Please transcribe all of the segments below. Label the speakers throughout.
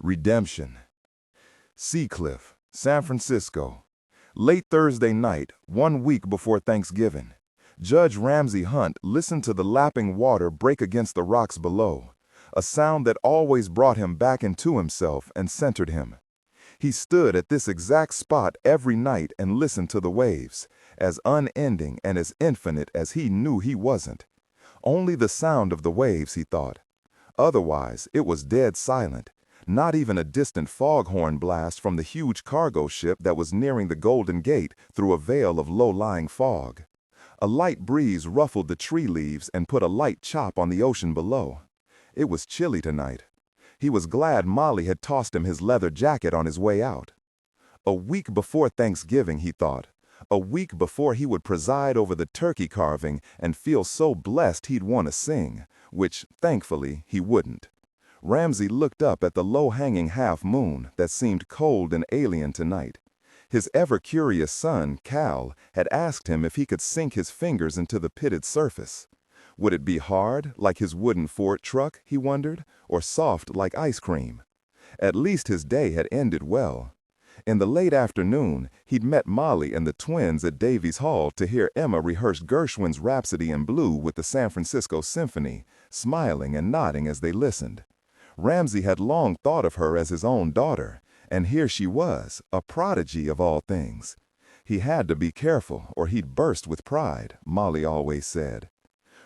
Speaker 1: Redemption. Seacliff, San Francisco. Late Thursday night, 1 week before Thanksgiving. Judge Ramsey Hunt listened to the lapping water break against the rocks below, a sound that always brought him back into himself and centered him. He stood at this exact spot every night and listened to the waves, as unending and as infinite as he knew he wasn't. Only the sound of the waves, he thought. Otherwise, it was dead silent. Not even a distant foghorn blast from the huge cargo ship that was nearing the Golden Gate through a veil of low-lying fog. A light breeze ruffled the tree leaves and put a light chop on the ocean below. It was chilly tonight. He was glad Molly had tossed him his leather jacket on his way out. A week before Thanksgiving, he thought. A week before he would preside over the turkey carving and feel so blessed he'd want to sing, which, thankfully, he wouldn't. Ramsey looked up at the low-hanging half-moon that seemed cold and alien tonight. His ever-curious son, Cal, had asked him if he could sink his fingers into the pitted surface. Would it be hard, like his wooden Ford truck, he wondered, or soft like ice cream? At least his day had ended well. In the late afternoon, he'd met Molly and the twins at Davies Hall to hear Emma rehearse Gershwin's Rhapsody in Blue with the San Francisco Symphony, smiling and nodding as they listened. Ramsey had long thought of her as his own daughter, and here she was, a prodigy of all things. He had to be careful, or he'd burst with pride, Molly always said.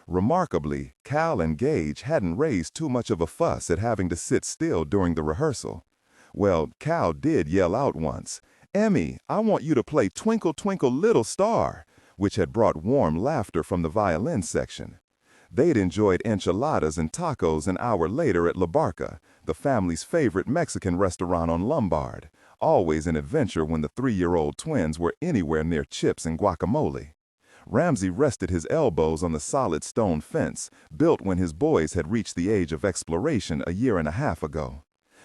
Speaker 1: Remarkably, Cal and Gage hadn't raised too much of a fuss at having to sit still during the rehearsal. Well, Cal did yell out once, "Emmy, I want you to play Twinkle, Twinkle, Little Star," which had brought warm laughter from the violin section. They'd enjoyed enchiladas and tacos an hour later at La Barca, the family's favorite Mexican restaurant on Lombard, always an adventure when the 3-year-old twins were anywhere near chips and guacamole. Ramsey rested his elbows on the solid stone fence, built when his boys had reached the age of exploration a year and a half ago.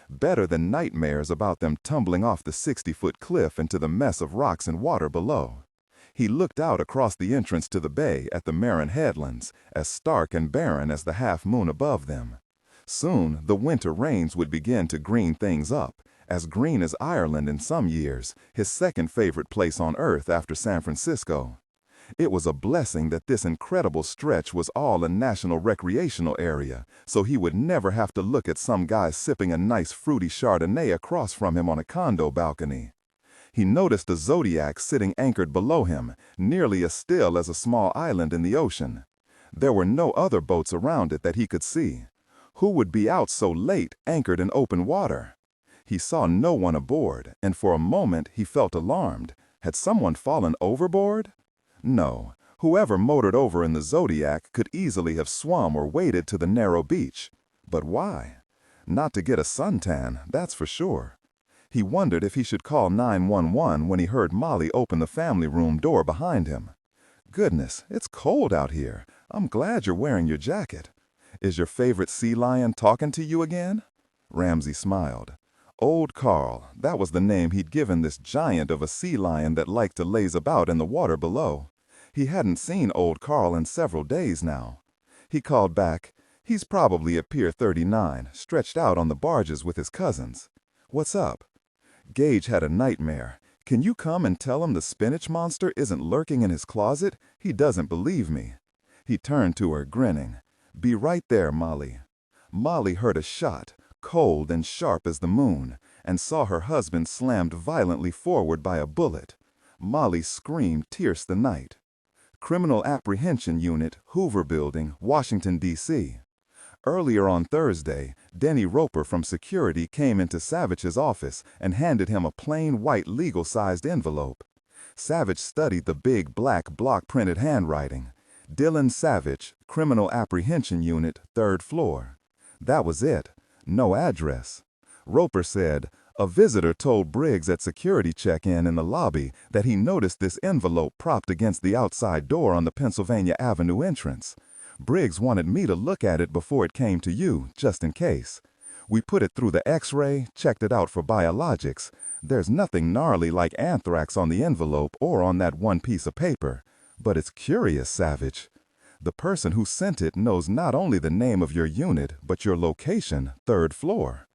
Speaker 1: Better than nightmares about them tumbling off the 60-foot cliff into the mess of rocks and water below. He looked out across the entrance to the bay at the Marin headlands, as stark and barren as the half-moon above them. Soon, the winter rains would begin to green things up, as green as Ireland in some years, his second favorite place on earth after San Francisco. It was a blessing that this incredible stretch was all a national recreational area, so he would never have to look at some guy sipping a nice fruity Chardonnay across from him on a condo balcony. He noticed a Zodiac sitting anchored below him, nearly as still as a small island in the ocean. There were no other boats around it that he could see. Who would be out so late, anchored in open water? He saw no one aboard, and for a moment he felt alarmed. Had someone fallen overboard? No. Whoever motored over in the Zodiac could easily have swum or waded to the narrow beach. But why? Not to get a suntan, that's for sure. He wondered if he should call 911 when he heard Molly open the family room door behind him. "Goodness, it's cold out here. I'm glad you're wearing your jacket. Is your favorite sea lion talking to you again?" Ramsey smiled. Old Carl, that was the name he'd given this giant of a sea lion that liked to laze about in the water below. He hadn't seen old Carl in several days now. He called back, "He's probably at Pier 39, stretched out on the barges with his cousins. What's up?" "Gage had a nightmare. Can you come and tell him the spinach monster isn't lurking in his closet? He doesn't believe me." He turned to her, grinning. "Be right there, Molly." Molly heard a shot, cold and sharp as the moon, and saw her husband slammed violently forward by a bullet. Molly's scream pierced the night. Criminal Apprehension Unit, Hoover Building, Washington, D.C. Earlier on Thursday, Denny Roper from security came into Savich's office and handed him a plain white legal-sized envelope. Savich studied the big black block-printed handwriting. Dillon Savich, Criminal Apprehension Unit, 3rd floor. That was it. No address. Roper said, "A visitor told Briggs at security check-in in the lobby that he noticed this envelope propped against the outside door on the Pennsylvania Avenue entrance. Briggs wanted me to look at it before it came to you, just in case. We put it through the X-ray, checked it out for biologics. There's nothing gnarly like anthrax on the envelope or on that one piece of paper. But it's curious, Savich. The person who sent it knows not only the name of your unit, but your location, 3rd floor."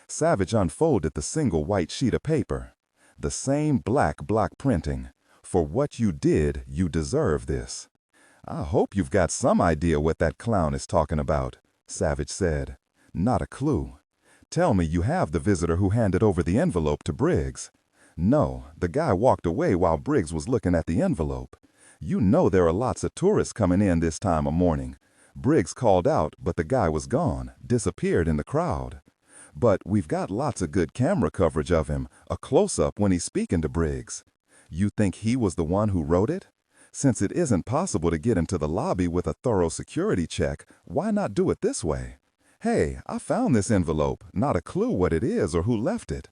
Speaker 1: Savich unfolded the single white sheet of paper. The same black block printing. For what you did, you deserve this. I hope you've got some idea what that clown is talking about, Savich said. Not a clue. Tell me you have the visitor who handed over the envelope to Briggs. No, the guy walked away while Briggs was looking at the envelope. You know there are lots of tourists coming in this time of morning. Briggs called out, but the guy was gone, disappeared in the crowd. But we've got lots of good camera coverage of him, a close-up when he's speaking to Briggs. You think he was the one who wrote it? Since it isn't possible to get into the lobby with a thorough security check, why not do it this way? Hey, I found this envelope, not a clue what it is or who left it.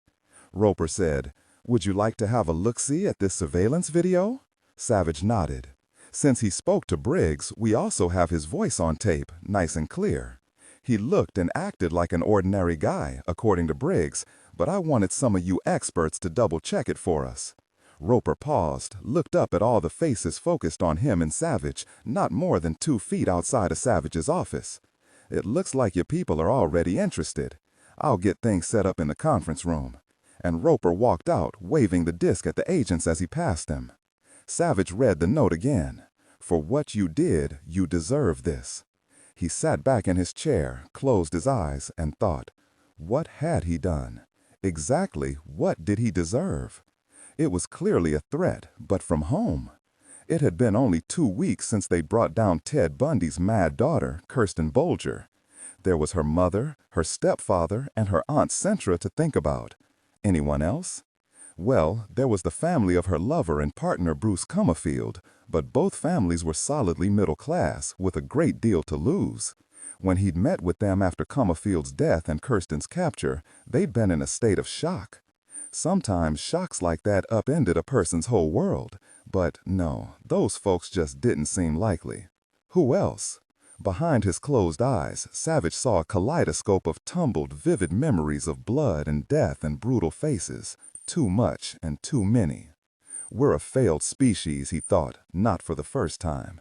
Speaker 1: Roper said, would you like to have a look-see at this surveillance video? Savich nodded. Since he spoke to Briggs, we also have his voice on tape, nice and clear. He looked and acted like an ordinary guy, according to Briggs, but I wanted some of you experts to double-check it for us. Roper paused, looked up at all the faces focused on him and Savich, not more than 2 feet outside of Savich's office. It looks like your people are already interested. I'll get things set up in the conference room. And Roper walked out, waving the disc at the agents as he passed them. Savich read the note again. For what you did, you deserve this. He sat back in his chair, closed his eyes, and thought, what had he done? Exactly what did he deserve? It was clearly a threat, but from whom? It had been only 2 weeks since they brought down Ted Bundy's mad daughter, Kirsten Bolger. There was her mother, her stepfather, and her Aunt Centra to think about. Anyone else? Well, there was the family of her lover and partner Bruce Comerfield, but both families were solidly middle class, with a great deal to lose. When he'd met with them after Comerfield's death and Kirsten's capture, they'd been in a state of shock. Sometimes shocks like that upended a person's whole world, but no, those folks just didn't seem likely. Who else? Behind his closed eyes, Savich saw a kaleidoscope of tumbled, vivid memories of blood and death and brutal faces. Too much and too many. We're a failed species, he thought, not for the first time.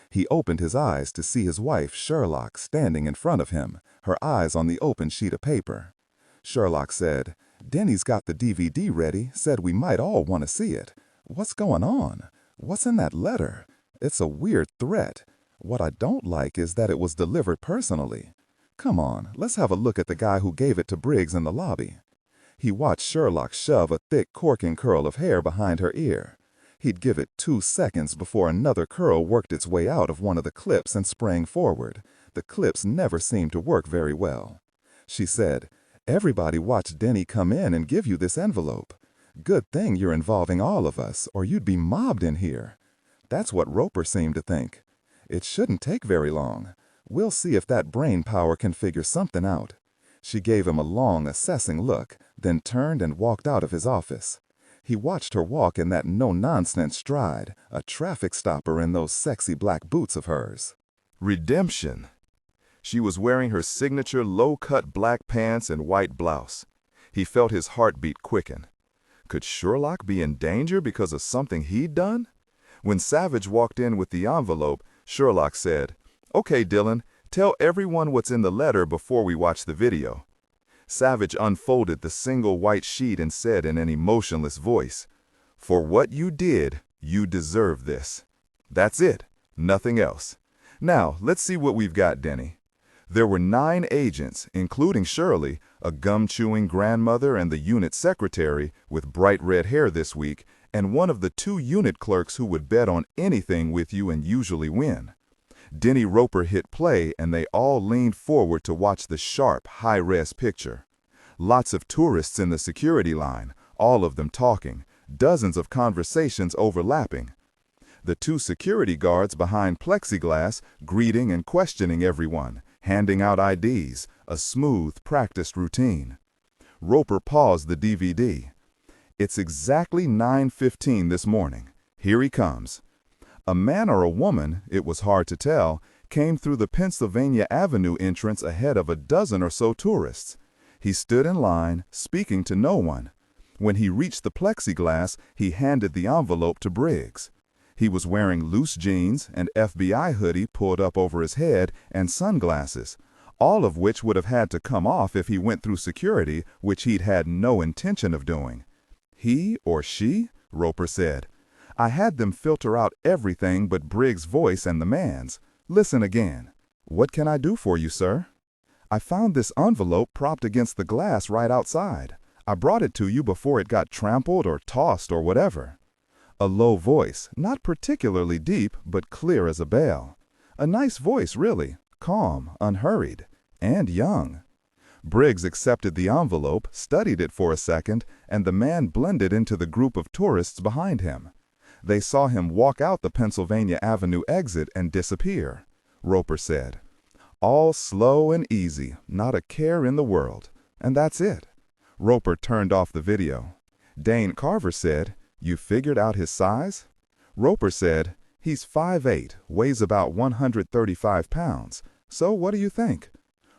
Speaker 1: He opened his eyes to see his wife, Sherlock, standing in front of him, her eyes on the open sheet of paper. Sherlock said, Denny's got the DVD ready, said we might all want to see it. What's going on? What's in that letter? It's a weird threat. What I don't like is that it was delivered personally. Come on, let's have a look at the guy who gave it to Briggs in the lobby. He watched Sherlock shove a thick corking curl of hair behind her ear. He'd give it 2 seconds before another curl worked its way out of one of the clips and sprang forward. The clips never seemed to work very well. She said, everybody watched Denny come in and give you this envelope. Good thing you're involving all of us, or you'd be mobbed in here. That's what Roper seemed to think. It shouldn't take very long. We'll see if that brain power can figure something out. She gave him a long, assessing look, then turned and walked out of his office. He watched her walk in that no-nonsense stride, a traffic stopper in those sexy black boots of hers. Redemption. She was wearing her signature low-cut black pants and white blouse. He felt his heartbeat quicken. Could Sherlock be in danger because of something he'd done? When Savich walked in with the envelope, Sherlock said, "Okay, Dillon, tell everyone what's in the letter before we watch the video." Savich unfolded the single white sheet and said in an emotionless voice, "For what you did, you deserve this. That's it, nothing else. Now, let's see what we've got, Denny." There were 9 agents, including Shirley, a gum-chewing grandmother and the unit secretary with bright red hair this week, and one of the 2 unit clerks who would bet on anything with you and usually win. Denny Roper hit play, and they all leaned forward to watch the sharp, high-res picture. Lots of tourists in the security line, all of them talking, dozens of conversations overlapping. The 2 security guards behind plexiglass greeting and questioning everyone, handing out IDs, a smooth, practiced routine. Roper paused the DVD. It's exactly 9:15 this morning. Here he comes. A man or a woman, it was hard to tell, came through the Pennsylvania Avenue entrance ahead of a dozen or so tourists. He stood in line, speaking to no one. When he reached the plexiglass, he handed the envelope to Briggs. He was wearing loose jeans, an FBI hoodie pulled up over his head, and sunglasses.
Speaker 2: all of which would have had to come off if he went through security, which he'd had no intention of doing. He or she? Roper said. I had them filter out everything but Briggs' voice and the man's. Listen again. What can I do for you, sir? I found this envelope propped against the glass right outside. I brought it to you before it got trampled or tossed or whatever. A low voice, not particularly deep, but clear as a bell. A nice voice, really, calm, unhurried, and young. Briggs accepted the envelope, studied it for a second, and the man blended into the group of tourists behind him. They saw him walk out the Pennsylvania Avenue exit and disappear. Roper said, all slow and easy, not a care in the world. And that's it. Roper turned off the video. Dane Carver said, you figured out his size? Roper said, he's 5'8", weighs about 135 pounds. So what do you think?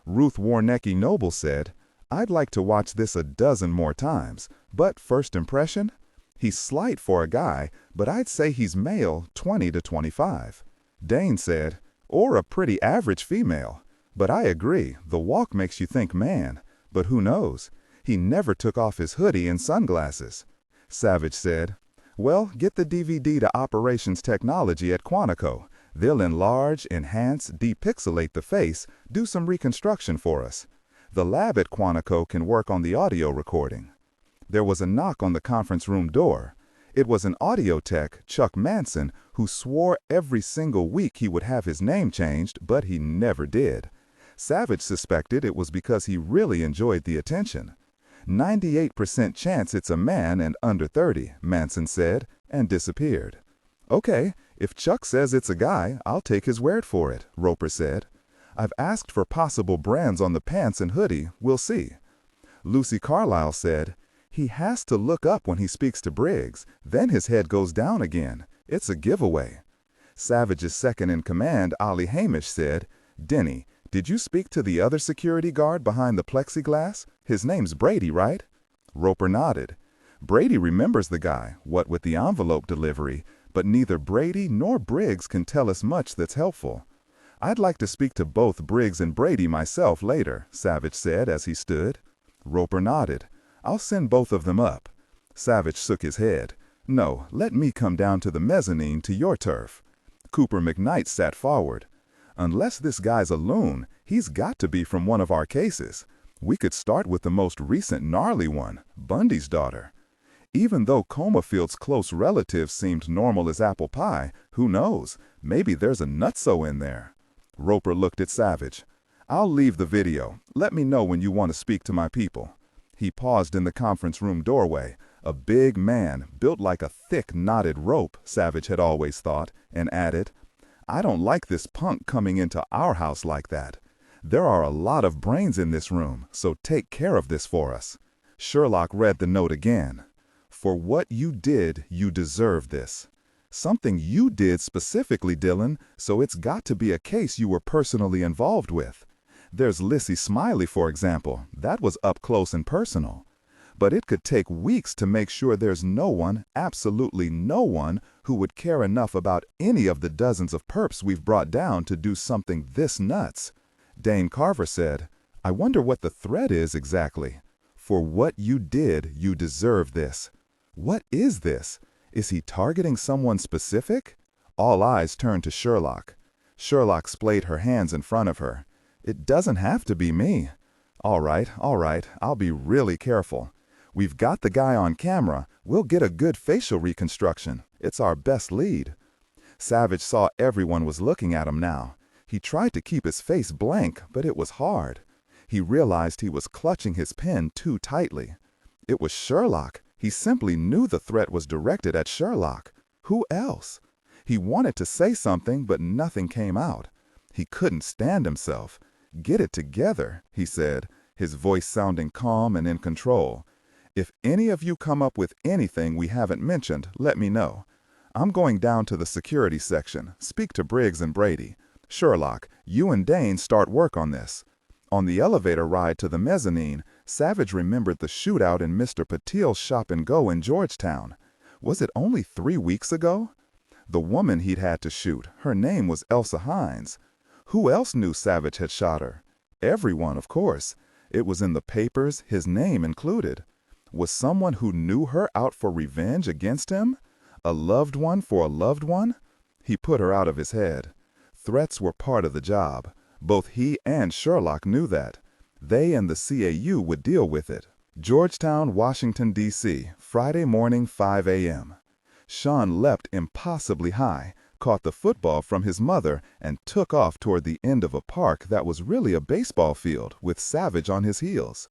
Speaker 2: Ruth Warnecki Noble said, I'd like to watch this a dozen more times, but first impression? He's slight for a guy, but I'd say he's male 20 to 25. Dane said, or a pretty average female. But I agree, the walk makes you think man, but who knows? He never took off his hoodie and sunglasses. Savich said, well, get the DVD to Operations Technology at Quantico. They'll enlarge, enhance, depixelate the face, do some reconstruction for us. The lab at Quantico can work on the audio recording. There was a knock on the conference room door. It was an audio tech, Chuck Manson, who swore every single week he would have his name changed, but he never did. Savich suspected it was because he really enjoyed the attention. 98% chance it's a man and under 30, Manson said, and disappeared. Okay, if Chuck says it's a guy, I'll take his word for it, Roper said. I've asked for possible brands on the pants and hoodie, we'll see. Lucy Carlyle said, he has to look up when he speaks to Briggs, then his head goes down again. It's a giveaway. Savage's second in command, Ollie Hamish, said, Denny, did you speak to the other security guard behind the plexiglass? His name's Brady, right? Roper nodded. Brady remembers the guy, what with the envelope delivery, but neither Brady nor Briggs can tell us much that's helpful. I'd like to speak to both Briggs and Brady myself later, Savich said as he stood. Roper nodded. I'll send both of them up. Savich shook his head. No, let me come down to the mezzanine to your turf. Cooper McKnight sat forward. Unless this guy's a loon, he's got to be from one of our cases. We could start with the most recent gnarly one, Bundy's daughter. Even though Comafield's close relatives seemed normal as apple pie, who knows, maybe there's a nutso in there. Roper looked at Savich. I'll leave the video. Let me know when you want to speak to my people. He paused in the conference room doorway, a big man, built like a thick knotted rope, Savich had always thought, and added, I don't like this punk coming into our house like that. There are a lot of brains in this room, so take care of this for us. Sherlock read the note again. For what you did, you deserve this. Something you did specifically, Dillon, so it's got to be a case you were personally involved with. There's Lacey Smiley, for example. That was up close and personal. But it could take weeks to make sure there's no one, absolutely no one, who would care enough about any of the dozens of perps we've brought down to do something this nuts. Dane Carver said, I wonder what the threat is exactly. For what you did, you deserve this. What is this? Is he targeting someone specific? All eyes turned to Sherlock. Sherlock splayed her hands in front of her. It doesn't have to be me. All right, I'll be really careful. We've got the guy on camera. We'll get a good facial reconstruction. It's our best lead. Savich saw everyone was looking at him now. He tried to keep his face blank, but it was hard. He realized he was clutching his pen too tightly. It was Sherlock. He simply knew the threat was directed at Sherlock. Who else? He wanted to say something, but nothing came out. He couldn't stand himself. Get it together, he said, his voice sounding calm and in control. If any of you come up with anything we haven't mentioned, let me know. I'm going down to the security section. Speak to Briggs and Brady. Sherlock, you and Dane start work on this. On the elevator ride to the mezzanine, Savich remembered the shootout in Mr. Patil's Shop and Go in Georgetown. Was it only 3 weeks ago? The woman he'd had to shoot, her name was Elsa Hines. Who else knew Savich had shot her? Everyone, of course. It was in the papers, his name included. Was someone who knew her out for revenge against him? A loved one for a loved one? He put her out of his head. Threats were part of the job. Both he and Sherlock knew that. They and the CAU would deal with it. Georgetown, Washington, D.C., Friday morning, 5 a.m. Sean leapt impossibly high, caught the football from his mother, and took off toward the end of a park that was really a baseball field with Savich on his heels.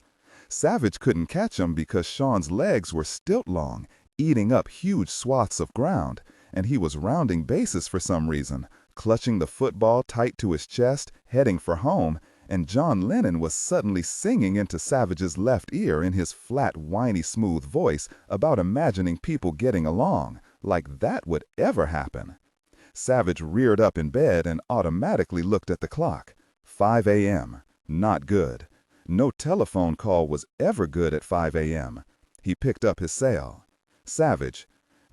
Speaker 2: Savich couldn't catch him because Sean's legs were stilt-long, eating up huge swaths of ground, and he was rounding bases for some reason, clutching the football tight to his chest, heading for home, and John Lennon was suddenly singing into Savage's left ear in his flat, whiny, smooth voice about imagining people getting along, like that would ever happen. Savage reared up in bed and automatically looked at the clock. 5 a.m. Not good. No telephone call was ever good at 5 a.m. He picked up his cell. Savage.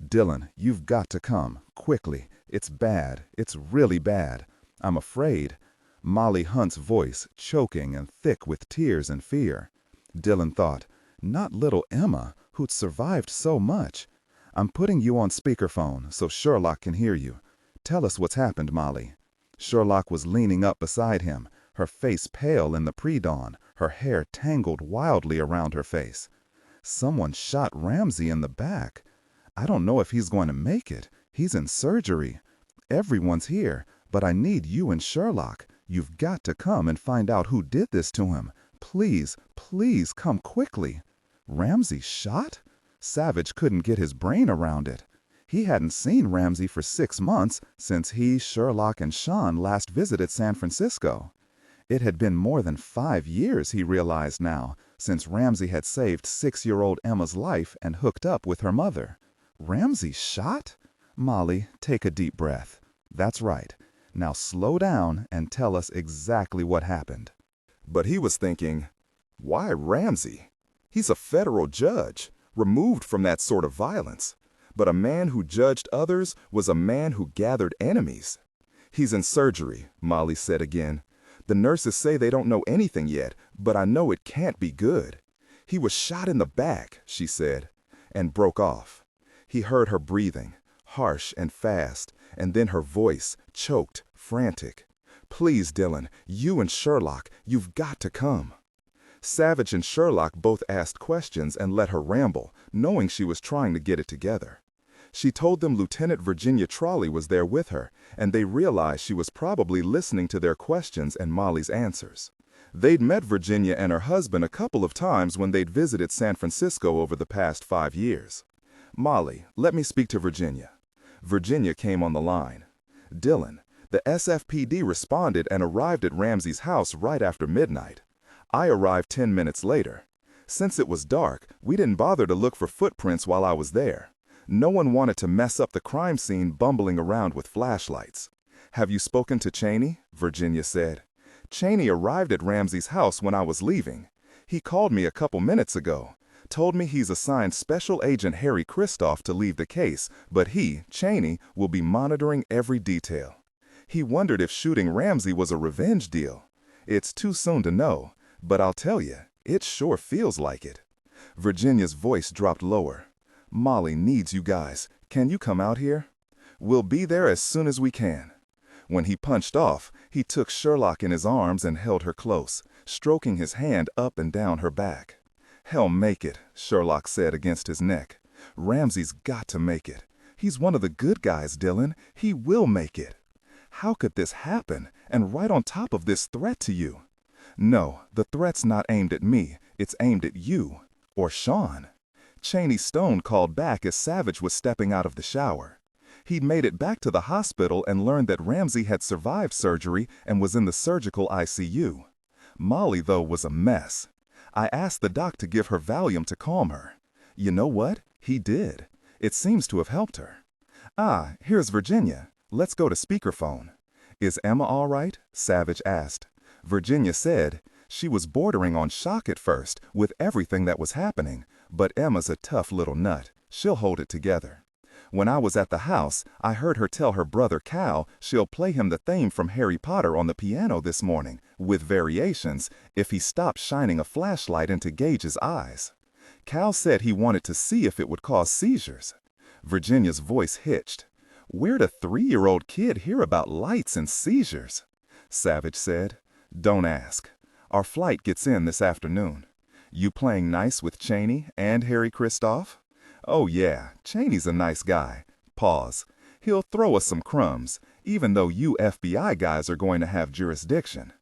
Speaker 2: Dillon, you've got to come. Quickly. It's bad. It's really bad. I'm afraid. Molly Hunt's voice, choking and thick with tears and fear. Dillon thought, not little Emma, who'd survived so much. I'm putting you on speakerphone so Sherlock can hear you. Tell us what's happened, Molly. Sherlock was leaning up beside him, her face pale in the pre-dawn, her hair tangled wildly around her face. Someone shot Ramsey in the back. I don't know if he's going to make it. He's in surgery. Everyone's here, but I need you and Sherlock. You've got to come and find out who did this to him. Please, please come quickly. Ramsey shot? Savage couldn't get his brain around it. He hadn't seen Ramsey for 6 months since he, Sherlock, and Sean last visited San Francisco. It had been more than 5 years, he realized now, since Ramsey had saved 6-year-old Emma's life and hooked up with her mother. Ramsey shot? Molly, take a deep breath. That's right. Now slow down and tell us exactly what happened.
Speaker 1: But he was thinking, why Ramsey? He's a federal judge, removed from that sort of violence. But a man who judged others was a man who gathered enemies. He's in surgery, Molly said again. The nurses say they don't know anything yet, but I know it can't be good. He was shot in the back, she said, and broke off. He heard her breathing, harsh and fast, and then her voice, choked, frantic. Please, Dillon, you and Sherlock, you've got to come. Savich and Sherlock both asked questions and let her ramble, knowing she was trying to get it together. She told them Lieutenant Virginia Trolley was there with her, and they realized she was probably listening to their questions and Molly's answers. They'd met Virginia and her husband a couple of times when they'd visited San Francisco over the past 5 years. Molly, let me speak to Virginia. Virginia came on the line. Dillon, the SFPD responded and arrived at Ramsey's house right after midnight. I arrived 10 minutes later. Since it was dark, we didn't bother to look for footprints while I was there. No one wanted to mess up the crime scene bumbling around with flashlights. Have you spoken to Cheney? Virginia said. Cheney arrived at Ramsey's house when I was leaving. He called me a couple minutes ago. Told me he's assigned Special Agent Harry Christoph to leave the case, but he, Cheney, will be monitoring every detail. He wondered if shooting Ramsey was a revenge deal. It's too soon to know, but I'll tell you, it sure feels like it. Virginia's voice dropped lower. Molly needs you guys. Can you come out here? We'll be there as soon as we can. When he punched off, he took Sherlock in his arms and held her close, stroking his hand up and down her back. He'll make it, Sherlock said against his neck. Ramsey's got to make it. He's one of the good guys, Dillon. He will make it. How could this happen, and right on top of this threat to you? No, the threat's not aimed at me. It's aimed at you. Or Sean. Cheney Stone called back as Savage was stepping out of the shower. He'd made it back to the hospital and learned that Ramsey had survived surgery and was in the surgical ICU. Molly, though, was a mess. I asked the doc to give her Valium to calm her. You know what? He did. It seems to have helped her. Ah, here's Virginia. Let's go to speakerphone. Is Emma all right? Savage asked. Virginia said she was bordering on shock at first with everything that was happening, but Emma's a tough little nut. She'll hold it together.
Speaker 2: When I was at the house, I heard her tell her brother Cal she'll play him the theme from Harry Potter on the piano this morning, with variations, if he stops shining a flashlight into Gage's eyes. Cal said he wanted to see if it would cause seizures. Virginia's voice hitched. Where'd a 3-year-old kid hear about lights and seizures? Savich said, Don't ask. Our flight gets in this afternoon. You playing nice with Cheney and Harry Kristoff? Oh yeah, Cheney's a nice guy. Pause. He'll throw us some crumbs, even though you FBI guys are going to have jurisdiction.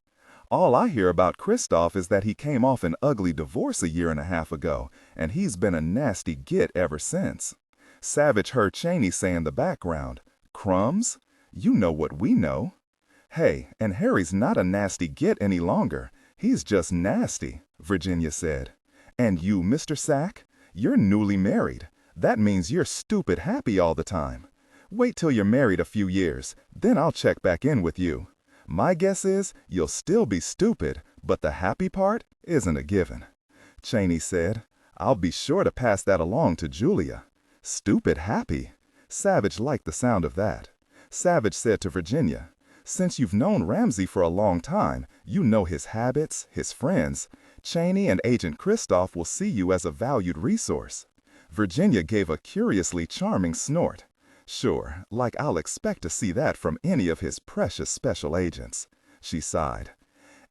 Speaker 2: All I hear about Kristoff is that he came off an ugly divorce 1.5 years ago, and he's been a nasty git ever since. Savich heard Cheney say in the background, Crumbs? You know what we know. Hey, and Harry's not a nasty git any longer. He's just nasty, Virginia said. And you, Mr. Sack? You're newly married. That means you're stupid happy all the time. Wait till you're married a few years, then I'll check back in with you. My guess is you'll still be stupid, but the happy part isn't a given. Cheney said, I'll be sure to pass that along to Julia. Stupid happy. Savich liked the sound of that. Savich said to Virginia, Since you've known Ramsey for a long time, you know his habits, his friends. Cheney and Agent Kristoff will see you as a valued resource. Virginia gave a curiously charming snort. Sure, like I'll expect to see that from any of his precious special agents. She sighed.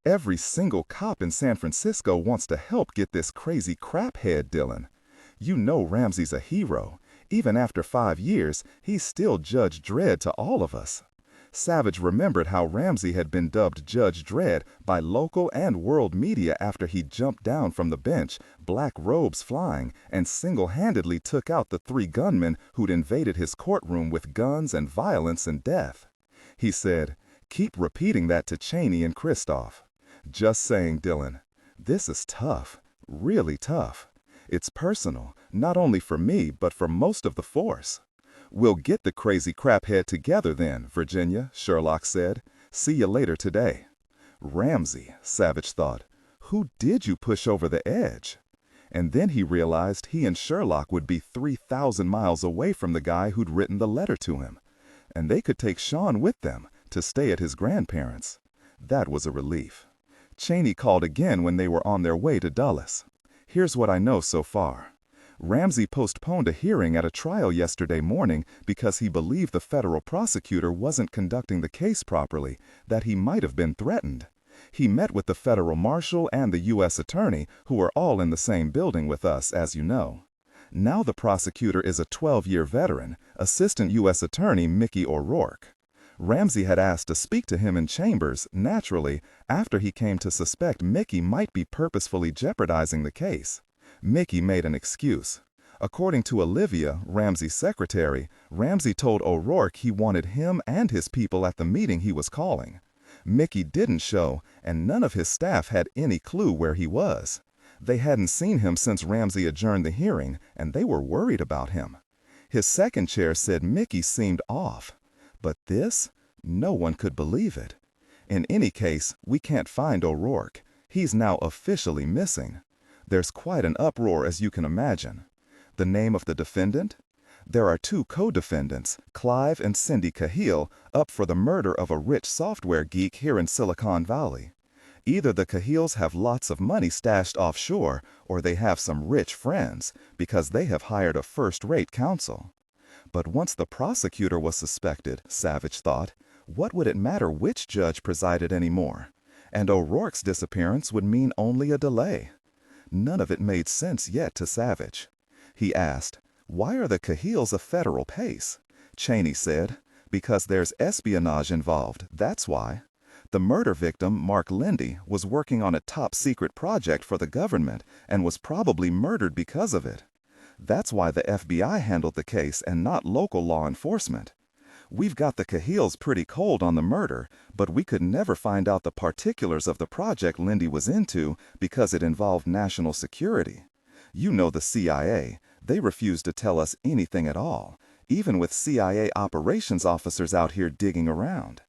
Speaker 2: Every single cop in San Francisco wants to help get this crazy craphead Dillon. You know Ramsey's a hero. Even after 5 years, he's still Judge Dredd to all of us. Savich remembered how Ramsey had been dubbed Judge Dredd by local and world media after he jumped down from the bench, black robes flying, and single-handedly took out the 3 gunmen who'd invaded his courtroom with guns and violence and death. He said, Keep repeating that to Cheney and Kristoff. Just saying, Dillon, this is tough, really tough. It's personal, not only for me, but for most of the force. We'll get the crazy craphead together then, Virginia, Sherlock said. See you later today. Ramsey, Savich thought. Who did you push over the edge? And then he realized he and Sherlock would be 3,000 miles away from the guy who'd written the letter to him. And they could take Sean with them to stay at his grandparents'. That was a relief. Cheney called again when they were on their way to Dulles. Here's what I know so far. Ramsey postponed a hearing at a trial yesterday morning because he believed the federal prosecutor wasn't conducting the case properly, that he might have been threatened. He met with the federal marshal and the U.S. attorney, who are all in the same building with us, as you know. Now the prosecutor is a 12-year veteran, Assistant U.S. Attorney Mickey O'Rourke. Ramsey had asked to speak to him in chambers, naturally, after he came to suspect Mickey might be purposefully jeopardizing the case. Mickey made an excuse. According to Olivia, Ramsey's secretary, Ramsey told O'Rourke he wanted him and his people at the meeting he was calling. Mickey didn't show, and none of his staff had any clue where he was. They hadn't seen him since Ramsey adjourned the hearing, and they were worried about him. His second chair said Mickey seemed off. But this? No one could believe it. In any case, we can't find O'Rourke. He's now officially missing. There's quite an uproar, as you can imagine. The name of the defendant? There are 2 co-defendants, Clive and Cindy Cahill, up for the murder of a rich software geek here in Silicon Valley. Either the Cahills have lots of money stashed offshore, or they have some rich friends, because they have hired a first-rate counsel. But once the prosecutor was suspected, Savich thought, what would it matter which judge presided anymore? And O'Rourke's disappearance would mean only a delay. None of it made sense yet to Savich. He asked, why are the Cahills a federal case? Cheney said, because there's espionage involved, that's why. The murder victim, Mark Lindy, was working on a top-secret project for the government and was probably murdered because of it. That's why the FBI handled the case and not local law enforcement. We've got the Cahills pretty cold on the murder, but we could never find out the particulars of the project Lindy was into because it involved national security. You know the CIA. They refuse to tell us anything at all, even with CIA operations officers out here digging around.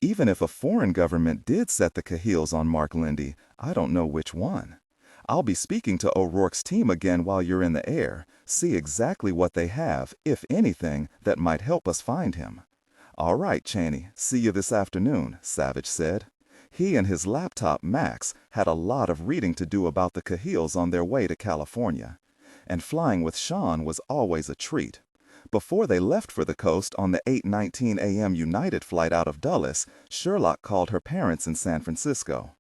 Speaker 2: Even if a foreign government did set the Cahills on Mark Lindy, I don't know which one. I'll be speaking to O'Rourke's team again while you're in the air, see exactly what they have, if anything, that might help us find him. All right, Cheney, see you this afternoon, Savich said. He and his laptop, Max, had a lot of reading to do about the Cahills on their way to California. And flying with Sean was always a treat. Before they left for the coast on the 8:19 a.m. United flight out of Dulles, Sherlock called her parents in San Francisco.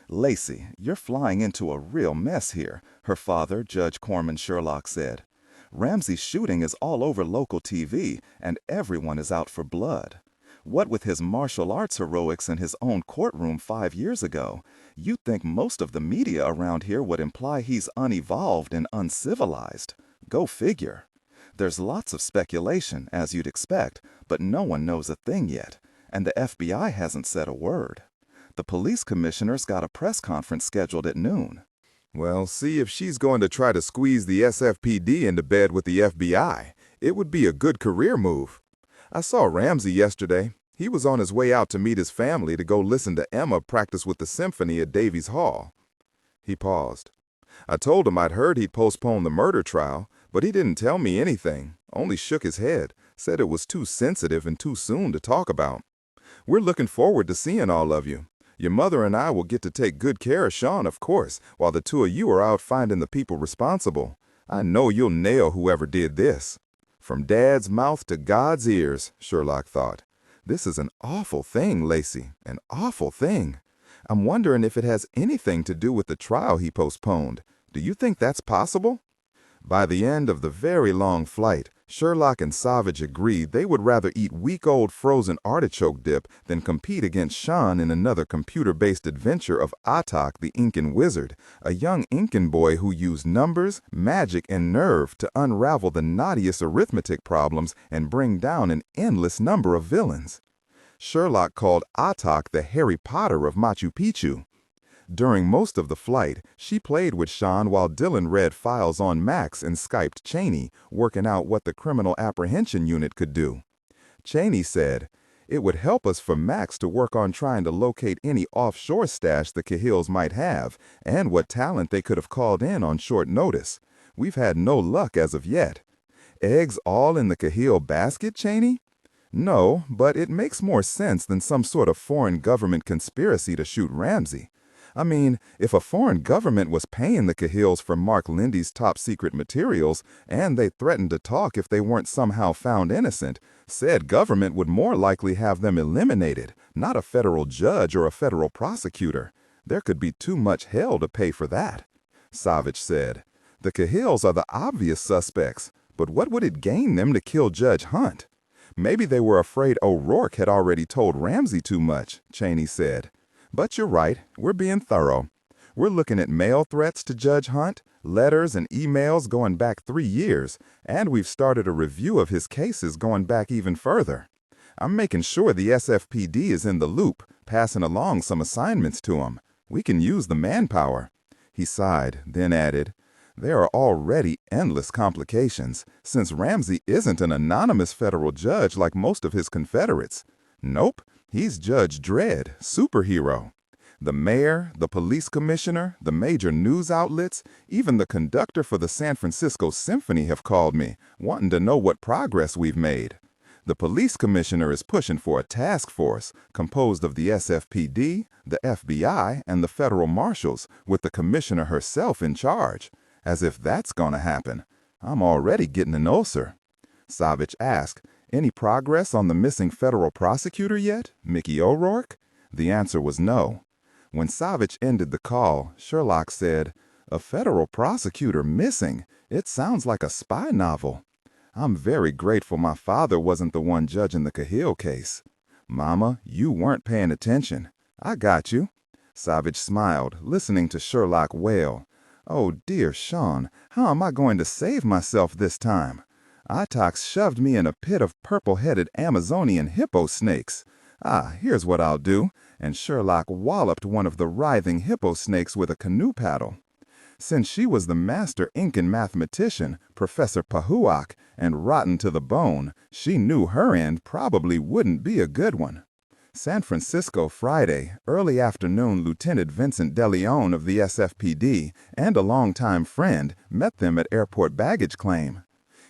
Speaker 2: "Lacey, you're flying into a real mess here," her father, Judge Corman Sherlock, said. "Ramsey's shooting is all over local TV, and everyone is out for blood. What with his martial arts heroics in his own courtroom 5 years ago, you'd think most of the media around here would imply he's unevolved and uncivilized. Go figure. There's lots of speculation, as you'd expect, but no one knows a thing yet, and the FBI hasn't said a word. The police commissioner's got a press conference scheduled at noon."
Speaker 1: Well, see if she's going to try to squeeze the SFPD into bed with the FBI. It would be a good career move. I saw Ramsey yesterday. He was on his way out to meet his family to go listen to Emma practice with the symphony at Davies Hall. He paused. I told him I'd heard he'd postpone the murder trial, but he didn't tell me anything, only shook his head, said it was too sensitive and too soon to talk about. We're looking forward to seeing all of you. Your mother and I will get to take good care of Sean, of course, while the two of you are out finding the people responsible. I know you'll nail whoever did this. From Dad's mouth to God's ears, Sherlock thought. This is an awful thing, Lacey, an awful thing. I'm wondering if it has anything to do with the trial he postponed. Do you think that's possible? By the end of the very long flight, Sherlock and Savich agreed they would rather eat week-old frozen artichoke dip than compete against Sean in another computer-based adventure of Atak the Incan Wizard, a young Incan boy who used numbers, magic, and nerve to unravel the knottiest arithmetic problems and bring down an endless number of villains. Sherlock called Atak the Harry Potter of Machu Picchu. During most of the flight, she played with Sean while Dillon read files on Max and Skyped Cheney, working out what the Criminal Apprehension Unit could do. Cheney said, "It would help us for Max to work on trying to locate any offshore stash the Cahills might have, and what talent they could have called in on short notice. We've had no luck as of yet." Eggs all in the Cahill basket, Cheney? No, but it makes more sense than some sort of foreign government conspiracy to shoot Ramsey. I mean, if a foreign government was paying the Cahills for Mark Lindy's top-secret materials, and they threatened to talk if they weren't somehow found innocent, said government would more likely have them eliminated, not a federal judge or a federal prosecutor. There could be too much hell to pay for that. Savich said, "The Cahills are the obvious suspects, but what would it gain them to kill Judge Hunt?" "Maybe they were afraid O'Rourke had already told Ramsey too much," Cheney said. "But you're right, we're being thorough. We're looking at mail threats to Judge Hunt, letters and emails going back 3 years, and we've started a review of his cases going back even further. I'm making sure the SFPD is in the loop, passing along some assignments to him. We can use the manpower." He sighed, then added, "There are already endless complications, since Ramsey isn't an anonymous federal judge like most of his confederates. Nope. He's Judge Dredd, superhero. The mayor, the police commissioner, the major news outlets, even the conductor for the San Francisco Symphony have called me, wanting to know what progress we've made. The police commissioner is pushing for a task force composed of the SFPD, the FBI, and the federal marshals, with the commissioner herself in charge. As if that's gonna happen. I'm already getting an ulcer." Savich asked, "Any progress on the missing federal prosecutor yet, Mickey O'Rourke?" The answer was no. When Savich ended the call, Sherlock said, "A federal prosecutor missing? It sounds like a spy novel. I'm very grateful my father wasn't the one judging the Cahill case." "Mama, you weren't paying attention. I got you." Savich smiled, listening to Sherlock wail, "Oh dear Sean, how am I going to save myself this time? Itox shoved me in a pit of purple-headed Amazonian hippo snakes. Here's what I'll do," and Sherlock walloped one of the writhing hippo snakes with a canoe paddle. Since she was the master Incan mathematician, Professor Pahuak, and rotten to the bone, she knew her end probably wouldn't be a good one.
Speaker 2: San Francisco, Friday, early afternoon. Lieutenant Vincent Dillon of the SFPD and a longtime friend met them at airport baggage claim.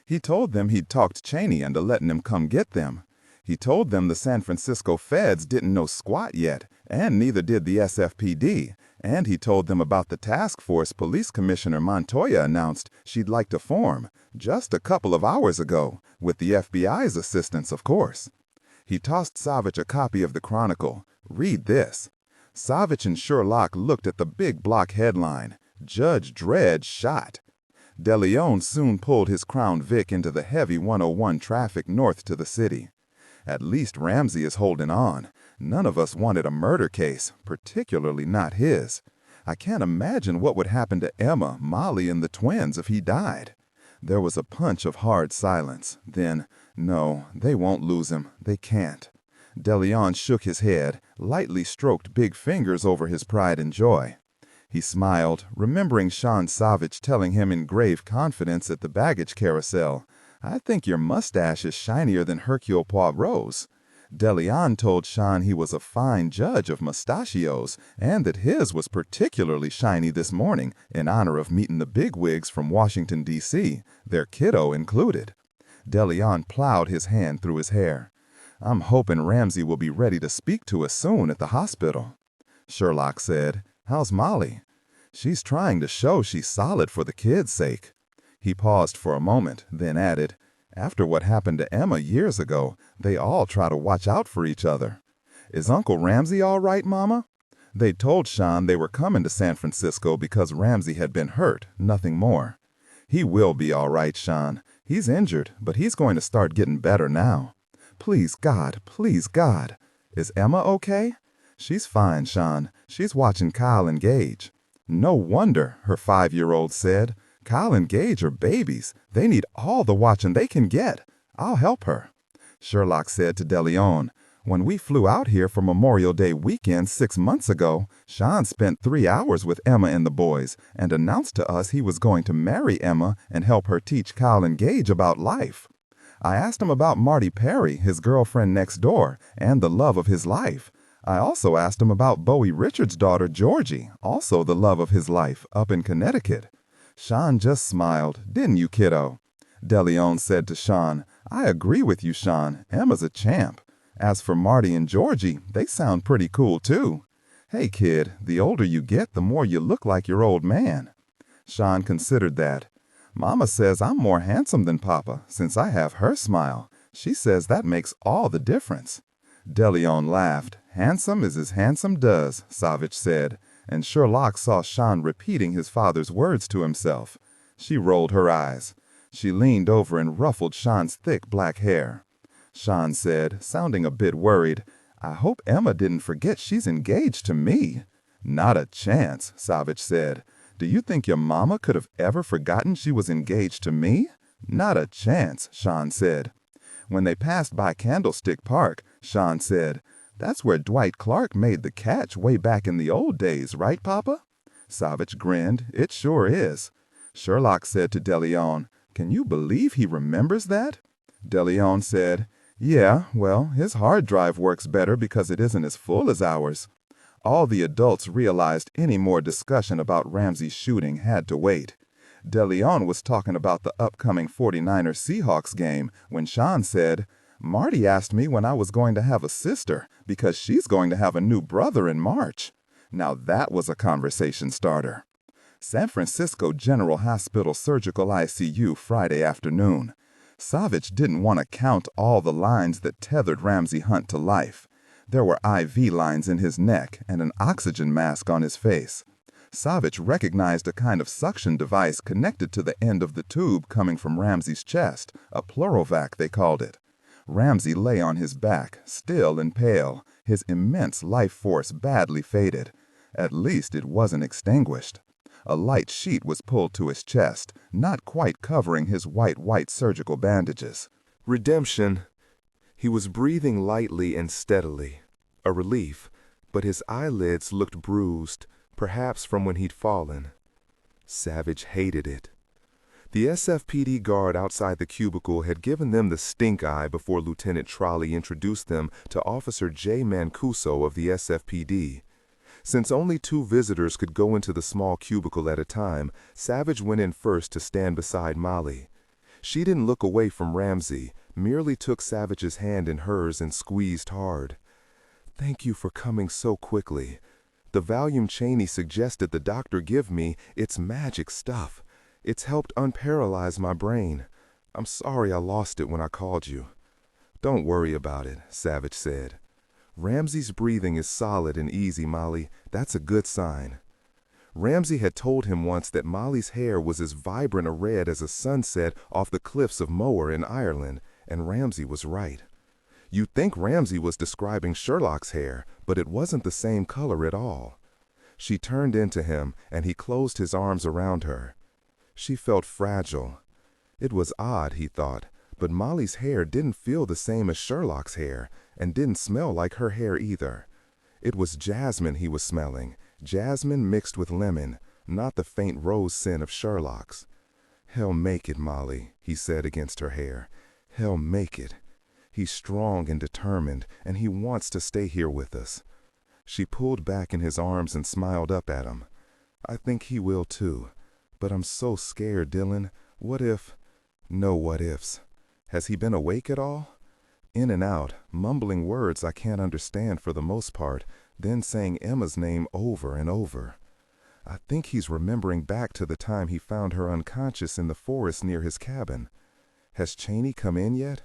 Speaker 2: He told them he'd talked Cheney into letting him come get them. He told them the San Francisco feds didn't know squat yet, and neither did the SFPD, and he told them about the task force Police Commissioner Montoya announced she'd like to form just a couple of hours ago, with the FBI's assistance, of course. He tossed Savich a copy of the Chronicle. Read this. Savich and Sherlock looked at the big block headline, Judge Dredd Shot. Dillon soon pulled his Crown Vic into the heavy 101 traffic north to the city. At least Ramsey is holding on. None of us wanted a murder case, particularly not his. I can't imagine what would happen to Emma, Molly, and the twins if he died. There was a punch of hard silence. Then, no, they won't lose him. They can't. Dillon shook his head, lightly stroked big fingers over his pride and joy. He smiled, remembering Sean Savich telling him in grave confidence at the baggage carousel, "I think your mustache is shinier than Hercule Poirot's." Dillon told Sean he was a fine judge of mustachios, and that his was particularly shiny this morning in honor of meeting the bigwigs from Washington, D.C., their kiddo included. Dillon plowed his hand through his hair. "I'm hoping Ramsey will be ready to speak to us soon at the hospital." Sherlock said, "How's Molly?" "She's trying to show she's solid for the kids' sake." He paused for a moment, then added, "After what happened to Emma years ago, they all try to watch out for each other." "Is Uncle Ramsey all right, Mama?" They told Sean they were coming to San Francisco because Ramsey had been hurt, nothing more. "He will be all right, Sean. He's injured, but he's going to start getting better now." Please God, please God. "Is Emma okay?" "She's fine, Sean. She's watching Kyle and Gage." "No wonder," her 5-year-old said. "Kyle and Gage are babies. They need all the watching they can get. I'll help her." Sherlock said to Dillon, "When we flew out here for Memorial Day weekend 6 months ago, Sean spent 3 hours with Emma and the boys and announced to us he was going to marry Emma and help her teach Kyle and Gage about life. I asked him about Marty Perry, his girlfriend next door, and the love of his life. I also asked him about Bowie Richards' daughter, Georgie, also the love of his life, up in Connecticut." Sean just smiled. "Didn't you, kiddo?" Dillon said to Sean, "I agree with you, Sean. Emma's a champ. As for Marty and Georgie, they sound pretty cool, too. Hey, kid, the older you get, the more you look like your old man." Sean considered that. "Mama says I'm more handsome than Papa, since I have her smile. She says that makes all the difference." Dillon laughed. "Handsome is as handsome does," Savich said, and Sherlock saw Sean repeating his father's words to himself. She rolled her eyes. She leaned over and ruffled Sean's thick black hair. Sean said, sounding a bit worried, "I hope Emma didn't forget she's engaged to me." "Not a chance," Savich said. "Do you think your mama could have ever forgotten she was engaged to me?" "Not a chance," Sean said. When they passed by Candlestick Park, Sean said, "That's where Dwight Clark made the catch way back in the old days, right, Papa?" Savich grinned. "It sure is." Sherlock said to Dillon, "Can you believe he remembers that?" Dillon said, "Yeah, well, his hard drive works better because it isn't as full as ours." All the adults realized any more discussion about Ramsey's shooting had to wait. Dillon was talking about the upcoming 49ers Seahawks game when Sean said, "Marty asked me when I was going to have a sister because she's going to have a new brother in March." Now that was a conversation starter. San Francisco General Hospital Surgical ICU Friday afternoon. Savich didn't want to count all the lines that tethered Ramsey Hunt to life. There were IV lines in his neck and an oxygen mask on his face. Savich recognized a kind of suction device connected to the end of the tube coming from Ramsey's chest, a pleurovac they called it. Ramsey lay on his back, still and pale, his immense life force badly faded. At least it wasn't extinguished. A light sheet was pulled to his chest, not quite covering his white surgical bandages.
Speaker 1: Redemption. He was breathing lightly and steadily. A relief, but his eyelids looked bruised, perhaps from when he'd fallen. Savich hated it. The SFPD guard outside the cubicle had given them the stink eye before Lieutenant Trolley introduced them to Officer J. Mancuso of the SFPD. Since only 2 visitors could go into the small cubicle at a time, Savich went in first to stand beside Molly. She didn't look away from Ramsey, merely took Savich's hand in hers and squeezed hard. "Thank you for coming so quickly. The Valium Cheney suggested the doctor give me, it's magic stuff. It's helped unparalyze my brain. I'm sorry I lost it when I called you." "Don't worry about it," Savich said. "Ramsey's breathing is solid and easy, Molly. That's a good sign." Ramsey had told him once that Molly's hair was as vibrant a red as a sunset off the cliffs of Moher in Ireland, and Ramsey was right. You'd think Ramsey was describing Sherlock's hair, but it wasn't the same color at all. She turned into him, and he closed his arms around her. She felt fragile. It was odd, he thought, but Molly's hair didn't feel the same as Sherlock's hair, and didn't smell like her hair either. It was jasmine he was smelling, jasmine mixed with lemon, not the faint rose scent of Sherlock's. "He'll make it, Molly," he said against her hair. "He'll make it. He's strong and determined, and he wants to stay here with us." She pulled back in his arms and smiled up at him. "I think he will too. But I'm so scared, Dillon. What if—" "No what ifs. Has he been awake at all?" "In and out, mumbling words I can't understand for the most part, then saying Emma's name over and over. I think he's remembering back to the time he found her unconscious in the forest near his cabin. Has Cheney come in yet?"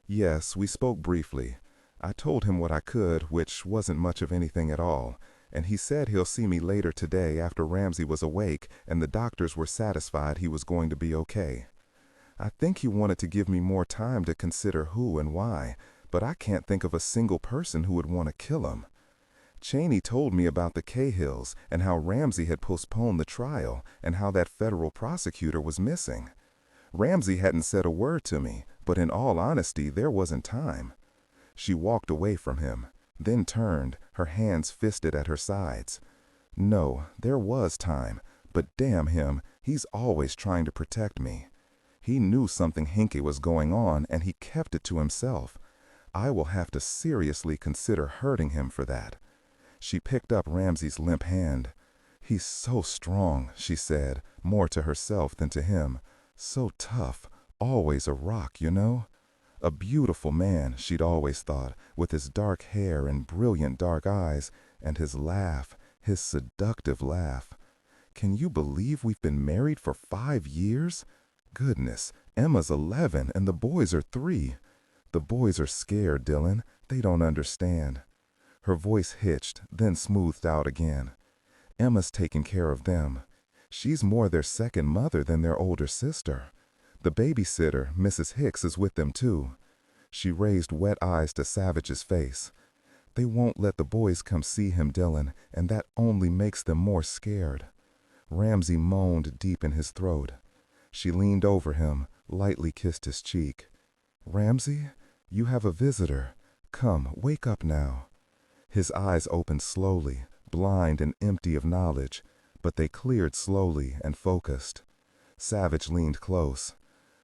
Speaker 1: "Yes, we spoke briefly. I told him what I could, which wasn't much of anything at all, and he said he'll see me later today after Ramsey was awake and the doctors were satisfied he was going to be okay. I think he wanted to give me more time to consider who and why, but I can't think of a single person who would want to kill him. Cheney told me about the Cahills and how Ramsey had postponed the trial and how that federal prosecutor was missing. Ramsey hadn't said a word to me, but in all honesty, there wasn't time." She walked away from him, then turned, her hands fisted at her sides. "No, there was time, but damn him, he's always trying to protect me. He knew something hinky was going on, and he kept it to himself. I will have to seriously consider hurting him for that." She picked up Ramsey's limp hand. "He's so strong," she said, more to herself than to him. "So tough, always a rock, you know. A beautiful man, she'd always thought, with his dark hair and brilliant dark eyes, and his laugh, his seductive laugh. Can you believe we've been married for 5 years? Goodness, Emma's 11 and the boys are 3. The boys are scared, Dillon. They don't understand." Her voice hitched, then smoothed out again. "Emma's taking care of them. She's more their second mother than their older sister. The babysitter, Mrs. Hicks, is with them too." She raised wet eyes to Savich's face. "They won't let the boys come see him, Dillon, and that only makes them more scared." Ramsey moaned deep in his throat. She leaned over him, lightly kissed his cheek. "Ramsey, you have a visitor. Come, wake up now." His eyes opened slowly, blind and empty of knowledge, but they cleared slowly and focused. Savich leaned close.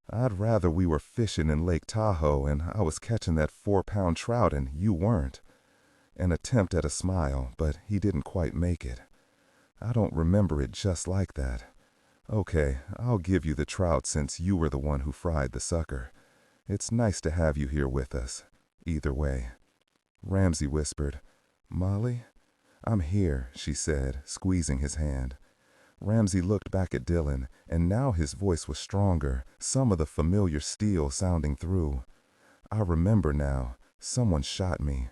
Speaker 1: "I'd rather we were fishing in Lake Tahoe and I was catching that 4-pound trout and you weren't." An attempt at a smile, but he didn't quite make it. "I don't remember it just like that. Okay, I'll give you the trout since you were the one who fried the sucker. It's nice to have you here with us, either way." Ramsey whispered, "Molly?" "I'm here," she said, squeezing his hand. Ramsey looked back at Dillon, and now his voice was stronger, some of the familiar steel sounding through. "I remember now. Someone shot me."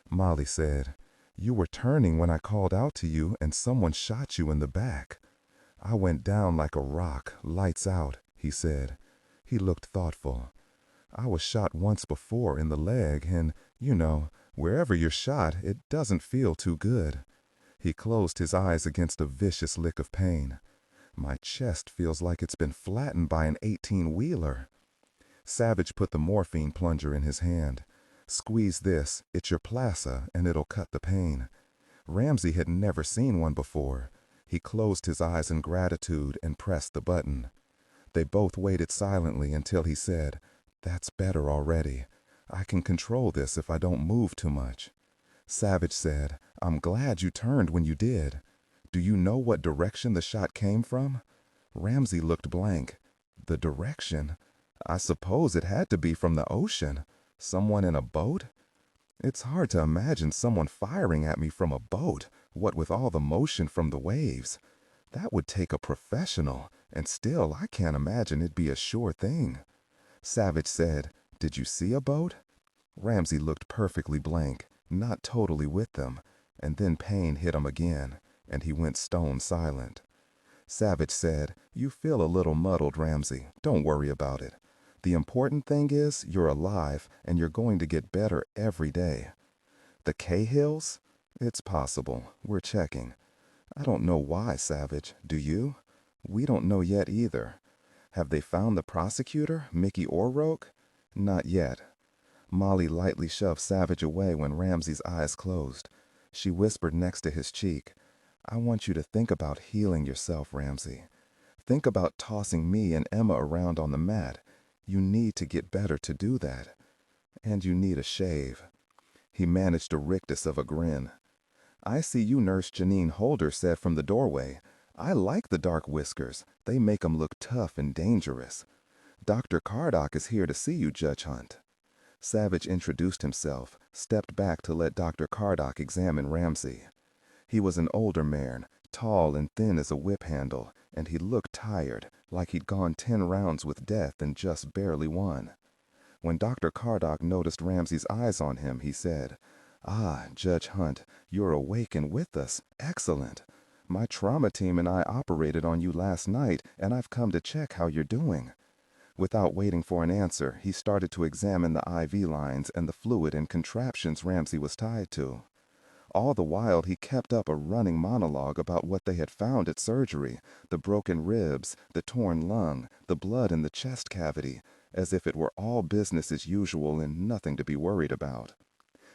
Speaker 1: Molly said, "You were turning when I called out to you, and someone shot you in the back." "I went down like a rock, lights out," he said. He looked thoughtful. "I was shot once before in the leg, and, you know, wherever you're shot, it doesn't feel too good." He closed his eyes against a vicious lick of pain. "My chest feels like it's been flattened by an 18-wheeler." Savich put the morphine plunger in his hand. "Squeeze this, it's your plaza, and it'll cut the pain." Ramsey had never seen one before. He closed his eyes in gratitude and pressed the button.
Speaker 2: They both waited silently until he said, "That's better already. I can control this if I don't move too much." Savich said, "I'm glad you turned when you did. Do you know what direction the shot came from?" Ramsey looked blank. The direction? I suppose it had to be from the ocean. Someone in a boat? It's hard to imagine someone firing at me from a boat, what with all the motion from the waves. That would take a professional, and still I can't imagine it'd be a sure thing. Savich said, "Did you see a boat?" Ramsey looked perfectly blank, not totally with them, and then pain hit him again, and he went stone silent. Savich said, "You feel a little muddled, Ramsey. Don't worry about it. The important thing is you're alive and you're going to get better every day." "The Cahills?" "It's possible. We're checking. I don't know why, Savich. Do you?" "We don't know yet either." "Have they found the prosecutor, Mickey O'Rourke?" "Not yet." Molly lightly shoved Savich away when Ramsey's eyes closed. She whispered next to his cheek, "I want you to think about healing yourself, Ramsey. Think about tossing me and Emma around on the mat. You need to get better to do that. And you need a shave." He managed a rictus of a grin. "I see you Nurse Janine Holder said from the doorway. I like the dark whiskers. They make 'em look tough and dangerous. Dr. Cardock is here to see you, Judge Hunt." Savich introduced himself, stepped back to let Dr. Cardock examine Ramsey. He was an older man, tall and thin as a whip handle, and he looked tired, like he'd gone 10 rounds with death and just barely won. When Dr. Cardock noticed Ramsey's eyes on him, he said, "Ah, Judge Hunt, you're awake and with us. Excellent. My trauma team and I operated on you last night, and I've come to check how you're doing." Without waiting for an answer, he started to examine the IV lines and the fluid and contraptions Ramsey was tied to. All the while, he kept up a running monologue about what they had found at surgery, the broken ribs, the torn lung, the blood in the chest cavity, as if it were all business as usual and nothing to be worried about.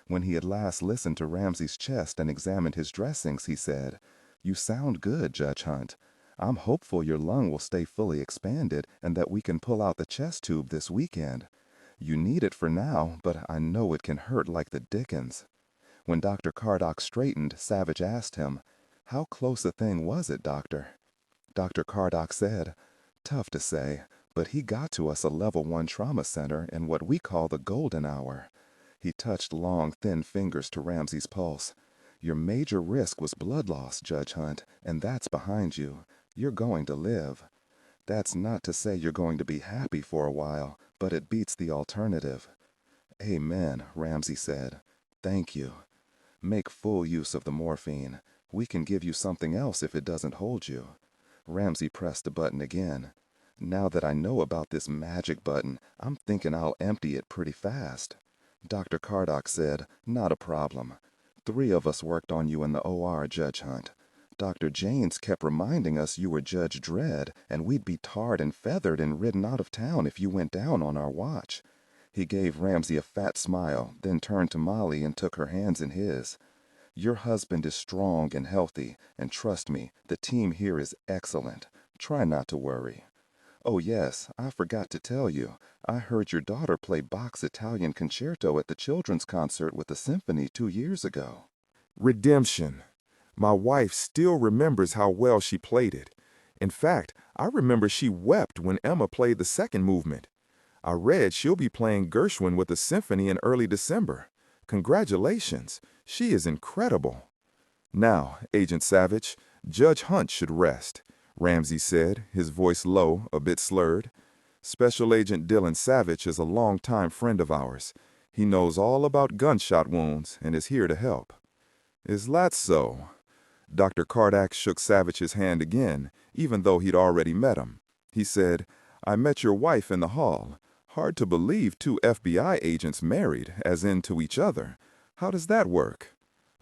Speaker 2: When he had last listened to Ramsey's chest and examined his dressings, he said, "You sound good, Judge Hunt. I'm hopeful your lung will stay fully expanded and that we can pull out the chest tube this weekend. You need it for now, but I know it can hurt like the dickens." When Dr. Cardock straightened, Savich asked him, "How close a thing was it, Doctor?" Dr. Cardock said, "Tough to say, but he got to us a level 1 trauma center in what we call the golden hour." He touched long, thin fingers to Ramsey's pulse. "Your major risk was blood loss, Judge Hunt, and that's behind you. You're going to live. That's not to say you're going to be happy for a while, but it beats the alternative." "Amen," Ramsey said. "Thank you. Make full use of the morphine. We can give you something else if it doesn't hold you." Ramsey pressed the button again. "Now that I know about this magic button, I'm thinking I'll empty it pretty fast." Dr. Cardock said, "Not a problem. 3 of us worked on you in the OR, Judge Hunt. Dr. Janes kept reminding us you were Judge Dredd, and we'd be tarred and feathered and ridden out of town if you went down on our watch." He gave Ramsey a fat smile, then turned to Molly and took her hands in his. "Your husband is strong and healthy, and trust me, the team here is excellent. Try not to worry. Oh yes, I forgot to tell you. I heard your daughter play Bach's Italian Concerto at the children's concert with the symphony 2 years ago."
Speaker 1: Redemption. My wife still remembers how well she played it. In fact, I remember she wept when Emma played the second movement. I read she'll be playing Gershwin with the symphony in early December. Congratulations. She is incredible. "Now, Agent Savich, Judge Hunt should rest," Ramsey said, his voice low, a bit slurred. "Special Agent Dillon Savich is a longtime friend of ours. He knows all about gunshot wounds and is here to help." "Is that so?" Dr. Cardock shook Savich's hand again, even though he'd already met him. He said, "I met your wife in the hall. Hard to believe 2 FBI agents married, as in to each other. How does that work?"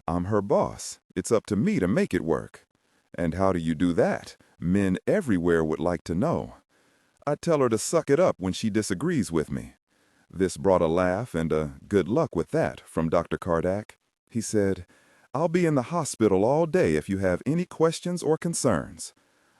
Speaker 1: "I'm her boss. It's up to me to make it work." "And how do you do that? Men everywhere would like to know." "I tell her to suck it up when she disagrees with me." This brought a laugh and a "good luck with that" from Dr. Cardock. He said, "I'll be in the hospital all day if you have any questions or concerns."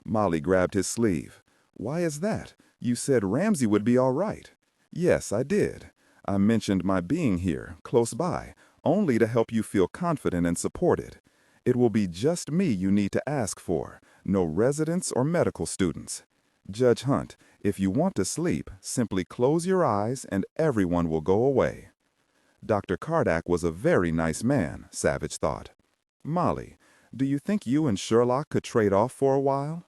Speaker 1: Molly grabbed his sleeve.
Speaker 2: "Why is that? You said Ramsey would be all right." "Yes, I did. I mentioned my being here, close by, only to help you feel confident and supported. It will be just me you need to ask for, no residents or medical students. Judge Hunt, if you want to sleep, simply close your eyes and everyone will go away." Dr. Cardack was a very nice man, Savich thought. "Molly, do you think you and Sherlock could trade off for a while?"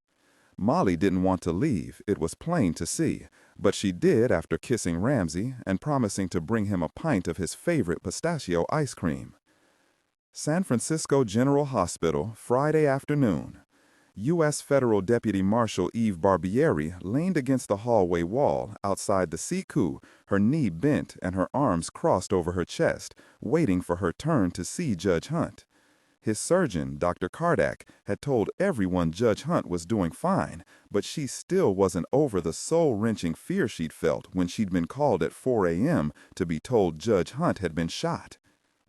Speaker 2: Molly didn't want to leave, it was plain to see, but she did after kissing Ramsey and promising to bring him a pint of his favorite pistachio ice cream. San Francisco General Hospital, Friday afternoon. U.S. Federal Deputy Marshal Eve Barbieri leaned against the hallway wall outside the CQ, her knee bent and her arms crossed over her chest, waiting for her turn to see Judge Hunt. His surgeon, Dr. Cardack, had told everyone Judge Hunt was doing fine, but she still wasn't over the soul-wrenching fear she'd felt when she'd been called at 4 a.m. to be told Judge Hunt had been shot.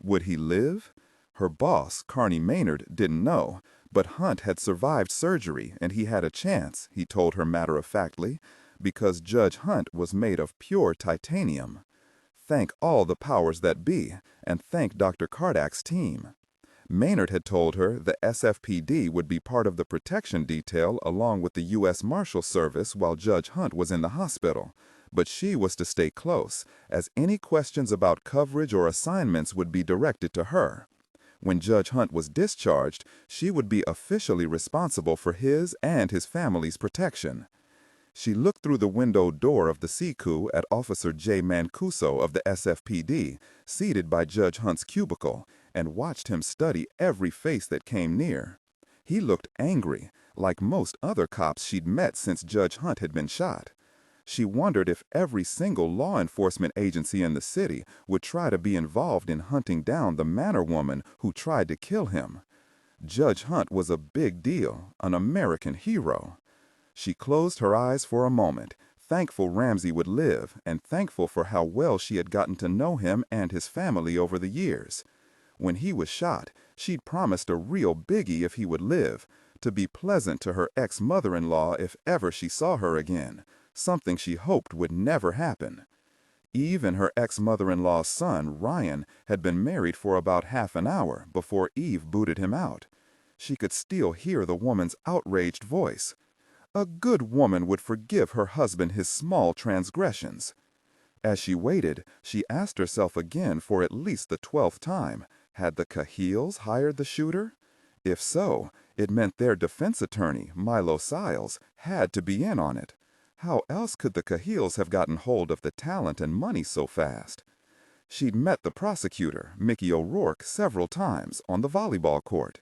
Speaker 2: Would he live? Her boss, Carney Maynard, didn't know, but Hunt had survived surgery and he had a chance, he told her matter-of-factly, because Judge Hunt was made of pure titanium. Thank all the powers that be, and thank Dr. Cardack's team. Maynard had told her the SFPD would be part of the protection detail along with the U.S. Marshal Service while Judge Hunt was in the hospital, but she was to stay close, as any questions about coverage or assignments would be directed to her. When Judge Hunt was discharged, she would be officially responsible for his and his family's protection. She looked through the window door of the CQ at Officer J. Mancuso of the SFPD, seated by Judge Hunt's cubicle, and watched him study every face that came near. He looked angry, like most other cops she'd met since Judge Hunt had been shot. She wondered if every single law enforcement agency in the city would try to be involved in hunting down the manor woman who tried to kill him. Judge Hunt was a big deal, an American hero. She closed her eyes for a moment, thankful Ramsey would live and thankful for how well she had gotten to know him and his family over the years. When he was shot, she'd promised a real biggie if he would live, to be pleasant to her ex-mother-in-law if ever she saw her again, something she hoped would never happen. Eve and her ex-mother-in-law's son, Ryan, had been married for about half an hour before Eve booted him out. She could still hear the woman's outraged voice. A good woman would forgive her husband his small transgressions. As she waited, she asked herself again for at least the 12th time, had the Cahills hired the shooter? If so, it meant their defense attorney, Milo Siles, had to be in on it. How else could the Cahills have gotten hold of the talent and money so fast? She'd met the prosecutor, Mickey O'Rourke, several times on the volleyball court.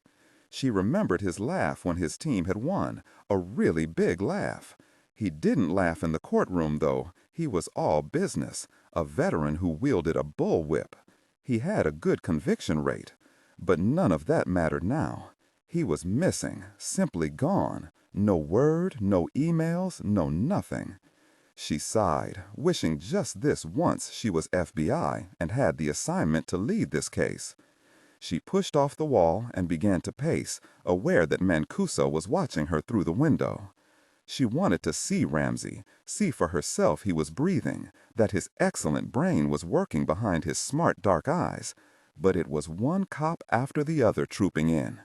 Speaker 2: She remembered his laugh when his team had won, a really big laugh. He didn't laugh in the courtroom, though. He was all business, a veteran who wielded a bullwhip. He had a good conviction rate, but none of that mattered now. He was missing, simply gone. No word, no emails, no nothing. She sighed, wishing just this once she was FBI and had the assignment to lead this case. She pushed off the wall and began to pace, aware that Mancuso was watching her through the window. She wanted to see Ramsey, see for herself he was breathing, that his excellent brain was working behind his smart dark eyes, but it was one cop after the other trooping in.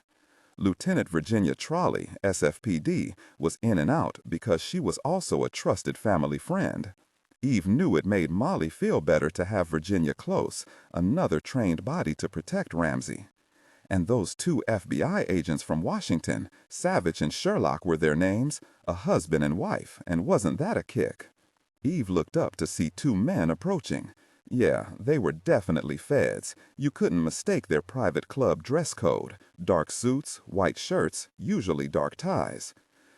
Speaker 2: Lieutenant Virginia Trolley, SFPD, was in and out because she was also a trusted family friend. Eve knew it made Molly feel better to have Virginia close, another trained body to protect Ramsey. And those 2 FBI agents from Washington, Savich and Sherlock were their names, a husband and wife, and wasn't that a kick? Eve looked up to see 2 men approaching. Yeah, they were definitely feds. You couldn't mistake their private club dress code, dark suits, white shirts, usually dark ties.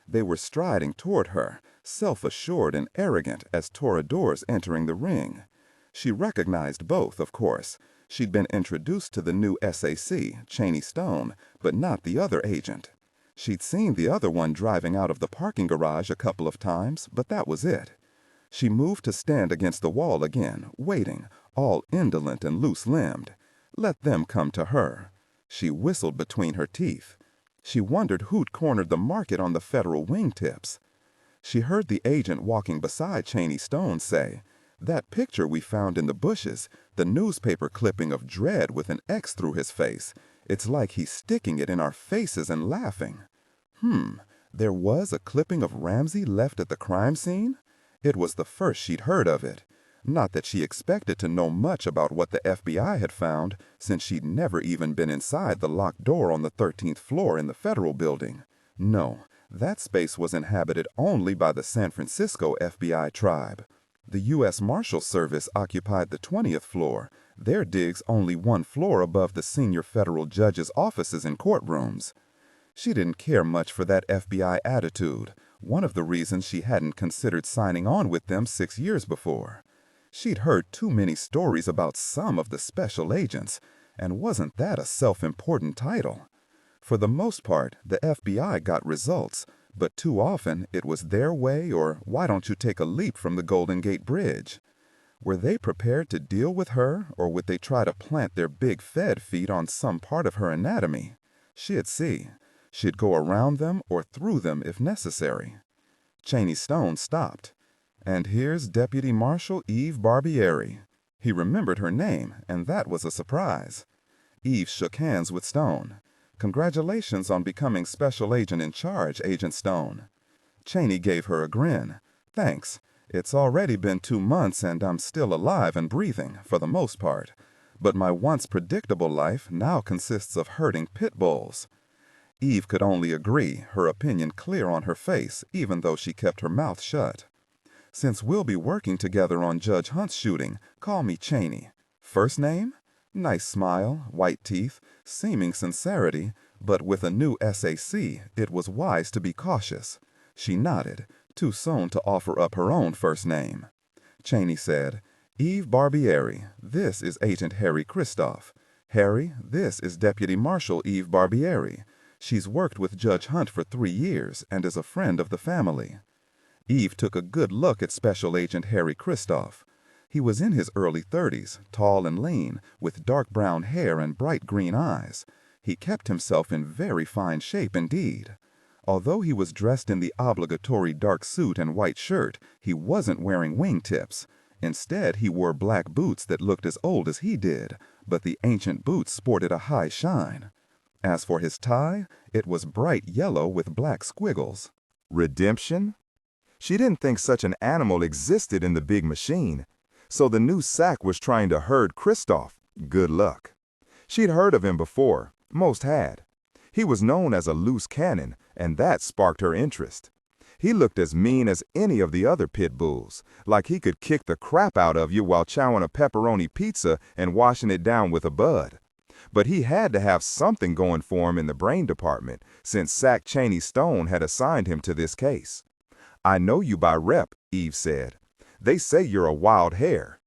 Speaker 2: They were striding toward her, self-assured and arrogant as toreadors entering the ring. She recognized both, of course. She'd been introduced to the new SAC, Cheney Stone, but not the other agent. She'd seen the other one driving out of the parking garage a couple of times, but that was it. She moved to stand against the wall again, waiting, all indolent and loose-limbed. Let them come to her. She whistled between her teeth. She wondered who'd cornered the market on the federal wingtips. She heard the agent walking beside Cheney Stone say, "That picture we found in the bushes, the newspaper clipping of Dread with an X through his face, it's like he's sticking it in our faces and laughing." There was a clipping of Ramsey left at the crime scene? It was the first she'd heard of it. Not that she expected to know much about what the FBI had found, since she'd never even been inside the locked door on the 13th floor in the Federal Building. No, that space was inhabited only by the San Francisco FBI tribe. The U.S. Marshal Service occupied the 20th floor, their digs only one floor above the senior federal judge's offices and courtrooms. She didn't care much for that FBI attitude, one of the reasons she hadn't considered signing on with them 6 years before. She'd heard too many stories about some of the special agents, and wasn't that a self-important title? For the most part, the FBI got results, but too often it was their way or why don't you take a leap from the Golden Gate Bridge? Were they prepared to deal with her, or would they try to plant their big Fed feet on some part of her anatomy? She'd see. She'd go around them or through them if necessary. Cheney Stone stopped. "And here's Deputy Marshal Eve Barbieri." He remembered her name, and that was a surprise. Eve shook hands with Stone. "Congratulations on becoming Special Agent in Charge, Agent Stone." Cheney gave her a grin. "Thanks. It's already been 2 months and I'm still alive and breathing, for the most part. But my once predictable life now consists of herding pit bulls." Eve could only agree, her opinion clear on her face, even though she kept her mouth shut. "Since we'll be working together on Judge Hunt's shooting, call me Cheney. First name?" Nice smile, white teeth, seeming sincerity, but with a new SAC, it was wise to be cautious. She nodded, too soon to offer up her own first name. Cheney said, "Eve Barbieri, this is Agent Harry Christoph. Harry, this is Deputy Marshal Eve Barbieri. She's worked with Judge Hunt for 3 years and is a friend of the family." Eve took a good look at Special Agent Harry Christoph. He was in his early 30s, tall and lean, with dark brown hair and bright green eyes. He kept himself in very fine shape indeed. Although he was dressed in the obligatory dark suit and white shirt, he wasn't wearing wingtips. Instead, he wore black boots that looked as old as he did, but the ancient boots sported a high shine. As for his tie, it was bright yellow with black squiggles.
Speaker 1: Redemption? She didn't think such an animal existed in the big machine. So the new SAC was trying to herd Christoph. Good luck. She'd heard of him before. Most had. He was known as a loose cannon, and that sparked her interest. He looked as mean as any of the other pit bulls, like he could kick the crap out of you while chowing a pepperoni pizza and washing it down with a bud. But he had to have something going for him in the brain department, since SAC Cheney Stone had assigned him to this case. "I know you by rep," Eve said. "They say you're a wild hare."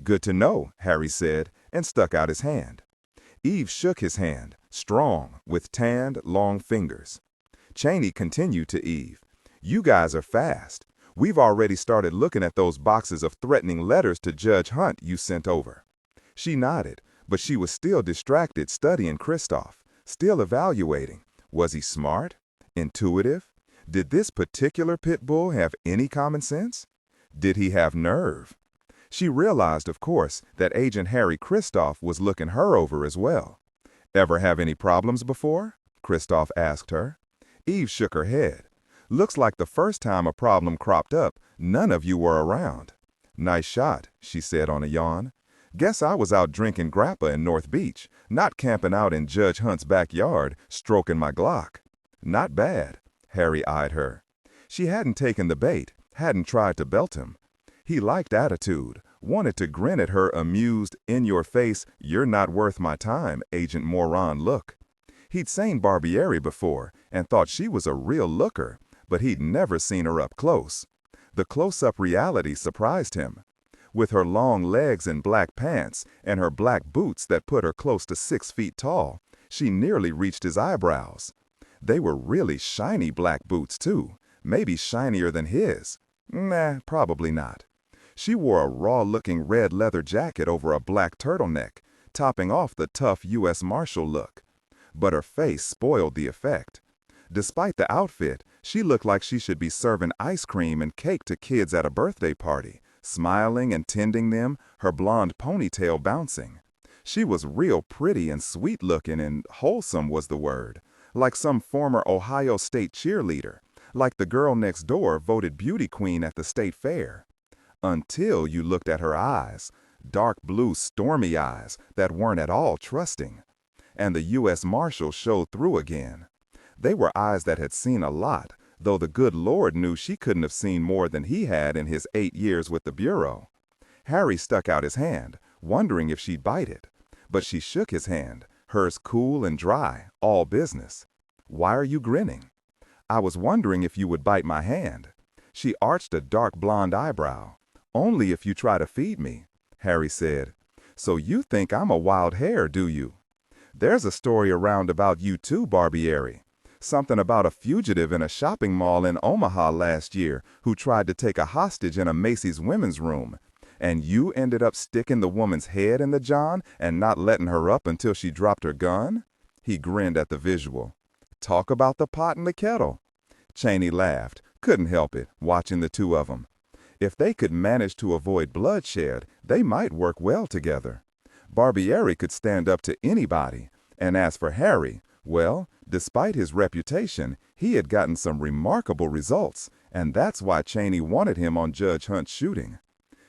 Speaker 1: "Good to know," Harry said, and stuck out his hand. Eve shook his hand, strong, with tanned, long fingers. Cheney continued to Eve, "You guys are fast. We've already started looking at those boxes of threatening letters to Judge Hunt you sent over." She nodded, but she was still distracted studying Christoph, still evaluating. Was he smart? Intuitive? Did this particular pit bull have any common sense? Did he have nerve? She realized, of course, that Agent Harry Christoph was looking her over as well. "Ever have any problems before?" Christoph asked her. Eve shook her head. "Looks like the first time a problem cropped up, none of you were around." "Nice shot," she said on a yawn. "Guess I was out drinking grappa in North Beach, not camping out in Judge Hunt's backyard, stroking my Glock." "Not bad." Harry eyed her. She hadn't taken the bait, hadn't tried to belt him. He liked attitude, wanted to grin at her amused, in-your-face, "you're not worth my time, Agent Moron" look. He'd seen Barbieri before and thought she was a real looker, but he'd never seen her up close. The close-up reality surprised him. With her long legs and black pants and her black boots that put her close to 6 feet tall, she nearly reached his eyebrows. They were really shiny black boots, too, maybe shinier than his. Nah, probably not. She wore a raw-looking red leather jacket over a black turtleneck, topping off the tough U.S. Marshal look. But her face spoiled the effect. Despite the outfit,
Speaker 2: She looked like she should be serving ice cream and cake to kids at a birthday party, smiling and tending them, her blonde ponytail bouncing. She was real pretty and sweet-looking, and wholesome was the word, like some former Ohio State cheerleader, like the girl next door voted beauty queen at the state fair. Until you looked at her eyes, dark blue stormy eyes that weren't at all trusting. And the U.S. Marshal showed through again. They were eyes that had seen a lot, though the good Lord knew she couldn't have seen more than he had in his 8 years with the Bureau. Harry stuck out his hand, wondering if she'd bite it. But she shook his hand, hers cool and dry, all business. "Why are you grinning?" "I was wondering if you would bite my hand." She arched a dark blonde eyebrow. "Only if you try to feed me," Harry said. "So you think I'm a wild hare, do you?" "There's a story around about you too, Barbieri. Something about a fugitive in a shopping mall in Omaha last year who tried to take a hostage in a Macy's women's room. And you ended up sticking the woman's head in the john and not letting her up until she dropped her gun?" He grinned at the visual. "Talk about the pot and the kettle." Cheney laughed, couldn't help it, watching the two of them. If they could manage to avoid bloodshed, they might work well together. Barbieri could stand up to anybody, and as for Harry, well, despite his reputation, he had gotten some remarkable results, and that's why Cheney wanted him on Judge Hunt's shooting.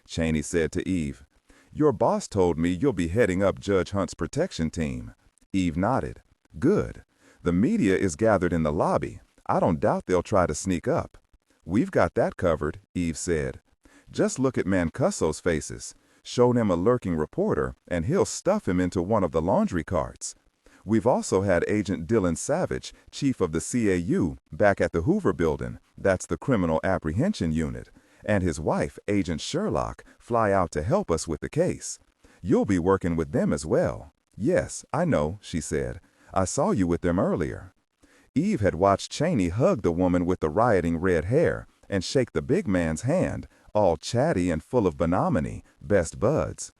Speaker 2: Cheney said to Eve, "Your boss told me you'll be heading up Judge Hunt's protection team." Eve nodded. "Good. The media is gathered in the lobby. I don't doubt they'll try to sneak up." "We've got that covered," Eve said. "Just look at Mancusso's faces. Show him a lurking reporter, and he'll stuff him into one of the laundry carts. We've also had Agent Dillon Savich, chief of the CAU, back at the Hoover Building, that's the Criminal Apprehension Unit, and his wife, Agent Sherlock, fly out to help us with the case. You'll be working with them as well." "Yes, I know," she said. "I saw you with them earlier." Eve had watched Cheney hug the woman with the rioting red hair and shake the big man's hand, all chatty and full of bonhominy, best buds.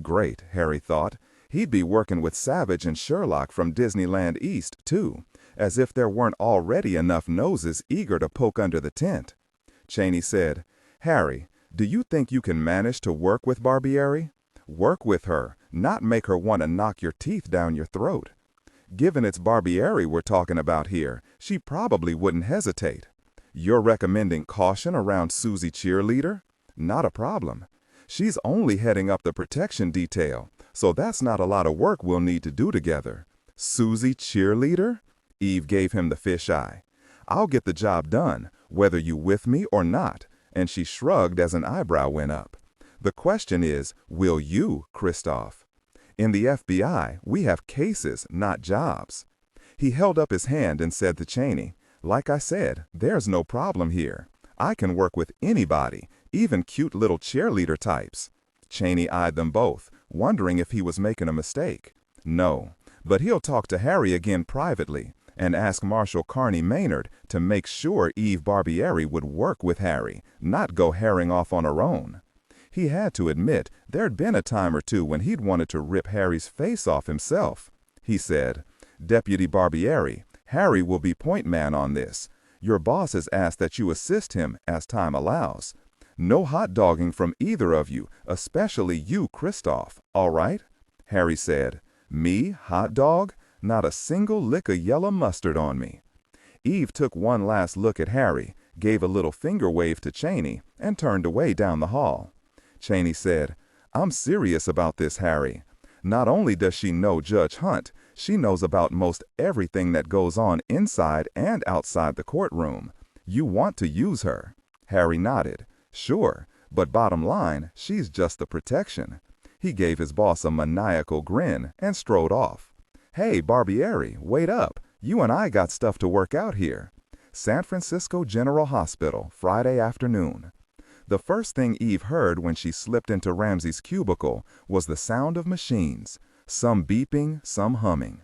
Speaker 2: Great, Harry thought. He'd be working with Savich and Sherlock from Disneyland East, too, as if there weren't already enough noses eager to poke under the tent. Cheney said, "Harry, do you think you can manage to work with Barbieri? Work with her, not make her want to knock your teeth down your throat. Given it's Barbieri we're talking about here, she probably wouldn't hesitate. You're recommending caution around Susie Cheerleader? Not a problem. She's only heading up the protection detail, so that's not a lot of work we'll need to do together." "Susie Cheerleader?" Eve gave him the fisheye. "I'll get the job done, whether you with me or not," and she shrugged as an eyebrow went up. "The question is, will you, Christoph? In the FBI, we have cases, not jobs." He held up his hand and said to Cheney, "Like I said, there's no problem here. I can work with anybody, even cute little cheerleader types." Cheney eyed them both, wondering if he was making a mistake. No, but he'll talk to Harry again privately and ask Marshal Carney Maynard to make sure Eve Barbieri would work with Harry, not go herring off on her own. He had to admit there'd been a time or two when he'd wanted to rip Harry's face off himself. He said, "Deputy Barbieri, Harry will be point man on this. Your boss has asked that you assist him as time allows. No hot dogging from either of you, especially you, Christoph, all right?" Harry said, "Me, hot dog? Not a single lick of yellow mustard on me." Eve took one last look at Harry, gave a little finger wave to Cheney, and turned away down the hall. Cheney said, "I'm serious about this, Harry. Not only does she know Judge Hunt, she knows about most everything that goes on inside and outside the courtroom. You want to use her." Harry nodded. "Sure, but bottom line, she's just the protection." He gave his boss a maniacal grin and strode off. "Hey, Barbieri, wait up. You and I got stuff to work out here." San Francisco General Hospital, Friday afternoon. The first thing Eve heard when she slipped into Ramsey's cubicle was the sound of machines, some beeping, some humming.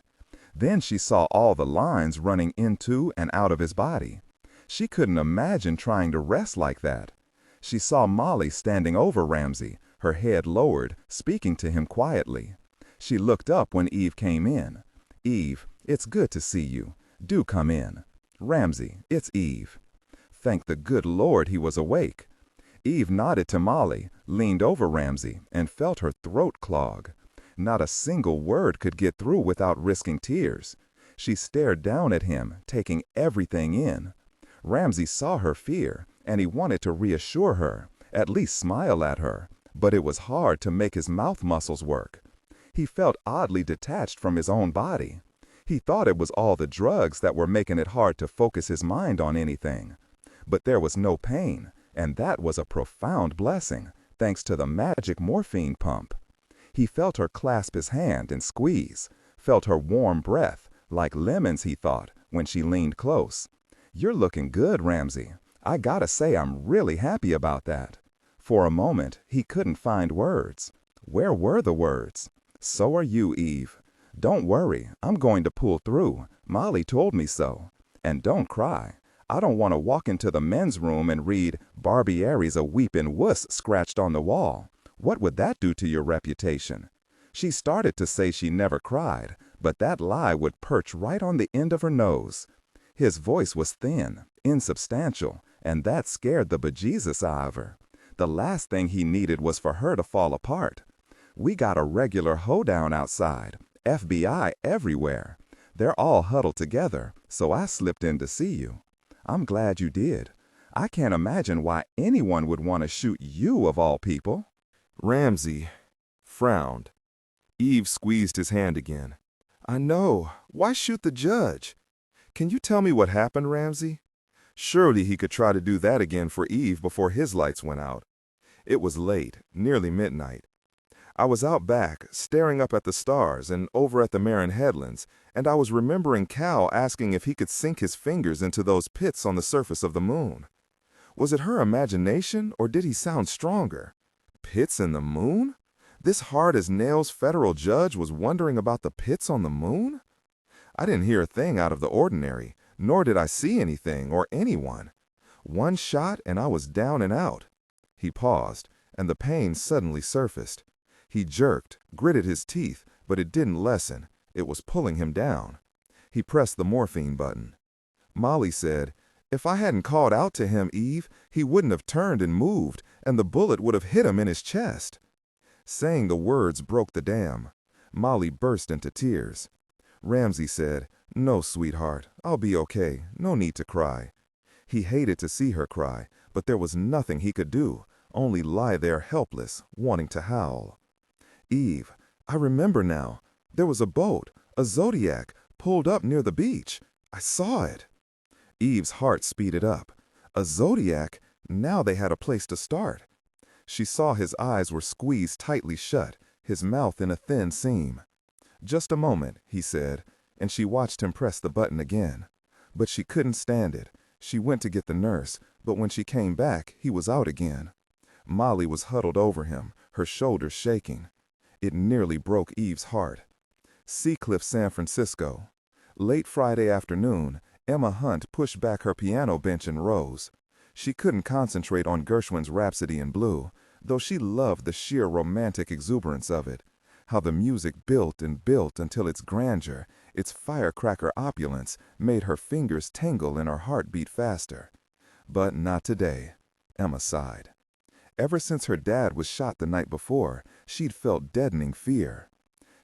Speaker 2: Then she saw all the lines running into and out of his body. She couldn't imagine trying to rest like that. She saw Molly standing over Ramsey, her head lowered, speaking to him quietly. She looked up when Eve came in. "Eve, it's good to see you. Do come in." "Ramsey, it's Eve." Thank the good Lord he was awake. Eve nodded to Molly, leaned over Ramsey, and felt her throat clog. Not a single word could get through without risking tears. She stared down at him, taking everything in. Ramsey saw her fear, and he wanted to reassure her, at least smile at her, but it was hard to make his mouth muscles work. He felt oddly detached from his own body. He thought it was all the drugs that were making it hard to focus his mind on anything. But there was no pain, and that was a profound blessing, thanks to the magic morphine pump. He felt her clasp his hand and squeeze, felt her warm breath, like lemons, he thought, when she leaned close. "You're looking good, Ramsey. I gotta say I'm really happy about that." For a moment, he couldn't find words. Where were the words? "So are you, Eve. Don't worry, I'm going to pull through. Molly told me so. And don't cry. I don't want to walk into the men's room and read 'Barbieri's a weepin' wuss' scratched on the wall. What would that do to your reputation?" She started to say she never cried, but that lie would perch right on the end of her nose. His voice was thin, insubstantial, and that scared the bejesus out of her. The last thing he needed was for her to fall apart. "We got a regular hoedown outside, FBI everywhere. They're all huddled together, so I slipped in to see you. I'm glad you did. I can't imagine why anyone would want to shoot you of all people."
Speaker 1: Ramsey frowned. Eve squeezed his hand again. "I know. Why shoot the judge? Can you tell me what happened, Ramsey?" Surely he could try to do that again for Eve before his lights went out. It was late, nearly midnight. I was out back, staring up at the stars and over at the Marin headlands, and I was remembering Cal asking if he could sink his fingers into those pits on the surface of the moon. Was it her imagination, or did he sound stronger? Pits in the moon? This hard-as-nails federal judge was wondering about the pits on the moon? I didn't hear a thing out of the ordinary, nor did I see anything or anyone. One shot and I was down and out. He paused, and the pain suddenly surfaced. He jerked, gritted his teeth, but it didn't lessen. It was pulling him down. He pressed the morphine button. Molly said, "If I hadn't called out to him, Eve, he wouldn't have turned and moved, and the bullet would have hit him in his chest." Saying the words broke the dam. Molly burst into tears. Ramsey said, "No, sweetheart, I'll be okay. No need to cry." He hated to see her cry, but there was nothing he could do, only lie there helpless, wanting to howl. "Eve, I remember now. There was a boat, a Zodiac, pulled up near the beach. I saw it." Eve's heart speeded up. A Zodiac? Now they had a place to start. She saw his eyes were squeezed tightly shut, his mouth in a thin seam. "Just a moment," he said, and she watched him press the button again. But she couldn't stand it. She went to get the nurse, but when she came back, he was out again. Molly was huddled over him, her shoulders shaking. It nearly broke Eve's heart. Seacliff, San Francisco. Late Friday afternoon, Emma Hunt pushed back her piano bench and rose. She couldn't concentrate on Gershwin's Rhapsody in Blue, though she loved the sheer romantic exuberance of it. How the music built and built until its grandeur, its firecracker opulence, made her fingers tingle and her heart beat faster. But not today, Emma sighed. Ever since her dad was shot the night before, she'd felt deadening fear.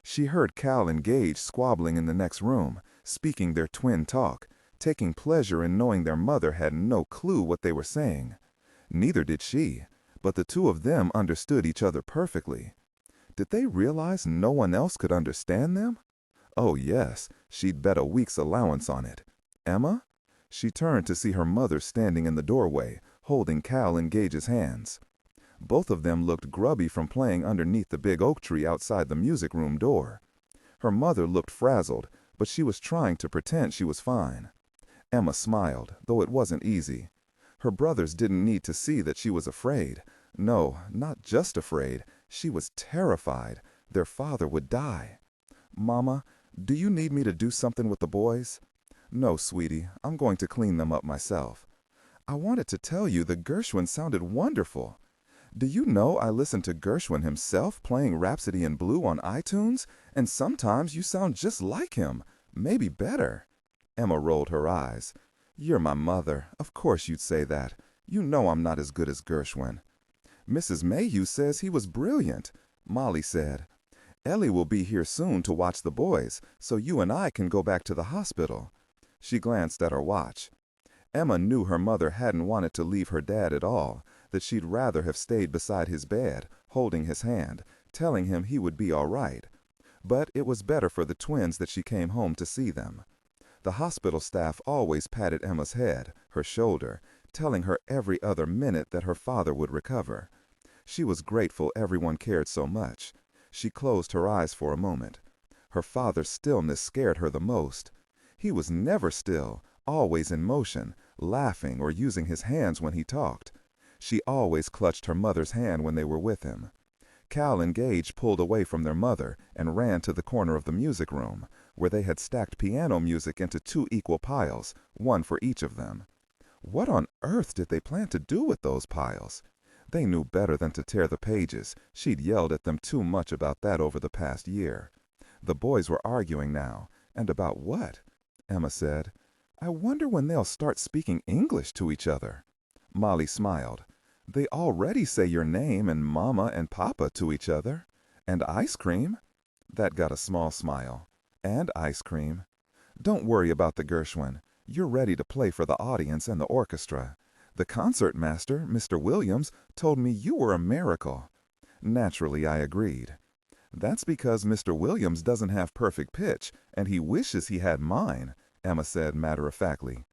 Speaker 1: She heard Cal and Gage squabbling in the next room, speaking their twin talk, taking pleasure in knowing their mother had no clue what they were saying. Neither did she, but the two of them understood each other perfectly. Did they realize no one else could understand them? Oh yes, she'd bet a week's allowance on it. Emma? She turned to see her mother standing in the doorway, holding Cal and Gage's hands. Both of them looked grubby from playing underneath the big oak tree outside the music room door. Her mother looked frazzled, but she was trying to pretend she was fine. Emma smiled, though it wasn't easy. Her brothers didn't need to see that she was afraid. No, not just afraid. She was terrified. Their father would die. "Mama, do you need me to do something with the boys?" "No, sweetie. I'm going to clean them up myself." "I wanted to tell you the Gershwin sounded wonderful. Do you know I listened to Gershwin himself playing Rhapsody in Blue on iTunes, and sometimes you sound just like him, maybe better." Emma rolled her eyes.
Speaker 2: "You're my mother. Of course you'd say that. You know I'm not as good as Gershwin." "Mrs. Mayhew says he was brilliant," Molly said. "Ellie will be here soon to watch the boys, so you and I can go back to the hospital." She glanced at her watch. Emma knew her mother hadn't wanted to leave her dad at all, that she'd rather have stayed beside his bed, holding his hand, telling him he would be all right. But it was better for the twins that she came home to see them. The hospital staff always patted Emma's head, her shoulder, telling her every other minute that her father would recover. She was grateful everyone cared so much. She closed her eyes for a moment. Her father's stillness scared her the most. He was never still, always in motion, laughing or using his hands when he talked. She always clutched her mother's hand when they were with him. Cal and Gage pulled away from their mother and ran to the corner of the music room, where they had stacked piano music into 2 equal piles, one for each of them. What on earth did they plan to do with those piles? They knew better than to tear the pages. She'd yelled at them too much about that over the past year. The boys were arguing now. And about what? Emma said, "I wonder when they'll start speaking English to each other." Molly smiled. "They already say your name and Mama and Papa to each other. And ice cream." That got a small smile. "And ice cream. Don't worry about the Gershwin. You're ready to play for the audience and the orchestra. The concertmaster, Mr. Williams, told me you were a miracle." Naturally, I agreed. "That's because Mr. Williams doesn't have perfect pitch, and he wishes he had mine," Emma said matter-of-factly.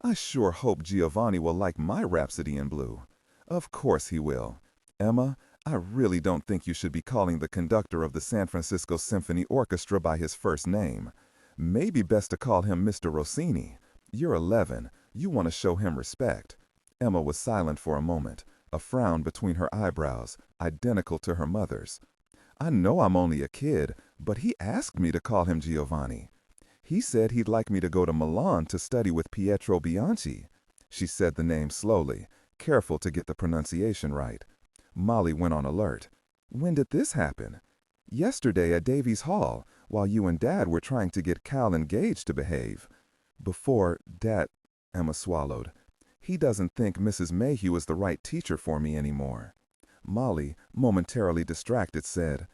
Speaker 2: "I sure hope Giovanni will like my Rhapsody in Blue." "Of course he will. Emma, I really don't think you should be calling the conductor of the San Francisco Symphony Orchestra by his first name. Maybe best to call him Mr. Rossini. You're 11. You want to show him respect." Emma was silent for a moment, a frown between her eyebrows, identical to her mother's. "I know I'm only a kid, but he asked me to call him Giovanni. He said he'd like me to go to Milan to study with Pietro Bianchi." She said the name slowly, careful to get the pronunciation right. Molly went on alert. "When did this happen?" "Yesterday at Davies Hall, while you and Dad were trying to get Cal and Gage to behave." "Before Dad," Emma swallowed. "He doesn't think Mrs. Mayhew is the right teacher for me anymore." Molly, momentarily distracted, said,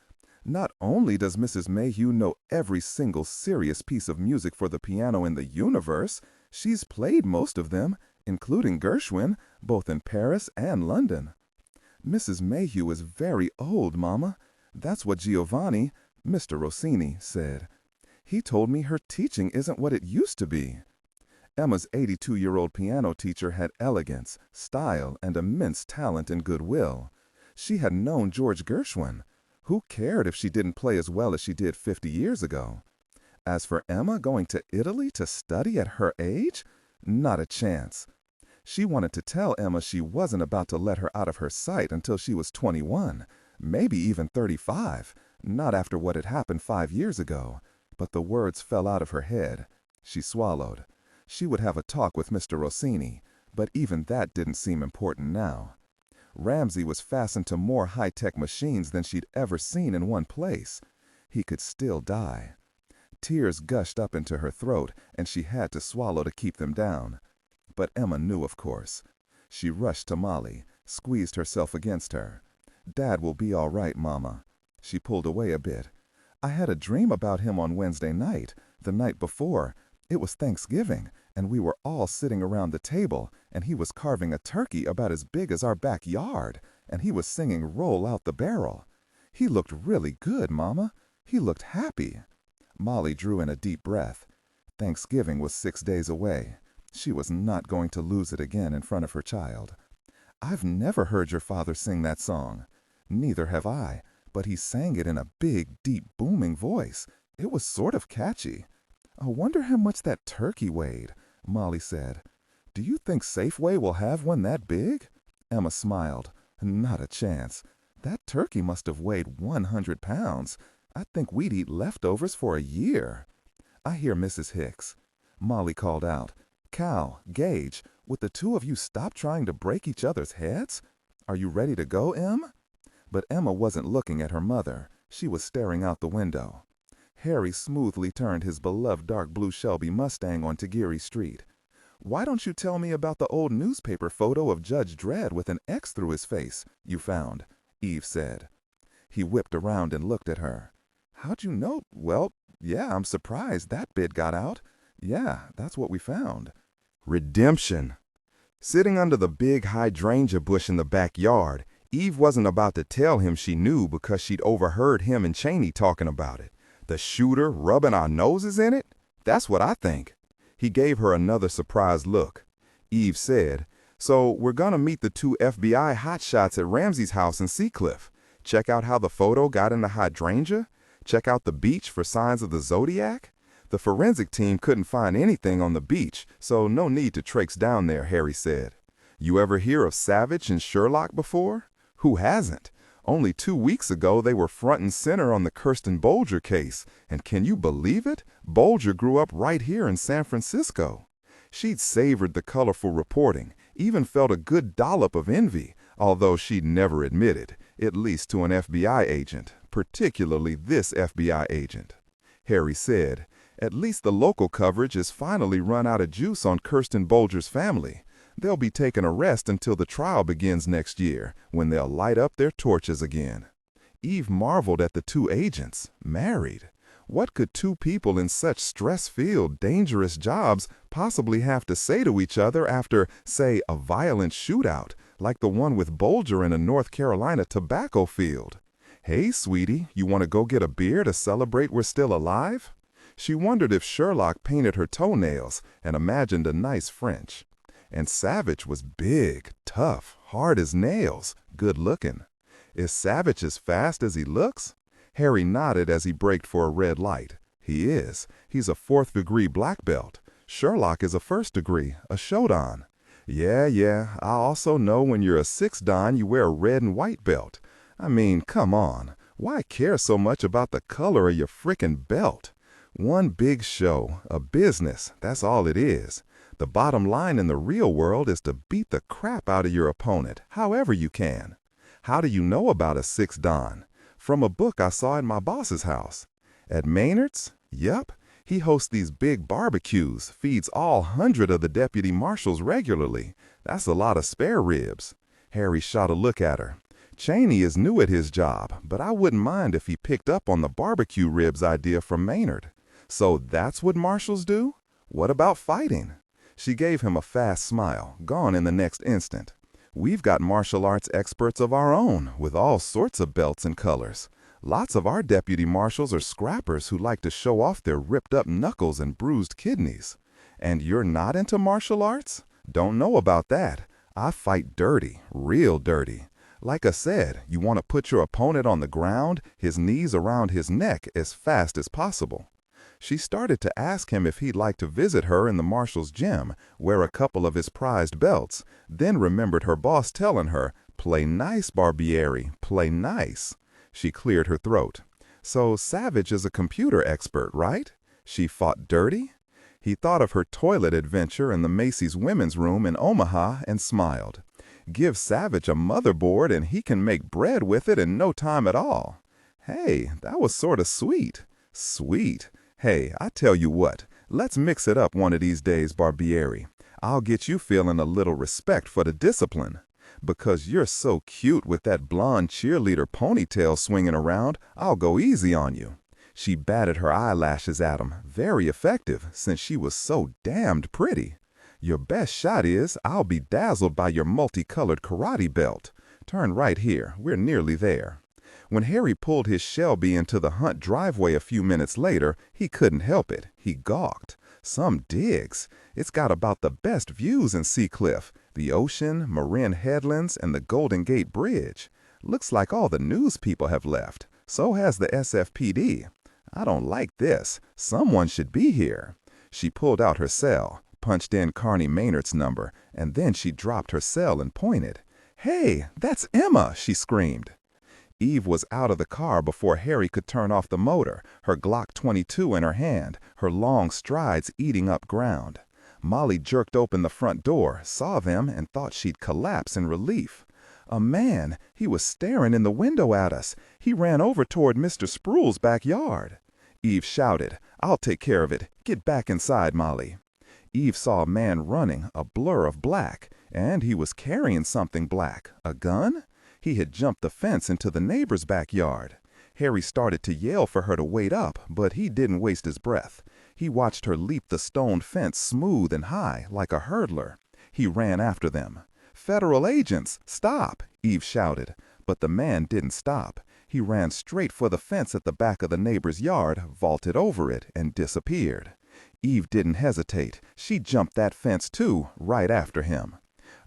Speaker 2: "Not only does Mrs. Mayhew know every single serious piece of music for the piano in the universe, she's played most of them, including Gershwin, both in Paris and London." "Mrs. Mayhew is very old, Mama. That's what Giovanni, Mr. Rossini, said. He told me her teaching isn't what it used to be." Emma's 82-year-old piano teacher had elegance, style, and immense talent and goodwill. She had known George Gershwin. Who cared if she didn't play as well as she did 50 years ago? As for Emma going to Italy to study at her age, not a chance. She wanted to tell Emma she wasn't about to let her out of her sight until she was 21, maybe even 35, not after what had happened 5 years ago. But the words fell out of her head. She swallowed. She would have a talk with Mr. Rossini, but even that didn't seem important now. Ramsey was fastened to more high-tech machines than she'd ever seen in one place. He could still die. Tears gushed up into her throat, and she had to swallow to keep them down. But Emma knew, of course. She rushed to Molly, squeezed herself against her. "Dad will be all right, Mama." She pulled away a bit. "I had a dream about him on Wednesday night, the night before. It was Thanksgiving, and we were all sitting around the table, and he was carving a turkey about as big as our backyard, and he was singing 'Roll Out the Barrel.' He looked really good, Mama. He looked happy." Molly drew in a deep breath. Thanksgiving was 6 days away. She was not going to lose it again in front of her child. "I've never heard your father sing that song." "Neither have I, but he sang it in a big, deep, booming voice. It was sort of catchy." "I wonder how much that turkey weighed," Molly said. "Do you think Safeway will have one that big?" Emma smiled. "Not a chance. That turkey must have weighed 100 pounds. I think we'd eat leftovers for a year." "I hear Mrs. Hicks." Molly called out, "Cal, Gage, would the two of you stop trying to break each other's heads? Are you ready to go, Em?" But Emma wasn't looking at her mother. She was staring out the window. Harry smoothly turned his beloved dark blue Shelby Mustang onto Geary Street. Why don't you tell me about the old newspaper photo of Judge Dredd with an X through his face you found?" Eve said. He whipped around and looked at her. "How'd you know?" "Well, yeah, I'm surprised that bit got out. Yeah, that's what we found." Redemption. Sitting under the big hydrangea bush in the backyard, Eve wasn't about to tell him she knew because she'd overheard him and Cheney talking about it. The shooter rubbing our noses in it? That's what I think. He gave her another surprised look. Eve said, "So we're gonna meet the two FBI hotshots at Ramsey's house in Seacliff. Check out how the photo got in the hydrangea? Check out the beach for signs of the Zodiac?" The forensic team couldn't find anything on the beach, so no need to traipse down there, Harry said. You ever hear of Savich and Sherlock before? Who hasn't? Only 2 weeks ago they were front and center on the Kirsten Bolger case, and can you believe it? Bolger grew up right here in San Francisco. She'd savored the colorful reporting, even felt a good dollop of envy, although she'd never admitted, at least to an FBI agent, particularly this FBI agent. Harry said, "At least the local coverage has finally run out of juice on Kirsten Bolger's family. They'll be taking a rest until the trial begins next year, when they'll light up their torches again." Eve marveled at the two agents, married. What could two people in such stress-filled, dangerous jobs possibly have to say to each other after, say, a violent shootout, like the one with Bolger in a North Carolina tobacco field? "Hey, sweetie, you want to go get a beer to celebrate we're still alive?" She wondered if Sherlock painted her toenails and imagined a nice French. And Savich was big, tough, hard as nails, good-looking. Is Savich as fast as he looks? Harry nodded as he braked for a red light. He is. He's a 4th-degree black belt. Sherlock is a 1st degree, a Shodan. Yeah, I also know when you're a 6th Dan you wear a red and white belt. I mean, come on. Why care so much about the color of your frickin' belt? One big show, a business, that's all it is. The bottom line in the real world is to beat the crap out of your opponent, however you can. How do you know about a 6th Dan? From a book I saw in my boss's house. At Maynard's? Yup. He hosts these big barbecues, feeds all 100 of the deputy marshals regularly. That's a lot of spare ribs. Harry shot a look at her. Cheney is new at his job, but I wouldn't mind if he picked up on the barbecue ribs idea from Maynard. So that's what marshals do? What about fighting? She gave him a fast smile, gone in the next instant. We've got martial arts experts of our own, with all sorts of belts and colors. Lots of our deputy marshals are scrappers who like to show off their ripped-up knuckles and bruised kidneys. And you're not into martial arts? Don't know about that. I fight dirty, real dirty. Like I said, you want to put your opponent on the ground, his knees around his neck as fast as possible. She started to ask him if he'd like to visit her in the marshal's gym, wear a couple of his prized belts, then remembered her boss telling her, "Play nice, Barbieri, play nice." She cleared her throat. "So Savich is a computer expert, right? She fought dirty?" He thought of her toilet adventure in the Macy's women's room in Omaha and smiled. Give Savich a motherboard and he can make bread with it in no time at all. Hey, that was sort of sweet. Sweet. Hey, I tell you what, let's mix it up one of these days, Barbieri. I'll get you feeling a little respect for the discipline. Because you're so cute with that blonde cheerleader ponytail swinging around, I'll go easy on you. She batted her eyelashes at him, very effective, since she was so damned pretty. Your best shot is, I'll be dazzled by your multicolored karate belt. Turn right here, we're nearly there. When Harry pulled his Shelby into the Hunt driveway a few minutes later, he couldn't help it. He gawked. Some digs. It's got about the best views in Seacliff. The ocean, Marin Headlands, and the Golden Gate Bridge. Looks like all the news people have left. So has the SFPD. I don't like this. Someone should be here. She pulled out her cell, punched in Carney Maynard's number, and then she dropped her cell and pointed. "Hey, that's Emma!" she screamed. Eve was out of the car before Harry could turn off the motor, her Glock 22 in her hand, her long strides eating up ground. Molly jerked open the front door, saw them, and thought she'd collapse in relief. A man, he was staring in the window at us. He ran over toward Mr. Sproul's backyard. Eve shouted, "I'll take care of it. Get back inside, Molly." Eve saw a man running, a blur of black, and he was carrying something black. A gun? He had jumped the fence into the neighbor's backyard. Harry started to yell for her to wait up, but he didn't waste his breath. He watched her leap the stone fence smooth and high, like a hurdler. He ran after them. "Federal agents, stop!" Eve shouted. But the man didn't stop. He ran straight for the fence at the back of the neighbor's yard, vaulted over it, and disappeared. Eve didn't hesitate. She jumped that fence too, right after him.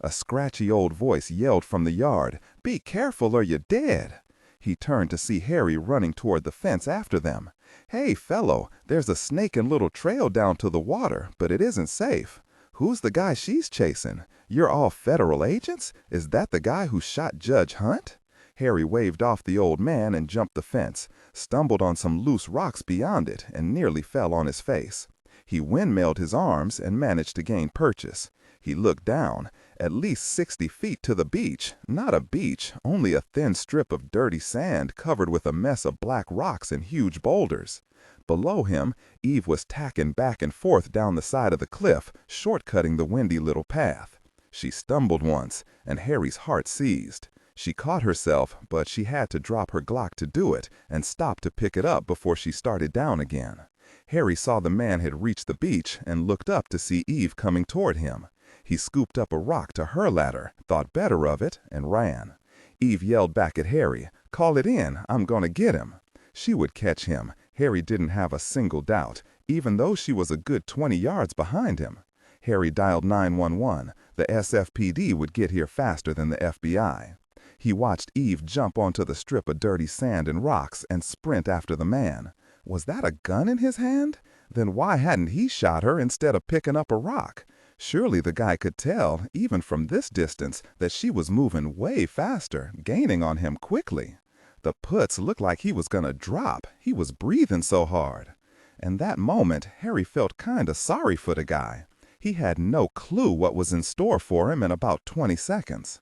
Speaker 2: A scratchy old voice yelled from the yard, "Be careful or you're dead!" He turned to see Harry running toward the fence after them. "Hey, fellow, there's a snaking little trail down to the water, but it isn't safe. Who's the guy she's chasing? You're all federal agents? Is that the guy who shot Judge Hunt?" Harry waved off the old man and jumped the fence, stumbled on some loose rocks beyond it, and nearly fell on his face. He windmilled his arms and managed to gain purchase. He looked down, at least 60 feet to the beach. Not a beach, only a thin strip of dirty sand covered with a mess of black rocks and huge boulders. Below him, Eve was tacking back and forth down the side of the cliff, shortcutting the windy little path. She stumbled once, and Harry's heart seized. She caught herself, but she had to drop her Glock to do it and stop to pick it up before she started down again. Harry saw the man had reached the beach and looked up to see Eve coming toward him. He scooped up a rock to her ladder, thought better of it, and ran. Eve yelled back at Harry, "Call it in, I'm gonna get him." She would catch him. Harry didn't have a single doubt, even though she was a good 20 yards behind him. Harry dialed 911. The SFPD would get here faster than the FBI. He watched Eve jump onto the strip of dirty sand and rocks and sprint after the man. Was that a gun in his hand? Then why hadn't he shot her instead of picking up a rock? Surely the guy could tell, even from this distance, that she was moving way faster, gaining on him quickly. The putz looked like he was gonna drop. He was breathing so hard. In that moment, Harry felt kinda sorry for the guy. He had no clue what was in store for him in about 20 seconds.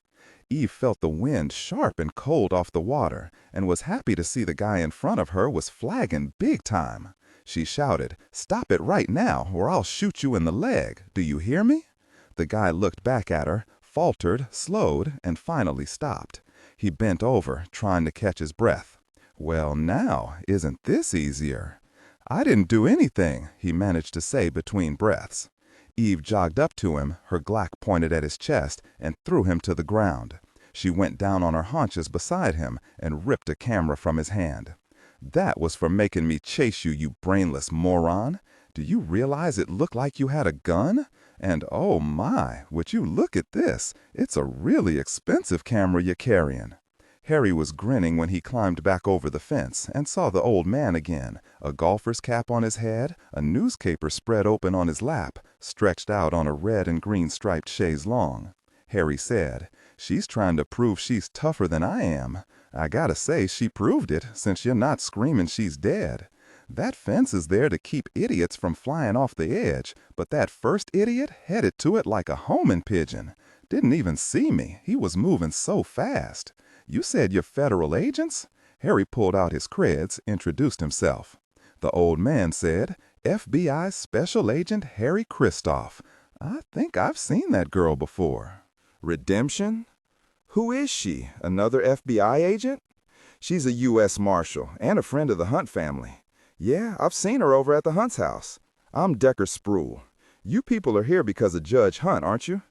Speaker 2: Eve felt the wind sharp and cold off the water, and was happy to see the guy in front of her was flagging big time. She shouted, "Stop it right now, or I'll shoot you in the leg. Do you hear me?" The guy looked back at her, faltered, slowed, and finally stopped. He bent over, trying to catch his breath. "Well now, isn't this easier?" "I didn't do anything," he managed to say between breaths. Eve jogged up to him, her Glock pointed at his chest, and threw him to the ground. She went down on her haunches beside him and ripped a camera from his hand. "That was for making me chase you, you brainless moron. Do you realize it looked like you had a gun? And oh my, would you look at this? It's a really expensive camera you're carrying." Harry was grinning when he climbed back over the fence and saw the old man again, a golfer's cap on his head, a newspaper spread open on his lap, stretched out on a red and green striped chaise longue. Harry said, "She's trying to prove she's tougher than I am. I gotta say she proved it, since you're not screaming she's dead. That fence is there to keep idiots from flying off the edge, but that first idiot headed to it like a homing pigeon. Didn't even see me. He was moving so fast. You said you're federal agents?" Harry pulled out his creds, introduced himself. The old man said, "FBI Special Agent Harry Kristoff. I think I've seen that girl before."
Speaker 1: Redemption? Who is she? Another FBI agent? She's a U.S. Marshal and a friend of the Hunt family. Yeah, I've seen her over at the Hunt's house. I'm Decker Sproul. You people are here because of Judge Hunt, aren't you?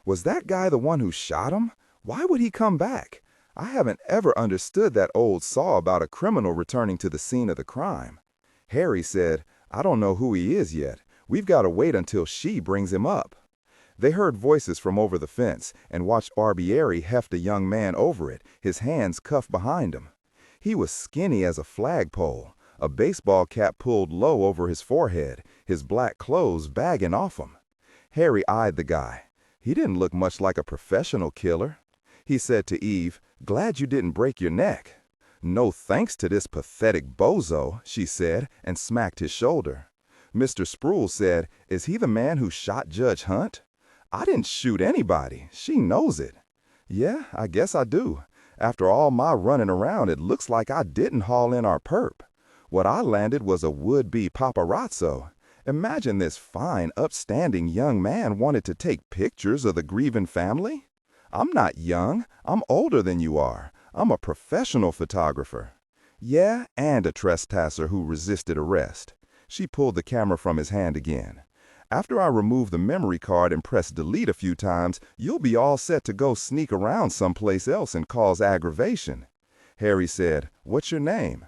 Speaker 1: Was that guy the one who shot him? Why would he come back? I haven't ever understood that old saw about a criminal returning to the scene of the crime. Harry said, "I don't know who he is yet. We've got to wait until she brings him up." They heard voices from over the fence and watched Barbieri heft a young man over it, his hands cuffed behind him. He was skinny as a flagpole, a baseball cap pulled low over his forehead, his black clothes bagging off him. Harry eyed the guy. He didn't look much like a professional killer. He said to Eve, "Glad you didn't break your neck." "No thanks to this pathetic bozo," she said, and smacked his shoulder. Mr. Sproul said, "Is he the man who shot Judge Hunt?" "I didn't shoot anybody. She knows it." "Yeah, I guess I do. After all my running around, it looks like I didn't haul in our perp. What I landed was a would-be paparazzo. Imagine this fine, upstanding young man wanted to take pictures of the grieving family. I'm not young. I'm older than you are. I'm a professional photographer. Yeah, and a trespasser who resisted arrest. She pulled the camera from his hand again. After I remove the memory card and press delete a few times, you'll be all set to go sneak around someplace else and cause aggravation. Harry said, "What's your name?"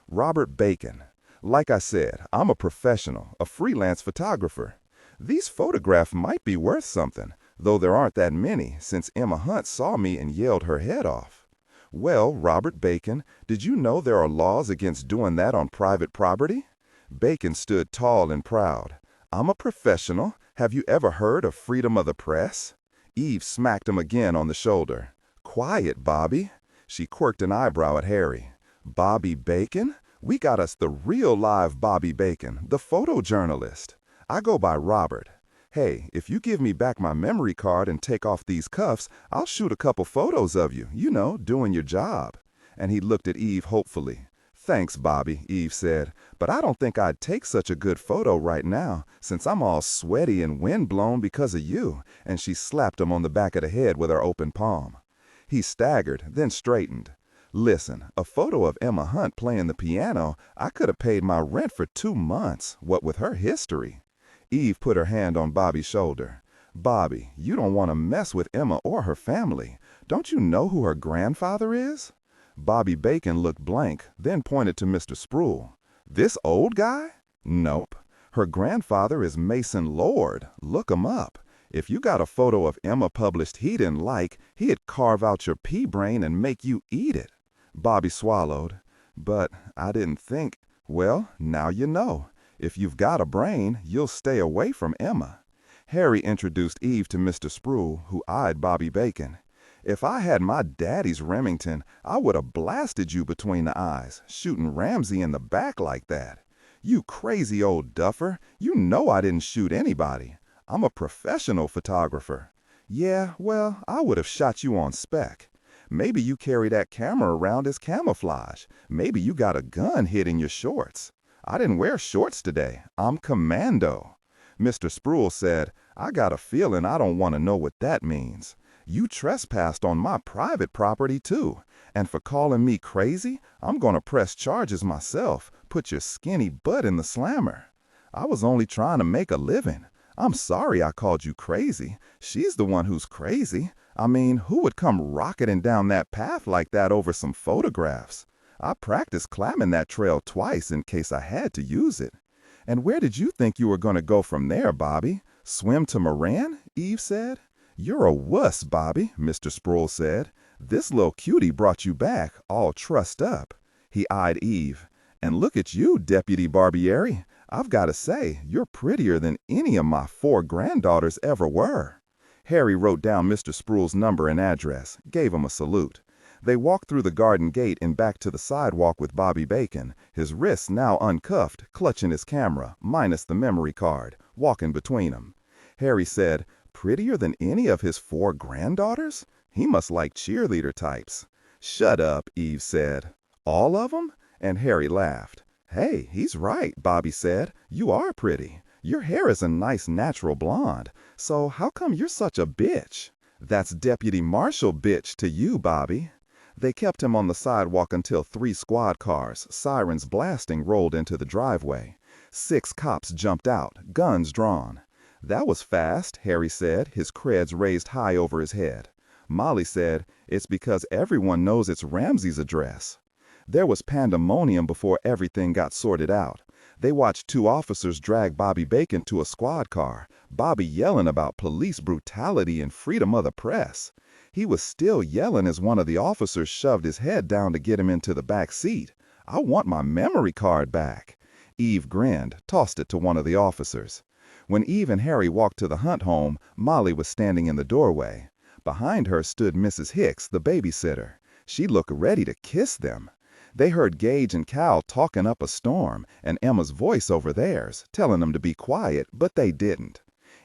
Speaker 1: "Robert Bacon. Like I said, I'm a professional, a freelance photographer. These photographs might be worth something, though there aren't that many, since Emma Hunt saw me and yelled her head off." "Well, Robert Bacon, did you know there are laws against doing that on private property?" Bacon stood tall and proud. "I'm a professional. Have you ever heard of freedom of the press?" Eve smacked him again on the shoulder. "Quiet, Bobby." She quirked an eyebrow at Harry. "Bobby Bacon? We got us the real live Bobby Bacon, the photojournalist. I go by Robert. Hey, if you give me back my memory card and take off these cuffs, I'll shoot a couple photos of you, doing your job." And he looked at Eve hopefully. "Thanks, Bobby," Eve said, "but I don't think I'd take such a good photo right now, since I'm all sweaty and windblown because of you," and she slapped him on the back of the head with her open palm. He staggered, then straightened. "Listen, a photo of Emma Hunt playing the piano, I could have paid my rent for 2 months, what with her history." Eve put her hand on Bobby's shoulder. "Bobby, you don't want to mess with Emma or her family. Don't you know who her grandfather is?" Bobby Bacon looked blank, then pointed to Mr. Sproul. "This old guy?" "Nope. Her grandfather is Mason Lord. Look him up. If you got a photo of Emma published he didn't like, he'd carve out your pea brain and make you eat it." Bobby swallowed. "But I didn't think—" "Well, now you know. If you've got a brain, you'll stay away from Emma." Harry introduced Eve to Mr. Sproul, who eyed Bobby Bacon. "If I had my daddy's Remington, I would have blasted you between the eyes, shooting Ramsey in the back like that. You crazy old duffer, you know I didn't shoot anybody. I'm a professional photographer." "Yeah, well, I would have shot you on spec. Maybe you carry that camera around as camouflage. Maybe you got a gun hid in your shorts." "I didn't wear shorts today. I'm commando." Mr. Sproul said, "I got a feeling I don't want to know what that means. You trespassed on my private property too, and for calling me crazy, I'm going to press charges myself, put your skinny butt in the slammer. I was only trying to make a living. I'm sorry I called you crazy. She's the one who's crazy. I mean, who would come rocketing down that path like that over some photographs? I practiced climbing that trail twice in case I had to use it." "And where did you think you were going to go from there, Bobby? Swim to Moran?" Eve said. "You're a wuss, Bobby," Mr. Sproul said. "This little cutie brought you back, all trussed up." He eyed Eve. "And look at you, Deputy Barbieri. I've got to say, you're prettier than any of my 4 granddaughters ever were." Harry wrote down Mr. Sproul's number and address, gave him a salute. They walked through the garden gate and back to the sidewalk with Bobby Bacon, his wrists now uncuffed, clutching his camera, minus the memory card, walking between them. Harry said, "Prettier than any of his 4 granddaughters? He must like cheerleader types." "Shut up," Eve said. "All of them?" And Harry laughed. "Hey, he's right," Bobby said. "You are pretty. Your hair is a nice natural blonde. So how come you're such a bitch?" "That's Deputy Marshal bitch to you, Bobby." They kept him on the sidewalk until 3 squad cars, sirens blasting, rolled into the driveway. 6 cops jumped out, guns drawn. "That was fast," Harry said, his creds raised high over his head. Molly said, "It's because everyone knows it's Ramsey's address." There was pandemonium before everything got sorted out. They watched 2 officers drag Bobby Bacon to a squad car, Bobby yelling about police brutality and freedom of the press. He was still yelling as one of the officers shoved his head down to get him into the back seat. "I want my memory card back." Eve grinned, tossed it to one of the officers. When Eve and Harry walked to the Hunt home, Molly was standing in the doorway. Behind her stood Mrs. Hicks, the babysitter. She looked ready to kiss them. They heard Gage and Cal talking up a storm, and Emma's voice over theirs, telling them to be quiet, but they didn't.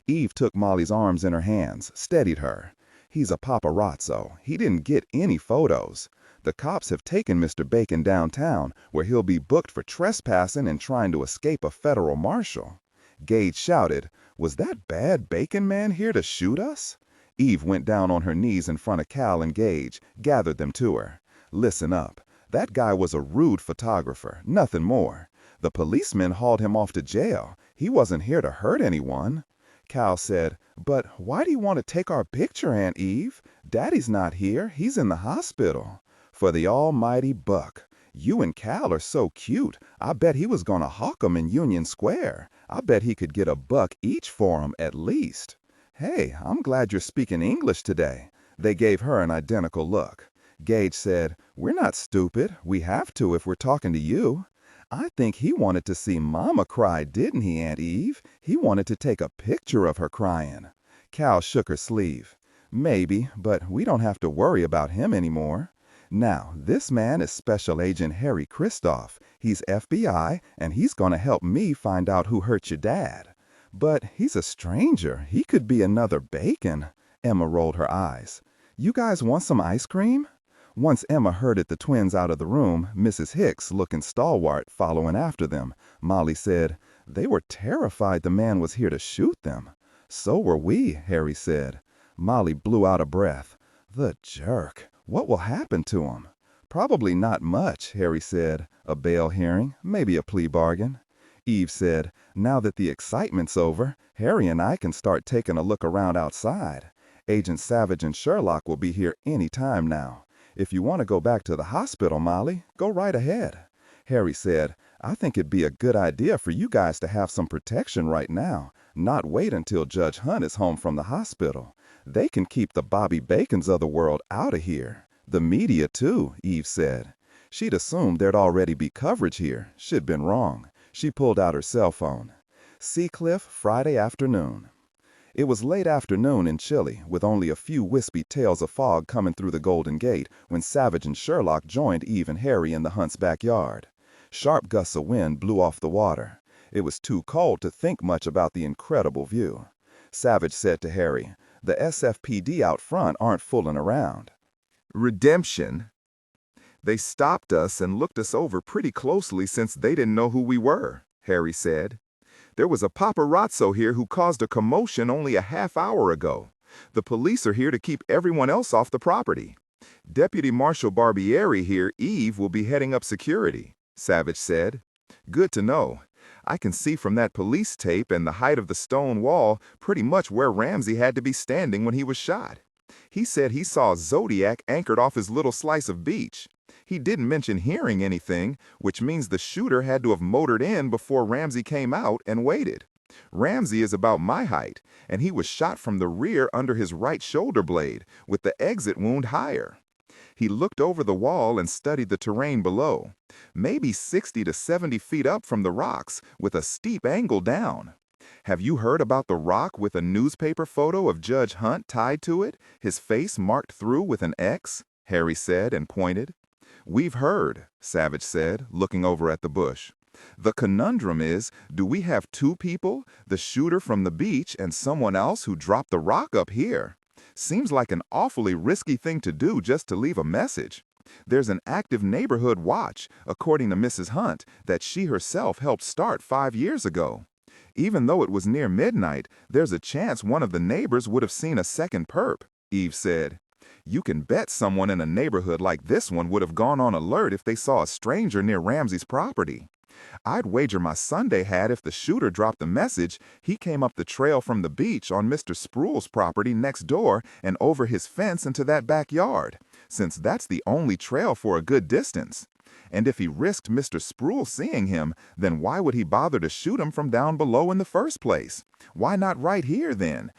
Speaker 1: Eve took Molly's arms in her hands, steadied her. "He's a paparazzo. He didn't get any photos. The cops have taken Mr. Bacon downtown, where he'll be booked for trespassing and trying to escape a federal marshal."
Speaker 2: Gage shouted, "Was that bad bacon man here to shoot us?" Eve went down on her knees in front of Cal and Gage, gathered them to her. "Listen up. That guy was a rude photographer, nothing more. The policemen hauled him off to jail. He wasn't here to hurt anyone." Cal said, "But why do you want to take our picture, Aunt Eve? Daddy's not here. He's in the hospital." "For the almighty buck. You and Cal are so cute. I bet he was going to hawk 'em in Union Square. I bet he could get a buck each for 'em at least." "Hey, I'm glad you're speaking English today." They gave her an identical look. Gage said, "We're not stupid. We have to if we're talking to you." "I think he wanted to see Mama cry, didn't he, Aunt Eve? He wanted to take a picture of her crying." Cal shook her sleeve. "Maybe, but we don't have to worry about him anymore. Now, this man is Special Agent Harry Kristoff. He's FBI, and he's going to help me find out who hurt your dad." "But he's a stranger. He could be another Bacon." Emma rolled her eyes. "You guys want some ice cream?" Once Emma herded the twins out of the room, Mrs. Hicks, looking stalwart, following after them, Molly said, "They were terrified the man was here to shoot them." "So were we," Harry said. Molly blew out a breath. "The jerk. What will happen to him?" "Probably not much," Harry said. "A bail hearing, maybe a plea bargain." Eve said, "Now that the excitement's over, Harry and I can start taking a look around outside. Agent Savich and Sherlock will be here any time now. If you want to go back to the hospital, Molly, go right ahead." Harry said, "I think it'd be a good idea for you guys to have some protection right now, not wait until Judge Hunt is home from the hospital. They can keep the Bobby Bacons of the world out of here. The media, too," Eve said. She'd assumed there'd already be coverage here. She'd been wrong. She pulled out her cell phone. "Seacliff, Friday afternoon." It was late afternoon in Chile, with only a few wispy tails of fog coming through the Golden Gate, when Savich and Sherlock joined Eve and Harry in the Hunt's backyard. Sharp gusts of wind blew off the water. It was too cold to think much about the incredible view. Savich said to Harry, "The SFPD out front aren't fooling around."
Speaker 1: Redemption? They stopped us and looked us over pretty closely since they didn't know who we were, Harry said. There was a paparazzo here who caused a commotion only a half hour ago. The police are here to keep everyone else off the property. Deputy Marshal Barbieri here, Eve, will be heading up security, Savich said. Good to know. I can see from that police tape and the height of the stone wall pretty much where Ramsey had to be standing when he was shot. He said he saw a Zodiac anchored off his little slice of beach. He didn't mention hearing anything, which means the shooter had to have motored in before Ramsey came out and waited. Ramsey is about my height, and he was shot from the rear under his right shoulder blade, with the exit wound higher. He looked over the wall and studied the terrain below, maybe 60 to 70 feet up from the rocks, with a steep angle down. Have you heard about the rock with a newspaper photo of Judge Hunt tied to it, his face marked through with an X? Harry said and pointed. We've heard, Savich said, looking over at the bush. The conundrum is, do we have two people, the shooter from the beach and someone else who dropped the rock up here? Seems like an awfully risky thing to do just to leave a message. There's an active neighborhood watch, according to Mrs. Hunt, that she herself helped start 5 years ago. Even though it was near midnight, there's a chance one of the neighbors would have seen a second perp, Eve said. You can bet someone in a neighborhood like this one would have gone on alert if they saw a stranger near Ramsey's property. I'd wager my Sunday hat if the shooter dropped the message, he came up the trail from the beach on Mr. Spruill's property next door and over his fence into that backyard, since that's the only trail for a good distance. And if he risked Mr. Spruill seeing him, then why would he bother to shoot him from down below in the first place? Why not right here then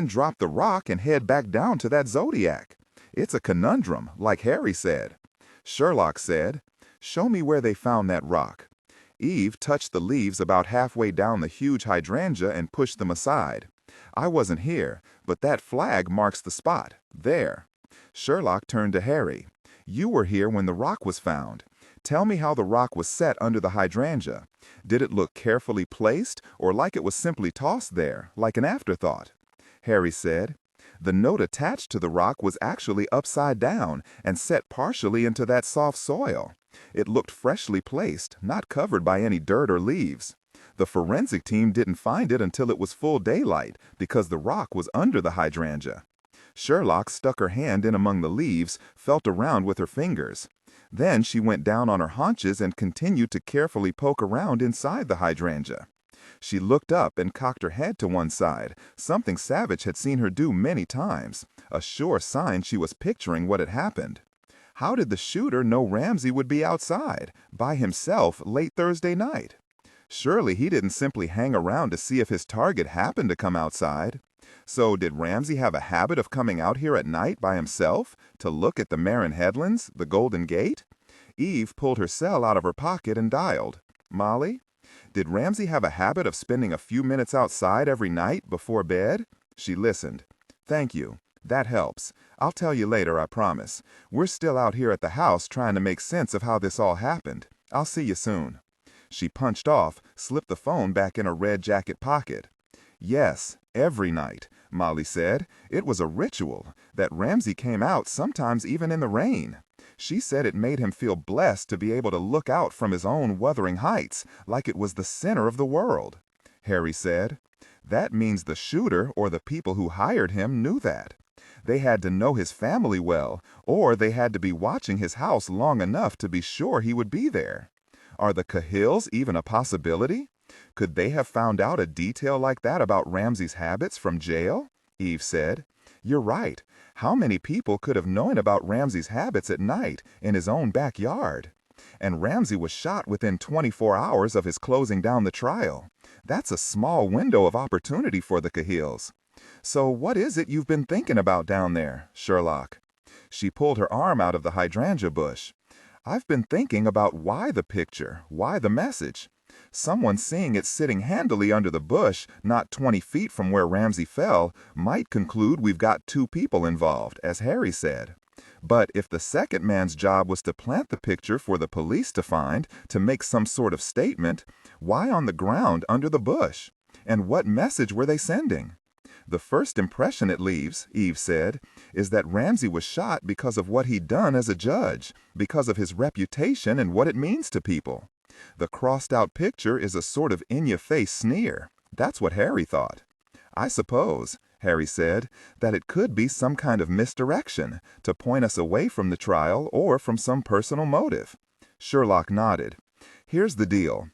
Speaker 1: drop the rock and head back down to that Zodiac? It's a conundrum, like Harry said. Sherlock said, "Show me where they found that rock." Eve touched the leaves about halfway down the huge hydrangea and pushed them aside. I wasn't here, but that flag marks the spot. There. Sherlock turned to Harry. You were here when the rock was found. Tell me how the rock was set under the hydrangea. Did it look carefully placed, or like it was simply tossed there, like an afterthought? Harry said, the note attached to the rock was actually upside down and set partially into that soft soil. It looked freshly placed, not covered by any dirt or leaves.
Speaker 2: The forensic team didn't find it until it was full daylight because the rock was under the hydrangea. Sherlock stuck her hand in among the leaves, felt around with her fingers. Then she went down on her haunches and continued to carefully poke around inside the hydrangea. She looked up and cocked her head to one side, something Savich had seen her do many times, a sure sign she was picturing what had happened. How did the shooter know Ramsey would be outside, by himself, late Thursday night? Surely he didn't simply hang around to see if his target happened to come outside. So did Ramsey have a habit of coming out here at night by himself to look at the Marin Headlands, the Golden Gate? Eve pulled her cell out of her pocket and dialed. Molly? Did Ramsey have a habit of spending a few minutes outside every night before bed? She listened. Thank you. That helps. I'll tell you later, I promise. We're still out here at the house trying to make sense of how this all happened. I'll see you soon. She punched off, slipped the phone back in her red jacket pocket. Yes, every night, Molly said. It was a ritual, that Ramsey came out sometimes even in the rain. She said it made him feel blessed to be able to look out from his own Wuthering Heights, like it was the center of the world. Harry said, that means the shooter or the people who hired him knew that. They had to know his family well, or they had to be watching his house long enough to be sure he would be there. Are the Cahills even a possibility? Could they have found out a detail like that about Ramsey's habits from jail? Eve said. You're right. How many people could have known about Ramsey's habits at night in his own backyard? And Ramsey was shot within 24 hours of his closing down the trial. That's a small window of opportunity for the Cahills. So what is it you've been thinking about down there, Sherlock? She pulled her arm out of the hydrangea bush. I've been thinking about why the picture, why the message. Someone seeing it sitting handily under the bush, not 20 feet from where Ramsey fell, might conclude we've got two people involved, as Harry said. But if the second man's job was to plant the picture for the police to find, to make some sort of statement, why on the ground under the bush? And what message were they sending? The first impression it leaves, Eve said, is that Ramsey was shot because of what he'd done as a judge, because of his reputation and what it means to people. The crossed-out picture is a sort of in-your-face sneer. That's what Harry thought. I suppose, Harry said, that it could be some kind of misdirection, to point us away from the trial or from some personal motive. Sherlock nodded. Here's the deal.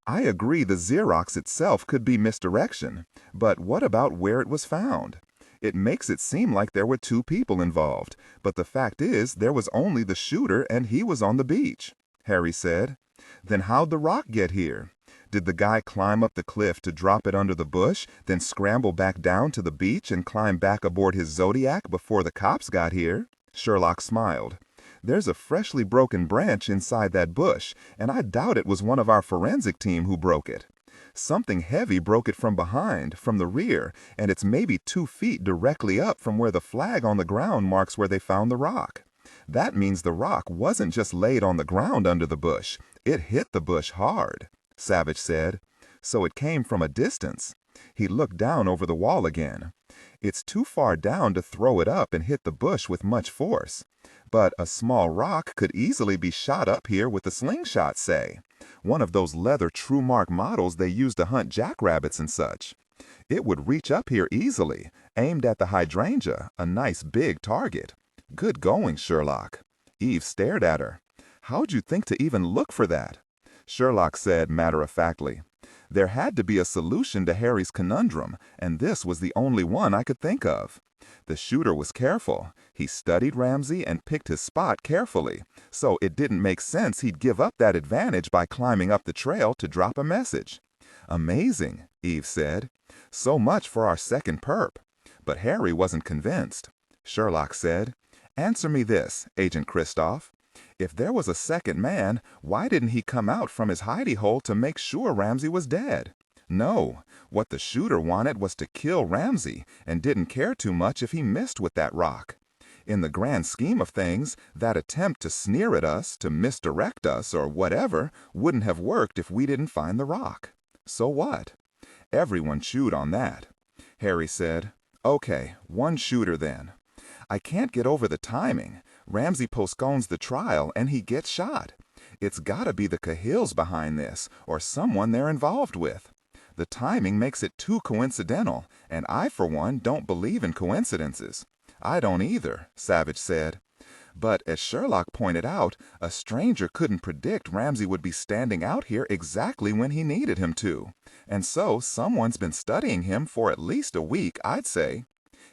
Speaker 2: I agree the Xerox itself could be misdirection, but what about where it was found? It makes it seem like there were two people involved, but the fact is there was only the shooter and he was on the beach, Harry said. Then how'd the rock get here? Did the guy climb up the cliff to drop it under the bush, then scramble back down to the beach and climb back aboard his Zodiac before the cops got here? Sherlock smiled. There's a freshly broken branch inside that bush, and I doubt it was one of our forensic team who broke it. Something heavy broke it from behind, from the rear, and it's maybe 2 feet directly up from where the flag on the ground marks where they found the rock. That means the rock wasn't just laid on the ground under the bush. It hit the bush hard, Savich said. So it came from a distance. He looked down over the wall again. It's too far down to throw it up and hit the bush with much force. But a small rock could easily be shot up here with a slingshot, say. One of those leather true mark models they use to hunt jackrabbits and such. It would reach up here easily, aimed at the hydrangea, a nice big target. Good going, Sherlock. Eve stared at her. How'd you think to even look for that? Sherlock said matter-of-factly. There had to be a solution to Harry's conundrum, and this was the only one I could think of. The shooter was careful. He studied Ramsey and picked his spot carefully, so it didn't make sense he'd give up that advantage by climbing up the trail to drop a message. Amazing, Eve said. So much for our second perp. But Harry wasn't convinced. Sherlock said, Answer me this, Agent Kristoff. If there was a second man, why didn't he come out from his hidey hole to make sure Ramsey was dead? No, what the shooter wanted was to kill Ramsey and didn't care too much if he missed with that rock. In the grand scheme of things, that attempt to sneer at us, to misdirect us, or whatever, wouldn't have worked if we didn't find the rock. So what? Everyone chewed on that. Harry said, Okay, one shooter then. I can't get over the timing. Ramsey postpones the trial and he gets shot. It's gotta be the Cahills behind this, or someone they're involved with. The timing makes it too coincidental, and I, for one, don't believe in coincidences. I don't either, Savich said. But as Sherlock pointed out, a stranger couldn't predict Ramsey would be standing out here exactly when he needed him to. And so someone's been studying him for at least a week, I'd say.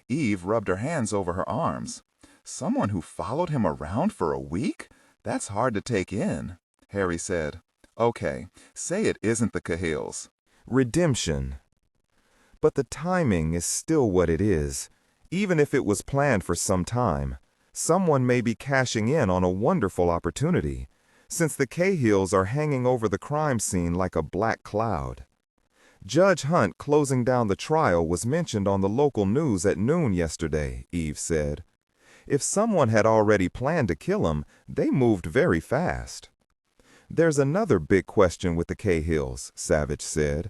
Speaker 2: Eve rubbed her hands over her arms. Someone who followed him around for a week? That's hard to take in. Harry said, "Okay, say it isn't the Cahills."
Speaker 1: Redemption. But the timing is still what it is. Even if it was planned for some time, someone may be cashing in on a wonderful opportunity, since the Cahills are hanging over the crime scene like a black cloud. Judge Hunt closing down the trial was mentioned on the local news at noon yesterday, Eve said. If someone had already planned to kill him, they moved very fast. There's another big question with the Cahills, Savich said.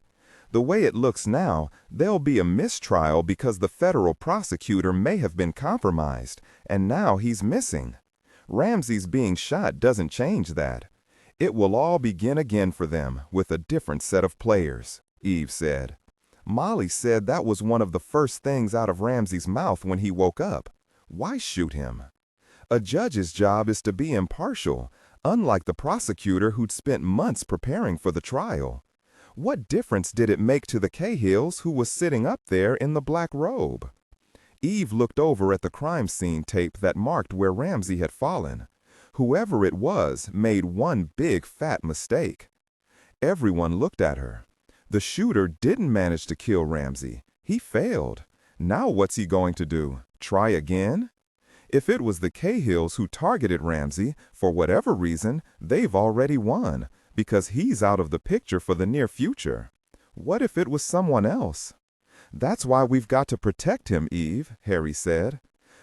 Speaker 1: The way it looks now, there'll be a mistrial because the federal prosecutor may have been compromised, and now he's missing. Ramsey's being shot doesn't change that. It will all begin again for them, with a different set of players, Eve said. Molly said that was one of the first things out of Ramsey's mouth when he woke up. Why shoot him? A judge's job is to be impartial, unlike the prosecutor who'd spent months preparing for the trial. What difference did it make to the Cahills who was sitting up there in the black robe? Eve looked over at the crime scene tape that marked where Ramsey had fallen. Whoever it was made one big fat mistake. Everyone looked at her. The shooter didn't manage to kill Ramsey. He failed. Now what's he going to do? Try again? If it was the Cahills who targeted Ramsey, for whatever reason, they've already won, because he's out of the picture for the near future. What if it was someone else? That's why we've got to protect him, Eve, Harry said.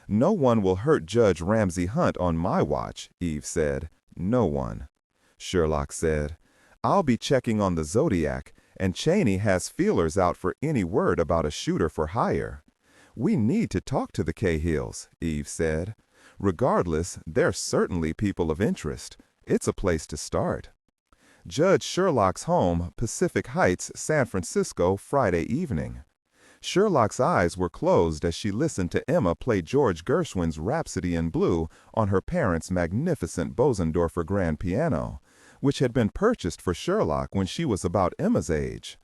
Speaker 1: No one will hurt Judge Ramsey Hunt on my watch, Eve said. No one. Sherlock said, I'll be checking on the Zodiac, and Cheney has feelers out for any word about a shooter for hire. We need to talk to the Cahills, Eve said. Regardless, they're certainly people of interest. It's a place to start. Judge Sherlock's home, Pacific Heights, San Francisco, Friday evening. Sherlock's eyes were closed as she listened to Emma play George Gershwin's Rhapsody in Blue on her parents' magnificent Bosendorfer grand piano, which had been purchased for Sherlock when she was about Emma's age.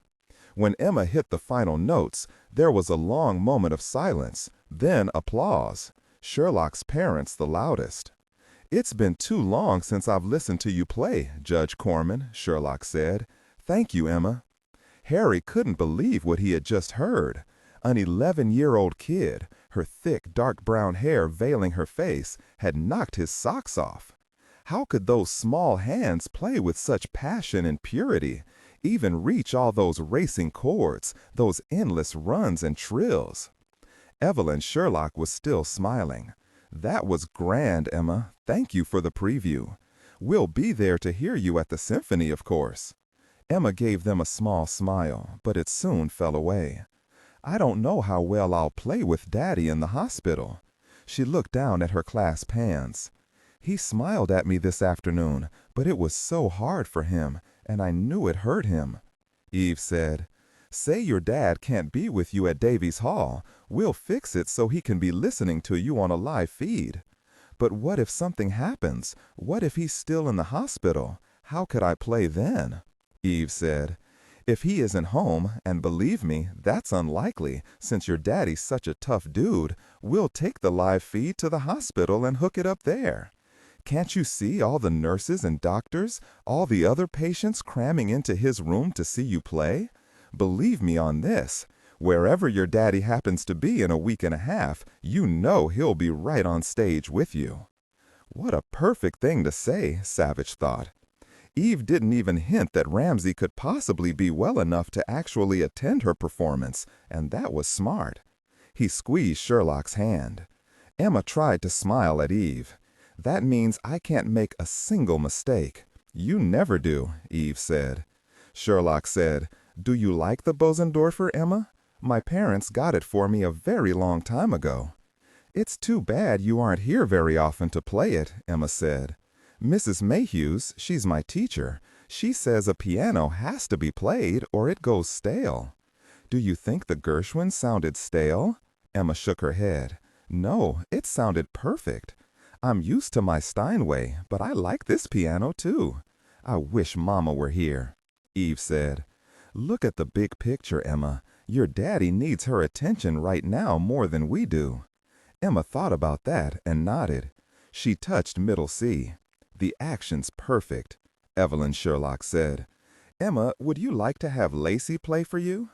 Speaker 1: When Emma hit the final notes, there was a long moment of silence, then applause. Sherlock's parents the loudest. It's been too long since I've listened to you play, Judge Corman, Sherlock said. Thank you, Emma. Harry couldn't believe what he had just heard. An 11-year-old kid, her thick, dark brown hair veiling her face, had knocked his socks off. How could those small hands play with such passion and purity, even reach all those racing chords, those endless runs and trills? Evelyn Sherlock was still smiling. That was grand, Emma. Thank you for the preview. We'll be there to hear you at the symphony, of course. Emma gave them a small smile, but it soon fell away. I don't know how well I'll play with Daddy in the hospital. She looked down at her clasped hands. He smiled at me this afternoon, but it was so hard for him, and I knew it hurt him. Eve said, Say your dad can't be with you at Davies Hall. We'll fix it so he can be listening to you on a live feed. But what if something happens? What if he's still in the hospital? How could I play then? Eve said, If he isn't home, and believe me, that's unlikely, since your daddy's such a tough dude, we'll take the live feed to the hospital and hook it up there. Can't you see all the nurses and doctors, all the other patients cramming into his room to see you play? Believe me on this, wherever your daddy happens to be in a week and a half, you know he'll be right on stage with you. What a perfect thing to say, Savich thought. Eve didn't even hint that Ramsey could possibly be well enough to actually attend her performance, and that was smart. He squeezed Sherlock's hand. Emma tried to smile at Eve. That means I can't make a single mistake. You never do, Eve said. Sherlock said, Do you like the Bosendorfer, Emma? My parents got it for me a very long time ago. It's too bad you aren't here very often to play it, Emma said.
Speaker 2: Mrs. Mayhew's, she's my teacher. She says a piano has to be played or it goes stale. Do you think the Gershwin sounded stale? Emma shook her head. No, it sounded perfect. I'm used to my Steinway, but I like this piano too. I wish Mama were here. Eve said, Look at the big picture, Emma. Your daddy needs her attention right now more than we do. Emma thought about that and nodded. She touched middle C. The action's perfect, Evelyn Sherlock said. Emma, would you like to have Lacey play for you?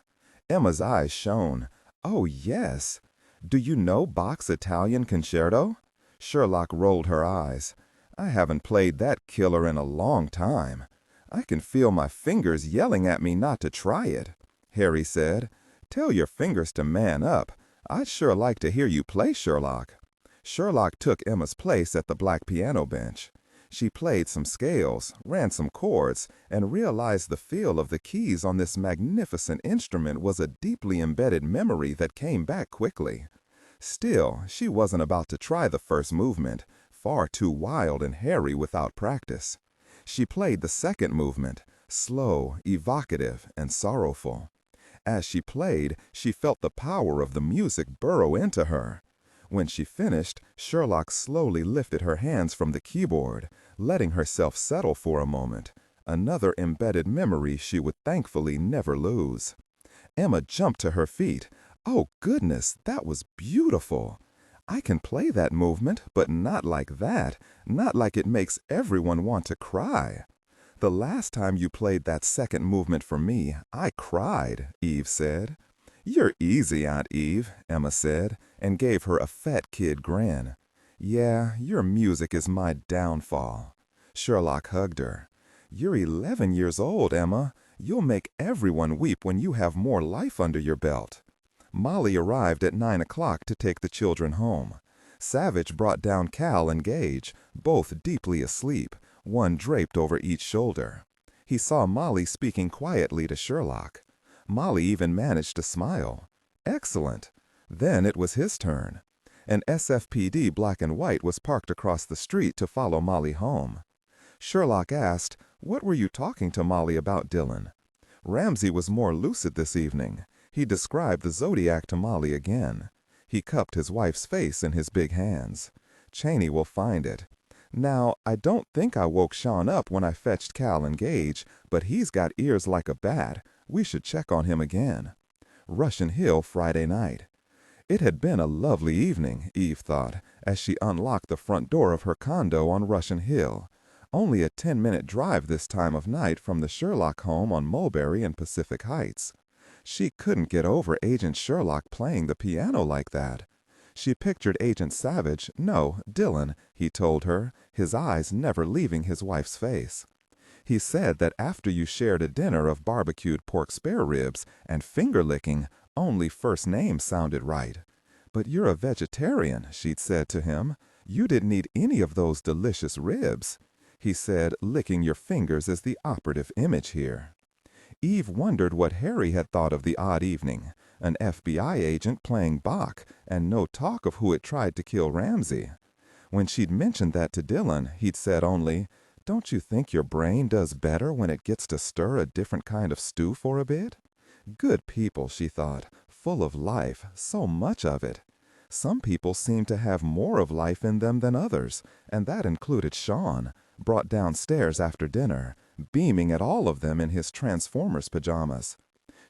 Speaker 2: Emma's eyes shone. Oh, yes. Do you know Bach's Italian Concerto? Sherlock rolled her eyes. I haven't played that killer in a long time. I can feel my fingers yelling at me not to try it. Harry said, Tell your fingers to man up. I'd sure like to hear you play, Sherlock. Sherlock took Emma's place at the black piano bench. She played some scales, ran some chords, and realized the feel of the keys on this magnificent instrument was a deeply embedded memory that came back quickly. Still, she wasn't about to try the first movement, far too wild and hairy without practice. She played the second movement, slow, evocative, and sorrowful. As she played, she felt the power of the music burrow into her. When she finished, Sherlock slowly lifted her hands from the keyboard, letting herself settle for a moment, another embedded memory she would thankfully never lose. Emma jumped to her feet. Oh, goodness, that was beautiful. I can play that movement, but not like that, not like it makes everyone want to cry. The last time you played that second movement for me, I cried, Eve said. You're easy, Aunt Eve, Emma said, and gave her a fat kid grin. Yeah, your music is my downfall. Sherlock hugged her. You're 11 years old, Emma. You'll make everyone weep when you have more life under your belt. Molly arrived at 9 o'clock to take the children home. Savich brought down Cal and Gage, both deeply asleep, one draped over each shoulder. He saw Molly speaking quietly to Sherlock. Molly even managed to smile. Excellent. Then it was his turn. An SFPD black and white was parked across the street to follow Molly home. Sherlock asked, What were you talking to Molly about, Dillon? Ramsey was more lucid this evening. He described the Zodiac to Molly again. He cupped his wife's face in his big hands. Cheney will find it. Now, I don't think I woke Sean up when I fetched Cal and Gage, but he's got ears like a bat. We should check on him again. Russian Hill Friday night. It had been a lovely evening, Eve thought, as she unlocked the front door of her condo on Russian Hill. Only a 10-minute drive this time of night from the Sherlock home on Mulberry and Pacific Heights. She couldn't get over Agent Sherlock playing the piano like that. She pictured Agent Savich, no, Dillon, he told her, his eyes never leaving his wife's face. He said that after you shared a dinner of barbecued pork spare ribs and finger-licking, only first names sounded right. But you're a vegetarian, she'd said to him. You didn't eat any of those delicious ribs. He said licking your fingers is the operative image here. Eve wondered what Harry had thought of the odd evening, an FBI agent playing Bach, and no talk of who had tried to kill Ramsey. When she'd mentioned that to Dillon, he'd said only, Don't you think your brain does better when it gets to stir a different kind of stew for a bit? Good people, she thought, full of life, so much of it. Some people seemed to have more of life in them than others, and that included Sean, brought downstairs after dinner, beaming at all of them in his Transformers pajamas.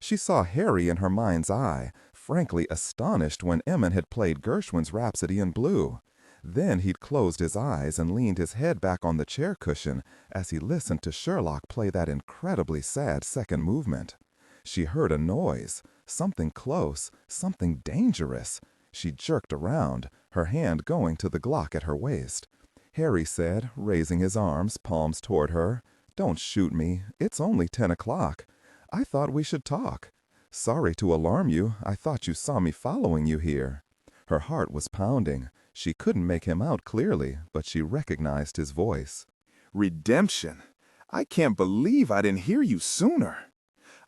Speaker 2: She saw Harry in her mind's eye, frankly astonished when Emmon had played Gershwin's Rhapsody in Blue. Then he'd closed his eyes and leaned his head back on the chair cushion as he listened to Sherlock play that incredibly sad second movement. She heard a noise, something close, something dangerous. She jerked around, her hand going to the Glock at her waist. Harry said, raising his arms, palms toward her, Don't shoot me. It's only 10 o'clock. I thought we should talk. Sorry to alarm you. I thought you saw me following you here. Her heart was pounding. She couldn't make him out clearly, but she recognized his voice.
Speaker 1: Redemption. I can't believe I didn't hear you sooner.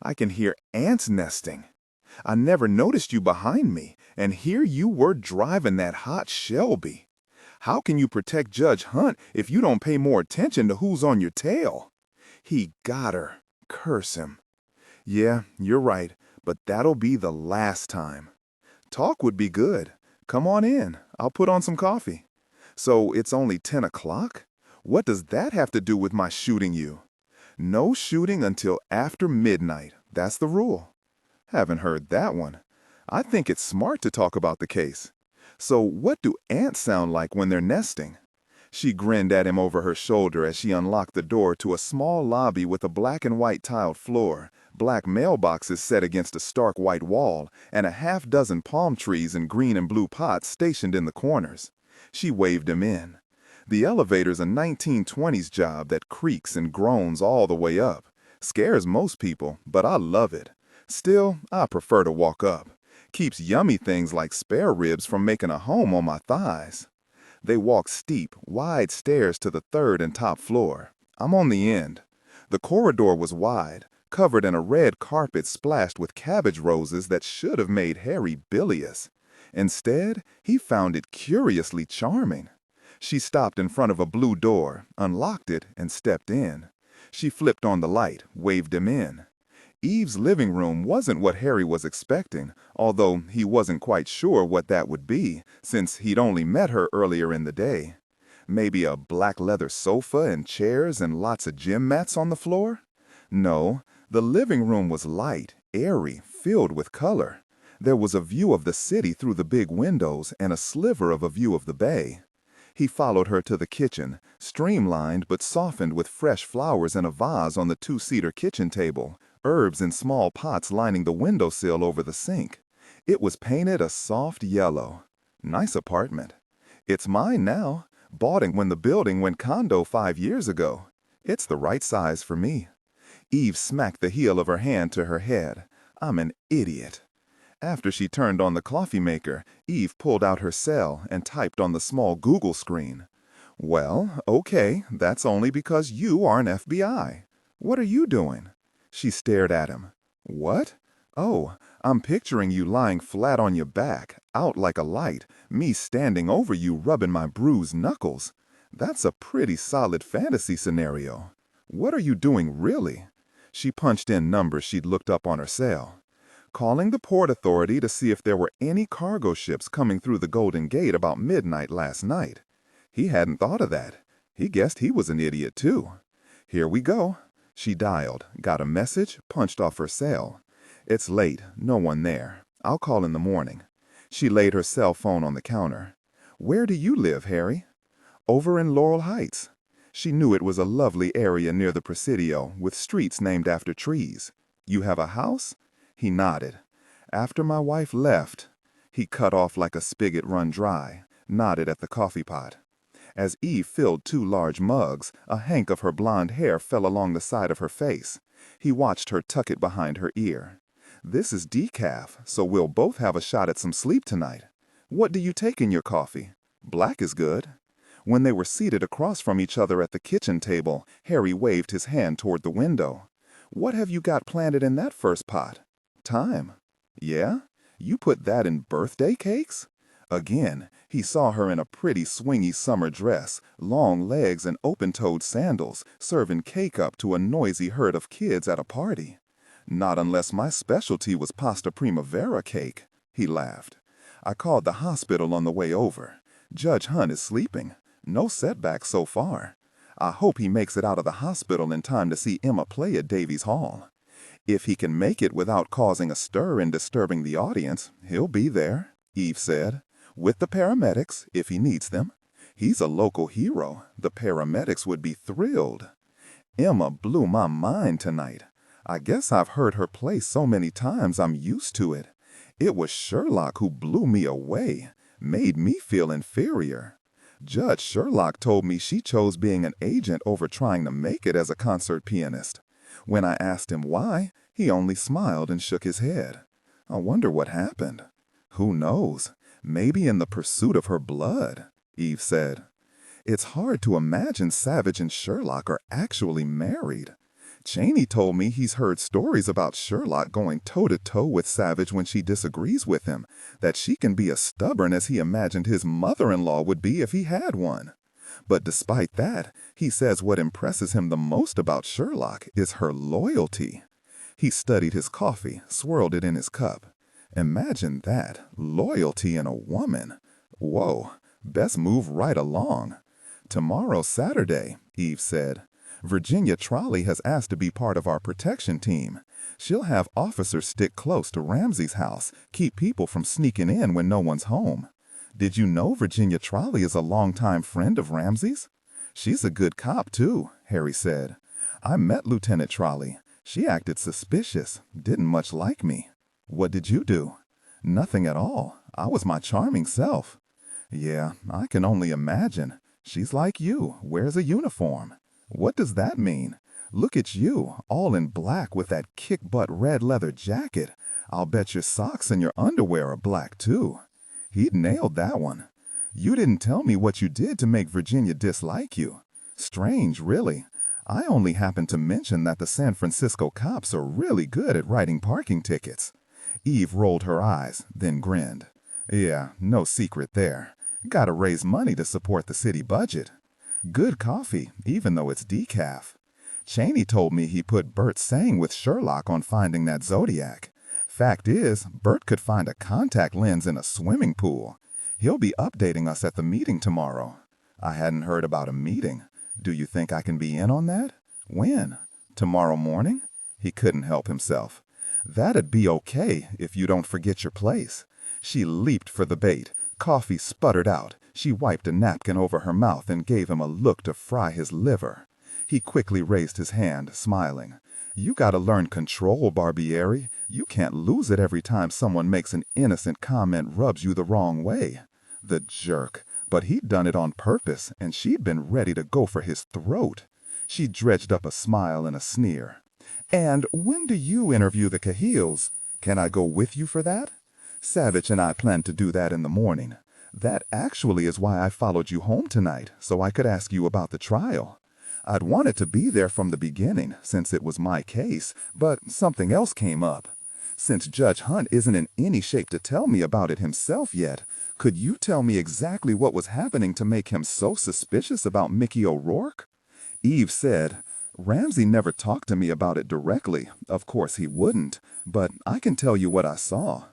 Speaker 1: I can hear ants nesting. I never noticed you behind me, and here you were driving that hot Shelby. How can you protect Judge Hunt if you don't pay more attention to who's on your tail? He got her. Curse him. Yeah, you're right, but that'll be the last time. Talk would be good. Come on in. I'll put on some coffee. So it's only 10 o'clock? What does that have to do with my shooting you? No shooting until after midnight. That's the rule. Haven't heard that one. I think it's smart to talk about the case. So what do ants sound like when they're nesting? She grinned at him over her shoulder as she unlocked the door to a small lobby with a black and white tiled floor, black mailboxes set against a stark white wall, and a half-dozen palm trees in green and blue pots stationed in the corners. She waved him in. The elevator's a 1920s job that creaks and groans all the way up. Scares most people, but I love it. Still, I prefer to walk up. Keeps yummy things like spare ribs from making a home on my thighs. They walked steep, wide stairs to the third and top floor. I'm on the end. The corridor was wide, covered in a red carpet splashed with cabbage roses that should have made Harry bilious. Instead, he found it curiously charming. She stopped in front of a blue door, unlocked it, and stepped in. She flipped on the light, waved him in. Eve's living room wasn't what Harry was expecting, although he wasn't quite sure what that would be, since he'd only met her earlier in the day. Maybe a black leather sofa and chairs and lots of gym mats on the floor? No, the living room was light, airy, filled with color. There was a view of the city through the big windows and a sliver of a view of the bay. He followed her to the kitchen, streamlined but softened with fresh flowers in a vase on the two-seater kitchen table, herbs in small pots lining the windowsill over the sink. It was painted a soft yellow. Nice apartment. It's mine now. Bought it when the building went condo 5 years ago. It's the right size for me. Eve smacked the heel of her hand to her head. I'm an idiot. After she turned on the coffee maker, Eve pulled out her cell and typed on the small Google screen. Well, okay, that's only because you aren't FBI. What are you doing? She stared at him. What? Oh, I'm picturing you lying flat on your back, out like a light, me standing over you rubbing my bruised knuckles. That's a pretty solid fantasy scenario. What are you doing really? She punched in numbers she'd looked up on her cell. Calling the Port Authority to see if there were any cargo ships coming through the Golden Gate about midnight last night. He hadn't thought of that. He guessed he was an idiot too. Here we go. She dialed, got a message, punched off her cell. It's late, no one there. I'll call in the morning. She laid her cell phone on the counter. Where do you live, Harry? Over in Laurel Heights. She knew it was a lovely area near the Presidio, with streets named after trees. You have a house? He nodded. After my wife left. He cut off like a spigot run dry, nodded at the coffee pot. As Eve filled 2 large mugs, a hank of her blonde hair fell along the side of her face. He watched her tuck it behind her ear. This is decaf, so we'll both have a shot at some sleep tonight. What do you take in your coffee? Black is good. When they were seated across from each other at the kitchen table, Harry waved his hand toward the window. What have you got planted in that first pot? Thyme. Yeah? You put that in birthday cakes? Again, he saw her in a pretty swingy summer dress, long legs and open-toed sandals, serving cake up to a noisy herd of kids at a party. Not unless my specialty was pasta primavera cake, he laughed. I called the hospital on the way over. Judge Hunt is sleeping. No setbacks so far. I hope he makes it out of the hospital in time to see Emma play at Davies Hall. If he can make it without causing a stir and disturbing the audience, he'll be there, Eve said. With the paramedics, if he needs them. He's a local hero. The paramedics would be thrilled. Emma blew my mind tonight. I guess I've heard her play so many times I'm used to it. It was Sherlock who blew me away, made me feel inferior. Judge Sherlock told me she chose being an agent over trying to make it as a concert pianist. When I asked him why, he only smiled and shook his head. I wonder what happened. Who knows? Maybe in the pursuit of her blood, Eve said. It's hard to imagine Savich and Sherlock are actually married.
Speaker 2: Cheney told me he's heard stories about Sherlock going toe-to-toe with Savich when she disagrees with him, that she can be as stubborn as he imagined his mother-in-law would be if he had one. But despite that, he says what impresses him the most about Sherlock is her loyalty. He studied his coffee, swirled it in his cup. Imagine that, loyalty in a woman. Whoa, best move right along. Tomorrow's Saturday, Eve said. Virginia Trolley has asked to be part of our protection team. She'll have officers stick close to Ramsey's house, keep people from sneaking in when no one's home. Did you know Virginia Trolley is a longtime friend of Ramsey's? She's a good cop, too, Harry said. I met Lieutenant Trolley. She acted suspicious, didn't much like me. What did you do? Nothing at all. I was my charming self. Yeah, I can only imagine. She's like you, wears a uniform. What does that mean? Look at you, all in black with that kick-butt red leather jacket. I'll bet your socks and your underwear are black, too. He'd nailed that one. You didn't tell me what you did to make Virginia dislike you. Strange, really. I only happened to mention that the San Francisco cops are really good at writing parking tickets. Eve rolled her eyes, then grinned. Yeah, no secret there. Gotta raise money to support the city budget. Good coffee, even though it's decaf. Cheney told me he put Bert saying with Sherlock on finding that Zodiac. Fact is, Bert could find a contact lens in a swimming pool. He'll be updating us at the meeting tomorrow. I hadn't heard about a meeting. Do you think I can be in on that? When? Tomorrow morning? He couldn't help himself. That'd be okay if you don't forget your place. She leaped for the bait. Coffee sputtered out. She wiped a napkin over her mouth and gave him a look to fry his liver. He quickly raised his hand, smiling. You gotta learn control, Barbieri. You can't lose it every time someone makes an innocent comment rubs you the wrong way. The jerk. But he'd done it on purpose, and she'd been ready to go for his throat. She dredged up a smile and a sneer. And when do you interview the Cahills? Can I go with you for that? Savich and I plan to do that in the morning. That actually is why I followed you home tonight, so I could ask you about the trial. I'd wanted to be there from the beginning, since it was my case, but something else came up. Since Judge Hunt isn't in any shape to tell me about it himself yet, could you tell me exactly what was happening to make him so suspicious about Mickey O'Rourke? Eve said, Ramsey never talked to me about it directly. Of course he wouldn't, but I can tell you what I saw.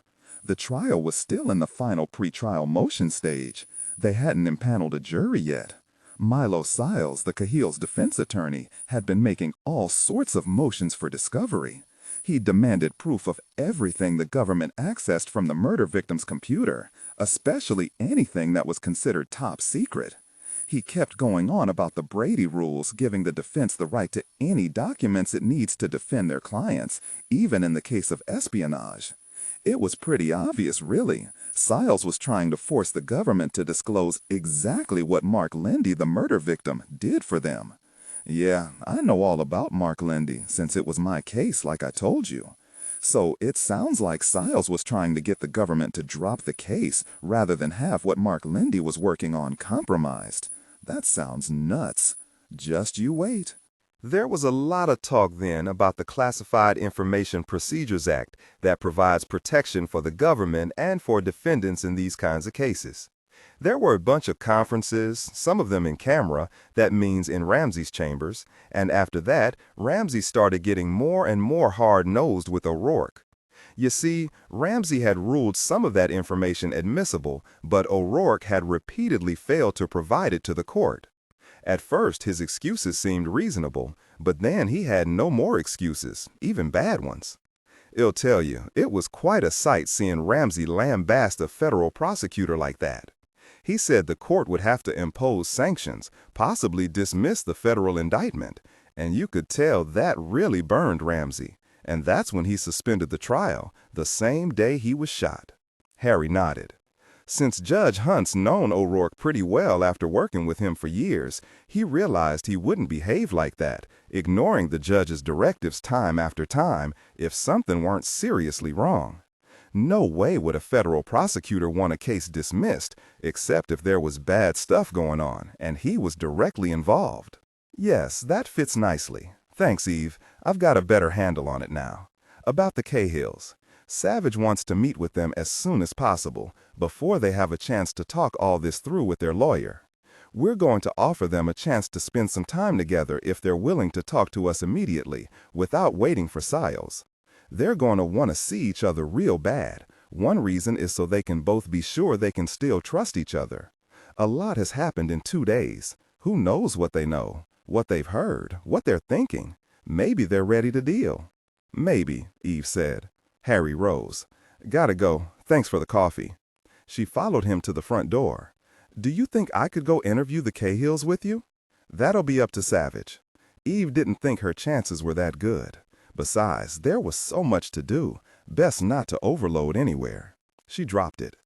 Speaker 2: The trial was still in the final pre-trial motion stage. They hadn't impaneled a jury yet. Milo Siles, the Cahill's defense attorney, had been making all sorts of motions for discovery. He demanded proof of everything the government accessed from the murder victim's computer, especially anything that was considered top secret. He kept going on about the Brady rules giving the defense the right to any documents it needs to defend their clients, even in the case of espionage. It was pretty obvious, really. Siles was trying to force the government to disclose exactly what Mark Lindy, the murder victim, did for them. Yeah, I know all about Mark Lindy, since it was my case, like I told you. So it sounds like Siles was trying to get the government to drop the case rather than have what Mark Lindy was working on compromised. That sounds nuts. Just you wait.
Speaker 1: There was a lot of talk then about the Classified Information Procedures Act that provides protection for the government and for defendants in these kinds of cases. There were a bunch of conferences, some of them in camera, that means in Ramsey's chambers, and after that, Ramsey started getting more and more hard-nosed with O'Rourke. You see, Ramsey had ruled some of that information admissible, but O'Rourke had repeatedly failed to provide it to the court. At first, his excuses seemed reasonable, but then he had no more excuses, even bad ones. I'll tell you, it was quite a sight seeing Ramsey lambaste a federal prosecutor like that. He said the court would have to impose sanctions, possibly dismiss the federal indictment, and you could tell that really burned Ramsey, and that's when he suspended the trial, the same day he was shot. Harry nodded. Since Judge Hunt's known O'Rourke pretty well after working with him for years, he realized he wouldn't behave like that, ignoring the judge's directives time after time if something weren't seriously wrong. No way would a federal prosecutor want a case dismissed, except if there was bad stuff going on, and he was directly involved. Yes, that fits nicely. Thanks, Eve. I've got a better handle on it now. About the Cahills. Savich wants to meet with them as soon as possible, before they have a chance to talk all this through with their lawyer. We're going to offer them a chance to spend some time together if they're willing to talk to us immediately, without waiting for Siles. They're going to want to see each other real bad. One reason is so they can both be sure they can still trust each other. A lot has happened in 2 days. Who knows what they know, what they've heard, what they're thinking? Maybe they're ready to deal. Maybe, Eve said. Harry rose. Gotta go. Thanks for the coffee. She followed him to the front door. Do you think I could go interview the Cahills with you? That'll be up to Savich. Eve didn't think her chances were that good. Besides, there was so much to do. Best not to overload anywhere. She dropped it.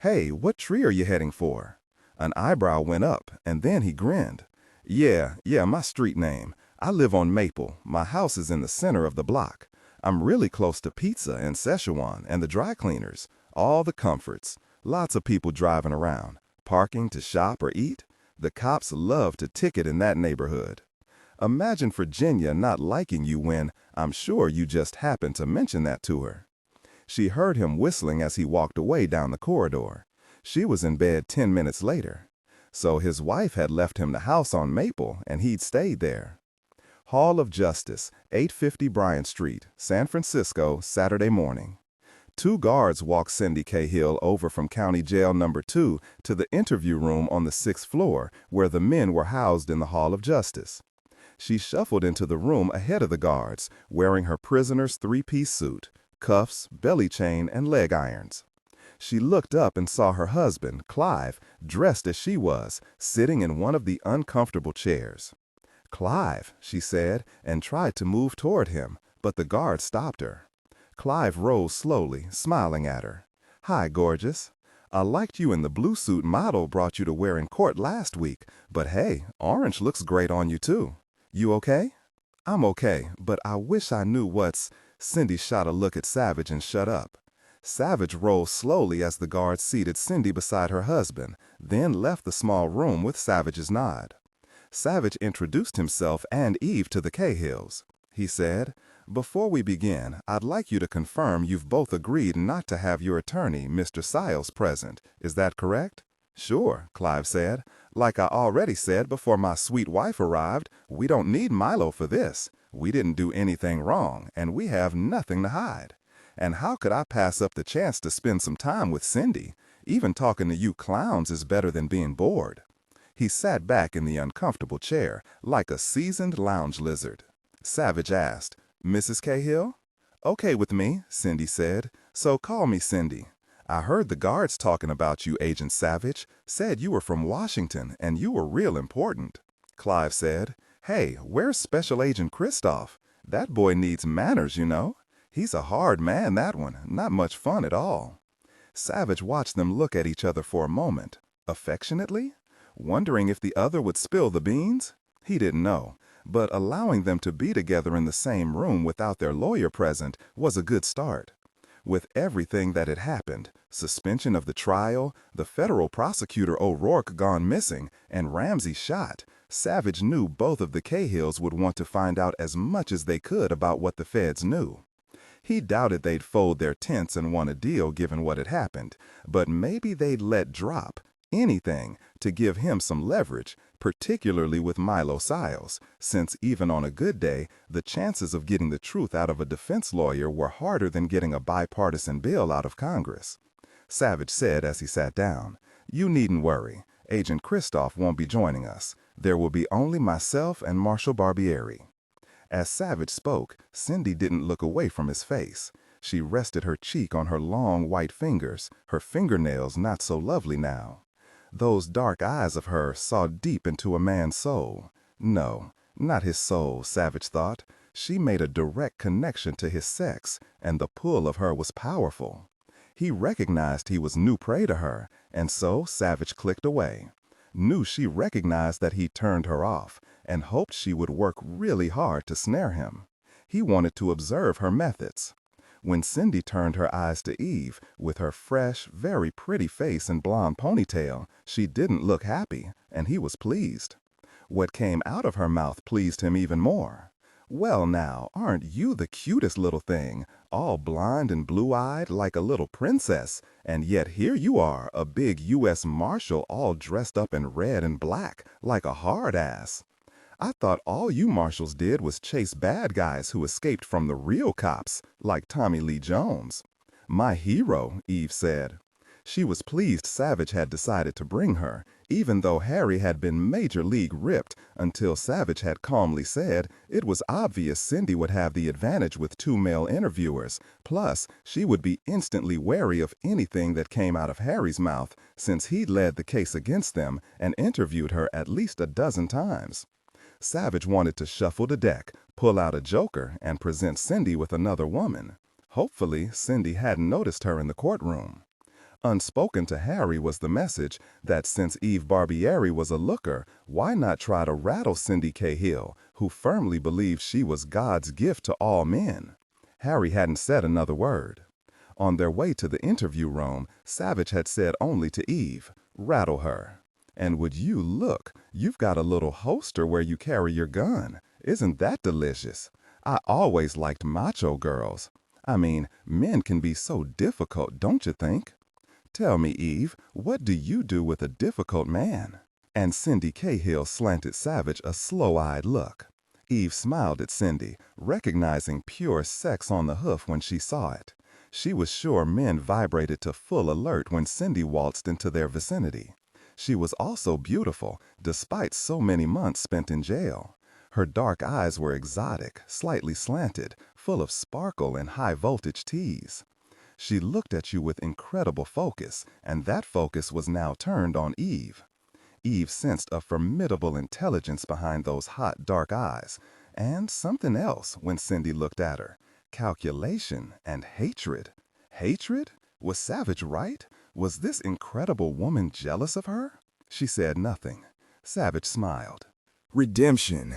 Speaker 1: Hey, what tree are you heading for? An eyebrow went up, and then he grinned. Yeah, my street name. I live on Maple. My house is in the center of the block. I'm really close to pizza and Szechuan and the dry cleaners. All the comforts. Lots of people driving around. Parking to shop or eat. The cops love to ticket in that neighborhood. Imagine Virginia not liking you when, I'm sure you just happened to mention that to her. She heard him whistling as he walked away down the corridor. She was in bed 10 minutes later. So his wife had left him the house on Maple, and he'd stayed there. Hall of Justice, 850 Bryant Street, San Francisco, Saturday morning. 2 guards walked Cindy Cahill over from County Jail Number 2 to the interview room on the 6th floor, where the men were housed in the Hall of Justice. She shuffled into the room ahead of the guards, wearing her prisoner's 3-piece suit, cuffs, belly chain, and leg irons. She looked up and saw her husband, Clive, dressed as she was, sitting in one of the uncomfortable chairs. Clive, she said, and tried to move toward him, but the guard stopped her. Clive rose slowly, smiling at her. Hi, gorgeous. I liked you in the blue suit model brought you to wear in court last week, but hey, orange looks great on you too. You okay? I'm okay, but I wish I knew what's... Cindy shot a look at Savich and shut up. Savich rose slowly as the guard seated Cindy beside her husband, then left the small room with Savich's nod. Savich introduced himself and Eve to the Cahills. He said, Before we begin, I'd like you to confirm you've both agreed not to have your attorney, Mr. Siles, present. Is that correct? Sure, Clive said. Like I already said before my sweet wife arrived, we don't need Milo for this. We didn't do anything wrong, and we have nothing to hide. And how could I pass up the chance to spend some time with Cindy? Even talking to you clowns is better than being bored. He sat back in the uncomfortable chair, like a seasoned lounge lizard. Savich asked, Mrs. Cahill? Okay with me, Cindy said, so call me Cindy. I heard the guards talking about you, Agent Savich. Said you were from Washington, and you were real important. Clive said, Hey, where's Special Agent Kristoff? That boy needs manners, you know. He's a hard man, that one. Not much fun at all. Savich watched them look at each other for a moment. Affectionately? Wondering if the other would spill the beans? He didn't know, but allowing them to be together in the same room without their lawyer present was a good start. With everything that had happened, suspension of the trial, the federal prosecutor O'Rourke gone missing, and Ramsey shot, Savich knew both of the Cahills would want to find out as much as they could about what the feds knew. He doubted they'd fold their tents and want a deal given what had happened, but maybe they'd let drop anything to give him some leverage, particularly with Milo Siles, since even on a good day, the chances of getting the truth out of a defense lawyer were harder than getting a bipartisan bill out of Congress. Savich said as he sat down, You needn't worry. Agent Kristoff won't be joining us. There will be only myself and Marshal Barbieri. As Savich spoke, Cindy didn't look away from his face. She rested her cheek on her long white fingers, her fingernails not so lovely now. Those dark eyes of hers saw deep into a man's soul. No, not his soul, Savich thought. She made a direct connection to his sex, and the pull of her was powerful. He recognized he was new prey to her, and so Savich clicked away. Knew she recognized that he turned her off, and hoped she would work really hard to snare him. He wanted to observe her methods. When Cindy turned her eyes to Eve, with her fresh, very pretty face and blonde ponytail, she didn't look happy, and he was pleased. What came out of her mouth pleased him even more.
Speaker 2: "Well now, aren't you the cutest little thing, all blonde and blue-eyed like a little princess, and yet here you are, a big U.S. Marshal all dressed up in red and black, like a hard ass. I thought all you marshals did was chase bad guys who escaped from the real cops, like Tommy Lee Jones." "My hero," Eve said. She was pleased Savich had decided to bring her, even though Harry had been major league ripped until Savich had calmly said it was obvious Cindy would have the advantage with 2 male interviewers, plus she would be instantly wary of anything that came out of Harry's mouth since he'd led the case against them and interviewed her at least a dozen times. Savich wanted to shuffle the deck, pull out a joker, and present Cindy with another woman. Hopefully, Cindy hadn't noticed her in the courtroom. Unspoken to Harry was the message that since Eve Barbieri was a looker, why not try to rattle Cindy Cahill, who firmly believed she was God's gift to all men? Harry hadn't said another word. On their way to the interview room, Savich had said only to Eve, "Rattle her. And would you look, you've got a little holster where you carry your gun. Isn't that delicious? I always liked macho girls. I mean, men can be so difficult, don't you think? Tell me, Eve, what do you do with a difficult man?" And Cindy Cahill slanted Savich a slow-eyed look. Eve smiled at Cindy, recognizing pure sex on the hoof when she saw it. She was sure men vibrated to full alert when Cindy waltzed into their vicinity. She was also beautiful, despite so many months spent in jail. Her dark eyes were exotic, slightly slanted, full of sparkle and high-voltage tease. She looked at you with incredible focus, and that focus was now turned on Eve. Eve sensed a formidable intelligence behind those hot, dark eyes, and something else when Cindy looked at her. Calculation and hatred. Hatred? Was Savich right? Was this incredible woman jealous of her? She said nothing. Savich smiled.
Speaker 1: Redemption.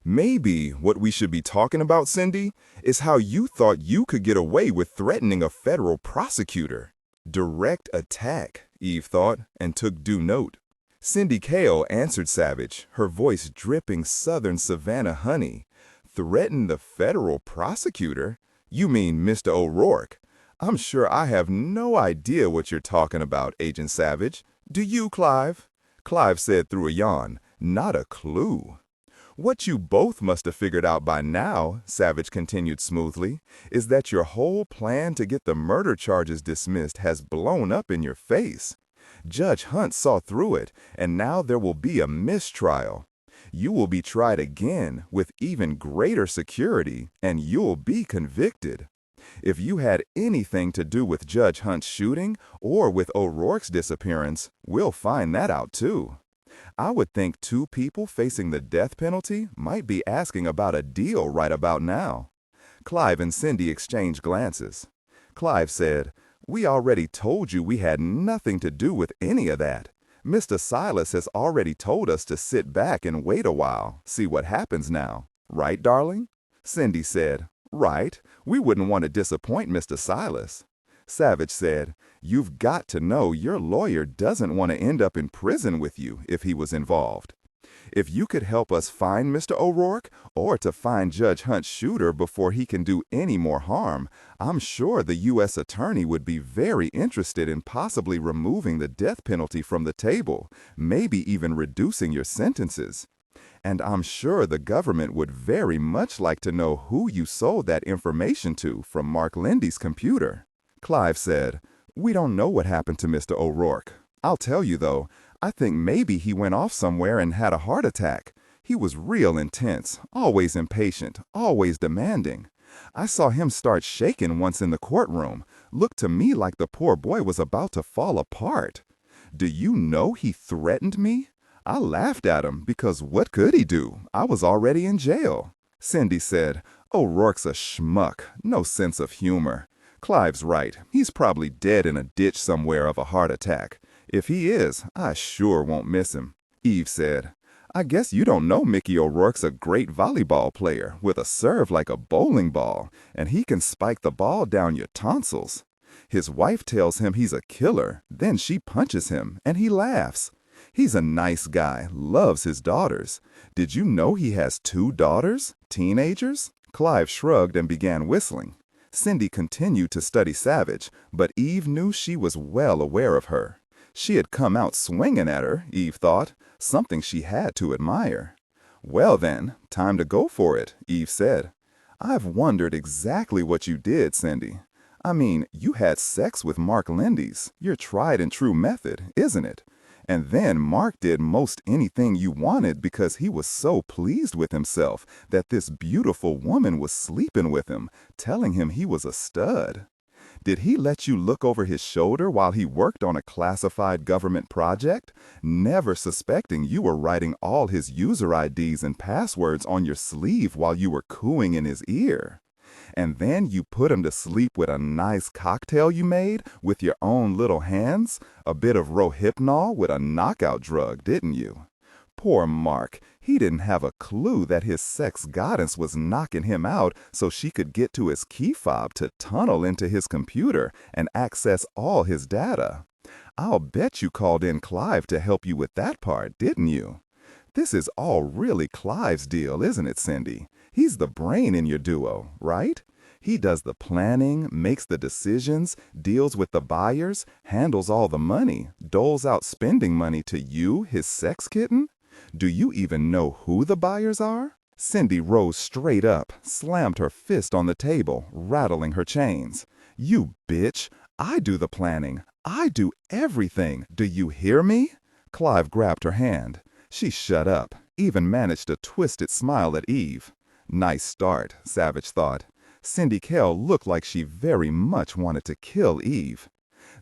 Speaker 1: Maybe what we should be talking about, Cindy, is how you thought you could get away with threatening a federal prosecutor. Direct attack, Eve thought, and took due note. Cindy Cahill answered Savich, her voice dripping southern Savannah honey. Threaten the federal prosecutor? You mean Mr. O'Rourke? I'm sure I have no idea what you're talking about, Agent Savich. Do you, Clive? Clive said through a yawn. Not a clue. What you both must have figured out by now, Savich continued smoothly, is that your whole plan to get the murder charges dismissed has blown up in your face. Judge Hunt saw through it, and now there will be a mistrial. You will be tried again with even greater security, and you'll be convicted. If you had anything to do with Judge Hunt's shooting or with O'Rourke's disappearance, we'll find that out too. I would think 2 people facing the death penalty might be asking about a deal right about now. Clive and Cindy exchanged glances. Clive said, "We already told you we had nothing to do with any of that. Mr. Silas has already told us to sit back and wait a while, see what happens now. Right, darling?" Cindy said, "Right. We wouldn't want to disappoint Mr. Silas." Savich said, "You've got to know your lawyer doesn't want to end up in prison with you if he was involved. If you could help us find Mr. O'Rourke or to find Judge Hunt's shooter before he can do any more harm, I'm sure the U.S. Attorney would be very interested in possibly removing the death penalty from the table, maybe even reducing your sentences. And I'm sure the government would very much like to know who you sold that information to from Mark Lindy's computer." Clive said, "We don't know what happened to Mr. O'Rourke. I'll tell you, though, I think maybe he went off somewhere and had a heart attack. He was real intense, always impatient, always demanding. I saw him start shaking once in the courtroom. Looked to me like the poor boy was about to fall apart. Do you know he threatened me? I laughed at him because what could he do? I was already in jail." Cindy said, "O'Rourke's a schmuck, no sense of humor. Clive's right. He's probably dead in a ditch somewhere of a heart attack. If he is, I sure won't miss him." Eve said, "I guess you don't know Mickey O'Rourke's a great volleyball player with a serve like a bowling ball, and he can spike the ball down your tonsils. His wife tells him he's a killer, then she punches him, and he laughs.
Speaker 2: He's a nice guy, loves his daughters. Did you know he has 2 daughters, teenagers? Clive shrugged and began whistling. Cindy continued to study Savich, but Eve knew she was well aware of her. She had come out swinging at her, Eve thought, something she had to admire. "Well then, time to go for it," Eve said. "I've wondered exactly what you did, Cindy. I mean, you had sex with Mark Lindy's, your tried and true method, isn't it? And then Mark did most anything you wanted because he was so pleased with himself that this beautiful woman was sleeping with him, telling him he was a stud. Did he let you look over his shoulder while he worked on a classified government project, never suspecting you were writing all his user IDs and passwords on your sleeve while you were cooing in his ear? And then you put him to sleep with a nice cocktail you made with your own little hands, a bit of Rohypnol with a knockout drug, didn't you? Poor Mark, he didn't have a clue that his sex goddess was knocking him out so she could get to his key fob to tunnel into his computer and access all his data. I'll bet you called in Clive to help you with that part, didn't you? This is all really Clive's deal, isn't it, Cindy? He's the brain in your duo, right? He does the planning, makes the decisions, deals with the buyers, handles all the money, doles out spending money to you, his sex kitten? Do you even know who the buyers are? Cindy rose straight up, slammed her fist on the table, rattling her chains. You bitch! I do the planning. I do everything. Do you hear me? Clive grabbed her hand. She shut up, even managed a twisted smile at Eve. Nice start, Savich thought. Cindy Cahill looked like she very much wanted to kill Eve.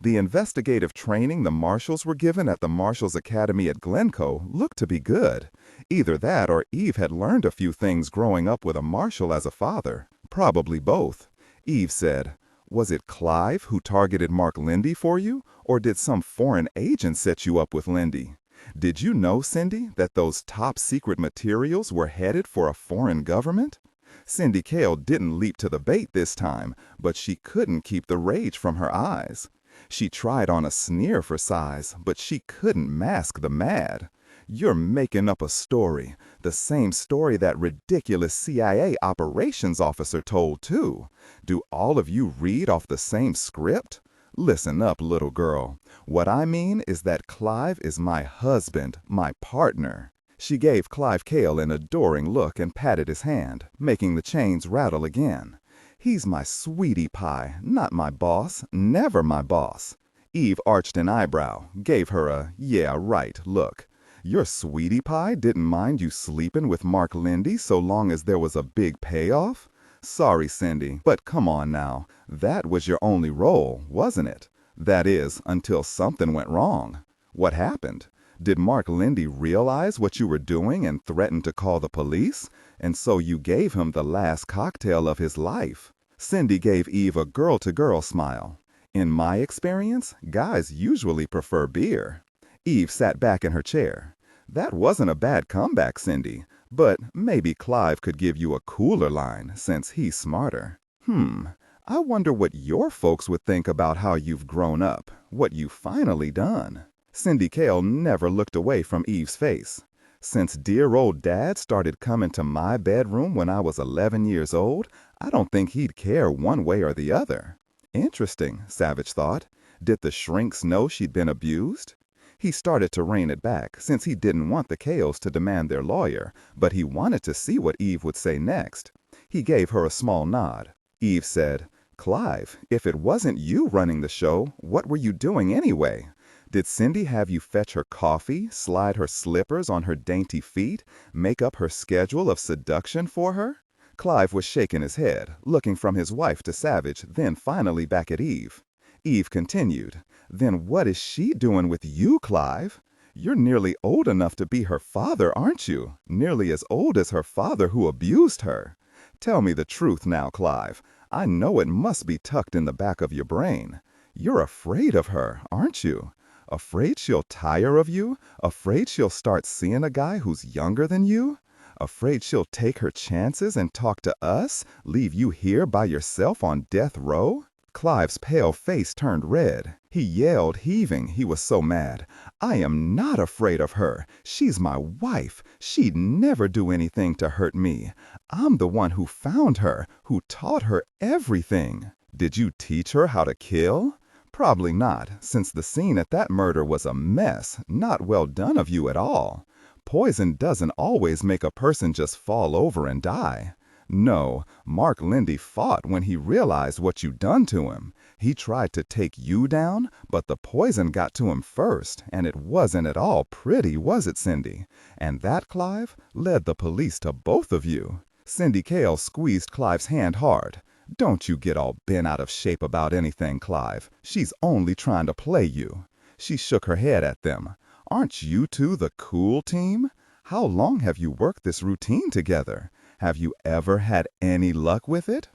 Speaker 2: The investigative training the marshals were given at the Marshals Academy at Glencoe looked to be good. Either that or Eve had learned a few things growing up with a marshal as a father. Probably both. Eve said, "Was it Clive who targeted Mark Lindy for you, or did some foreign agent set you up with Lindy? Did you know, Cindy, that those top-secret materials were headed for a foreign government?" Cindy Cahill didn't leap to the bait this time, but she couldn't keep the rage from her eyes. She tried on a sneer for size, but she couldn't mask the mad. "You're making up a story, the same story that ridiculous CIA operations officer told, too. Do all of you read off the same script? Listen up, little girl. What I mean is that Clive is my husband, my partner." She gave Clive Cahill an adoring look and patted his hand, making the chains rattle again. "He's my sweetie pie, not my boss, never my boss." Eve arched an eyebrow, gave her a "yeah, right" look. "Your sweetie pie didn't mind you sleeping with Mark Lindy so long as there was a big payoff? Sorry, Cindy, but come on now. That was your only role, wasn't it? That is, until something went wrong. What happened? Did Mark Lindy realize what you were doing and threaten to call the police? And so you gave him the last cocktail of his life?" Cindy gave Eve a girl-to-girl smile. "In my experience, guys usually prefer beer." Eve sat back in her chair. "That wasn't a bad comeback, Cindy, but maybe Clive could give you a cooler line since he's smarter. I wonder what your folks would think about how you've grown up, what you've finally done." Cindy Cahill never looked away from Eve's face. "Since dear old Dad started coming to my bedroom when I was 11 years old, I don't think he'd care one way or the other." Interesting, Savich thought. Did the shrinks know she'd been abused? He started to rein it back, since he didn't want the Cahills to demand their lawyer, but he wanted to see what Eve would say next. He gave her a small nod. Eve said, "Clive, if it wasn't you running the show, what were you doing anyway? Did Cindy have you fetch her coffee, slide her slippers on her dainty feet, make up her schedule of seduction for her?" Clive was shaking his head, looking from his wife to Savich, then finally back at Eve. Eve continued, "Then what is she doing with you, Clive? You're nearly old enough to be her father, aren't you? Nearly as old as her father who abused her. Tell me the truth now, Clive. I know it must be tucked in the back of your brain. You're afraid of her, aren't you? Afraid she'll tire of you? Afraid she'll start seeing a guy who's younger than you? Afraid she'll take her chances and talk to us, leave you here by yourself on death row?" Clive's pale face turned red. He yelled, heaving. He was so mad. "I am not afraid of her. She's my wife. She'd never do anything to hurt me. I'm the one who found her, who taught her everything." "Did you teach her how to kill?" "Probably not, since the scene at that murder was a mess. Not well done of you at all. Poison doesn't always make a person just fall over and die. No, Mark Lindy fought when he realized what you'd done to him. He tried to take you down, but the poison got to him first, and it wasn't at all pretty, was it, Cindy? And that, Clive, led the police to both of you." Cindy Cahill squeezed Clive's hand hard. "Don't you get all bent out of shape about anything, Clive. She's only trying to play you." She shook her head at them. "Aren't you two the cool team? How long have you worked this routine together? Have you ever had any luck with it?"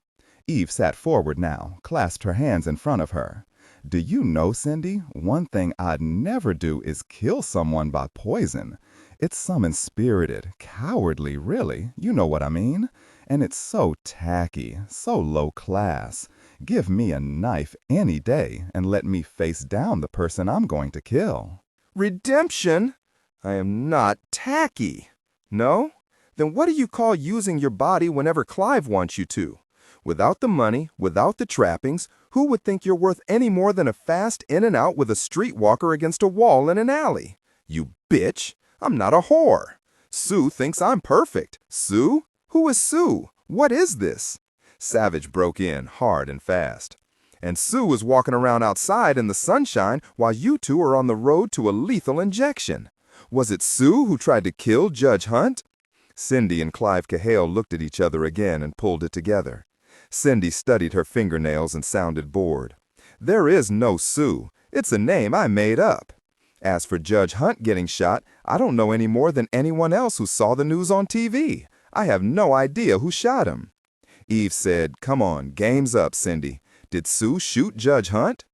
Speaker 2: Eve sat forward now, clasped her hands in front of her. "Do you know, Cindy, one thing I'd never do is kill someone by poison. It's some unspirited, cowardly, really, you know what I mean? And it's so tacky, so low class. Give me a knife any day and let me face down the person I'm going to kill."
Speaker 1: Redemption? I am not tacky. No? Then what do you call using your body whenever Clive wants you to? Without the money, without the trappings, who would think you're worth any more than a fast in and out with a streetwalker against a wall in an alley? You bitch! I'm not a whore. Sue thinks I'm perfect. Sue? Who is Sue? What is this? Savich broke in, hard and fast. And Sue is walking around outside in the sunshine while you two are on the road to a lethal injection. Was it Sue who tried to kill Judge Hunt? Cindy and Clive Cahill looked at each other again and pulled it together. Cindy studied her fingernails and sounded bored. There is no Sue. It's a name I made up. As for Judge Hunt getting shot, I don't know any more than anyone else who saw the news on TV. I have no idea who shot him. Eve said, "Come on, game's up, Cindy. Did Sue shoot Judge Hunt?"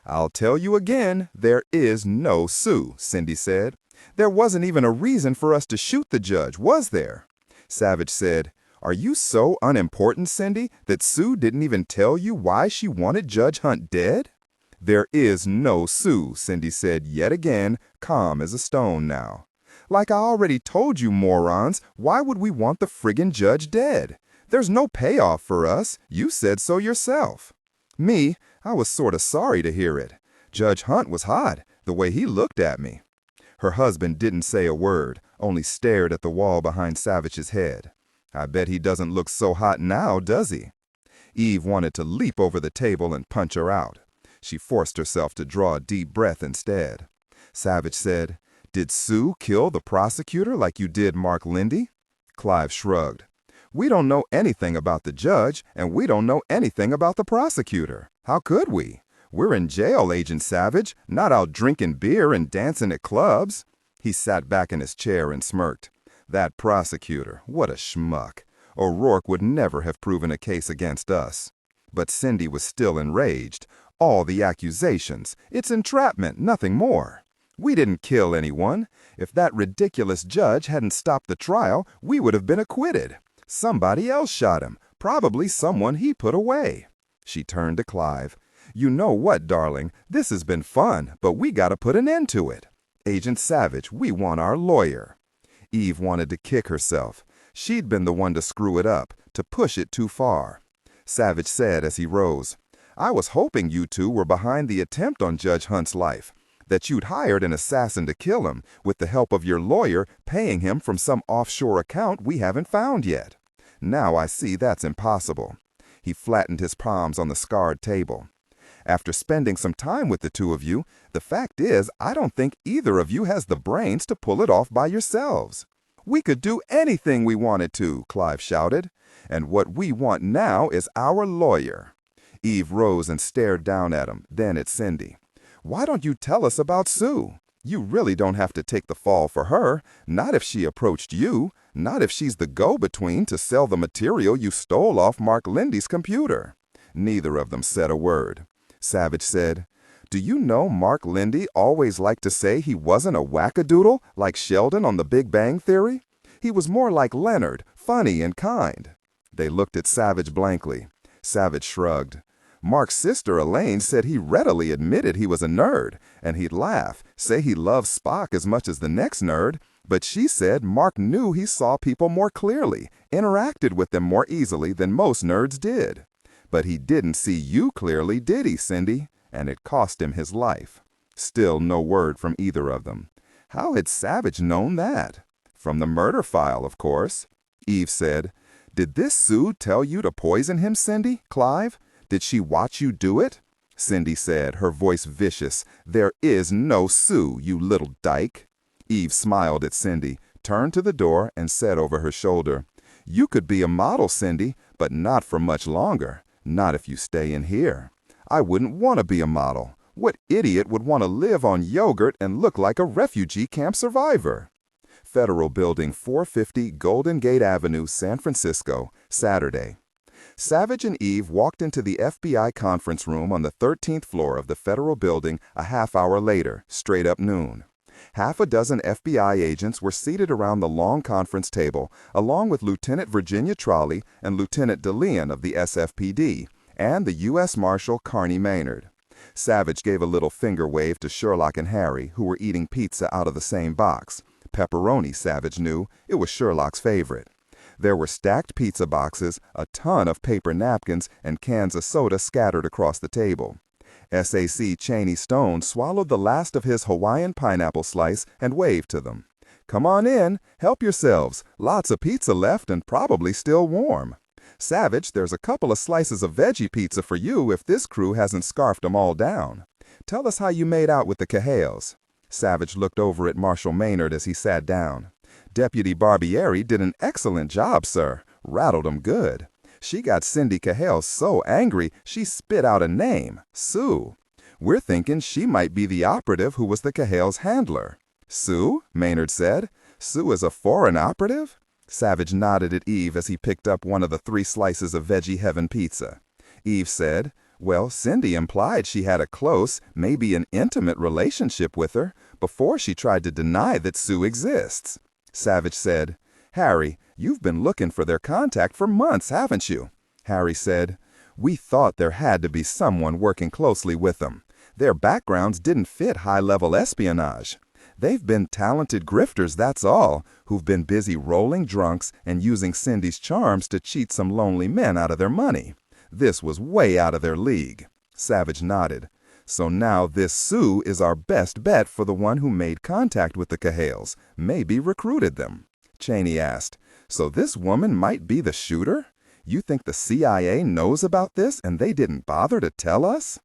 Speaker 1: "I'll tell you again, there is no Sue," Cindy said. "There wasn't even a reason for us to shoot the judge, was there?" Savich said, "Are you so unimportant, Cindy, that Sue didn't even tell you why she wanted Judge Hunt dead?" "There is no Sue," Cindy said yet again, calm as a stone now. "Like I already told you, morons, why would we want the friggin' judge dead? There's no payoff for us. You said so yourself." Me, I was sort of sorry to hear it. Judge Hunt was hot, the way he looked at me. Her husband didn't say a word, only stared at the wall behind Savich's head. I bet he doesn't look so hot now, does he? Eve wanted to leap over the table and punch her out. She forced herself to draw a deep breath instead. Savich said, "Did Sue kill the prosecutor like you did Mark Lindy?" Clive shrugged. "We don't know anything about the judge, and we don't know anything about the prosecutor. How could we? We're in jail, Agent Savich, not out drinking beer and dancing at clubs." He sat back in his chair and smirked. That prosecutor, what a schmuck. O'Rourke would never have proven a case against us. But Cindy was still enraged. All the accusations. It's entrapment, nothing more. We didn't kill anyone. If that ridiculous judge hadn't stopped the trial, we would have been acquitted. Somebody else shot him, probably someone he put away. She turned to Clive. "You know what, darling, this has been fun, but we gotta put an end to it. Agent Savich, we want our lawyer." Eve wanted to kick herself. She'd been the one to screw it up, to push it too far. Savich said as he rose, "I was hoping you two were behind the attempt on Judge Hunt's life, that you'd hired an assassin to kill him, with the help of your lawyer paying him from some offshore account we haven't found yet. Now I see that's impossible." He flattened his palms on the scarred table. "After spending some time with the two of you, the fact is I don't think either of you has the brains to pull it off by yourselves." "We could do anything we wanted to," Clive shouted. "And what we want now is our lawyer." Eve rose and stared down at him, then at Cindy. "Why don't you tell us about Sue? You really don't have to take the fall for her, not if she approached you, not if she's the go-between to sell the material you stole off Mark Lindy's computer." Neither of them said a word. Savich said, "Do you know Mark Lindy always liked to say he wasn't a wackadoodle like Sheldon on The Big Bang Theory? He was more like Leonard, funny and kind." They looked at Savich blankly. Savich shrugged. Mark's sister Elaine said he readily admitted he was a nerd, and he'd laugh, say he loved Spock as much as the next nerd, but she said Mark knew he saw people more clearly, interacted with them more easily than most nerds did. But he didn't see you clearly, did he, Cindy? And it cost him his life. Still no word from either of them. How had Savich known that? From the murder file, of course. Eve said, "Did this Sue tell you to poison him, Cindy, Clive? Did she watch you do it?" Cindy said, her voice vicious, "There is no Sue, you little dyke." Eve smiled at Cindy, turned to the door, and said over her shoulder, "You could be a model, Cindy, but not for much longer. Not if you stay in here. I wouldn't want to be a model. What idiot would want to live on yogurt and look like a refugee camp survivor?" Federal Building, 450 Golden Gate Avenue, San Francisco, Saturday. Savich and Eve walked into the FBI conference room on the 13th floor of the Federal Building a half hour later, straight up noon. Half a dozen FBI agents were seated around the long conference table, along with Lieutenant Virginia Trolley and Lieutenant Dillon of the SFPD, and the U.S. Marshal Carney Maynard. Savich gave a little finger wave to Sherlock and Harry, who were eating pizza out of the same box. Pepperoni, Savich knew. It was Sherlock's favorite. There were stacked pizza boxes, a ton of paper napkins, and cans of soda scattered across the table. SAC Cheney Stone swallowed the last of his Hawaiian pineapple slice and waved to them. "Come on in. Help yourselves. Lots of pizza left and probably still warm. Savich, there's a couple of slices of veggie pizza for you if this crew hasn't scarfed them all down. Tell us how you made out with the Cahills." Savich looked over at Marshal Maynard as he sat down. "Deputy Barbieri did an excellent job, sir. Rattled 'em good. She got Cindy Cahill so angry she spit out a name, Sue. We're thinking she might be the operative who was the Cahill's handler." "Sue?" Maynard said. "Sue is a foreign operative?" Savich nodded at Eve as he picked up one of the 3 slices of Veggie Heaven pizza. Eve said, "Well, Cindy implied she had a close, maybe an intimate relationship with her before she tried to deny that Sue exists." Savich said, "Harry, you've been looking for their contact for months, haven't you?" Harry said, "We thought there had to be someone working closely with them. Their backgrounds didn't fit high-level espionage. They've been talented grifters, that's all, who've been busy rolling drunks and using Cindy's charms to cheat some lonely men out of their money. This was way out of their league." Savich nodded. "So now this Sue is our best bet for the one who made contact with the Cahills, maybe recruited them." Cheney asked, "So this woman might be the shooter? You think the CIA knows about this and they didn't bother to tell us?"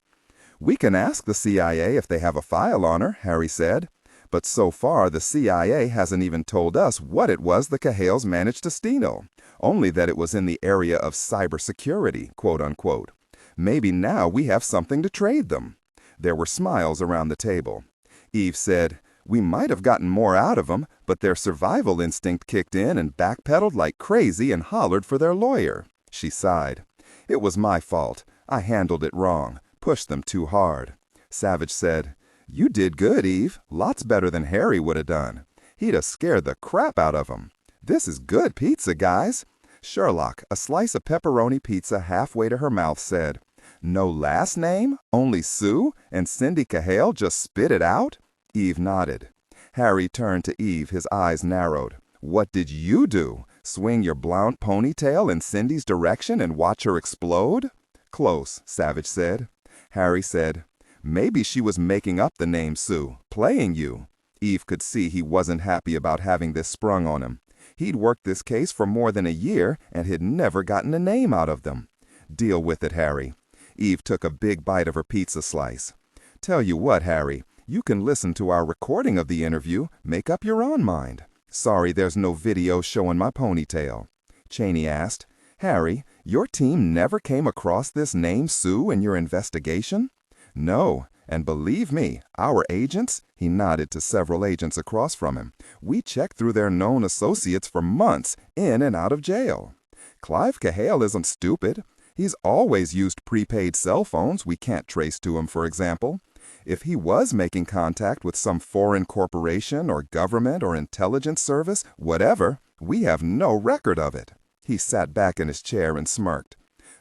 Speaker 1: "We can ask the CIA if they have a file on her," Harry said. "But so far the CIA hasn't even told us what it was the Cahills managed to steal, only that it was in the area of cybersecurity, quote-unquote. Maybe now we have something to trade them." There were smiles around the table. Eve said, "We might have gotten more out of them, but their survival instinct kicked in and backpedaled like crazy and hollered for their lawyer." She sighed. "It was my fault. I handled it wrong, pushed them too hard." Savich said, "You did good, Eve. Lots better than Harry would have done. He'd have scared the crap out of them. This is good pizza, guys." Sherlock, a slice of pepperoni pizza halfway to her mouth, said, "No last name? Only Sue? And Cindy Cahill just spit it out?" Eve nodded. Harry turned to Eve, his eyes narrowed. "What did you do? Swing your blonde ponytail in Cindy's direction and watch her explode?" "Close," Savich said. Harry said, "Maybe she was making up the name Sue, playing you." Eve could see he wasn't happy about having this sprung on him. He'd worked this case for more than a year and had never gotten a name out of them. "Deal with it, Harry." Eve took a big bite of her pizza slice. "Tell you what, Harry, you can listen to our recording of the interview, make up your own mind. Sorry there's no video showing my ponytail." Cheney asked, "Harry, your team never came across this name Sue in your investigation?" "No, and believe me, our agents," he nodded to several agents across from him, "we checked through their known associates for months, in and out of jail. Clive Cahill isn't stupid. He's always used prepaid cell phones we can't trace to him, for example. If he was making contact with some foreign corporation or government or intelligence service, whatever, we have no record of it." He sat back in his chair and smirked.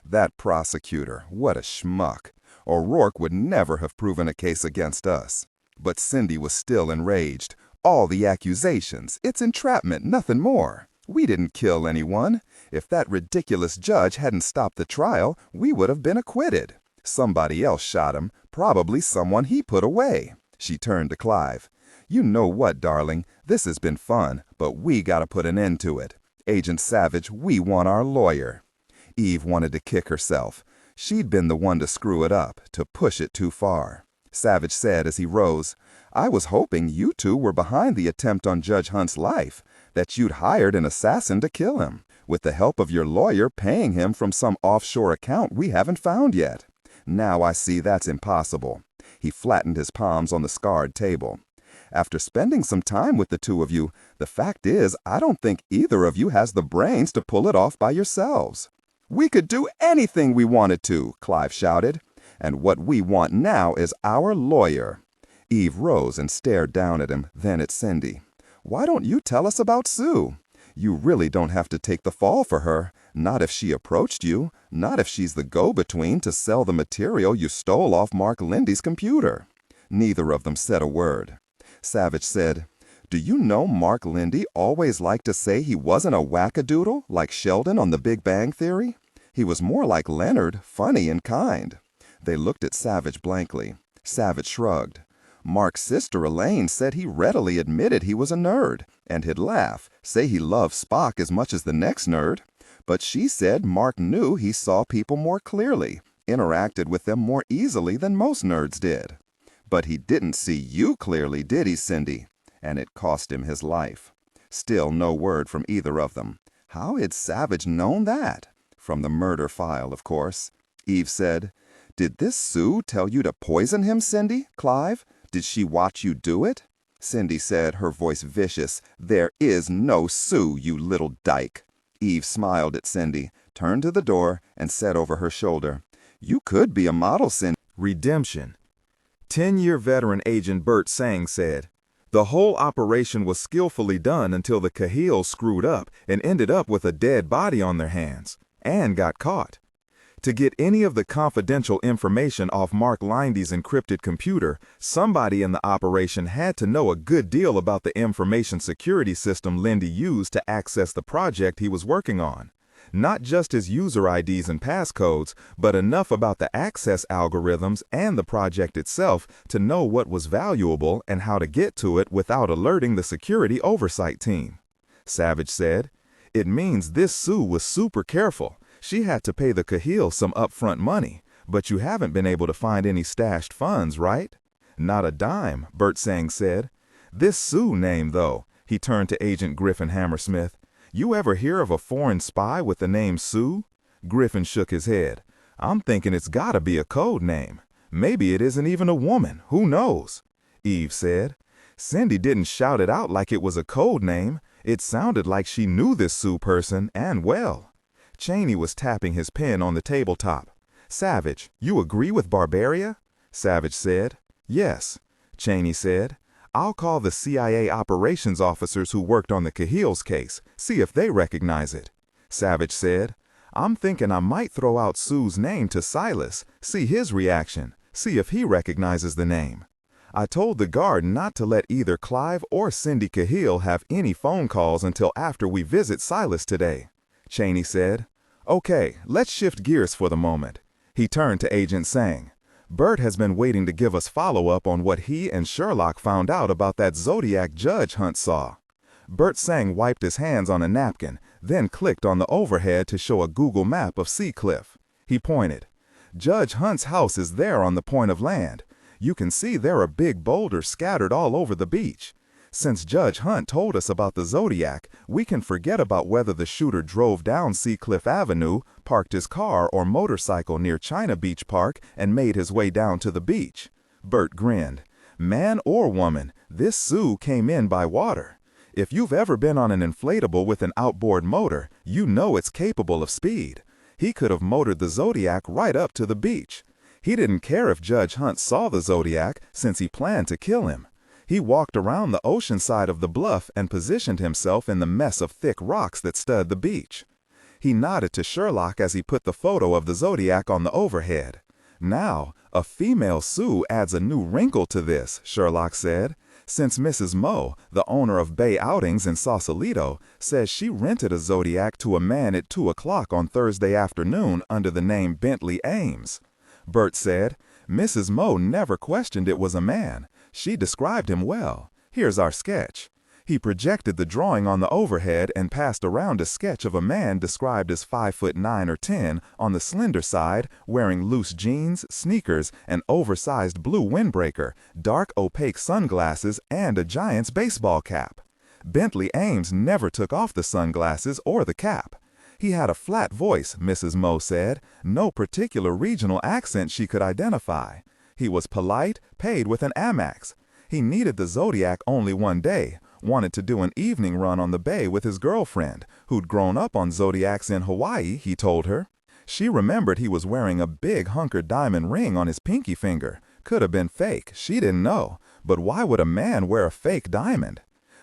Speaker 1: That prosecutor, what a schmuck. O'Rourke would never have proven a case against us. But Cindy was still enraged. All the accusations, it's entrapment, nothing more. We didn't kill anyone. If that ridiculous judge hadn't stopped the trial, we would have been acquitted. Somebody else shot him, probably someone he put away. She turned to Clive. You know what, darling, this has been fun, but we gotta put an end to it. Agent Savich, we want our lawyer. Eve wanted to kick herself. She'd been the one to screw it up, to push it too far. Savich said as he rose, I was hoping you two were behind the attempt on Judge Hunt's life, that you'd hired an assassin to kill him, with the help of your lawyer paying him from some offshore account we haven't found yet. Now I see that's impossible. He flattened his palms on the scarred table. After spending some time with the two of you, the fact is I don't think either of you has the brains to pull it off by yourselves. We could do anything we wanted to, Clive shouted. And what we want now is our lawyer. Eve rose and stared down at him, then at Cindy. Why don't you tell us about Sue? You really don't have to take the fall for her, not if she approached you, not if she's the go-between to sell the material you stole off Mark Lindy's computer. Neither of them said a word. Savich said, Do you know Mark Lindy always liked to say he wasn't a wackadoodle like Sheldon on The Big Bang Theory? He was more like Leonard, funny and kind. They looked at Savich blankly. Savich shrugged. Mark's sister Elaine said he readily admitted he was a nerd, and he'd laugh, say he loved Spock as much as the next nerd. But she said Mark knew he saw people more clearly, interacted with them more easily than most nerds did. But he didn't see you clearly, did he, Cindy? And it cost him his life. Still no word from either of them. How had Savich known that? From the murder file, of course. Eve said, Did this Sue tell you to poison him, Cindy, Clive? Did she watch you do it? Cindy said, her voice vicious, There is no Sue, you little dyke. Eve smiled at Cindy, turned to the door, and said over her shoulder, You could be a model, Cindy.
Speaker 2: Redemption. 10-year veteran agent Bert Sang said, The whole operation was skillfully done until the Cahills screwed up and ended up with a dead body on their hands. And got caught. To get any of the confidential information off Mark Lindy's encrypted computer, somebody in the operation had to know a good deal about the information security system Lindy used to access the project he was working on. Not just his user IDs and passcodes, but enough about the access algorithms and the project itself to know what was valuable and how to get to it without alerting the security oversight team. Savich said, It means this Sue was super careful. She had to pay the Cahill some upfront money, but you haven't been able to find any stashed funds, right? Not a dime, Bert Sang said. This Sue name, though, he turned to Agent Griffin Hammersmith. You ever hear of a foreign spy with the name Sue? Griffin shook his head. I'm thinking it's gotta be a code name. Maybe it isn't even a woman, who knows? Eve said. Cindy didn't shout it out like it was a code name. It sounded like she knew this Sue person, and well. Cheney was tapping his pen on the tabletop. Savich, you agree with Barbaria? Savich said. Yes. Cheney said. I'll call the CIA operations officers who worked on the Cahill's case, see if they recognize it. Savich said. I'm thinking I might throw out Sue's name to Silas, see his reaction, see if he recognizes the name. I told the guard not to let either Clive or Cindy Cahill have any phone calls until after we visit Silas today. Cheney said, Okay, let's shift gears for the moment. He turned to Agent Sang. Bert has been waiting to give us follow-up on what he and Sherlock found out about that Zodiac Judge Hunt saw. Bert Sang wiped his hands on a napkin, then clicked on the overhead to show a Google map of Sea Cliff. He pointed. Judge Hunt's house is there on the point of land. You can see there are big boulders scattered all over the beach. Since Judge Hunt told us about the Zodiac, we can forget about whether the shooter drove down Seacliff Avenue, parked his car or motorcycle near China Beach Park, and made his way down to the beach. Bert grinned. Man or woman, this Sue came in by water. If you've ever been on an inflatable with an outboard motor, you know it's capable of speed. He could have motored the Zodiac right up to the beach. He didn't care if Judge Hunt saw the Zodiac, since he planned to kill him. He walked around the ocean side of the bluff and positioned himself in the mess of thick rocks that stud the beach. He nodded to Sherlock as he put the photo of the zodiac on the overhead. "Now, a female Sue adds a new wrinkle to this," Sherlock said. "Since Mrs. Moe, the owner of Bay Outings in Sausalito, says she rented a zodiac to a man at 2 o'clock on Thursday afternoon under the name Bentley Ames." Bert said, "Mrs. Moe never questioned it was a man. She described him well. Here's our sketch." He projected the drawing on the overhead and passed around a sketch of a man described as 5'9" or 10 on the slender side, wearing loose jeans, sneakers, an oversized blue windbreaker, dark opaque sunglasses, and a Giants baseball cap. Bentley Ames never took off the sunglasses or the cap. He had a flat voice, Mrs. Moe said, no particular regional accent she could identify. He was polite, paid with an Amex. He needed the zodiac only one day, wanted to do an evening run on the bay with his girlfriend, who'd grown up on zodiacs in Hawaii, he told her. She remembered he was wearing a big hunkered diamond ring on his pinky finger. Could have been fake, she didn't know, but why would a man wear a fake diamond?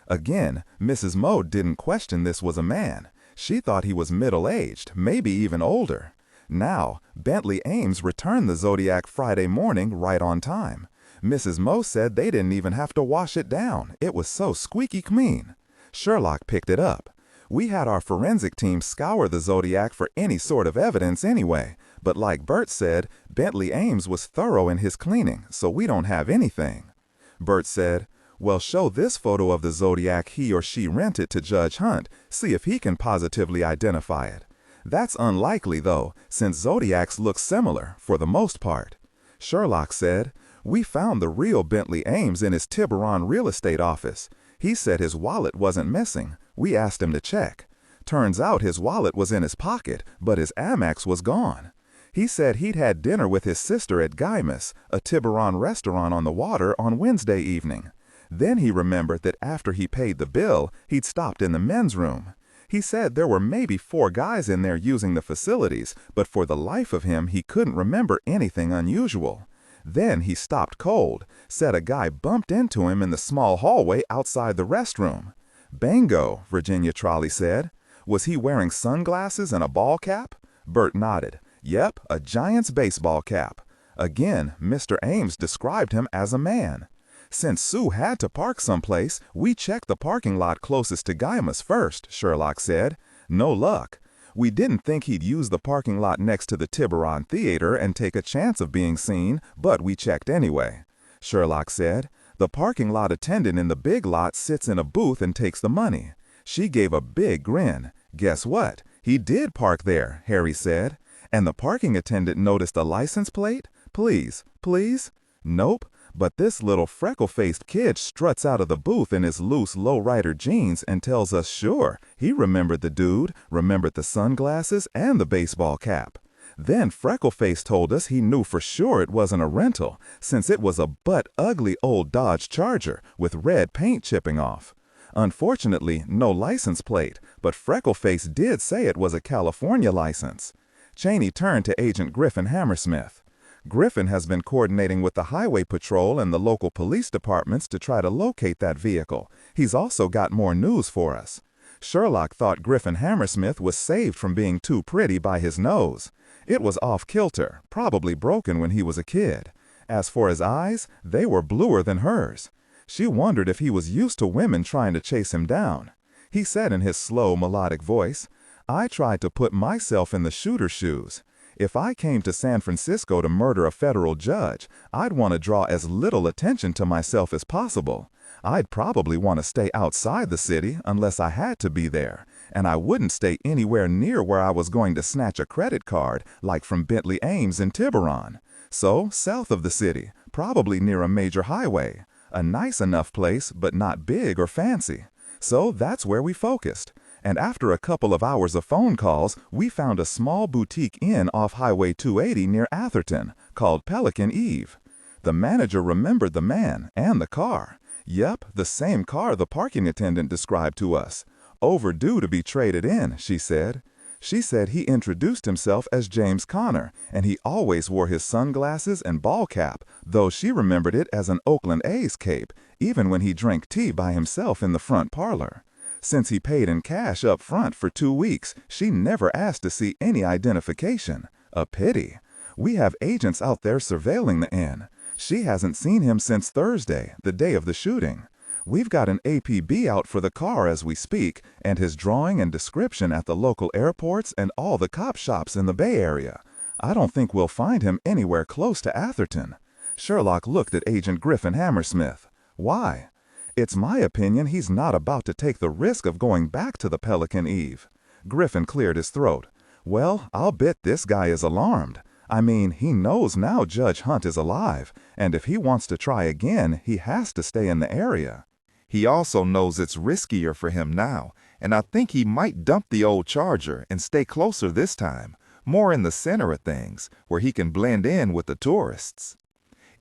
Speaker 2: Again, Mrs. Moe didn't question this was a man. She thought he was middle-aged, maybe even older. Now, Bentley Ames returned the zodiac Friday morning right on time. Mrs. Moe said they didn't even have to wash it down. It was so squeaky clean. Sherlock picked it up. "We had our forensic team scour the zodiac for any sort of evidence anyway, but like Bert said, Bentley Ames was thorough in his cleaning, so we don't have anything." Bert said, "Well, show this photo of the zodiac he or she rented to Judge Hunt, see if he can positively identify it." "That's unlikely, though, since zodiacs look similar, for the most part." Sherlock said, "We found the real Bentley Ames in his Tiburon real estate office. He said his wallet wasn't missing. We asked him to check. Turns out his wallet was in his pocket, but his Amex was gone. He said he'd had dinner with his sister at Guymas, a Tiburon restaurant on the water, on Wednesday evening. Then he remembered that after he paid the bill, he'd stopped in the men's room. He said there were maybe 4 guys in there using the facilities, but for the life of him he couldn't remember anything unusual. Then he stopped cold, said a guy bumped into him in the small hallway outside the restroom." "Bingo," Virginia Trolley said. "Was he wearing sunglasses and a ball cap?" Bert nodded. "Yep, a Giants baseball cap." Again, Mr. Ames described him as a man. "Since Sue had to park someplace, we checked the parking lot closest to Guymas first," Sherlock said. "No luck. We didn't think he'd use the parking lot next to the Tiburon Theater and take a chance of being seen, but we checked anyway." Sherlock said, "The parking lot attendant in the big lot sits in a booth and takes the money." She gave a big grin. "Guess what? He did park there," Harry said. "And the parking attendant noticed a license plate? Please, please?" "Nope. But this little freckle-faced kid struts out of the booth in his loose lowrider jeans and tells us sure, he remembered the dude, remembered the sunglasses and the baseball cap. Then Freckleface told us he knew for sure it wasn't a rental, since it was a butt-ugly old Dodge Charger with red paint chipping off. Unfortunately, no license plate, but Freckleface did say it was a California license." Cheney turned to Agent Griffin Hammersmith. "Griffin has been coordinating with the Highway Patrol and the local police departments to try to locate that vehicle. He's also got more news for us." Sherlock thought Griffin Hammersmith was saved from being too pretty by his nose. It was off kilter, probably broken when he was a kid. As for his eyes, they were bluer than hers. She wondered if he was used to women trying to chase him down. He said in his slow, melodic voice, "I tried to put myself in the shooter's shoes. If I came to San Francisco to murder a federal judge, I'd want to draw as little attention to myself as possible. I'd probably want to stay outside the city unless I had to be there, and I wouldn't stay anywhere near where I was going to snatch a credit card, like from Bentley Ames in Tiburon. So, south of the city, probably near a major highway. A nice enough place, but not big or fancy. So that's where we focused. And after a couple of hours of phone calls, we found a small boutique inn off Highway 280 near Atherton, called Pelican Eve. The manager remembered the man and the car. Yep, the same car the parking attendant described to us. Overdue to be traded in, she said. She said he introduced himself as James Connor, and he always wore his sunglasses and ball cap, though she remembered it as an Oakland A's cape, even when he drank tea by himself in the front parlor. Since he paid in cash up front for 2 weeks, she never asked to see any identification. A pity. We have agents out there surveilling the inn. She hasn't seen him since Thursday, the day of the shooting. We've got an APB out for the car as we speak, and his drawing and description at the local airports and all the cop shops in the Bay Area. I don't think we'll find him anywhere close to Atherton. Sherlock looked at Agent Griffin Hammersmith. Why? It's my opinion he's not about to take the risk of going back to the Pelican Eve. Griffin cleared his throat. Well, I'll bet this guy is alarmed. I mean, he knows now Judge Hunt is alive, and if he wants to try again, he has to stay in the area.
Speaker 1: He also knows it's riskier for him now, and I think he might dump the old Charger and stay closer this time, more in the center of things, where he can blend in with the tourists.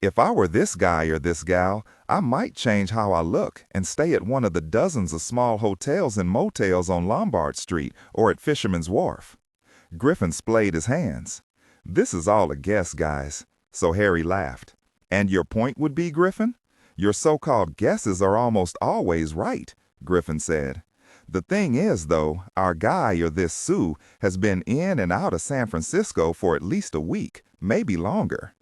Speaker 1: If I were this guy or this gal, I might change how I look and stay at one of the dozens of small hotels and motels on Lombard Street or at Fisherman's Wharf. Griffin splayed his hands. This is all a guess, guys. So Harry laughed. And your point would be, Griffin? Your so-called guesses are almost always right, Griffin said. The thing is, though, our guy or this Sue has been in and out of San Francisco for at least a week, maybe longer.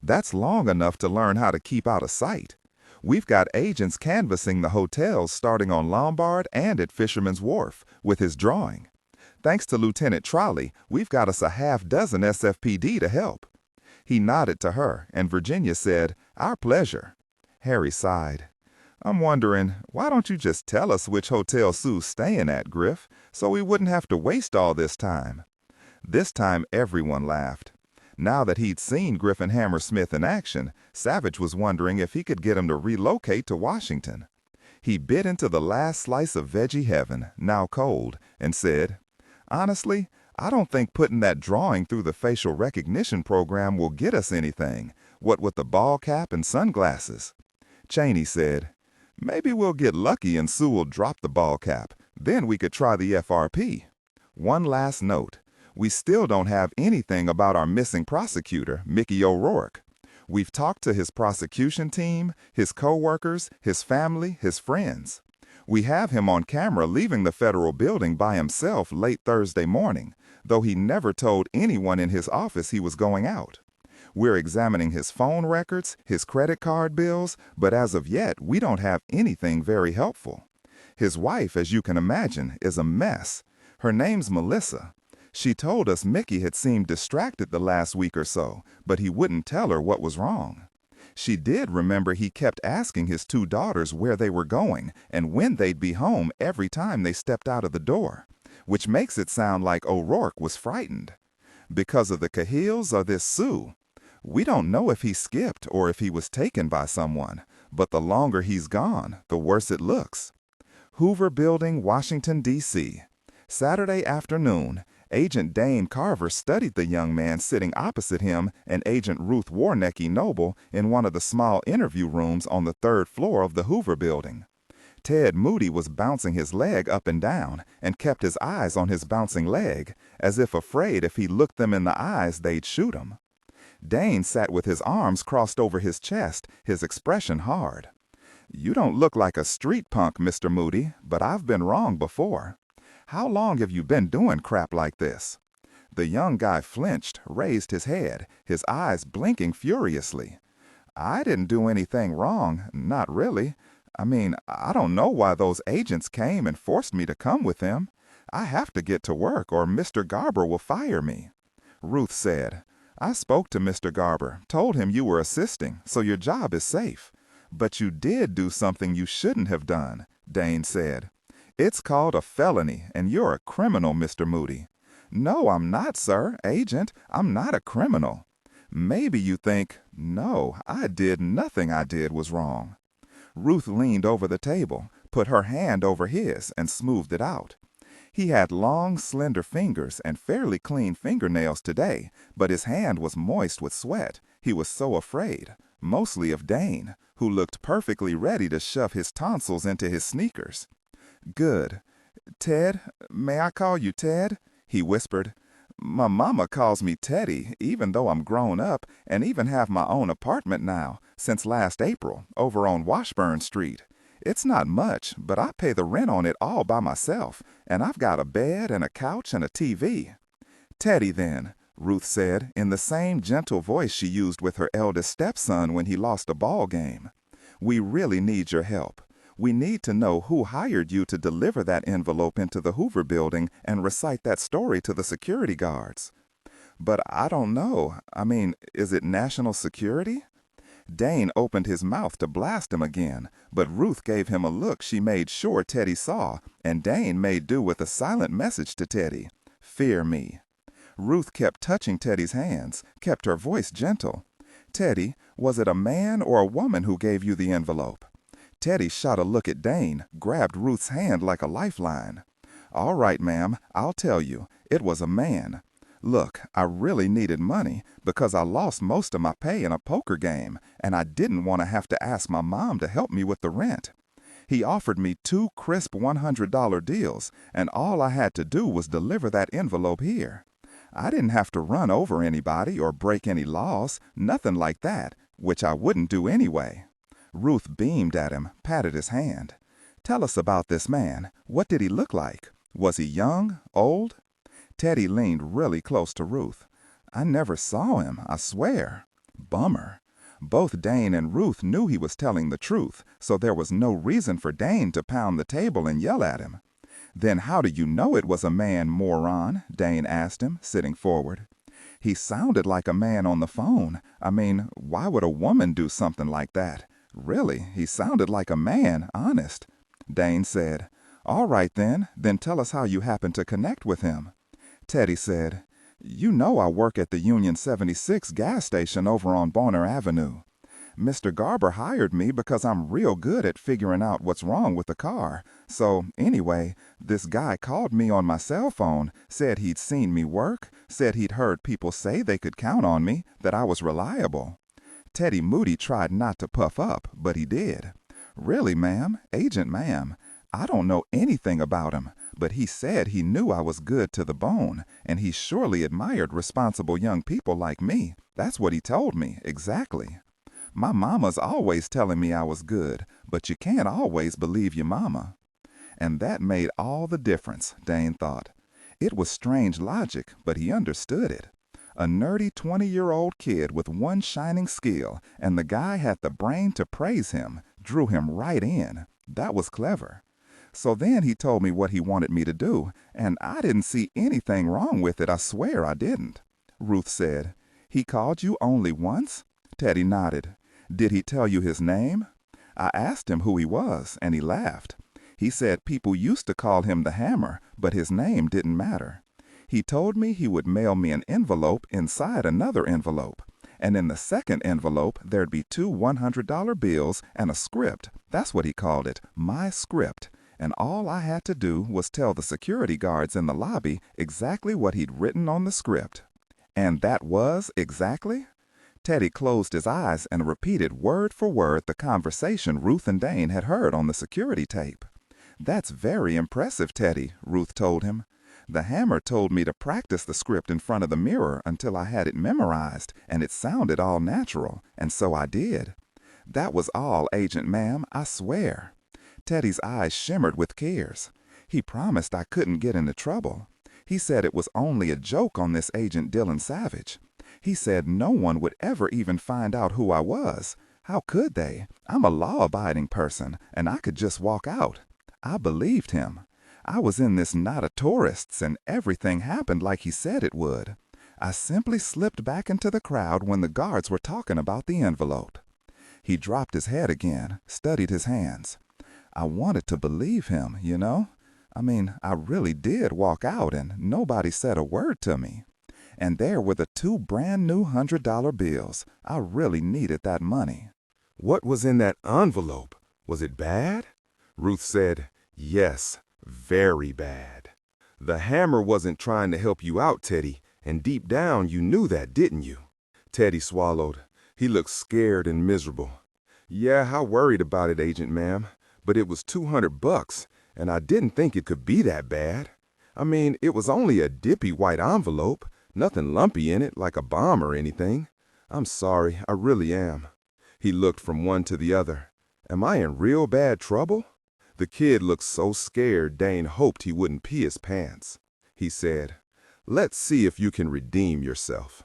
Speaker 1: That's long enough to learn how to keep out of sight. We've got agents canvassing the hotels starting on Lombard and at Fisherman's Wharf with his drawing. Thanks to Lieutenant Trolley, we've got us a half dozen SFPD to help. He nodded to her, and Virginia said, "Our pleasure." Harry sighed. "I'm wondering, why don't you just tell us which hotel Sue's staying at, Griff, so we wouldn't have to waste all this time?" This time everyone laughed. Now that he'd seen Griffin Hammersmith in action, Savich was wondering if he could get him to relocate to Washington. He bit into the last slice of veggie heaven, now cold, and said, "Honestly, I don't think putting that drawing through the facial recognition program will get us anything, what with the ball cap and sunglasses." Cheney said, "Maybe we'll get lucky and Sue will drop the ball cap. Then we could try the FRP. One last note. We still don't have anything about our missing prosecutor, Mickey O'Rourke. We've talked to his prosecution team, his co-workers, his family, his friends. We have him on camera leaving the federal building by himself late Thursday morning, though he never told anyone in his office he was going out. We're examining his phone records, his credit card bills, but as of yet, we don't have anything very helpful. His wife, as you can imagine, is a mess. Her name's Melissa. She told us Mickey had seemed distracted the last week or so, but he wouldn't tell her what was wrong. She did remember he kept asking his 2 daughters where they were going and when they'd be home every time they stepped out of the door, which makes it sound like O'Rourke was frightened. Because of the Cahills or this Sue? We don't know if he skipped or if he was taken by someone, but the longer he's gone, the worse it looks. Hoover Building, Washington, D.C. Saturday afternoon, Agent Dane Carver studied the young man sitting opposite him and Agent Ruth Warnecke Noble in one of the small interview rooms on the 3rd floor of the Hoover Building. Ted Moody was bouncing his leg up and down and kept his eyes on his bouncing leg, as if afraid if he looked them in the eyes they'd shoot him. Dane sat with his arms crossed over his chest, his expression hard. "You don't look like a street punk, Mr. Moody, but I've been wrong before. How long have you been doing crap like this?" The young guy flinched, raised his head, his eyes blinking furiously. "I didn't do anything wrong, not really. I mean, I don't know why those agents came and forced me to come with them. I have to get to work or Mr. Garber will fire me." Ruth said, "I spoke to Mr. Garber, told him you were assisting, so your job is safe. But you did do something you shouldn't have done," Dane said. "It's called a felony, and you're a criminal, Mr. Moody." "No, I'm not, sir, Agent. I'm not a criminal." "Maybe you think, no, I did nothing I did was wrong." Ruth leaned over the table, put her hand over his, and smoothed it out. He had long, slender fingers and fairly clean fingernails today, but his hand was moist with sweat. He was so afraid, mostly of Dane, who looked perfectly ready to shove his tonsils into his sneakers. "Good. Ted, may I call you Ted?" he whispered. "My mama calls me Teddy, even though I'm grown up and even have my own apartment now, since last April, over on Washburn Street.
Speaker 2: It's not much, but I pay the rent on it all by myself, and I've got a bed and a couch and a TV. Teddy, then, Ruth said, in the same gentle voice she used with her eldest stepson when he lost a ball game. We really need your help. We need to know who hired you to deliver that envelope into the Hoover Building and recite that story to the security guards. But I don't know. I mean, is it national security? Dane opened his mouth to blast him again, but Ruth gave him a look she made sure Teddy saw, and Dane made do with a silent message to Teddy. Fear me. Ruth kept touching Teddy's hands, kept her voice gentle. Teddy, was it a man or a woman who gave you the envelope? Teddy shot a look at Dane, grabbed Ruth's hand like a lifeline. All right, ma'am, I'll tell you. It was a man. Look, I really needed money because I lost most of my pay in a poker game, and I didn't want to have to ask my mom to help me with the rent. He offered me 2 crisp $100 deals, and all I had to do was deliver that envelope here. I didn't have to run over anybody or break any laws, nothing like that, which I wouldn't do anyway. Ruth beamed at him, patted his hand. Tell us about this man. What did he look like? Was he young, old? Teddy leaned really close to Ruth. I never saw him, I swear. Bummer. Both Dane and Ruth knew he was telling the truth, so there was no reason for Dane to pound the table and yell at him. Then how do you know it was a man, moron? Dane asked him, sitting forward. He sounded like a man on the phone. I mean, why would a woman do something like that? Really, he sounded like a man, honest. Dane said, All right then tell us how you happened to connect with him. Teddy said, You know I work at the Union 76 gas station over on Bonner Avenue. Mr. Garber hired me because I'm real good at figuring out what's wrong with the car. So, anyway, this guy called me on my cell phone, said he'd seen me work, said he'd heard people say they could count on me, that I was reliable. Teddy Moody tried not to puff up, but he did. Really, ma'am, Agent ma'am, I don't know anything about him, but he said he knew I was good to the bone, and he surely admired responsible young people like me. That's what he told me, exactly. My mama's always telling me I was good, but you can't always believe your mama. And that made all the difference, Dane thought. It was strange logic, but he understood it. A nerdy 20-year-old kid with one shining skill, and the guy had the brain to praise him, drew him right in. That was clever. So then he told me what he wanted me to do, and I didn't see anything wrong with it, I swear I didn't. Ruth said, He called you only once? Teddy nodded. Did he tell you his name? I asked him who he was, and he laughed. He said people used to call him the Hammer, but his name didn't matter. He told me he would mail me an envelope inside another envelope, and in the second envelope there'd be 2 $100 bills and a script. That's what he called it, my script. And all I had to do was tell the security guards in the lobby exactly what he'd written on the script. And that was exactly? Teddy closed his eyes and repeated word for word the conversation Ruth and Dane had heard on the security tape. That's very impressive, Teddy, Ruth told him. The Hammer told me to practice the script in front of the mirror until I had it memorized, and it sounded all natural, and so I did. That was all, Agent ma'am, I swear. Teddy's eyes shimmered with tears. He promised I couldn't get into trouble. He said it was only a joke on this Agent Dillon Savich. He said no one would ever even find out who I was. How could they? I'm a law-abiding person, and I could just walk out. I believed him. I was in this knot of tourists, and everything happened like he said it would. I simply slipped back into the crowd when the guards were talking about the envelope. He dropped his head again, studied his hands. I wanted to believe him, you know? I mean, I really did walk out, and nobody said a word to me. And there were the 2 brand new $100 bills. I really needed that money.
Speaker 1: What was in that envelope? Was it bad? Ruth said, Yes, very bad. The Hammer wasn't trying to help you out, Teddy, and deep down you knew that, didn't you? Teddy swallowed. He looked scared and miserable. Yeah, I worried about it, Agent ma'am, but it was $200, and I didn't think it could be that bad. I mean, it was only a dippy white envelope, nothing lumpy in it like a bomb or anything. I'm sorry, I really am. He looked from one to the other. Am I in real bad trouble? The kid looked so scared Dane hoped he wouldn't pee his pants. He said, "Let's see if you can redeem yourself.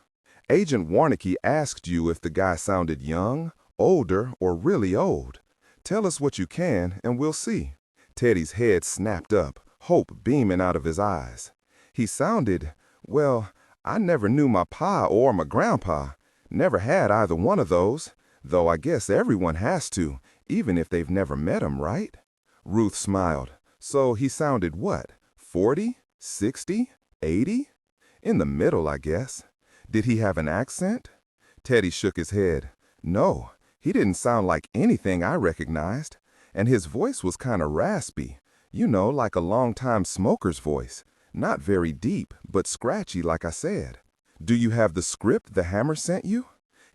Speaker 1: Agent Warnicki asked you if the guy sounded young, older, or really old. Tell us what you can and we'll see." Teddy's head snapped up, hope beaming out of his eyes. He sounded, well, I never knew my pa or my grandpa. Never had either one of those, though I guess everyone has to, even if they've never met him, right? Ruth smiled. So he sounded what, 40, 60, 80? In the middle, I guess. Did he have an accent? Teddy shook his head. No, he didn't sound like anything I recognized. And his voice was kind of raspy. You know, like a longtime smoker's voice. Not very deep, but scratchy like I said. Do you have the script the Hammer sent you?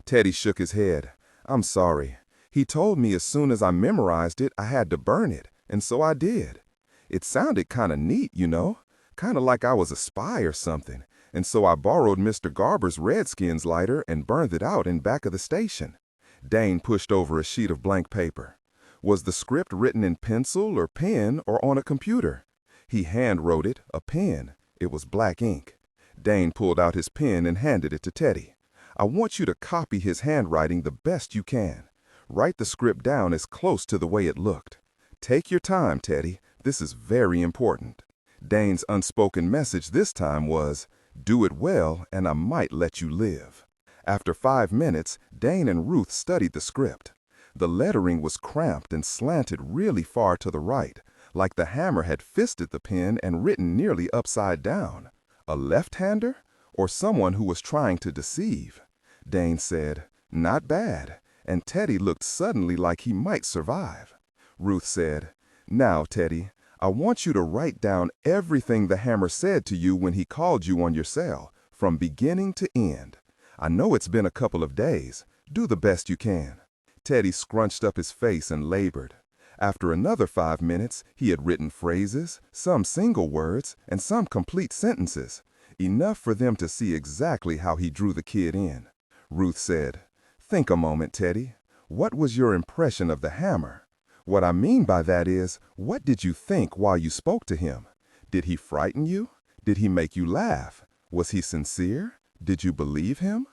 Speaker 1: Teddy shook his head. I'm sorry. He told me as soon as I memorized it, I had to burn it, and so I did. It sounded kind of neat, you know, kind of like I was a spy or something, and so I borrowed Mr. Garber's Redskins lighter and burned it out in back of the station. Dane pushed over a sheet of blank paper. Was the script written in pencil or pen or on a computer? He hand-wrote it, a pen. It was black ink. Dane pulled out his pen and handed it to Teddy. I want you to copy his handwriting the best you can. Write the script down as close to the way it looked. Take your time, Teddy. This is very important. Dane's unspoken message this time was, do it well and I might let you live. After 5 minutes, Dane and Ruth studied the script. The lettering was cramped and slanted really far to the right, like the Hammer had fisted the pen and written nearly upside down. A left-hander? Or someone who was trying to deceive? Dane said, not bad, and Teddy looked suddenly like he might survive. Ruth said, now, Teddy, I want you to write down everything the Hammer said to you when he called you on your cell, from beginning to end. I know it's been a couple of days. Do the best you can. Teddy scrunched up his face and labored. After another 5 minutes, he had written phrases, some single words, and some complete sentences, enough for them to see exactly how he drew the kid in. Ruth said, think a moment, Teddy. What was your impression of the Hammer? What I mean by that is, what did you think while you spoke to him? Did he frighten you? Did he make you laugh? Was he sincere? Did you believe him?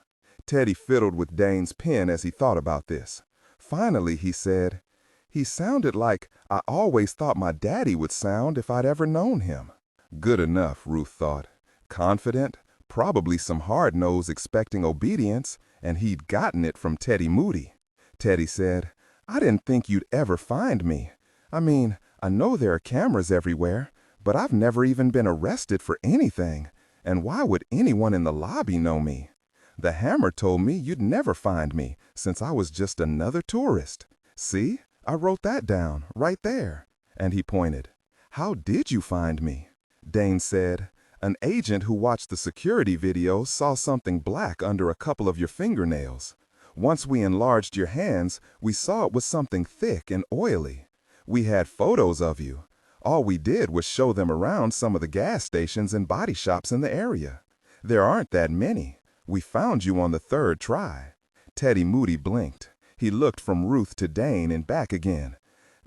Speaker 1: Teddy fiddled with Dane's pen as he thought about this. Finally, he said, he sounded like I always thought my daddy would sound if I'd ever known him. Good enough, Ruth thought. Confident, probably some hard-nosed expecting obedience, and he'd gotten it from Teddy Moody. Teddy said, I didn't think you'd ever find me. I mean, I know there are cameras everywhere, but I've never even been arrested for anything. And why would anyone in the lobby know me? The Hammer told me you'd never find me, since I was just another tourist. See, I wrote that down, right there. And he pointed. How did you find me? Dane said, an agent who watched the security video saw something black under a couple of your fingernails. Once we enlarged your hands, we saw it was something thick and oily. We had photos of you. All we did was show them around some of the gas stations and body shops in the area. There aren't that many. We found you on the 3rd try. Teddy Moody blinked. He looked from Ruth to Dane and back again.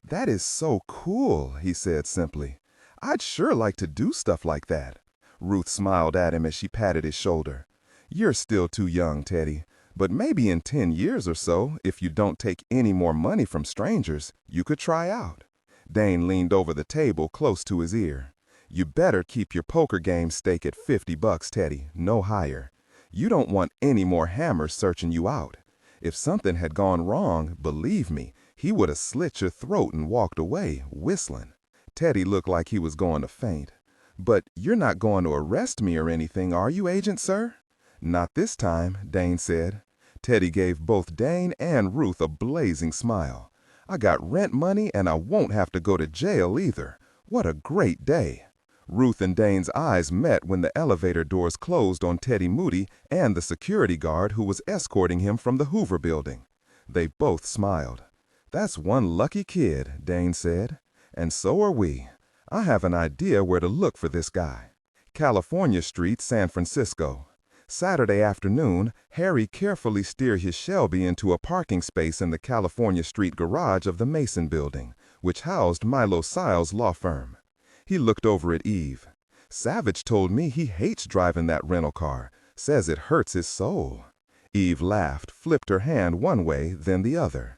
Speaker 1: That is so cool, he said simply. I'd sure like to do stuff like that. Ruth smiled at him as she patted his shoulder. You're still too young, Teddy, but maybe in 10 years or so, if you don't take any more money from strangers, you could try out. Dane leaned over the table close to his ear. You better keep your poker game stake at $50, Teddy, no higher. You don't want any more Hammers searching you out. If something had gone wrong, believe me, he would have slit your throat and walked away, whistling. Teddy looked like he was going to faint. But you're not going to arrest me or anything, are you, Agent, sir? Not this time, Dane said. Teddy gave both Dane and Ruth a blazing smile. I got rent money and I won't have to go to jail either. What a great day. Ruth and Dane's eyes met when the elevator doors closed on Teddy Moody and the security guard who was escorting him from the Hoover Building. They both smiled. That's one lucky kid, Dane said. And so are we. I have an idea where to look for this guy. California Street, San Francisco.
Speaker 2: Saturday afternoon, Harry carefully steered his Shelby into a parking space in the California Street garage of the Mason Building, which housed Milo Siles' law firm. He looked over at Eve. "Savich told me he hates driving that rental car, says it hurts his soul." Eve laughed, flipped her hand one way, then the other.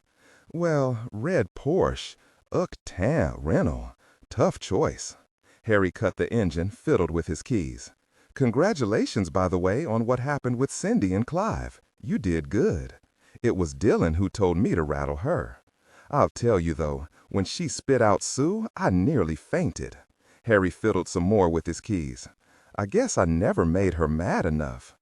Speaker 2: "Well, red Porsche, Octane rental, tough choice." Harry cut the engine, fiddled with his keys. "Congratulations, by the way, on what happened with Cindy and Clive. You did good. It was Dillon who told me to rattle her. I'll tell you, though, when she spit out Sue, I nearly fainted." Harry fiddled some more with his keys. "I guess I never made her mad enough.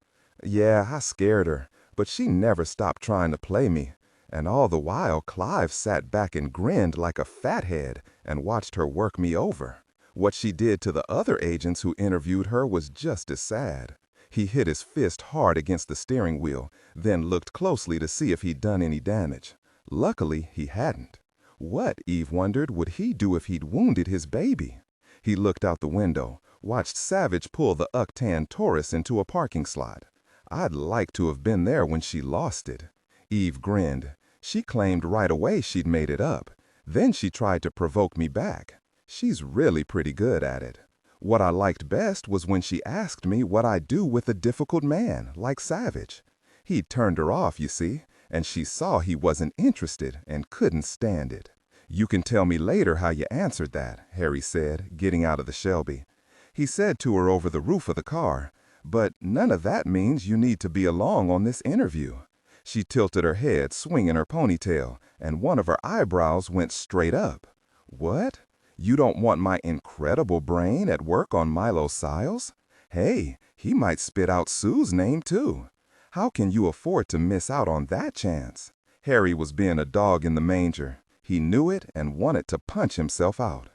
Speaker 2: Yeah, I scared her, but she never stopped trying to play me. And all the while, Clive sat back and grinned like a fathead and watched her work me over. What she did to the other agents who interviewed her was just as sad." He hit his fist hard against the steering wheel, then looked closely to see if he'd done any damage. Luckily, he hadn't. What, Eve wondered, would he do if he'd wounded his baby? He looked out the window, watched Savich pull the Octane Taurus into a parking slot. "I'd like to have been there when she lost it." Eve grinned. "She claimed right away she'd made it up. Then she tried to provoke me back. She's really pretty good at it. What I liked best was when she asked me what I'd do with a difficult man, like Savich. He'd turned her off, you see, and she saw he wasn't interested and couldn't stand it." "You can tell me later how you answered that," Harry said, getting out of the Shelby. He said to her over the roof of the car, "But none of that means you need to be along on this interview." She tilted her head, swinging her ponytail, and one of her eyebrows went straight up. "What? You don't want my incredible brain at work on Milo Siles? Hey, he might spit out Sue's name too. How can you afford to miss out on that chance?" Harry was being a dog in the manger. He knew it and wanted to punch himself out.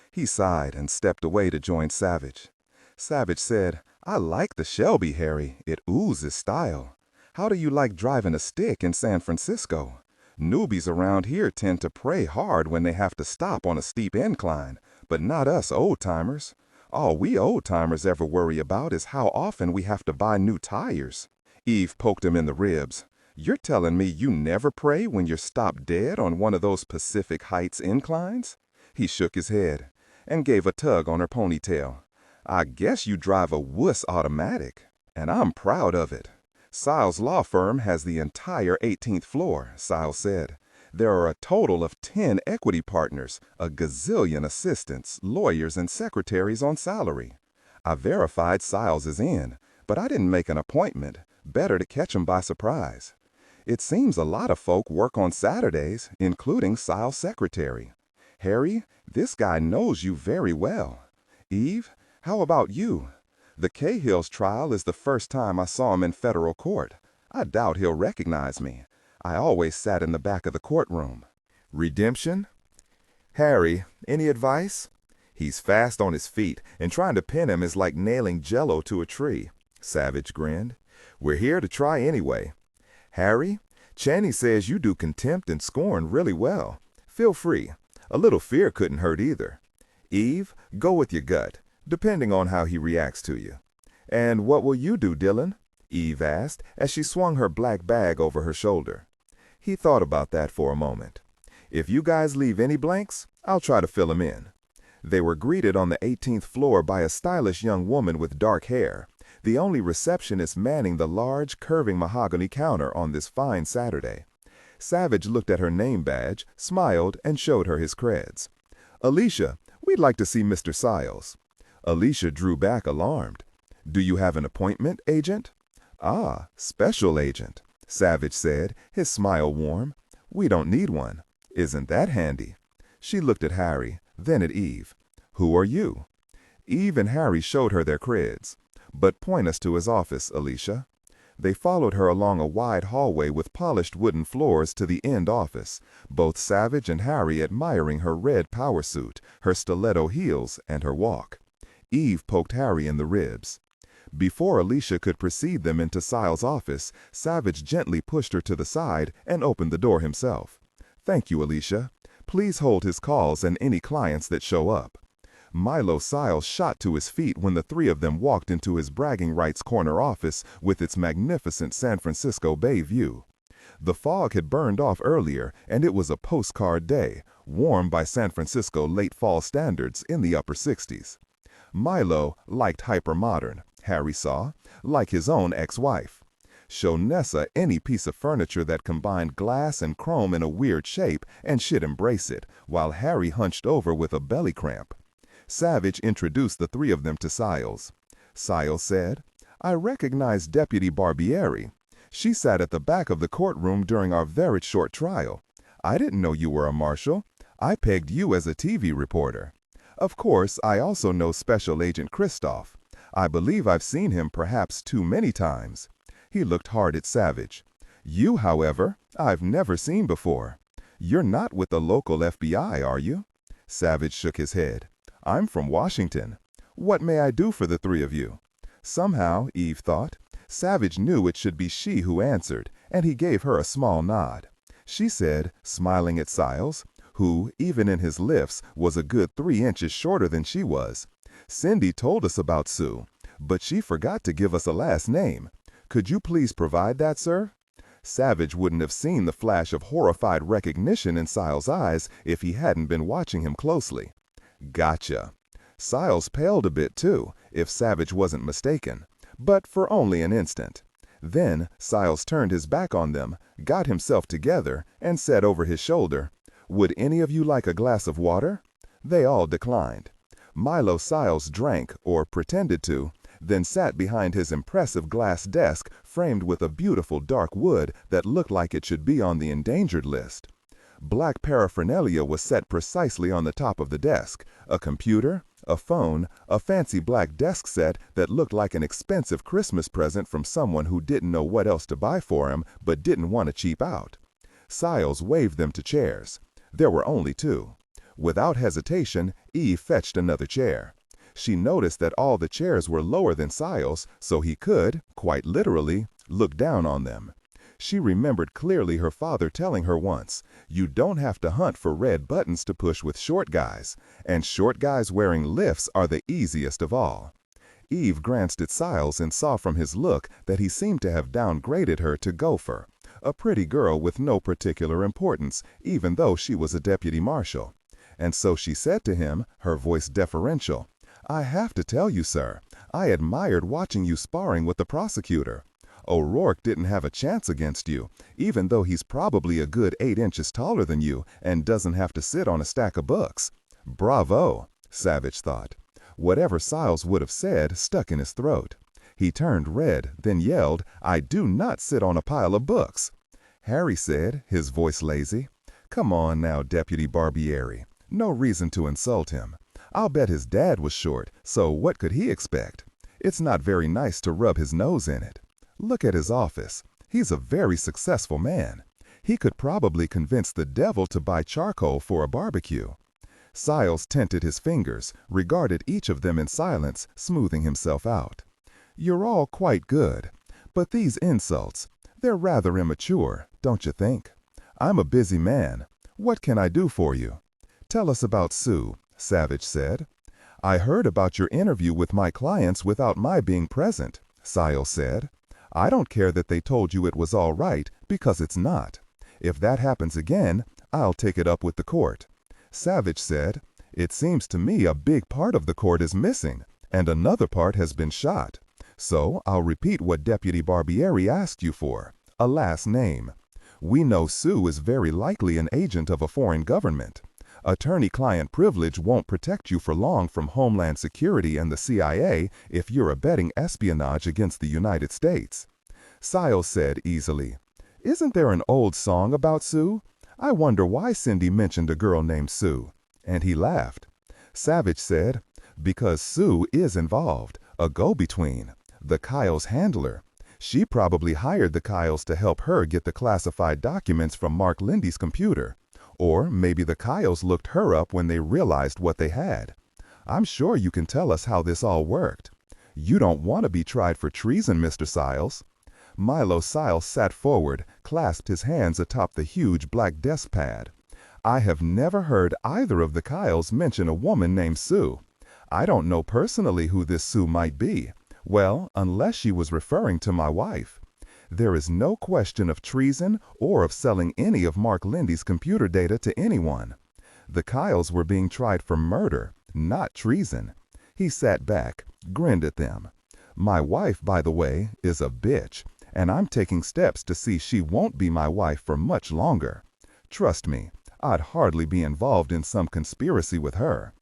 Speaker 2: He sighed and stepped away to join Savich. Savich said, "I like the Shelby, Harry. It oozes style. How do you like driving a stick in San Francisco? Newbies around here tend to pray hard when they have to stop on a steep incline, but not us old-timers. All we old-timers ever worry about is how often we have to buy new tires." Eve poked him in the ribs. "You're telling me you never pray when you're stopped dead on one of those Pacific Heights inclines?" He shook his head and gave a tug on her ponytail. "I guess you drive a wuss automatic, and I'm proud of it." "Siles' law firm has the entire 18th floor," Siles said. "There are a total of 10 equity partners, a gazillion assistants, lawyers, and secretaries on salary. I verified Siles is in, but I didn't make an appointment. Better to catch him by surprise. It seems a lot of folk work on Saturdays, including Siles' secretary. Harry, this guy knows you very well. Eve, how about you? The Cahill's trial is the first time I saw him in federal court. I doubt he'll recognize me. I always sat in the back of the courtroom." "Redemption? Harry, any advice?" "He's fast on his feet, and trying to pin him is like nailing Jell-O to a tree." Savich grinned. "We're here to try anyway. Harry, Channy says you do contempt and scorn really well. Feel free. A little fear couldn't hurt either. Eve, go with your gut, depending on how he reacts to you." "And what will you do, Dillon?" Eve asked as she swung her black bag over her shoulder. He thought about that for a moment. "If you guys leave any blanks, I'll try to fill them in." They were greeted on the 18th floor by a stylish young woman with dark hair, the only receptionist manning the large, curving mahogany counter on this fine Saturday. Savich looked at her name badge, smiled, and showed her his creds. "Alicia, we'd like to see Mr. Siles." Alicia drew back alarmed. "Do you have an appointment, agent?" "Ah, special agent," Savich said, his smile warm. "We don't need one. Isn't that handy?" She looked at Harry, then at Eve. "Who are you?" Eve and Harry showed her their creds. "But point us to his office, Alicia." They followed her along a wide hallway with polished wooden floors to the end office, both Savich and Harry admiring her red power suit, her stiletto heels, and her walk. Eve poked Harry in the ribs. Before Alicia could precede them into Siles' office, Savich gently pushed her to the side and opened the door himself. "Thank you, Alicia. Please hold his calls and any clients that show up." Milo Siles shot to his feet when the three of them walked into his bragging rights corner office with its magnificent San Francisco Bay view. The fog had burned off earlier, and it was a postcard day, warm by San Francisco late fall standards in the upper 60s. Milo liked hypermodern, Harry saw, like his own ex-wife. Show Nessa any piece of furniture that combined glass and chrome in a weird shape, and she'd embrace it, while Harry hunched over with a belly cramp. Savich introduced the three of them to Siles. Siles said, "I recognize Deputy Barbieri. She sat at the back of the courtroom during our very short trial. I didn't know you were a marshal. I pegged you as a TV reporter. Of course, I also know Special Agent Christoph. I believe I've seen him perhaps too many times." He looked hard at Savich. "You, however, I've never seen before. You're not with the local FBI, are you?" Savich shook his head. "I'm from Washington. What may I do for the three of you?" Somehow, Eve thought, Savich knew it should be she who answered, and he gave her a small nod. She said, smiling at Siles, who, even in his lifts, was a good 3 inches shorter than she was, "Cindy told us about Sue, but she forgot to give us a last name. Could you please provide that, sir?" Savich wouldn't have seen the flash of horrified recognition in Siles' eyes if he hadn't been watching him closely. Gotcha. Siles paled a bit, too, if Savich wasn't mistaken, but for only an instant. Then Siles turned his back on them, got himself together, and said over his shoulder, "Would any of you like a glass of water?" They all declined. Milo Siles drank, or pretended to, then sat behind his impressive glass desk framed with a beautiful dark wood that looked like it should be on the endangered list. Black paraphernalia was set precisely on the top of the desk, a computer, a phone, a fancy black desk set that looked like an expensive Christmas present from someone who didn't know what else to buy for him but didn't want to cheap out. Siles waved them to chairs. There were only 2. Without hesitation, Eve fetched another chair. She noticed that all the chairs were lower than Siles, so he could, quite literally, look down on them. She remembered clearly her father telling her once, "You don't have to hunt for red buttons to push with short guys, and short guys wearing lifts are the easiest of all." Eve glanced at Siles and saw from his look that he seemed to have downgraded her to Gopher, a pretty girl with no particular importance, even though she was a deputy marshal. And so she said to him, her voice deferential, "I have to tell you, sir, I admired watching you sparring with the prosecutor. O'Rourke didn't have a chance against you, even though he's probably a good 8 inches taller than you and doesn't have to sit on a stack of books." Bravo, Savich thought. Whatever Siles would have said stuck in his throat. He turned red, then yelled, "I do not sit on a pile of books." Harry said, his voice lazy, "Come on now, Deputy Barbieri. No reason to insult him. I'll bet his dad was short, so what could he expect? It's not very nice to rub his nose in it. Look at his office. He's a very successful man. He could probably convince the devil to buy charcoal for a barbecue." Siles tented his fingers, regarded each of them in silence, smoothing himself out. "You're all quite good, but these insults, they're rather immature, don't you think? I'm a busy man. What can I do for you?" "Tell us about Sue," Savich said. "I heard about your interview with my clients without my being present," Siles said. "I don't care that they told you it was all right, because it's not. If that happens again, I'll take it up with the court." Savich said, "It seems to me a big part of the court is missing, and another part has been shot. So I'll repeat what Deputy Barbieri asked you for, a last name. We know Sue is very likely an agent of a foreign government. Attorney-client privilege won't protect you for long from Homeland Security and the CIA if you're abetting espionage against the United States." Siles said easily, "Isn't there an old song about Sue? I wonder why Cindy mentioned a girl named Sue." And he laughed. Savich said, "Because Sue is involved, a go-between, the Kyle's handler. She probably hired the Kyles to help her get the classified documents from Mark Lindy's computer. Or maybe the Kyles looked her up when they realized what they had. I'm sure you can tell us how this all worked. You don't want to be tried for treason, Mr. Siles." Milo Siles sat forward, clasped his hands atop the huge black desk pad. "I have never heard either of the Kyles mention a woman named Sue. I don't know personally who this Sue might be. Well, unless she was referring to my wife. There is no question of treason or of selling any of Mark Lindy's computer data to anyone. The Kyles were being tried for murder, not treason. He sat back, grinned at them. My wife, by the way, is a bitch, and I'm taking steps to see she won't be my wife for much longer. Trust me, I'd hardly be involved in some conspiracy with her.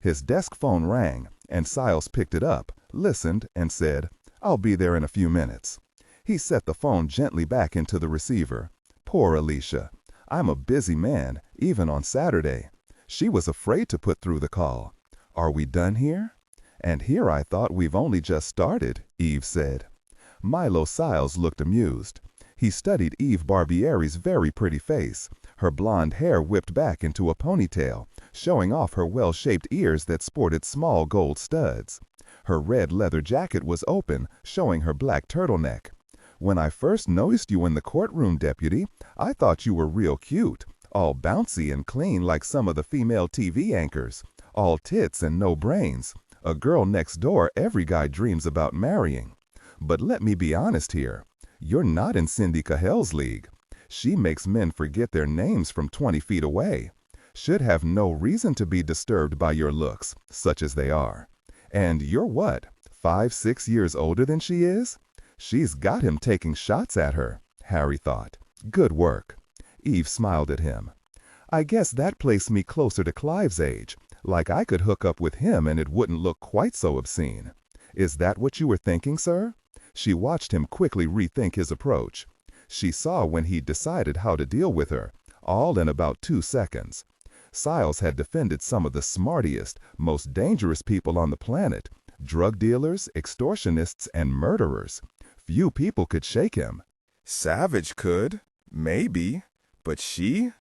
Speaker 2: His desk phone rang, and Siles picked it up, listened, and said, "I'll be there in a few minutes." He set the phone gently back into the receiver. Poor Alicia. I'm a busy man, even on Saturday. She was afraid to put through the call. Are we done here? And here I thought we've only just started, Eve said. Milo Siles looked amused. He studied Eve Barbieri's very pretty face, her blonde hair whipped back into a ponytail, showing off her well-shaped ears that sported small gold studs. Her red leather jacket was open, showing her black turtleneck. When I first noticed you in the courtroom, Deputy, I thought you were real cute, all bouncy and clean like some of the female TV anchors, all tits and no brains, a girl next door every guy dreams about marrying. But let me be honest here, you're not in Cindy Cahill's league. She makes men forget their names from 20 feet away. Should have no reason to be disturbed by your looks, such as they are. And you're what, 5-6 years older than she is? She's got him taking shots at her, Harry thought. Good work. Eve smiled at him. I guess that placed me closer to Clive's age, like I could hook up with him and it wouldn't look quite so obscene. Is that what you were thinking, sir? She watched him quickly rethink his approach. She saw when he decided how to deal with her, all in about 2 seconds. Siles had defended some of the smartiest, most dangerous people on the planet, drug dealers, extortionists, and murderers. Few people could shake him.
Speaker 1: Savich could, maybe, but she?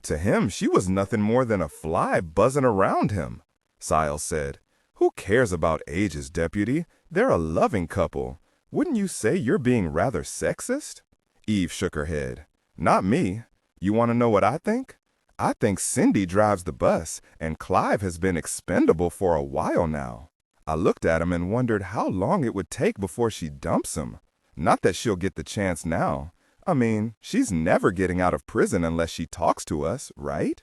Speaker 1: To him, she was nothing more than a fly buzzing around him. Siles said, "Who cares about ages, Deputy? They're a loving couple. Wouldn't you say you're being rather sexist?" Eve shook her head. "Not me. You want to know what I think? I think Cindy drives the bus, and Clive has been expendable for a while now. I looked at him and wondered how long it would take before she dumps him. Not that she'll get the chance now. I mean, she's never getting out of prison unless she talks to us, right?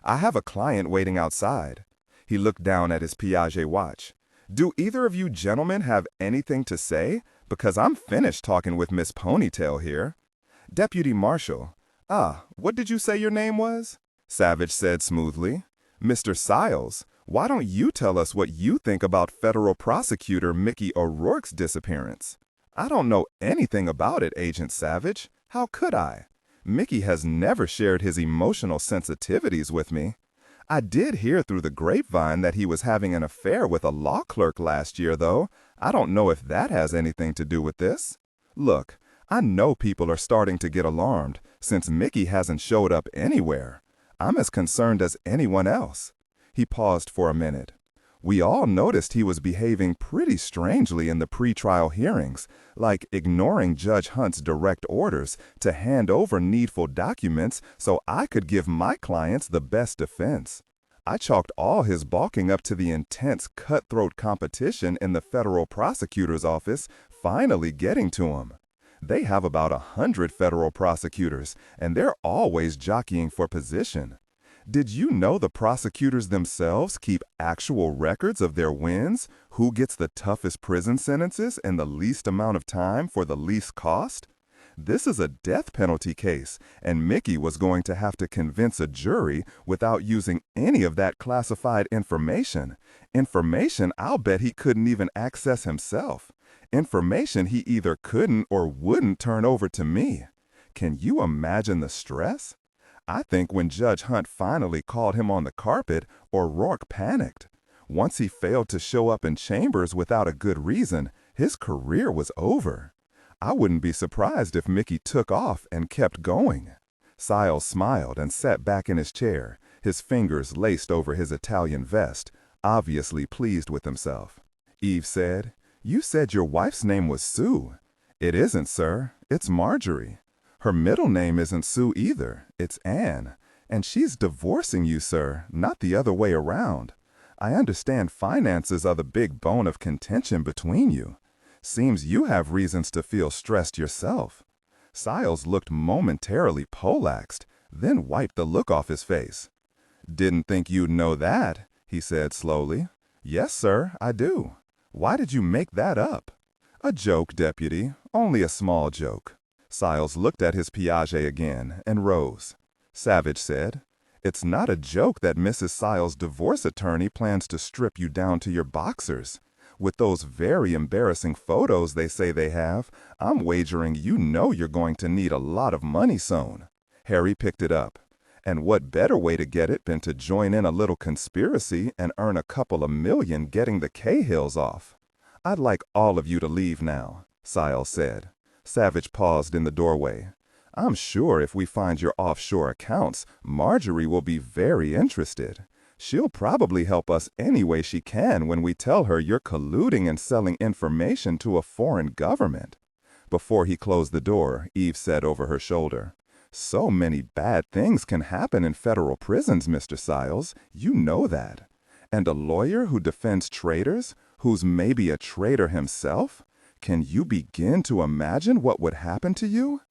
Speaker 1: I have a client waiting outside." He looked down at his Piaget watch. "Do either of you gentlemen have anything to say? Because I'm finished talking with Miss Ponytail here." "Deputy Marshal." What did you say your name was?" Savich said smoothly. "Mr. Siles, why don't you tell us what you think about federal prosecutor Mickey O'Rourke's disappearance?" "I don't know anything about it, Agent Savich. How could I? Mickey has never shared his emotional sensitivities with me. I did hear through the grapevine that he was having an affair with a law clerk last year, though. I don't know if that has anything to do with this. Look, I know people are starting to get alarmed since Mickey hasn't showed up anywhere. I'm as concerned as anyone else." He paused for a minute. "We all noticed he was behaving pretty strangely in the pretrial hearings, like ignoring Judge Hunt's direct orders to hand over needful documents so I could give my clients the best defense. I chalked all his balking up to the intense cutthroat competition in the federal prosecutor's office finally getting to him. They have about 100 federal prosecutors, and they're always jockeying for position. Did you know the prosecutors themselves keep actual records of their wins? Who gets the toughest prison sentences in the least amount of time for the least cost? This is a death penalty case, and Mickey was going to have to convince a jury without using any of that classified information. Information I'll bet he couldn't even access himself. Information he either couldn't or wouldn't turn over to me. Can you imagine the stress? I think when Judge Hunt finally called him on the carpet, O'Rourke panicked. Once he failed to show up in chambers without a good reason, his career was over. I wouldn't be surprised if Mickey took off and kept going." Siles smiled and sat back in his chair, his fingers laced over his Italian vest, obviously pleased with himself. Eve said, "You said your wife's name was Sue." "It isn't, sir. It's Marjorie. Her middle name isn't Sue either. It's Anne. And she's divorcing you, sir, not the other way around.
Speaker 2: I understand finances are the big bone of contention between you. Seems you have reasons to feel stressed yourself." Siles looked momentarily poleaxed, then wiped the look off his face. "Didn't think you'd know that," he said slowly. "Yes, sir, I do. Why did you make that up?" "A joke, Deputy. Only a small joke." Siles looked at his Piaget again and rose. Savich said, "It's not a joke that Mrs. Siles' divorce attorney plans to strip you down to your boxers. With those very embarrassing photos they say they have, I'm wagering you know you're going to need a lot of money soon." Harry picked it up. "And what better way to get it than to join in a little conspiracy and earn a couple of million getting the Cahills off?" "I'd like all of you to leave now," Siles said. Savich paused in the doorway. "I'm sure if we find your offshore accounts, Marjorie will be very interested. She'll probably help us any way she can when we tell her you're colluding and selling information to a foreign government." Before he closed the door, Eve said over her shoulder, "So many bad things can happen in federal prisons, Mr. Siles. You know that. And a lawyer who defends traitors, who's maybe a traitor himself? Can you begin to imagine what would happen to you?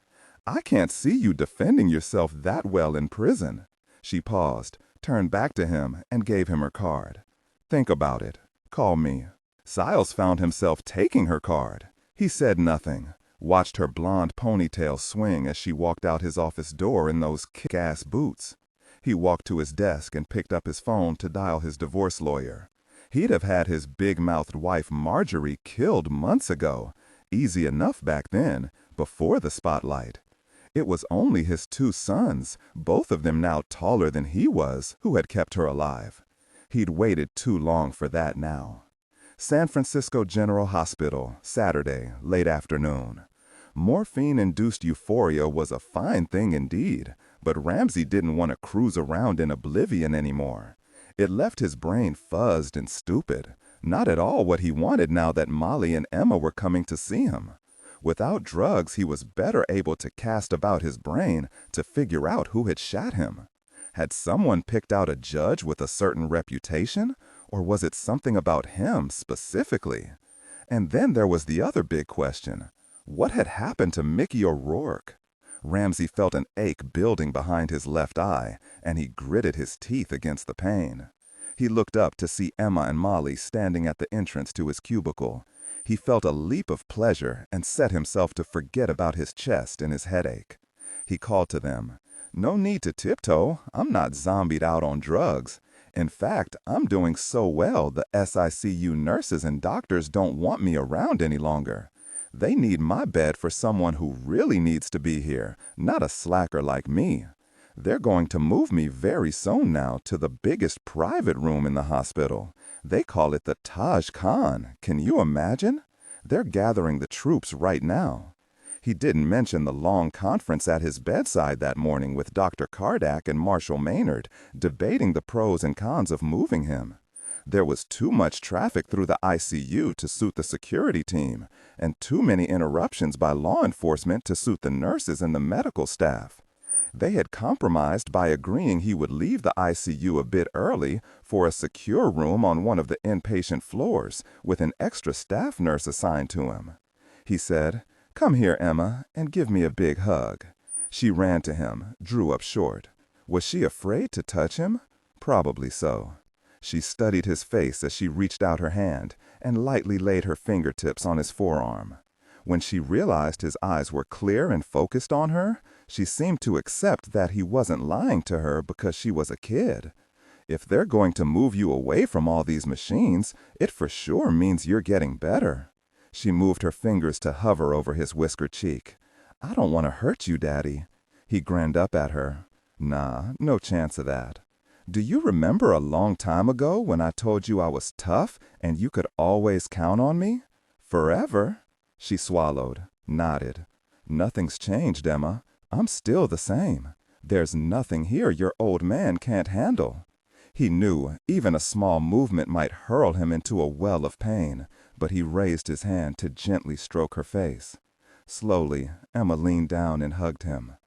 Speaker 2: I can't see you defending yourself that well in prison." She paused, turned back to him, and gave him her card. "Think about it. Call me." Siles found himself taking her card. He said nothing, watched her blonde ponytail swing as she walked out his office door in those kick-ass boots. He walked to his desk and picked up his phone to dial his divorce lawyer. He'd have had his big-mouthed wife Marjorie killed months ago. Easy enough back then, before the spotlight. It was only his 2 sons, both of them now taller than he was, who had kept her alive. He'd waited too long for that now. San Francisco General Hospital, Saturday, late afternoon. Morphine-induced euphoria was a fine thing indeed, but Ramsey didn't want to cruise around in oblivion anymore. It left his brain fuzzed and stupid, not at all what he wanted now that Molly and Emma were coming to see him. Without drugs, he was better able to cast about his brain to figure out who had shot him. Had someone picked out a judge with a certain reputation, or was it something about him specifically? And then there was the other big question. What had happened to Mickey O'Rourke? Ramsey felt an ache building behind his left eye, and he gritted his teeth against the pain. He looked up to see Emma and Molly standing at the entrance to his cubicle. He felt a leap of pleasure and set himself to forget about his chest and his headache. He called to them, "No need to tiptoe. I'm not zombied out on drugs. In fact, I'm doing so well the SICU nurses and doctors don't want me around any longer. They need my bed for someone who really needs to be here, not a slacker like me. They're going to move me very soon now to the biggest private room in the hospital. They call it the Taj Khan. Can you imagine? They're gathering the troops right now." He didn't mention the long conference at his bedside that morning with Dr. Cardack and Marshall Maynard, debating the pros and cons of moving him. There was too much traffic through the ICU to suit the security team, and too many interruptions by law enforcement to suit the nurses and the medical staff. They had compromised by agreeing he would leave the ICU a bit early for a secure room on one of the inpatient floors with an extra staff nurse assigned to him. He said, "Come here, Emma, and give me a big hug." She ran to him, drew up short. Was she afraid to touch him? Probably so. She studied his face as she reached out her hand and lightly laid her fingertips on his forearm. When she realized his eyes were clear and focused on her, she seemed to accept that he wasn't lying to her because she was a kid. If they're going to move you away from all these machines, it for sure means you're getting better. She moved her fingers to hover over his whiskered cheek. "I don't want to hurt you, Daddy." He grinned up at her. "Nah, no chance of that. Do you remember a long time ago when I told you I was tough and you could always count on me? Forever?" She swallowed, nodded. "Nothing's changed, Emma. I'm still the same. There's nothing here your old man can't handle." He knew even a small movement might hurl him into a well of pain, but he raised his hand to gently stroke her face. Slowly, Emma leaned down and hugged him.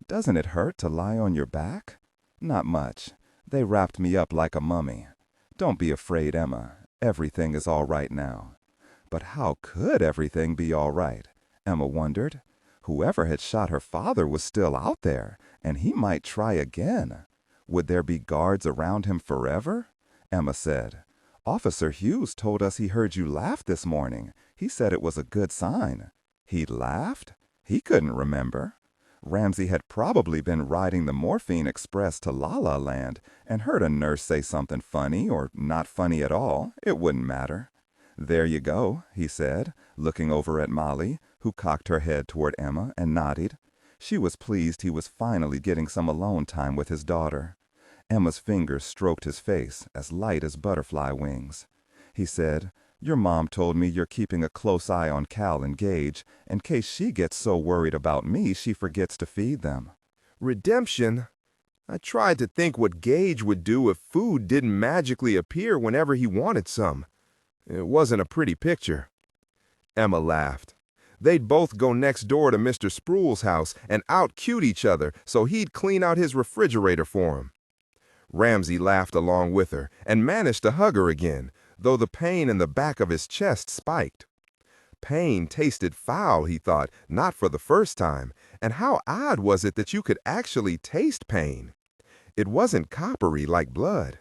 Speaker 2: "Doesn't it hurt to lie on your back?" "Not much. They wrapped me up like a mummy." "Don't be afraid, Emma. Everything is all right now." But how could everything be all right? Emma wondered. Whoever had shot her father was still out there, and he might try again. Would there be guards around him forever? Emma said, "Officer Hughes told us he heard you laugh this morning. He said it was a good sign." He laughed? He couldn't remember. Ramsey had probably been riding the morphine express to La La Land and heard a nurse say something funny or not funny at all. It wouldn't matter. "There you go," he said, looking over at Molly, who cocked her head toward Emma and nodded. She was pleased he was finally getting some alone time with his daughter. Emma's fingers stroked his face, as light as butterfly wings. He said, "Your mom told me you're keeping a close eye on Cal and Gage, in case she gets so worried about me she forgets to feed them."
Speaker 3: Redemption? I tried to think what Gage would do if food didn't magically appear whenever he wanted some. It wasn't a pretty picture. Emma laughed. They'd both go next door to Mr. Sproul's house and out-cute each other so he'd clean out his refrigerator for him. Ramsey laughed along with her and managed to hug her again, though the pain in the back of his chest spiked. Pain tasted foul, he thought, not for the first time, and how odd was it that you could actually taste pain? It wasn't coppery like blood.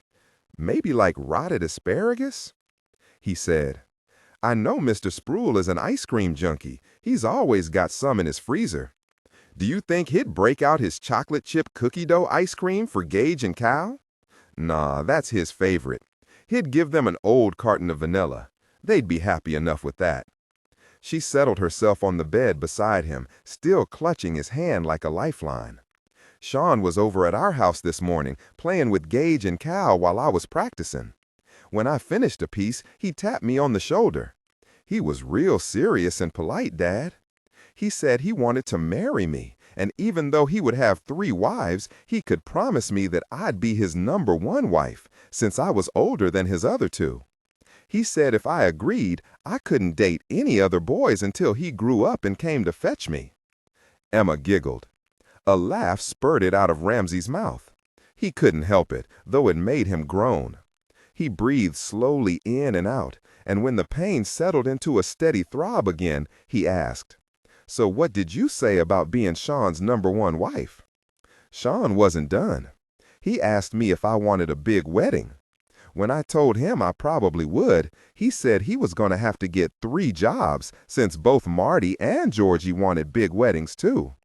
Speaker 3: Maybe like rotted asparagus? He said, "I know Mr. Sproul is an ice cream junkie. He's always got some in his freezer. Do you think he'd break out his chocolate chip cookie dough ice cream for Gage and Cal? Nah, that's his favorite. He'd give them an old carton of vanilla. They'd be happy enough with that." She settled herself on the bed beside him, still clutching his hand like a lifeline. "Sean was over at our house this morning, playing with Gage and Cal while I was practicing. When I finished a piece, he tapped me on the shoulder. He was real serious and polite, Dad. He said he wanted to marry me, and even though he would have 3 wives, he could promise me that I'd be his #1 wife, since I was older than his other 2. He said if I agreed, I couldn't date any other boys until he grew up and came to fetch me." Emma giggled. A laugh spurted out of Ramsey's mouth. He couldn't help it, though it made him groan. He breathed slowly in and out, and when the pain settled into a steady throb again, he asked, "So what did you say about being Sean's #1 wife?" "Sean wasn't done. He asked me if I wanted a big wedding. When I told him I probably would, he said he was going to have to get 3 jobs, since both Marty and Georgie wanted big weddings too."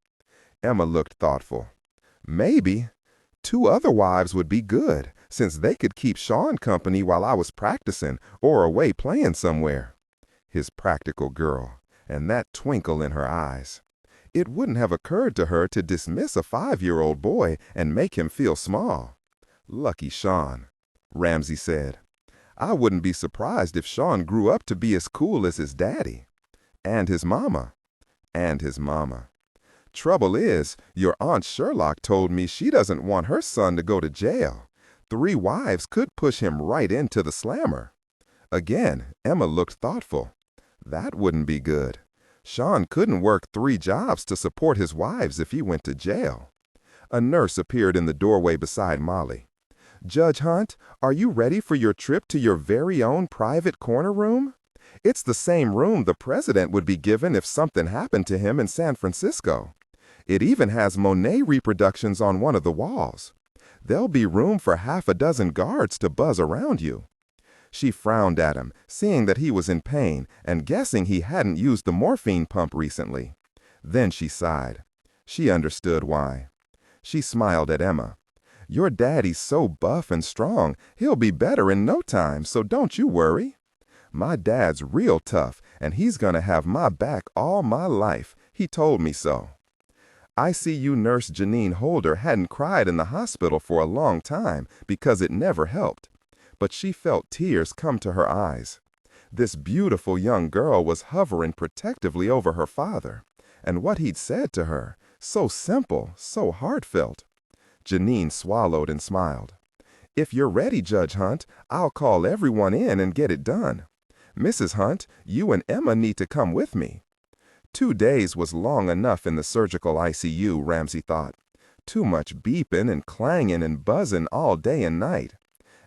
Speaker 3: Emma looked thoughtful. "Maybe. 2 other wives would be good, since they could keep Sean company while I was practicing or away playing somewhere." His practical girl, and that twinkle in her eyes. It wouldn't have occurred to her to dismiss a 5-year-old boy and make him feel small. Lucky Sean, Ramsey said. "I wouldn't be surprised if Sean grew up to be as cool as his daddy. And his mama. And his mama. Trouble is, your Aunt Sherlock told me she doesn't want her son to go to jail. 3 wives could push him right into the slammer." Again, Emma looked thoughtful. That wouldn't be good. Sean couldn't work 3 jobs to support his wives if he went to jail. A nurse appeared in the doorway beside Molly. "Judge Hunt, are you ready for your trip to your very own private corner room? It's the same room the president would be given if something happened to him in San Francisco. It even has Monet reproductions on one of the walls. There'll be room for half a dozen guards to buzz around you." She frowned at him, seeing that he was in pain and guessing he hadn't used the morphine pump recently. Then she sighed. She understood why. She smiled at Emma. "Your daddy's so buff and strong, he'll be better in no time, so don't you worry. My dad's real tough, and he's gonna have my back all my life. He told me so." ICU nurse Janine Holder hadn't cried in the hospital for a long time because it never helped, but she felt tears come to her eyes. This beautiful young girl was hovering protectively over her father, and what he'd said to her, so simple, so heartfelt. Janine swallowed and smiled. "If you're ready, Judge Hunt, I'll call everyone in and get it done. Mrs. Hunt, you and Emma need to come with me." 2 days was long enough in the surgical ICU, Ramsey thought. Too much beeping and clanging and buzzing all day and night.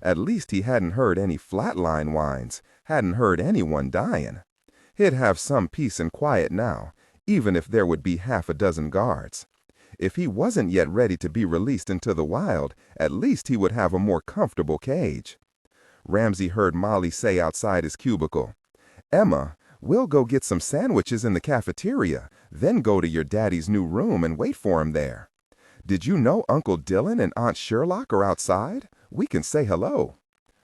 Speaker 3: At least he hadn't heard any flatline whines, hadn't heard anyone dying. He'd have some peace and quiet now, even if there would be half a dozen guards. If he wasn't yet ready to be released into the wild, at least he would have a more comfortable cage. Ramsey heard Molly say outside his cubicle, "Emma, we'll go get some sandwiches in the cafeteria, then go to your daddy's new room and wait for him there. Did you know Uncle Dillon and Aunt Sherlock are outside? We can say hello."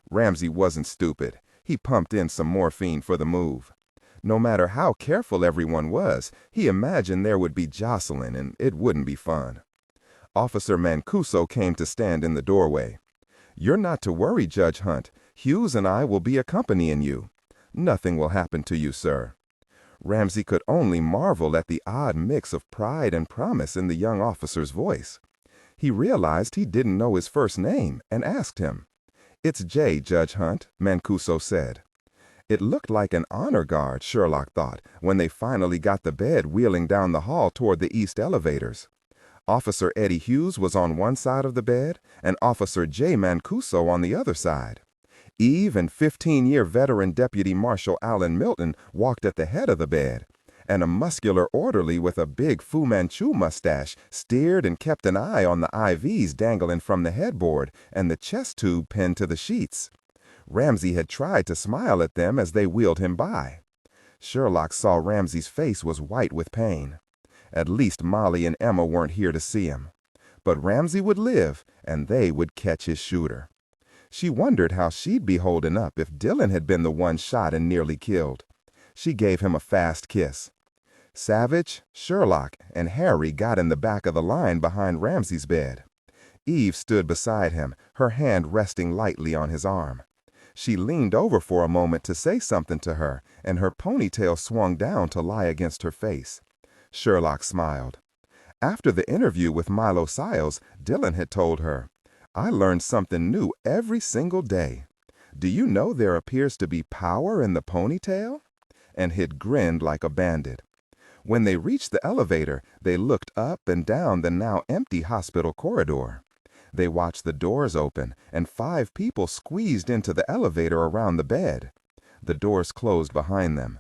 Speaker 3: Ramsey wasn't stupid. He pumped in some morphine for the move. No matter how careful everyone was, he imagined there would be jostling and it wouldn't be fun. Officer Mancuso came to stand in the doorway. "You're not to worry, Judge Hunt. Hughes and I will be accompanying you. Nothing will happen to you, sir." Ramsey could only marvel at the odd mix of pride and promise in the young officer's voice. He realized he didn't know his first name and asked him. "It's Jay, Judge Hunt," Mancuso said. It looked like an honor guard, Sherlock thought, when they finally got the bed wheeling down the hall toward the east elevators. Officer Eddie Hughes was on one side of the bed and Officer J. Mancuso on the other side. Eve and 15-year veteran Deputy Marshal Allen Milton walked at the head of the bed, and a muscular orderly with a big Fu Manchu mustache steered and kept an eye on the IVs dangling from the headboard and the chest tube pinned to the sheets. Ramsey had tried to smile at them as they wheeled him by. Sherlock saw Ramsey's face was white with pain. At least Molly and Emma weren't here to see him. But Ramsey would live, and they would catch his shooter. She wondered how she'd be holding up if Dillon had been the one shot and nearly killed. She gave him a fast kiss. Savich, Sherlock, and Harry got in the back of the line behind Ramsey's bed. Eve stood beside him, her hand resting lightly on his arm. She leaned over for a moment to say something to her, and her ponytail swung down to lie against her face. Sherlock smiled. After the interview with Milo Siles, Dillon had told her, "I learned something new every single day. Do you know there appears to be power in the ponytail?" And he'd grinned like a bandit. When they reached the elevator, they looked up and down the now empty hospital corridor. They watched the doors open, and 5 people squeezed into the elevator around the bed. The doors closed behind them.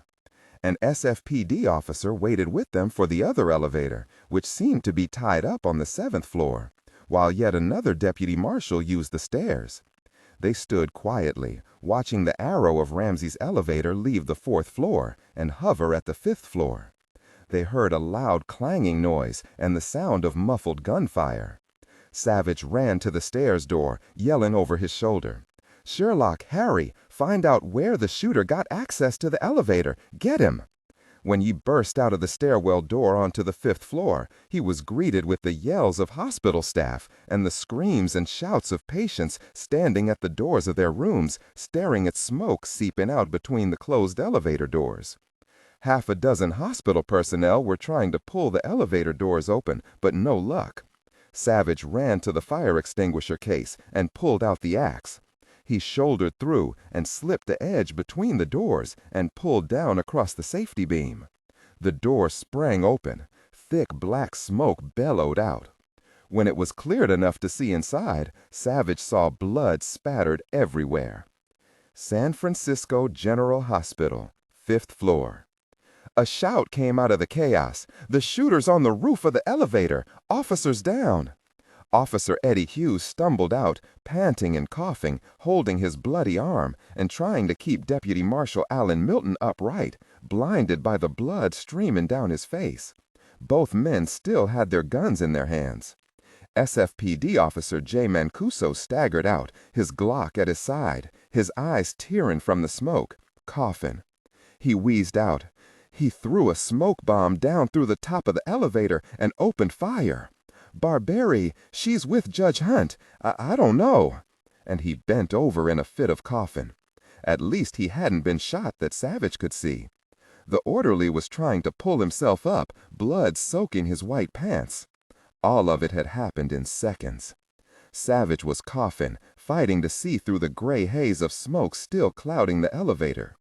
Speaker 3: An SFPD officer waited with them for the other elevator, which seemed to be tied up on the 7th floor, while yet another deputy marshal used the stairs. They stood quietly, watching the arrow of Ramsey's elevator leave the 4th floor and hover at the 5th floor. They heard a loud clanging noise and the sound of muffled gunfire. Savich ran to the stairs door, yelling over his shoulder, "Sherlock, Harry, find out where the shooter got access to the elevator. Get him!" When he burst out of the stairwell door onto the 5th floor, he was greeted with the yells of hospital staff and the screams and shouts of patients standing at the doors of their rooms, staring at smoke seeping out between the closed elevator doors. Half a dozen hospital personnel were trying to pull the elevator doors open, but no luck. Savich ran to the fire extinguisher case and pulled out the axe. He shouldered through and slipped the edge between the doors and pulled down across the safety beam. The door sprang open. Thick black smoke bellowed out. When it was cleared enough to see inside, Savich saw blood spattered everywhere. San Francisco General Hospital, 5th floor. A shout came out of the chaos. "The shooter's on the roof of the elevator! Officers down!" Officer Eddie Hughes stumbled out, panting and coughing, holding his bloody arm, and trying to keep Deputy Marshal Allen Milton upright, blinded by the blood streaming down his face. Both men still had their guns in their hands. SFPD officer J. Mancuso staggered out, his Glock at his side, his eyes tearing from the smoke, coughing. He wheezed out, "He threw a smoke bomb down through the top of the elevator and opened fire. Barberi, she's with Judge Hunt. I don't know." And he bent over in a fit of coughing. At least he hadn't been shot that Savich could see. The orderly was trying to pull himself up, blood soaking his white pants. All of it had happened in seconds. Savich was coughing, fighting to see through the gray haze of smoke still clouding the elevator.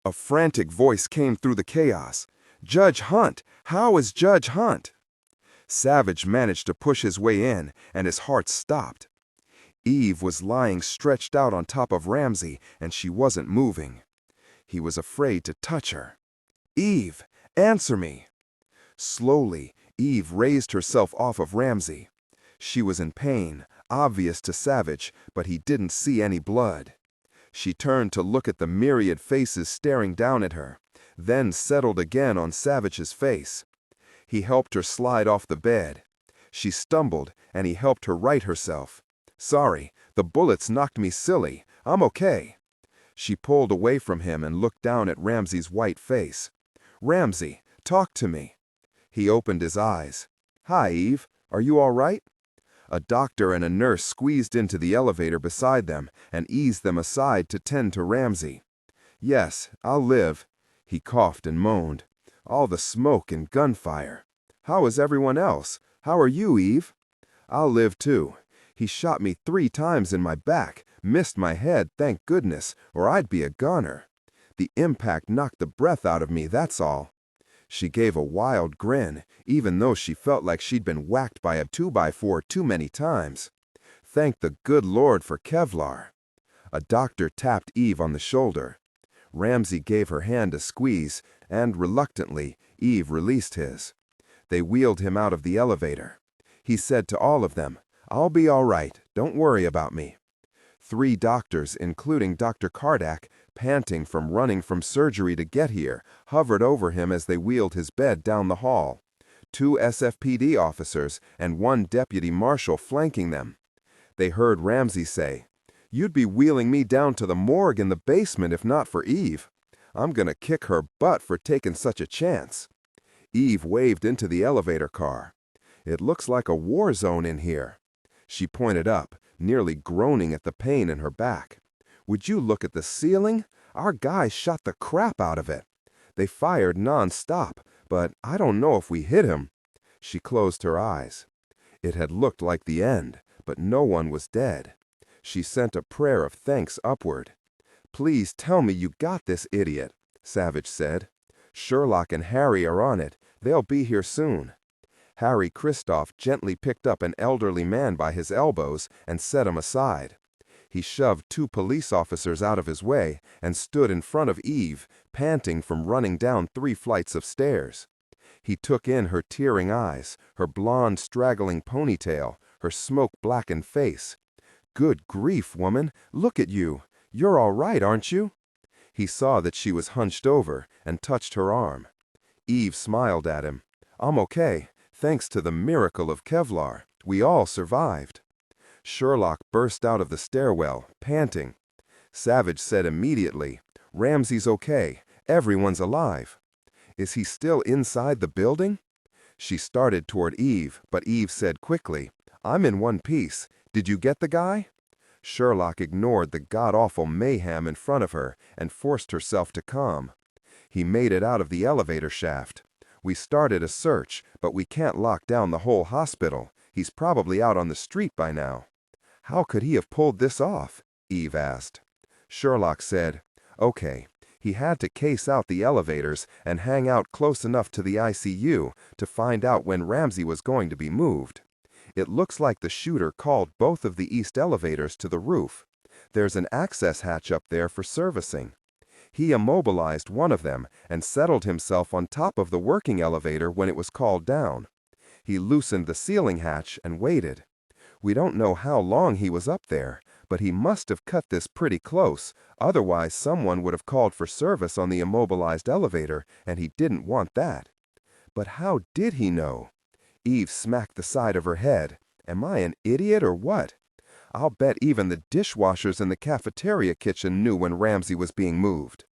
Speaker 3: A frantic voice came through the chaos. "Judge Hunt! How is Judge Hunt?" Savich managed to push his way in, and his heart stopped. Eve was lying stretched out on top of Ramsey, and she wasn't moving. He was afraid to touch her. "Eve, answer me!" Slowly, Eve raised herself off of Ramsey. She was in pain, obvious to Savich, but he didn't see any blood. She turned to look at the myriad faces staring down at her, then settled again on Savich's face. He helped her slide off the bed. She stumbled, and he helped her right herself. "Sorry, the bullets knocked me silly. I'm okay." She pulled away from him and looked down at Ramsey's white face. "Ramsey, talk to me." He opened his eyes. "Hi, Eve. Are you all right?" A doctor and a nurse squeezed into the elevator beside them and eased them aside to tend to Ramsey. "Yes, I'll live." He coughed and moaned. "All the smoke and gunfire. How is everyone else? How are you, Eve?" "I'll live too. He shot me 3 times in my back, missed my head, thank goodness, or I'd be a goner. The impact knocked the breath out of me, that's all." She gave a wild grin, even though she felt like she'd been whacked by a 2x4 too many times. Thank the good Lord for Kevlar. A doctor tapped Eve on the shoulder. Ramsey gave her hand a squeeze, and reluctantly, Eve released his. They wheeled him out of the elevator. He said to all of them, "I'll be all right, don't worry about me." 3 doctors, including Dr. Kardak, panting from running from surgery to get here, hovered over him as they wheeled his bed down the hall. 2 SFPD officers and 1 deputy marshal flanking them. They heard Ramsey say, "You'd be wheeling me down to the morgue in the basement if not for Eve. I'm gonna kick her butt for taking such a chance." Eve waved into the elevator car. "It looks like a war zone in here." She pointed up, nearly groaning at the pain in her back. "Would you look at the ceiling? Our guys shot the crap out of it. They fired non-stop, but I don't know if we hit him." She closed her eyes. It had looked like the end, but no one was dead. She sent a prayer of thanks upward. "Please tell me you got this idiot," Savich said. "Sherlock and Harry are on it. They'll be here soon." Harry Kristoff gently picked up an elderly man by his elbows and set him aside. He shoved 2 police officers out of his way and stood in front of Eve, panting from running down 3 flights of stairs. He took in her tearing eyes, her blonde straggling ponytail, her smoke-blackened face. "Good grief, woman, look at you. You're all right, aren't you?" He saw that she was hunched over and touched her arm. Eve smiled at him. "I'm okay. Thanks to the miracle of Kevlar, we all survived." Sherlock burst out of the stairwell, panting. Savich said immediately, "Ramsey's okay. Everyone's alive." "Is he still inside the building?" She started toward Eve, but Eve said quickly, "I'm in one piece. Did you get the guy?" Sherlock ignored the god-awful mayhem in front of her and forced herself to calm. He made it out of the elevator shaft. "We started a search, but we can't lock down the whole hospital. He's probably out on the street by now." "How could he have pulled this off?" Eve asked. Sherlock said, "Okay, he had to case out the elevators and hang out close enough to the ICU to find out when Ramsey was going to be moved. It looks like the shooter called both of the east elevators to the roof. There's an access hatch up there for servicing. He immobilized one of them and settled himself on top of the working elevator when it was called down. He loosened the ceiling hatch and waited. We don't know how long he was up there, but he must have cut this pretty close, otherwise someone would have called for service on the immobilized elevator, and he didn't want that. But how did he know?" Eve smacked the side of her head. "Am I an idiot or what? I'll bet even the dishwashers in the cafeteria kitchen knew when Ramsey was being moved."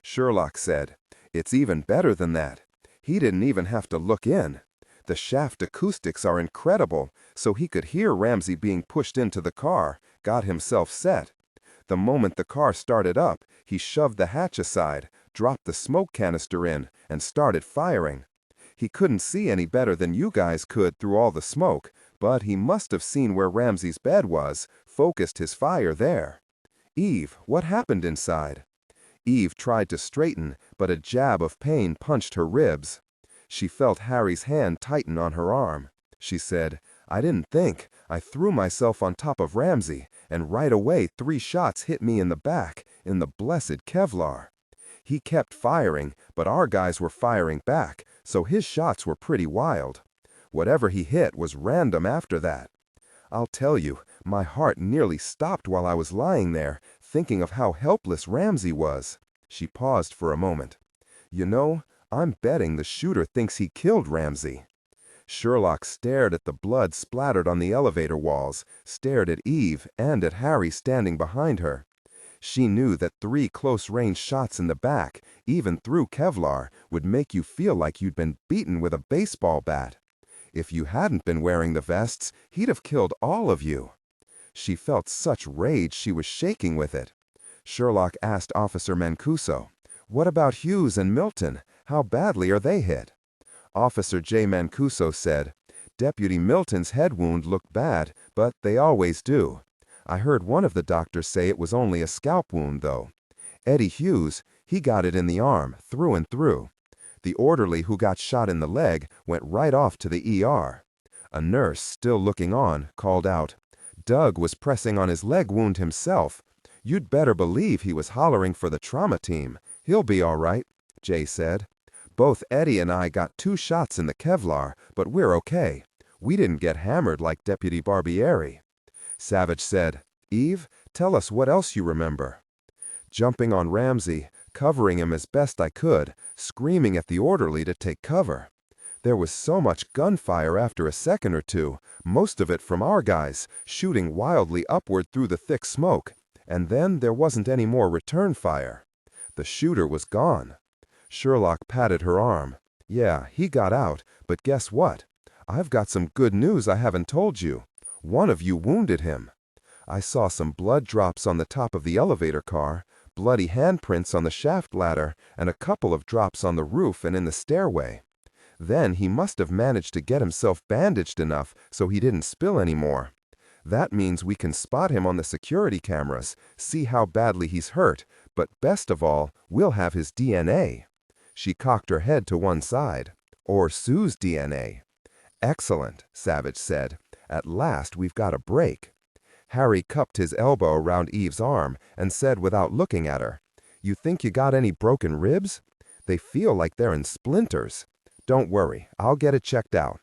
Speaker 3: Sherlock said, "It's even better than that. He didn't even have to look in. The shaft acoustics are incredible, so he could hear Ramsey being pushed into the car, got himself set. The moment the car started up, he shoved the hatch aside, dropped the smoke canister in, and started firing. He couldn't see any better than you guys could through all the smoke, but he must have seen where Ramsey's bed was, focused his fire there. Eve, what happened inside?" Eve tried to straighten, but a jab of pain punched her ribs. She felt Harry's hand tighten on her arm. She said, I didn't think. I threw myself on top of Ramsey, and right away 3 shots hit me in the back, in the blessed Kevlar. He kept firing, but our guys were firing back, so his shots were pretty wild. Whatever he hit was random after that. I'll tell you, my heart nearly stopped while I was lying there, thinking of how helpless Ramsey was. She paused for a moment. You know, I'm betting the shooter thinks he killed Ramsey. Sherlock stared at the blood splattered on the elevator walls, stared at Eve and at Harry standing behind her. She knew that 3 close-range shots in the back, even through Kevlar, would make you feel like you'd been beaten with a baseball bat. If you hadn't been wearing the vests, he'd have killed all of you. She felt such rage she was shaking with it. Sherlock asked Officer Mancuso, "What about Hughes and Milton? How badly are they hit?" Officer J. Mancuso said, "Deputy Milton's head wound looked bad, but they always do. I heard one of the doctors say it was only a scalp wound, though. Eddie Hughes, he got it in the arm, through and through. The orderly who got shot in the leg went right off to the ER. A nurse, still looking on, called out, "Doug was pressing on his leg wound himself. You'd better believe he was hollering for the trauma team. He'll be all right," Jay said. "Both Eddie and I got 2 shots in the Kevlar, but we're okay. We didn't get hammered like Deputy Barbieri." Savich said, "Eve, tell us what else you remember." "Jumping on Ramsey, covering him as best I could, screaming at the orderly to take cover. There was so much gunfire after a second or two, most of it from our guys, shooting wildly upward through the thick smoke, and then there wasn't any more return fire. The shooter was gone." Sherlock patted her arm. "Yeah, he got out, but guess what? I've got some good news I haven't told you. One of you wounded him. I saw some blood drops on the top of the elevator car, bloody handprints on the shaft ladder, and a couple of drops on the roof and in the stairway. Then he must have managed to get himself bandaged enough so he didn't spill any more. That means we can spot him on the security cameras, see how badly he's hurt, but best of all, we'll have his DNA." She cocked her head to one side. "Or Sue's DNA." "Excellent," Savich said. "At last we've got a break." Harry cupped his elbow around Eve's arm and said without looking at her, "You think you got any broken ribs? They feel like they're in splinters. Don't worry, I'll get it checked out."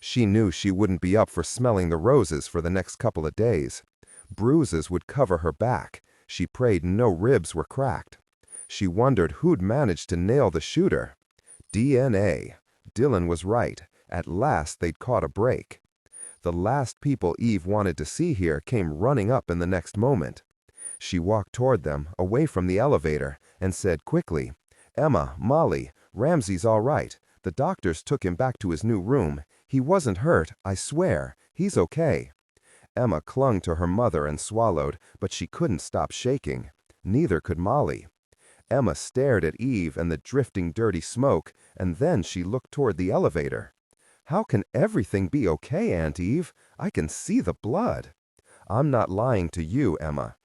Speaker 3: She knew she wouldn't be up for smelling the roses for the next couple of days. Bruises would cover her back. She prayed no ribs were cracked. She wondered who'd managed to nail the shooter. DNA. Dillon was right. At last they'd caught a break. The last people Eve wanted to see here came running up in the next moment. She walked toward them, away from the elevator, and said quickly, "Emma, Molly, Ramsey's all right. The doctors took him back to his new room. He wasn't hurt, I swear. He's okay." Emma clung to her mother and swallowed, but she couldn't stop shaking. Neither could Molly. Emma stared at Eve and the drifting dirty smoke, and then she looked toward the elevator. "How can everything be okay, Aunt Eve? I can see the blood." "I'm not lying to you, Emma."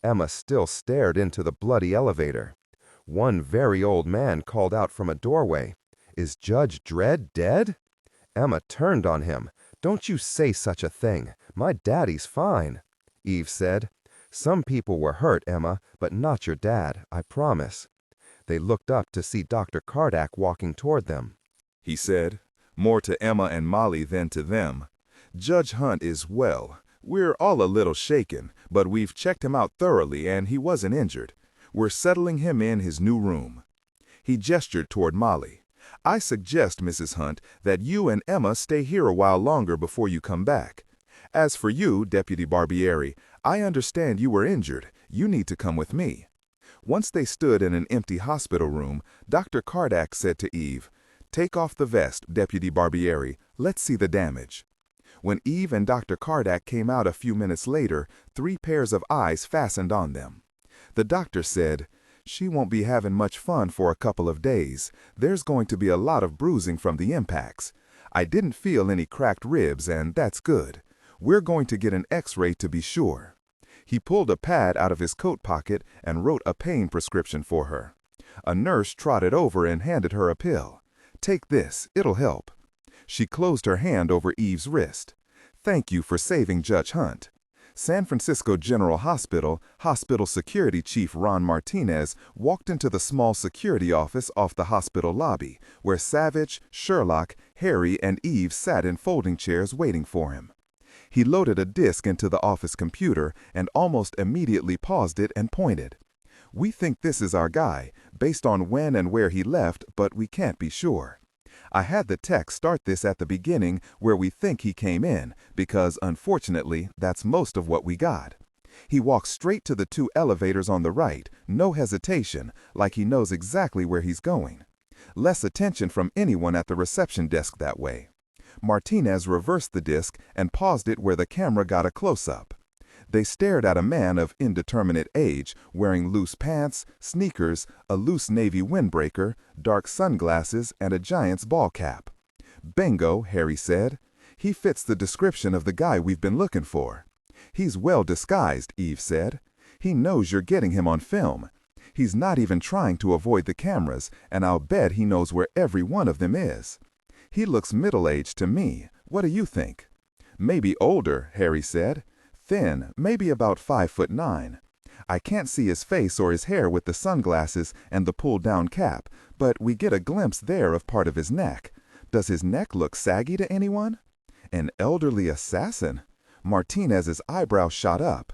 Speaker 3: Emma still stared into the bloody elevator. One very old man called out from a doorway, "Is Judge Dredd dead?" Emma turned on him. "Don't you say such a thing. My daddy's fine." Eve said, "Some people were hurt, Emma, but not your dad, I promise." They looked up to see Dr. Cardack walking toward them.
Speaker 1: He said, more to Emma and Molly than to them, "Judge Hunt is well. We're all a little shaken, but we've checked him out thoroughly and he wasn't injured. We're settling him in his new room." He gestured toward Molly. "I suggest, Mrs. Hunt, that you and Emma stay here a while longer before you come back. As for you, Deputy Barbieri, I understand you were injured. You need to come with me." Once they stood in an empty hospital room, Dr. Cardack said to Eve, "Take off the vest, Deputy Barbieri. Let's see the damage." When Eve and Dr. Cardack came out a few minutes later, 3 pairs of eyes fastened on them. The doctor said, "She won't be having much fun for a couple of days. There's going to be a lot of bruising from the impacts. I didn't feel any cracked ribs, and that's good. We're going to get an X-ray to be sure." He pulled a pad out of his coat pocket and wrote a pain prescription for her. A nurse trotted over and handed her a pill. "Take this, it'll help." She closed her hand over Eve's wrist.
Speaker 2: Thank you for saving Judge Hunt. San Francisco General Hospital Security Chief Ron Martinez walked into the small security office off the hospital lobby, where Savich, Sherlock, Harry, and Eve sat in folding chairs waiting for him. He loaded a disk into the office computer and almost immediately paused it and pointed. "We think this is our guy, based on when and where he left, but we can't be sure. I had the tech start this at the beginning where we think he came in, because unfortunately, that's most of what we got." He walked straight to the 2 elevators on the right, no hesitation, like he knows exactly where he's going. Less attention from anyone at the reception desk that way. Martinez reversed the disc and paused it where the camera got a close-up. They stared at a man of indeterminate age, wearing loose pants, sneakers, a loose navy windbreaker, dark sunglasses, and a giant's ball cap. "Bingo," Harry said. "He fits the description of the guy we've been looking for." "He's well disguised," Eve said. "He knows you're getting him on film. He's not even trying to avoid the cameras, and I'll bet he knows where every one of them is. He looks middle-aged to me. What do you think?" "Maybe older," Harry said. "Thin, maybe about 5'9". I can't see his face or his hair with the sunglasses and the pulled-down cap, but we get a glimpse there of part of his neck. Does his neck look saggy to anyone?" "An elderly assassin?" Martinez's eyebrow shot up.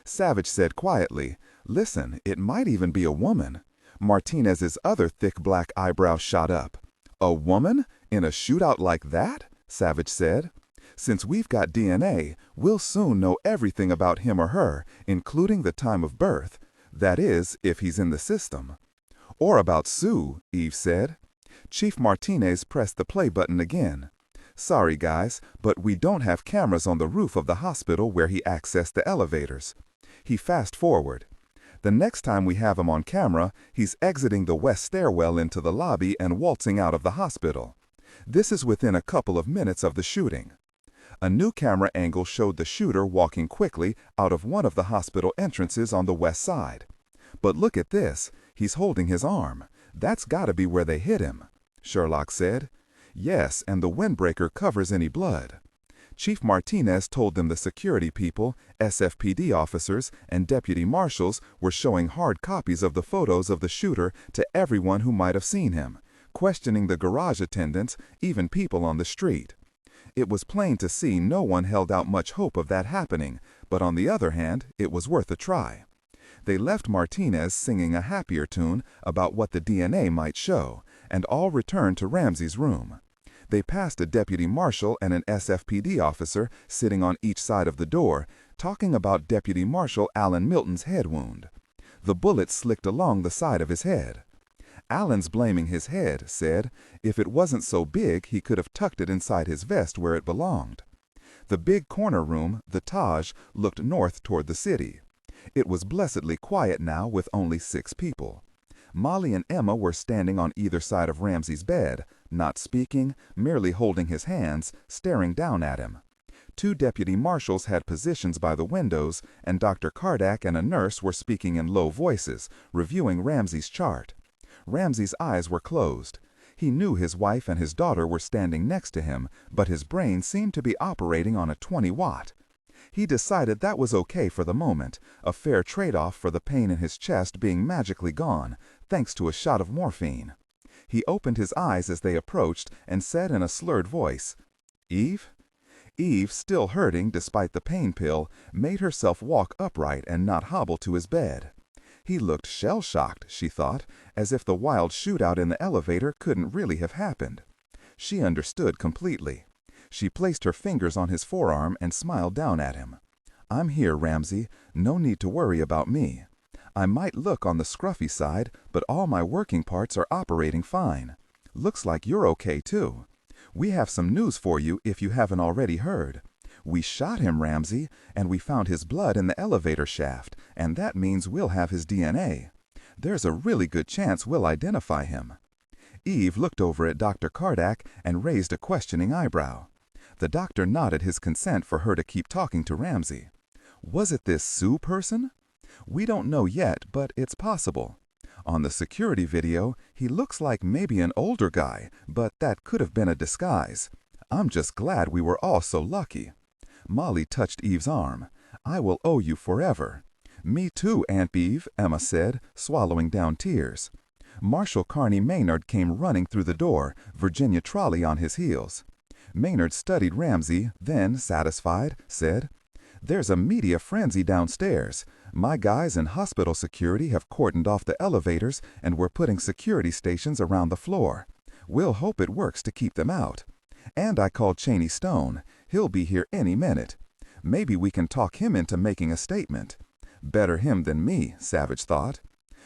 Speaker 2: Savich said quietly, "Listen, it might even be a woman." Martinez's other thick black eyebrow shot up. "A woman? In a shootout like that?" Savich said. "Since we've got DNA, we'll soon know everything about him or her, including the time of birth. That is, if he's in the system." "Or about Sue," Eve said. Chief Martinez pressed the play button again. "Sorry, guys, but we don't have cameras on the roof of the hospital where he accessed the elevators." He fast-forward. "The next time we have him on camera, he's exiting the west stairwell into the lobby and waltzing out of the hospital. This is within a couple of minutes of the shooting." A new camera angle showed the shooter walking quickly out of one of the hospital entrances on the west side. "But look at this. He's holding his arm. That's gotta be where they hit him," Sherlock said. "Yes, and the windbreaker covers any blood." Chief Martinez told them the security people, SFPD officers, and deputy marshals were showing hard copies of the photos of the shooter to everyone who might have seen him, questioning the garage attendants, even people on the street. It was plain to see no one held out much hope of that happening, but on the other hand, it was worth a try. They left Martinez singing a happier tune about what the DNA might show, and all returned to Ramsey's room. They passed a deputy marshal and an SFPD officer sitting on each side of the door, talking about Deputy Marshal Alan Milton's head wound. The bullet slicked along the side of his head. "Alan's blaming his head," said. "If it wasn't so big, he could have tucked it inside his vest where it belonged." The big corner room, the Taj, looked north toward the city. It was blessedly quiet now with only 6 people. Molly and Emma were standing on either side of Ramsey's bed, not speaking, merely holding his hands, staring down at him. 2 deputy marshals had positions by the windows, and Dr. Kardak and a nurse were speaking in low voices, reviewing Ramsey's chart. Ramsey's eyes were closed. He knew his wife and his daughter were standing next to him, but his brain seemed to be operating on a 20-watt. He decided that was okay for the moment, a fair trade-off for the pain in his chest being magically gone, thanks to a shot of morphine. He opened his eyes as they approached and said in a slurred voice, "Eve?" Eve, still hurting despite the pain pill, made herself walk upright and not hobble to his bed. He looked shell-shocked, she thought, as if the wild shootout in the elevator couldn't really have happened. She understood completely. She placed her fingers on his forearm and smiled down at him. "I'm here, Ramsey. No need to worry about me. I might look on the scruffy side, but all my working parts are operating fine. Looks like you're okay, too. We have some news for you if you haven't already heard. We shot him, Ramsey, and we found his blood in the elevator shaft, and that means we'll have his DNA. There's a really good chance we'll identify him." Eve looked over at Dr. Kardak and raised a questioning eyebrow. The doctor nodded his consent for her to keep talking to Ramsey. "Was it this Sue person?" "We don't know yet, but it's possible. On the security video, he looks like maybe an older guy, but that could have been a disguise. I'm just glad we were all so lucky." Molly touched Eve's arm. "I will owe you forever." "Me too, Aunt Eve," Emma said, swallowing down tears. Marshal Carney Maynard came running through the door, Virginia Trolley on his heels. Maynard studied Ramsey, then, satisfied, said, "There's a media frenzy downstairs. My guys in hospital security have cordoned off the elevators, and we're putting security stations around the floor. We'll hope it works to keep them out. And I called Cheney Stone. He'll be here any minute. Maybe we can talk him into making a statement." "Better him than me," Savich thought.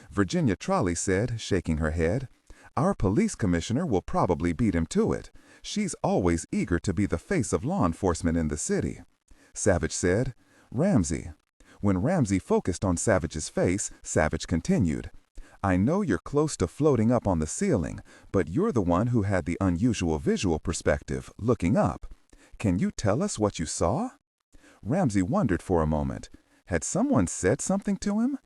Speaker 2: Virginia Trolley said, shaking her head, "Our police commissioner will probably beat him to it. She's always eager to be the face of law enforcement in the city." Savich said, "Ramsey." When Ramsey focused on Savich's face, Savich continued, "I know you're close to floating up on the ceiling, but you're the one who had the unusual visual perspective, looking up. Can you tell us what you saw?" Ramsey wondered for a moment. Had someone said something to him?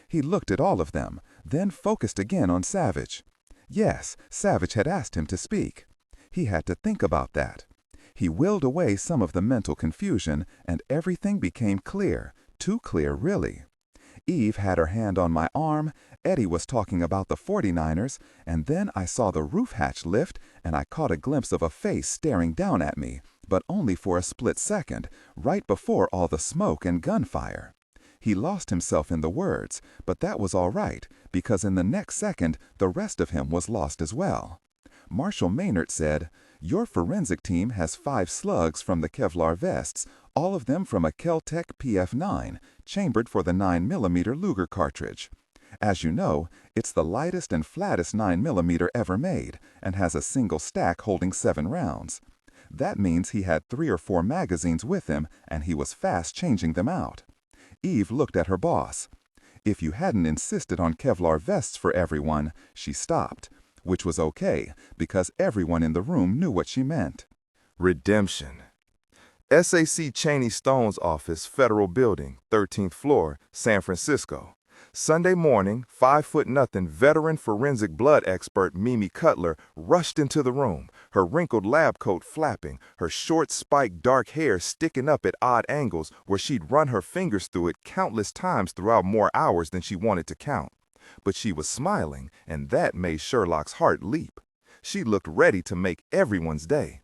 Speaker 2: He looked at all of them, then focused again on Savich. Yes, Savich had asked him to speak. He had to think about that. He willed away some of the mental confusion, and everything became clear, too clear, really. Eve had her hand on my arm, Eddie was talking about the 49ers, and then I saw the roof hatch lift, and I caught a glimpse of a face staring down at me, but only for a split second, right before all the smoke and gunfire. He lost himself in the words, but that was all right, because in the next second, the rest of him was lost as well. Marshal Maynard said, "Your forensic team has 5 slugs from the Kevlar vests, all of them from a Kel-Tec PF9, chambered for the 9mm Luger cartridge. As you know, it's the lightest and flattest 9mm ever made, and has a single stack holding 7 rounds. That means he had 3 or 4 magazines with him, and he was fast changing them out." Eve looked at her boss. "If you hadn't insisted on Kevlar vests for everyone," she stopped, which was okay, because everyone in the room knew what she meant.
Speaker 1: Redemption. SAC Cheney Stone's office, Federal Building, 13th floor, San Francisco. Sunday morning, 5'0" veteran forensic blood expert Mimi Cutler rushed into the room, her wrinkled lab coat flapping, her short spiked dark hair sticking up at odd angles where she'd run her fingers through it countless times throughout more hours than she wanted to count. But she was smiling, and that made Sherlock's heart leap. She looked ready to make everyone's day.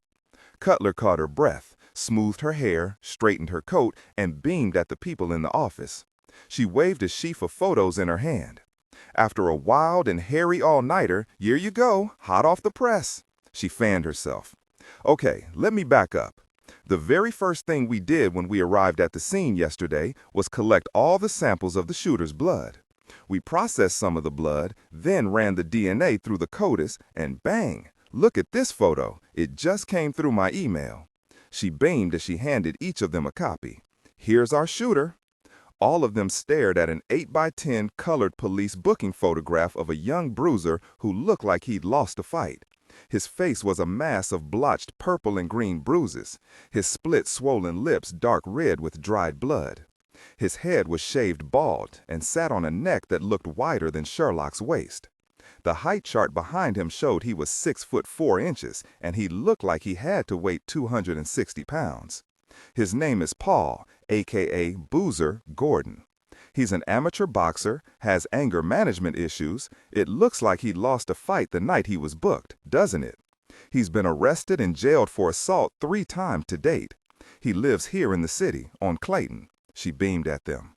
Speaker 1: Cutler caught her breath, smoothed her hair, straightened her coat, and beamed at the people in the office. She waved a sheaf of photos in her hand. "After a wild and hairy all-nighter, here you go, hot off the press." She fanned herself. "Okay, let me back up. The very first thing we did when we arrived at the scene yesterday was collect all the samples of the shooter's blood. We processed some of the blood, then ran the DNA through the CODIS, and bang! Look at this photo. It just came through my email." She beamed as she handed each of them a copy. "Here's our shooter." All of them stared at an 8x10 colored police booking photograph of a young bruiser who looked like he'd lost a fight. His face was a mass of blotched purple and green bruises, his split swollen lips dark red with dried blood. His head was shaved bald and sat on a neck that looked wider than Sherlock's waist. The height chart behind him showed he was 6'4", and he looked like he had to weigh 260 pounds. His name is Paul, a.k.a. Boozer Gordon. He's an amateur boxer, has anger management issues. It looks like he lost a fight the night he was booked, doesn't it? He's been arrested and jailed for assault 3 times to date. He lives here in the city, on Clayton." She beamed at them.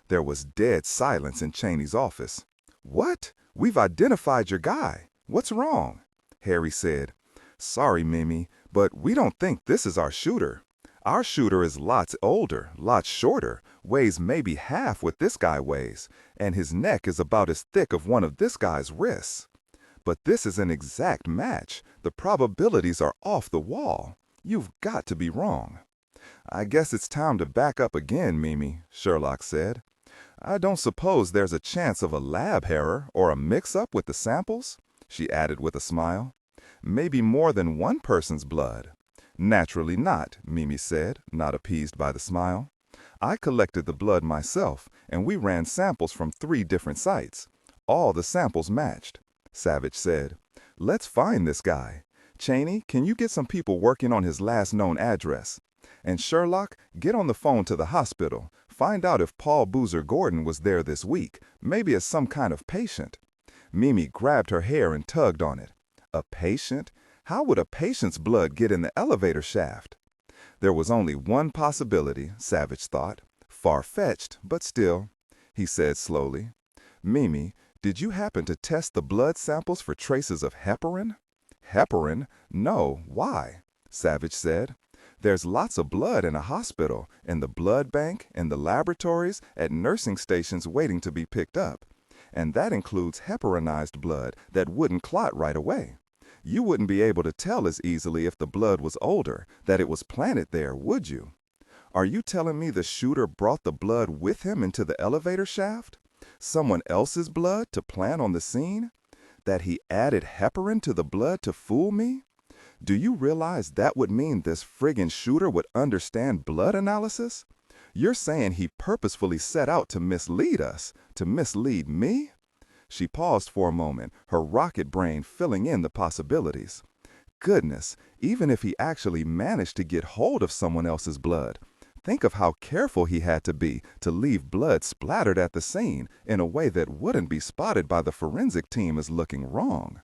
Speaker 1: There was dead silence in Cheney's office. "What? We've identified your guy. What's wrong?" Harry said. "Sorry, Mimi, but we don't think this is our shooter. Our shooter is lots older, lots shorter, weighs maybe half what this guy weighs, and his neck is about as thick as one of this guy's wrists. But this is an exact match. The probabilities are off the wall. You've got to be wrong." "I guess it's time to back up again, Mimi," Sherlock said. "I don't suppose there's a chance of a lab error or a mix-up with the samples?" she added with a smile. "Maybe more than one person's blood." "Naturally not," Mimi said, not appeased by the smile. "I collected the blood myself, and we ran samples from 3 different sites. All the samples matched." Savich said, "Let's find this guy. Cheney, can you get some people working on his last known address?
Speaker 2: And Sherlock, get on the phone to the hospital. Find out if Paul Boozer Gordon was there this week, maybe as some kind of patient. Mimi grabbed her hair and tugged on it. A patient? How would a patient's blood get in the elevator shaft? There was only one possibility, Savich thought. Far-fetched, but still. He said slowly, "Mimi, did you happen to test the blood samples for traces of heparin?" "Heparin? No. Why?" Savich said. "There's lots of blood in a hospital, in the blood bank, in the laboratories, at nursing stations waiting to be picked up. And that includes heparinized blood that wouldn't clot right away. You wouldn't be able to tell as easily if the blood was older, that it was planted there, would you? Are you telling me the shooter brought the blood with him into the elevator shaft? Someone else's blood to plant on the scene? That he added heparin to the blood to fool me? Do you realize that would mean this friggin' shooter would understand blood analysis? You're saying he purposefully set out to mislead us, to mislead me?" She paused for a moment, her rocket brain filling in the possibilities. Goodness, even if he actually managed to get hold of someone else's blood, think of how careful he had to be to leave blood splattered at the scene in a way that wouldn't be spotted by the forensic team as looking wrong.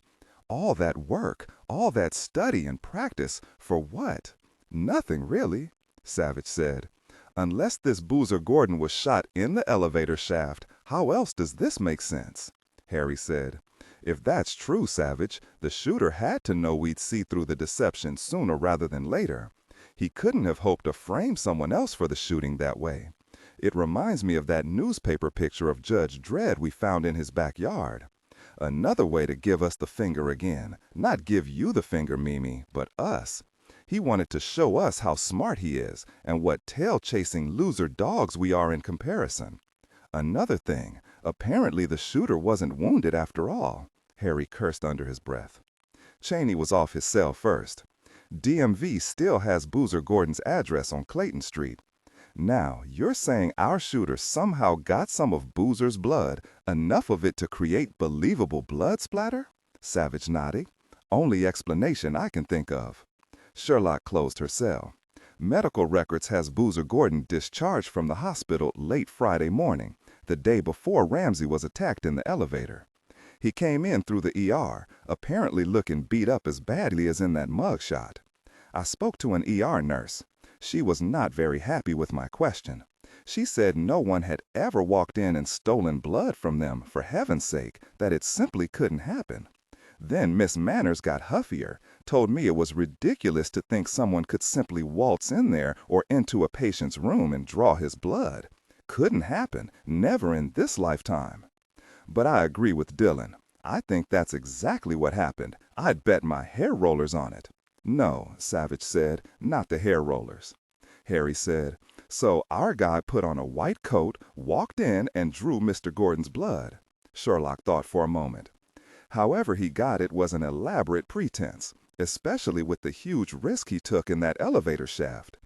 Speaker 2: All that work, all that study and practice, for what? Nothing, really, Savich said. Unless this Boozer Gordon was shot in the elevator shaft, how else does this make sense? Harry said. If that's true, Savich, the shooter had to know we'd see through the deception sooner rather than later. He couldn't have hoped to frame someone else for the shooting that way. It reminds me of that newspaper picture of Judge Dredd we found in his backyard. Another way to give us the finger again. Not give you the finger, Mimi, but us. He wanted to show us how smart he is and what tail-chasing loser dogs we are in comparison. Another thing, apparently the shooter wasn't wounded after all. Harry cursed under his breath. Cheney was off his cell first. DMV still has Boozer Gordon's address on Clayton Street. Now, you're saying our shooter somehow got some of Boozer's blood, enough of it to create believable blood splatter? Savich nodded. Only explanation I can think of. Sherlock closed her cell. Medical records has Boozer Gordon discharged from the hospital late Friday morning, the day before Ramsey was attacked in the elevator. He came in through the ER, apparently looking beat up as badly as in that mugshot. I spoke to an ER nurse. She was not very happy with my question. She said no one had ever walked in and stolen blood from them, for heaven's sake, that it simply couldn't happen. Then Miss Manners got huffier, told me it was ridiculous to think someone could simply waltz in there or into a patient's room and draw his blood. Couldn't happen, never in this lifetime. But I agree with Dillon. I think that's exactly what happened. I'd bet my hair rollers on it. No, Savich said, not the hair rollers. Harry said, so our guy put on a white coat, walked in, and drew Mr. Gordon's blood. Sherlock thought for a moment. However he got it was an elaborate pretense, especially with the huge risk he took in that elevator shaft.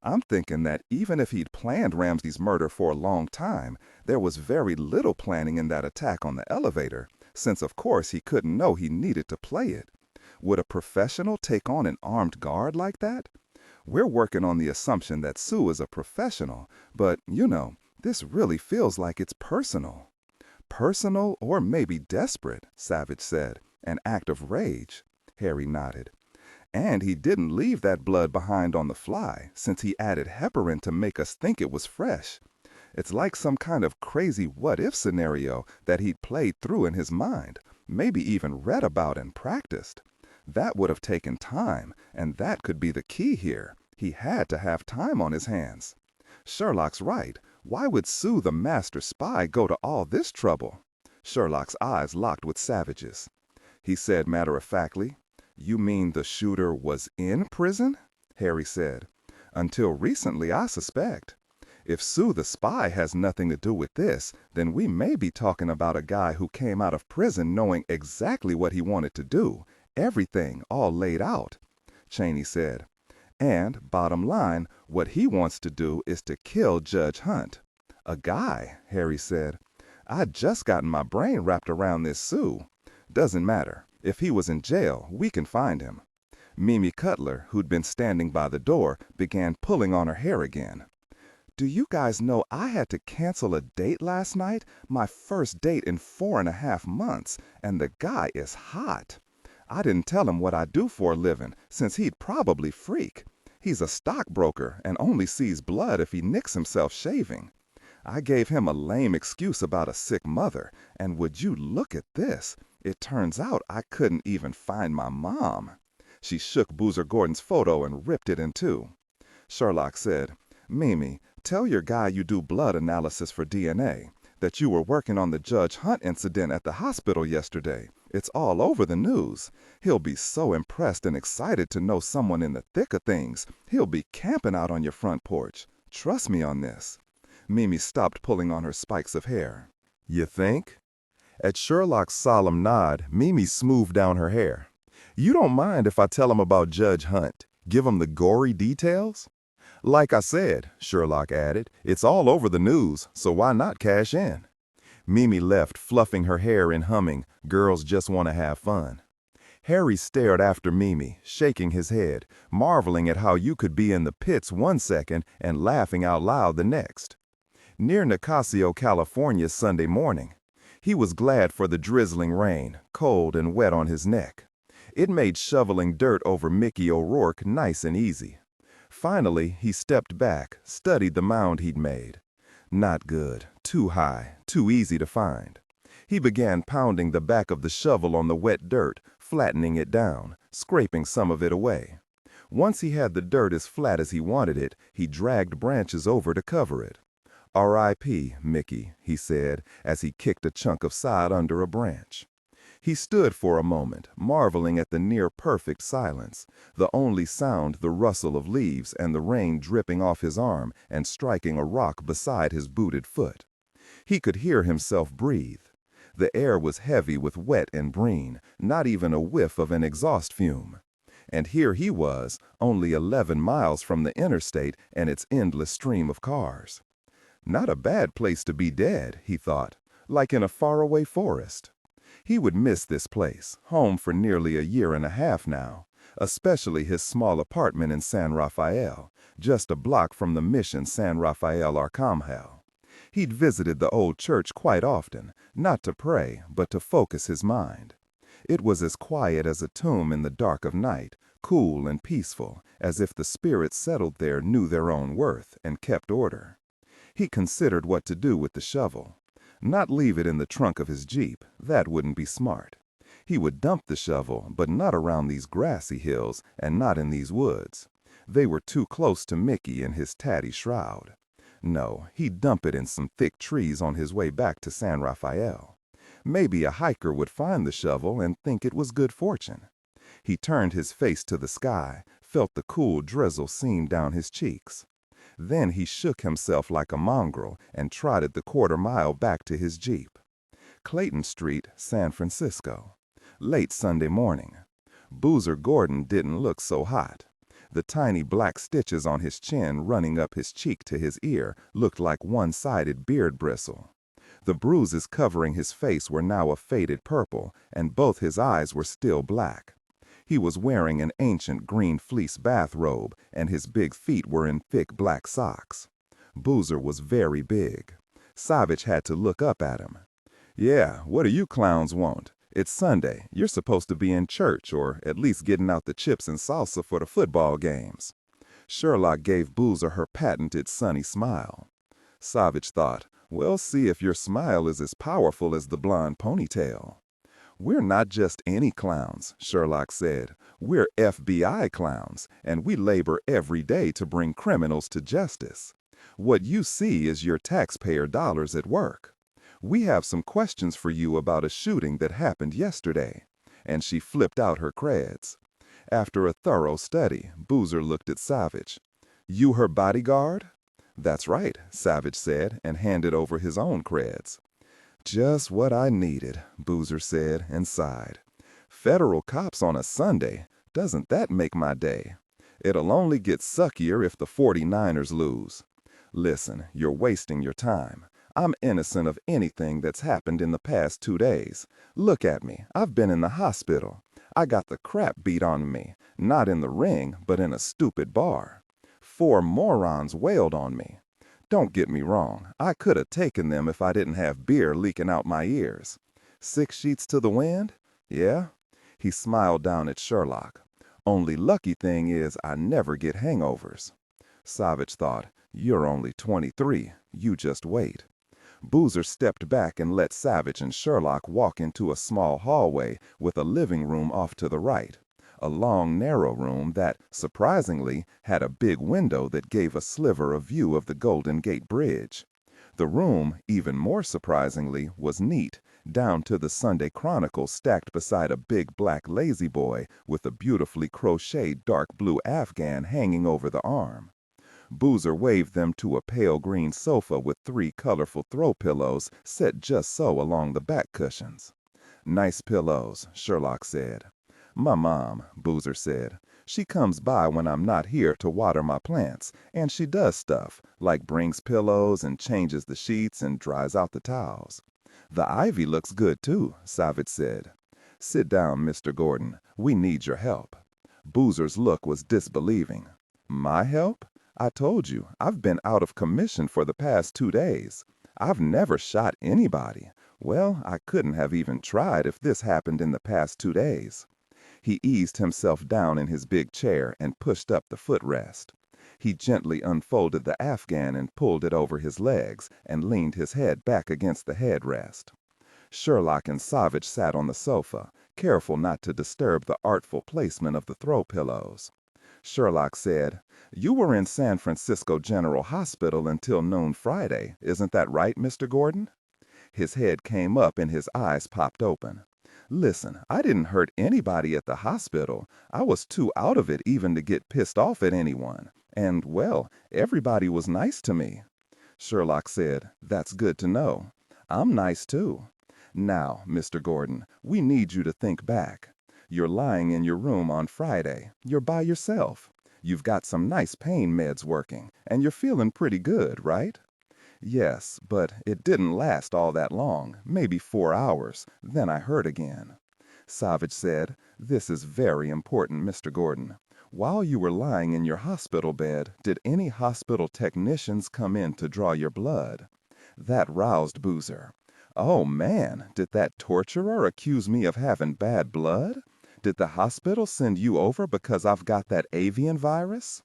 Speaker 2: I'm thinking that even if he'd planned Ramsey's murder for a long time, there was very little planning in that attack on the elevator, since of course he couldn't know he needed to play it. Would a professional take on an armed guard like that? We're working on the assumption that Sue is a professional, but, you know, this really feels like it's personal. Personal or maybe desperate, Savich said, an act of rage. Harry nodded. And he didn't leave that blood behind on the fly, since he added heparin to make us think it was fresh. It's like some kind of crazy what-if scenario that he'd played through in his mind, maybe even read about and practiced. That would have taken time, and that could be the key here. He had to have time on his hands. Sherlock's right. Why would Sue the master spy go to all this trouble? Sherlock's eyes locked with Savich's. He said matter-of-factly, "You mean the shooter was in prison?" Harry said. "Until recently, I suspect. If Sue the spy has nothing to do with this, then we may be talking about a guy who came out of prison knowing exactly what he wanted to do, everything all laid out," Cheney said. "And, bottom line, what he wants to do is to kill Judge Hunt." "A guy," Harry said. "I'd just gotten my brain wrapped around this Sue. Doesn't matter. If he was in jail, we can find him." Mimi Cutler, who'd been standing by the door, began pulling on her hair again. "Do you guys know I had to cancel a date last night? My first date in 4.5 months, and the guy is hot. I didn't tell him what I do for a living, since he'd probably freak. He's a stockbroker and only sees blood if he nicks himself shaving. I gave him a lame excuse about a sick mother, and would you look at this? It turns out I couldn't even find my mom." She shook Boozer Gordon's photo and ripped it in two. Sherlock said, "Mimi, tell your guy you do blood analysis for DNA, that you were working on the Judge Hunt incident at the hospital yesterday. It's all over the news. He'll be so impressed and excited to know someone in the thick of things. He'll be camping out on your front porch. Trust me on this." Mimi stopped pulling on her spikes of hair.
Speaker 1: You think? At Sherlock's solemn nod, Mimi smoothed down her hair. You don't mind if I tell him about Judge Hunt? Give him the gory details? Like I said, Sherlock added, it's all over the news, so why not cash in? Mimi left, fluffing her hair and humming, "Girls Just Want to Have Fun." Harry stared after Mimi, shaking his head, marveling at how you could be in the pits one second and laughing out loud the next. Near Nicasio, California, Sunday morning. He was glad for the drizzling rain, cold and wet on his neck. It made shoveling dirt over Mickey O'Rourke nice and easy. Finally, he stepped back, studied the mound he'd made. Not good, too high, too easy to find. He began pounding the back of the shovel on the wet dirt, flattening it down, scraping some of it away. Once he had the dirt as flat as he wanted it, he dragged branches over to cover it. "R.I.P., Mickey," he said, as he kicked a chunk of sod under a branch. He stood for a moment, marveling at the near-perfect silence, the only sound the rustle of leaves and the rain dripping off his arm and striking a rock beside his booted foot. He could hear himself breathe. The air was heavy with wet and brine, not even a whiff of an exhaust fume. And here he was, only 11 miles from the interstate and its endless stream of cars. Not a bad place to be dead, he thought, like in a faraway forest. He would miss this place, home for nearly a year and a half now, especially his small apartment in San Rafael, just a block from the mission San Rafael Arcángel. He'd visited the old church quite often, not to pray, but to focus his mind. It was as quiet as a tomb in the dark of night, cool and peaceful, as if the spirits settled there knew their own worth and kept order. He considered what to do with the shovel. Not leave it in the trunk of his Jeep, that wouldn't be smart. He would dump the shovel, but not around these grassy hills and not in these woods. They were too close to Mickey and his tatty shroud. No, he'd dump it in some thick trees on his way back to San Rafael. Maybe a hiker would find the shovel and think it was good fortune. He turned his face to the sky, felt the cool drizzle seam down his cheeks. Then he shook himself like a mongrel and trotted the quarter-mile back to his Jeep. Clayton Street, San Francisco. Late Sunday morning. Boozer Gordon didn't look so hot. The tiny black stitches on his chin running up his cheek to his ear looked like one-sided beard bristle. The bruises covering his face were now a faded purple, and both his eyes were still black. He was wearing an ancient green fleece bathrobe, and his big feet were in thick black socks. Boozer was very big. Savich had to look up at him. "Yeah, what do you clowns want? It's Sunday. You're supposed to be in church, or at least getting out the chips and salsa for the football games." Sherlock gave Boozer her patented sunny smile. Savich thought, "We'll see if your smile is as powerful as the blonde ponytail." "We're not just any clowns," Sherlock said. "We're FBI clowns, and we labor every day to bring criminals to justice. What you see is your taxpayer dollars at work. We have some questions for you about a shooting that happened yesterday." And she flipped out her creds. After a thorough study, Boozer looked at Savich. "You her bodyguard?" "That's right," Savich said, and handed over his own creds. "Just what I needed," Boozer said and sighed. "Federal cops on a Sunday, doesn't that make my day? It'll only get suckier if the 49ers lose. Listen, you're wasting your time. I'm innocent of anything that's happened in the past 2 days. Look at me, I've been in the hospital.
Speaker 2: I got the crap beat on me, not in the ring, but in a stupid bar. 4 morons wailed on me. Don't get me wrong, I could have taken them if I didn't have beer leaking out my ears. 6 sheets to the wind? Yeah? He smiled down at Sherlock. Only lucky thing is I never get hangovers. Savich thought, you're only 23, you just wait. Boozer stepped back and let Savich and Sherlock walk into a small hallway with a living room off to the right. A long, narrow room that, surprisingly, had a big window that gave a sliver of view of the Golden Gate Bridge. The room, even more surprisingly, was neat, down to the Sunday Chronicle stacked beside a big black lazy boy with a beautifully crocheted dark blue afghan hanging over the arm. Boozer waved them to a pale green sofa with 3 colorful throw pillows set just so along the back cushions. Nice pillows, Sherlock said. My mom, Boozer said. She comes by when I'm not here to water my plants, and she does stuff, like brings pillows and changes the sheets and dries out the towels. The ivy looks good too, Savich said. Sit down, Mr. Gordon. We need your help. Boozer's look was disbelieving. My help? I told you, I've been out of commission for the past 2 days. I've never shot anybody. Well, I couldn't have even tried if this happened in the past 2 days. He eased himself down in his big chair and pushed up the footrest. He gently unfolded the afghan and pulled it over his legs and leaned his head back against the headrest. Sherlock and Savich sat on the sofa, careful not to disturb the artful placement of the throw pillows. Sherlock said, You were in San Francisco General Hospital until noon Friday, isn't that right, Mr. Gordon? His head came up and his eyes popped open. Listen, I didn't hurt anybody at the hospital. I was too out of it even to get pissed off at anyone. And, well, everybody was nice to me. Sherlock said, That's good to know. I'm nice too. Now, Mr. Gordon, we need you to think back. You're lying in your room on Friday. You're by yourself. You've got some nice pain meds working, and you're feeling pretty good, right? Yes, but it didn't last all that long, maybe 4 hours. Then I hurt again. Savich said, This is very important, Mr. Gordon. While you were lying in your hospital bed, did any hospital technicians come in to draw your blood? That roused Boozer. Oh, man, did that torturer accuse me of having bad blood? Did the hospital send you over because I've got that avian virus?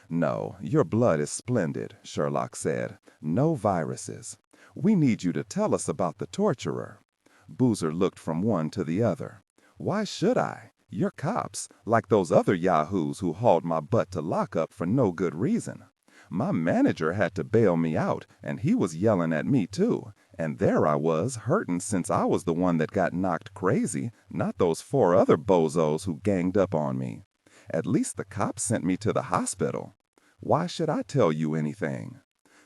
Speaker 2: No, your blood is splendid, Sherlock said. No viruses. We need you to tell us about the torturer. Boozer looked from one to the other. Why should I? You're cops, like those other yahoos who hauled my butt to lockup for no good reason. My manager had to bail me out, and he was yelling at me too. And there I was, hurting since I was the one that got knocked crazy, not those 4 other bozos who ganged up on me. At least the cops sent me to the hospital. Why should I tell you anything?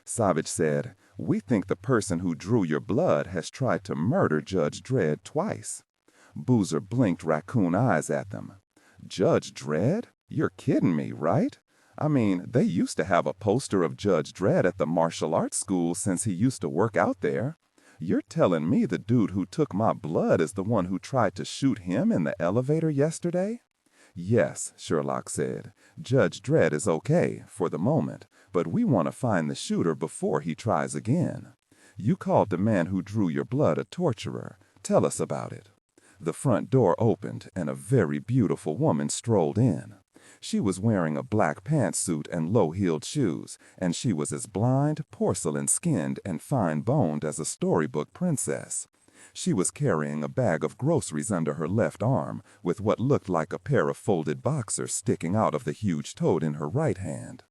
Speaker 2: Savich said, We think the person who drew your blood has tried to murder Judge Dredd twice. Boozer blinked raccoon eyes at them. Judge Dredd? You're kidding me, right? I mean, they used to have a poster of Judge Dredd at the martial arts school since he used to work out there. You're telling me the dude who took my blood is the one who tried to shoot him in the elevator yesterday? Yes, Sherlock said. Judge Dredd is okay, for the moment, but we want to find the shooter before he tries again. You called the man who drew your blood a torturer. Tell us about it. The front door opened, and a very beautiful woman strolled in. She was wearing a black pantsuit and low-heeled shoes, and she was as blind, porcelain-skinned, and fine-boned as a storybook princess. She was carrying a bag of groceries under her left arm, with what looked like a pair of folded boxers sticking out of the huge toad in her right hand.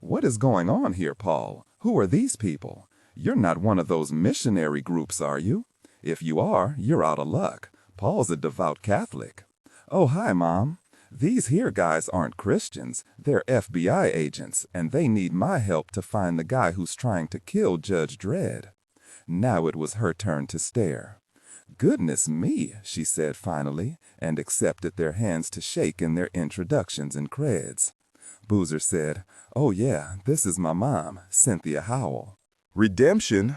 Speaker 2: What is going on here, Paul? Who are these people? You're not one of those missionary groups, are you? If you are, you're out of luck. Paul's a devout Catholic. Oh, hi, Mom. These here guys aren't Christians. They're FBI agents, and they need my help to find the guy who's trying to kill Judge Dredd. Now it was her turn to stare. Goodness me, she said finally, and accepted their hands to shake in their introductions and creds. Boozer said, Oh yeah, this is my mom, Cynthia Howell.
Speaker 1: Redemption?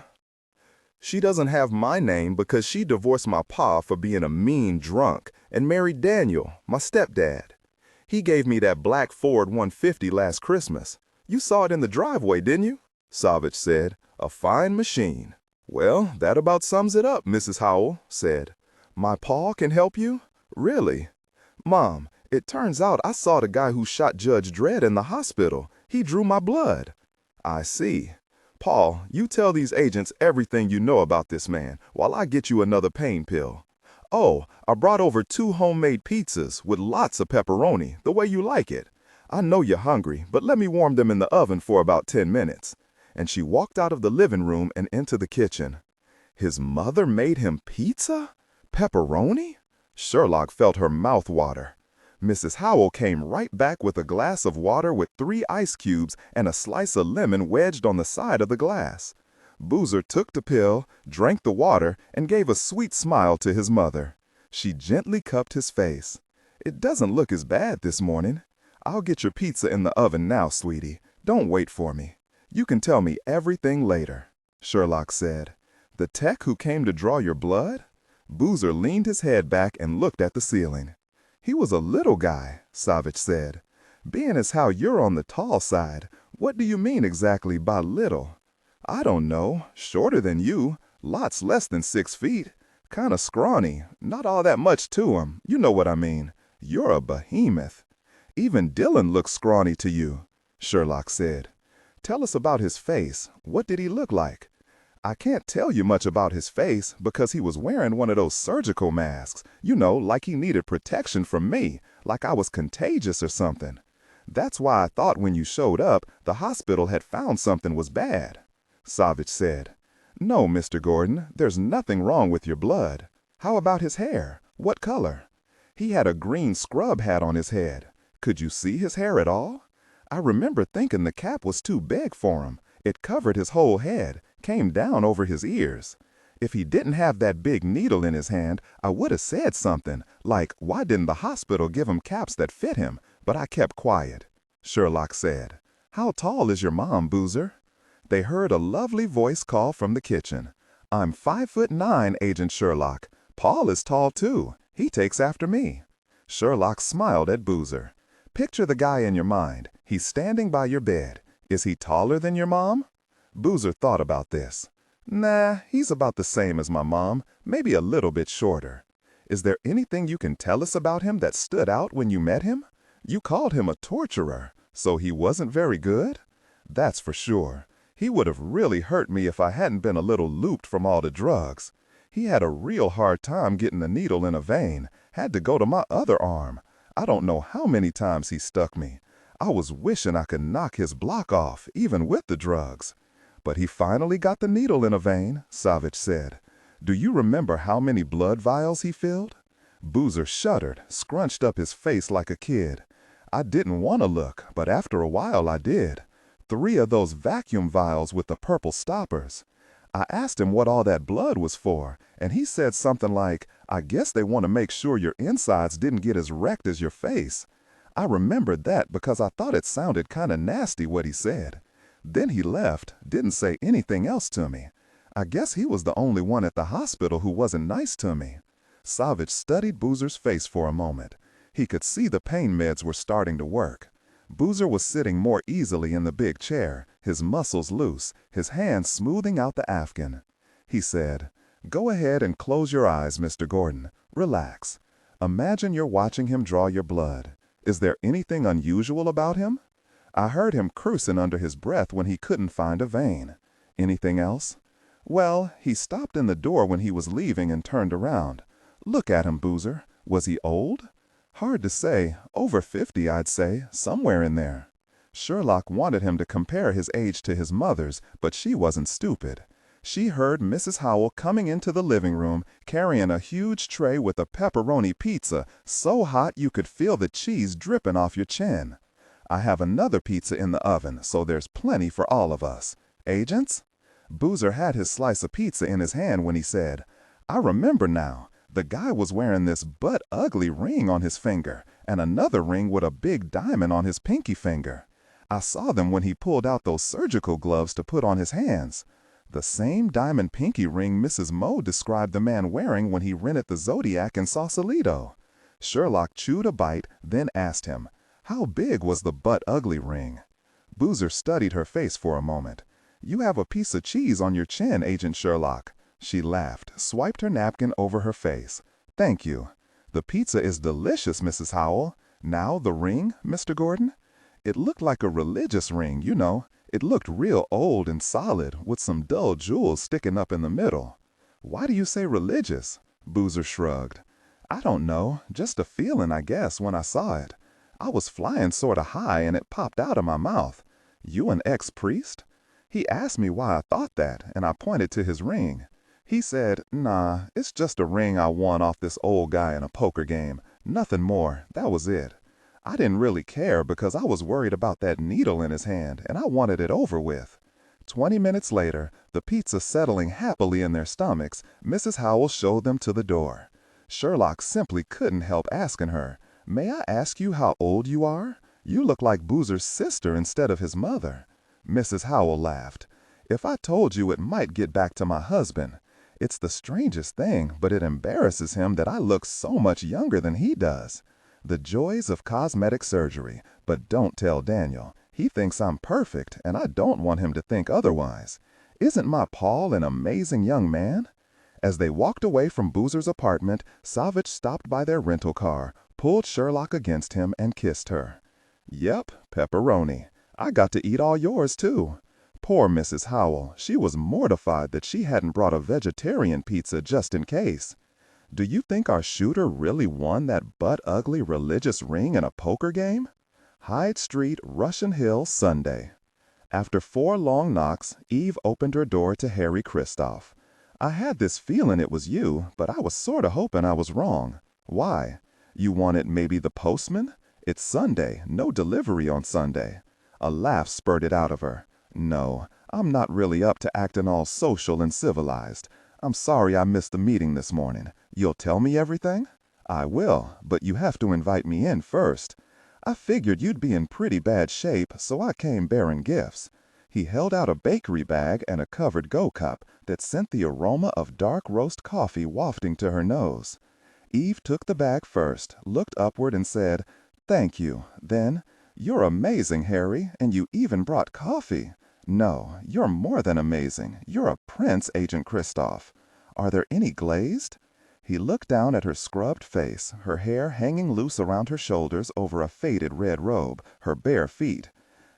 Speaker 1: She doesn't have my name because she divorced my pa for being a mean drunk, and married Daniel, my stepdad. He gave me that black Ford 150 last Christmas. You saw it in the driveway, didn't you? Savich said. A fine machine. Well, that about sums it up, Mrs. Howell said. My pa can help you? Really? Mom, it turns out I saw the guy who shot Judge Dredd in the hospital. He drew my blood. I see. Paul, you tell these agents everything you know about this man while I get you another pain pill. Oh, I brought over 2 homemade pizzas with lots of pepperoni, the way you like it. I know you're hungry, but let me warm them in the oven for about 10 minutes. And she walked out of the living room and into the kitchen. His mother made him pizza? Pepperoni? Sherlock felt her mouth water. Mrs. Howell came right back with a glass of water with 3 ice cubes and a slice of lemon wedged on the side of the glass. Boozer took the pill, drank the water, and gave a sweet smile to his mother. She gently cupped his face. It doesn't look as bad this morning. I'll get your pizza in the oven now, sweetie. Don't wait for me. You can tell me everything later, Sherlock said. The tech who came to draw your blood? Boozer leaned his head back and looked at the ceiling. He was a little guy, Savich said. Being as how you're on the tall side, what do you mean exactly by little? I don't know. Shorter than you. Lots less than 6 feet. Kinda scrawny. Not all that much to him. You know what I mean. You're a behemoth. Even Dillon looks scrawny to you, Sherlock said. Tell us about his face. What did he look like? I can't tell you much about his face because he was wearing one of those surgical masks, you know, like he needed protection from me, like I was contagious or something. That's why I thought when you showed up, the hospital had found something was bad. Savich said. No, Mr. Gordon, there's nothing wrong with your blood. How about his hair? What color? He had a green scrub hat on his head. Could you see his hair at all? I remember thinking the cap was too big for him. It covered his whole head, came down over his ears. If he didn't have that big needle in his hand, I would have said something, like, why didn't the hospital give him caps that fit him? But I kept quiet. Sherlock said, How tall is your mom, Boozer? They heard a lovely voice call from the kitchen. I'm 5'9", Agent Sherlock. Paul is tall too. He takes after me. Sherlock smiled at Boozer. Picture the guy in your mind. He's standing by your bed. Is he taller than your mom? Boozer thought about this. Nah, he's about the same as my mom, maybe a little bit shorter. Is there anything you can tell us about him that stood out when you met him? You called him a torturer, so he wasn't very good? That's for sure. He would have really hurt me if I hadn't been a little looped from all the drugs. He had a real hard time getting a needle in a vein, had to go to my other arm. I don't know how many times he stuck me. I was wishing I could knock his block off, even with the drugs. But he finally got the needle in a vein, Savich said. Do you remember how many blood vials he filled? Boozer shuddered, scrunched up his face like a kid. I didn't want to look, but after a while I did. 3 of those vacuum vials with the purple stoppers. I asked him what all that blood was for, and he said something like, I guess they want to make sure your insides didn't get as wrecked as your face. I remembered that because I thought it sounded kind of nasty what he said. Then he left, didn't say anything else to me. I guess he was the only one at the hospital who wasn't nice to me. Savich studied Boozer's face for a moment. He could see the pain meds were starting to work. Boozer was sitting more easily in the big chair, his muscles loose, his hands smoothing out the afghan. He said, Go ahead and close your eyes, Mr. Gordon. Relax. Imagine you're watching him draw your blood. Is there anything unusual about him? I heard him cursing under his breath when he couldn't find a vein. Anything else? Well, he stopped in the door when he was leaving and turned around. Look at him, Boozer. Was he old? Hard to say. Over 50, I'd say, somewhere in there. Sherlock wanted him to compare his age to his mother's, but she wasn't stupid. She heard Mrs. Howell coming into the living room, carrying a huge tray with a pepperoni pizza, so hot you could feel the cheese dripping off your chin. I have another pizza in the oven, so there's plenty for all of us. Agents? Boozer had his slice of pizza in his hand when he said, I remember now. The guy was wearing this butt-ugly ring on his finger, and another ring with a big diamond on his pinky finger. I saw them when he pulled out those surgical gloves to put on his hands. The same diamond pinky ring Mrs. Moe described the man wearing when he rented the Zodiac in Sausalito.
Speaker 2: Sherlock chewed a bite, then asked him, how big was the butt-ugly ring? Boozer studied her face for a moment. You have a piece of cheese on your chin, Agent Sherlock. She laughed, swiped her napkin over her face. Thank you. The pizza is delicious, Mrs. Howell. Now the ring, Mr. Gordon? It looked like a religious ring, you know. It looked real old and solid, with some dull jewels sticking up in the middle. Why do you say religious? Boozer shrugged. I don't know, just a feeling, I guess, when I saw it. I was flying sort of high and it popped out of my mouth. You an ex-priest? He asked me why I thought that, and I pointed to his ring. He said, nah, it's just a ring I won off this old guy in a poker game. Nothing more, that was it. I didn't really care because I was worried about that needle in his hand and I wanted it over with. 20 minutes later, the pizza settling happily in their stomachs, Mrs. Howell showed them to the door. Sherlock simply couldn't help asking her, may I ask you how old you are? You look like Boozer's sister instead of his mother. Mrs. Howell laughed. If I told you, it might get back to my husband. It's the strangest thing, but it embarrasses him that I look so much younger than he does. The joys of cosmetic surgery, but don't tell Daniel. He thinks I'm perfect, and I don't want him to think otherwise. Isn't my Paul an amazing young man? As they walked away from Boozer's apartment, Savich stopped by their rental car, pulled Sherlock against him, and kissed her. Yep, pepperoni. I got to eat all yours, too. Poor Mrs. Howell, she was mortified that she hadn't brought a vegetarian pizza just in case. Do you think our shooter really won that butt-ugly religious ring in a poker game? Hyde Street, Russian Hill, Sunday. After 4 long knocks, Eve opened her door to Harry Kristoff. I had this feeling it was you, but I was sort of hoping I was wrong. Why? You wanted maybe the postman? It's Sunday, no delivery on Sunday. A laugh spurted out of her. No, I'm not really up to acting all social and civilized. I'm sorry I missed the meeting this morning. You'll tell me everything? I will, but you have to invite me in first. I figured you'd be in pretty bad shape, so I came bearing gifts. He held out a bakery bag and a covered go-cup that sent the aroma of dark roast coffee wafting to her nose. Eve took the bag first, looked upward and said, "Thank you." Then, "You're amazing, Harry, and you even brought coffee." "No, you're more than amazing. You're a prince, Agent Kristoff. Are there any glazed?" He looked down at her scrubbed face, her hair hanging loose around her shoulders over a faded red robe, her bare feet.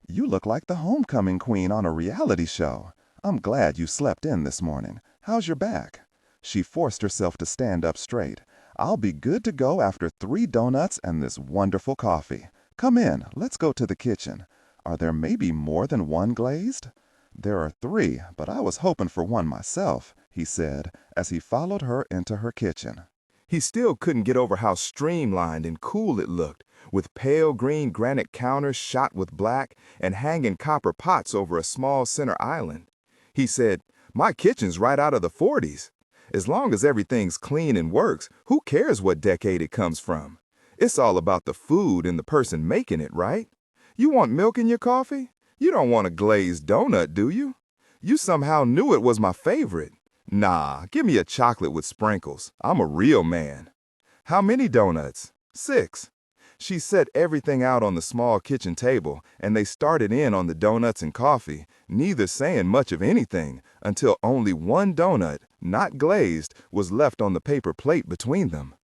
Speaker 2: "You look like the homecoming queen on a reality show. I'm glad you slept in this morning. How's your back?" She forced herself to stand up straight. "I'll be good to go after 3 donuts and this wonderful coffee. Come in, let's go to the kitchen. Are there maybe more than 1 glazed?" "There are 3, but I was hoping for 1 myself," he said, as he followed her into her kitchen.
Speaker 3: He still couldn't get over how streamlined and cool it looked, with pale green granite counters shot with black and hanging copper pots over a small center island. He said, "My kitchen's right out of the 40s. As long as everything's clean and works, who cares what decade it comes from? It's all about the food and the person making it, right? You want milk in your coffee? You don't want a glazed donut, do you? You somehow knew it was my favorite. Nah, give me a chocolate with sprinkles. I'm a real man." "How many donuts?" 6. She set everything out on the small kitchen table, and they started in on the donuts and coffee, neither saying much of anything, until only 1 donut, not glazed, was left on the paper plate between them.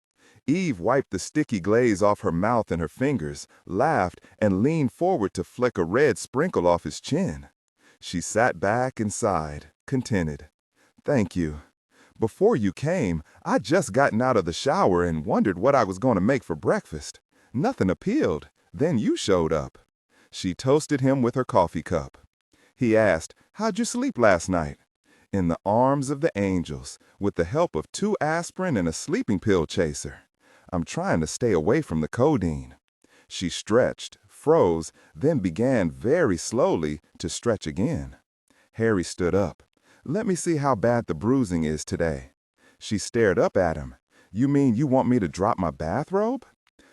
Speaker 3: Eve wiped the sticky glaze off her mouth and her fingers, laughed, and leaned forward to flick a red sprinkle off his chin. She sat back and sighed, contented. "Thank you. Before you came, I'd just gotten out of the shower and wondered what I was going to make for breakfast. Nothing appealed. Then you showed up." She toasted him with her coffee cup. He asked, "How'd you sleep last night?" "In the arms of the angels, with the help of 2 aspirin and a sleeping pill chaser. I'm trying to stay away from the codeine." She stretched, froze, then began very slowly to stretch again. Harry stood up. "Let me see how bad the bruising is today." She stared up at him. "You mean you want me to drop my bathrobe?"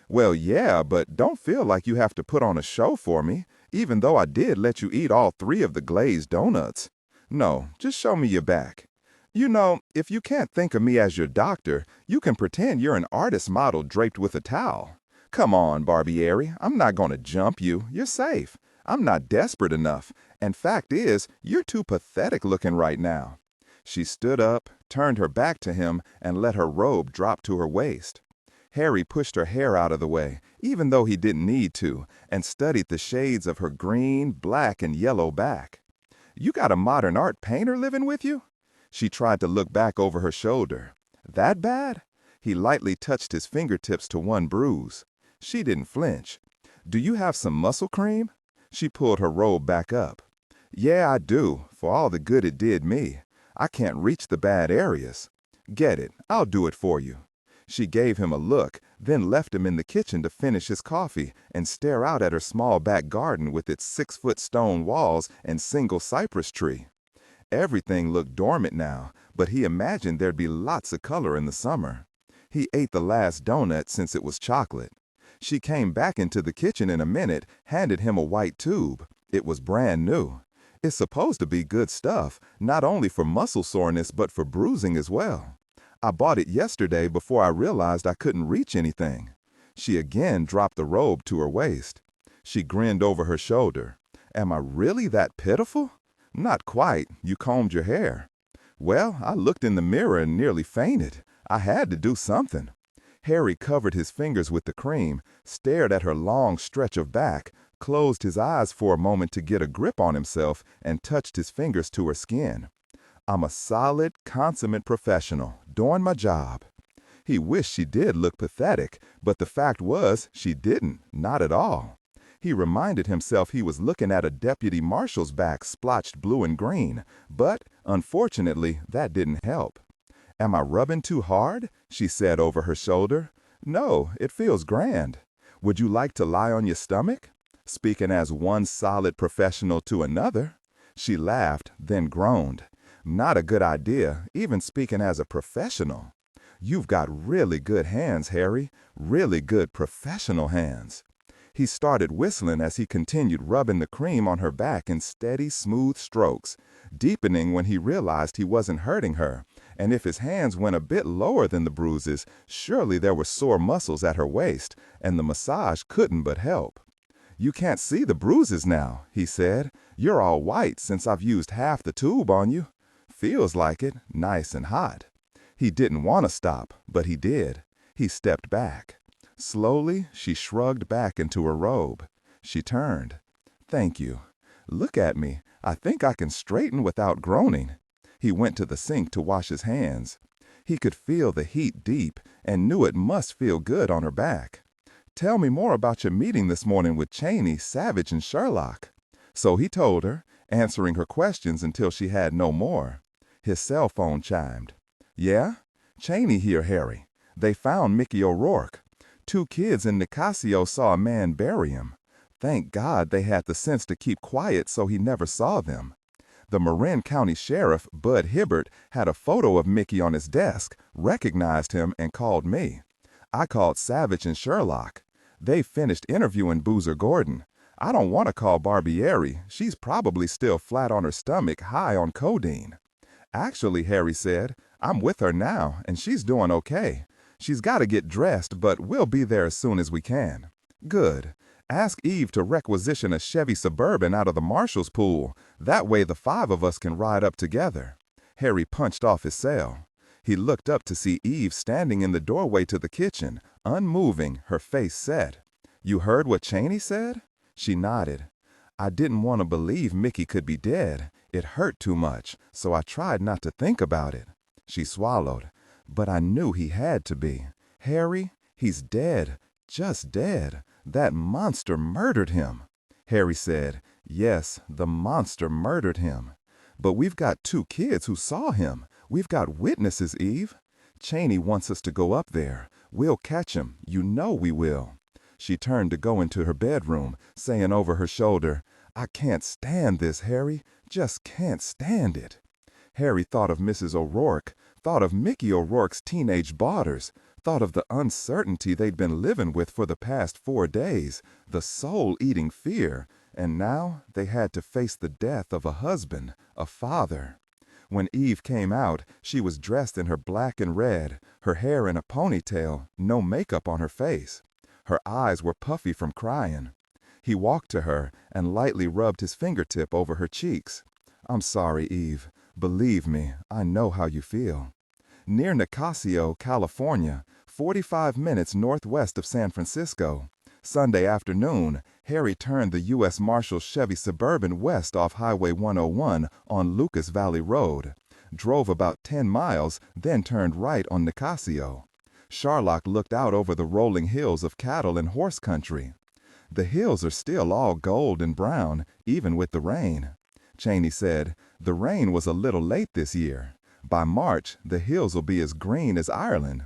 Speaker 3: "Well, yeah, but don't feel like you have to put on a show for me, even though I did let you eat all 3 of the glazed donuts. No, just show me your back."
Speaker 2: You know, if you can't think of me as your doctor, you can pretend you're an artist model draped with a towel. Come on, Barbieri, I'm not going to jump you. You're safe. I'm not desperate enough. And fact is, you're too pathetic looking right now. She stood up, turned her back to him, and let her robe drop to her waist. Harry pushed her hair out of the way, even though he didn't need to, and studied the shades of her green, black, and yellow back. You got a modern art painter living with you? She tried to look back over her shoulder. That bad? He lightly touched his fingertips to one bruise. She didn't flinch. Do you have some muscle cream? She pulled her robe back up. Yeah, I do, for all the good it did me. I can't reach the bad areas. Get it, I'll do it for you. She gave him a look, then left him in the kitchen to finish his coffee and stare out at her small back garden with its 6-foot stone walls and single cypress tree. Everything looked dormant now, but he imagined there'd be lots of color in the summer. He ate the last donut since it was chocolate. She came back into the kitchen in a minute, handed him a white tube. It was brand new. It's supposed to be good stuff, not only for muscle soreness but for bruising as well. I bought it yesterday before I realized I couldn't reach anything. She again dropped the robe to her waist. She grinned over her shoulder. Am I really that pitiful? Not quite. You combed your hair. Well, I looked in the mirror and nearly fainted. I had to do something. Harry covered his fingers with the cream, stared at her long stretch of back, closed his eyes for a moment to get a grip on himself, and touched his fingers to her skin. I'm a solid, consummate professional, doing my job. He wished she did look pathetic, but the fact was she didn't, not at all. He reminded himself he was looking at a deputy marshal's back splotched blue and green, but, unfortunately, that didn't help. Am I rubbing too hard? She said over her shoulder. No, it feels grand. Would you like to lie on your stomach? Speaking as one solid professional to another. She laughed, then groaned. Not a good idea, even speaking as a professional. You've got really good hands, Harry, really good professional hands. He started whistling as he continued rubbing the cream on her back in steady, smooth strokes, deepening when he realized he wasn't hurting her, and if his hands went a bit lower than the bruises, surely there were sore muscles at her waist, and the massage couldn't but help. You can't see the bruises now, he said. You're all white since I've used half the tube on you. Feels like it, nice and hot. He didn't want to stop, but he did. He stepped back. Slowly, she shrugged back into her robe. She turned. Thank you. Look at me. I think I can straighten without groaning. He went to the sink to wash his hands. He could feel the heat deep and knew it must feel good on her back. Tell me more about your meeting this morning with Cheney, Savich, and Sherlock. So he told her, answering her questions until she had no more. His cell phone chimed. Yeah? Cheney here, Harry. They found Mickey O'Rourke. 2 kids in Nicasio saw a man bury him. Thank God they had the sense to keep quiet so he never saw them. The Marin County Sheriff, Bud Hibbert, had a photo of Mickey on his desk, recognized him, and called me. I called Savich and Sherlock. They finished interviewing Boozer Gordon. I don't want to call Barbieri. She's probably still flat on her stomach, high on codeine. Actually, Harry said, I'm with her now, and she's doing okay. She's got to get dressed, but we'll be there as soon as we can. Good. Ask Eve to requisition a Chevy Suburban out of the marshal's pool. That way the 5 of us can ride up together. Harry punched off his cell. He looked up to see Eve standing in the doorway to the kitchen, unmoving, her face set. You heard what Cheney said? She nodded. I didn't want to believe Mickey could be dead. It hurt too much, so I tried not to think about it. She swallowed. But I knew he had to be. Harry, he's dead. Just dead. That monster murdered him. Harry said, yes, the monster murdered him. But we've got 2 kids who saw him. We've got witnesses, Eve. Cheney wants us to go up there. We'll catch him. You know we will. She turned to go into her bedroom, saying over her shoulder, I can't stand this, Harry. Just can't stand it. Harry thought of Mrs. O'Rourke, thought of Mickey O'Rourke's teenage boarders, thought of the uncertainty they'd been living with for the past 4 days, the soul-eating fear, and now they had to face the death of a husband, a father. When Eve came out, she was dressed in her black and red, her hair in a ponytail, no makeup on her face. Her eyes were puffy from crying. He walked to her and lightly rubbed his fingertip over her cheeks. "I'm sorry, Eve. Believe me, I know how you feel." Near Nicasio, California, 45 minutes northwest of San Francisco, Sunday afternoon, Harry turned the U.S. Marshal's Chevy Suburban west off Highway 101 on Lucas Valley Road, drove about 10 miles, then turned right on Nicasio. Sherlock looked out over the rolling hills of cattle and horse country. "The hills are still all gold and brown, even with the rain." Cheney said, "The rain was a little late this year. By March, the hills will be as green as Ireland."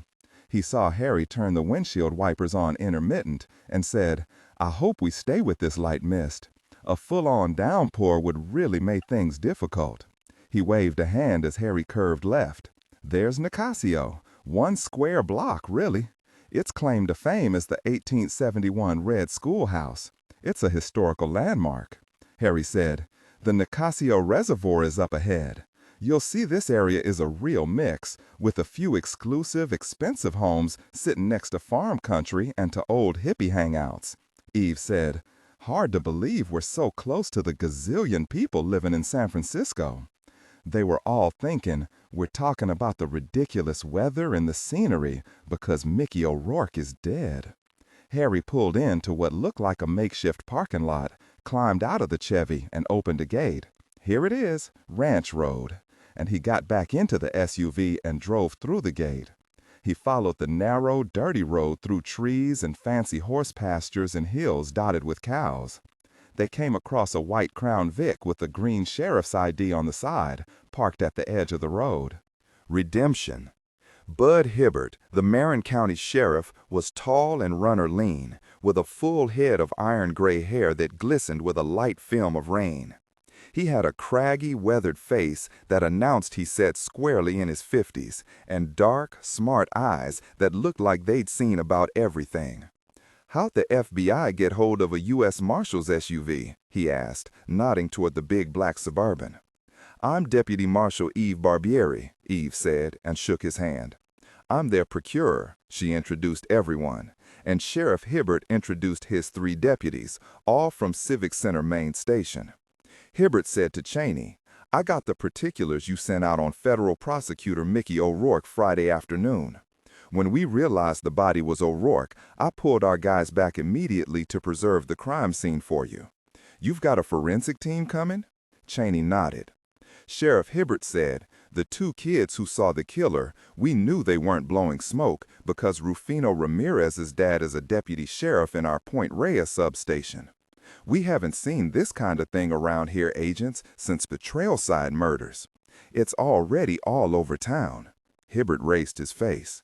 Speaker 2: He saw Harry turn the windshield wipers on intermittent and said, "I hope we stay with this light mist. A full-on downpour would really make things difficult." He waved a hand as Harry curved left. "There's Nicasio, one square block, really. Its claim to fame is the 1871 Red Schoolhouse. It's a historical landmark." Harry said, "The Nicasio Reservoir is up ahead. You'll see this area is a real mix, with a few exclusive, expensive homes sitting next to farm country and to old hippie hangouts." Eve said, "Hard to believe we're so close to the gazillion people living in San Francisco." They were all thinking, we're talking about the ridiculous weather and the scenery because Mickey O'Rourke is dead. Harry pulled into what looked like a makeshift parking lot, climbed out of the Chevy and opened a gate. "Here it is, Ranch Road." And he got back into the SUV and drove through the gate. He followed the narrow, dirty road through trees and fancy horse pastures and hills dotted with cows. They came across a white Crown Vic with a green sheriff's ID on the side, parked at the edge of the road.
Speaker 1: Redemption. Bud Hibbert, the Marin County Sheriff, was tall and runner-lean, with a full head of iron-gray hair that glistened with a light film of rain. He had a craggy, weathered face that announced he sat squarely in his 50s, and dark, smart eyes that looked like they'd seen about everything. "How'd the FBI get hold of a U.S. Marshal's SUV?" he asked, nodding toward the big black Suburban. "I'm Deputy Marshal Eve Barbieri," Eve said, and shook his hand. "I'm their procurer," she introduced everyone, and Sheriff Hibbert introduced his 3 deputies, all from Civic Center Main Station. Hibbert said to Cheney, "I got the particulars you sent out on Federal Prosecutor Mickey O'Rourke Friday afternoon. When we realized the body was O'Rourke, I pulled our guys back immediately to preserve the crime scene for you. You've got a forensic team coming?" Cheney nodded. Sheriff Hibbert said, "The 2 kids who saw the killer, we knew they weren't blowing smoke because Rufino Ramirez's dad is a deputy sheriff in our Point Reyes substation. We haven't seen this kind of thing around here, agents, since the Trailside murders. It's already all over town." Hibbert raised his face.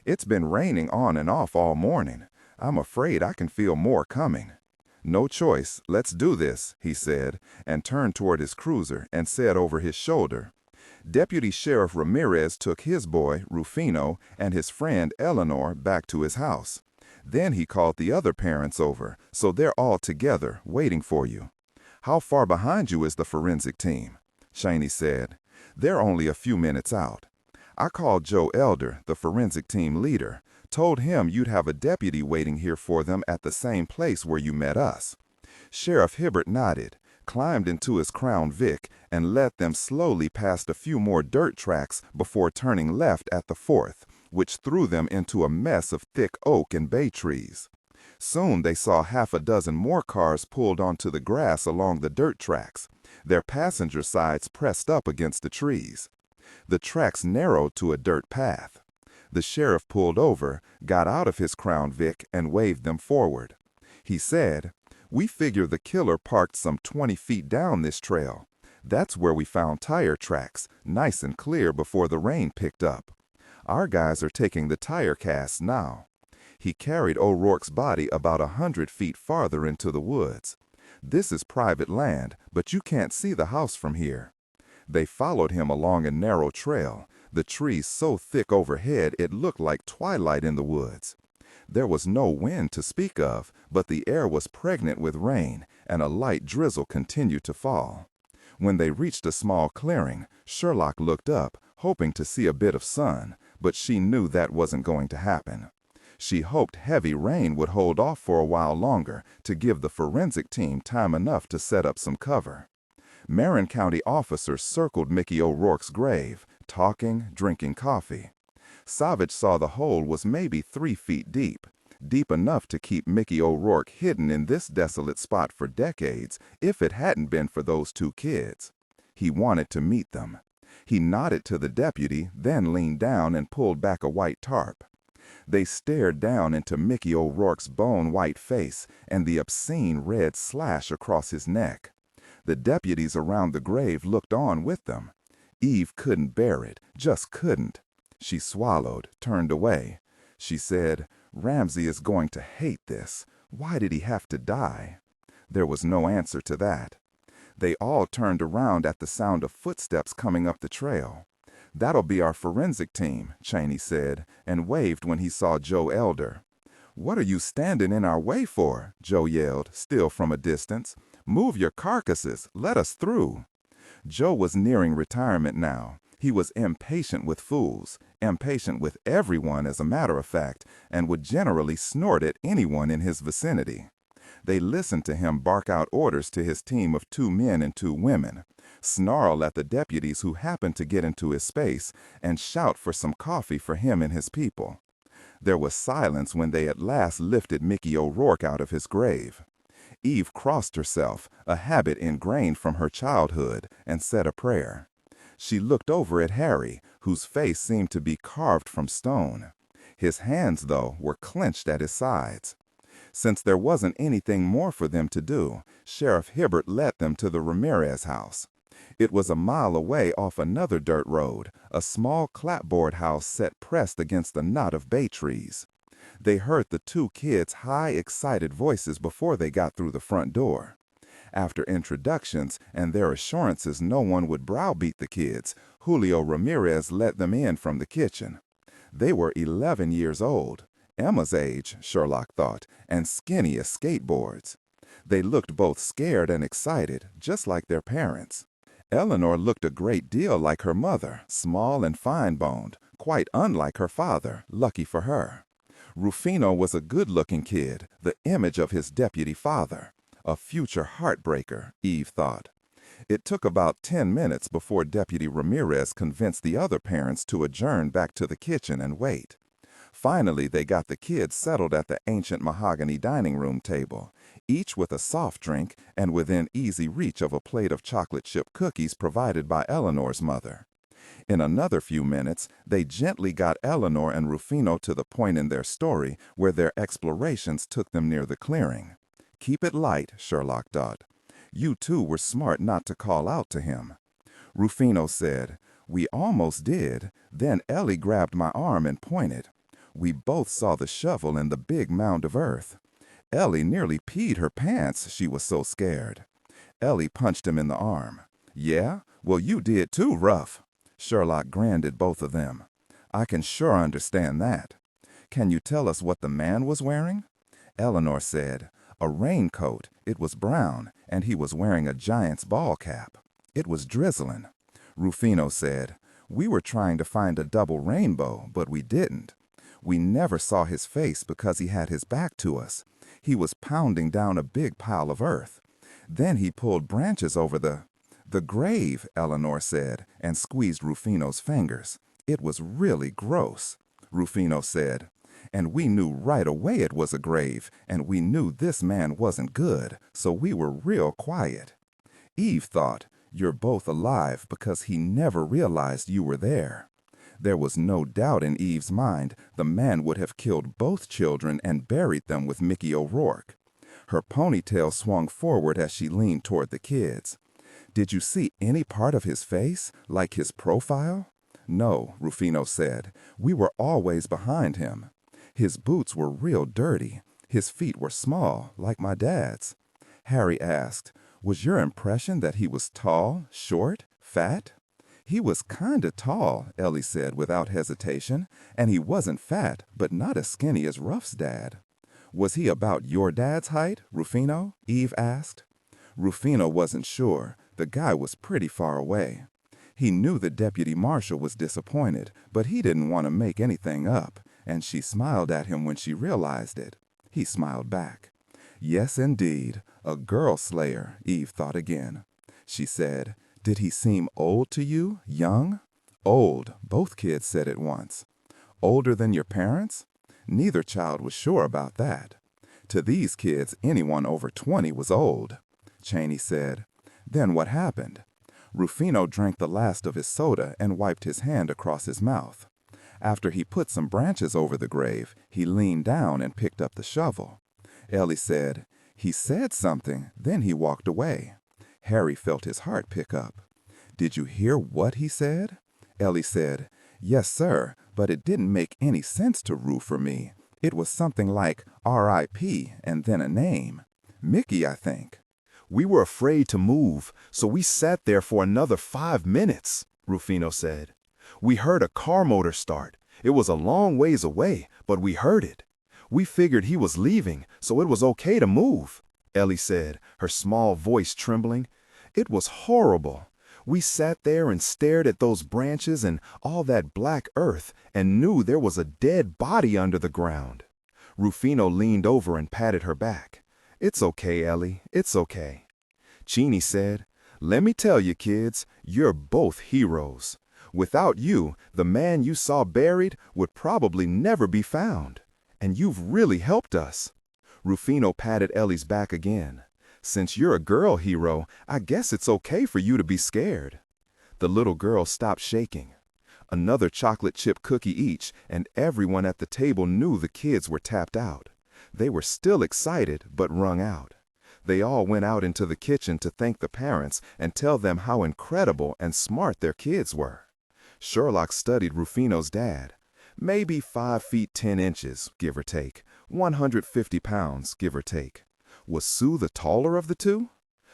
Speaker 1: "It's been raining on and off all morning. I'm afraid I can feel more coming." "No choice. Let's do this," he said, and turned toward his cruiser and said over his shoulder, "Deputy Sheriff Ramirez took his boy, Rufino, and his friend, Eleanor, back to his house. Then he called the other parents over, so they're all together, waiting for you. How far behind you is the forensic team?" Cheney said, "They're only a few minutes out. I called Joe Elder, the forensic team leader, told him you'd have a deputy waiting here for them at the same place where you met us." Sheriff Hibbert nodded, climbed into his Crown Vic, and led them slowly past a few more dirt tracks before turning left at the 4th, which threw them into a mess of thick oak and bay trees. Soon they saw half a dozen more cars pulled onto the grass along the dirt tracks, their passenger sides pressed up against the trees. The tracks narrowed to a dirt path. The sheriff pulled over, got out of his Crown Vic, and waved them forward. He said, "We figure the killer parked some 20 feet down this trail. That's where we found tire tracks, nice and clear before the rain picked up. Our guys are taking the tire casts now." He carried O'Rourke's body about 100 feet farther into the woods. "This is private land, but you can't see the house from here." They followed him along a narrow trail, the trees so thick overhead it looked like twilight in the woods. There was no wind to speak of, but the air was pregnant with rain, and a light drizzle continued to fall. When they reached a small clearing, Sherlock looked up, hoping to see a bit of sun, but she knew that wasn't going to happen. She hoped heavy rain would hold off for a while longer to give the forensic team time enough to set up some cover. Marin County officers circled Mickey O'Rourke's grave, talking, drinking coffee. Savich saw the hole was maybe 3 feet deep, deep enough to keep Mickey O'Rourke hidden in this desolate spot for decades if it hadn't been for those 2 kids. He wanted to meet them. He nodded to the deputy, then leaned down and pulled back a white tarp. They stared down into Mickey O'Rourke's bone-white face and the obscene red slash across his neck. The deputies around the grave looked on with them. Eve couldn't bear it, just couldn't. She swallowed, turned away. She said, "Ramsey is going to hate this. Why did he have to die?" There was no answer to that. They all turned around at the sound of footsteps coming up the trail. "That'll be our forensic team," Cheney said, and waved when he saw Joe Elder. "What are you standing in our way for?" Joe yelled, still from a distance. "Move your carcasses. Let us through." Joe was nearing retirement now. He was impatient with fools, impatient with everyone as a matter of fact, and would generally snort at anyone in his vicinity. They listened to him bark out orders to his team of 2 men and 2 women, snarl at the deputies who happened to get into his space, and shout for some coffee for him and his people. There was silence when they at last lifted Mickey O'Rourke out of his grave. Eve crossed herself, a habit ingrained from her childhood, and said a prayer. She looked over at Harry, whose face seemed to be carved from stone. His hands, though, were clenched at his sides. Since there wasn't anything more for them to do, Sheriff Hibbert led them to the Ramirez house. It was a mile away off another dirt road, a small clapboard house set pressed against a knot of bay trees. They heard the 2 kids' high, excited voices before they got through the front door. After introductions and their assurances no one would browbeat the kids, Julio Ramirez let them in from the kitchen. They were 11 years old, Emma's age, Sherlock thought, and skinny as skateboards. They looked both scared and excited, just like their parents. Eleanor looked a great deal like her mother, small and fine-boned, quite unlike her father, lucky for her. Rufino was a good-looking kid, the image of his deputy father. A future heartbreaker, Eve thought. It took about 10 minutes before Deputy Ramirez convinced the other parents to adjourn back to the kitchen and wait. Finally, they got the kids settled at the ancient mahogany dining room table, each with a soft drink and within easy reach of a plate of chocolate chip cookies provided by Eleanor's mother. In another few minutes, they gently got Eleanor and Rufino to the point in their story where their explorations took them near the clearing. Keep it light, Sherlock thought. You 2 were smart not to call out to him. Rufino said, "We almost did. Then Ellie grabbed my arm and pointed. We both saw the shovel and the big mound of earth. Ellie nearly peed her pants, she was so scared." Ellie punched him in the arm. "Yeah? Well, you did too, Ruff." Sherlock grinned at both of them. "I can sure understand that. Can you tell us what the man was wearing?" Eleanor said, "A raincoat. It was brown, and he was wearing a giant's ball cap. It was drizzling." Rufino said, "We were trying to find a double rainbow, but we didn't. We never saw his face because he had his back to us. He was pounding down a big pile of earth. Then he pulled branches over the grave," Eleanor said, and squeezed Rufino's fingers. "It was really gross." Rufino said, "And we knew right away it was a grave, and we knew this man wasn't good, so we were real quiet." Eve thought, "You're both alive because he never realized you were there." There was no doubt in Eve's mind the man would have killed both children and buried them with Mickey O'Rourke. Her ponytail swung forward as she leaned toward the kids. "Did you see any part of his face, like his profile?" "No," Rufino said. "We were always behind him. His boots were real dirty. His feet were small, like my dad's." Harry asked, "Was your impression that he was tall, short, fat?" "He was kinda tall," Ellie said without hesitation, "and he wasn't fat, but not as skinny as Ruff's dad." "Was he about your dad's height, Rufino?" Eve asked. Rufino wasn't sure.
Speaker 2: The guy was pretty far away. He knew the deputy marshal was disappointed, but he didn't want to make anything up, and she smiled at him when she realized it. He smiled back. Yes, indeed, a girl slayer, Eve thought again. She said, "Did he seem old to you, young?" Old, both kids said at once. Older than your parents? Neither child was sure about that. To these kids, anyone over 20 was old. Cheney said, "Then what happened?" Rufino drank the last of his soda and wiped his hand across his mouth. After he put some branches over the grave, he leaned down and picked up the shovel. Ellie said, "He said something, then he walked away." Harry felt his heart pick up. "Did you hear what he said?" Ellie said, "Yes, sir, but it didn't make any sense to Ruf or me. It was something like R.I.P. and then a name. Mickey, I think."
Speaker 4: "We were afraid to move, so we sat there for another 5 minutes," Rufino said. "We heard a car motor start. It was a long ways away, but we heard it. We figured he was leaving, so it was okay to move," Ellie said, her small voice trembling. "It was horrible. We sat there and stared at those branches and all that black earth and knew there was a dead body under the ground." Rufino leaned over and patted her back. "It's okay, Ellie, it's okay." Cheney said, "Let me tell you, kids, you're both heroes. Without you, the man you saw buried would probably never be found. And you've really helped us." Rufino patted Ellie's back again. "Since you're a girl hero, I guess it's okay for you to be scared." The little girl stopped shaking. Another chocolate chip cookie each, and everyone at the table knew the kids were tapped out. They were still excited, but wrung out. They all went out into the kitchen to thank the parents and tell them how incredible and smart their kids were. Sherlock studied Rufino's dad. Maybe 5 feet 10 inches, give or take, 150 pounds, give or take. Was Sue the taller of the two?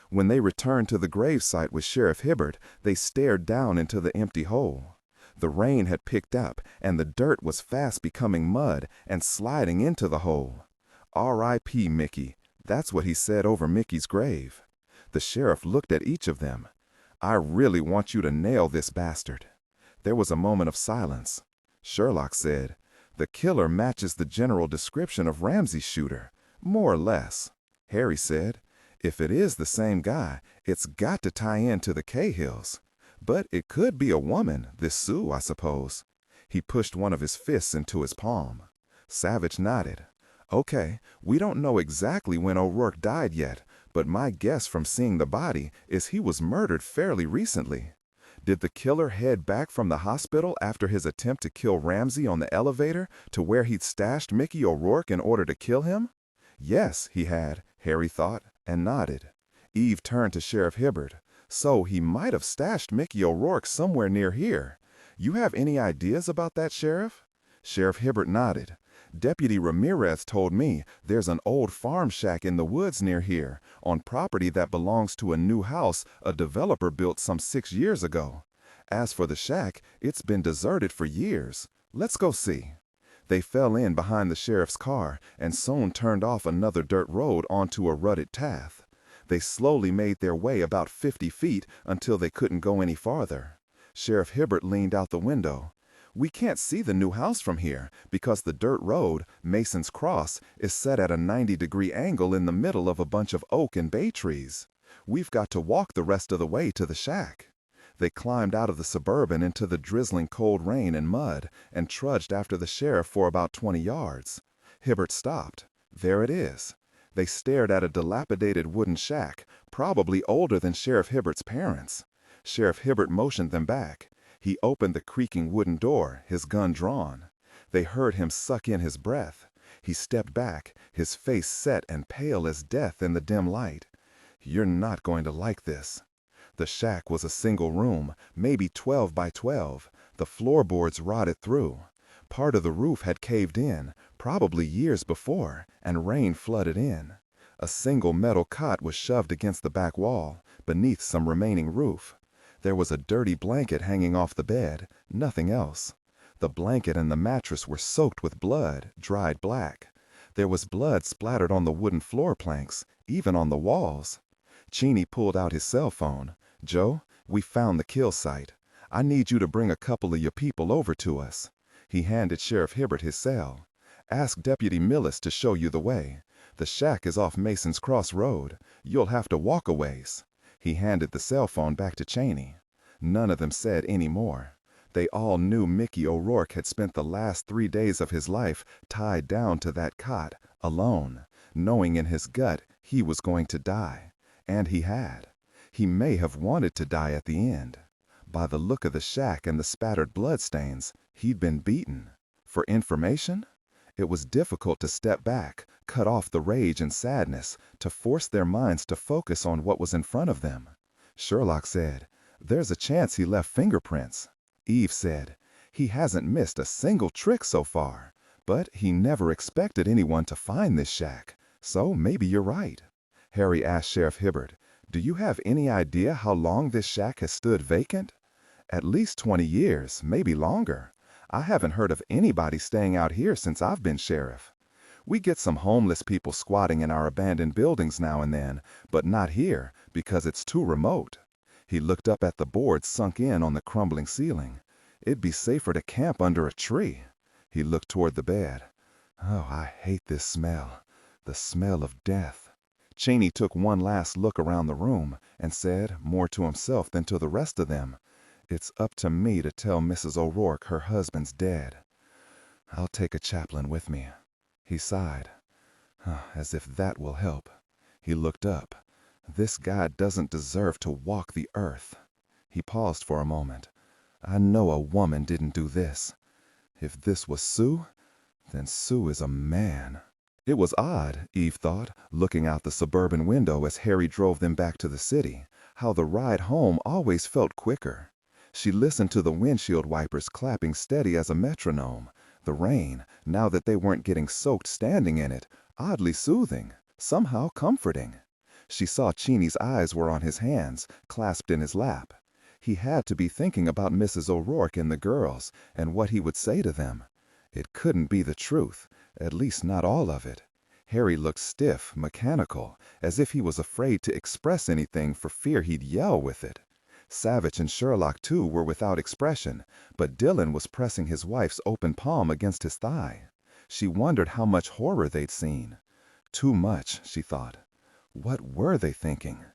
Speaker 4: When they returned to the gravesite with Sheriff Hibbert, they stared down into the empty hole. The rain had picked up, and the dirt was fast becoming mud and sliding into the hole. R.I.P. Mickey, that's what he said over Mickey's grave. The sheriff looked at each of them. "I really want you to nail this bastard." There was a moment of silence. Sherlock said, "The killer matches the general description of Ramsey's shooter, more or less." Harry said, "If it is the same guy, it's got to tie in to the Cahills. But it could be a woman, this Sue, I suppose." He pushed one of his fists into his palm. Savich nodded. "Okay, we don't know exactly when O'Rourke died yet, but my guess from seeing the body is he was murdered fairly recently. Did the killer head back from the hospital after his attempt to kill Ramsey on the elevator to where he'd stashed Mickey O'Rourke in order to kill him?" Yes, he had, Harry thought, and nodded. Eve turned to Sheriff Hibbert. "So he might have stashed Mickey O'Rourke somewhere near here. You have any ideas about that, Sheriff?" Sheriff Hibbert nodded. "Deputy Ramirez told me there's an old farm shack in the woods near here, on property that belongs to a new house a developer built some 6 years ago. As for the shack, it's been deserted for years. Let's go see." They fell in behind the sheriff's car and soon turned off another dirt road onto a rutted path. They slowly made their way about 50 feet until they couldn't go any farther. Sheriff Hibbert leaned out the window. "We can't see the new house from here because the dirt road, Mason's Cross, is set at a 90-degree angle in the middle of a bunch of oak and bay trees. We've got to walk the rest of the way to the shack." They climbed out of the Suburban into the drizzling cold rain and mud and trudged after the sheriff for about 20 yards. Hibbert stopped. There it is. They stared at a dilapidated wooden shack, probably older than Sheriff Hibbert's parents. Sheriff Hibbert motioned them back. He opened the creaking wooden door, his gun drawn. They heard him suck in his breath. He stepped back, his face set and pale as death in the dim light. "You're not going to like this." The shack was a single room, maybe 12 by 12. The floorboards rotted through. Part of the roof had caved in, probably years before, and rain flooded in. A single metal cot was shoved against the back wall, beneath some remaining roof. There was a dirty blanket hanging off the bed, nothing else. The blanket and the mattress were soaked with blood, dried black. There was blood splattered on the wooden floor planks, even on the walls. Cheney pulled out his cell phone. Joe, we found the kill site. I need you to bring a couple of your people over to us." He handed Sheriff Hibbert his cell. "Ask Deputy Millis to show you the way. The shack is off Mason's Cross Road. You'll have to walk a ways." He handed the cell phone back to Cheney. None of them said any more. They all knew Mickey O'Rourke had spent the last 3 days of his life tied down to that cot, alone, knowing in his gut he was going to die. And he had. He may have wanted to die at the end. By the look of the shack and the spattered bloodstains, he'd been beaten. For information? It was difficult to step back, cut off the rage and sadness, to force their minds to focus on what was in front of them. Sherlock said, "There's a chance he left fingerprints." Eve said, "He hasn't missed a single trick so far, but he never expected anyone to find this shack, so maybe you're right." Harry asked Sheriff Hibbert, "Do you have any idea how long this shack has stood vacant?" "At least 20 years, maybe longer. I haven't heard of anybody staying out here since I've been sheriff. We get some homeless people squatting in our abandoned buildings now and then, but not here because it's too remote." He looked up at the boards sunk in on the crumbling ceiling. "It'd be safer to camp under a tree." He looked toward the bed. "Oh, I hate this smell. The smell of death." Cheney took one last look around the room and said, more to himself than to the rest of them, "It's up to me to tell Mrs. O'Rourke her husband's dead. I'll take a chaplain with me." He sighed. "As if that will help." He looked up. "This guy doesn't deserve to walk the earth." He paused for a moment. "I know a woman didn't do this. If this was Sue, then Sue is a man." It was odd, Eve thought, looking out the suburban window as Harry drove them back to the city, how the ride home always felt quicker. She listened to the windshield wipers clapping steady as a metronome. The rain, now that they weren't getting soaked standing in it, oddly soothing, somehow comforting. She saw Cheney's eyes were on his hands, clasped in his lap. He had to be thinking about Mrs. O'Rourke and the girls, and what he would say to them. It couldn't be the truth, at least not all of it. Harry looked stiff, mechanical, as if he was afraid to express anything for fear he'd yell with it. Savich and Sherlock, too, were without expression, but Dillon was pressing his wife's open palm against his thigh. She wondered how much horror they'd seen. Too much, she thought. What were they thinking?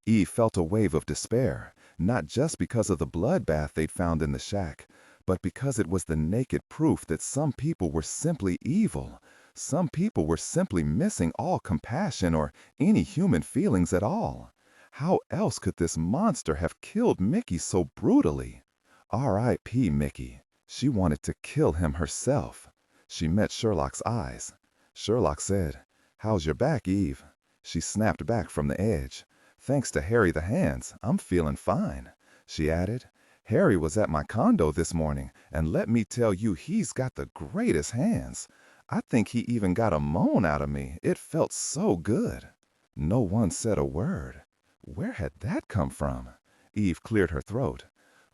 Speaker 4: Eve felt a wave of despair, not just because of the bloodbath they'd found in the shack, but because it was the naked proof that some people were simply evil. Some people were simply missing all compassion or any human feelings at all. How else could this monster have killed Mickey so brutally? R.I.P. Mickey. She wanted to kill him herself. She met Sherlock's eyes. Sherlock said, "How's your back, Eve?" She snapped back from the edge. "Thanks to Harry the Hands, I'm feeling fine." She added, "Harry was at my condo this morning, and let me tell you he's got the greatest hands. I think he even got a moan out of me. It felt so good." No one said a word. Where had that come from? Eve cleared her throat.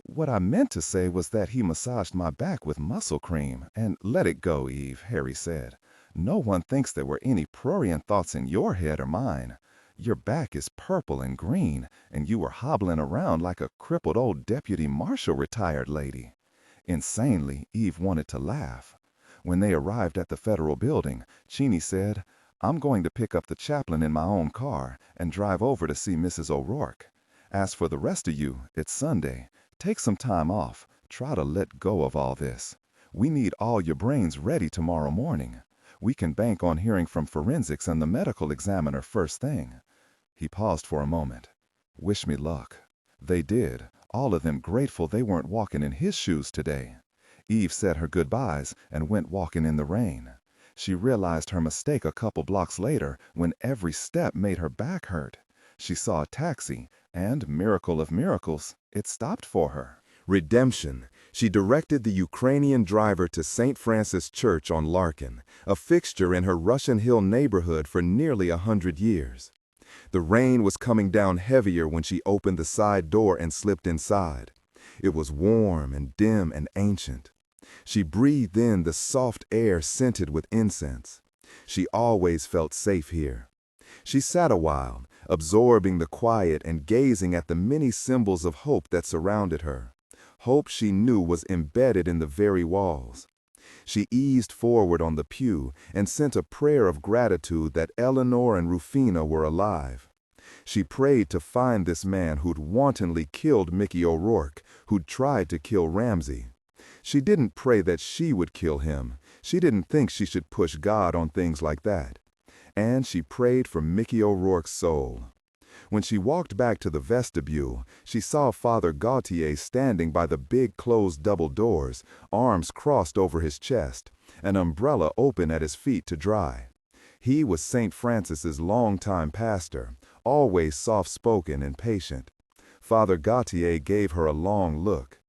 Speaker 4: "What I meant to say was that he massaged my back with muscle cream, and let it go, Eve," Harry said. "No one thinks there were any prurient thoughts in your head or mine. Your back is purple and green, and you were hobbling around like a crippled old deputy marshal retired lady." Insanely, Eve wanted to laugh. When they arrived at the federal building, Cheney said, "I'm going to pick up the chaplain in my own car and drive over to see Mrs. O'Rourke. As for the rest of you, it's Sunday. Take some time off. Try to let go of all this. We need all your brains ready tomorrow morning. We can bank on hearing from forensics and the medical examiner first thing." He paused for a moment. "Wish me luck." They did, all of them grateful they weren't walking in his shoes today. Eve said her goodbyes and went walking in the rain. She realized her mistake a couple blocks later when every step made her back hurt. She saw a taxi, and, miracle of miracles, it stopped for her.
Speaker 1: Redemption. She directed the Ukrainian driver to St. Francis Church on Larkin, a fixture in her Russian Hill neighborhood for nearly 100 years. The rain was coming down heavier when she opened the side door and slipped inside. It was warm and dim and ancient. She breathed in the soft air scented with incense. She always felt safe here. She sat a while, absorbing the quiet and gazing at the many symbols of hope that surrounded her. Hope she knew was embedded in the very walls. She eased forward on the pew and sent a prayer of gratitude that Eleanor and Rufino were alive. She prayed to find this man who'd wantonly killed Mickey O'Rourke, who'd tried to kill Ramsey. She didn't pray that she would kill him. She didn't think she should push God on things like that. And she prayed for Mickey O'Rourke's soul. When she walked back to the vestibule, she saw Father Gautier standing by the big closed double doors, arms crossed over his chest, an umbrella open at his feet to dry. He was St. Francis's longtime pastor, always soft-spoken and patient. Father Gautier gave her a long look.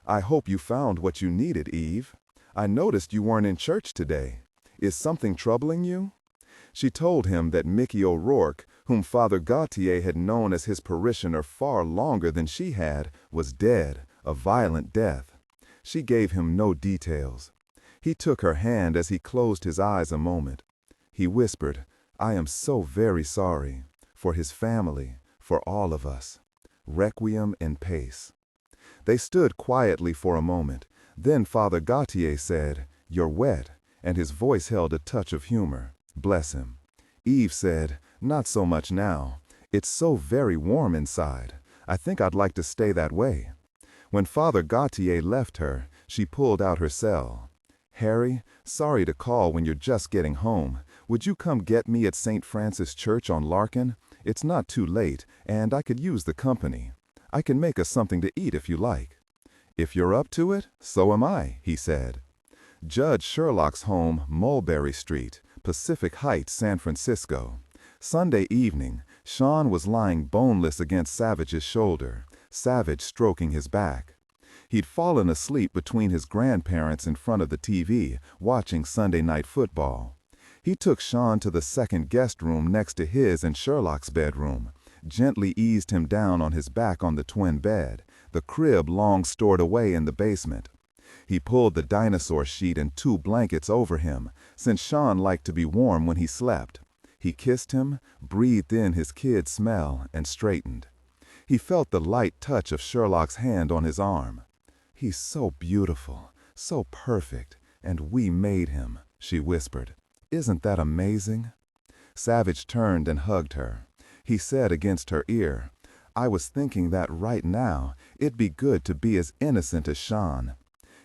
Speaker 1: "I hope you found what you needed, Eve. I noticed you weren't in church today. Is something troubling you?" She told him that Mickey O'Rourke, whom Father Gautier had known as his parishioner far longer than she had, was dead, a violent death. She gave him no details. He took her hand as he closed his eyes a moment. He whispered, "I am so very sorry. For his family, for all of us. Requiem in pace." They stood quietly for a moment. Then Father Gautier said, "You're wet," and his voice held a touch of humor. "Bless him." Eve said, "Not so much now. It's so very warm inside. I think I'd like to stay that way." When Father Gautier left her, she pulled out her cell. "Harry, sorry to call when you're just getting home. Would you come get me at St. Francis Church on Larkin? It's not too late, and I could use the company. I can make us something to eat if you like." "If you're up to it, so am I," he said. Judge Sherlock's home, Mulberry Street, Pacific Heights, San Francisco. Sunday evening, Sean was lying boneless against Savich's shoulder, Savich stroking his back. He'd fallen asleep between his grandparents in front of the TV, watching Sunday night football. He took Sean to the second guest room next to his and Sherlock's bedroom, gently eased him down on his back on the twin bed, the crib long stored away in the basement. He pulled the dinosaur sheet and 2 blankets over him, since Sean liked to be warm when he slept. He kissed him, breathed in his kid's smell, and straightened. He felt the light touch of Sherlock's hand on his arm. "He's so beautiful, so perfect, and we made him," she whispered. "Isn't that amazing?" Savich turned and hugged her. He said against her ear, "I was thinking that right now it'd be good to be as innocent as Sean."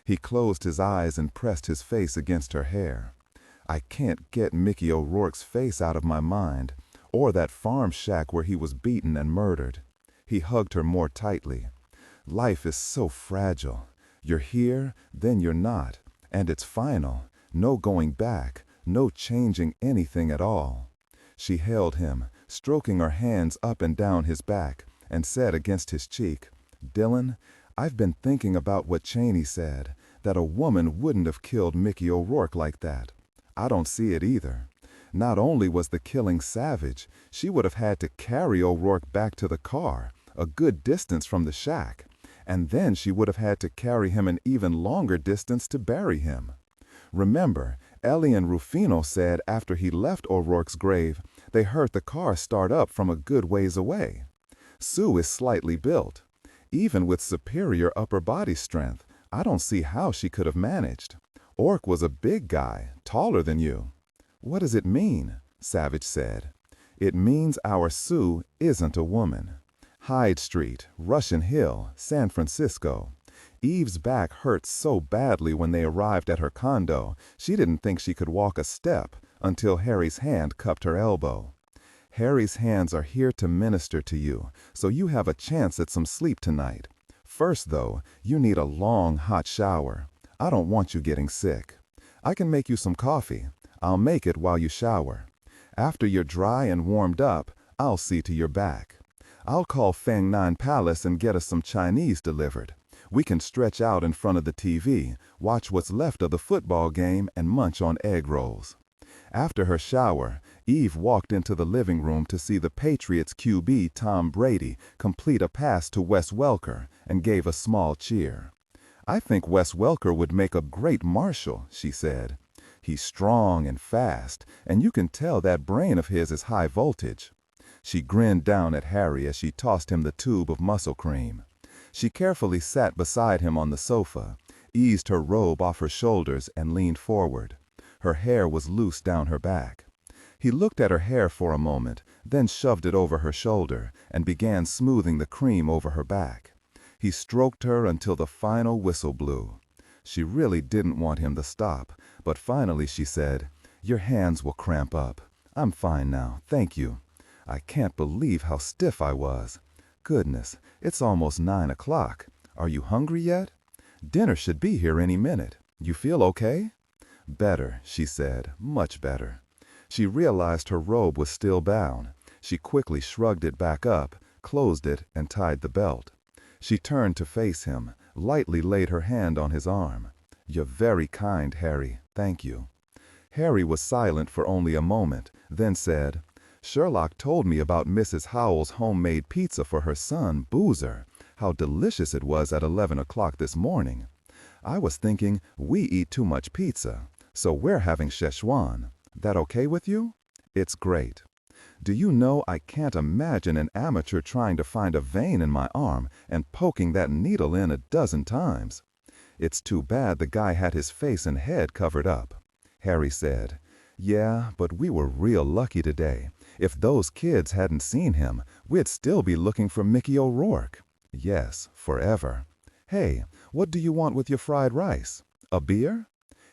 Speaker 1: He closed his eyes and pressed his face against her hair. "I can't get Mickey O'Rourke's face out of my mind, or that farm shack where he was beaten and murdered." He hugged her more tightly. "Life is so fragile. You're here, then you're not, and it's final. No going back, no changing anything at all." She held him, stroking her hands up and down his back, and said against his cheek, "Dillon, I've been thinking about what Cheney said, that a woman wouldn't have killed Mickey O'Rourke like that. I don't see it either. Not only was the killing savage, she would have had to carry O'Rourke back to the car, a good distance from the shack, and then she would have had to carry him an even longer distance to bury him. Remember, Ellie and Rufino said after he left O'Rourke's grave, they heard the car start up from a good ways away. Sue is slightly built. Even with superior upper body strength, I don't see how she could have managed. Ork was a big guy, taller than you." "What does it mean?" Savich said. "It means our Sue isn't a woman." Hyde Street, Russian Hill, San Francisco. Eve's back hurt so badly when they arrived at her condo, she didn't think she could walk a step until Harry's hand cupped her elbow. "Harry's hands are here to minister to you, so you have a chance at some sleep tonight. First, though, you need a long, hot shower. I don't want you getting sick. I can make you some coffee. I'll make it while you shower. After you're dry and warmed up, I'll see to your back. I'll call Feng Nan Palace and get us some Chinese delivered. We can stretch out in front of the TV, watch what's left of the football game, and munch on egg rolls." After her shower, Eve walked into the living room to see the Patriots QB Tom Brady complete a pass to Wes Welker and gave a small cheer. "I think Wes Welker would make a great marshal," she said. "He's strong and fast, and you can tell that brain of his is high voltage."
Speaker 2: She grinned down at Harry as she tossed him the tube of muscle cream. She carefully sat beside him on the sofa, eased her robe off her shoulders, and leaned forward. Her hair was loose down her back. He looked at her hair for a moment, then shoved it over her shoulder and began smoothing the cream over her back. He stroked her until the final whistle blew. She really didn't want him to stop, but finally she said, "Your hands will cramp up. I'm fine now, thank you. I can't believe how stiff I was. Goodness, it's almost 9 o'clock. Are you hungry yet? Dinner should be here any minute. You feel okay?" "Better," she said, "much better." She realized her robe was still bound. She quickly shrugged it back up, closed it, and tied the belt. She turned to face him, lightly laid her hand on his arm. "You're very kind, Harry. Thank you." Harry was silent for only a moment, then said, "Sherlock told me about Mrs. Howell's homemade pizza for her son, Boozer. How delicious it was at 11 o'clock this morning. I was thinking we eat too much pizza, so we're having Szechuan. That okay with you? It's great. Do you know I can't imagine an amateur trying to find a vein in my arm and poking that needle in a dozen times. It's too bad the guy had his face and head covered up." Harry said, "Yeah, but we were real lucky today. If those kids hadn't seen him, we'd still be looking for Mickey O'Rourke. Yes, forever. Hey, what do you want with your fried rice? A beer?"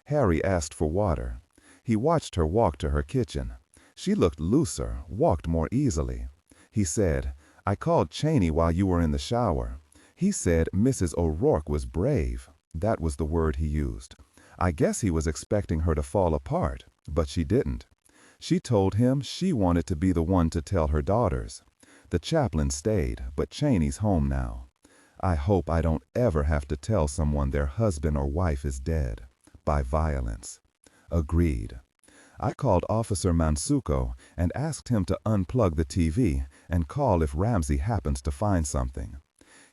Speaker 2: Harry asked for water. He watched her walk to her kitchen. She looked looser, walked more easily. He said, "I called Cheney while you were in the shower. He said Mrs. O'Rourke was brave." That was the word he used. I guess he was expecting her to fall apart, but she didn't. She told him she wanted to be the one to tell her daughters. The chaplain stayed, but Cheney's home now. I hope I don't ever have to tell someone their husband or wife is dead. By violence. Agreed. I called Officer Mansuko and asked him to unplug the TV and call if Ramsey happens to find something.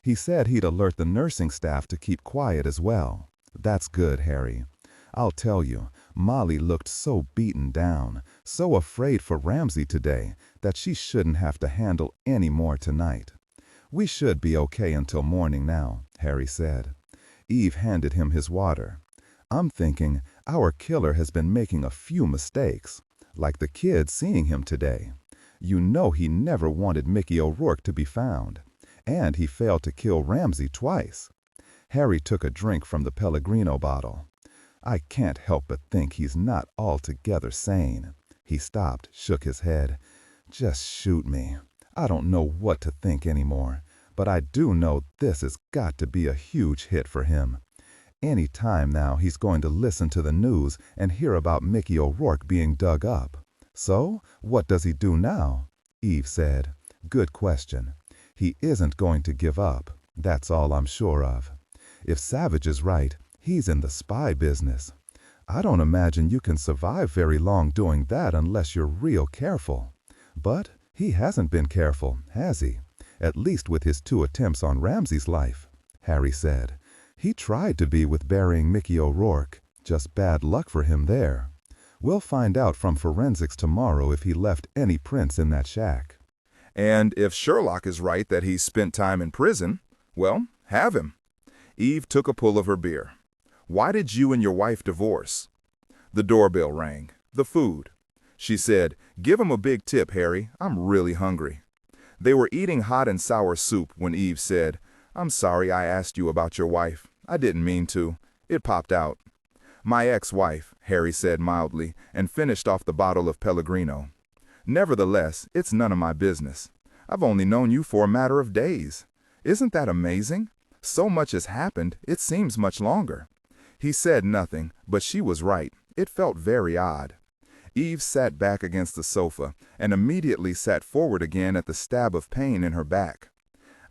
Speaker 2: He said he'd alert the nursing staff to keep quiet as well. That's good, Harry. I'll tell you, Molly looked so beaten down, so afraid for Ramsey today, that she shouldn't have to handle any more tonight. We should be okay until morning now, Harry said. Eve handed him his water. I'm thinking our killer has been making a few mistakes, like the kid seeing him today. You know he never wanted Mickey O'Rourke to be found, and he failed to kill Ramsey twice. Harry took a drink from the Pellegrino bottle. I can't help but think he's not altogether sane. He stopped, shook his head. Just shoot me. I don't know what to think anymore, but I do know this has got to be a huge hit for him. Any time now he's going to listen to the news and hear about Mickey O'Rourke being dug up. So, what does he do now? Eve said. Good question. He isn't going to give up. That's all I'm sure of. If Savich is right, he's in the spy business. I don't imagine you can survive very long doing that unless you're real careful. But he hasn't been careful, has he? At least with his 2 attempts on Ramsey's life, Harry said. He tried to be with burying Mickey O'Rourke. Just bad luck for him there. We'll find out from forensics tomorrow if he left any prints in that shack.
Speaker 1: And if Sherlock is right that he spent time in prison, well, have him. Eve took a pull of her beer. Why did you and your wife divorce? The doorbell rang. The food. She said, give him a big tip, Harry. I'm really hungry. They were eating hot and sour soup when Eve said, I'm sorry I asked you about your wife. I didn't mean to. It popped out. My ex-wife, Harry said mildly, and finished off the bottle of Pellegrino. Nevertheless, it's none of my business. I've only known you for a matter of days. Isn't that amazing? So much has happened, it seems much longer. He said nothing, but she was right. It felt very odd. Eve sat back against the sofa and immediately sat forward again at the stab of pain in her back.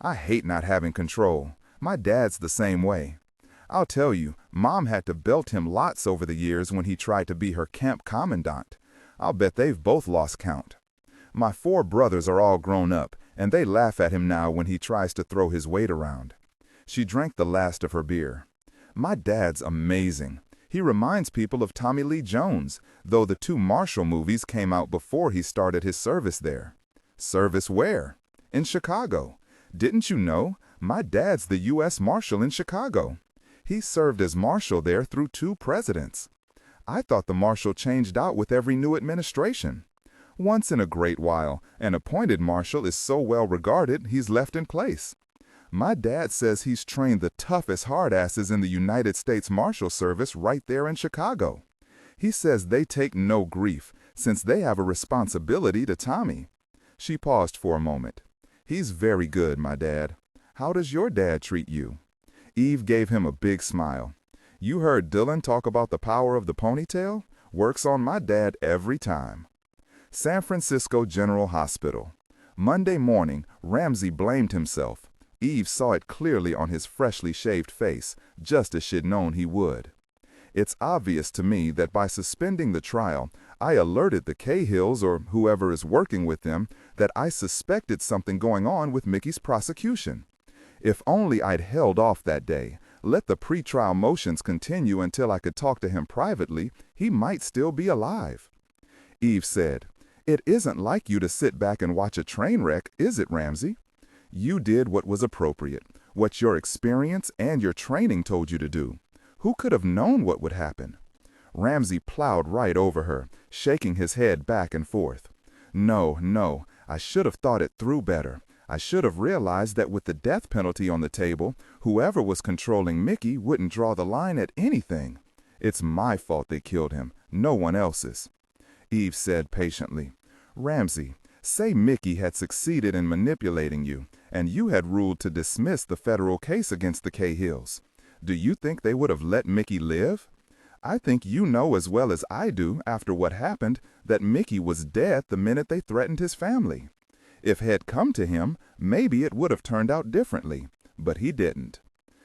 Speaker 1: I hate not having control. My dad's the same way. I'll tell you, Mom had to belt him lots over the years when he tried to be her camp commandant. I'll bet they've both lost count. My 4 brothers are all grown up, and they laugh at him now when he tries to throw his weight around. She drank the last of her beer. My dad's amazing. He reminds people of Tommy Lee Jones, though the 2 Marshall movies came out before he started his service there.
Speaker 2: Service where? In Chicago. Didn't you know? My dad's the U.S. Marshal in Chicago. He served as Marshal there through 2 presidents. I thought the Marshal changed out with every new administration. Once in a great while, an appointed Marshal is so well regarded he's left in place. My dad says he's trained the toughest hardasses in the United States Marshal Service right there in Chicago. He says they take no grief, since they have a responsibility to Tommy. She paused for a moment. He's very good, my dad. How does your dad treat you? Eve gave him a big smile. You heard Dillon talk about the power of the ponytail? Works on my dad every time. San Francisco General Hospital. Monday morning, Ramsey blamed himself. Eve saw it clearly on his freshly shaved face, just as she'd known he would. It's obvious to me that by suspending the trial, I alerted the Cahills or whoever is working with them that I suspected something going on with Mickey's prosecution. If only I'd held off that day, let the pretrial motions continue until I could talk to him privately, he might still be alive. Eve said, It isn't like you to sit back and watch a train wreck, is it, Ramsey? You did what was appropriate, what your experience and your training told you to do. Who could have known what would happen? Ramsey plowed right over her, shaking his head back and forth. No, I should have thought it through better. I should have realized that with the death penalty on the table, whoever was controlling Mickey wouldn't draw the line at anything. It's my fault they killed him, no one else's. Eve said patiently, Ramsey, say Mickey had succeeded in manipulating you, and you had ruled to dismiss the federal case against the Cahills. Do you think they would have let Mickey live? I think you know as well as I do, after what happened, that Mickey was dead the minute they threatened his family. If had come to him, maybe it would have turned out differently, but he didn't.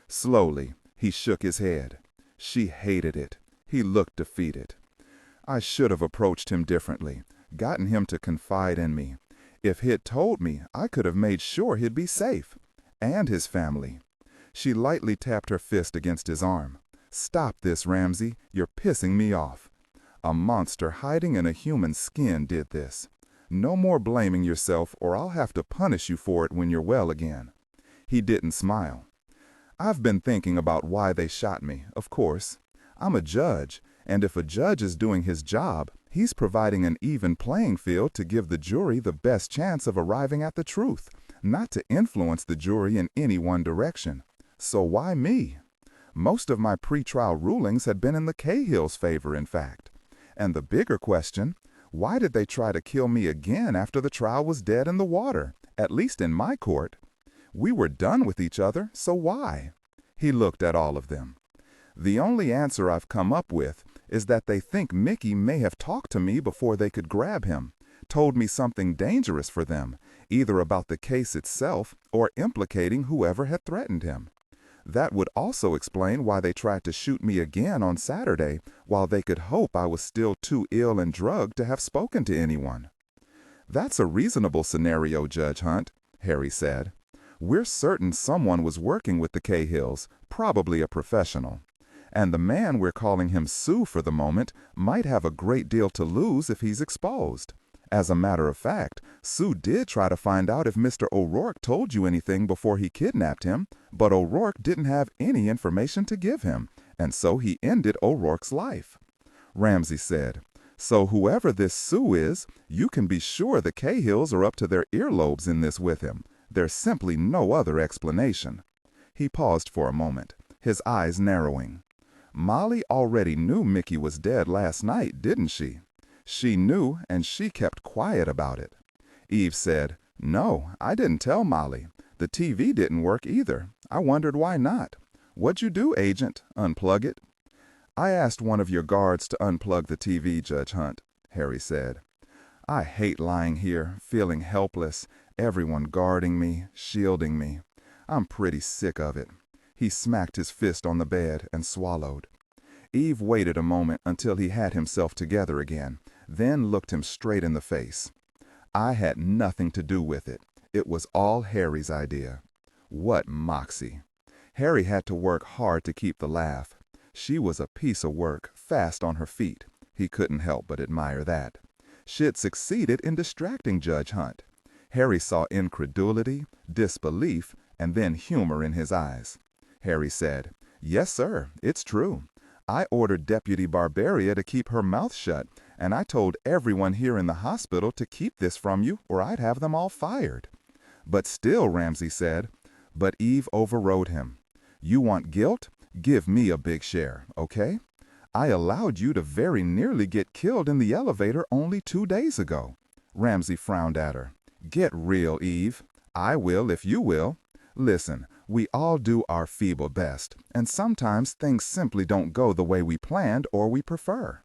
Speaker 2: Slowly, he shook his head. She hated it. He looked defeated. I should have approached him differently, gotten him to confide in me. If he'd told me, I could have made sure he'd be safe. And his family. She lightly tapped her fist against his arm. Stop this, Ramsey. You're pissing me off. A monster hiding in a human skin did this. No more blaming yourself, or I'll have to punish you for it when you're well again. He didn't smile. I've been thinking about why they shot me, of course. I'm a judge, and if a judge is doing his job, he's providing an even playing field to give the jury the best chance of arriving at the truth, not to influence the jury in any one direction. So why me? Most of my pretrial rulings had been in the Cahills' favor, in fact. And the bigger question, why did they try to kill me again after the trial was dead in the water, at least in my court? We were done with each other, so why? He looked at all of them. The only answer I've come up with is that they think Mickey may have talked to me before they could grab him, told me something dangerous for them, either about the case itself or implicating whoever had threatened him. That would also explain why they tried to shoot me again on Saturday, while they could hope I was still too ill and drugged to have spoken to anyone. That's a reasonable scenario, Judge Hunt, Harry said. We're certain someone was working with the Cahills, probably a professional. And the man we're calling him Sue for the moment might have a great deal to lose if he's exposed. As a matter of fact, Sue did try to find out if Mr. O'Rourke told you anything before he kidnapped him, but O'Rourke didn't have any information to give him, and so he ended O'Rourke's life. Ramsey said, So whoever this Sue is, you can be sure the Cahills are up to their earlobes in this with him. There's simply no other explanation. He paused for a moment, his eyes narrowing. Molly already knew Mickey was dead last night, didn't she? She knew, and she kept quiet about it. Eve said, No, I didn't tell Molly. The TV didn't work either. I wondered why not. What'd you do, Agent? Unplug it? I asked one of your guards to unplug the TV, Judge Hunt, Harry said. I hate lying here, feeling helpless, everyone guarding me, shielding me. I'm pretty sick of it. He smacked his fist on the bed and swallowed. Eve waited a moment until he had himself together again, then looked him straight in the face. I had nothing to do with it. It was all Harry's idea. What moxie! Harry had to work hard to keep the laugh. She was a piece of work, fast on her feet. He couldn't help but admire that. She'd succeeded in distracting Judge Hunt. Harry saw incredulity, disbelief, and then humor in his eyes. Harry said, "Yes, sir, it's true. I ordered Deputy Barbaria to keep her mouth shut, and I told everyone here in the hospital to keep this from you or I'd have them all fired." "But still," Ramsey said. But Eve overrode him. "You want guilt? Give me a big share, okay? I allowed you to very nearly get killed in the elevator only 2 days ago." Ramsey frowned at her. "Get real, Eve. I will if you will. Listen, we all do our feeble best, and sometimes things simply don't go the way we planned or we prefer.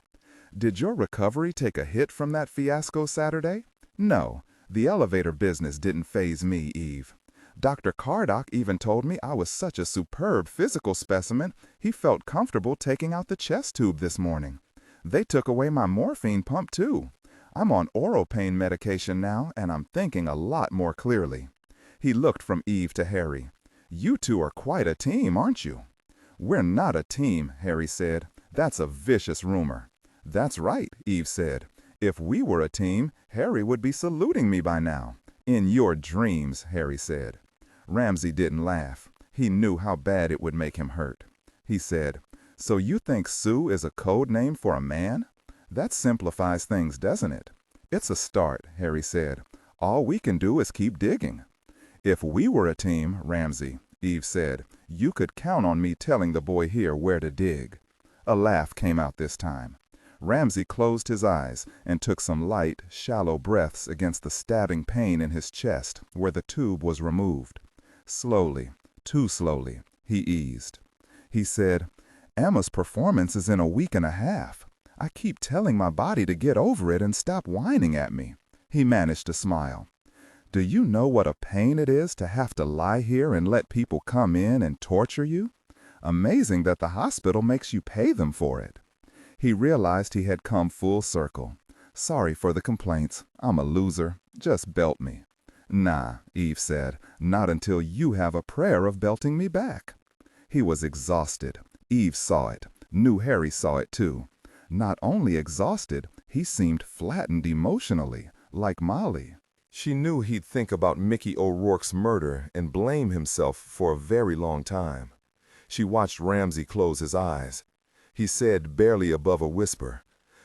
Speaker 2: Did your recovery take a hit from that fiasco Saturday? No, the elevator business didn't faze me, Eve. Dr. Cardock even told me I was such a superb physical specimen, he felt comfortable taking out the chest tube this morning. They took away my morphine pump, too. I'm on oral pain medication now, and I'm thinking a lot more clearly." He looked from Eve to Harry. "You two are quite a team, aren't you?" "We're not a team," Harry said. "That's a vicious rumor." "That's right," Eve said. "If we were a team, Harry would be saluting me by now." "In your dreams," Harry said. Ramsey didn't laugh. He knew how bad it would make him hurt. He said, "So you think Sue is a code name for a man? That simplifies things, doesn't it?" "It's a start," Harry said. "All we can do is keep digging." "If we were a team, Ramsey," Eve said, "you could count on me telling the boy here where to dig." A laugh came out this time. Ramsey closed his eyes and took some light, shallow breaths against the stabbing pain in his chest where the tube was removed. Slowly, too slowly, he eased. He said, "Emma's performance is in a week and a half. I keep telling my body to get over it and stop whining at me." He managed to smile. "Do you know what a pain it is to have to lie here and let people come in and torture you? Amazing that the hospital makes you pay them for it." He realized he had come full circle. "Sorry for the complaints. I'm a loser. Just belt me." "Nah," Eve said, "not until you have a prayer of belting me back." He was exhausted. Eve saw it. Knew Harry saw it too. Not only exhausted, he seemed flattened emotionally, like Molly.
Speaker 3: She knew he'd think about Mickey O'Rourke's murder and blame himself for a very long time. She watched Ramsey close his eyes. He said, barely above a whisper,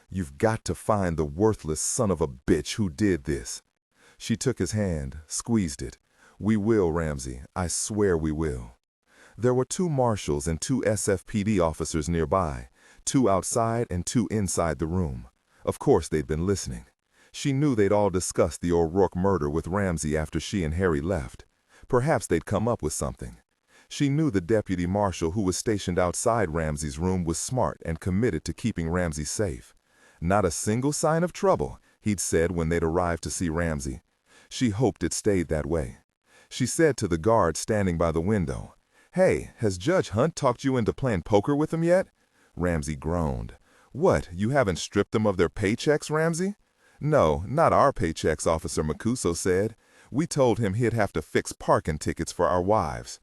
Speaker 3: "You've got to find the worthless son of a bitch who did this." She took his hand, squeezed it. "We will, Ramsey. I swear we will." There were 2 marshals and 2 SFPD officers nearby, 2 outside and 2 inside the room. Of course they'd been listening. She knew they'd all discussed the O'Rourke murder with Ramsey after she and Harry left. Perhaps they'd come up with something. She knew the deputy marshal who was stationed outside Ramsey's room was smart and committed to keeping Ramsey safe. Not a single sign of trouble, he'd said when they'd arrived to see Ramsey. She hoped it stayed that way. She said to the guard standing by the window, "Hey, has Judge Hunt talked you into playing poker with him yet?" Ramsey groaned. "What, you haven't stripped them of their paychecks, Ramsey?" "No, not our paychecks," Officer Mancuso said. "We told him he'd have to fix parking tickets for our wives."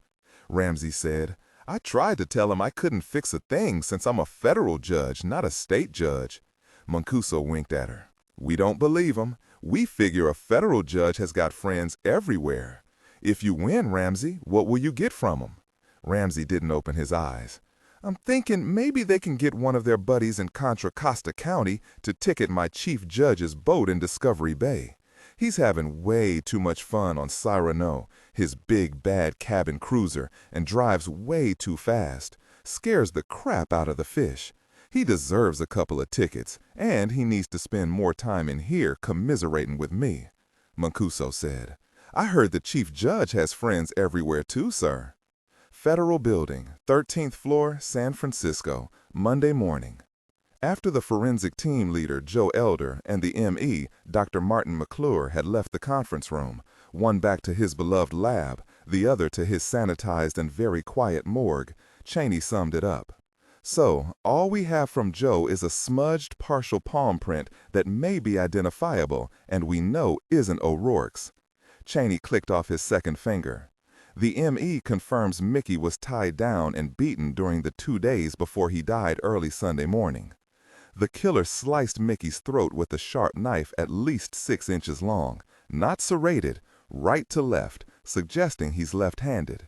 Speaker 3: Ramsey said, "I tried to tell him I couldn't fix a thing since I'm a federal judge, not a state judge." Mancuso winked at her. "We don't believe him. We figure a federal judge has got friends everywhere. If you win, Ramsey, what will you get from him?" Ramsey didn't open his eyes. "I'm thinking maybe they can get one of their buddies in Contra Costa County to ticket my chief judge's boat in Discovery Bay. He's having way too much fun on Cyrano, his big bad cabin cruiser, and drives way too fast. Scares the crap out of the fish. He deserves a couple of tickets, and he needs to spend more time in here commiserating with me." Mancuso said, "I heard the chief judge has friends everywhere too, sir." Federal Building, 13th floor, San Francisco, Monday morning. After the forensic team leader, Joe Elder, and the M.E., Dr. Martin McClure, had left the conference room, one back to his beloved lab, the other to his sanitized and very quiet morgue, Cheney summed it up. "So, all we have from Joe is a smudged partial palm print that may be identifiable, and we know isn't O'Rourke's." Cheney clicked off his second finger. "The M.E. confirms Mickey was tied down and beaten during the 2 days before he died early Sunday morning. The killer sliced Mickey's throat with a sharp knife at least 6 inches long, not serrated,
Speaker 2: right to left, suggesting he's left-handed.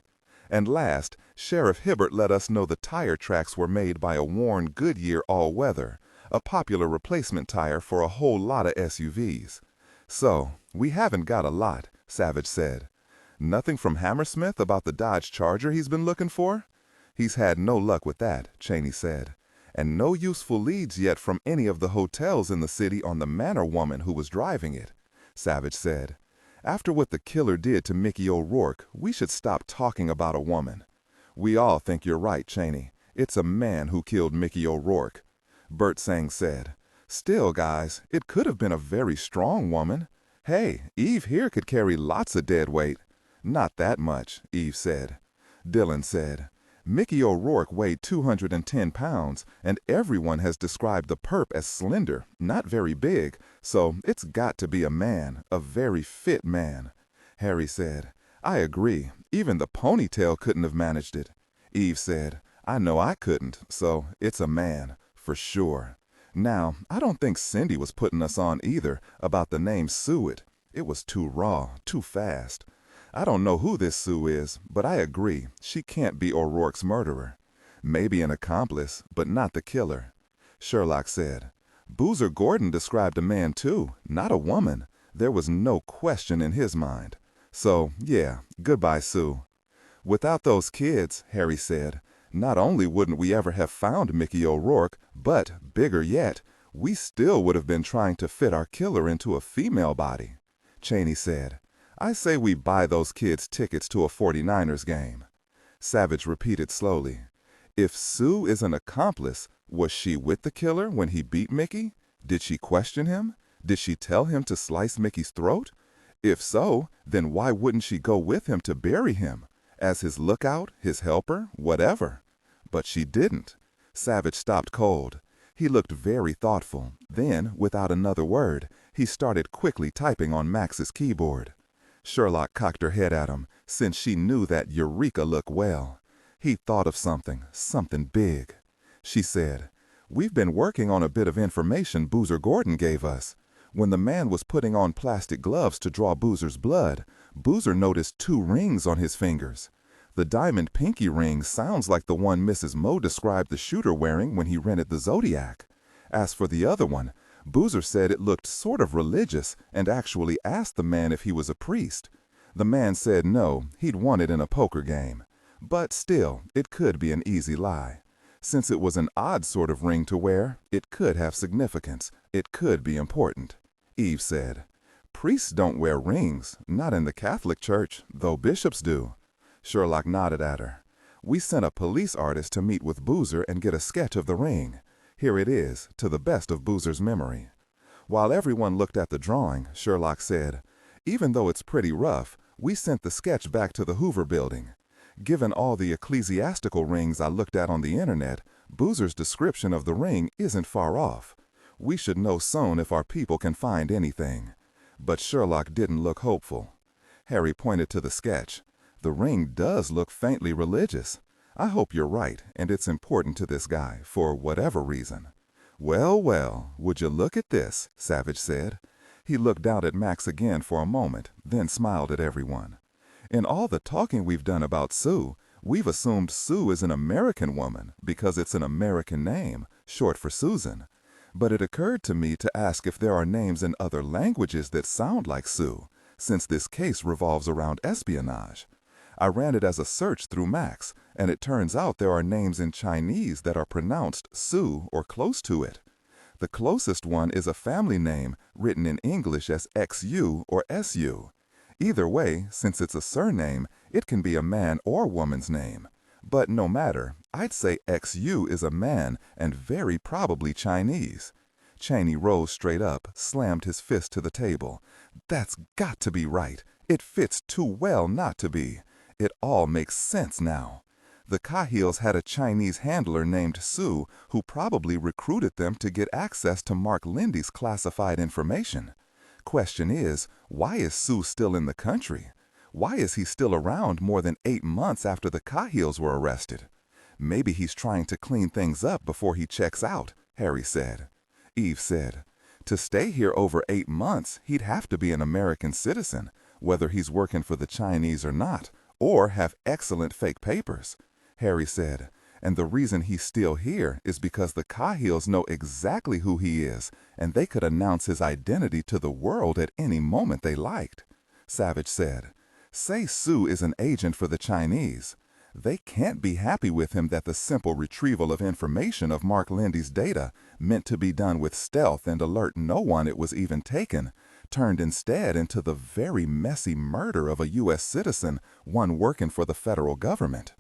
Speaker 2: And last, Sheriff Hibbert let us know the tire tracks were made by a worn Goodyear all-weather, a popular replacement tire for a whole lot of SUVs. So, we haven't got a lot, Savich said. Nothing from Hammersmith about the Dodge Charger he's been looking for? He's had no luck with that, Cheney said. And no useful leads yet from any of the hotels in the city on the Manor woman who was driving it, Savich said. After what the killer did to Mickey O'Rourke, we should stop talking about a woman. We all think you're right, Cheney. It's a man who killed Mickey O'Rourke. Birdsang said. Still, guys, it could have been a very strong woman. Hey, Eve here could carry lots of dead weight. Not that much, Eve said. Dillon said. Mickey O'Rourke weighed 210 pounds, and everyone has described the perp as slender, not very big, so it's got to be a man, a very fit man. Harry said, I agree, even the ponytail couldn't have managed it. Eve said, I know I couldn't, so it's a man, for sure. Now, I don't think Cindy was putting us on either about the name Suet. It was too raw, too fast. I don't know who this Sue is, but I agree, she can't be O'Rourke's murderer. Maybe an accomplice, but not the killer. Sherlock said, Boozer Gordon described a man too, not a woman. There was no question in his mind. So, yeah, goodbye, Sue. Without those kids, Harry said, not only wouldn't we ever have found Mickey O'Rourke, but, bigger yet, we still would have been trying to fit our killer into a female body. Cheney said, I say we buy those kids tickets to a 49ers game. Savich repeated slowly, if Sue is an accomplice, was she with the killer when he beat Mickey? Did she question him? Did she tell him to slice Mickey's throat? If so, then why wouldn't she go with him to bury him? As his lookout, his helper, whatever. But she didn't. Savich stopped cold. He looked very thoughtful. Then, without another word, he started quickly typing on Max's keyboard. Sherlock cocked her head at him, since she knew that Eureka looked well. He thought of something big. She said, We've been working on a bit of information Boozer Gordon gave us. When the man was putting on plastic gloves to draw Boozer's blood, Boozer noticed 2 rings on his fingers. The diamond pinky ring sounds like the one Mrs. Moe described the shooter wearing when he rented the Zodiac. As for the other one, Boozer said it looked sort of religious and actually asked the man if he was a priest. The man said no, he'd won it in a poker game. But still, it could be an easy lie. Since it was an odd sort of ring to wear, it could have significance. It could be important. Eve said, Priests don't wear rings, not in the Catholic Church, though bishops do. Sherlock nodded at her. We sent a police artist to meet with Boozer and get a sketch of the ring. Here it is, to the best of Boozer's memory. While everyone looked at the drawing, Sherlock said, Even though it's pretty rough, we sent the sketch back to the Hoover Building. Given all the ecclesiastical rings I looked at on the internet, Boozer's description of the ring isn't far off. We should know soon if our people can find anything. But Sherlock didn't look hopeful. Harry pointed to the sketch. The ring does look faintly religious. I hope you're right, and it's important to this guy, for whatever reason. Well, well, would you look at this, Savich said. He looked down at Max again for a moment, then smiled at everyone. In all the talking we've done about Sue, we've assumed Sue is an American woman because it's an American name, short for Susan. But it occurred to me to ask if there are names in other languages that sound like Sue, since this case revolves around espionage. I ran it as a search through Max, and it turns out there are names in Chinese that are pronounced Sue or close to it. The closest one is a family name written in English as XU or SU. Either way, since it's a surname, it can be a man or woman's name. But no matter, I'd say XU is a man and very probably Chinese. Cheney rose straight up, slammed his fist to the table. That's got to be right. It fits too well not to be. It all makes sense now. The Cahills had a Chinese handler named Sue who probably recruited them to get access to Mark Lindy's classified information. Question is, why is Sue still in the country? Why is he still around more than 8 months after the Cahills were arrested? Maybe he's trying to clean things up before he checks out, Harry said. Eve said, to stay here over 8 months, he'd have to be an American citizen, whether he's working for the Chinese or not, or have excellent fake papers. Harry said, and the reason he's still here is because the Cahills know exactly who he is, and they could announce his identity to the world at any moment they liked. Savich said, say Sue is an agent for the Chinese. They can't be happy with him that the simple retrieval of information of Mark Lindy's data, meant to be done with stealth and alert no one it was even taken, turned instead into the very messy murder of a U.S. citizen, one working for the federal government.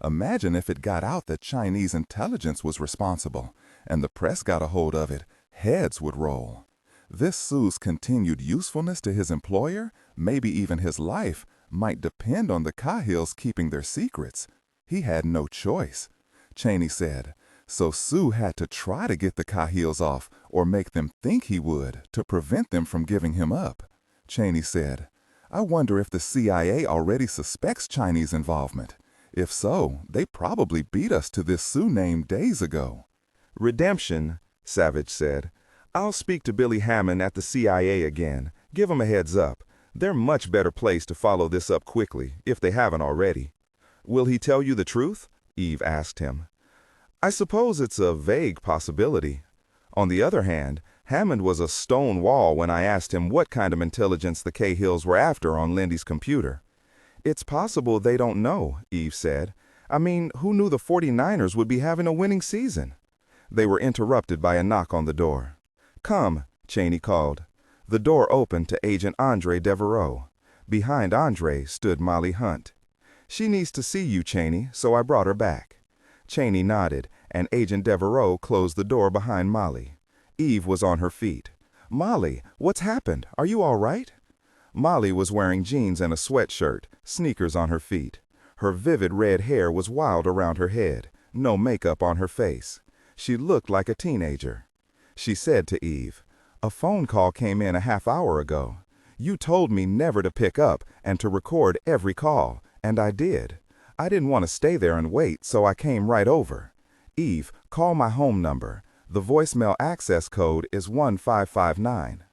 Speaker 2: Imagine if it got out that Chinese intelligence was responsible, and the press got a hold of it, heads would roll. This Sue's continued usefulness to his employer, maybe even his life, might depend on the Cahills keeping their secrets. He had no choice. Cheney said, so Sue had to try to get the Cahills off, or make them think he would, to prevent them from giving him up. Cheney said, I wonder if the CIA already suspects Chinese involvement. If so, they probably beat us to this Sue name days ago.
Speaker 3: Redemption, Savich said. I'll speak to Billy Hammond at the CIA again. Give him a heads up. They're much better placed to follow this up quickly, if they haven't already. Will he tell you the truth? Eve asked him. I suppose it's a vague possibility. On the other hand, Hammond was a stone wall when I asked him what kind of intelligence the Cahills were after on Lindy's computer. It's possible they don't know, Eve said. I mean, who knew the 49ers would be having a winning season? They were interrupted by a knock on the door. Come, Cheney called. The door opened to Agent Andre Devereaux. Behind Andre stood Molly Hunt. She needs to see you, Cheney, so I brought her back. Cheney nodded, and Agent Devereaux closed the door behind Molly. Eve was on her feet. Molly, what's happened? Are you all right? Molly was wearing jeans and a sweatshirt, sneakers on her feet. Her vivid red hair was wild around her head, no makeup on her face. She looked like a teenager. She said to Eve, a phone call came in a half hour ago. You told me never to pick up and to record every call, and I did. I didn't want to stay there and wait, so I came right over. Eve, call my home number. The voicemail access code is 1559.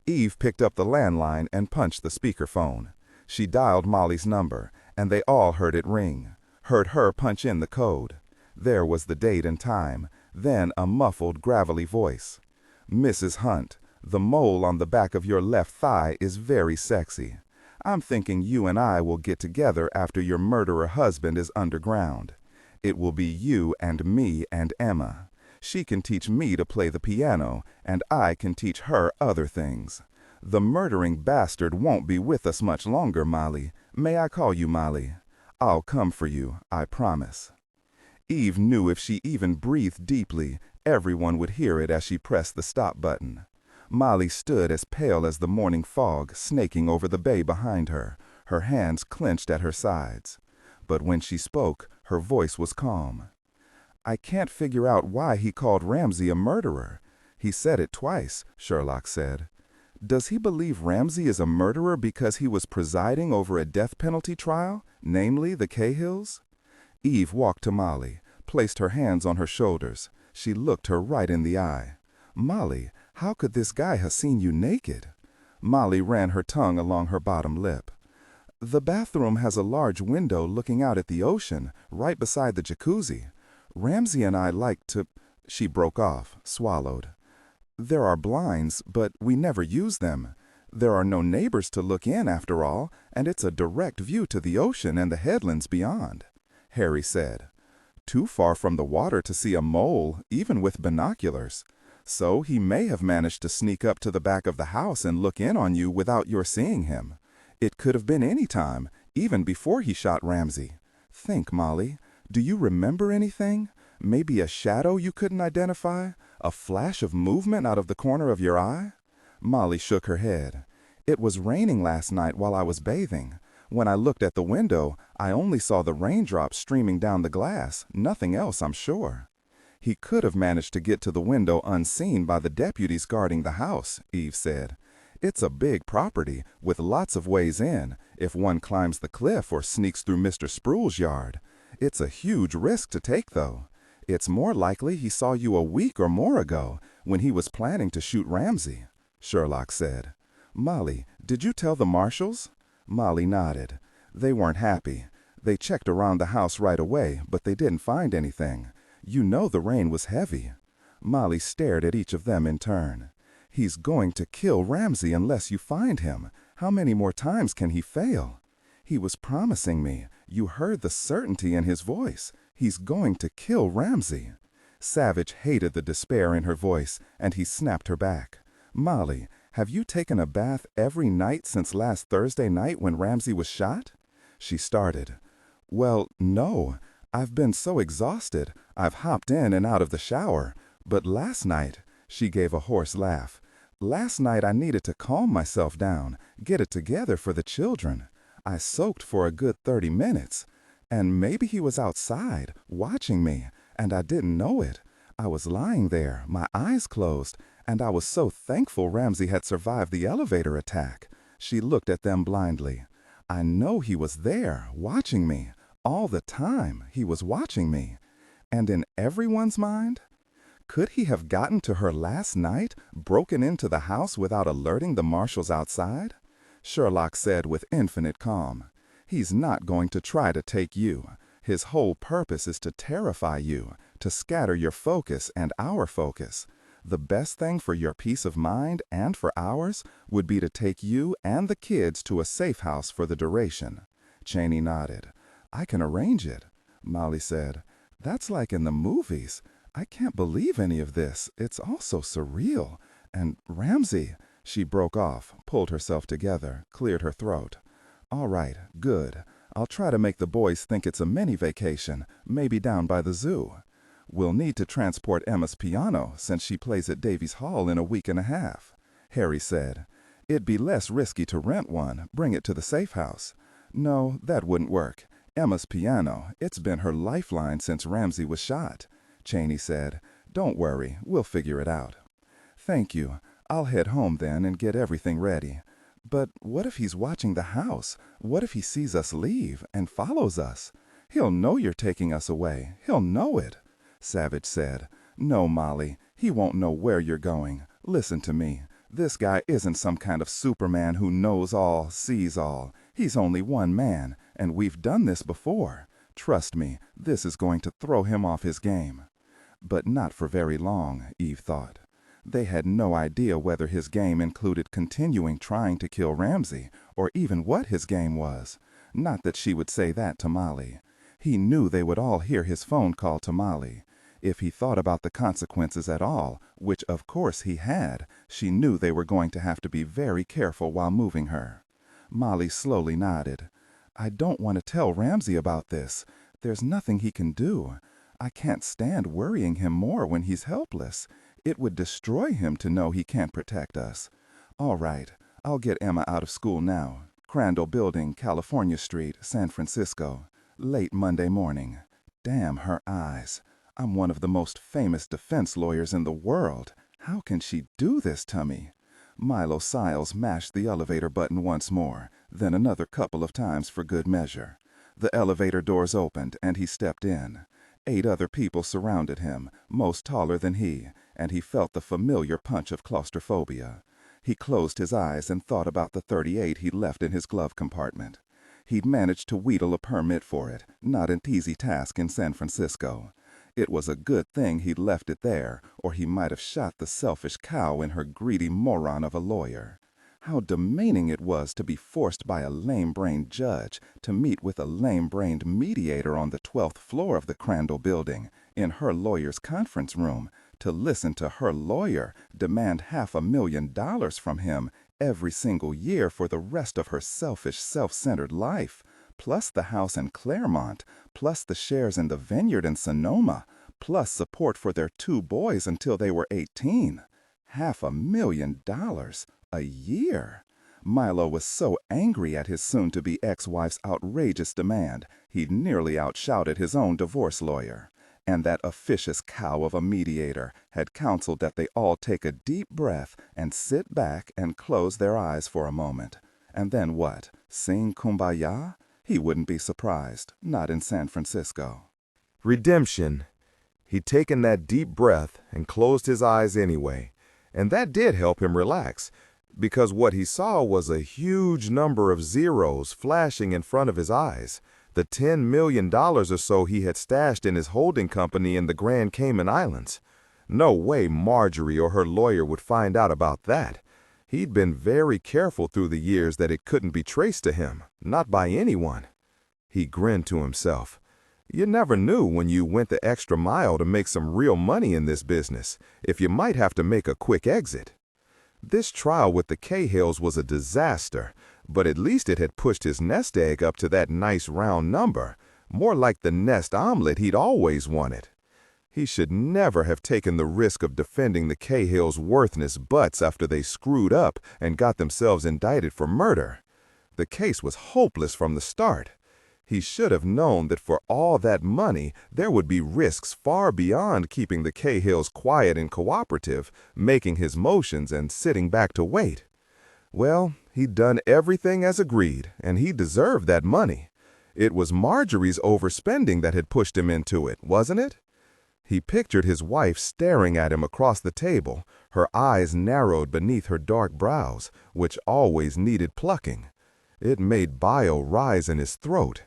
Speaker 3: Eve picked up the landline and punched the speakerphone. She dialed Molly's number, and they all heard it ring, heard her punch in the code. There was the date and time, then a muffled, gravelly voice. Mrs. Hunt, the mole on the back of your left thigh is very sexy. I'm thinking you and I will get together after your murderer husband is underground. It will be you and me and Emma. She can teach me to play the piano, and I can teach her other things. The murdering bastard won't be with us much longer, Molly. May I call you Molly? I'll come for you, I promise. Eve knew if she even breathed deeply, everyone would hear it as she pressed the stop button. Molly stood as pale as the morning fog snaking over the bay behind her, her hands clenched at her sides. But when she spoke, her voice was calm. I can't figure out why he called Ramsey a murderer. He said it twice, Sherlock said. Does he believe Ramsey is a murderer because he was presiding over a death penalty trial, namely the Cahills? Eve walked to Molly, placed her hands on her shoulders. She looked her right in the eye. Molly, how could this guy have seen you naked? Molly ran her tongue along her bottom lip. The bathroom has a large window looking out at the ocean, right beside the jacuzzi. Ramsey and I like to... She broke off, swallowed. There are blinds, but we never use them. There are no neighbors to look in, after all, and it's a direct view to the ocean and the headlands beyond, Harry said. Too far from the water to see a mole, even with binoculars. So he may have managed to sneak up to the back of the house and look in on you without your seeing him. It could have been any time, even before he shot Ramsey. Think, Molly. Do you remember anything? Maybe a shadow you couldn't identify? A flash of movement out of the corner of your eye? Molly shook her head. It was raining last night while I was bathing. When I looked at the window, I only saw the raindrops streaming down the glass, nothing else, I'm sure. He could have managed to get to the window unseen by the deputies guarding the house, Eve said. It's a big property, with lots of ways in, if one climbs the cliff or sneaks through Mr. Sproul's yard. It's a huge risk to take, though. It's more likely he saw you a week or more ago, when he was planning to shoot Ramsey, Sherlock said. Molly, did you tell the marshals?
Speaker 2: Molly nodded. They weren't happy. They checked around the house right away, but they didn't find anything. You know the rain was heavy. Molly stared at each of them in turn. He's going to kill Ramsey unless you find him. How many more times can he fail? He was promising me. You heard the certainty in his voice. He's going to kill Ramsey. Savich hated the despair in her voice, and he snapped her back. Molly, have you taken a bath every night since last Thursday night when Ramsey was shot? She started. Well, no. I've been so exhausted. I've hopped in and out of the shower. But last night, she gave a hoarse laugh. Last night I needed to calm myself down, get it together for the children. I soaked for a good 30 minutes. And maybe he was outside, watching me, and I didn't know it. I was lying there, my eyes closed, and I was so thankful Ramsey had survived the elevator attack. She looked at them blindly. I know he was there, watching me. All the time, he was watching me. And in everyone's mind? Could he have gotten to her last night, broken into the house without alerting the marshals outside? Sherlock said with infinite calm, He's not going to try to take you. His whole purpose is to terrify you, to scatter your focus and our focus. The best thing for your peace of mind and for ours would be to take you and the kids to a safe house for the duration. Cheney nodded. I can arrange it. Molly said, That's like in the movies. I can't believe any of this. It's all so surreal. And Ramsey, she broke off, pulled herself together, cleared her throat. All right, good. I'll try to make the boys think it's a mini vacation, maybe down by the zoo. We'll need to transport Emma's piano since she plays at Davies Hall in a week and a half. Harry said, It'd be less risky to rent one, bring it to the safe house. No, that wouldn't work. Emma's piano, it's been her lifeline since Ramsey was shot. Cheney said, Don't worry, we'll figure it out. Thank you. I'll head home then and get everything ready. But what if he's watching the house? What if he sees us leave and follows us? He'll know you're taking us away. He'll know it. Savich said, No, Molly, he won't know where you're going. Listen to me. This guy isn't some kind of Superman who knows all, sees all. He's only one man, and we've done this before. Trust me, this is going to throw him off his game. But not for very long, Eve thought. They had no idea whether his game included continuing trying to kill Ramsey, or even what his game was. Not that she would say that to Molly. He knew they would all hear his phone call to Molly. If he thought about the consequences at all, which of course he had, she knew they were going to have to be very careful while moving her. Molly slowly nodded. I don't want to tell Ramsey about this. There's nothing he can do. I can't stand worrying him more when he's helpless. It would destroy him to know he can't protect us. All right, I'll get Emma out of school now. Crandall Building, California Street, San Francisco. Late Monday morning. Damn her eyes. I'm one of the most famous defense lawyers in the world. How can she do this to me? Milo Siles mashed the elevator button once more, then another couple of times for good measure. The elevator doors opened, and he stepped in. 8 other people surrounded him, most taller than he, and he felt the familiar punch of claustrophobia. He closed his eyes and thought about the .38 he'd left in his glove compartment. He'd managed to wheedle a permit for it, not an easy task in San Francisco. It was a good thing he'd left it there, or he might have shot the selfish cow in her greedy moron of a lawyer. How demeaning it was to be forced by a lame-brained judge to meet with a lame-brained mediator on the 12th floor of the Crandall Building, in her lawyer's conference room, to listen to her lawyer demand $500,000 from him every single year for the rest of her selfish, self-centered life, plus the house in Claremont, plus the shares in the vineyard in Sonoma, plus support for their 2 boys until they were 18. $500,000 a year. Milo was so angry at his soon-to-be ex-wife's outrageous demand, he'd nearly outshouted his own divorce lawyer. And that officious cow of a mediator had counseled that they all take a deep breath and sit back and close their eyes for a moment. And then what? Sing Kumbaya? He wouldn't be surprised, not in San Francisco.
Speaker 3: Redemption. He'd taken that deep breath and closed his eyes anyway, and that did help him relax. because what he saw was a huge number of zeros flashing in front of his eyes. The $10 million or so he had stashed in his holding company in the Grand Cayman Islands. No way Marjorie or her lawyer would find out about that. He'd been very careful through the years that it couldn't be traced to him, not by anyone. He grinned to himself. You never knew when you went the extra mile to make some real money in this business, if you might have to make a quick exit. This trial with the Cahills was a disaster, but at least it had pushed his nest egg up to that nice round number, more like the nest omelet he'd always wanted. He should never have taken the risk of defending the Cahills' worthless butts after they screwed up and got themselves indicted for murder. The case was hopeless from the start. He should have known that for all that money, there would be risks far beyond keeping the Cahills quiet and cooperative, making his motions and sitting back to wait. Well, he'd done everything as agreed, and he deserved that money. It was Marjorie's overspending that had pushed him into it, wasn't it? He pictured his wife staring at him across the table, her eyes narrowed beneath her dark brows, which always needed plucking. It made bile rise in his throat.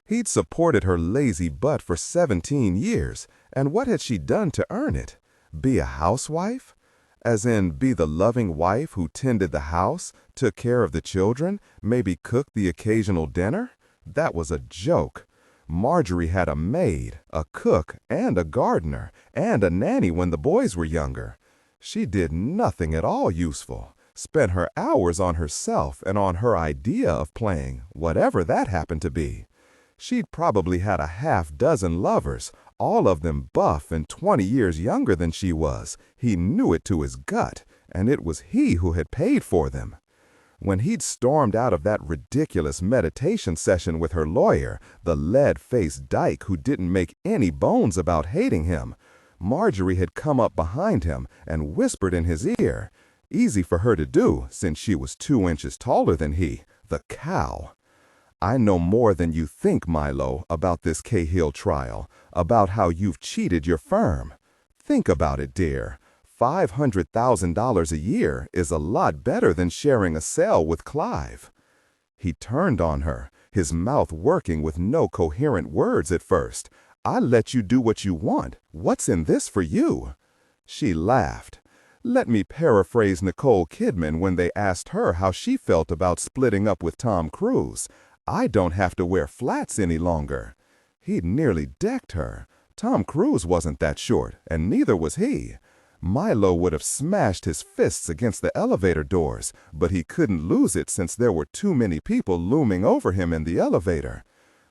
Speaker 3: He'd supported her lazy butt for 17 years, and what had she done to earn it? Be a housewife? As in, be the loving wife who tended the house, took care of the children, maybe cooked the occasional dinner? That was a joke. Marjorie had a maid, a cook, and a gardener, and a nanny when the boys were younger. She did nothing at all useful, spent her hours on herself and on her idea of playing, whatever that happened to be. She'd probably had a half-dozen lovers, all of them buff and 20 years younger than she was. He knew it to his gut, and it was he who had paid for them. When he'd stormed out of that ridiculous meditation session with her lawyer, the lead-faced dyke who didn't make any bones about hating him, Marjorie had come up behind him and whispered in his ear. Easy for her to do, since she was 2 inches taller than he, the cow. I know more than you think, Milo, about this Cahill trial, about how you've cheated your firm. Think about it, dear. $500,000 a year is a lot better than sharing a cell with Clive. He turned on her, his mouth working with no coherent words at first. I let you do what you want. What's in this for you? She laughed. Let me paraphrase Nicole Kidman when they asked her how she felt about splitting up with Tom Cruise. I don't have to wear flats any longer. He'd nearly decked her. Tom Cruise wasn't that short, and neither was he. Milo would have smashed his fists against the elevator doors, but he couldn't lose it since there were too many people looming over him in the elevator.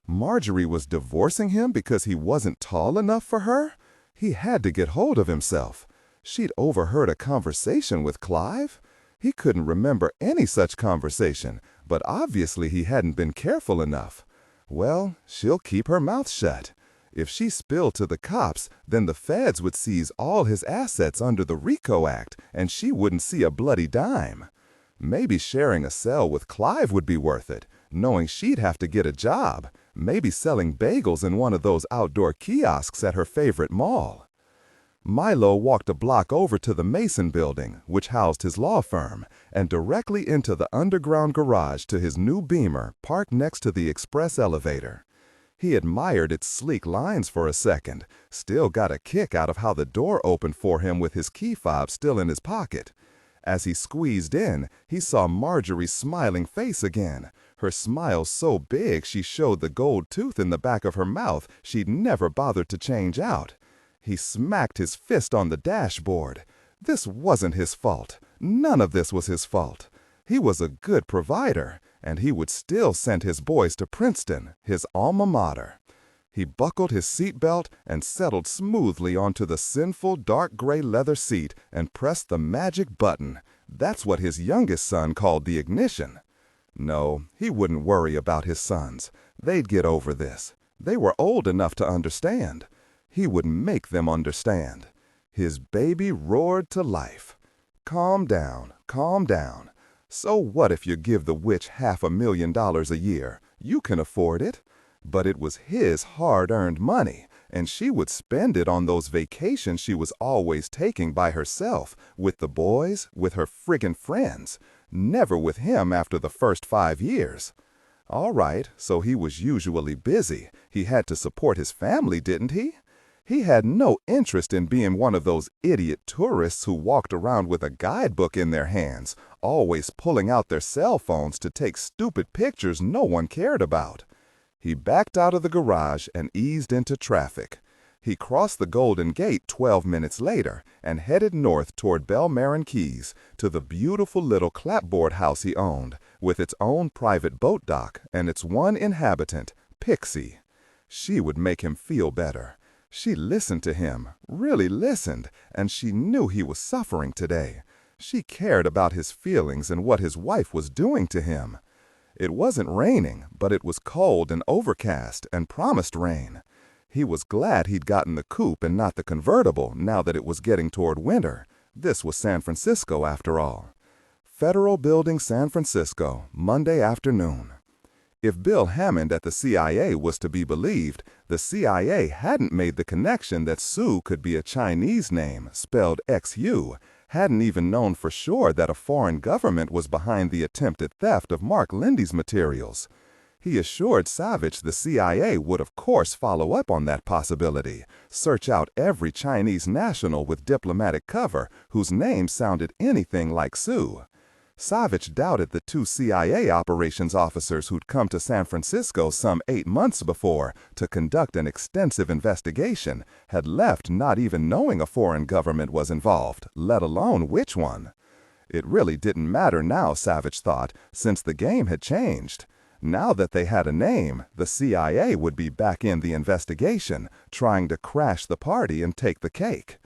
Speaker 3: Marjorie was divorcing him because he wasn't tall enough for her? He had to get hold of himself. She'd overheard a conversation with Clive? He couldn't remember any such conversation, but obviously he hadn't been careful enough. Well, she'll keep her mouth shut. If she spilled to the cops, then the feds would seize all his assets under the RICO Act, and she wouldn't see a bloody dime. Maybe sharing a cell with Clive would be worth it, knowing she'd have to get a job, maybe selling bagels in one of those outdoor kiosks at her favorite mall. Milo walked a block over to the Mason Building, which housed his law firm, and directly into the underground garage to his new Beamer parked next to the express elevator. He admired its sleek lines for a second, still got a kick out of how the door opened for him with his key fob still in his pocket. As he squeezed in, he saw Marjorie's smiling face again, her smile so big she showed the gold tooth in the back of her mouth she'd never bothered to change out. He smacked his fist on the dashboard. This wasn't his fault. None of this was his fault. He was a good provider, and he would still send his boys to Princeton, his alma mater. He buckled his seatbelt and settled smoothly onto the sinful dark gray leather seat and pressed the magic button. That's what his youngest son called the ignition. No, he wouldn't worry about his sons. They'd get over this. They were old enough to understand. He would make them understand. His baby roared to life. Calm down, calm down. So what if you give the witch $500,000 a year? You can afford it. But it was his hard-earned money,
Speaker 2: and she would spend it on those vacations she was always taking by herself, with the boys, with her friggin' friends, never with him after the first 5 years. All right, so he was usually busy. He had to support his family, didn't he? He had no interest in being one of those idiot tourists who walked around with a guidebook in their hands, always pulling out their cell phones to take stupid pictures no one cared about. He backed out of the garage and eased into traffic. He crossed the Golden Gate 12 minutes later and headed north toward Belmarin Keys to the beautiful little clapboard house he owned, with its own private boat dock and its one inhabitant, Pixie. She would make him feel better. She listened to him, really listened, and she knew he was suffering today. She cared about his feelings and what his wife was doing to him. It wasn't raining, but it was cold and overcast and promised rain. He was glad he'd gotten the coupe and not the convertible now that it was getting toward winter. This was San Francisco, after all. Federal Building, San Francisco, Monday afternoon. If Bill Hammond at the CIA was to be believed, the CIA hadn't made the connection that Sue could be a Chinese name, spelled X-U, hadn't even known for sure that a foreign government was behind the attempted theft of Mark Lindy's materials. He assured Savich the CIA would of course follow up on that possibility, search out every Chinese national with diplomatic cover whose name sounded anything like Sue. Savich doubted the 2 CIA operations officers who'd come to San Francisco some 8 months before to conduct an extensive investigation had left not even knowing a foreign government was involved, let alone which one. It really didn't matter now, Savich thought, since the game had changed. Now that they had a name, the CIA would be back in the investigation, trying to crash the party and take the cake.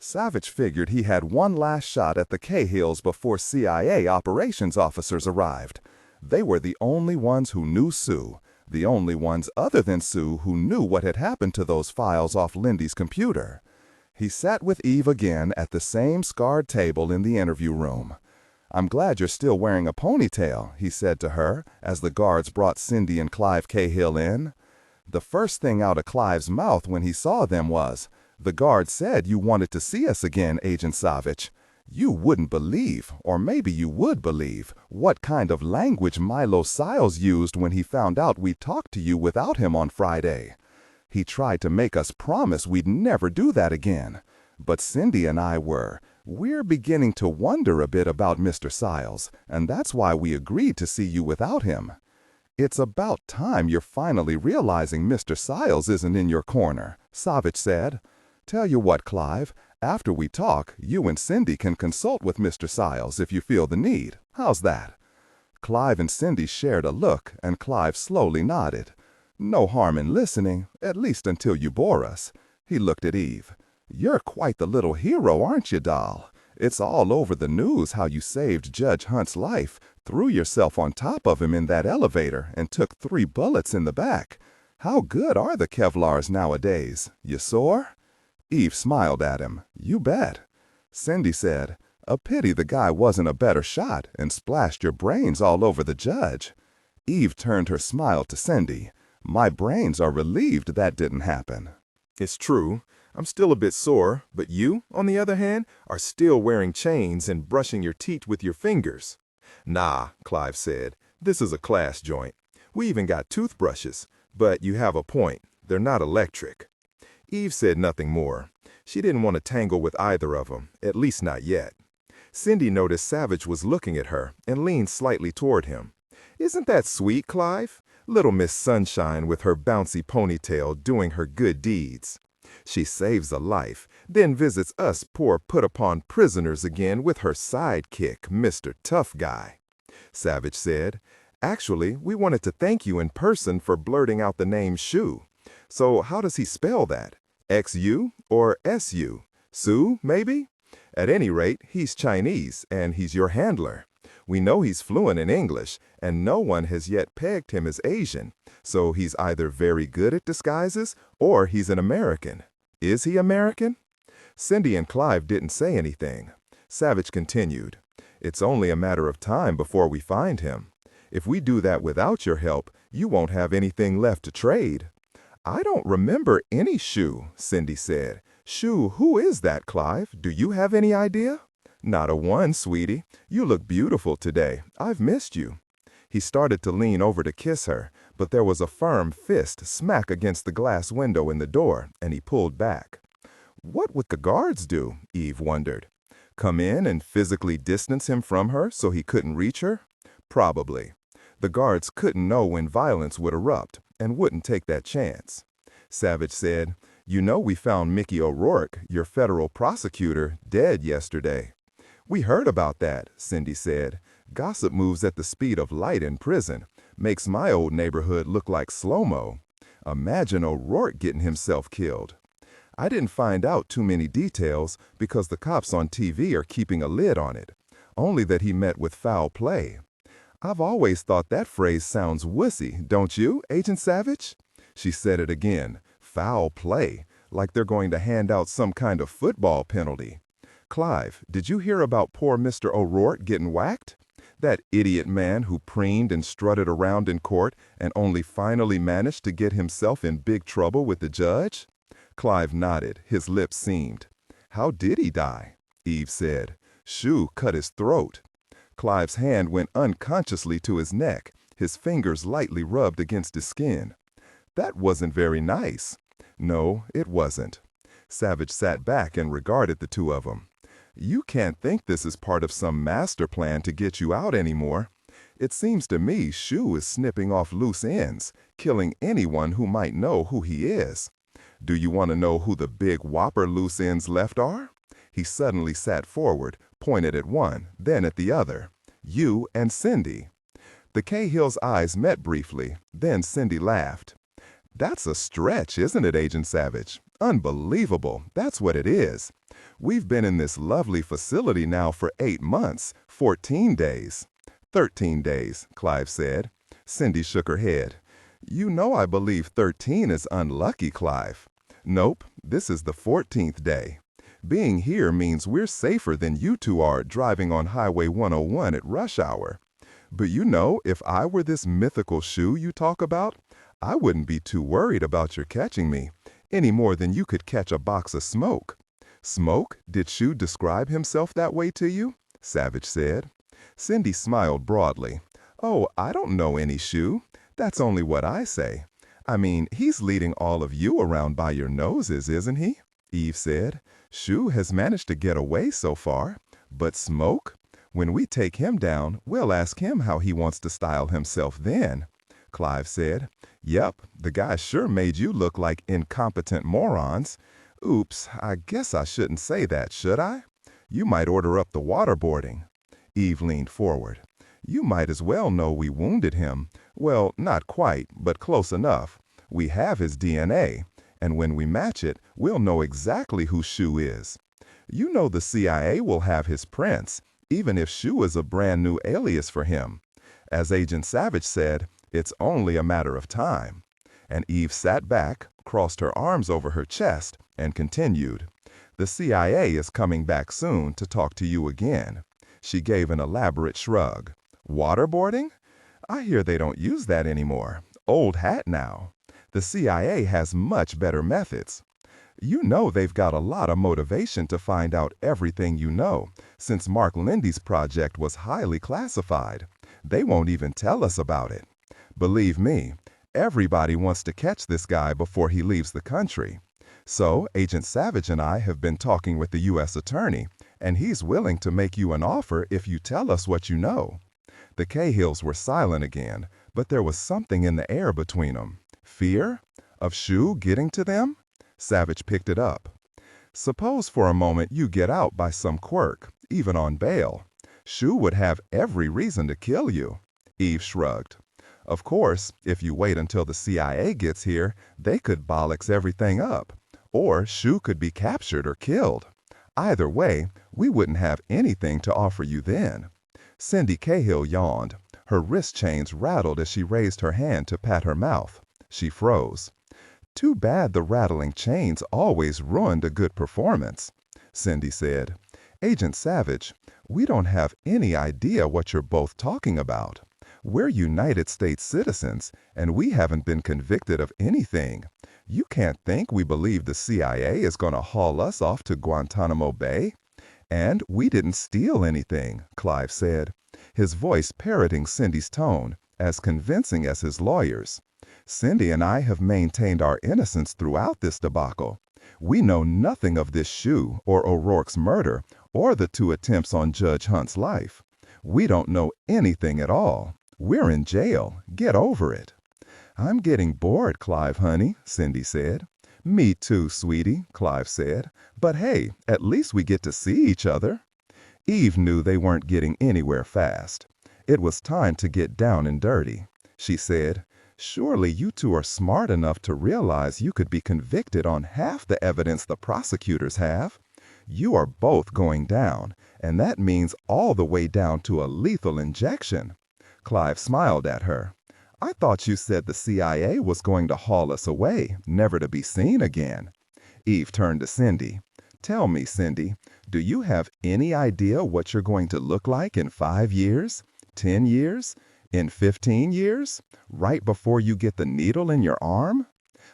Speaker 2: Savich figured he had one last shot at the Cahills before CIA operations officers arrived. They were the only ones who knew Sue, the only ones other than Sue who knew what had happened to those files off Lindy's computer. He sat with Eve again at the same scarred table in the interview room. "I'm glad you're still wearing a ponytail," he said to her as the guards brought Cindy and Clive Cahill in. The first thing out of Clive's mouth when he saw them was, "The guard said you wanted to see us again, Agent Savich." You wouldn't believe, or maybe you would believe, what kind of language Milo Siles used when he found out we talked to you without him on Friday. He tried to make us promise we'd never do that again. But Cindy and I we're beginning to wonder a bit about Mr. Siles, and that's why we agreed to see you without him. It's about time you're finally realizing Mr. Siles isn't in your corner, Savich said. Tell you what, Clive, after we talk, you and Cindy can consult with Mr. Siles if you feel the need. How's that? Clive and Cindy shared a look, and Clive slowly nodded. No harm in listening, at least until you bore us. He looked at Eve. You're quite the little hero, aren't you, doll? It's all over the news how you saved Judge Hunt's life, threw yourself on top of him in that elevator, and took 3 bullets in the back. How good are the Kevlars nowadays? You sore? Eve smiled at him. You bet. Cindy said, a pity the guy wasn't a better shot and splashed your brains all over the judge. Eve turned her smile to Cindy. My brains are relieved that didn't happen.
Speaker 3: It's true. I'm still a bit sore, but you, on the other hand, are still wearing chains and brushing your teeth with your fingers. Nah, Clive said. This is a class joint. We even got toothbrushes. But you have a point. They're not electric. Eve said nothing more. She didn't want to tangle with either of them, at least not yet. Cindy noticed Savich was looking at her and leaned slightly toward him. Isn't that sweet, Clive? Little Miss Sunshine with her bouncy ponytail doing her good deeds. She saves a life, then visits us poor put-upon prisoners again with her sidekick, Mr. Tough Guy. Savich said, actually, we wanted to thank you in person for blurting out the name Shu. So how does he spell that? X-U or S-U? Sue, maybe? At any rate, he's Chinese, and he's your handler. We know he's fluent in English, and no one has yet pegged him as Asian, so he's either very good at disguises or he's an American. Is he American? Cindy and Clive didn't say anything. Savich continued, it's only a matter of time before we find him. If we do that without your help, you won't have anything left to trade.
Speaker 1: I don't remember any Shu, Cindy said. Shu, who is that, Clive? Do you have any idea? Not a one, sweetie. You look beautiful today. I've missed you. He started to lean over to kiss her, but there was a firm fist smack against the glass window in the door, and he pulled back. What would the guards do? Eve wondered. Come in and physically distance him from her so he couldn't reach her? Probably. The guards couldn't know when violence would erupt and wouldn't take that chance. Savich said, You know we found Mickey O'Rourke, your federal prosecutor, dead yesterday. We heard about that, Cindy said. Gossip moves at the speed of light in prison. Makes my old neighborhood look like slow-mo. Imagine O'Rourke getting himself killed. I didn't find out too many details because the cops on TV are keeping a lid on it. Only that he met with foul play. I've always thought that phrase sounds wussy, don't you, Agent Savich? She said it again. Foul play. Like they're going to hand out some kind of football penalty. Clive, did you hear about poor Mr. O'Rourke getting whacked? That idiot man who preened and strutted around in court and only finally managed to get himself in big trouble with the judge? Clive nodded, his lips seamed. How did he die? Eve said. Shu cut his throat. Clive's hand went unconsciously to his neck, his fingers lightly rubbed against his skin. That wasn't very nice. No, it wasn't. Savich sat back and regarded the two of them. You can't think this is part of some master plan to get you out anymore. It seems to me Shu is snipping off loose ends, killing anyone who might know who he is. Do you want to know who the big whopper loose ends left are? He suddenly sat forward, pointed at one, then at the other. You and Cindy. The Cahill's eyes met briefly, then Cindy laughed. That's a stretch, isn't it, Agent Savich? Unbelievable, that's what it is. We've been in this lovely facility now for 8 months, 14 days. 13 days, Clive said. Cindy shook her head. You know I believe 13 is unlucky, Clive. Nope, this is the 14th day. Being here means we're safer than you two are driving on Highway 101 at rush hour. But you know, if I were this mythical Shu you talk about, I wouldn't be too worried about your catching me, any more than you could catch a box of smoke. Smoke? Did Shu describe himself that way to you? Savich said. Cindy smiled broadly. Oh, I don't know any Shu. That's only what I say. I mean, he's leading all of you around by your noses, isn't he? Eve said. Shu has managed to get away so far. But Smoke? When we take him down, we'll ask him how he wants to style himself then. Clive said. Yep, the guy sure made you look like incompetent morons. Oops, I guess I shouldn't say that, should I? You might order up the waterboarding. Eve leaned forward. You might as well know we wounded him. Well, not quite, but close enough. We have his DNA, and when we match it, we'll know exactly who Shu is. You know the CIA will have his prints, even if Shu is a brand new alias for him. As Agent Savich said, it's only a matter of time. And Eve sat back, crossed her arms over her chest, and continued. The CIA is coming back soon to talk to you again. She gave an elaborate shrug. Waterboarding? I hear they don't use that anymore. Old hat now. The CIA has much better methods. You know they've got a lot of motivation to find out everything you know, since Mark Lindy's project was highly classified. They won't even tell us about it. Believe me, everybody wants to catch this guy before he leaves the country. So Agent Savich and I have been talking with the U.S. Attorney, and he's willing to make you an offer if you tell us what you know. The Cahills were silent again, but there was something in the air between them. Fear? Of Shu getting to them? Savich picked it up. Suppose for a moment you get out by some quirk, even on bail. Shu would have every reason to kill you. Eve shrugged. Of course, if you wait until the CIA gets here, they could bollocks everything up. Or Shu could be captured or killed. Either way, we wouldn't have anything to offer you then. Cindy Cahill yawned. Her wrist chains rattled as she raised her hand to pat her mouth. She froze. Too bad the rattling chains always ruined a good performance. Cindy said, Agent Savich, we don't have any idea what you're both talking about.
Speaker 2: We're United States citizens, and we haven't been convicted of anything. You can't think we believe the CIA is going to haul us off to Guantanamo Bay? And we didn't steal anything, Clive said, his voice parroting Cindy's tone, as convincing as his lawyer's. Cindy and I have maintained our innocence throughout this debacle. We know nothing of this shoe or O'Rourke's murder or the 2 attempts on Judge Hunt's life. We don't know anything at all. We're in jail. Get over it. I'm getting bored, Clive, honey, Cindy said. Me too, sweetie, Clive said. But hey, at least we get to see each other. Eve knew they weren't getting anywhere fast. It was time to get down and dirty. She said, "Surely you two are smart enough to realize you could be convicted on half the evidence the prosecutors have. You are both going down, and that means all the way down to a lethal injection." Clive smiled at her. "I thought you said the CIA was going to haul us away, never to be seen again." Eve turned to Cindy. "Tell me, Cindy, do you have any idea what you're going to look like in 5 years, 10 years, in 15 years, right before you get the needle in your arm?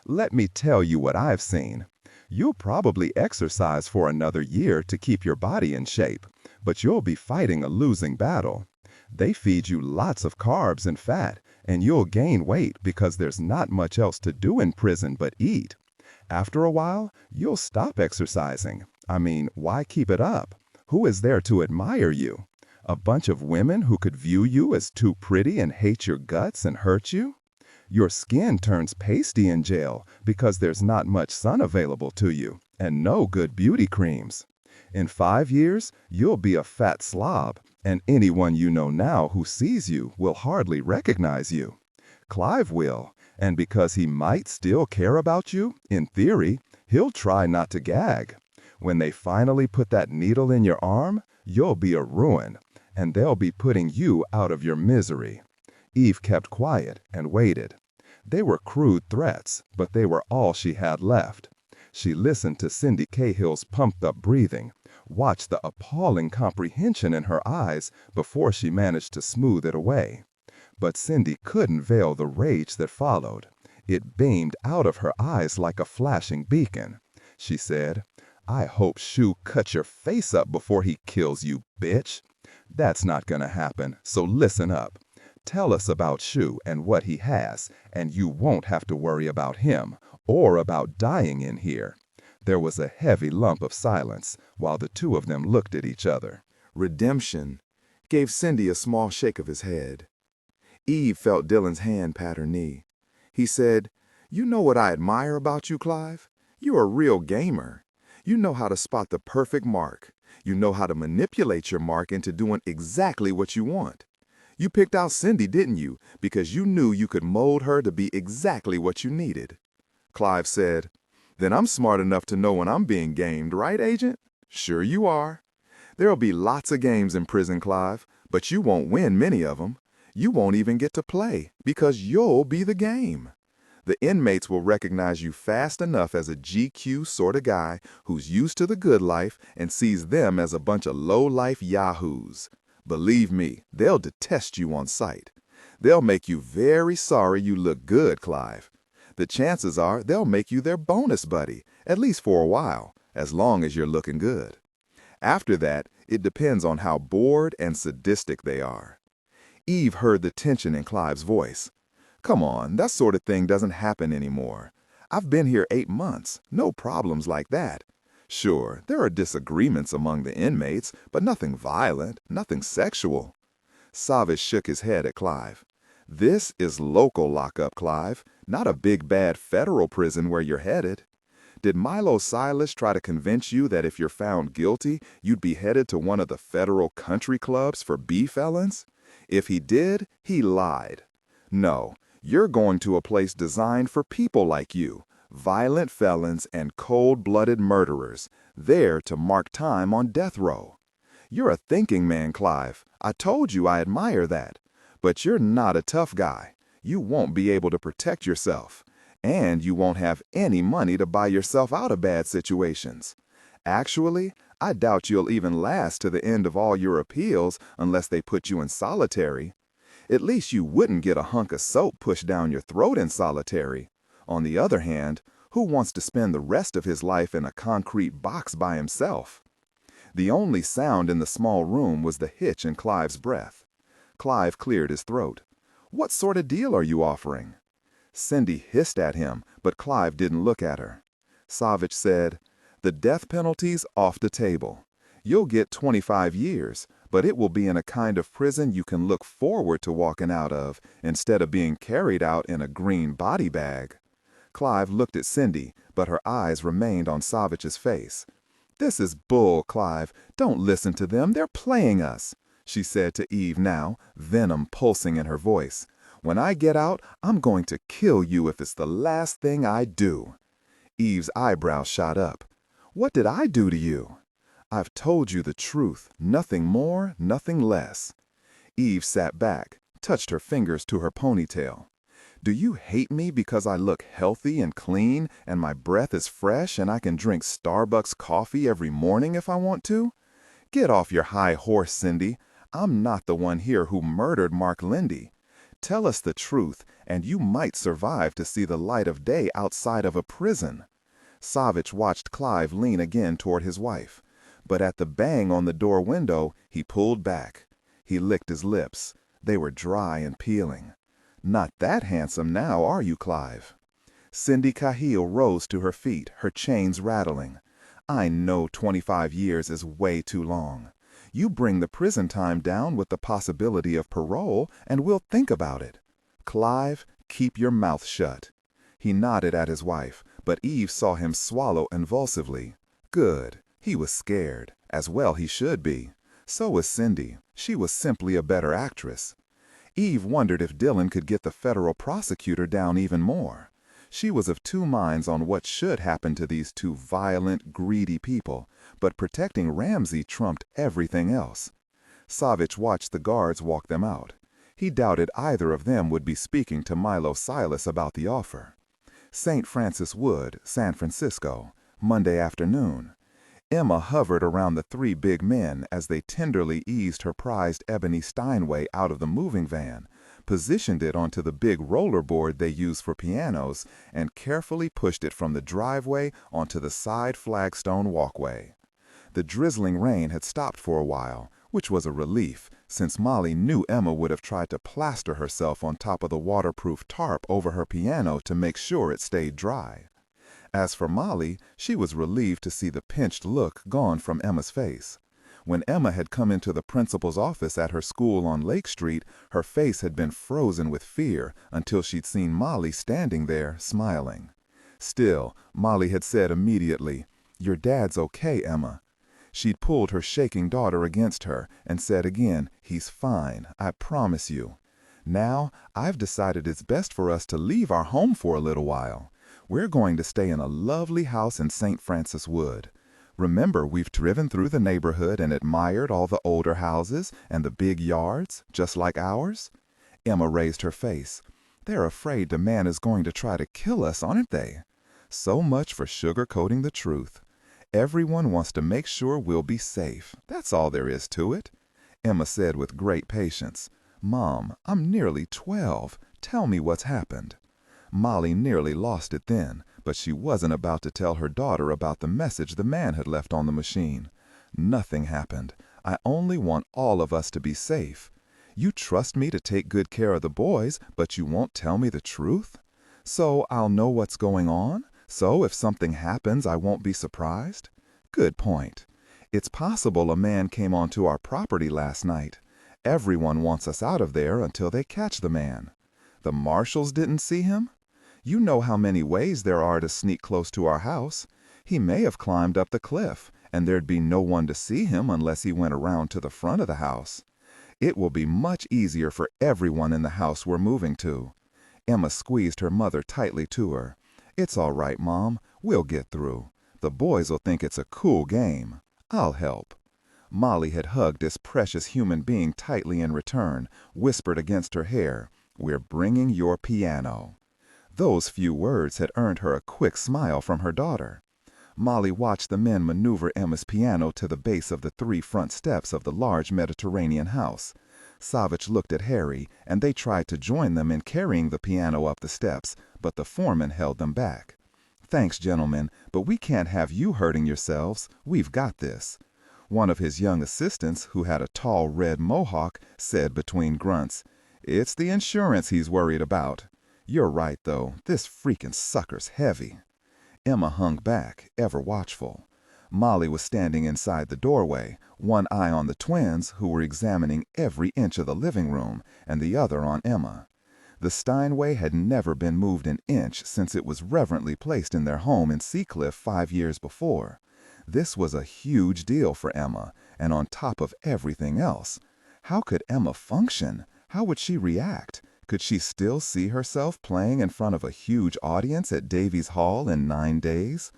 Speaker 2: Let me tell you what I've seen. You'll probably exercise for another year to keep your body in shape, but you'll be fighting a losing battle. They feed you lots of carbs and fat, and you'll gain weight because there's not much else to do in prison but eat. After a while, you'll stop exercising. I mean, why keep it up? Who is there to admire you? A bunch of women who could view you as too pretty and hate your guts and hurt you? Your skin turns pasty in jail because there's not much sun available to you and no good beauty creams. In 5 years, you'll be a fat slob, and anyone you know now who sees you will hardly recognize you. Clive will, and because he might still care about you, in theory, he'll try not to gag. When they finally put that needle in your arm, you'll be a ruin, and they'll be putting you out of your misery." Eve kept quiet and waited. They were crude threats, but they were all she had left. She listened to Cindy Cahill's pumped-up breathing, watched the appalling comprehension in her eyes before she managed to smooth it away. But Cindy couldn't veil the rage that followed. It beamed out of her eyes like a flashing beacon. She said, "I hope Shu cuts your face up before he kills you, bitch. That's not gonna happen, so listen up. Tell us about Shu and what he has, and you won't have to worry about him or about dying in here." There was a heavy lump of silence while the two of them looked at each other.
Speaker 4: Redemption gave Cindy a small shake of his head. Eve felt Dillon's hand pat her knee. He said, "You know what I admire about you, Clive? You're a real gamer. You know how to spot the perfect mark. You know how to manipulate your mark into doing exactly what you want. You picked out Cindy, didn't you, because you knew you could mold her to be exactly what you needed." Clive said, "Then I'm smart enough to know when I'm being gamed, right, Agent?" "Sure you are. There'll be lots of games in prison, Clive, but you won't win many of them. You won't even get to play, because you'll be the game. The inmates will recognize you fast enough as a GQ sort of guy who's used to the good life and sees them as a bunch of low-life yahoos. Believe me, they'll detest you on sight. They'll make you very sorry you look good, Clive. The chances are they'll make you their bonus buddy, at least for a while, as long as you're looking good. After that, it depends on how bored and sadistic they are." Eve heard the tension in Clive's voice. "Come on, that sort of thing doesn't happen anymore. I've been here 8 months, no problems like that. Sure, there are disagreements among the inmates, but nothing violent, nothing sexual." Savich shook his head at Clive. "This is local lockup, Clive, not a big bad federal prison where you're headed. Did Milo Silas try to convince you that if you're found guilty, you'd be headed to one of the federal country clubs for B-felons? If he did, he lied. No, you're going to a place designed for people like you, violent felons and cold-blooded murderers, there to mark time on death row. You're a thinking man, Clive. I told you I admire that. But you're not a tough guy. You won't be able to protect yourself. And you won't have any money to buy yourself out of bad situations. Actually, I doubt you'll even last to the end of all your appeals unless they put you in solitary. At least you wouldn't get a hunk of soap pushed down your throat in solitary. On the other hand, who wants to spend the rest of his life in a concrete box by himself? The only sound in the small room was the hitch in Clive's breath. Clive cleared his throat. "What sort of deal are you offering?" Cindy hissed at him, but Clive didn't look at her. Savich said, "The death penalty's off the table. You'll get 25 years, but it will be in a kind of prison you can look forward to walking out of instead of being carried out in a green body bag." Clive looked at Cindy, but her eyes remained on Savich's face. "This is bull, Clive. Don't listen to them. They're playing us," she said to Eve now, venom pulsing in her voice. "When I get out, I'm going to kill you if it's the last thing I do." Eve's eyebrows shot up. "What did I do to you?" "I've told you the truth, nothing more, nothing less." Eve sat back, touched her fingers to her ponytail. "Do you hate me because I look healthy and clean and my breath is fresh and I can drink Starbucks coffee every morning if I want to? Get off your high horse, Cindy. I'm not the one here who murdered Mark Lindy. Tell us the truth, and you might survive to see the light of day outside of a prison." Savich watched Clive lean again toward his wife, but at the bang on the door window, he pulled back. He licked his lips. They were dry and peeling. "Not that handsome now, are you, Clive?" Cindy Cahill rose to her feet, her chains rattling. "I know 25 years is way too long. You bring the prison time down with the possibility of parole, and we'll think about it. Clive, keep your mouth shut." He nodded at his wife, but Eve saw him swallow convulsively. Good. He was scared, as well he should be. So was Cindy. She was simply a better actress. Eve wondered if Dillon could get the federal prosecutor down even more. She was of two minds on what should happen to these two violent, greedy people, but protecting Ramsey trumped everything else. Savich watched the guards walk them out. He doubted either of them would be speaking to Milo Silas about the offer. St. Francis Wood, San Francisco, Monday afternoon. Emma hovered around the three big men as they tenderly eased her prized ebony Steinway out of the moving van, positioned it onto the big rollerboard they use for pianos, and carefully pushed it from the driveway onto the side flagstone walkway. The drizzling rain had stopped for a while, which was a relief, since Molly knew Emma would have tried to plaster herself on top of the waterproof tarp over her piano to make sure it stayed dry. As for Molly, she was relieved to see the pinched look gone from Emma's face. When Emma had come into the principal's office at her school on Lake Street, her face had been frozen with fear until she'd seen Molly standing there, smiling. Still, Molly had said immediately, "Your dad's okay, Emma." She'd pulled her shaking daughter against her and said again, "He's fine, I promise you." Now, I've decided it's best for us to leave our home for a little while. We're going to stay in a lovely house in St. Francis Wood. Remember, we've driven through the neighborhood and admired all the older houses and the big yards, just like ours. Emma raised her face. "They're afraid the man is going to try to kill us, aren't they?" So much for sugarcoating the truth. Everyone wants to make sure we'll be safe. That's all there is to it. Emma said with great patience, "Mom, I'm nearly 12. Tell me what's happened." Molly nearly lost it then, but she wasn't about to tell her daughter about the message the man had left on the machine. "Nothing happened. I only want all of us to be safe. You trust me to take good care of the boys, but you won't tell me the truth? So I'll know what's going on? So if something happens, I won't be surprised?" Good point. It's possible a man came onto our property last night. Everyone wants us out of there until they catch the man. The marshals didn't see him? You know how many ways there are to sneak close to our house. He may have climbed up the cliff, and there'd be no one to see him unless he went around to the front of the house. It will be much easier for everyone in the house we're moving to. Emma squeezed her mother tightly to her. "It's all right, Mom. We'll get through. The boys will think it's a cool game. I'll help." Molly had hugged this precious human being tightly in return, whispered against her hair, "We're bringing your piano." Those few words had earned her a quick smile from her daughter. Molly watched the men maneuver Emma's piano to the base of the 3 front steps of the large Mediterranean house.
Speaker 2: Savich looked at Harry, and they tried to join them in carrying the piano up the steps, but the foreman held them back. "Thanks, gentlemen, but we can't have you hurting yourselves. We've got this." One of his young assistants, who had a tall red mohawk, said between grunts, "It's the insurance he's worried about." "You're right, though. This freaking sucker's heavy." Emma hung back, ever watchful. Molly was standing inside the doorway, one eye on the twins, who were examining every inch of the living room, and the other on Emma. The Steinway had never been moved an inch since it was reverently placed in their home in Seacliff 5 years before. This was a huge deal for Emma, and on top of everything else. How could Emma function? How would she react? Could she still see herself playing in front of a huge audience at Davies Hall in 9 days?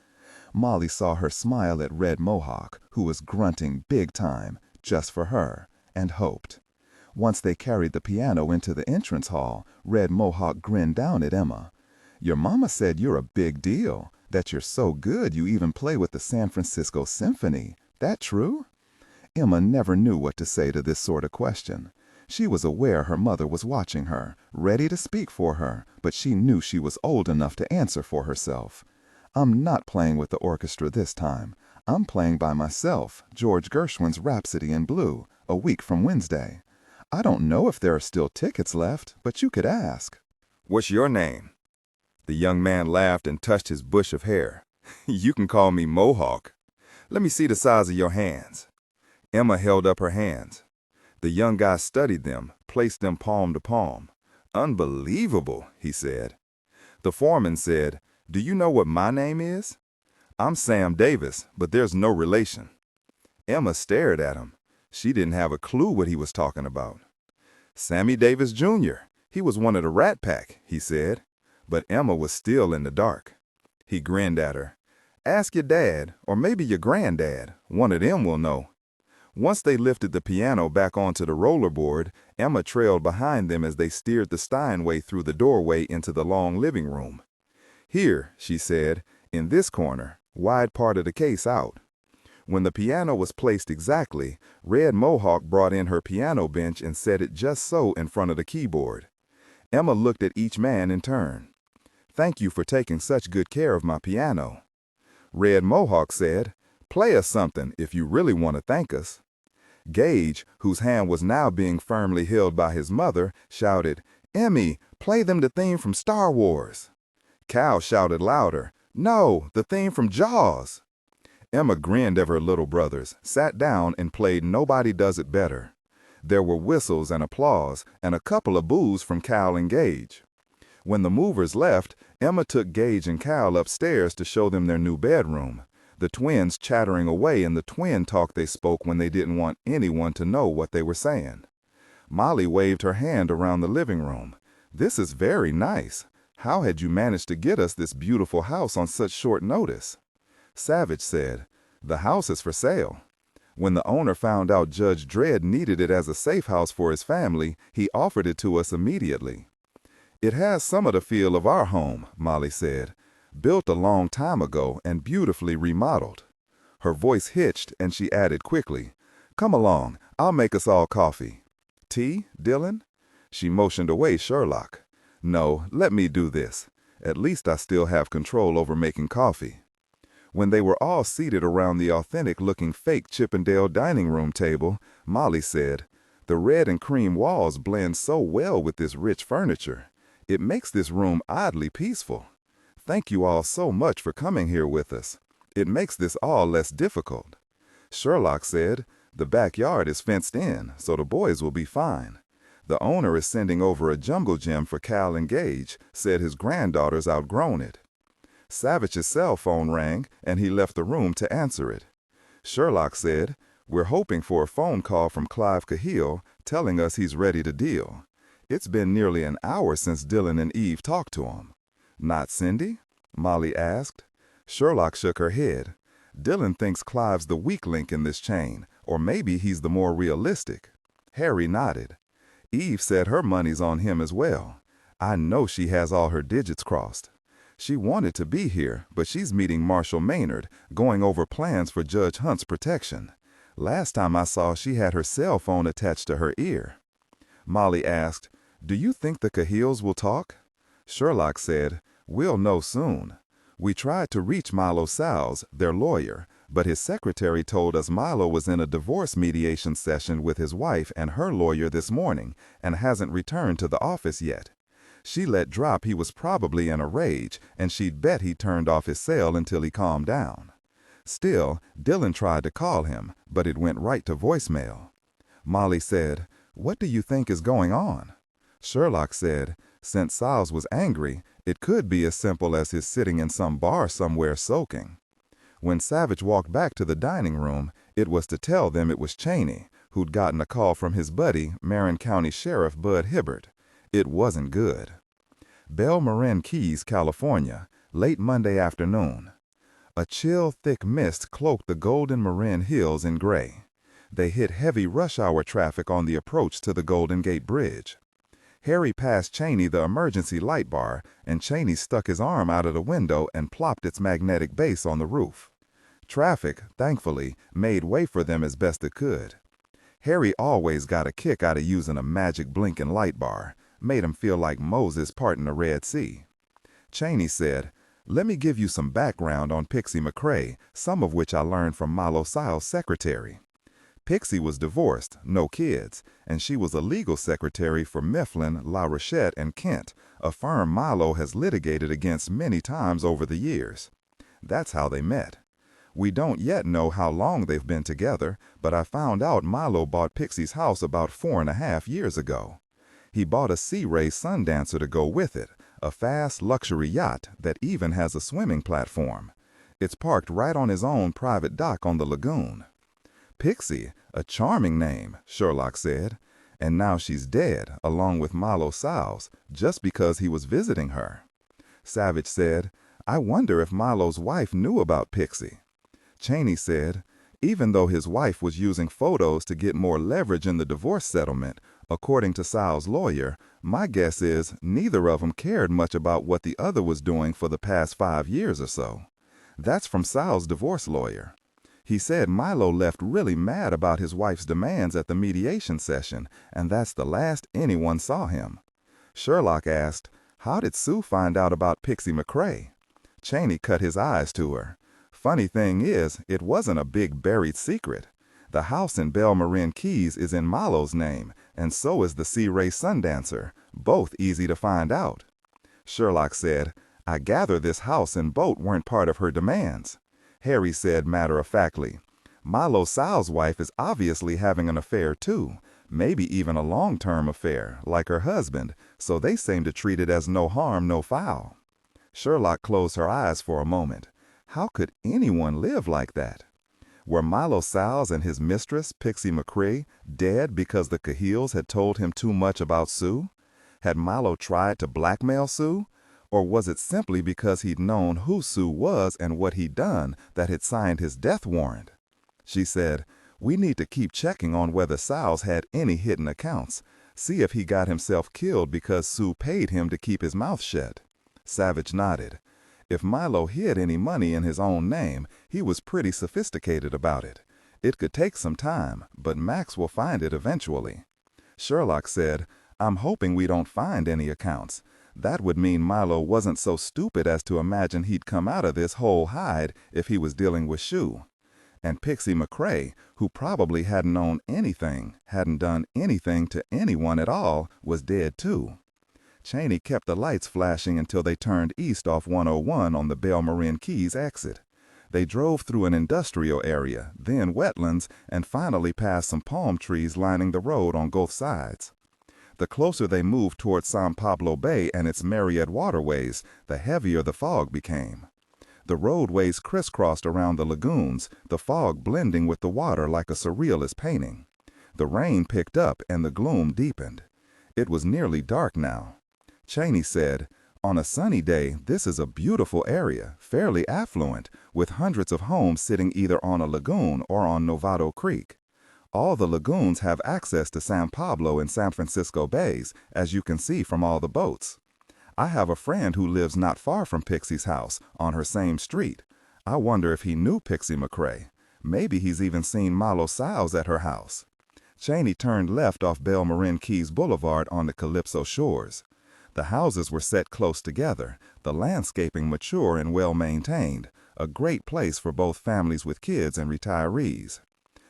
Speaker 2: Molly saw her smile at Red Mohawk, who was grunting big time, just for her, and hoped. Once they carried the piano into the entrance hall, Red Mohawk grinned down at Emma. "Your mama said you're a big deal, that you're so good you even play with the San Francisco Symphony. That true?" Emma never knew what to say to this sort of question. She was aware her mother was watching her, ready to speak for her, but she knew she was old enough to answer for herself. "I'm not playing with the orchestra this time. I'm playing by myself, George Gershwin's Rhapsody in Blue, a week from Wednesday. I don't know if there are still tickets left, but you could ask."
Speaker 3: "What's your name?" The young man laughed and touched his bush of hair. "You can call me Mohawk. Let me see the size of your hands." Emma held up her hands. The young guy studied them, placed them palm to palm. "Unbelievable," he said. The foreman said, "Do you know what my name is?" "I'm Sam Davis, but there's no relation." Emma stared at him. She didn't have a clue what he was talking about. "Sammy Davis, Jr. He was one of the Rat Pack," he said. But Emma was still in the dark. He grinned at her. "Ask your dad, or maybe your granddad. One of them will know." Once they lifted the piano back onto the rollerboard, Emma trailed behind them as they steered the Steinway through the doorway into the long living room. "Here," she said, "in this corner, wide part of the case out." When the piano was placed exactly, Red Mohawk brought in her piano bench and set it just so in front of the keyboard. Emma looked at each man in turn. "Thank you for taking such good care of my piano." Red Mohawk said, "Play us something if you really want to thank us." Gage, whose hand was now being firmly held by his mother, shouted, "Emmy, play them the theme from Star Wars." Cal shouted louder, "No, the theme from Jaws." Emma grinned at her little brothers, sat down, and played Nobody Does It Better. There were whistles and applause, and a couple of boos from Cal and Gage. When the movers left, Emma took Gage and Cal upstairs to show them their new bedroom, the twins chattering away in the twin talk they spoke when they didn't want anyone to know what they were saying. Molly waved her hand around the living room. "This is very nice. How had you managed to get us this beautiful house on such short notice?" Savich said, "The house is for sale. When the owner found out Judge Dredd needed it as a safe house for his family, he offered it to us immediately." "It has some of the feel of our home," Molly said. "Built a long time ago and beautifully remodeled." Her voice hitched, and she added quickly, "Come along, I'll make us all coffee." "Tea, Dillon?" She motioned away Sherlock. "No, let me do this. At least I still have control over making coffee." When they were all seated around the authentic-looking fake Chippendale dining room table, Molly said, "The red and cream walls blend so well with this rich furniture. It makes this room oddly peaceful. Thank you all so much for coming here with us. It makes this all less difficult." Sherlock said, "The backyard is fenced in, so the boys will be fine. The owner is sending over a jungle gym for Cal and Gage, said his granddaughter's outgrown it." Savich's cell phone rang, and he left the room to answer it. Sherlock said, "We're hoping for a phone call from Clive Cahill telling us he's ready to deal. It's been nearly an hour since Dillon and Eve talked to him." "Not Cindy?" Molly asked. Sherlock shook her head. "Dillon thinks Clive's the weak link in this chain, or maybe he's the more realistic." Harry nodded. "Eve said her money's on him as well. I know she has all her digits crossed. She wanted to be here, but she's meeting Marshal Maynard, going over plans for Judge Hunt's protection. Last time I saw, she had her cell phone attached to her ear."
Speaker 2: Molly asked, "Do you think the Cahills will talk?" Sherlock said, "We'll know soon. We tried to reach Milo Salles, their lawyer, but his secretary told us Milo was in a divorce mediation session with his wife and her lawyer this morning and hasn't returned to the office yet. She let drop he was probably in a rage, and she'd bet he turned off his cell until he calmed down. Still, Dillon tried to call him, but it went right to voicemail." Molly said, "What do you think is going on?" Sherlock said, "Since Salles was angry, it could be as simple as his sitting in some bar somewhere soaking." When Savich walked back to the dining room, it was to tell them it was Cheney, who'd gotten a call from his buddy, Marin County Sheriff Bud Hibbert. It wasn't good. Belle Marin Keys, California, late Monday afternoon. A chill, thick mist cloaked the Golden Marin Hills in gray. They hit heavy rush hour traffic on the approach to the Golden Gate Bridge. Harry passed Cheney the emergency light bar, and Cheney stuck his arm out of the window and plopped its magnetic base on the roof. Traffic, thankfully, made way for them as best it could. Harry always got a kick out of using a magic blinking light bar. Made him feel like Moses parting the Red Sea. Cheney said, "Let me give you some background on Pixie McCrae, some of which I learned from Milo Salles' secretary. Pixie was divorced, no kids, and she was a legal secretary for Mifflin, La Rochette, and Kent, a firm Milo has litigated against many times over the years. That's how they met. We don't yet know how long they've been together, but I found out Milo bought Pixie's house about 4.5 years ago. He bought a Sea Ray Sundancer to go with it, a fast luxury yacht that even has a swimming platform. It's parked right on his own private dock on the lagoon." "Pixie, a charming name," Sherlock said. "And now she's dead, along with Milo Salles, just because he was visiting her." Savich said, "I wonder if Milo's wife knew about Pixie." Cheney said, "Even though his wife was using photos to get more leverage in the divorce settlement, according to Sal's lawyer, my guess is neither of them cared much about what the other was doing for the past 5 years or so. That's from Sal's divorce lawyer. He said Milo left really mad about his wife's demands at the mediation session, and that's the last anyone saw him." Sherlock asked, "How did Sue find out about Pixie McCrae?" Cheney cut his eyes to her. "Funny thing is, it wasn't a big buried secret. The house in Belle Marin Keys is in Milo's name, and so is the Sea Ray Sundancer, both easy to find out." Sherlock said, "I gather this house and boat weren't part of her demands." Harry said matter-of-factly, "Milo Sal's wife is obviously having an affair too, maybe even a long-term affair, like her husband, so they seem to treat it as no harm, no foul." Sherlock closed her eyes for a moment. How could anyone live like that? Were Milo Salles and his mistress, Pixie McCrae, dead because the Cahills had told him too much about Sue? Had Milo tried to blackmail Sue? Or was it simply because he'd known who Sue was and what he'd done that had signed his death warrant? She said, "We need to keep checking on whether Salles had any hidden accounts. See if he got himself killed because Sue paid him to keep his mouth shut." Savich nodded. If Milo hid any money in his own name, he was pretty sophisticated about it. It could take some time, but Max will find it eventually. Sherlock said, "I'm hoping we don't find any accounts. That would mean Milo wasn't so stupid as to imagine he'd come out of this whole hide if he was dealing with Sue. And Pixie McCrae, who probably hadn't known anything, hadn't done anything to anyone at all, was dead too." Cheney kept the lights flashing until they turned east off 101 on the Belle Marin Keys exit. They drove through an industrial area, then wetlands, and finally past some palm trees lining the road on both sides. The closer they moved toward San Pablo Bay and its myriad waterways, the heavier the fog became. The roadways crisscrossed around the lagoons, the fog blending with the water like a surrealist painting. The rain picked up and the gloom deepened. It was nearly dark now. Cheney said, "On a sunny day, this is a beautiful area, fairly affluent, with hundreds of homes sitting either on a lagoon or on Novato Creek. All the lagoons have access to San Pablo and San Francisco Bays, as you can see from all the boats. I have a friend who lives not far from Pixie's house, on her same street. I wonder if he knew Pixie McCrae. Maybe he's even seen Milo Salles at her house." Cheney turned left off Belmarin Keys Boulevard on the Calypso shores. The houses were set close together, the landscaping mature and well-maintained, a great place for both families with kids and retirees.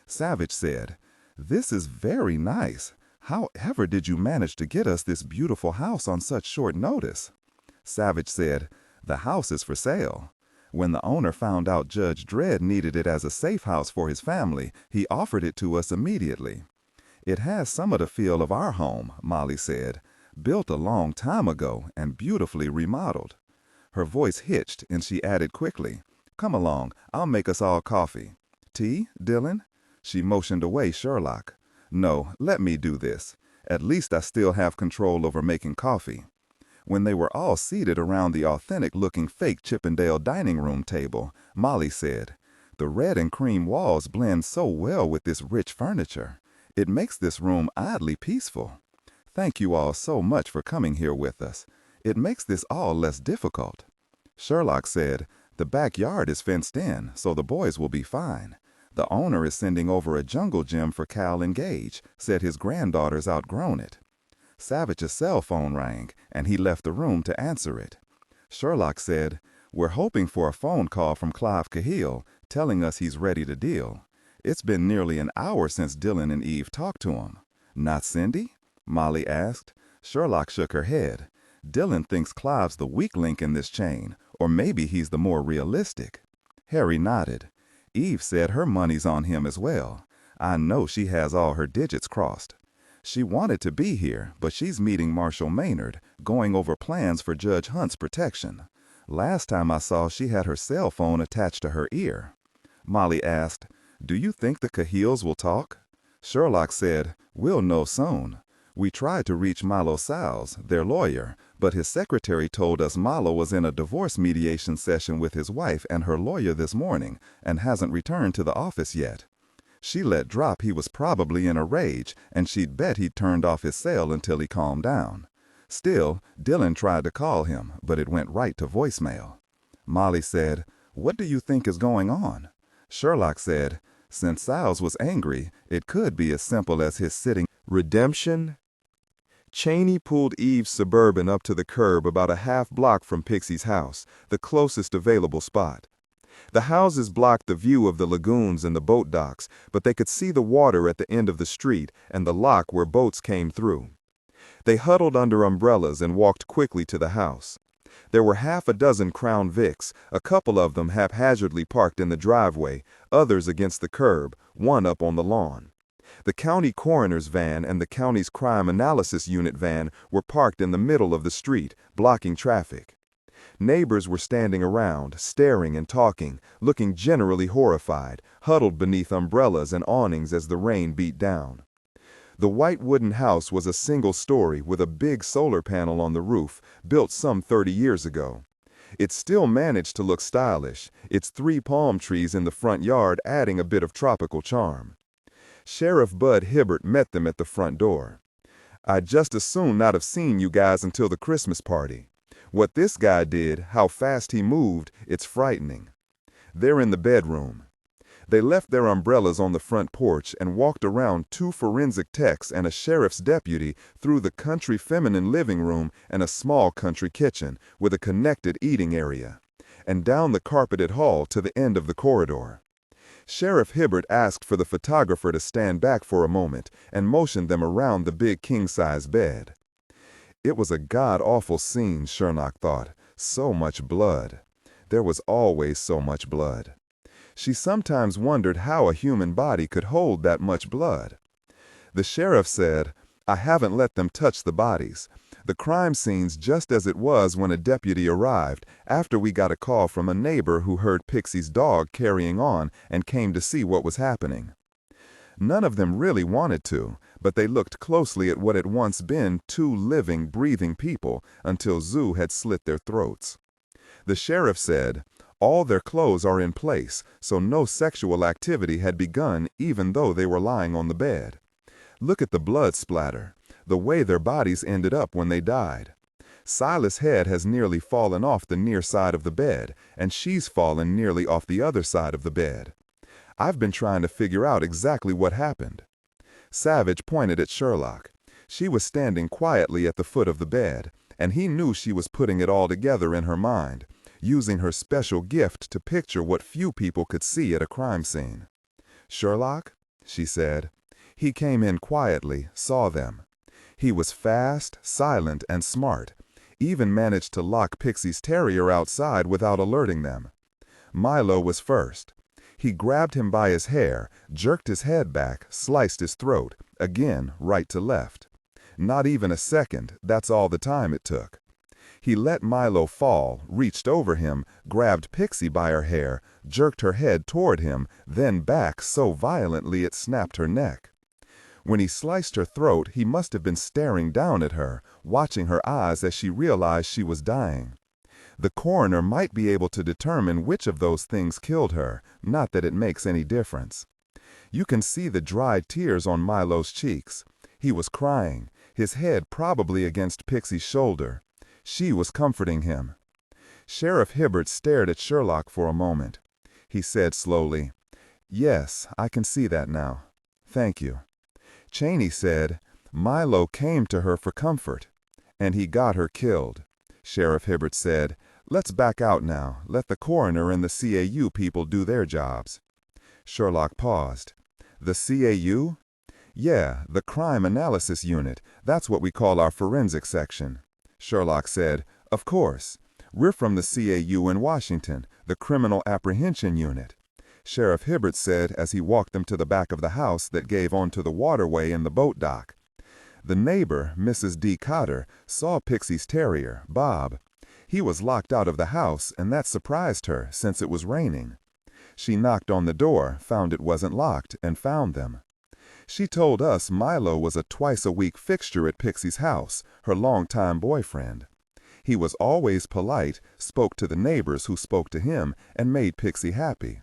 Speaker 2: Savich said, "This is very nice. However did you manage to get us this beautiful house on such short notice?" Savich said, "The house is for sale. When the owner found out Judge Dredd needed it as a safe house for his family, he offered it to us immediately. It has some of the feel of our home," Molly said, "built a long time ago and beautifully remodeled." Her voice hitched and she added quickly, "Come along, I'll make us all coffee. Tea, Dillon?" She motioned away Sherlock. "No, let me do this. At least I still have control over making coffee." When they were all seated around the authentic-looking fake Chippendale dining room table, Molly said, "The red and cream walls blend so well with this rich furniture. It makes this room oddly peaceful. Thank you all so much for coming here with us. It makes this all less difficult." Sherlock said, "The backyard is fenced in, so the boys will be fine. The owner is sending over a jungle gym for Cal and Gage, said his granddaughter's outgrown it." Savich's cell phone rang, and he left the room to answer it. Sherlock said, "We're hoping for a phone call from Clive Cahill, telling us he's ready to deal. It's been nearly an hour since Dillon and Eve talked to him." "Not Cindy?" Molly asked. Sherlock shook her head. "Dillon thinks Clive's the weak link in this chain, or maybe he's the more realistic." Harry nodded. "Eve said her money's on him as well. I know she has all her digits crossed. She wanted to be here, but she's meeting Marshal Maynard, going over plans for Judge Hunt's protection. Last time I saw, she had her cell phone attached to her ear." Molly asked, "Do you think the Cahills will talk?" Sherlock said, "We'll know soon. We tried to reach Malo Salles, their lawyer, but his secretary told us Malo was in a divorce mediation session with his wife and her lawyer this morning and hasn't returned to the office yet. She let drop he was probably in a rage, and she'd bet he'd turned off his cell until he calmed down. Still, Dillon tried to call him, but it went right to voicemail." Molly said, "What do you think is going on?" Sherlock said, "Since Salles was angry, it could be as simple as his sitting."
Speaker 3: Redemption? Cheney pulled Eve's Suburban up to the curb about a half block from Pixie's house, the closest available spot. The houses blocked the view of the lagoons and the boat docks, but they could see the water at the end of the street and the lock where boats came through. They huddled under umbrellas and walked quickly to the house. There were half a dozen Crown Vics, a couple of them haphazardly parked in the driveway, others against the curb, one up on the lawn. The county coroner's van and the county's crime analysis unit van were parked in the middle of the street, blocking traffic. Neighbors were standing around, staring and talking, looking generally horrified, huddled beneath umbrellas and awnings as the rain beat down. The white wooden house was a single story with a big solar panel on the roof, built some 30 years ago. It still managed to look stylish, its 3 palm trees in the front yard adding a bit of tropical charm. Sheriff Bud Hibbert met them at the front door. "I'd just as soon not have seen you guys until the Christmas party. What this guy did, how fast he moved, it's frightening." They're in the bedroom. They left their umbrellas on the front porch and walked around 2 forensic techs and a sheriff's deputy through the country feminine living room and a small country kitchen with a connected eating area, and down the carpeted hall to the end of the corridor. Sheriff Hibbert asked for the photographer to stand back for a moment and motioned them around the big king-size bed. It was a god-awful scene, Sherlock thought. So much blood. There was always so much blood. She sometimes wondered how a human body could hold that much blood. The sheriff said, "I haven't let them touch the bodies. The crime scene's just as it was when a deputy arrived, after we got a call from a neighbor who heard Pixie's dog carrying on and came to see what was happening." None of them really wanted to, but they looked closely at what had once been 2 living, breathing people until Zoo had slit their throats. The sheriff said, "All their clothes are in place, so no sexual activity had begun even though they were lying on the bed. Look at the blood splatter, the way their bodies ended up when they died. Silas' head has nearly fallen off the near side of the bed, and she's fallen nearly off the other side of the bed. I've been trying to figure out exactly what happened."
Speaker 2: Savich pointed at Sherlock. She was standing quietly at the foot of the bed, and he knew she was putting it all together in her mind, using her special gift to picture what few people could see at a crime scene. "Sherlock," she said. He came in quietly, saw them. He was fast, silent, and smart. Even managed to lock Pixie's terrier outside without alerting them. Milo was first. He grabbed him by his hair, jerked his head back, sliced his throat, again right to left. Not even a second, that's all the time it took. He let Milo fall, reached over him, grabbed Pixie by her hair, jerked her head toward him, then back so violently it snapped her neck. When he sliced her throat, he must have been staring down at her, watching her eyes as she realized she was dying. The coroner might be able to determine which of those things killed her, not that it makes any difference. You can see the dried tears on Milo's cheeks. He was crying, his head probably against Pixie's shoulder. She was comforting him. Sheriff Hibbert stared at Sherlock for a moment. He said slowly, "Yes, I can see that now. Thank you." Cheney said, "Milo came to her for comfort, and he got her killed." Sheriff Hibbert said, "Let's back out now. Let the coroner and the CAU people do their jobs." Sherlock paused. "The CAU?" "Yeah, the Crime Analysis Unit. That's what we call our forensic section." Sherlock said, "Of course. We're from the CAU in Washington, the Criminal Apprehension Unit." Sheriff Hibbert said as he walked them to the back of the house that gave onto the waterway in the boat dock. The neighbor, Mrs. D. Cotter, saw Pixie's terrier, Bob. He was locked out of the house, and that surprised her, since it was raining. She knocked on the door, found it wasn't locked, and found them. She told us Milo was a twice-a-week fixture at Pixie's house, her longtime boyfriend. He was always polite, spoke to the neighbors who spoke to him, and made Pixie happy.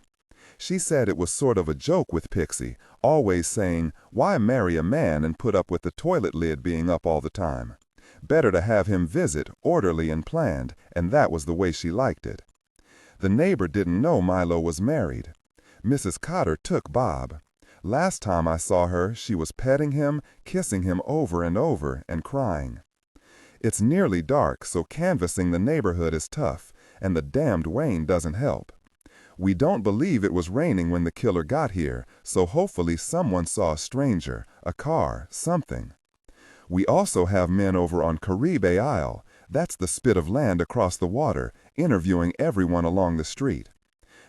Speaker 2: She said it was sort of a joke with Pixie, always saying, "Why marry a man and put up with the toilet lid being up all the time? Better to have him visit, orderly and planned, and that was the way she liked it." The neighbor didn't know Milo was married. Mrs. Cotter took Bob. Last time I saw her, she was petting him, kissing him over and over, and crying. It's nearly dark, so canvassing the neighborhood is tough, and the damned rain doesn't help. We don't believe it was raining when the killer got here, so hopefully someone saw a stranger, a car, something. We also have men over on Caribe Isle, that's the spit of land across the water, interviewing everyone along the street.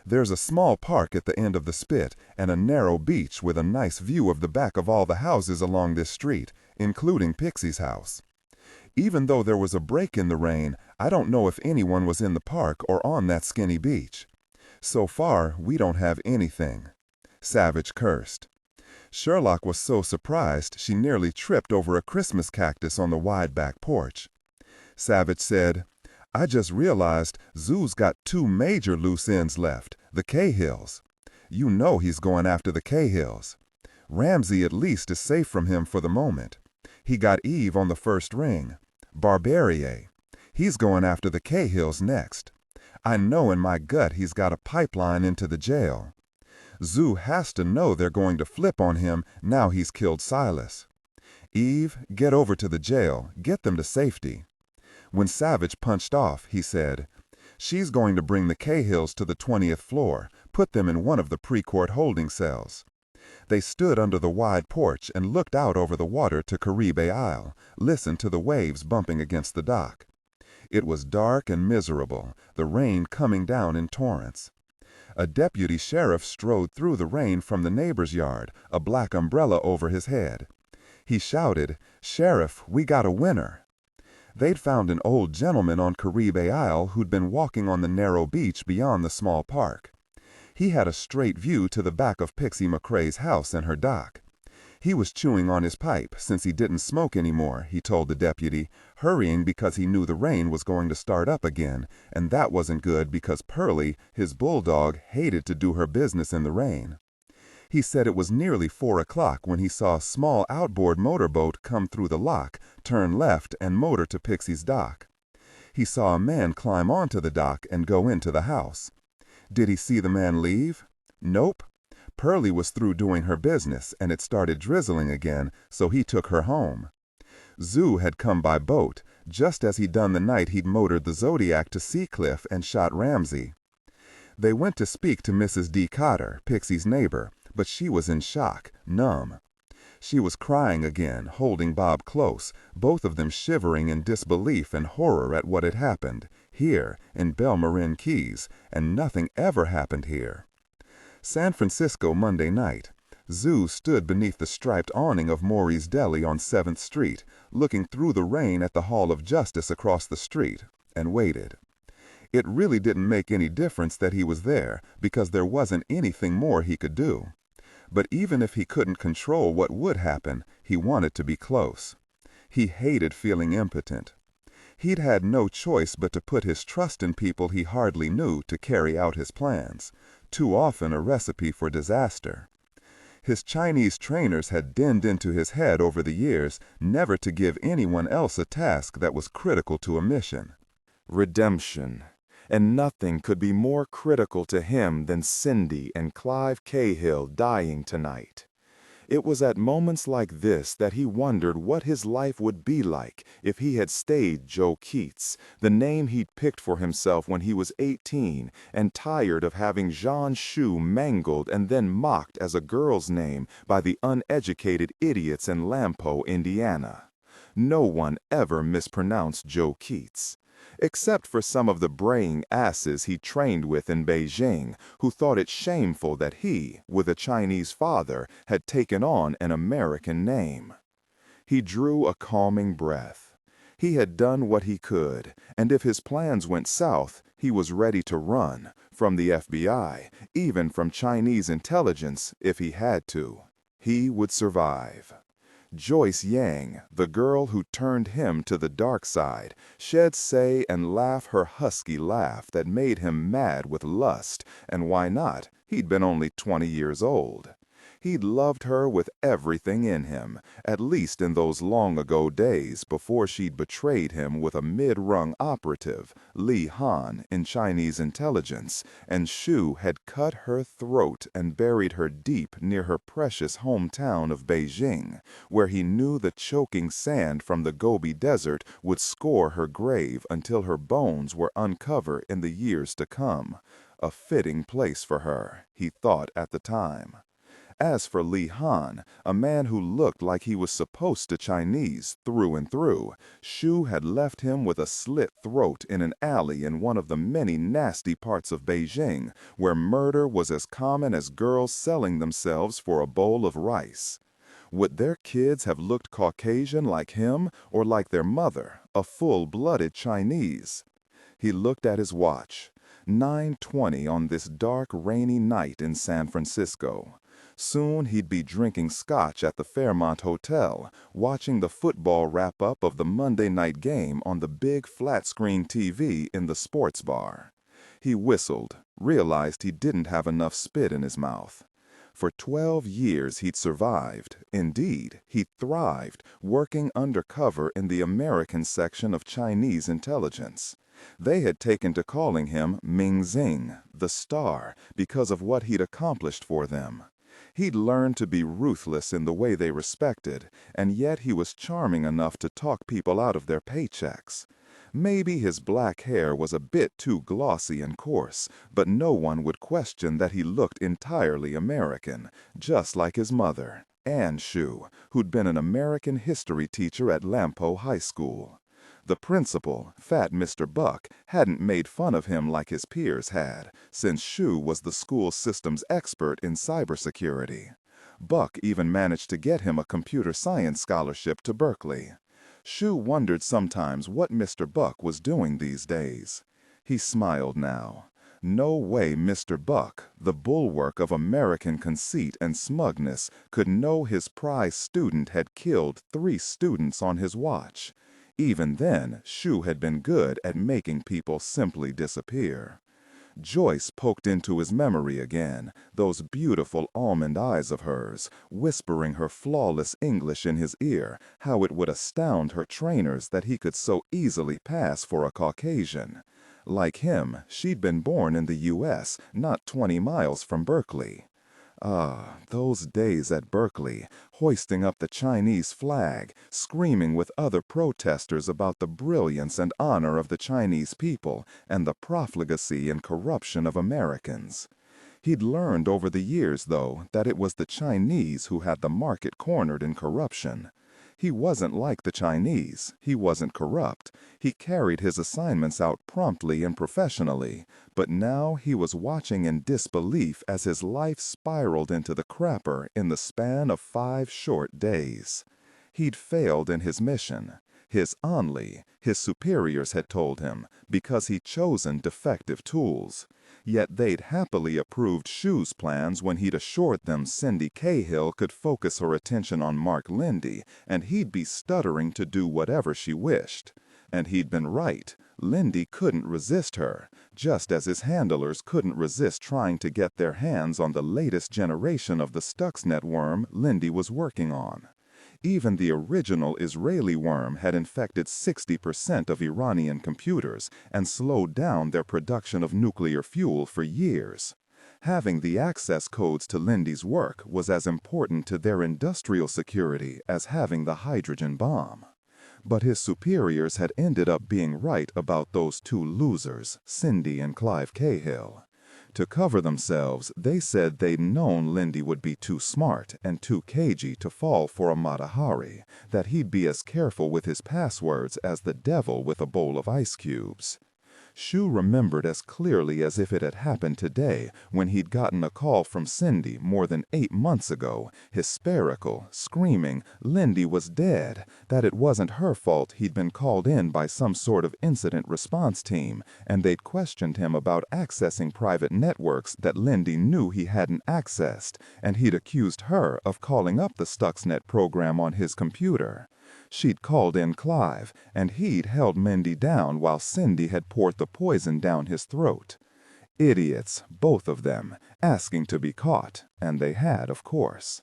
Speaker 2: There's a small park at the end of the spit and a narrow beach with a nice view of the back of all the houses along this street, including Pixie's house. Even though there was a break in the rain, I don't know if anyone was in the park or on that skinny beach. So far, we don't have anything." Savich cursed. Sherlock was so surprised she nearly tripped over a Christmas cactus on the wide back porch. Savich said, "I just realized Zoo's got two major loose ends left, the Cahills. You know he's going after the Cahills. Ramsey at least is safe from him for the moment. He got Eve on the first ring. Barbiere. He's going after the Cahills next. I know in my gut he's got a pipeline into the jail. Zoo has to know they're going to flip on him now he's killed Silas. Eve, get over to the jail, get them to safety." When Savich punched off, he said, "She's going to bring the Cahills to the 20th floor, put them in one of the pre-court holding cells." They stood under the wide porch and looked out over the water to Caribe Isle, listened to the waves bumping against the dock. It was dark and miserable, the rain coming down in torrents. A deputy sheriff strode through the rain from the neighbor's yard, a black umbrella over his head. He shouted, "Sheriff, we got a winner." They'd found an old gentleman on Caribe Isle who'd been walking on the narrow beach beyond the small park. He had a straight view to the back of Pixie McCrae's house and her dock. He was chewing on his pipe, since he didn't smoke anymore, he told the deputy, hurrying because he knew the rain was going to start up again, and that wasn't good because Pearlie, his bulldog, hated to do her business in the rain. He said it was nearly 4 o'clock when he saw a small outboard motorboat come through the lock, turn left, and motor to Pixie's dock. He saw a man climb onto the dock and go into the house. Did he see the man leave? Nope. Pearlie was through doing her business, and it started drizzling again, so he took her home. Zoo had come by boat, just as he'd done the night he'd motored the Zodiac to Seacliff and shot Ramsey. They went to speak to Mrs. D. Cotter, Pixie's neighbor, but she was in shock, numb. She was crying again, holding Bob close, both of them shivering in disbelief and horror at what had happened, here, in Belmarin Keys, and nothing ever happened here. San Francisco, Monday night. Zoo stood beneath the striped awning of Maury's Deli on 7th Street, looking through the rain at the Hall of Justice across the street, and waited. It really didn't make any difference that he was there, because there wasn't anything more he could do. But even if he couldn't control what would happen, he wanted to be close. He hated feeling impotent. He'd had no choice but to put his trust in people he hardly knew to carry out his plans, too often a recipe for disaster. His Chinese trainers had dinned into his head over the years never to give anyone else a task that was critical to a mission.
Speaker 1: Redemption. And nothing could be more critical to him than Cindy and Clive Cahill dying tonight. It was at moments like this that he wondered what his life would be like if he had stayed Joe Keats, the name he'd picked for himself when he was 18, and tired of having Jean Shu mangled and then mocked as a girl's name by the uneducated idiots in Lampo, Indiana. No one ever mispronounced Joe Keats, except for some of the braying asses he trained with in Beijing, who thought it shameful that he, with a Chinese father, had taken on an American name. He drew a calming breath. He had done what he could, and if his plans went south, he was ready to run, from the FBI, even from Chinese intelligence, if he had to. He would survive. Joyce Yang, the girl who turned him to the dark side, she'd say and laugh her husky laugh that made him mad with lust, and why not? He'd been only 20 years old. He'd loved her with everything in him, at least in those long-ago days before she'd betrayed him with a mid-rung operative, Li Han, in Chinese intelligence, and Shu had cut her throat and buried her deep near her precious hometown of Beijing, where he knew the choking sand from the Gobi Desert would score her grave until her bones were uncovered in the years to come. A fitting place for her, he thought at the time. As for Li Han, a man who looked like he was supposed to Chinese through and through, Shu had left him with a slit throat in an alley in one of the many nasty parts of Beijing, where murder was as common as girls selling themselves for a bowl of rice. Would their kids have looked Caucasian like him or like their mother, a full-blooded Chinese? He looked at his watch. 9:20 on this dark, rainy night in San Francisco. Soon he'd be drinking scotch at the Fairmont Hotel, watching the football wrap-up of the Monday night game on the big flat-screen TV in the sports bar. He whistled, realized he didn't have enough spit in his mouth. For 12 years he'd survived, indeed, he'd thrived, working undercover in the American section of Chinese intelligence. They had taken to calling him Ming Zing, the Star, because of what he'd accomplished for them. He'd learned to be ruthless in the way they respected, and yet he was charming enough to talk people out of their paychecks. Maybe his black hair was a bit too glossy and coarse, but no one would question that he looked entirely American, just like his mother, Ann Shu, who'd been an American history teacher at Lampo High School. The principal, fat Mr. Buck, hadn't made fun of him like his peers had, since Shu was the school system's expert in cybersecurity. Buck even managed to get him a computer science scholarship to Berkeley. Shu wondered sometimes what Mr. Buck was doing these days. He smiled now. No way Mr. Buck, the bulwark of American conceit and smugness, could know his prize student had killed 3 students on his watch. Even then, Shu had been good at making people simply disappear. Joyce poked into his memory again, those beautiful almond eyes of hers, whispering her flawless English in his ear, how it would astound her trainers that he could so easily pass for a Caucasian. Like him, she'd been born in the U.S., not 20 miles from Berkeley. Ah, those days at Berkeley, hoisting up the Chinese flag, screaming with other protesters about the brilliance and honor of the Chinese people and the profligacy and corruption of Americans. He'd learned over the years, though, that it was the Chinese who had the market cornered in corruption. He wasn't like the Chinese. He wasn't corrupt. He carried his assignments out promptly and professionally. But now he was watching in disbelief as his life spiraled into the crapper in the span of 5 short days. He'd failed in his mission. His only, his superiors had told him, because he'd chosen defective tools. Yet they'd happily approved Shu's plans when he'd assured them Cindy Cahill could focus her attention on Mark Lindy, and he'd be stuttering to do whatever she wished. And he'd been right. Lindy couldn't resist her, just as his handlers couldn't resist trying to get their hands on the latest generation of the Stuxnet worm Lindy was working on. Even the original Israeli worm had infected 60% of Iranian computers and slowed down their production of nuclear fuel for years. Having the access codes to Lindy's work was as important to their industrial security as having the hydrogen bomb. But his superiors had ended up being right about those two losers, Cindy and Clive Cahill. To cover themselves, they said they'd known Lindy would be too smart and too cagey to fall for a Matahari, that he'd be as careful with his passwords as the devil with a bowl of ice cubes. Shu remembered as clearly as if it had happened today when he'd gotten a call from Cindy more than 8 months ago, hysterical, screaming Lindy was dead, that it wasn't her fault he'd been called in by some sort of incident response team, and they'd questioned him about accessing private networks that Lindy knew he hadn't accessed, and he'd accused her of calling up the Stuxnet program on his computer. She'd called in Clive, and he'd held Mindy down while Cindy had poured the poison down his throat. Idiots, both of them, asking to be caught, and they had, of course.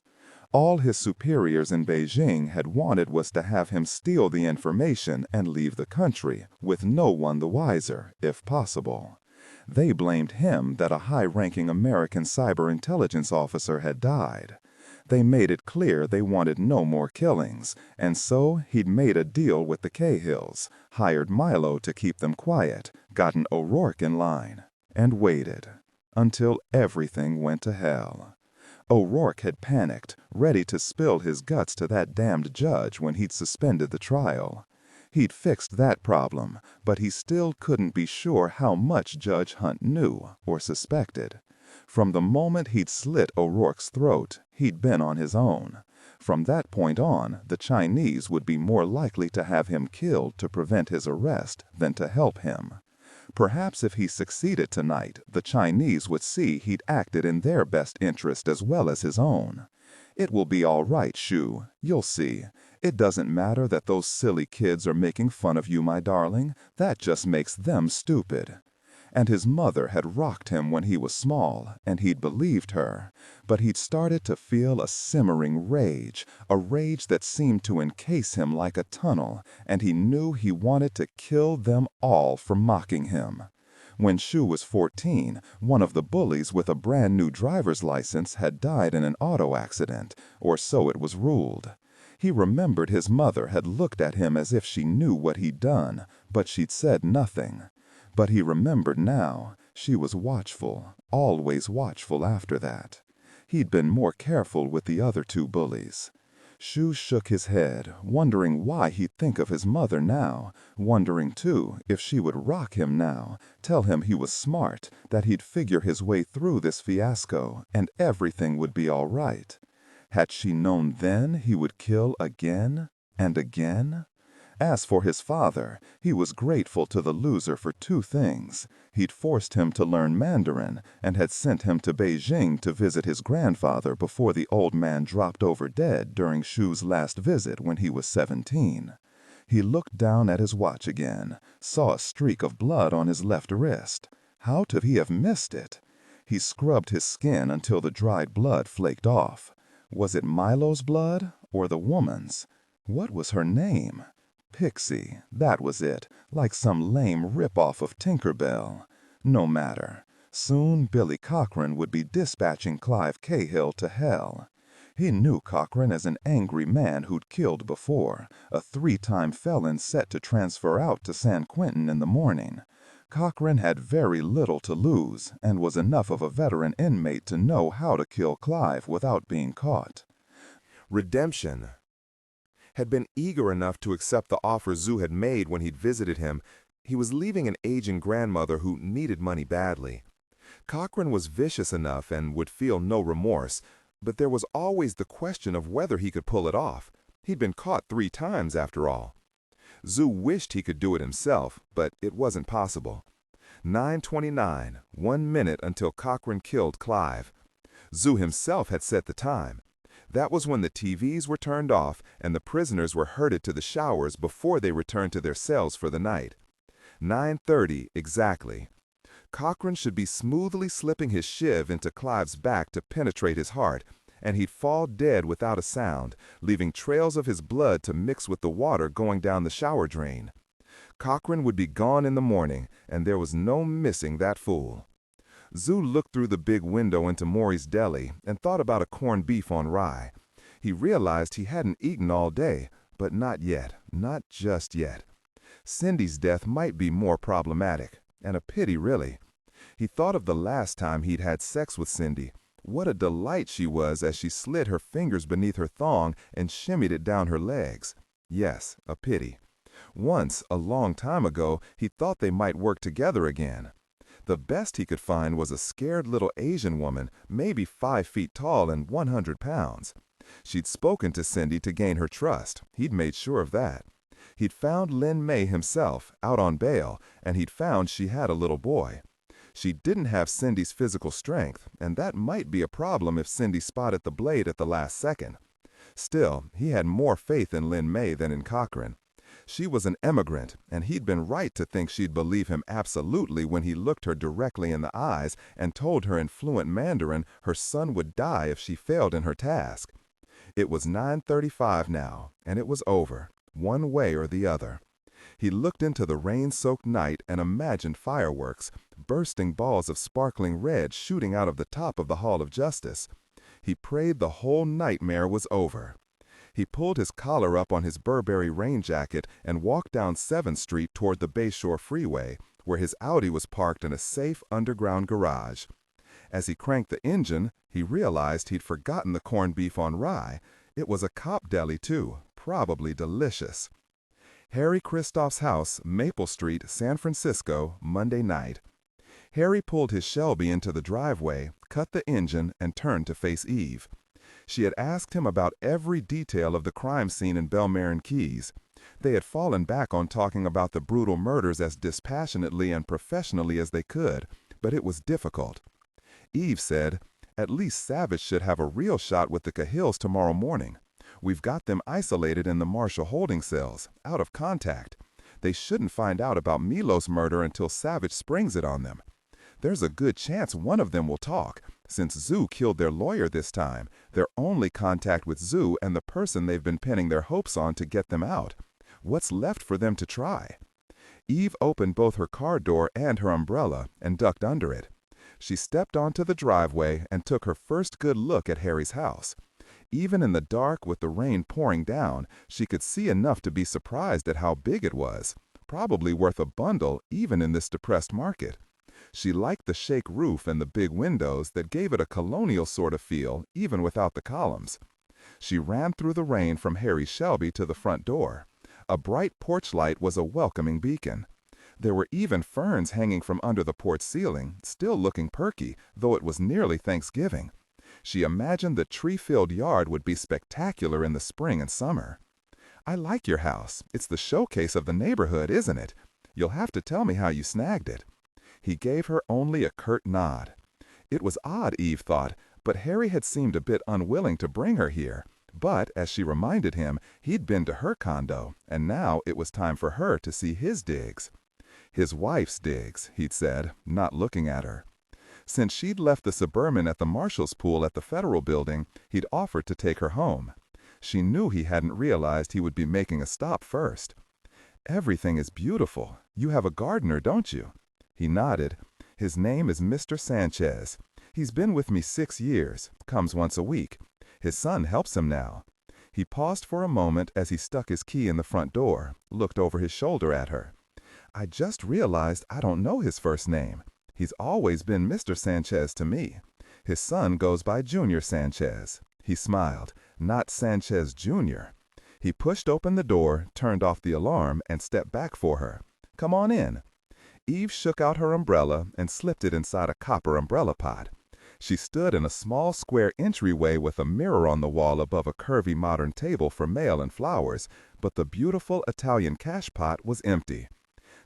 Speaker 1: All his superiors in Beijing had wanted was to have him steal the information and leave the country, with no one the wiser, if possible. They blamed him that a high-ranking American cyber intelligence officer had died. They made it clear they wanted no more killings, and so he'd made a deal with the Cahills, hired Milo to keep them quiet, gotten O'Rourke in line, and waited until everything went to hell. O'Rourke had panicked, ready to spill his guts to that damned judge when he'd suspended the trial. He'd fixed that problem, but he still couldn't be sure how much Judge Hunt knew or suspected. From the moment he'd slit O'Rourke's throat, he'd been on his own. From that point on, the Chinese would be more likely to have him killed to prevent his arrest than to help him. Perhaps if he succeeded tonight, the Chinese would see he'd acted in their best interest as well as his own. It will be all right, Shu. You'll see. It doesn't matter that those silly kids are making fun of you, my darling. That just makes them stupid. And his mother had rocked him when he was small, and he'd believed her. But he'd started to feel a simmering rage, a rage that seemed to encase him like a tunnel, and he knew he wanted to kill them all for mocking him. When Shu was 14, one of the bullies with a brand new driver's license had died in an auto accident, or so it was ruled. He remembered his mother had looked at him as if she knew what he'd done, but she'd said nothing. But he remembered now, she was watchful, always watchful after that. He'd been more careful with the other 2 bullies. Shu shook his head, wondering why he'd think of his mother now, wondering, too, if she would rock him now, tell him he was smart, that he'd figure his way through this fiasco, and everything would be all right. Had she known then he would kill again and again? As for his father, he was grateful to the loser for 2 things. He'd forced him to learn Mandarin and had sent him to Beijing to visit his grandfather before the old man dropped over dead during Shu's last visit when he was 17. He looked down at his watch again, saw a streak of blood on his left wrist. How could he have missed it? He scrubbed his skin until the dried blood flaked off. Was it Milo's blood or the woman's? What was her name? Pixie, that was it, like some lame rip-off of Tinker Bell. No matter.
Speaker 2: Soon Billy Cochran would be dispatching Clive Cahill to hell. He knew Cochran as an angry man who'd killed before, a 3-time felon set to transfer out to San Quentin in the morning. Cochran had very little to lose and was enough of a veteran inmate to know how to kill Clive without being caught.
Speaker 3: Redemption. Had been eager enough to accept the offer Zoo had made when he'd visited him. He was leaving an aging grandmother who needed money badly. Cochran was vicious enough and would feel no remorse, but there was always the question of whether he could pull it off. He'd been caught 3 times after all. Zoo wished he could do it himself, but it wasn't possible. 9:29, 1 minute until Cochran killed Clive. Zoo himself had set the time. That was when the TVs were turned off and the prisoners were herded to the showers before they returned to their cells for the night. 9:30 exactly. Cochran should be smoothly slipping his shiv into Clive's back to penetrate his heart, and he'd fall dead without a sound, leaving trails of his blood to mix with the water going down the shower drain. Cochran would be gone in the morning, and there was no missing that fool. Zoo looked through the big window into Maury's deli and thought about a corned beef on rye. He realized he hadn't eaten all day, but not yet, not just yet. Cindy's death might be more problematic, and a pity really. He thought of the last time he'd had sex with Cindy. What a delight she was as she slid her fingers beneath her thong and shimmied it down her legs. Yes, a pity. Once, a long time ago, he thought they might work together again. The best he could find was a scared little Asian woman, maybe 5 feet tall and 100 pounds. She'd spoken to Cindy to gain her trust. He'd made sure of that. He'd found Lin May himself, out on bail, and he'd found she had a little boy. She didn't have Cindy's physical strength, and that might be a problem if Cindy spotted the blade at the last second. Still, he had more faith in Lin May than in Cochran. She was an emigrant, and he'd been right to think she'd believe him absolutely when he looked her directly in the eyes and told her in fluent Mandarin her son would die if she failed in her task. It was 9:35 now, and it was over, one way or the other. He looked into the rain-soaked night and imagined fireworks, bursting balls of sparkling red shooting out of the top of the Hall of Justice. He prayed the whole nightmare was over. He pulled his collar up on his Burberry rain jacket and walked down 7th Street toward the Bayshore Freeway, where his Audi was parked in a safe underground garage. As he cranked the engine, he realized he'd forgotten the corned beef on rye. It was a cop deli, too, probably delicious. Harry Kristoff's house, Maple Street, San Francisco, Monday night. Harry pulled his Shelby into the driveway, cut the engine, and turned to face Eve. She had asked him about every detail of the crime scene in Belmar Keys. They had fallen back on talking about the brutal murders as dispassionately and professionally as they could, but it was difficult. Eve said, "At least Savich should have a real shot with the Cahills tomorrow morning. We've got them isolated in the Marshall holding cells, out of contact. They shouldn't find out about Milo's murder until Savich springs it on them. There's a good chance one of them will talk. Since Zoo killed their lawyer this time, their only contact with Zoo and the person they've been pinning their hopes on to get them out. What's left for them to try?" Eve opened both her car door and her umbrella and ducked under it. She stepped onto the driveway and took her first good look at Harry's house. Even in the dark with the rain pouring down, she could see enough to be surprised at how big it was, probably worth a bundle even in this depressed market. She liked the shake roof and the big windows that gave it a colonial sort of feel, even without the columns. She ran through the rain from Harry's Shelby to the front door. A bright porch light was a welcoming beacon. There were even ferns hanging from under the porch ceiling, still looking perky, though it was nearly Thanksgiving. She imagined the tree-filled yard would be spectacular in the spring and summer. "I like your house. It's the showcase of the neighborhood, isn't it? You'll have to tell me how you snagged it." He gave her only a curt nod. It was odd, Eve thought, but Harry had seemed a bit unwilling to bring her here. But, as she reminded him, he'd been to her condo, and now it was time for her to see his digs. His wife's digs, he'd said, not looking at her. Since she'd left the Suburban at the Marshall's pool at the Federal Building, he'd offered to take her home. She knew he hadn't realized he would be making a stop first. "Everything is beautiful. You have a gardener, don't you?" He nodded.
Speaker 2: His name is Mr. Sanchez. He's been with me 6 years, comes once a week. His son helps him now." He paused for a moment as he stuck his key in the front door, looked over his shoulder at her. "I just realized I don't know his first name. He's always been Mr. Sanchez to me. His son goes by Junior Sanchez." He smiled. "Not Sanchez Jr." He pushed open the door, turned off the alarm, and stepped back for her. "Come on in." Eve shook out her umbrella and slipped it inside a copper umbrella pot. She stood in a small square entryway with a mirror on the wall above a curvy modern table for mail and flowers, but the beautiful Italian cash pot was empty.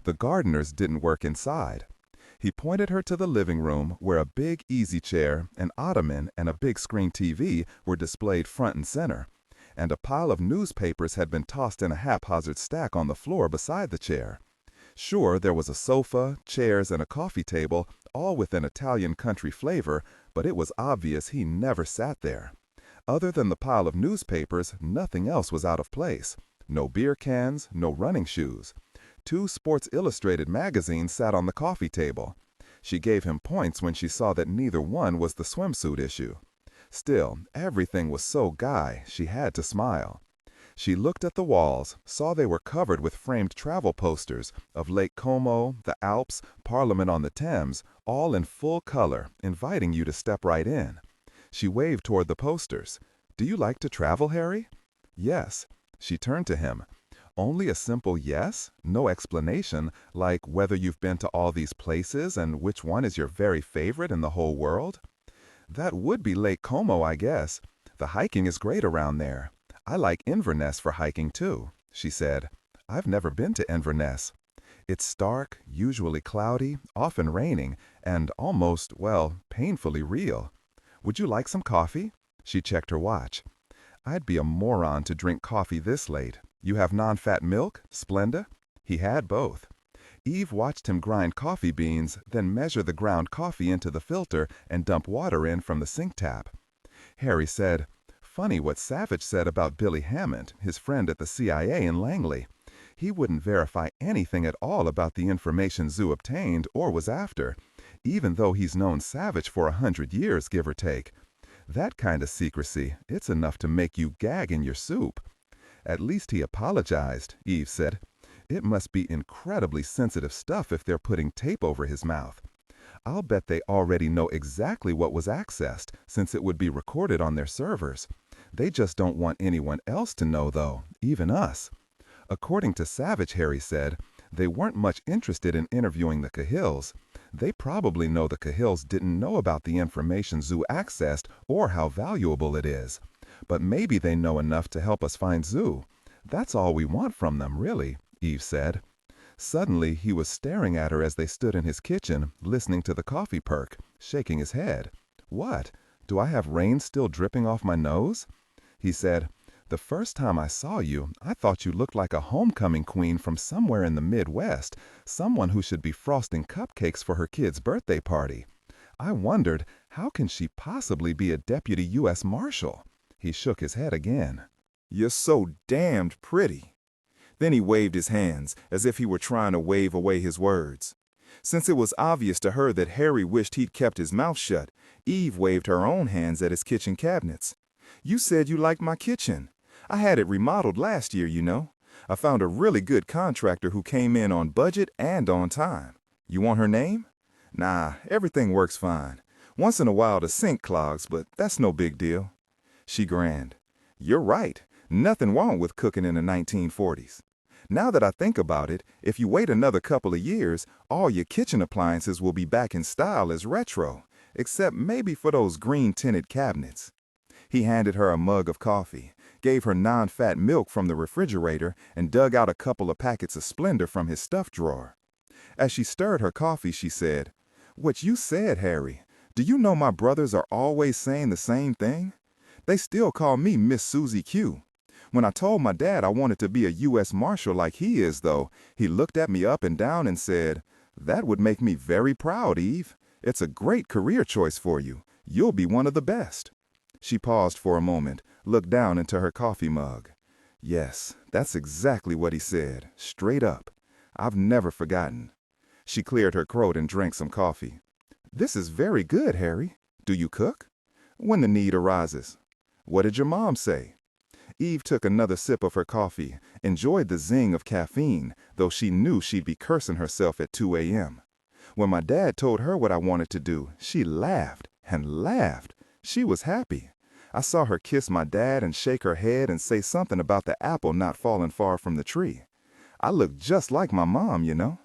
Speaker 2: The gardeners didn't work inside. He pointed her to the living room where a big easy chair, an ottoman, and a big screen TV were displayed front and center, and a pile of newspapers had been tossed in a haphazard stack on the floor beside the chair. Sure, there was a sofa, chairs, and a coffee table, all with an Italian country flavor, but it was obvious he never sat there. Other than the pile of newspapers, nothing else was out of place. No beer cans, no running shoes. 2 Sports Illustrated magazines sat on the coffee table. She gave him points when she saw that neither one was the swimsuit issue. Still, everything was so guy, she had to smile. She looked at the walls, saw they were covered with framed travel posters of Lake Como, the Alps, Parliament on the Thames, all in full color, inviting you to step right in. She waved toward the posters. "Do you like to travel, Harry?" "Yes." She turned to him. "Only a simple yes? No explanation, like whether you've been to all these places and which one is your very favorite in the whole world?" "That would be Lake Como, I guess. The hiking is great around there. I like Inverness for hiking, too," she said. "I've never been to Inverness. It's stark, usually cloudy, often raining, and almost, well, painfully real. Would you like some coffee?" She checked her watch. "I'd be a moron to drink coffee this late. You have non-fat milk, Splenda?" He had both. Eve watched him grind coffee beans, then measure the ground coffee into the filter and dump water in from the sink tap. Harry said, "Funny what Savich said about Billy Hammond, his friend at the CIA in Langley. He wouldn't verify anything at all about the information Zoo obtained or was after, even though he's known Savich for 100 years, give or take. That kind of secrecy, it's enough to make you gag in your soup." "At least he apologized," Eve said. "It must be incredibly sensitive stuff if they're putting tape over his mouth. I'll bet they already know exactly what was accessed, since it would be recorded on their servers. They just don't want anyone else to know, though, even us. According to Savich," Harry said, "they weren't much interested in interviewing the Cahills. They probably know the Cahills didn't know about the information Zoo accessed or how valuable it is. But maybe they know enough to help us find Zoo. That's all we want from them, really," Eve said. Suddenly, he was staring at her as they stood in his kitchen, listening to the coffee perk, shaking his head. "What? Do I have rain still dripping off my nose?" He said, "The first time I saw you, I thought you looked like a homecoming queen from somewhere in the Midwest, someone who should be frosting cupcakes for her kid's birthday party. I wondered, how can she possibly be a deputy U.S. Marshal?" He shook his head again.
Speaker 1: "You're so damned pretty." Then he waved his hands, as if he were trying to wave away his words. Since it was obvious to her that Harry wished he'd kept his mouth shut, Eve waved her own hands at his kitchen cabinets. "You said you liked my kitchen. I had it remodeled last year, you know. I found a really good contractor who came in on budget and on time. You want her name?" "Nah, everything works fine. Once in a while the sink clogs, but that's no big deal." She grinned. "You're right. Nothing wrong with cooking in the 1940s. Now that I think about it, if you wait another couple of years, all your kitchen appliances will be back in style as retro, except maybe for those green-tinted cabinets." He handed her a mug of coffee, gave her non-fat milk from the refrigerator, and dug out a couple of packets of Splenda from his stuff drawer. As she stirred her coffee, she said, "What you said, Harry, do you know my brothers are always saying the same thing? They still call me Miss Susie Q. When I told my dad I wanted to be a U.S. Marshal like he is, though, he looked at me up and down and said, 'That would make me very proud, Eve. It's a great career choice for you. You'll be one of the best.'" She paused for a moment, looked down into her coffee mug. "Yes, that's exactly what he said, straight up. I've never forgotten." She cleared her throat and drank some coffee.
Speaker 2: This is very good, Harry. Do you cook? When the need arises. What did your mom say? Eve took another sip of her coffee, enjoyed the zing of caffeine, though she knew she'd be cursing herself at 2 a.m. When my dad told her what I wanted to do, she laughed and laughed. She was happy. I saw her kiss my dad and shake her head and say something about the apple not falling far from the tree. I looked just like my mom, you know.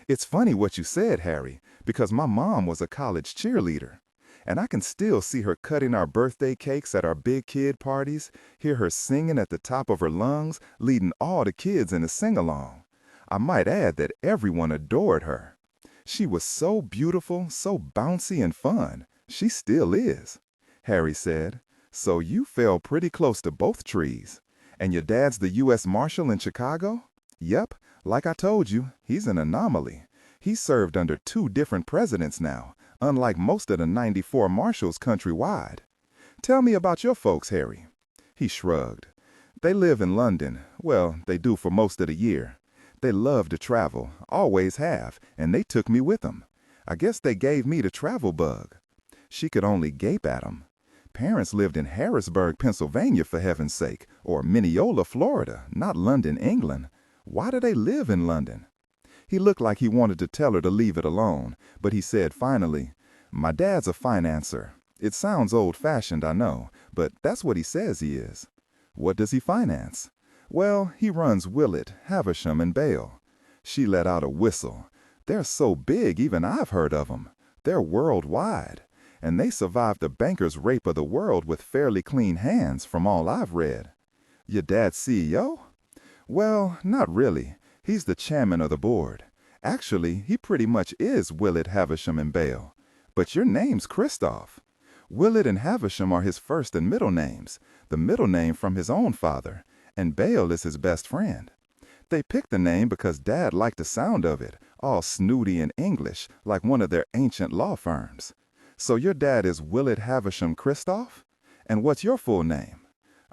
Speaker 2: It's funny what you said, Harry, because my mom was a college cheerleader. And I can still see her cutting our birthday cakes at our big kid parties, hear her singing at the top of her lungs, leading all the kids in a sing-along. I might add that everyone adored her. She was so beautiful, so bouncy and fun. She still is. Harry said, so you fell pretty close to both trees. And your dad's the U.S. Marshal in Chicago? Yep, like I told you, he's an anomaly. He served under 2 different presidents now, unlike most of the 94 marshals countrywide. Tell me about your folks, Harry. He shrugged. They live in London. Well, they do for most of the year. They love to travel, always have, and they took me with them. I guess they gave me the travel bug. She could only gape at him. Parents lived in Harrisburg, Pennsylvania, for heaven's sake, or Mineola, Florida, not London, England. Why do they live in London? He looked like he wanted to tell her to leave it alone, but he said finally, my dad's a financer. It sounds old-fashioned, I know, but that's what he says he is. What does he finance? Well, he runs Willett, Havisham, and Bale. She let out a whistle. They're so big even I've heard of them. They're worldwide. And they survived the banker's rape of the world with fairly clean hands from all I've read. Your dad's CEO? Well, not really. He's the chairman of the board. Actually, he pretty much is Willett, Havisham, and Bale. But your name's Christoph. Willett and Havisham are his first and middle names, the middle name from his own father, and Bale is his best friend. They picked the name because Dad liked the sound of it, all snooty and English, like one of their ancient law firms. So your dad is Willett Havisham Christoph? And what's your full name?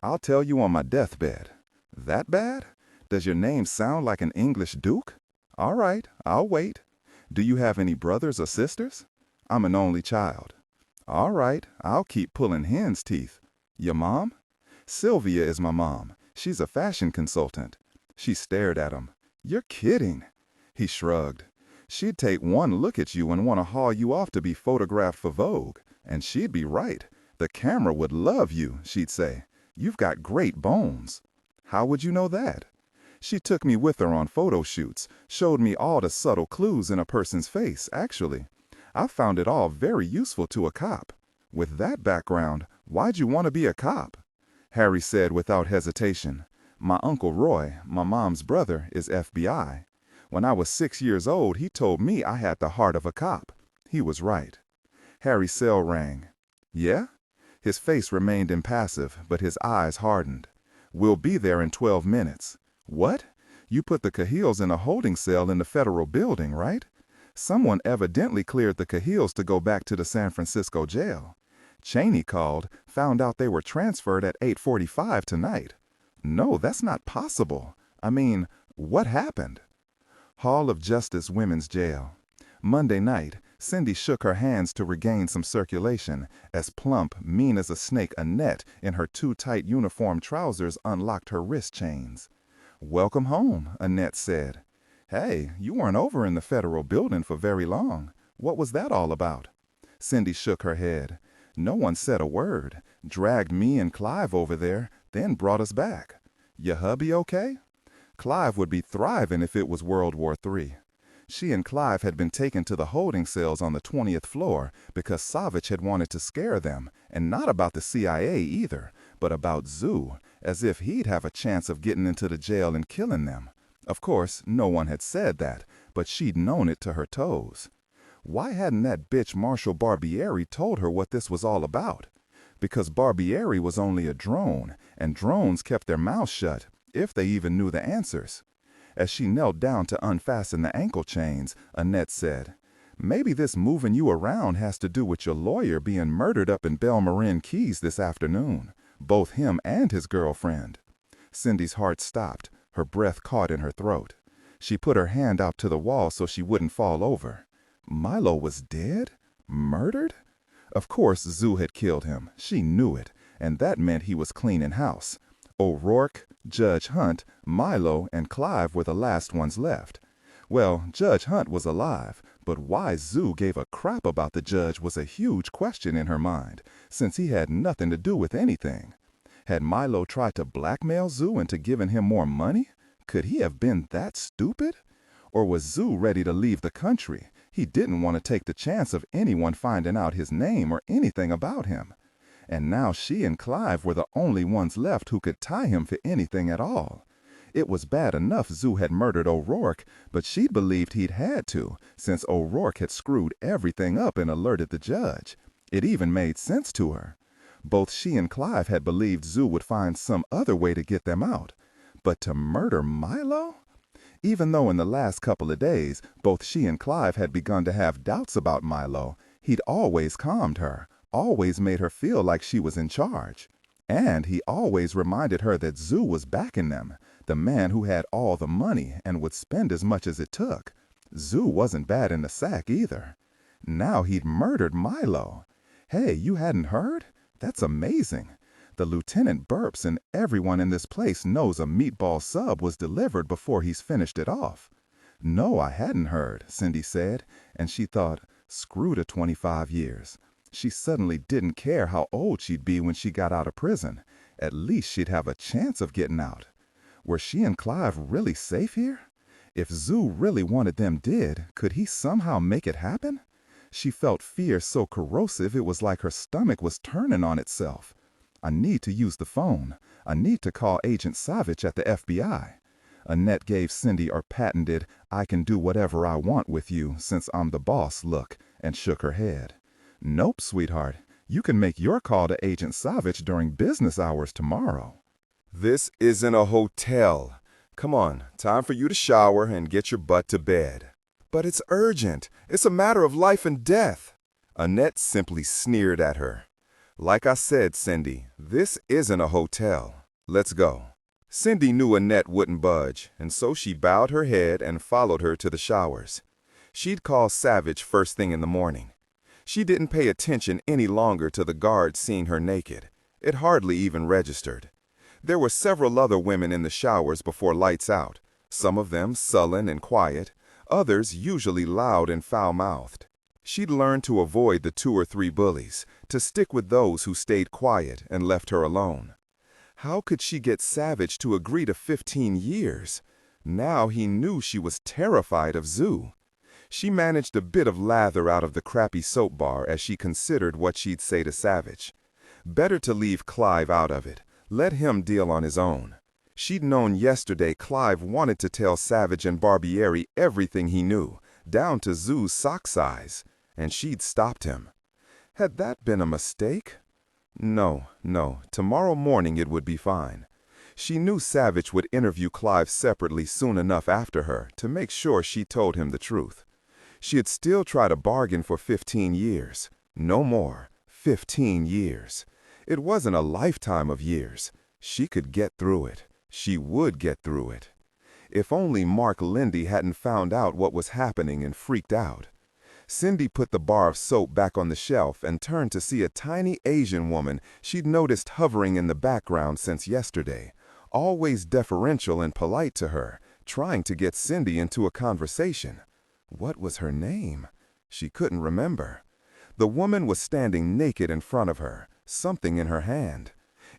Speaker 2: I'll tell you on my deathbed. That bad? Does your name sound like an English duke? All right, I'll wait. Do you have any brothers or sisters? I'm an only child. All right, I'll keep pulling hen's teeth. Your mom? Sylvia is my mom. She's a fashion consultant. She stared at him. You're kidding. He shrugged. She'd take one look at you and want to haul you off to be photographed for Vogue. And she'd be right. The camera would love you, she'd say. You've got great bones. How would you know that? She took me with her on photo shoots, showed me all the subtle clues in a person's face, actually. I found it all very useful to a cop. With that background, why'd you want to be a cop? Harry said without hesitation. My Uncle Roy, my mom's brother, is FBI. When I was 6 years old, he told me I had the heart of a cop. He was right. Harry's cell rang. Yeah? His face remained impassive, but his eyes hardened. We'll be there in 12 minutes. What? You put the Cahills in a holding cell in the federal building, right? Someone evidently cleared the Cahills to go back to the San Francisco jail. Cheney called, found out they were transferred at 8:45 tonight. No, that's not possible. I mean, what happened? Hall of Justice Women's Jail. Monday night, Cindy shook her hands to regain some circulation as plump, mean as a snake Annette in her too tight uniform trousers unlocked her wrist chains. Welcome home, Annette said. Hey, you weren't over in the federal building for very long. What was that all about? Cindy shook her head. No one said a word, dragged me and Clive over there, then brought us back. Your hubby okay? Clive would be thriving if it was World War III. She and Clive had been taken to the holding cells on the 20th floor because Savich had wanted to scare them, and not about the CIA either, but about Zoo, as if he'd have a chance of getting into the jail and killing them. Of course, no one had said that, but she'd known it to her toes. Why hadn't that bitch Marshal Barbieri told her what this was all about? Because Barbieri was only a drone, and drones kept their mouths shut, if they even knew the answers. As she knelt down to unfasten the ankle chains, Annette said, Maybe this moving you around has to do with your lawyer being murdered up in Belmarin Keys this afternoon, both him and his girlfriend. Cindy's heart stopped, her breath caught in her throat. She put her hand out to the wall so she wouldn't fall over. Milo was dead? Murdered? Of course Zoo had killed him. She knew it, and that meant he was cleaning house. O'Rourke, Judge Hunt, Milo, and Clive were the last ones left. Well, Judge Hunt was alive, but why Zoo gave a crap about the judge was a huge question in her mind, since he had nothing to do with anything. Had Milo tried to blackmail Zoo into giving him more money? Could he have been that stupid? Or was Zoo ready to leave the country? He didn't want to take the chance of anyone finding out his name or anything about him. And now she and Clive were the only ones left who could tie him for anything at all. It was bad enough Zoo had murdered O'Rourke, but she believed he'd had to, since O'Rourke had screwed everything up and alerted the judge. It even made sense to her. Both she and Clive had believed Zoo would find some other way to get them out. But to murder Milo? Even though in the last couple of days, both she and Clive had begun to have doubts about Milo, he'd always calmed her, always made her feel like she was in charge. And he always reminded her that Zoo was backing them, the man who had all the money and would spend as much as it took. Zoo wasn't bad in the sack either. Now he'd murdered Milo. Hey, you hadn't heard? That's amazing. The lieutenant burps and everyone in this place knows a meatball sub was delivered before he's finished it off. No, I hadn't heard, Cindy said, and she thought, screw the 25 years. She suddenly didn't care how old she'd be when she got out of prison. At least she'd have a chance of getting out. Were she and Clive really safe here? If Zoo really wanted them dead, could he somehow make it happen? She felt fear so corrosive it was like her stomach was turning on itself. I need to use the phone. I need to call Agent Savich at the FBI. Annette gave Cindy her patented, I can do whatever I want with you since I'm the boss look, and shook her head. Nope, sweetheart. You can make your call to Agent Savich during business hours tomorrow.
Speaker 3: This isn't a hotel. Come on, time for you to shower and get your butt to bed. But it's urgent. It's a matter of life and death. Annette simply sneered at her. Like I said, Cindy, this isn't a hotel. Let's go. Cindy knew Annette wouldn't budge, and so she bowed her head and followed her to the showers. She'd call Savich first thing in the morning. She didn't pay attention any longer to the guards seeing her naked. It hardly even registered. There were several other women in the showers before lights out, some of them sullen and quiet, others usually loud and foul-mouthed. She'd learned to avoid the 2 or 3 bullies, to stick with those who stayed quiet and left her alone. How could she get Savich to agree to 15 years? Now he knew she was terrified of Zoo. She managed a bit of lather out of the crappy soap bar as she considered what she'd say to Savich. Better to leave Clive out of it. Let him deal on his own. She'd known yesterday Clive wanted to tell Savich and Barbieri everything he knew, down to Zoo's sock size, and she'd stopped him. Had that been a mistake? No, tomorrow morning it would be fine. She knew Savich would interview Clive separately soon enough after her to make sure she told him the truth. She'd still try to bargain for 15 years. No more. 15 years. It wasn't a lifetime of years. She could get through it. She would get through it. If only Mark Lindy hadn't found out what was happening and freaked out. Cindy put the bar of soap back on the shelf and turned to see a tiny Asian woman she'd noticed hovering in the background since yesterday, always deferential and polite to her, trying to get Cindy into a conversation. What was her name? She couldn't remember. The woman was standing naked in front of her, something in her hand.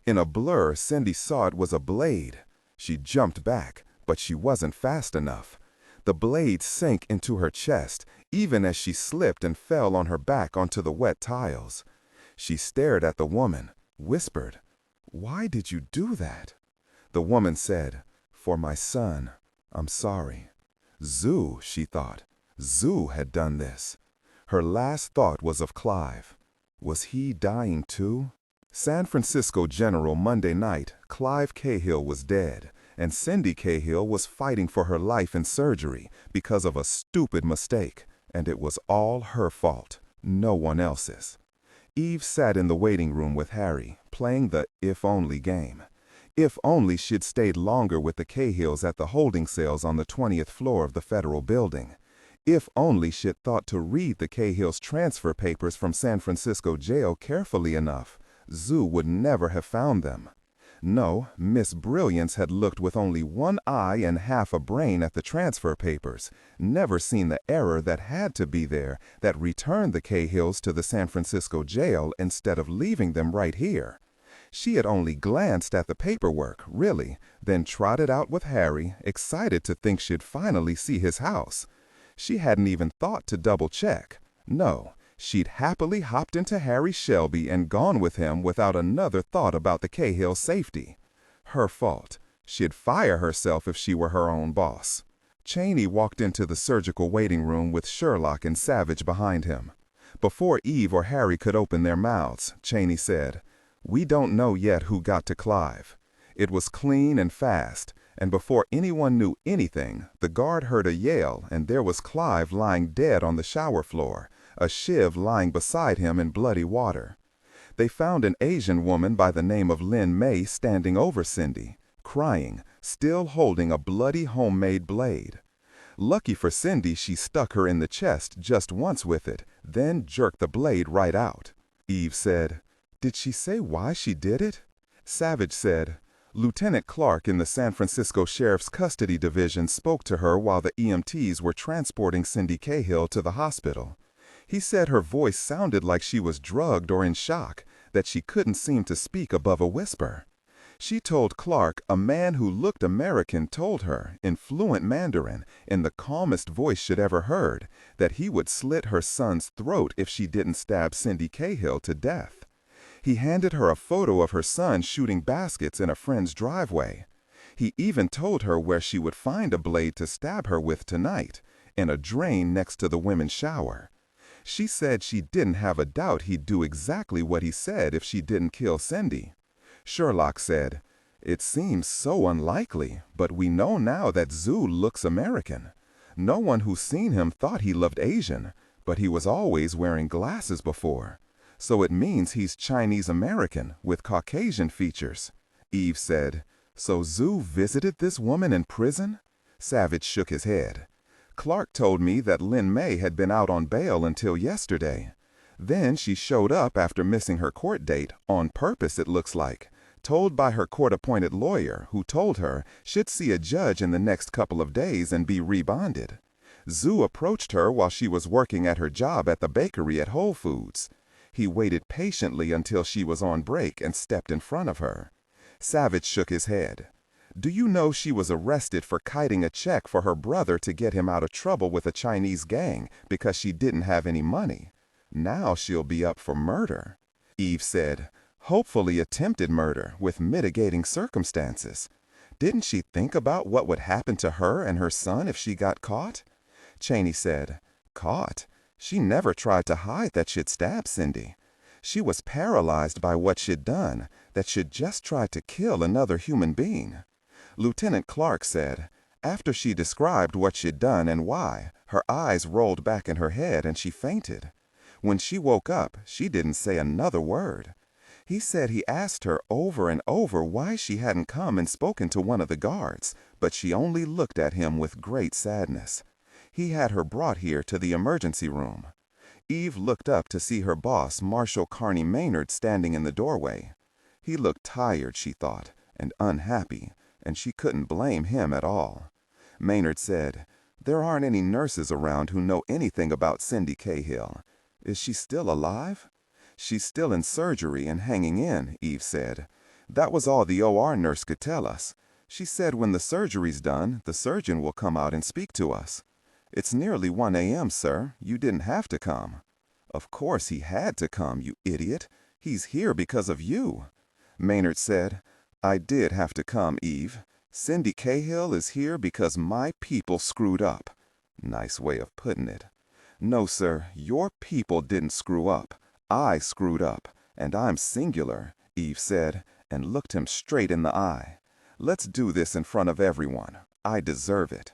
Speaker 3: In a blur, Cindy saw it was a blade. She jumped back, but she wasn't fast enough. The blade sank into her chest, even as she slipped and fell on her back onto the wet tiles. She stared at the woman, whispered, "Why did you do that?" The woman said, "For my son. I'm sorry." Zoo, she thought. Zoo had done this. Her last thought was of Clive. Was he dying too? San Francisco General Monday night, Clive Cahill was dead, and Cindy Cahill was fighting for her life in surgery because of a stupid mistake, and it was all her fault, no one else's. Eve sat in the waiting room with Harry, playing the if-only game. If only she'd stayed longer with the Cahills at the holding cells on the 20th floor of the Federal Building.
Speaker 2: If only she'd thought to read the Cahill's transfer papers from San Francisco jail carefully enough, Zoo would never have found them. No, Miss Brilliance had looked with only one eye and half a brain at the transfer papers, never seen the error that had to be there that returned the Cahills to the San Francisco jail instead of leaving them right here. She had only glanced at the paperwork, really, then trotted out with Harry, excited to think she'd finally see his house. She hadn't even thought to double-check. No, she'd happily hopped into Harry Shelby and gone with him without another thought about the Cahill's safety. Her fault. She'd fire herself if she were her own boss. Chaney walked into the surgical waiting room with Sherlock and Savich behind him. Before Eve or Harry could open their mouths, Chaney said, "We don't know yet who got to Clive." It was clean and fast, and before anyone knew anything, the guard heard a yell, and there was Clive lying dead on the shower floor, a shiv lying beside him in bloody water. They found an Asian woman by the name of Lin May standing over Cindy, crying, still holding a bloody homemade blade. Lucky for Cindy, she stuck her in the chest just once with it, then jerked the blade right out. Eve said, "Did she say why she did it?" Savich said, "Lieutenant Clark in the San Francisco Sheriff's Custody Division spoke to her while the EMTs were transporting Cindy Cahill to the hospital. He said her voice sounded like she was drugged or in shock, that she couldn't seem to speak above a whisper. She told Clark a man who looked American told her, in fluent Mandarin, in the calmest voice she'd ever heard, that he would slit her son's throat if she didn't stab Cindy Cahill to death. He handed her a photo of her son shooting baskets in a friend's driveway. He even told her where she would find a blade to stab her with tonight, in a drain next to the women's shower. She said she didn't have a doubt he'd do exactly what he said if she didn't kill Cindy. Sherlock said, "It seems so unlikely, but we know now that Zoo looks American. No one who's seen him thought he looked Asian, but he was always wearing glasses before. So it means he's Chinese-American with Caucasian features." Eve said, "So Zoo visited this woman in prison?" Savich shook his head. "Clark told me that Lin May had been out on bail until yesterday. Then she showed up after missing her court date, on purpose it looks like, told by her court-appointed lawyer, who told her she'd see a judge in the next couple of days and be rebonded. Zoo approached her while she was working at her job at the bakery at Whole Foods. He waited patiently until she was on break and stepped in front of her." Savich shook his head. "Do you know she was arrested for kiting a check for her brother to get him out of trouble with a Chinese gang because she didn't have any money? Now she'll be up for murder." Eve said, "Hopefully attempted murder with mitigating circumstances. Didn't she think about what would happen to her and her son if she got caught?" Chaney said, "Caught? She never tried to hide that she'd stabbed Cindy. She was paralyzed by what she'd done, that she'd just tried to kill another human being." Lieutenant Clark said, "After she described what she'd done and why, her eyes rolled back in her head and she fainted. When she woke up, she didn't say another word. He said he asked her over and over why she hadn't come and spoken to one of the guards, but she only looked at him with great sadness. He had her brought here to the emergency room." Eve looked up to see her boss, Marshal Carney Maynard, standing in the doorway. He looked tired, she thought, and unhappy, and she couldn't blame him at all. Maynard said, "There aren't any nurses around who know anything about Cindy Cahill. Is she still alive?" "She's still in surgery and hanging in," Eve said. "That was all the OR nurse could tell us. She said when the surgery's done, the surgeon will come out and speak to us." "It's nearly 1 a.m., sir. You didn't have to come." "Of course he had to come, you idiot. He's here because of you." Maynard said, "I did have to come, Eve. Cindy Cahill is here because my people screwed up." Nice way of putting it. "No, sir, your people didn't screw up. I screwed up, and I'm singular," Eve said, and looked him straight in the eye. "Let's do this in front of everyone. I deserve it."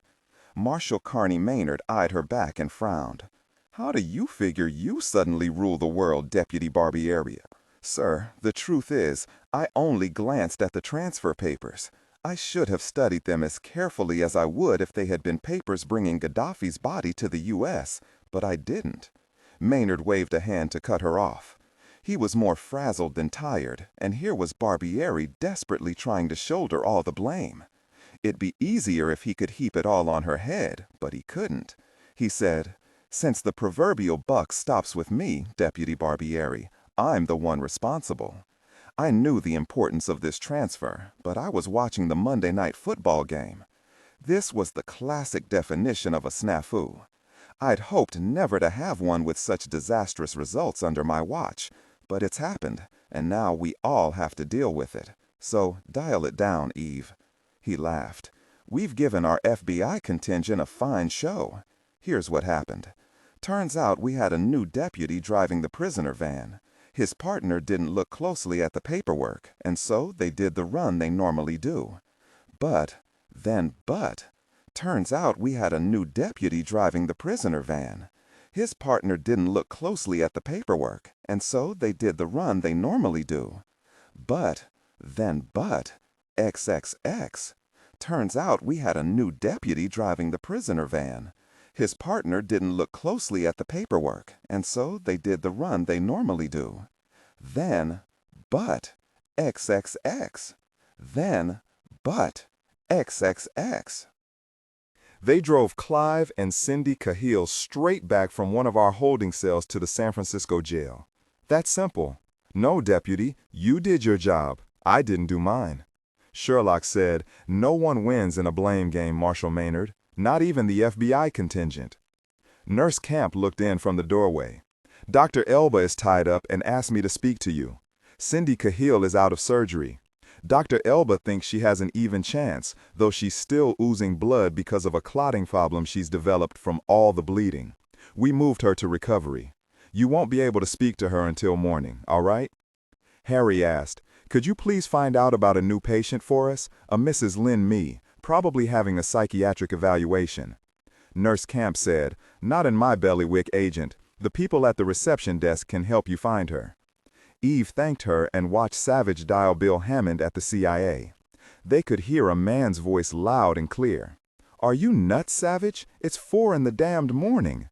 Speaker 2: Marshal Carney Maynard eyed her back and frowned. "How do you figure you suddenly rule the world, Deputy Barbieri?" "Sir, the truth is, I only glanced at the transfer papers.
Speaker 1: I should have studied them as carefully as I would if they had been papers bringing Gaddafi's body to the U.S., but I didn't. Maynard waved a hand to cut her off. He was more frazzled than tired, and here was Barbieri desperately trying to shoulder all the blame. It'd be easier if he could heap it all on her head, but he couldn't. He said, "Since the proverbial buck stops with me, Deputy Barbieri, I'm the one responsible." I knew the importance of this transfer, but I was watching the Monday night football game. This was the classic definition of a snafu. I'd hoped never to have one with such disastrous results under my watch, but it's happened, and now we all have to deal with it. So dial it down, Eve. He laughed. We've given our FBI contingent a fine show. Here's what happened. Turns out we had a new deputy driving the prisoner van. His partner didn't look closely at the paperwork, and so they did the run they normally do. But, turns out we had a new deputy driving the prisoner van. His partner didn't look closely at the paperwork, and so they did the run they normally do. But, XXX. Turns out we had a new deputy driving the prisoner van. His partner didn't look closely at the paperwork, and so they did the run they normally do. XXX. XXX. They drove Clive and Cindy Cahill straight back from one of our holding cells to the San Francisco jail. That's simple. No, deputy, you did your job. I didn't do mine. Sherlock said, "No one wins in a blame game, Marshal Maynard, not even the FBI contingent." Nurse Camp looked in from the doorway. "Dr. Elba is tied up and asked me to speak to you. Cindy Cahill is out of surgery. Dr. Elba thinks she has an even chance, though she's still oozing blood because of a clotting problem she's developed from all the bleeding. We moved her to recovery. You won't be able to speak to her until morning, all right?" Harry asked, "Could you please find out about a new patient for us, a Mrs. Lynn Mee, probably having a psychiatric evaluation?" Nurse Camp said, "Not in my bailiwick, agent. The people at the reception desk can help you find her." Eve thanked her and watched Savich dial Bill Hammond at the CIA. They could hear a man's voice loud and clear. "Are you nuts, Savich? It's 4 in the damned morning."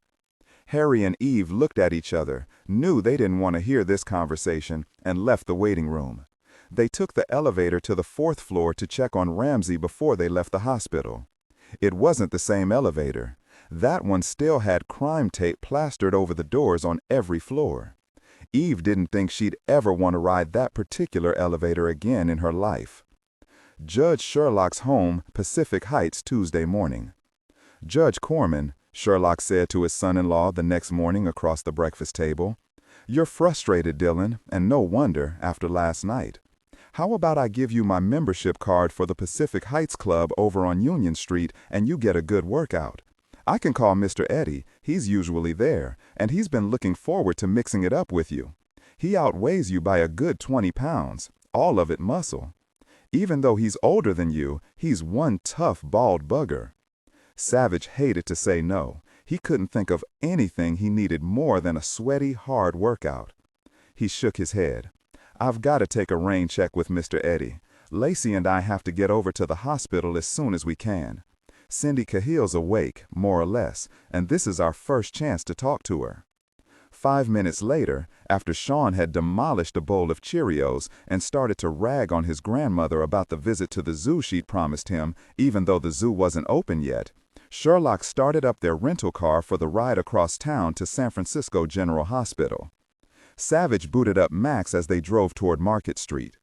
Speaker 1: Harry and Eve looked at each other, knew they didn't want to hear this conversation, and left the waiting room. They took the elevator to the 4th floor to check on Ramsey before they left the hospital. It wasn't the same elevator. That one still had crime tape plastered over the doors on every floor. Eve didn't think she'd ever want to ride that particular elevator again in her life. Judge Sherlock's home, Pacific Heights, Tuesday morning. "Judge Corman," Sherlock said to his son-in-law the next morning across the breakfast table, "you're frustrated, Dillon, and no wonder after last night. How about I give you my membership card for the Pacific Heights Club over on Union Street and you get a good workout? I can call Mr. Eddie, he's usually there, and he's been looking forward to mixing it up with you. He outweighs you by a good 20 pounds, all of it muscle. Even though he's older than you, he's one tough, bald bugger." Savich hated to say no. He couldn't think of anything he needed more than a sweaty, hard workout. He shook his head. "I've got to take a rain check with Mr. Eddie. Lacey and I have to get over to the hospital as soon as we can. Cindy Cahill's awake, more or less, and this is our first chance to talk to her." 5 minutes later, after Sean had demolished a bowl of Cheerios and started to rag on his grandmother about the visit to the zoo she'd promised him, even though the zoo wasn't open yet, Sherlock started up their rental car for the ride across town to San Francisco General Hospital. Savich booted up Max as they drove toward Market Street.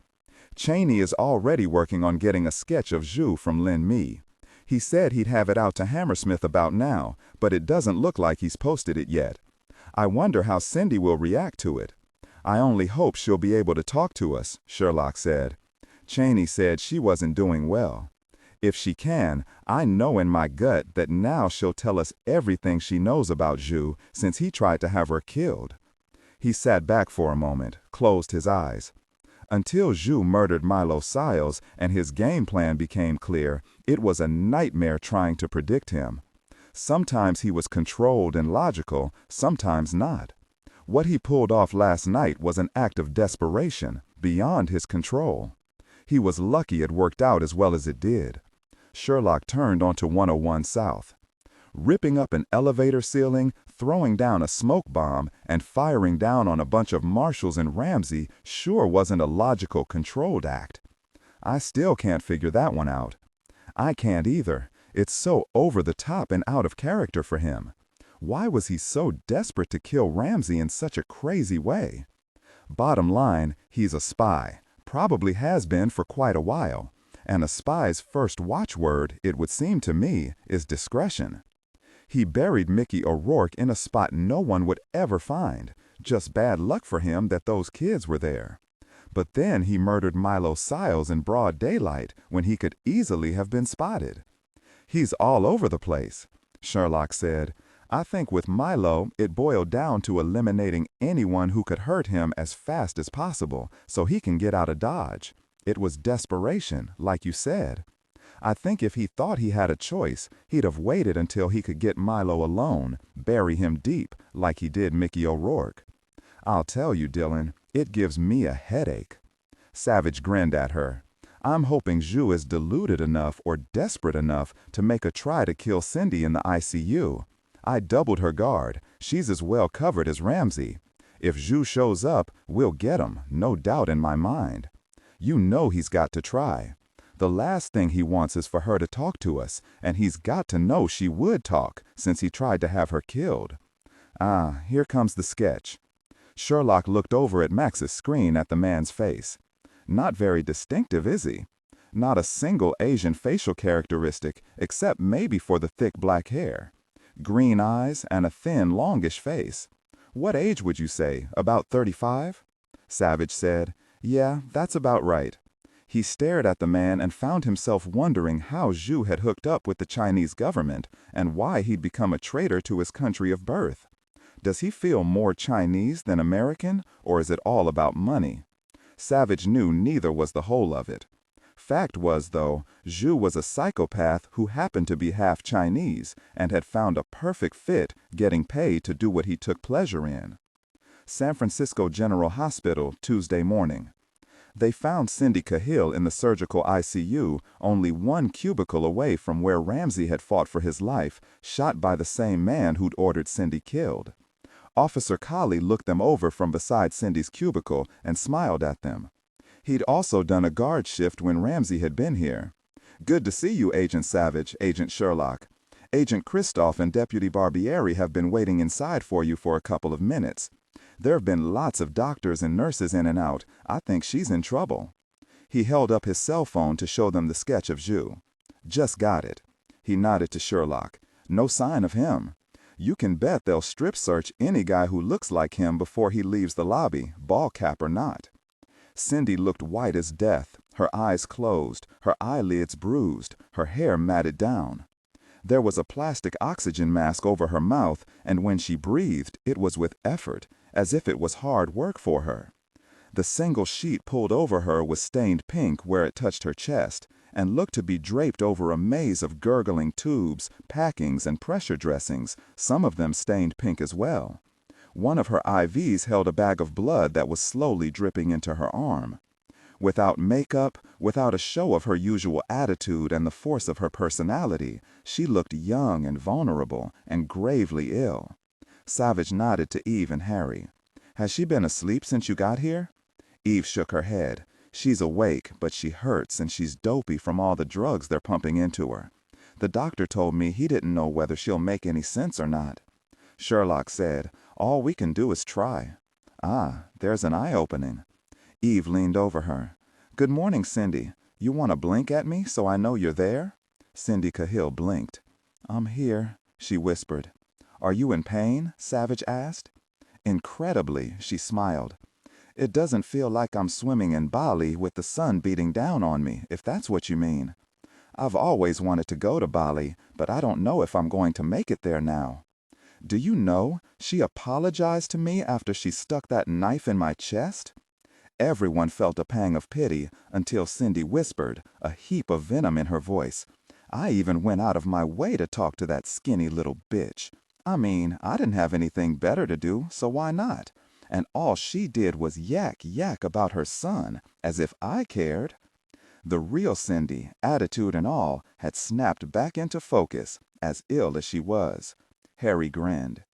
Speaker 1: Cheney is already working on getting a sketch of Zhu from Lynn Mee. He said he'd have it out to Hammersmith about now, but it doesn't look like he's posted it yet. I wonder how Cindy will react to it. I only hope she'll be able to talk to us, Sherlock said. Cheney said she wasn't doing well. If she can, I know in my gut that now she'll tell us everything she knows about Zhu since he tried to have her killed. He sat back for a moment, closed his eyes. Until Zhu murdered Milo Siles and his game plan became clear, it was a nightmare trying to predict him. Sometimes he was controlled and logical, sometimes not. What he pulled off last night was an act of desperation, beyond his control.
Speaker 2: He was lucky it worked out as well as it did. Sherlock turned onto 101 South. Ripping up an elevator ceiling, throwing down a smoke bomb, and firing down on a bunch of marshals in Ramsey sure wasn't a logical, controlled act. I still can't figure that one out. I can't either. It's so over the top and out of character for him. Why was he so desperate to kill Ramsey in such a crazy way? Bottom line, he's a spy. Probably has been for quite a while. And a spy's first watchword, it would seem to me, is discretion. He buried Mickey O'Rourke in a spot no one would ever find. Just bad luck for him that those kids were there. But then he murdered Milo Siles in broad daylight when he could easily have been spotted. He's all over the place, Sherlock said. I think with Milo, it boiled down to eliminating anyone who could hurt him as fast as possible so he can get out of Dodge. It was desperation, like you said. I think if he thought he had a choice, he'd have waited until he could get Milo alone, bury him deep, like he did Mickey O'Rourke. I'll tell you, Dillon, it gives me a headache. Savich grinned at her. I'm hoping Zhu is deluded enough or desperate enough to make a try to kill Cindy in the ICU. I doubled her guard. She's as well covered as Ramsey. If Zhu shows up, we'll get him, no doubt in my mind. You know he's got to try. The last thing he wants is for her to talk to us, and he's got to know she would talk, since he tried to have her killed. Ah, here comes the sketch. Sherlock looked over at Max's screen at the man's face. Not very distinctive, is he? Not a single Asian facial characteristic, except maybe for the thick black hair. Green eyes and a thin, longish face. What age would you say? About 35? Savich said, Yeah, that's about right. He stared at the man and found himself wondering how Zhu had hooked up with the Chinese government and why he'd become a traitor to his country of birth. Does he feel more Chinese than American, or is it all about money? Savich knew neither was the whole of it. Fact was, though, Zhu was a psychopath who happened to be half Chinese and had found a perfect fit getting paid to do what he took pleasure in. San Francisco General Hospital, Tuesday morning. They found Cindy Cahill in the surgical ICU, only one cubicle away from where Ramsey had fought for his life, shot by the same man who'd ordered Cindy killed. Officer Colley looked them over from beside Cindy's cubicle and smiled at them. He'd also done a guard shift when Ramsey had been here. Good to see you, Agent Savich, Agent Sherlock. Agent Kristoff and Deputy Barbieri have been waiting inside for you for a couple of minutes. There have been lots of doctors and nurses in and out. I think she's in trouble. He held up his cell phone to show them the sketch of Zhu. Just got it. He nodded to Sherlock. No sign of him. You can bet they'll strip search any guy who looks like him before he leaves the lobby, ball cap or not. Cindy looked white as death, her eyes closed, her eyelids bruised, her hair matted down. There was a plastic oxygen mask over her mouth, and when she breathed, it was with effort, as if it was hard work for her. The single sheet pulled over her was stained pink where it touched her chest, and looked to be draped over a maze of gurgling tubes, packings, and pressure dressings, some of them stained pink as well. One of her IVs held a bag of blood that was slowly dripping into her arm. Without makeup, without a show of her usual attitude and the force of her personality, she looked young and vulnerable and gravely ill. Savich nodded to Eve and Harry. Has she been asleep since you got here? Eve shook her head. She's awake, but she hurts and she's dopey from all the drugs they're pumping into her. The doctor told me he didn't know whether she'll make any sense or not. Sherlock said, All we can do is try. Ah, there's an eye-opening. Eve leaned over her. Good morning, Cindy. You want to blink at me so I know you're there? Cindy Cahill blinked. I'm here, she whispered. Are you in pain? Savich asked. Incredibly, she smiled. It doesn't feel like I'm swimming in Bali with the sun beating down on me, if that's what you mean. I've always wanted to go to Bali, but I don't know if I'm going to make it there now. Do you know, she apologized to me after she stuck that knife in my chest? Everyone felt a pang of pity until Cindy whispered, a heap of venom in her voice. I even went out of my way to talk to that skinny little bitch. I mean, I didn't have anything better to do, so why not? And all she did was yak about her son, as if I cared. The real Cindy, attitude and all, had snapped back into focus, as ill as she was. Harry grinned.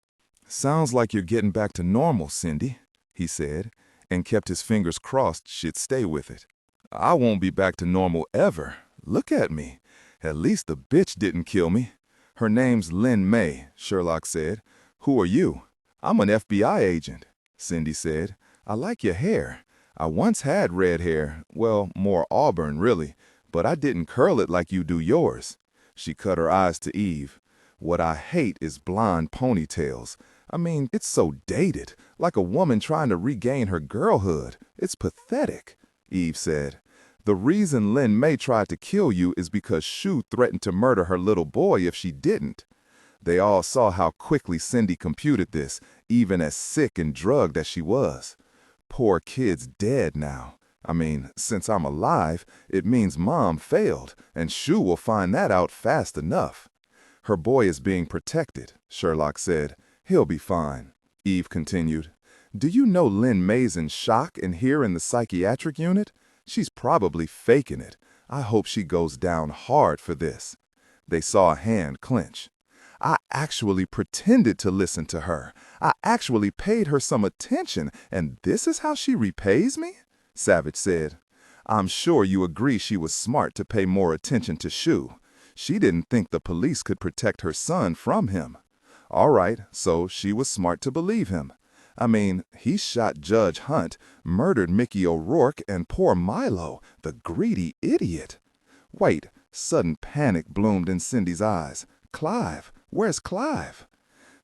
Speaker 1: "Sounds like you're getting back to normal, Cindy," he said, and kept his fingers crossed she'd stay with it. "I won't be back to normal ever. Look at me. At least the bitch didn't kill me." "Her name's Lynn May," Sherlock said. "Who are you?" "I'm an FBI agent," Cindy said. "I like your hair. I once had red hair, well, more auburn, really, but I didn't curl it like you do yours." She cut her eyes to Eve. "What I hate is blonde ponytails. I mean, it's so dated, like a woman trying to regain her girlhood. It's pathetic," Eve said. "The reason Lynn May tried to kill you is because Shu threatened to murder her little boy if she didn't." They all saw how quickly Cindy computed this, even as sick and drugged as she was. "Poor kid's dead now. I mean, since I'm alive, it means Mom failed, and Shu will find that out fast enough." "Her boy is being protected," Sherlock said. "He'll be fine." Eve continued. "Do you know Lynn May's in shock and here in the psychiatric unit? She's probably faking it. I hope she goes down hard for this." They saw a hand clench. "I actually pretended to listen to her. I actually paid her some attention, and this is how she repays me?" Savich said. "I'm sure you agree she was smart to pay more attention to Shu. She didn't think the police could protect her son from him." "All right, so she was smart to believe him. I mean, he shot Judge Hunt, murdered Mickey O'Rourke, and poor Milo, the greedy idiot." Wait, sudden panic bloomed in Cindy's eyes. "Clive? Where's Clive?"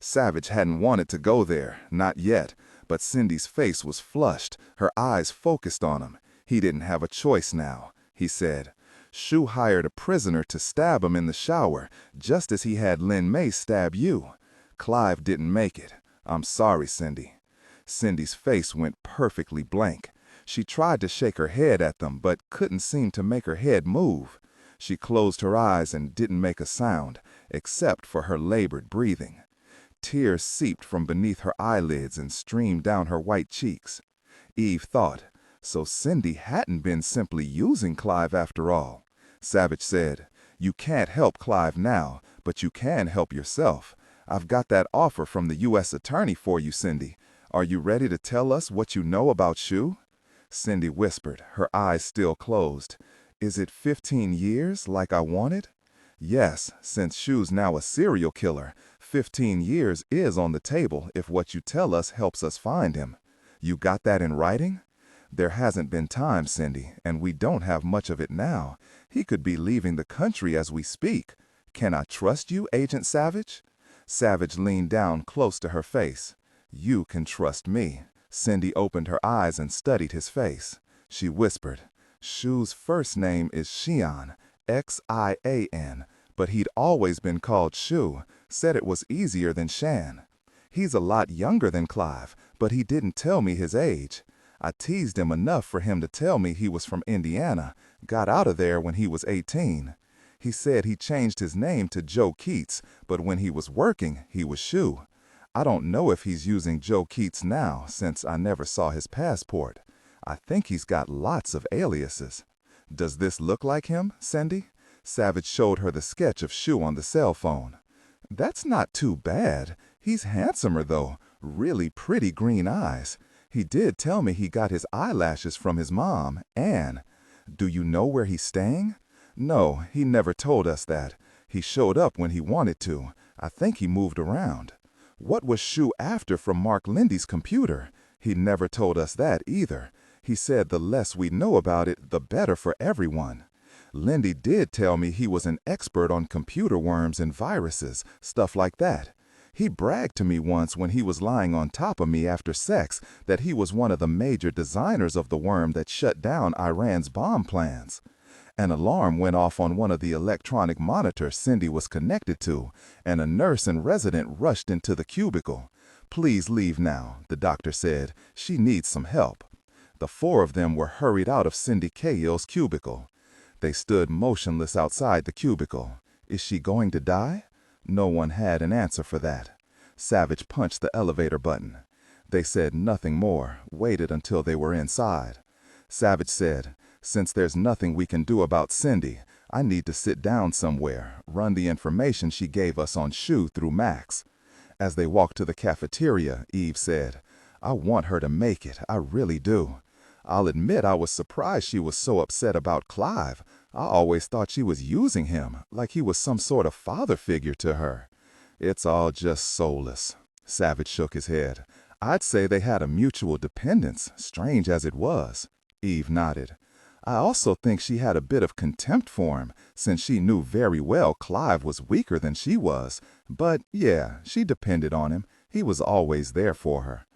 Speaker 1: Savich hadn't wanted to go there, not yet, but Cindy's face was flushed, her eyes focused on him. He didn't have a choice now, he said. "Shu hired a prisoner to stab him in the shower, just as he had Lynn May stab you. Clive didn't make it. I'm sorry, Cindy." Cindy's face went perfectly blank. She tried to shake her head at them, but couldn't seem to make her head move. She closed her eyes and didn't make a sound, except for her labored breathing. Tears seeped from beneath her eyelids and streamed down her white cheeks. Eve thought, so Cindy hadn't been simply using Clive after all. Savich said, "You can't help Clive now, but you can help yourself. I've got that offer from the U.S. Attorney for you, Cindy. Are you ready to tell us what you know about Shu?" Cindy whispered, her eyes still closed. "Is it 15 years, like I wanted?" "Yes, since Shu's now a serial killer, 15 years is on the table if what you tell us helps us find him. You got that in writing?" "There hasn't been time, Cindy, and we don't have much of it now. He could be leaving the country as we speak. Can I trust you, Agent Savich?" Savich leaned down close to her face. "You can trust me." Cindy opened her eyes and studied his face. She whispered, "Shu's first name is Xian, Xian, but he'd always been called Shu, said it was easier than Shan. He's a lot younger than Clive, but he didn't tell me his age. I teased him enough for him to tell me he was from Indiana, got out of there when he was 18. He said he changed his name to Joe Keats, but when he was working, he was Shu. I don't know if he's using Joe Keats now, since I never saw his passport. I think he's got lots of aliases." "Does this look like him, Cindy?" Savich showed her the sketch of Shu on the cell phone. "That's not too bad. He's handsomer, though. Really pretty green eyes. He did tell me he got his eyelashes from his mom, Anne. Do you know where he's staying?" "No, he never told us that. He showed up when he wanted to. I think he moved around." "What was Shu after from Mark Lindy's computer?" "He never told us that either. He said the less we know about it, the better for everyone. Lindy did tell me he was an expert on computer worms and viruses, stuff like that. He bragged to me once when he was lying on top of me after sex that he was one of the major designers of the worm that shut down Iran's bomb plans. An alarm went off on one of the electronic monitors Cindy was connected to, and a nurse and resident rushed into the cubicle. 'Please leave now,' the doctor said. 'She needs some help.' The four of them were hurried out of Cindy Cahill's cubicle. They stood motionless outside the cubicle. Is she going to die? No one had an answer for that. Savich punched the elevator button. They said nothing more, waited until they were inside. Savich said,
Speaker 2: Since there's nothing we can do about Cindy, I need to sit down somewhere, run the information she gave us on Shu through Max. As they walked to the cafeteria, Eve said, I want her to make it, I really do. I'll admit I was surprised she was so upset about Clive. I always thought she was using him, like he was some sort of father figure to her. It's all just soulless. Savich shook his head. I'd say they had a mutual dependence, strange as it was. Eve nodded. I also think she had a bit of contempt for him, since she knew very well Clive was weaker than she was. But yeah, she depended on him. He was always there for her.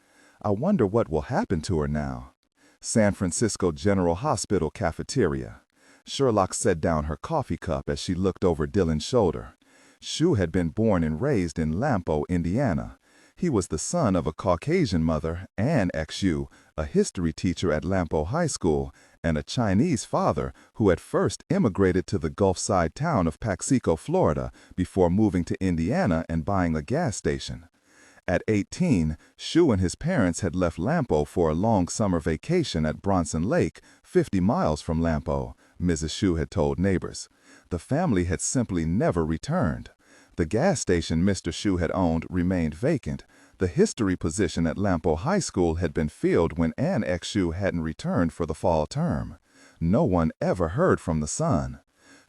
Speaker 2: I wonder what will happen to her now. San Francisco General Hospital cafeteria. Sherlock set down her coffee cup as she looked over Dillon's shoulder. Shu had been born and raised in Lampo, Indiana. He was the son of a Caucasian mother, Ann Xu, a history teacher at Lampo High School, and a Chinese father who had first immigrated to the Gulfside town of Paxico, Florida, before moving to Indiana and buying a gas station. At 18, Shu and his parents had left Lampo for a long summer vacation at Bronson Lake, 50 miles from Lampo, Mrs. Shu had told neighbors. The family had simply never returned. The gas station Mr. Shu had owned remained vacant. The history position at Lampo High School had been filled when Ann Xu hadn't returned for the fall term. No one ever heard from the son.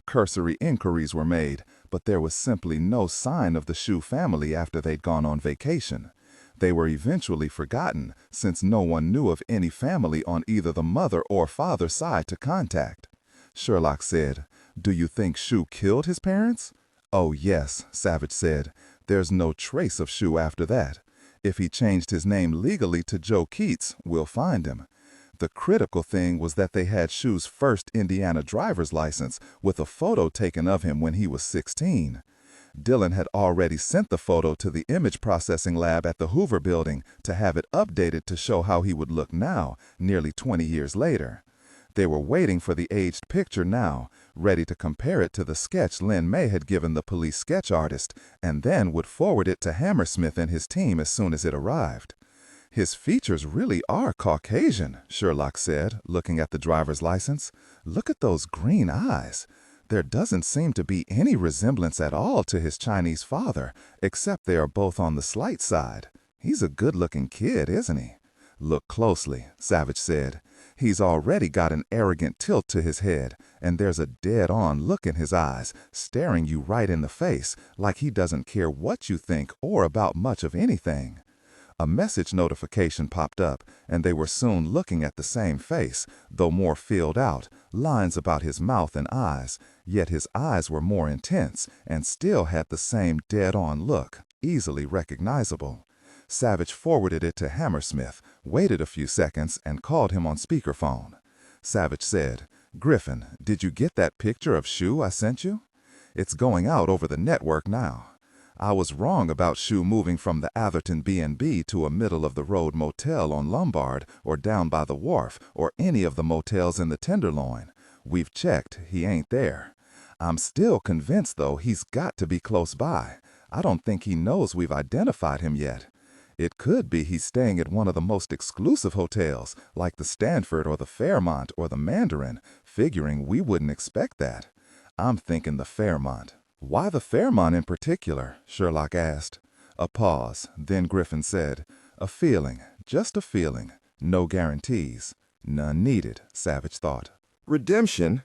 Speaker 2: Cursory inquiries were made, but there was simply no sign of the Shu family after they'd gone on vacation. They were eventually forgotten, since no one knew of any family on either the mother or father side to contact. Sherlock said, Do you think Shu killed his parents? Oh yes, Savich said. There's no trace of Shu after that. If he changed his name legally to Joe Keats, we'll find him. The critical thing was that they had Shu's first Indiana driver's license with a photo taken of him when he was 16. Dillon had already sent the photo to the image processing lab at the Hoover Building to have it updated to show how he would look now, nearly 20 years later. They were waiting for the aged picture now, ready to compare it to the sketch Lynn May had given the police sketch artist, and then would forward it to Hammersmith and his team as soon as it arrived. His features really are Caucasian, Sherlock said, looking at the driver's license. Look at those green eyes. There doesn't seem to be any resemblance at all to his Chinese father, except they are both on the slight side. He's a good-looking kid, isn't he? Look closely, Savich said. He's already got an arrogant tilt to his head, and there's a dead-on look in his eyes, staring you right in the face, like he doesn't care what you think or about much of anything. A message notification popped up, and they were soon looking at the same face, though more filled out, lines about his mouth and eyes, yet his eyes were more intense and still had the same dead-on look, easily recognizable. Savich forwarded it to Hammersmith, waited a few seconds, and called him on speakerphone. Savich said, Griffin, did you get that picture of Shu I sent you? It's going out over the network now. I was wrong about Shu moving from the Atherton B&B to a middle-of-the-road motel on Lombard or down by the wharf or any of the motels in the Tenderloin. We've checked, he ain't there. I'm still convinced, though, he's got to be close by. I don't think he knows we've identified him yet. It could be he's staying at one of the most exclusive hotels, like the Stanford or the Fairmont or the Mandarin, figuring we wouldn't expect that. I'm thinking the Fairmont. Why the Fairmont in particular? Sherlock asked. A pause. Then Griffin said, A feeling, just a feeling. No guarantees. None needed, Savich thought.
Speaker 3: Redemption?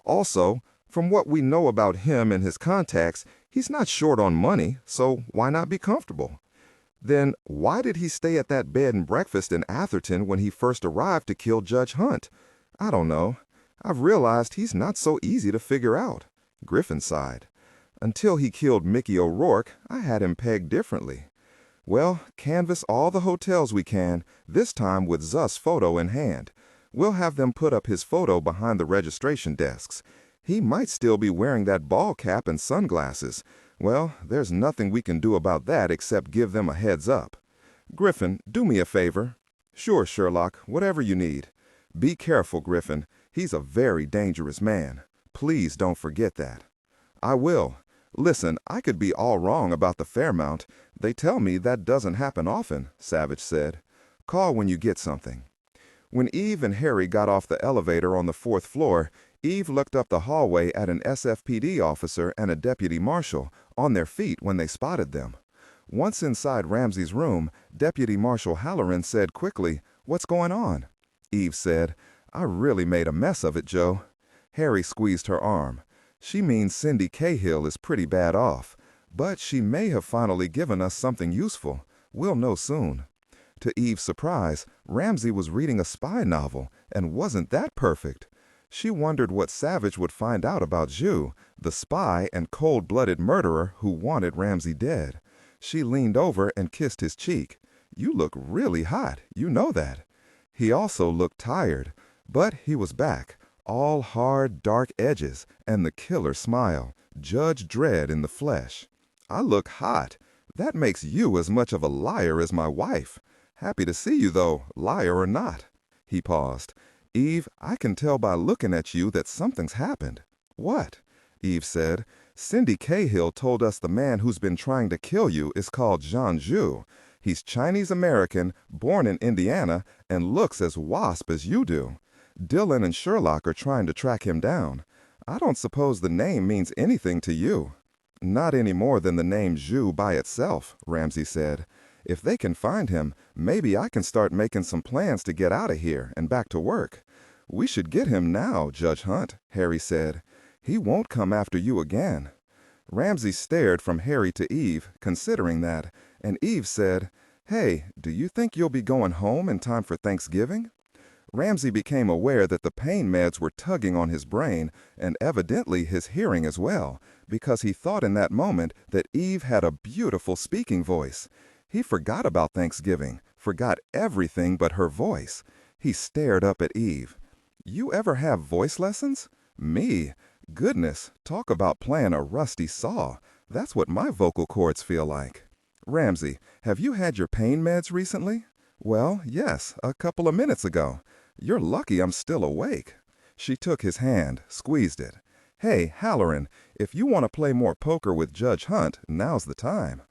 Speaker 3: Also, from what we know about him and his contacts, he's not short on money, so why not be comfortable? Then why did he stay at that bed and breakfast in Atherton when he first arrived to kill Judge Hunt? I don't know. I've realized he's not so easy to figure out. Griffin sighed. Until he killed Mickey O'Rourke, I had him pegged differently. Well, canvass all the hotels we can, this time with Zuss' photo in hand. We'll have them put up his photo behind the registration desks. He might still be wearing that ball cap and sunglasses. Well, there's nothing we can do about that except give them a heads up. Griffin, do me a favor. Sure, Sherlock, whatever you need. Be careful, Griffin. He's a very dangerous man. Please don't forget that. I will. Listen, I could be all wrong about the Fairmount. They tell me that doesn't happen often, Savich said. Call when you get something. When Eve and Harry got off the elevator on the 4th floor, Eve looked up the hallway at an SFPD officer and a deputy marshal on their feet when they spotted them. Once inside Ramsey's room, Deputy Marshal Halloran said quickly, "What's going on?" Eve said, "I really made a mess of it, Joe." Harry squeezed her arm. "She means Cindy Cahill is pretty bad off, but she may have finally given us something useful. We'll know soon." To Eve's surprise, Ramsey was reading a spy novel, and wasn't that perfect? She wondered what Savich would find out about Jus, the spy and cold-blooded murderer who wanted Ramsey dead. She leaned over and kissed his cheek. "You look really hot, you know that." He also looked tired, but he was back, all hard, dark edges, and the killer smile, Judge Dredd in the flesh. "I look hot. That makes you as much of a liar as my wife. Happy to see you, though, liar or not." He paused. "Eve, I can tell by looking at you that something's happened." "What?" Eve said. "Cindy Cahill told us the man who's been trying to kill you is called Jean Jus. He's Chinese-American, born in Indiana, and looks as wasp as you do. Dillon and Sherlock are trying to track him down. I don't suppose the name means anything to you." "Not any more than the name Jus by itself," Ramsey said. "If they can find him, maybe I can start making some plans to get out of here and back to work." "We should get him now, Judge Hunt," Harry said. "He won't come after you again." Ramsey stared from Harry to Eve, considering that, and Eve said, "Hey, do you think you'll be going home in time for Thanksgiving?" Ramsey became aware that the pain meds were tugging on his brain, and evidently his hearing as well, because he thought in that moment that Eve had a beautiful speaking voice. He forgot about Thanksgiving, forgot everything but her voice. He stared up at Eve. "You ever have voice lessons?" "Me? Goodness, talk about playing a rusty saw. That's what my vocal cords feel like." "Ramsey, have you had your pain meds recently?" "Well, yes, a couple of minutes ago. You're lucky I'm still awake." She took his hand, squeezed it. "Hey, Halloran, if you want to play more poker with Judge Hunt, now's the time."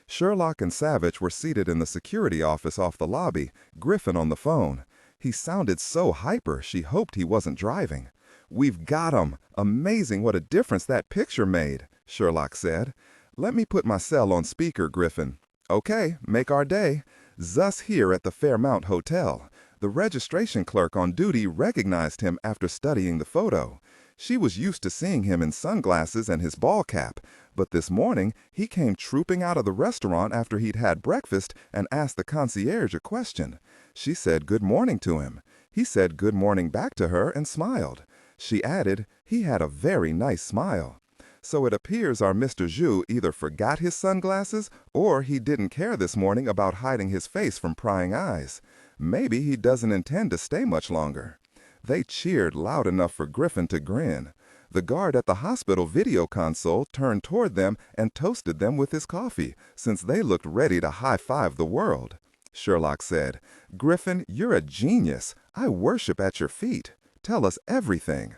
Speaker 3: Sherlock and Savich were seated in the security office off the lobby, Griffin on the phone. He sounded so hyper she hoped he wasn't driving. "We've got 'em. Amazing what a difference that picture made," Sherlock said. "Let me put my cell on speaker, Griffin." "Okay, make our day.Zus here at the Fairmount Hotel. The registration clerk on duty recognized him after studying the photo. She was used to seeing him in sunglasses and his ball cap, but this morning he came trooping out of the restaurant after he'd had breakfast and asked the concierge a question. She said good morning to him. He said good morning back to her and smiled. She added he had a very nice smile. So it appears our Mr. Jus either forgot his sunglasses or he didn't care this morning about hiding his face from prying eyes. Maybe he doesn't intend to stay much longer." They cheered loud enough for Griffin to grin. The guard at the hospital video console turned toward them and toasted them with his coffee, since they looked ready to high-five the world. Sherlock said, "Griffin, you're a genius. I worship at your feet. Tell us everything."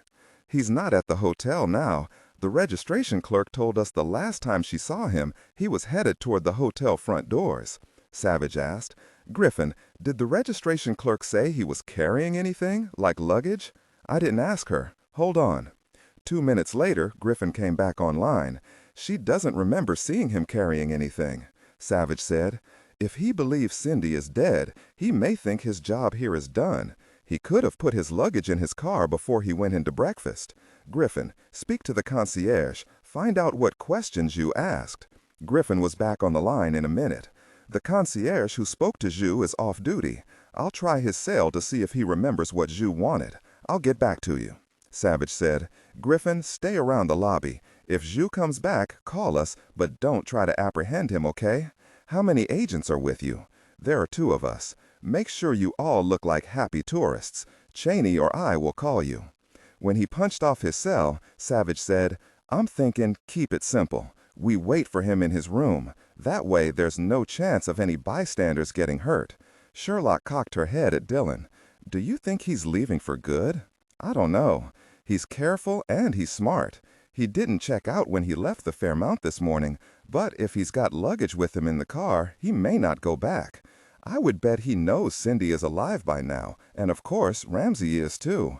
Speaker 3: "He's not at the hotel now. The registration clerk told us the last time she saw him, he was headed toward the hotel front doors." Savich asked, "Griffin, did the registration clerk say he was carrying anything, like luggage?" "I didn't ask her. Hold on." 2 minutes later, Griffin came back online. "She doesn't remember seeing him carrying anything." Savich said, "If he believes Cindy is dead, he may think his job here is done. He could have put his luggage in his car before he went into breakfast. Griffin, speak to the concierge. Find out what questions you asked." Griffin was back on the line in a minute. "The concierge who spoke to Jus is off duty. I'll try his cell to see if he remembers what Jus wanted. I'll get back to you." Savich said, "Griffin, stay around the lobby. If Jus comes back, call us, but don't try to apprehend him, okay? How many agents are with you?" "There are 2 of us. Make sure you all look like happy tourists. Cheney or I will call you." When he punched off his cell, Savich said, "I'm thinking keep it simple. We wait for him in his room. That way there's no chance of any bystanders getting hurt." Sherlock cocked her head at Dillon. "Do you think he's leaving for good?" "I don't know. He's careful and he's smart. He didn't check out when he left the Fairmount this morning, but if he's got luggage with him in the car, he may not go back.
Speaker 1: I would bet he knows Cindy is alive by now, and of course Ramsey is too.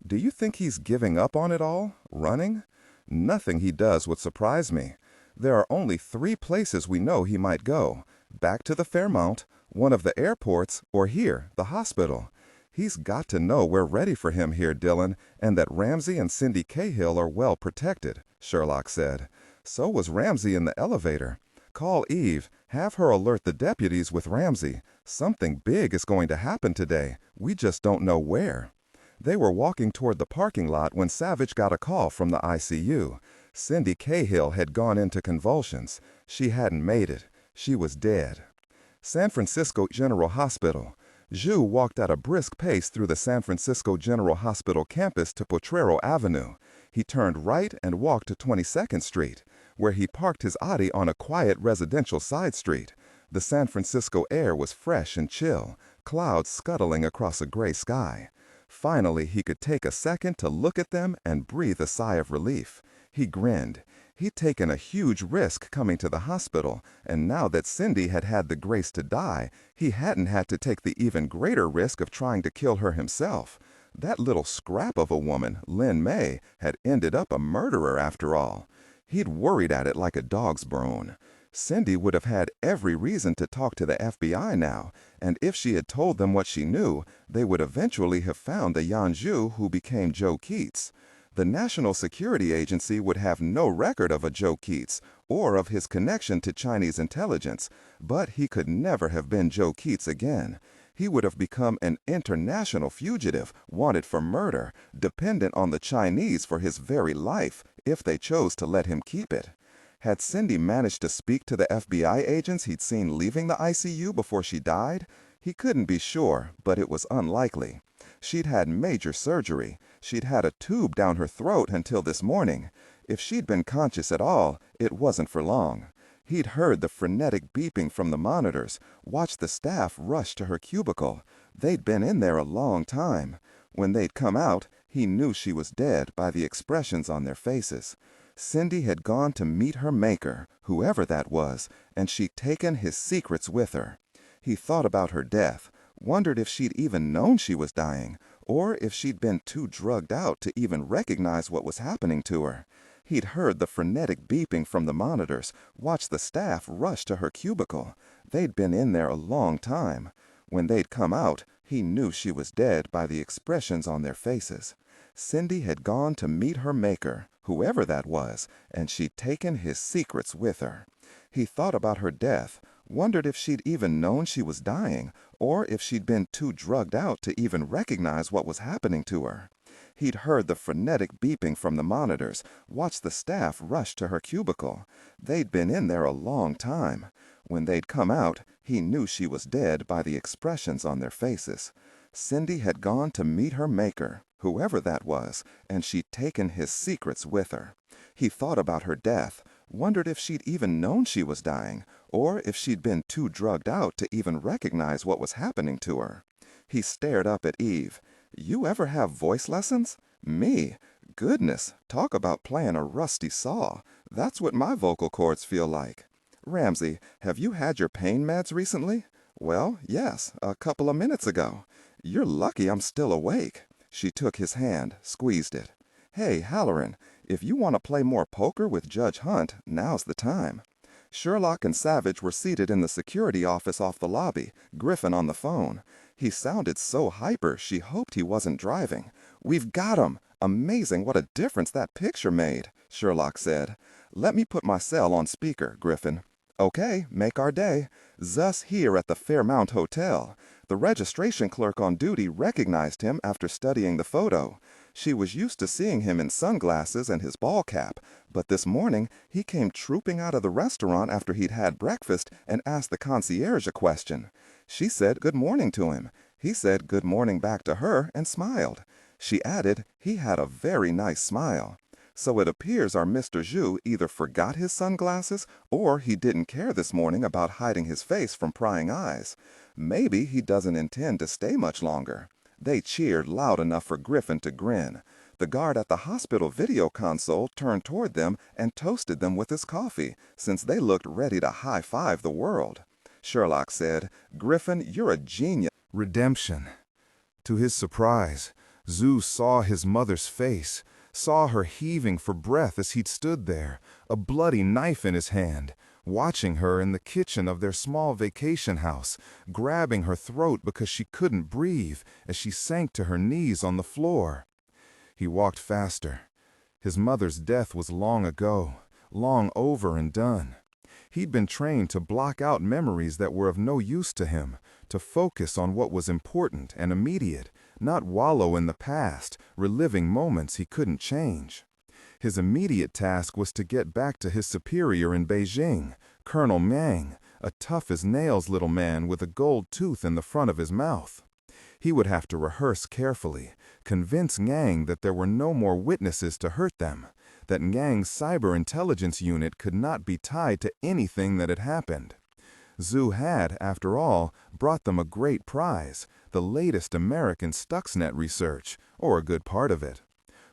Speaker 1: Do you think he's giving up on it all? Running? Nothing he does would surprise me. There are only 3 places we know he might go. Back to the Fairmount, one of the airports, or here, the hospital. He's got to know we're ready for him here, Dillon, and that Ramsey and Cindy Cahill are well protected, Sherlock said. So was Ramsey in the elevator. Call Eve, have her alert the deputies with Ramsey. Something big is going to happen today. We just don't know where. They were walking toward the parking lot when Savich got a call from the ICU. Cindy Cahill had gone into convulsions. She hadn't made it. She was dead. San Francisco General Hospital. Zhu walked at a brisk pace through the San Francisco General Hospital campus to Potrero Avenue. He turned right and walked to 22nd Street, where he parked his Audi on a quiet residential side street. The San Francisco air was fresh and chill, clouds scuttling across a gray sky. Finally, he could take a second to look at them and breathe a sigh of relief. He grinned. He'd taken a huge risk coming to the hospital, and now that Cindy had had the grace to die, he hadn't had to take the even greater risk of trying to kill her himself. That little scrap of a woman, Lynn May, had ended up a murderer after all. He'd worried at it like a dog's bone. Cindy would have had every reason to talk to the FBI now, and if she had told them what she knew, they would eventually have found the Yanju who became Joe Keats. The National Security Agency would have no record of a Joe Keats or of his connection to Chinese intelligence, but he could never have been Joe Keats again. He would have become an international fugitive, wanted for murder, dependent on the Chinese for his very life, if they chose to let him keep it. Had Cindy managed to speak to the FBI agents he'd seen leaving the ICU before she died? He couldn't be sure, but it was unlikely. She'd had major surgery. She'd had a tube down her throat until this morning. If she'd been conscious at all, it wasn't for long. He'd heard the frenetic beeping from the monitors, watched the staff rush to her cubicle. They'd been in there a long time. When they'd come out, he knew she was dead by the expressions on their faces. Cindy had gone to meet her maker, whoever that was, and she'd taken his secrets with her. He thought about her death, wondered if she'd even known she was dying, or if she'd been too drugged out to even recognize what was happening to her. He'd heard the frenetic beeping from the monitors, watched the staff rush to her cubicle. They'd been in there a long time. When they'd come out, he knew she was dead by the expressions on their faces. Cindy had gone to meet her maker, whoever that was, and she'd taken his secrets with her. He thought about her death, wondered if she'd even known she was dying, or if she'd been too drugged out to even recognize what was happening to her. He'd heard the frenetic beeping from the monitors, watched the staff rush to her cubicle. They'd been in there a long time. When they'd come out, he knew she was dead by the expressions on their faces. Cindy had gone to meet her maker, whoever that was, and she'd taken his secrets with her. He thought about her death, wondered if she'd even known she was dying, or if she'd been too drugged out to even recognize what was happening to her. He stared up at Eve. "You ever have voice lessons?" "Me? Goodness, talk about playing a rusty saw. That's what my vocal cords feel like." "Ramsey, have you had your pain meds recently?" "Well, yes, a couple of minutes ago." "You're lucky I'm still awake." She took his hand, squeezed it. "Hey, Halloran, if you want to play more poker with Judge Hunt, now's the time." Sherlock and Savich were seated in the security office off the lobby, Griffin on the phone. He sounded so hyper she hoped he wasn't driving. "We've got him! Amazing what a difference that picture made," Sherlock said. "Let me put my cell on speaker, Griffin." "Okay, make our day. Thus here at the Fairmount Hotel. The registration clerk on duty recognized him after studying the photo. She was used to seeing him in sunglasses and his ball cap, but this morning he came trooping out of the restaurant after he'd had breakfast and asked the concierge a question. She said good morning to him. He said good morning back to her and smiled. She added he had a very nice smile. So it appears our Mr. Zhu either forgot his sunglasses or he didn't care this morning about hiding his face from prying eyes. Maybe he doesn't intend to stay much longer." They cheered loud enough for Griffin to grin. The guard at the hospital video console turned toward them and toasted them with his coffee, since they looked ready to high-five the world. Sherlock said. "Griffin, you're a genius."
Speaker 4: Redemption. To his surprise, Zhu saw his mother's face, saw her heaving for breath as he'd stood there, a bloody knife in his hand, watching her in the kitchen of their small vacation house, grabbing her throat because she couldn't breathe as she sank to her knees on the floor. He walked faster. His mother's death was long ago, long over and done. He'd been trained to block out memories that were of no use to him, to focus on what was important and immediate, not wallow in the past, reliving moments he couldn't change. His immediate task was to get back to his superior in Beijing, Colonel Mang, a tough-as-nails little man with a gold tooth in the front of his mouth. He would have to rehearse carefully, convince Ngang that there were no more witnesses to hurt them, that Ngang's cyber intelligence unit could not be tied to anything that had happened. Zhu had, after all, brought them a great prize, the latest American Stuxnet research, or a good part of it.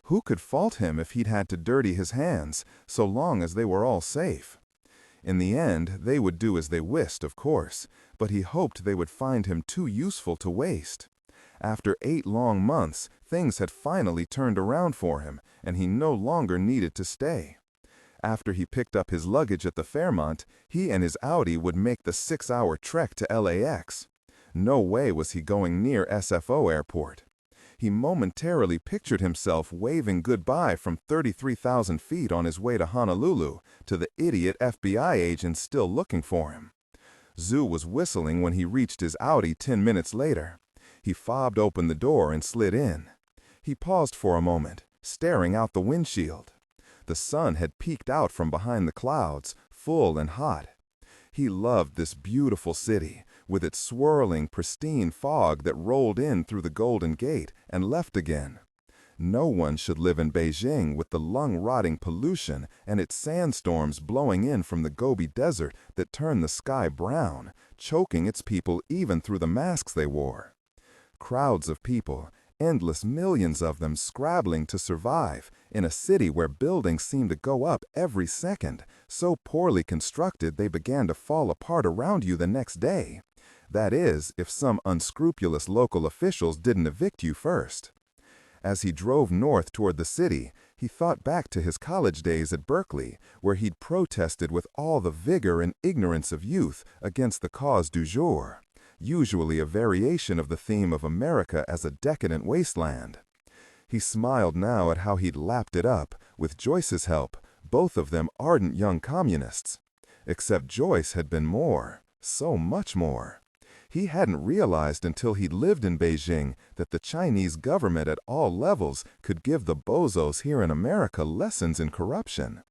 Speaker 4: Who could fault him if he'd had to dirty his hands, so long as they were all safe? In the end, they would do as they wished, of course, but he hoped they would find him too useful to waste. After 8 long months, things had finally turned around for him, and he no longer needed to stay. After he picked up his luggage at the Fairmont, he and his Audi would make the 6-hour trek to LAX. No way was he going near SFO Airport. He momentarily pictured himself waving goodbye from 33,000 feet on his way to Honolulu to the idiot FBI agents still looking for him. Zhu was whistling when he reached his Audi 10 minutes later. He fobbed open the door and slid in. He paused for a moment, staring out the windshield. The sun had peeked out from behind the clouds, full and hot. He loved this beautiful city, with its swirling, pristine fog that rolled in through the Golden Gate and left again. No one should live in Beijing with the lung-rotting pollution and its sandstorms blowing in from the Gobi Desert that turned the sky brown, choking its people even through the masks they wore. Crowds of people, endless millions of them scrabbling to survive, in a city where buildings seemed to go up every second, so poorly constructed they began to fall apart around you the next day. That is, if some unscrupulous local officials didn't evict you first. As he drove north toward the city, he thought back to his college days at Berkeley, where he'd protested with all the vigor and ignorance of youth against the cause du jour, usually a variation of the theme of America as a decadent wasteland. He smiled now at how he'd lapped it up, with Joyce's help, both of them ardent young communists. Except Joyce had been more, so much more. He hadn't realized until he'd lived in Beijing that the Chinese government at all levels could give the bozos here in America lessons in corruption.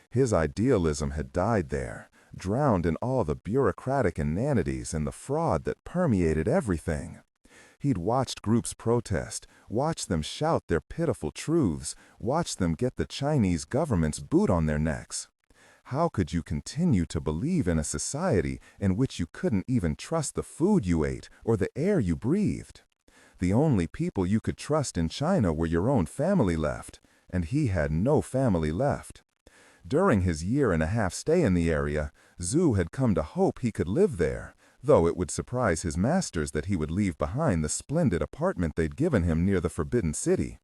Speaker 4: His idealism had died there, drowned in all the bureaucratic inanities and the fraud that permeated everything. He'd watched groups protest, watched them shout their pitiful truths, watched them get the Chinese government's boot on their necks. How could you continue to believe in a society in which you couldn't even trust the food you ate or the air you breathed? The only people you could trust in China were your own family left, and he had no family left. During his 1.5-year stay in the area, Zhu had come to hope he could live there, though it would surprise his masters that he would leave behind the splendid apartment they'd given him near the Forbidden City.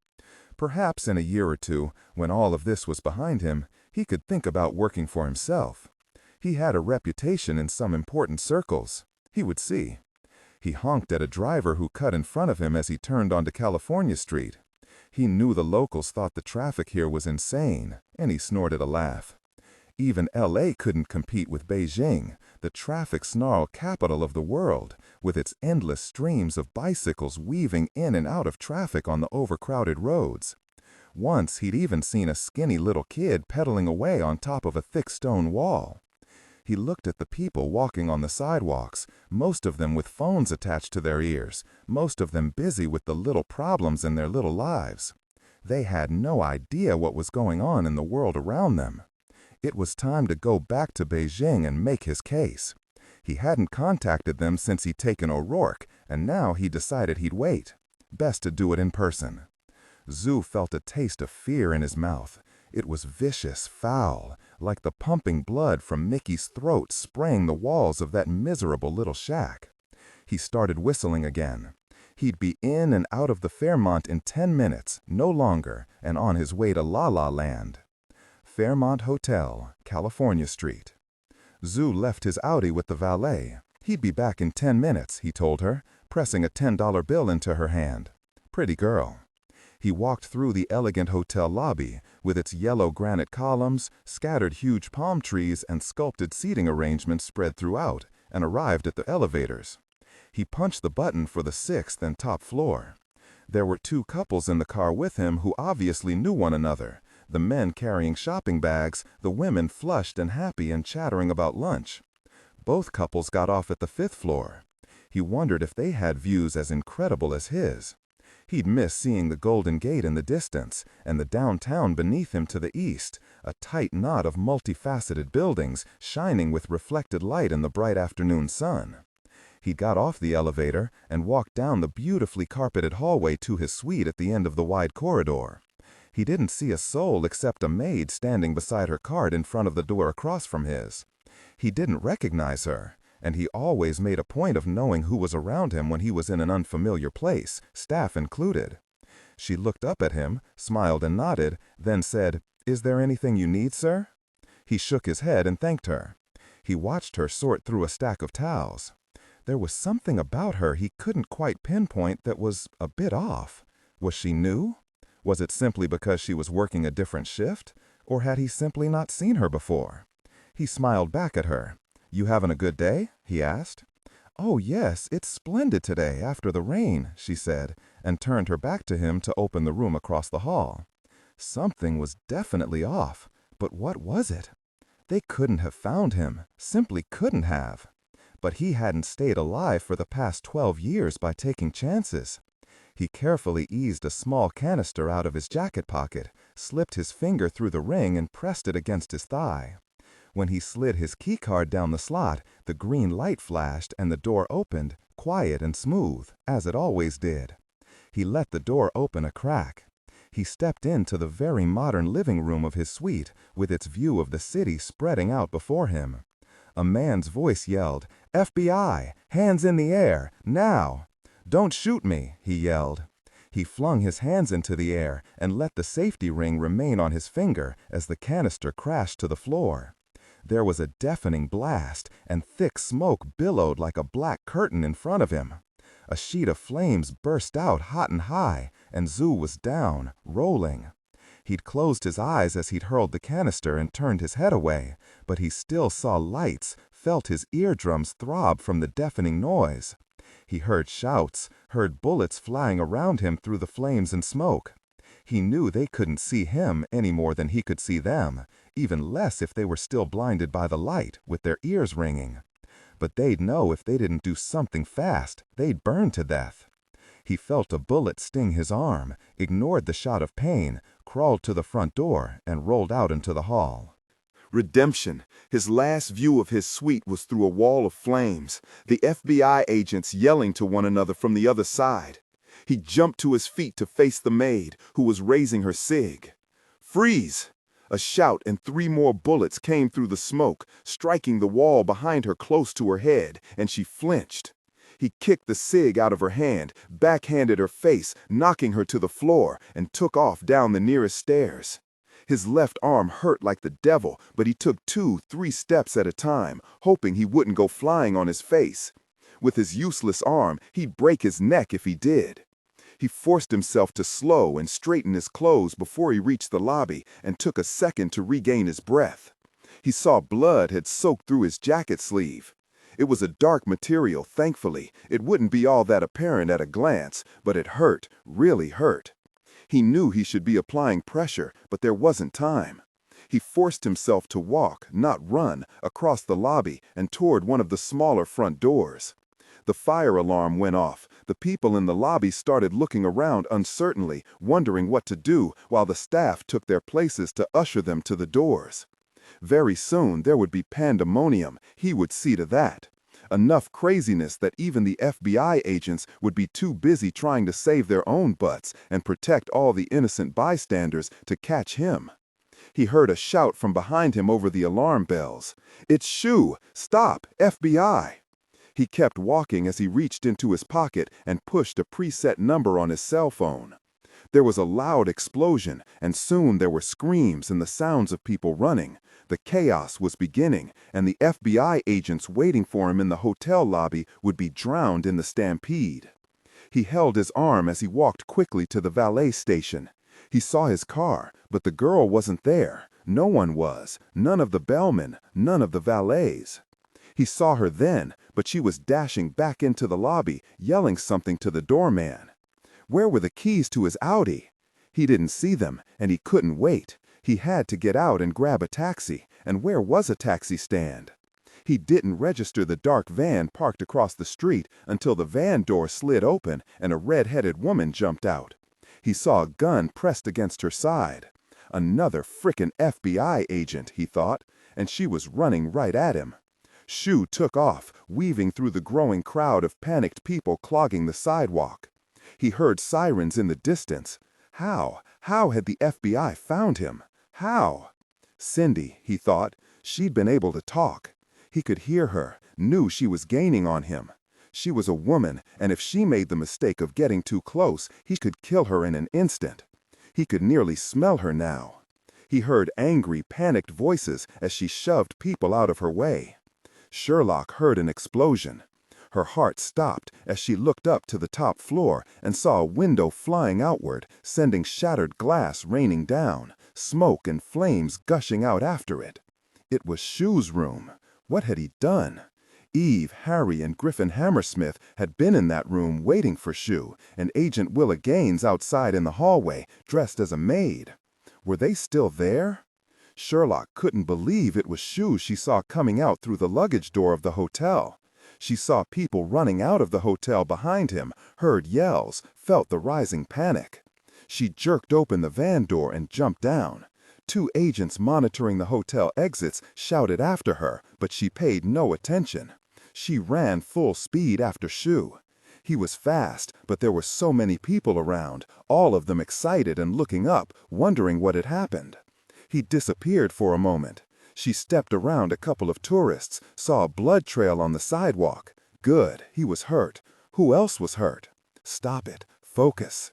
Speaker 4: Perhaps in a year or two, when all of this was behind him, he could think about working for himself. He had a reputation in some important circles. He would see. He honked at a driver who cut in front of him as he turned onto California Street. He knew the locals thought the traffic here was insane, and he snorted a laugh. Even LA couldn't compete with Beijing, the traffic snarl capital of the world, with its endless streams of bicycles weaving in and out of traffic on the overcrowded roads. Once he'd even seen a skinny little kid pedaling away on top of a thick stone wall. He looked at the people walking on the sidewalks, most of them with phones attached to their ears, most of them busy with the little problems in their little lives. They had no idea what was going on in the world around them. It was time to go back to Beijing and make his case. He hadn't contacted them since he'd taken O'Rourke, and now he decided he'd wait. Best to do it in person. Zhu felt a taste of fear in his mouth. It was vicious, foul,
Speaker 2: like the pumping blood from Mickey's throat spraying the walls of that miserable little shack. He started whistling again. He'd be in and out of the Fairmont in 10 minutes, no longer, and on his way to La La Land. Fairmont Hotel, California Street. Zhu left his Audi with the valet. He'd be back in 10 minutes, he told her, pressing a $10 bill into her hand. Pretty girl. He walked through the elegant hotel lobby, with its yellow granite columns, scattered huge palm trees, and sculpted seating arrangements spread throughout, and arrived at the elevators. He punched the button for the 6th and top floor. There were 2 couples in the car with him who obviously knew one another, the men carrying shopping bags, the women flushed and happy and chattering about lunch. Both couples got off at the 5th floor. He wondered if they had views as incredible as his. He'd miss seeing the Golden Gate in the distance, and the downtown beneath him to the east, a tight knot of multifaceted buildings shining with reflected light in the bright afternoon sun. He got off the elevator and walked down the beautifully carpeted hallway to his suite at the end of the wide corridor. He didn't see a soul except a maid standing beside her cart in front of the door across from his. He didn't recognize her, and he always made a point of knowing who was around him when he was in an unfamiliar place, staff included. She looked up at him, smiled and nodded, then said, "Is there anything you need, sir?" He shook his head and thanked her. He watched her sort through a stack of towels. There was something about her he couldn't quite pinpoint that was a bit off. Was she new? Was it simply because she was working a different shift? Or had he simply not seen her before? He smiled back at her. "You having a good day?" he asked. "Oh yes, it's splendid today after the rain," she said, and turned her back to him to open the room across the hall. Something was definitely off, but what was it? They couldn't have found him, simply couldn't have. But he hadn't stayed alive for the past 12 years by taking chances. He carefully eased a small canister out of his jacket pocket, slipped his finger through the ring and pressed it against his thigh. When he slid his keycard down the slot, the green light flashed and the door opened, quiet and smooth, as it always did. He let the door open a crack. He stepped into the very modern living room of his suite, with its view of the city spreading out before him. A man's voice yelled, "FBI! Hands in the air! Now!" "Don't shoot me!" he yelled. He flung his hands into the air and let the safety ring remain on his finger as the canister crashed to the floor. There was a deafening blast, and thick smoke billowed like a black curtain in front of him. A sheet of flames burst out hot and high, and Zhu was down, rolling. He'd closed his eyes as he'd hurled the canister and turned his head away, but he still saw lights, felt his eardrums throb from the deafening noise. He heard shouts, heard bullets flying around him through the flames and smoke. He knew they couldn't see him any more than he could see them, even less if they were still blinded by the light, with their ears ringing. But they'd know if they didn't do something fast, they'd burn to death. He felt a bullet sting his arm, ignored the shot of pain, crawled to the front door, and rolled out into the hall.
Speaker 3: Redemption. His last view of his suite was through a wall of flames, the FBI agents yelling to one another from the other side. He jumped to his feet to face the maid, who was raising her cig. "Freeze!" A shout and 3 more bullets came through the smoke, striking the wall behind her close to her head, and she flinched. He kicked the cig out of her hand, backhanded her face, knocking her to the floor, and took off down the nearest stairs. His left arm hurt like the devil, but he took 2-3 steps at a time, hoping he wouldn't go flying on his face. With his useless arm, he'd break his neck if he did. He forced himself to slow and straighten his clothes before he reached the lobby and took a second to regain his breath. He saw blood had soaked through his jacket sleeve. It was a dark material, thankfully. It wouldn't be all that apparent at a glance, but it hurt, really hurt. He knew he should be applying pressure, but there wasn't time. He forced himself to walk, not run, across the lobby and toward one of the smaller front doors. The fire alarm went off. The people in the lobby started looking around uncertainly, wondering what to do, while the staff took their places to usher them to the doors. Very soon there would be pandemonium. He would see to that. Enough craziness that even the FBI agents would be too busy trying to save their own butts and protect all the innocent bystanders to catch him.
Speaker 2: He heard a shout from behind him over the alarm bells. "It's Shu! Stop! FBI!" He kept walking as he reached into his pocket and pushed a preset number on his cell phone. There was a loud explosion, and soon there were screams and the sounds of people running. The chaos was beginning, and the FBI agents waiting for him in the hotel lobby would be drowned in the stampede. He held his arm as he walked quickly to the valet station. He saw his car, but the girl wasn't there. No one was. None of the bellmen, none of the valets. He saw her then, but she was dashing back into the lobby, yelling something to the doorman. Where were the keys to his Audi? He didn't see them, and he couldn't wait. He had to get out and grab a taxi, and where was a taxi stand? He didn't register the dark van parked across the street until the van door slid open and a red-headed woman jumped out. He saw a gun pressed against her side. Another frickin' FBI agent, he thought, and she was running right at him. Shu took off, weaving through the growing crowd of panicked people clogging the sidewalk. He heard sirens in the distance. How had the FBI found him? How? Cindy, he thought. She'd been able to talk. He could hear her, knew she was gaining on him. She was a woman, and if she made the mistake of getting too close, he could kill her in an instant. He could nearly smell her now. He heard angry, panicked voices as she shoved people out of her way. Sherlock heard an explosion. Her heart stopped as she looked up to the top floor and saw a window flying outward, sending shattered glass raining down, smoke and flames gushing out after it. It was Shu's room. What had he done? Eve, Harry, and Griffin Hammersmith had been in that room waiting for Shu, and Agent Willa Gaines outside in the hallway, dressed as a maid. Were they still there? Sherlock couldn't believe it was Shu she saw coming out through the luggage door of the hotel. She saw people running out of the hotel behind him, heard yells, felt the rising panic. She jerked open the van door and jumped down. 2 agents monitoring the hotel exits shouted after her, but she paid no attention. She ran full speed after Shu. He was fast, but there were so many people around, all of them excited and looking up, wondering what had happened. He disappeared for a moment. She stepped around a couple of tourists, saw a blood trail on the sidewalk. Good, he was hurt. Who else was hurt? Stop it. Focus.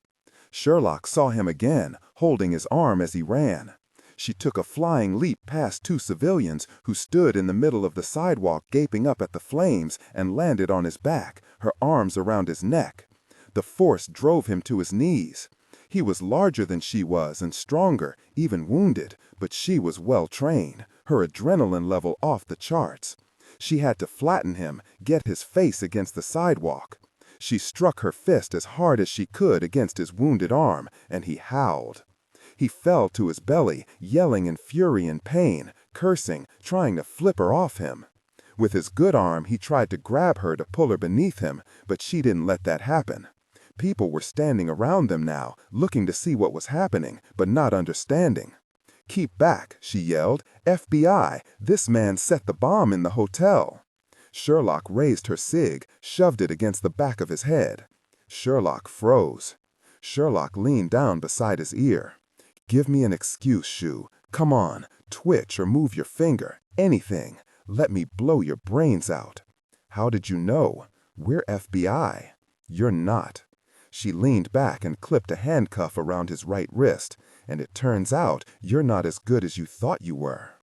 Speaker 2: Sherlock saw him again, holding his arm as he ran. She took a flying leap past 2 civilians who stood in the middle of the sidewalk gaping up at the flames and landed on his back, her arms around his neck. The force drove him to his knees. He was larger than she was and stronger, even wounded, but she was well trained, her adrenaline level off the charts. She had to flatten him, get his face against the sidewalk. She struck her fist as hard as she could against his wounded arm, and he howled. He fell to his belly, yelling in fury and pain, cursing, trying to flip her off him. With his good arm, he tried to grab her to pull her beneath him, but she didn't let that happen. People were standing around them now, looking to see what was happening, but not understanding. "Keep back," she yelled. "FBI, this man set the bomb in the hotel." Sherlock raised her cig, shoved it against the back of his head. Sherlock froze. Sherlock leaned down beside his ear. "Give me an excuse, Shu. Come on, twitch or move your finger, anything. Let me blow your brains out." "How did you know? We're FBI." "You're not." She leaned back and clipped a handcuff around his right wrist. "And it turns out you're not as good as you thought you were.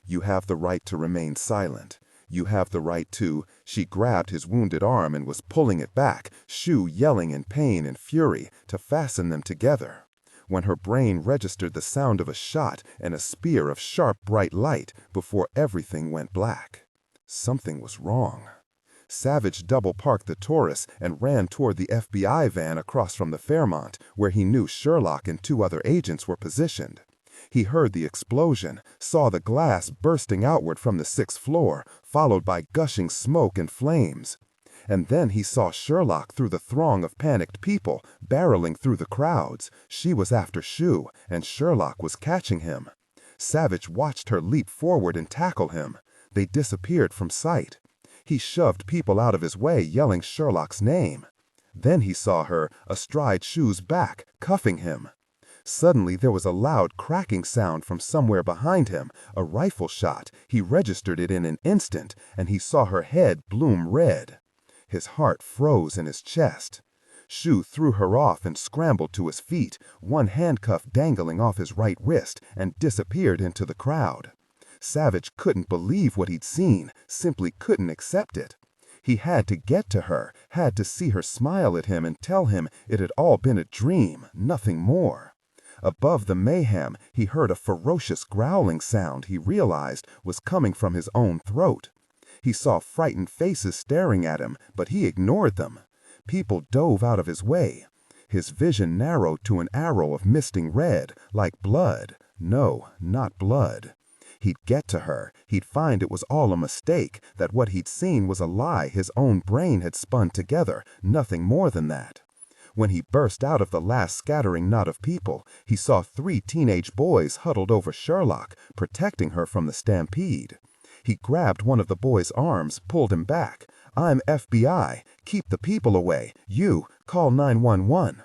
Speaker 2: You have the right to remain silent. You have the right to—" She grabbed his wounded arm and was pulling it back, Shu yelling in pain and fury, to fasten them together. When her brain registered the sound of a shot and a spear of sharp, bright light before everything went black. Something was wrong. Savich double-parked the Taurus and ran toward the FBI van across from the Fairmont, where he knew Sherlock and 2 other agents were positioned. He heard the explosion, saw the glass bursting outward from the 6th floor, followed by gushing smoke and flames. And then he saw Sherlock through the throng of panicked people, barreling through the crowds. She was after Shu, and Sherlock was catching him. Savich watched her leap forward and tackle him. They disappeared from sight. He shoved people out of his way, yelling Sherlock's name. Then he saw her, astride Shu's back, cuffing him. Suddenly there was a loud cracking sound from somewhere behind him, a rifle shot. He registered it in an instant, and he saw her head bloom red. His heart froze in his chest. Shu threw her off and scrambled to his feet, one handcuff dangling off his right wrist, and disappeared into the crowd. Savich couldn't believe what he'd seen, simply couldn't accept it. He had to get to her, had to see her smile at him and tell him it had all been a dream, nothing more. Above the mayhem, he heard a ferocious growling sound he realized was coming from his own throat. He saw frightened faces staring at him, but he ignored them. People dove out of his way. His vision narrowed to an arrow of misting red, like blood. No, not blood. He'd get to her. He'd find it was all a mistake, that what he'd seen was a lie his own brain had spun together, nothing more than that. When he burst out of the last scattering knot of people, he saw 3 teenage boys huddled over Sherlock, protecting her from the stampede. He grabbed one of the boys' arms, pulled him back. "I'm FBI. Keep the people away. You, call 911.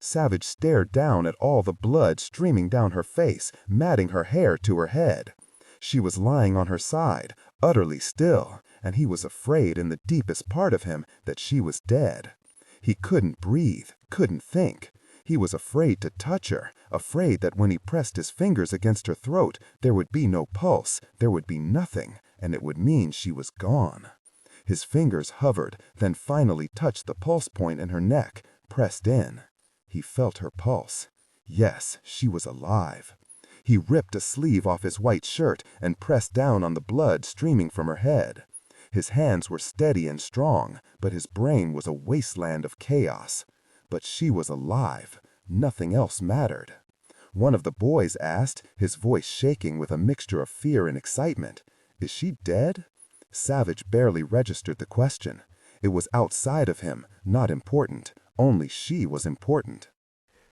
Speaker 2: Savich stared down at all the blood streaming down her face, matting her hair to her head. She was lying on her side, utterly still, and he was afraid in the deepest part of him that she was dead. He couldn't breathe, couldn't think. He was afraid to touch her, afraid that when he pressed his fingers against her throat, there would be no pulse, there would be nothing, and it would mean she was gone. His fingers hovered, then finally touched the pulse point in her neck, pressed in. He felt her pulse. Yes, she was alive. He ripped a sleeve off his white shirt and pressed down on the blood streaming from her head. His hands were steady and strong, but his brain was a wasteland of chaos. But she was alive. Nothing else mattered. One of the boys asked, his voice shaking with a mixture of fear and excitement, "Is she dead?" Savich barely registered the question. It was outside of him, not important. Only she was important.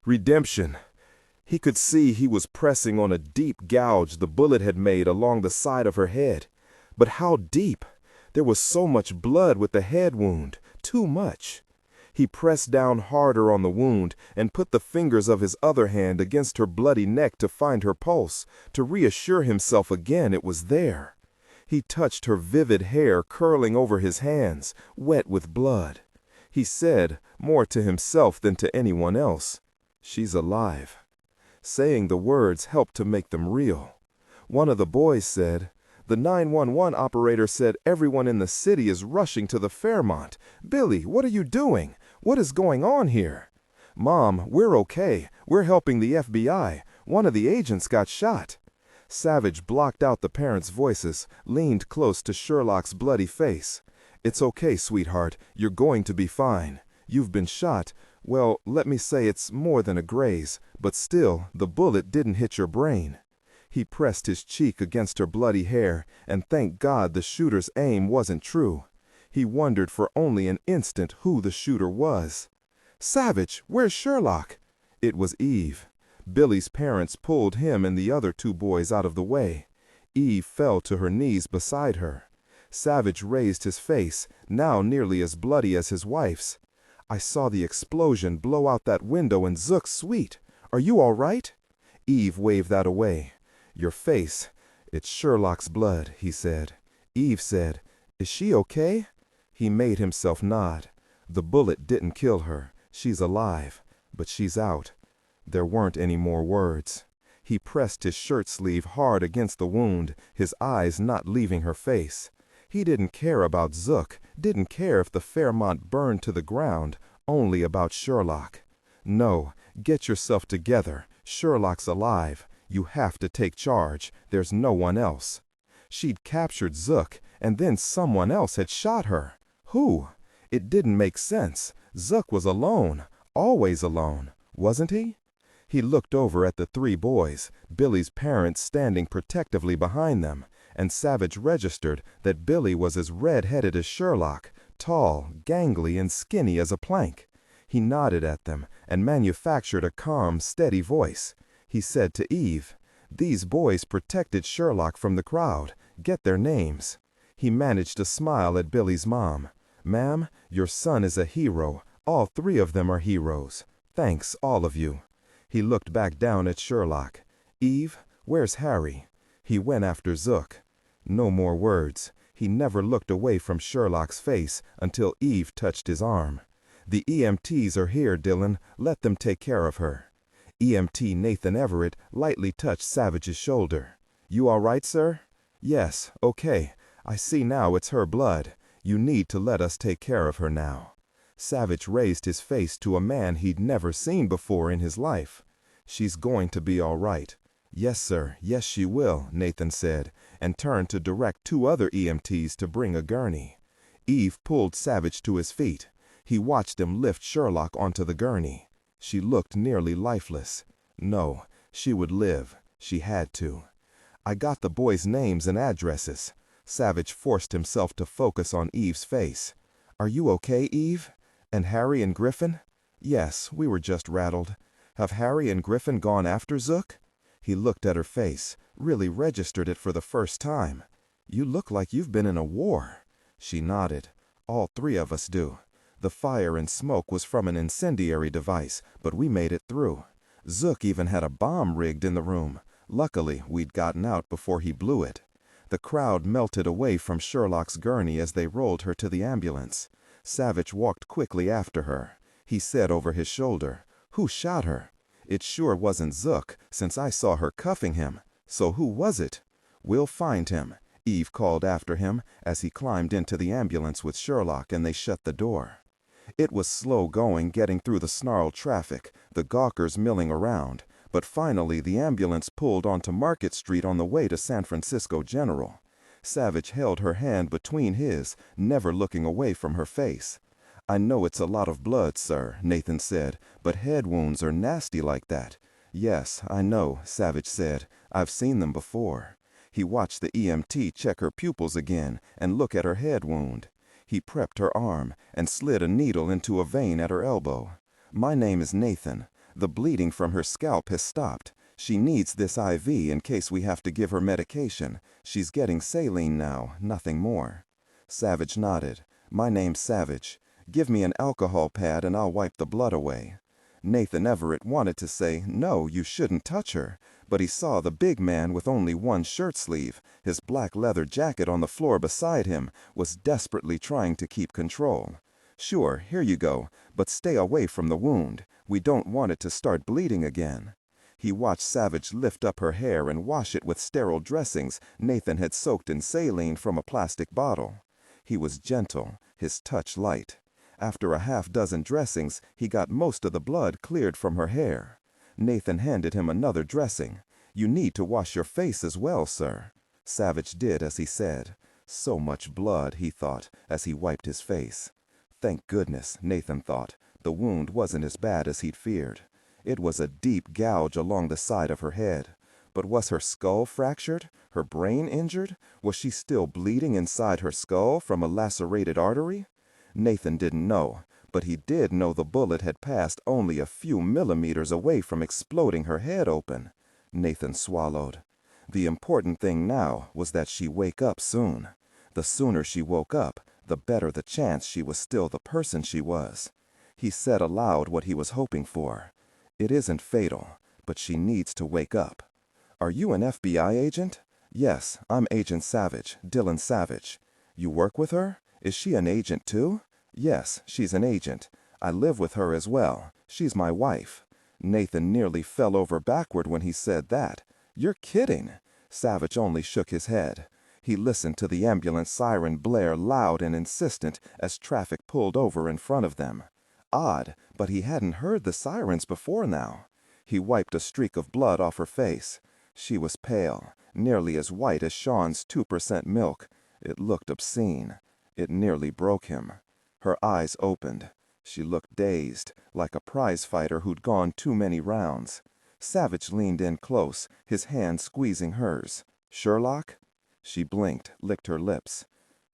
Speaker 3: Redemption. He could see he was pressing on a deep gouge the bullet had made along the side of her head. But how deep? There was so much blood with the head wound, too much. He pressed down harder on the wound and put the fingers of his other hand against her bloody neck to find her pulse, to reassure himself again it was there. He touched her vivid hair curling over his hands, wet with blood. He said, more to himself than to anyone else, "She's alive." Saying the words helped to make them real. One of the boys said, "The 911 operator said everyone in the city is rushing to the Fairmont. Billy, what are you doing? What is going on here?" "Mom, we're okay. We're helping the FBI. One of the agents got shot." Savich blocked out the parents' voices, leaned close to Sherlock's bloody face. "It's okay, sweetheart. You're going to be fine. You've been shot. Well, let me say it's more than a graze, but still, the bullet didn't hit your brain." He pressed his cheek against her bloody hair, and thanked God the shooter's aim wasn't true. He wondered for only an instant who the shooter was. "Savich, where's Sherlock?" It was Eve. Billy's parents pulled him and the other 2 boys out of the way. Eve fell to her knees beside her. Savich raised his face, now nearly as bloody as his wife's. "I saw the explosion blow out that window in Zook's suite. Are you all right?" Eve waved that away. "Your face, it's Sherlock's blood," he said. Eve said, "Is she okay?" He made himself nod. "The bullet didn't kill her. She's alive, but she's out." There weren't any more words. He pressed his shirt sleeve hard against the wound, his eyes not leaving her face. He didn't care about Zook, didn't care if the Fairmont burned to the ground, only about Sherlock. "No, get yourself together. Sherlock's alive. You have to take charge. There's no one else." She'd captured Zook, and then someone else had shot her. Who? It didn't make sense. Zook was alone, always alone, wasn't he? He looked over at the 3 boys, Billy's parents standing protectively behind them, and Savich registered that Billy was as red-headed as Sherlock, tall, gangly, and skinny as a plank. He nodded at them and manufactured a calm, steady voice. He said to Eve, "These boys protected Sherlock from the crowd. Get their names." He managed to smile at Billy's mom. "Ma'am, your son is a hero. All 3 of them are heroes. Thanks, all of you." He looked back down at Sherlock. "Eve, where's Harry?" He went after Zook. No more words. He never looked away from Sherlock's face until Eve touched his arm. "The EMTs are here, Dillon. Let them take care of her." EMT Nathan Everett lightly touched Savich's shoulder. "You all right, sir?" "Yes, okay. I see now it's her blood. You need to let us take care of her now." Savich raised his face to a man he'd never seen before in his life. "She's going to be all right." "Yes, sir. Yes, she will," Nathan said, and turned to direct 2 other EMTs to bring a gurney. Eve pulled Savich to his feet. He watched him lift Sherlock onto the gurney. She looked nearly lifeless. No, she would live. She had to. "I got the boys' names and addresses." Savich forced himself to focus on Eve's face. "Are you okay, Eve? And Harry and Griffin?" "Yes, we were just rattled." "Have Harry and Griffin gone after Zook?" He looked at her face, really registered it for the first time. "You look like you've been in a war." She nodded. "All 3 of us do. The fire and smoke was from an incendiary device, but we made it through. Zook even had a bomb rigged in the room. Luckily, we'd gotten out before he blew it." The crowd melted away from Sherlock's gurney as they rolled her to the ambulance. Savich walked quickly after her. He said over his shoulder, "Who shot her? It sure wasn't Zook, since I saw her cuffing him. So who was it?" "We'll find him," Eve called after him as he climbed into the ambulance with Sherlock and they shut the door. It was slow going getting through the snarled traffic, the gawkers milling around, but finally the ambulance pulled onto Market Street on the way to San Francisco General. Savich held her hand between his, never looking away from her face. "I know it's a lot of blood, sir," Nathan said, "but head wounds are nasty like that." "Yes, I know," Savich said. "I've seen them before." He watched the EMT check her pupils again and look at her head wound. He prepped her arm and slid a needle into a vein at her elbow. "My name is Nathan. The bleeding from her scalp has stopped. She needs this IV in case we have to give her medication. She's getting saline now, nothing more." Savich nodded. "My name's Savich. Give me an alcohol pad and I'll wipe the blood away." Nathan Everett wanted to say, "No, you shouldn't touch her," but he saw the big man with only one shirt sleeve, his black leather jacket on the floor beside him, was desperately trying to keep control. "Sure, here you go, but stay away from the wound. We don't want it to start bleeding again." He watched Savich lift up her hair and wash it with sterile dressings Nathan had soaked in saline from a plastic bottle. He was gentle, his touch light. After a half-dozen dressings, he got most of the blood cleared from her hair. Nathan handed him another dressing. "You need to wash your face as well, sir." Savich did as he said. So much blood, he thought, as he wiped his face. Thank goodness, Nathan thought, the wound wasn't as bad as he'd feared. It was a deep gouge along the side of her head. But was her skull fractured? Her brain injured? Was she still bleeding inside her skull from a lacerated artery? Nathan didn't know, but he did know the bullet had passed only a few millimeters away from exploding her head open. Nathan swallowed. The important thing now was that she wake up soon. The sooner she woke up, the better the chance she was still the person she was. He said aloud what he was hoping for. "It isn't fatal, but she needs to wake up." "Are you an FBI agent?" "Yes, I'm Agent Savich, Dillon Savich." "You work with her? Is she an agent too?" "Yes, she's an agent. I live with her as well. She's my wife." Nathan nearly fell over backward when he said that. "You're kidding." Savich only shook his head. He listened to the ambulance siren blare loud and insistent as traffic pulled over in front of them. Odd, but he hadn't heard the sirens before now. He wiped a streak of blood off her face. She was pale, nearly as white as Sean's 2% milk. It looked obscene. It nearly broke him. Her eyes opened. She looked dazed, like a prizefighter who'd gone too many rounds. Savich leaned in close, his hand squeezing hers. "Sherlock?" She blinked, licked her lips.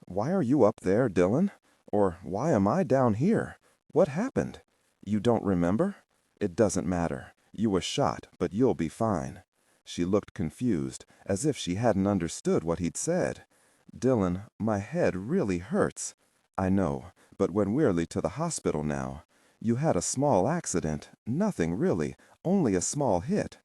Speaker 3: "Why are you up there, Dillon? Or why am I down here? What happened? You don't remember? It doesn't matter. You were shot, but you'll be fine." She looked confused, as if she hadn't understood what he'd said. "Dillon, my head really hurts." "I know, but when we're to the hospital now."
Speaker 4: You had a small accident. Nothing really, only a small hit.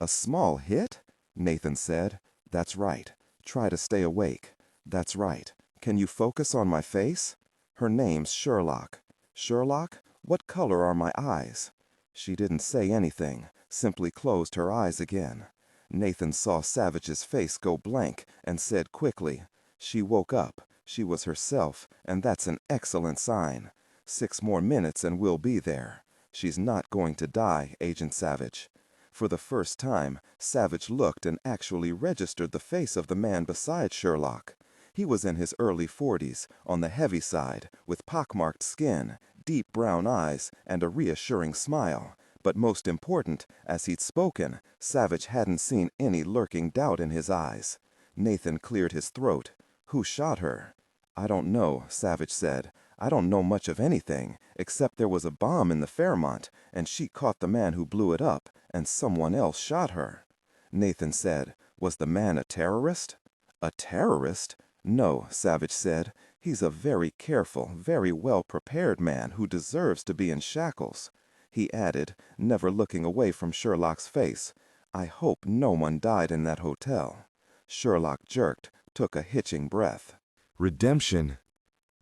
Speaker 4: A small hit? Nathan said. That's right. Try to stay awake. That's right. Can you focus on my face? Her name's Sherlock. Sherlock, what color are my eyes? She didn't say anything, simply closed her eyes again. Nathan saw Savich's face go blank and said quickly, She woke up. She was herself, and that's an excellent sign. 6 more minutes and we'll be there. She's not going to die, Agent Savich. For the first time, Savich looked and actually registered the face of the man beside Sherlock. He was in his early 40s, on the heavy side, with pockmarked skin, deep brown eyes, and a reassuring smile. But most important, as he'd spoken, Savich hadn't seen any lurking doubt in his eyes. Nathan cleared his throat. Who shot her? I don't know, Savich said. I don't know much of anything, except there was a bomb in the Fairmont, and she caught the man who blew it up, and someone else shot her. Nathan said, Was the man a terrorist? A terrorist? No, Savich said. He's a very careful, very well-prepared man who deserves to be in shackles. He added, never looking away from Sherlock's face, I hope no one died in that hotel. Sherlock jerked, took a hitching breath.
Speaker 3: Redemption.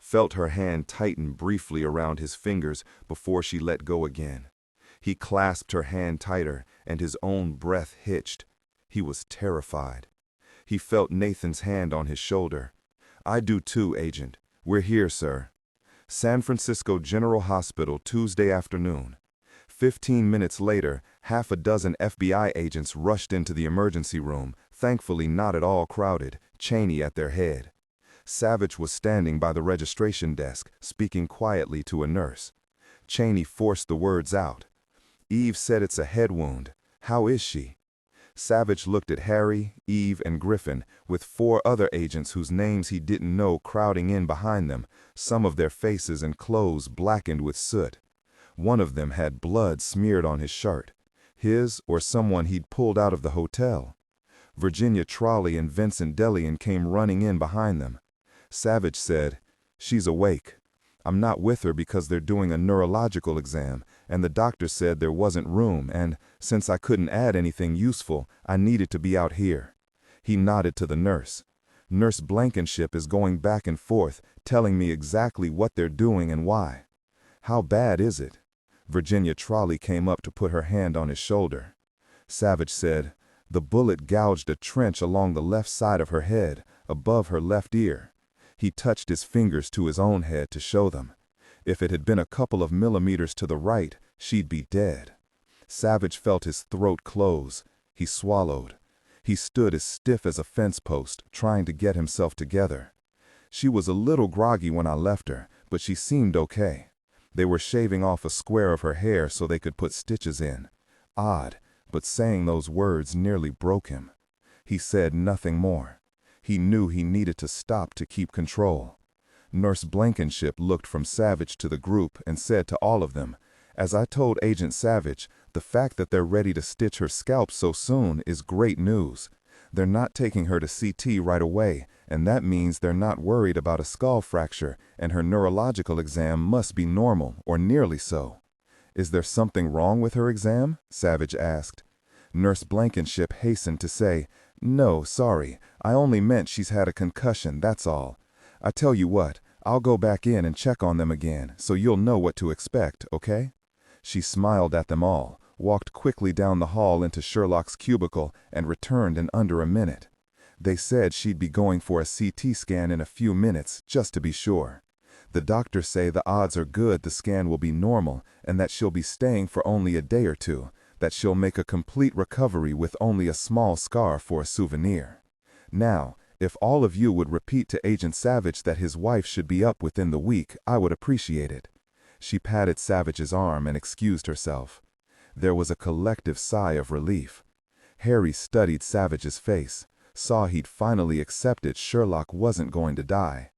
Speaker 3: Felt her hand tighten briefly around his fingers before she let go again. He clasped her hand tighter, and his own breath hitched. He was terrified. He felt Nathan's hand on his shoulder. I do too, Agent. We're here, sir. San Francisco General Hospital, Tuesday afternoon. 15 minutes later, half a dozen FBI agents rushed into the emergency room, thankfully not at all crowded, Cheney at their head. Savich was standing by the registration desk, speaking quietly to a nurse. Cheney forced the words out. Eve said it's a head wound. How is she? Savich looked at Harry, Eve, and Griffin, with 4 other agents whose names he didn't know crowding in behind them, some of their faces and clothes blackened with soot. One of them had blood smeared on his shirt, his or someone he'd pulled out of the hotel. Virginia Trolley and Vincent Dillon came running in behind them. Savich said, She's awake. I'm not with her because they're doing a neurological exam, and the doctor said there wasn't room, and since I couldn't add anything useful, I needed to be out here. He nodded to the nurse. Nurse Blankenship is going back and forth, telling me exactly what they're doing and why. How bad is it? Virginia Trolley came up to put her hand on his shoulder. Savich said, The bullet gouged a trench along the left side of her head, above her left ear. He touched his fingers to his own head to show them. If it had been a couple of millimeters to the right, she'd be dead. Savich felt his throat close. He swallowed. He stood as stiff as a fence post, trying to get himself together. She was a little groggy when I left her, but she seemed okay. They were shaving off a square of her hair so they could put stitches in. Odd, but saying those words nearly broke him. He said nothing more. He knew he needed to stop to keep control. Nurse Blankenship looked from Savich to the group and said to all of them, As I told Agent Savich, the fact that they're ready to stitch her scalp so soon is great news. They're not taking her to CT right away, and that means they're not worried about a skull fracture, and her neurological exam must be normal, or nearly so. Is there something wrong with her exam? Savich asked. Nurse Blankenship hastened to say, No, sorry, I only meant she's had a concussion, that's all. I tell you what, I'll go back in and check on them again, so you'll know what to expect, okay? She smiled at them all, walked quickly down the hall into Sherlock's cubicle, and returned in under a minute. They said she'd be going for a CT scan in a few minutes, just to be sure. The doctors say the odds are good the scan will be normal, and that she'll be staying for only a day or two, that she'll make a complete recovery with only a small scar for a souvenir. Now, if all of you would repeat to Agent Savich that his wife should be up within the week, I would appreciate it. She patted Savich's arm and excused herself. There was a collective sigh of relief. Harry studied Savich's face, saw he'd finally accepted Sherlock wasn't going to die.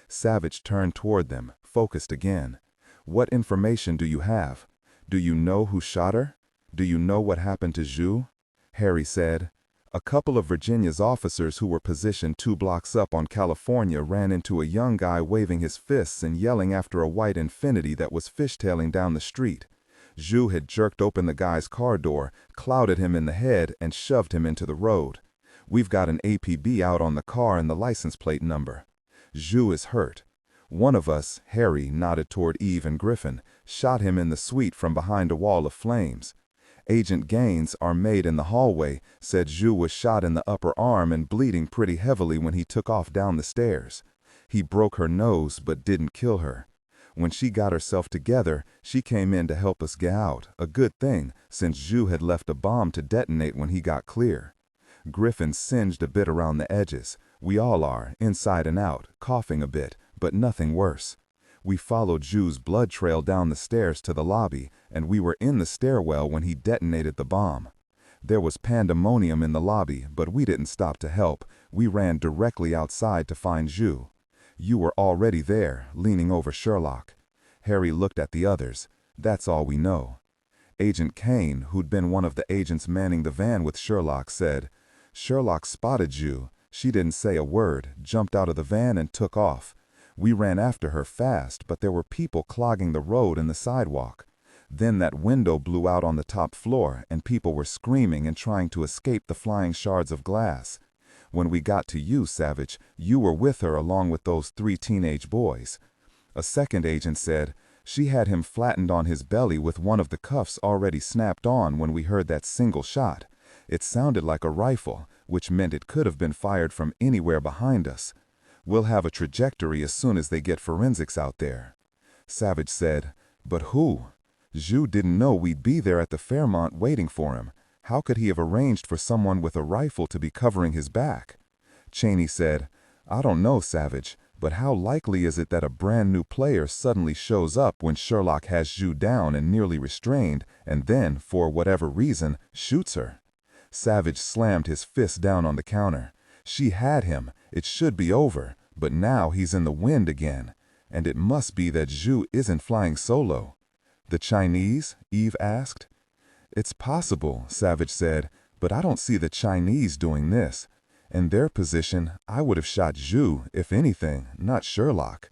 Speaker 3: Savich turned toward them, focused again. What information do you have? Do you know who shot her? Do you know what happened to Zhu? Harry said,
Speaker 2: A couple of Virginia's officers who were positioned 2 blocks up on California ran into a young guy waving his fists and yelling after a white Infiniti that was fishtailing down the street. Zhu had jerked open the guy's car door, clouted him in the head, and shoved him into the road. We've got an APB out on the car and the license plate number. Zhu is hurt. One of us, Harry, nodded toward Eve and Griffin, shot him in the suite from behind a wall of flames. Agent Gaines, our maid in the hallway, said Zhu was shot in the upper arm and bleeding pretty heavily when he took off down the stairs. He broke her nose but didn't kill her. When she got herself together, she came in to help us get out, a good thing, since Zhu had left a bomb to detonate when he got clear. Griffin singed a bit around the edges. We all are, inside and out, coughing a bit, but nothing worse. We followed Zhu's blood trail down the stairs to the lobby, and we were in the stairwell when he detonated the bomb. There was pandemonium in the lobby, but we didn't stop to help. We ran directly outside to find Zhu. You were already there, leaning over Sherlock. Harry looked at the others. That's all we know. Agent Kane, who'd been one of the agents manning the van with Sherlock, said, "Sherlock spotted Zhu. She didn't say a word, jumped out of the van and took off. We ran after her fast, but there were people clogging the road and the sidewalk. Then that window blew out on the top floor, and people were screaming and trying to escape the flying shards of glass. When we got to you, Savich, you were with her along with those 3 teenage boys." A second agent said, "She had him flattened on his belly with one of the cuffs already snapped on when we heard that single shot. It sounded like a rifle, which meant it could have been fired from anywhere behind us. We'll have a trajectory as soon as they get forensics out there." Savich said, "But who? Zhu didn't know we'd be there at the Fairmont waiting for him. How could he have arranged for someone with a rifle to be covering his back?" Cheney said, "I don't know, Savich, but how likely is it that a brand new player suddenly shows up when Sherlock has Zhu down and nearly restrained, and then, for whatever reason, shoots her?" Savich slammed his fist down on the counter. "She had him. It should be over, but now he's in the wind again. And it must be that Zhu isn't flying solo." "The Chinese?" Eve asked. "It's possible," Savich said, "but I don't see the Chinese doing this. In their position, I would have shot Zhu, if anything, not Sherlock."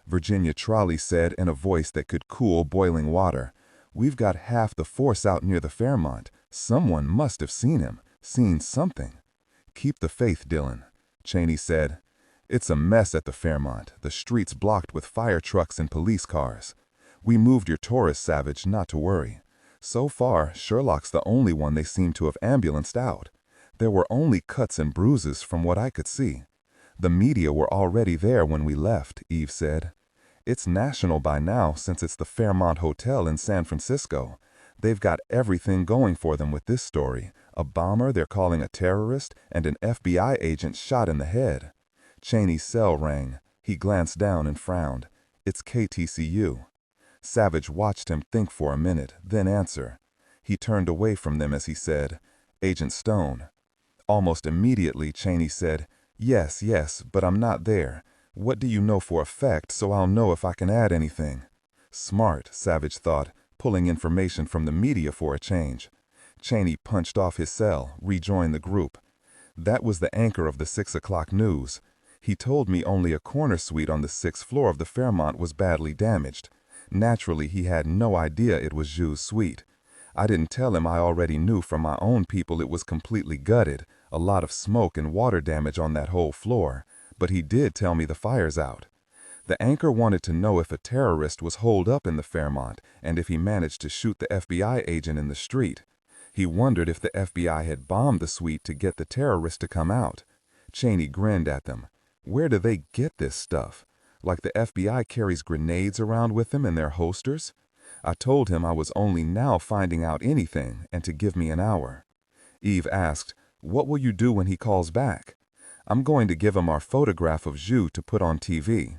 Speaker 2: Virginia Trolley said in a voice that could cool boiling water, "We've got half the force out near the Fairmont. Someone must have seen him, seen something." "Keep the faith, Dillon," Cheney said. "It's a mess at the Fairmont, the streets blocked with fire trucks and police cars. We moved your tourists, Savich, not to worry. So far, Sherlock's the only one they seem to have ambulanced out. There were only cuts and bruises from what I could see. The media were already there when we left," Eve said. "It's national by now since it's the Fairmont Hotel in San Francisco. They've got everything going for them with this story. A bomber they're calling a terrorist and an FBI agent shot in the head." Cheney's cell rang. He glanced down and frowned. "It's KTCU." Savich watched him think for a minute, then answer. He turned away from them as he said, "Agent Stone." Almost immediately, Cheney said, Yes, but I'm not there. What do you know for a fact so I'll know if I can add anything?" Smart, Savich thought, pulling information from the media for a change. Cheney punched off his cell, rejoined the group. "That was the anchor of the 6 o'clock news. He told me only a corner suite on the 6th floor of the Fairmont was badly damaged. Naturally, he had no idea it was Zhu's suite. I didn't tell him I already knew from my own people it was completely gutted, a lot of smoke and water damage on that whole floor, but he did tell me the fire's out. The anchor wanted to know if a terrorist was holed up in the Fairmont and if he managed to shoot the FBI agent in the street. He wondered if the FBI had bombed the suite to get the terrorist to come out." Cheney grinned at them. "Where do they get this stuff? Like the FBI carries grenades around with them in their holsters?" I told him I was only now finding out anything and to give me an hour. Eve asked, "What will you do when he calls back?" "I'm going to give him our photograph of Zhu to put on TV.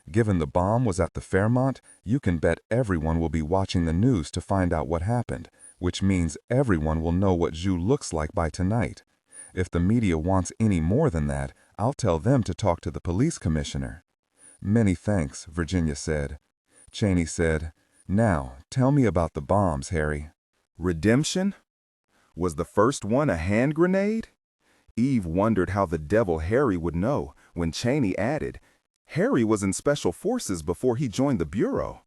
Speaker 2: Given the bomb was at the Fairmont, you can bet everyone will be watching the news to find out what happened, which means everyone will know what Zhu looks like by tonight. If the media wants any more than that, I'll tell them to talk to the police commissioner." "Many thanks," Virginia said. Cheney said, "Now, tell me about the bombs, Harry."
Speaker 1: Redemption? Was the first one a hand grenade?
Speaker 4: Eve wondered how the devil Harry would know when Cheney added, Harry was in Special Forces before he joined the Bureau.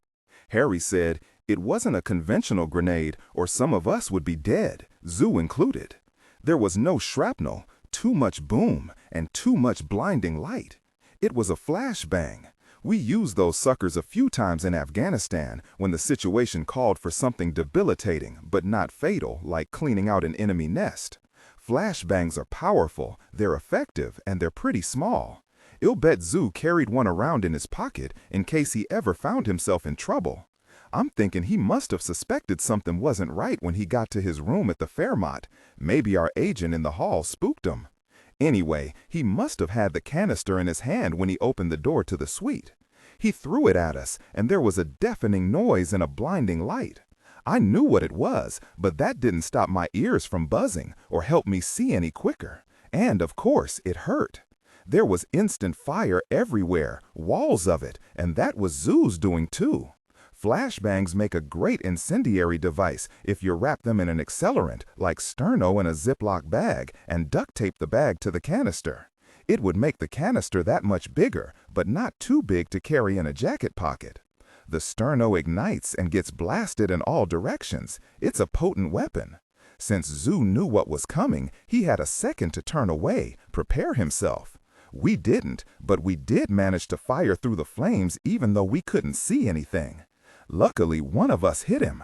Speaker 4: Harry said, it wasn't a conventional grenade or some of us would be dead, Zoo included. There was no shrapnel, too much boom, and too much blinding light. It was a flashbang. We used those suckers a few times in Afghanistan when the situation called for something debilitating but not fatal, like cleaning out an enemy nest. Flashbangs are powerful, they're effective, and they're pretty small. I'll bet Zoo carried one around in his pocket in case he ever found himself in trouble. I'm thinking he must have suspected something wasn't right when he got to his room at the Fairmont. Maybe our agent in the hall spooked him. Anyway, he must have had the canister in his hand when he opened the door to the suite. He threw it at us, and there was a deafening noise and a blinding light. I knew what it was, but that didn't stop my ears from buzzing or help me see any quicker. And, of course, it hurt. There was instant fire everywhere, walls of it, and that was Zoo's doing too. Flashbangs make a great incendiary device if you wrap them in an accelerant, like sterno in a Ziploc bag, and duct tape the bag to the canister. It would make the canister that much bigger, but not too big to carry in a jacket pocket. The sterno ignites and gets blasted in all directions. It's a potent weapon. Since Zoo knew what was coming, he had a second to turn away, prepare himself. We didn't, but we did manage to fire through the flames even though we couldn't see anything. Luckily, one of us hit him.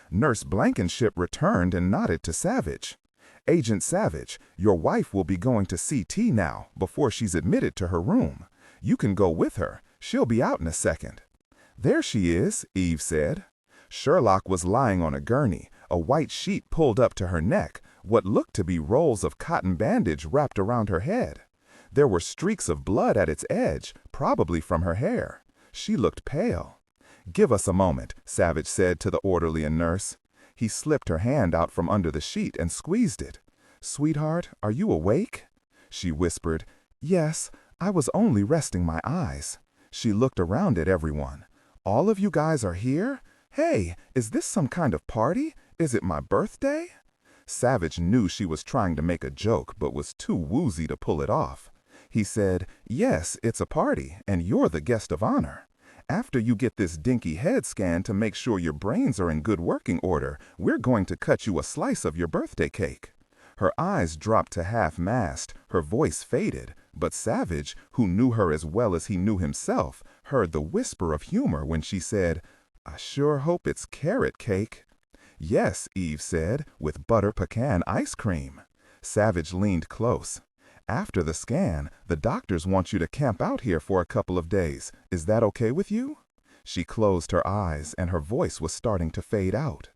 Speaker 4: Nurse Blankenship returned and nodded to Savich. Agent Savich, your wife will be going to CT now before she's admitted to her room. You can go with her. She'll be out in a second. There she is, Eve said. Sherlock was lying on a gurney, a white sheet pulled up to her neck, what looked to be rolls of cotton bandage wrapped around her head. There were streaks of blood at its edge, probably from her hair. She looked pale. Give us a moment, Savich said to the orderly and nurse. He slipped her hand out from under the sheet and squeezed it. Sweetheart, are you awake? She whispered, Yes, I was only resting my eyes. She looked around at everyone. All of you guys are here? Hey, is this some kind of party? Is it my birthday? Savich knew she was trying to make a joke but was too woozy to pull it off. He said, Yes, it's a party, and you're the guest of honor. After you get this dinky head scan to make sure your brains are in good working order, we're going to cut you a slice of your birthday cake. Her eyes dropped to half-mast, her voice faded, but Savich, who knew her as well as he knew himself, heard the whisper of humor when she said, I sure hope it's carrot cake. Yes, Eve said, with butter pecan ice cream. Savich leaned close. After the scan, the doctors want you to camp out here for a couple of days. Is that okay with you? She closed her eyes, and her voice was starting to fade out.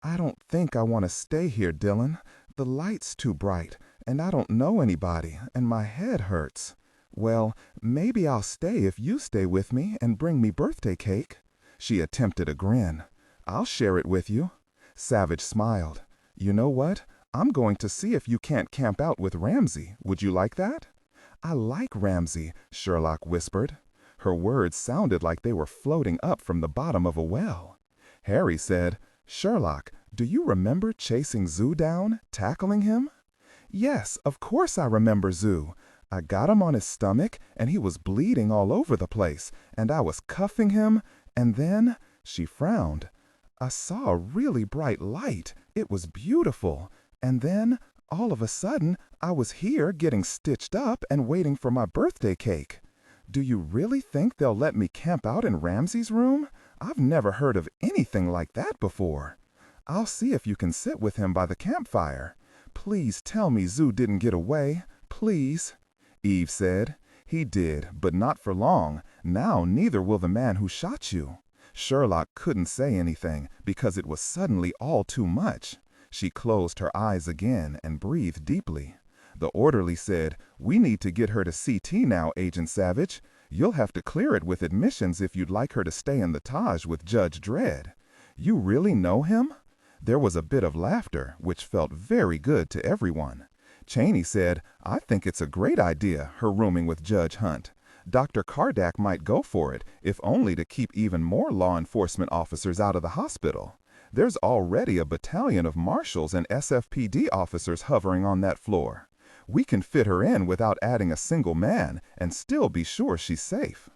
Speaker 4: I don't think I want to stay here, Dillon. The light's too bright, and I don't know anybody, and my head hurts. Well, maybe I'll stay if you stay with me and bring me birthday cake. She attempted a grin. I'll share it with you. Savich smiled. You know what? I'm going to see if you can't camp out with Ramsey. Would you like that? I like Ramsey, Sherlock whispered. Her words sounded like they were floating up from the bottom of a well. Harry said, Sherlock, do you remember chasing Zoo down, tackling him? Yes, of course I remember Zoo. I got him on his stomach, and he was bleeding all over the place, and I was cuffing him, and then, she frowned. I saw a really bright light. It was beautiful. And then, all of a sudden, I was here getting stitched up and waiting for my birthday cake. Do you really think they'll let me camp out in Ramsey's room? I've never heard of anything like that before. I'll see if you can sit with him by the campfire. Please tell me Zoo didn't get away. Please. Eve said. He did, but not for long. Now neither will the man who shot you. Sherlock couldn't say anything because it was suddenly all too much. She closed her eyes again and breathed deeply. The orderly said, We need to get her to CT now, Agent Savich. You'll have to clear it with admissions if you'd like her to stay in the Taj with Judge Dredd. You really know him? There was a bit of laughter, which felt very good to everyone. Cheney said, I think it's a great idea, her rooming with Judge Hunt. Dr. Kardak might go for it, if only to keep even more law enforcement officers out of the hospital. There's already a battalion of marshals and SFPD officers hovering on that floor.
Speaker 2: We can fit her in without adding a single man and still be sure she's safe.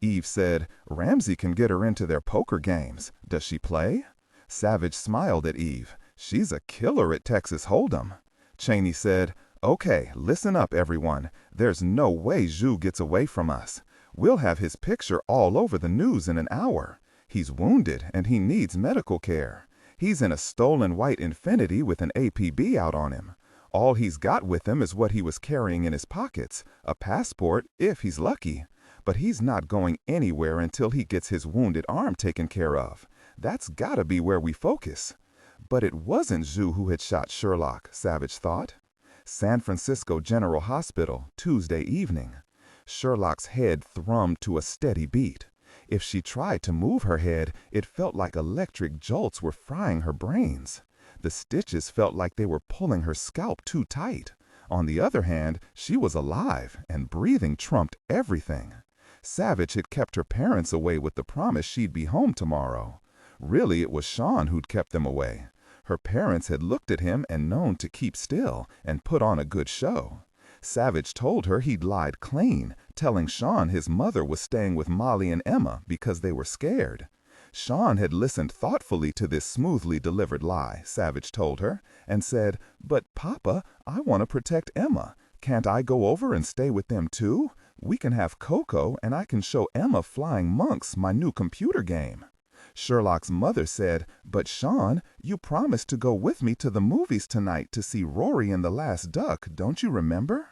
Speaker 2: Eve said, Ramsey can get her into their poker games. Does she play? Savich smiled at Eve. She's a killer at Texas Hold'em. Cheney said, Okay, listen up, everyone. There's no way Zhu gets away from us. We'll have his picture all over the news in an hour. He's wounded and he needs medical care. He's in a stolen white Infiniti with an APB out on him. All he's got with him is what he was carrying in his pockets, a passport if he's lucky. But he's not going anywhere until he gets his wounded arm taken care of. That's gotta be where we focus. But it wasn't Zhu who had shot Sherlock, Savich thought. San Francisco General Hospital, Tuesday evening. Sherlock's head thrummed to a steady beat. If she tried to move her head, it felt like electric jolts were frying her brains. The stitches felt like they were pulling her scalp too tight. On the other hand, she was alive, and breathing trumped everything. Savich had kept her parents away with the promise she'd be home tomorrow. Really, it was Sean who'd kept them away. Her parents had looked at him and known to keep still and put on a good show. Savich told her he'd lied clean, telling Sean his mother was staying with Molly and Emma because they were scared. Sean had listened thoughtfully to this smoothly delivered lie, Savich told her, and said, But Papa, I want to protect Emma. Can't I go over and stay with them too? We can have cocoa and I can show Emma Flying Monks, my new computer game. Sherlock's mother said, But Sean, you promised to go with me to the movies tonight to see Rory and the Last Duck, don't you remember?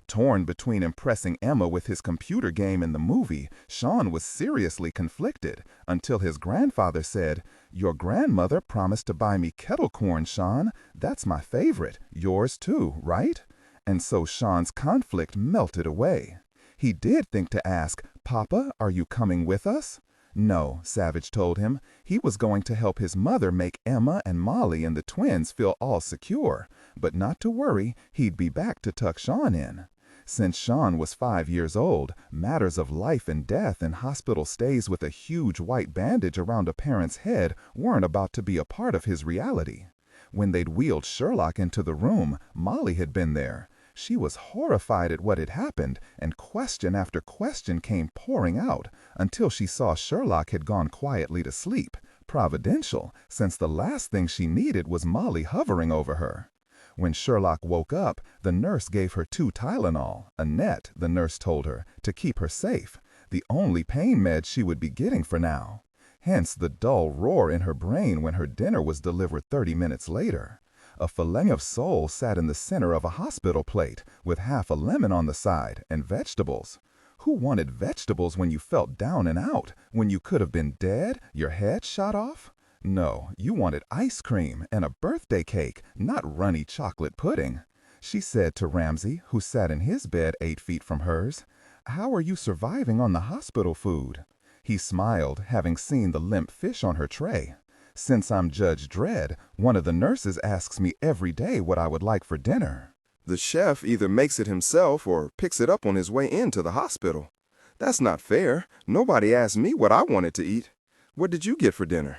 Speaker 2: Torn between impressing Emma with his computer game and the movie, Sean was seriously conflicted until his grandfather said, Your grandmother promised to buy me kettle corn, Sean. That's my favorite. Yours too, right? And so Sean's conflict melted away. He did think to ask, Papa, are you coming with us? No, Savich told him. He was going to help his mother make Emma and Molly and the twins feel all secure, but not to worry, he'd be back to tuck Sean in. Since Sean was 5 years old, matters of life and death and hospital stays with a huge white bandage around a parent's head weren't about to be a part of his reality. When they'd wheeled Sherlock into the room, Molly had been there. She was horrified at what had happened, and question after question came pouring out until she saw Sherlock had gone quietly to sleep, providential, since the last thing she needed was Molly hovering over her. When Sherlock woke up, the nurse gave her 2 Tylenol, a net, the nurse told her, to keep her safe, the only pain med she would be getting for now. Hence the dull roar in her brain when her dinner was delivered 30 minutes later. A fillet of sole sat in the center of a hospital plate, with half a lemon on the side, and vegetables. Who wanted vegetables when you felt down and out, when you could have been dead, your head shot off? No, you wanted ice cream and a birthday cake, not runny chocolate pudding. She said to Ramsey, who sat in his bed 8 feet from hers, How are you surviving on the hospital food? He smiled, having seen the limp fish on her tray. Since I'm Judge Dredd, one of the nurses asks me every day what I would like for dinner.
Speaker 3: The chef either makes it himself or picks it up on his way into the hospital. That's not fair. Nobody asked me what I wanted to eat. What did you get for dinner?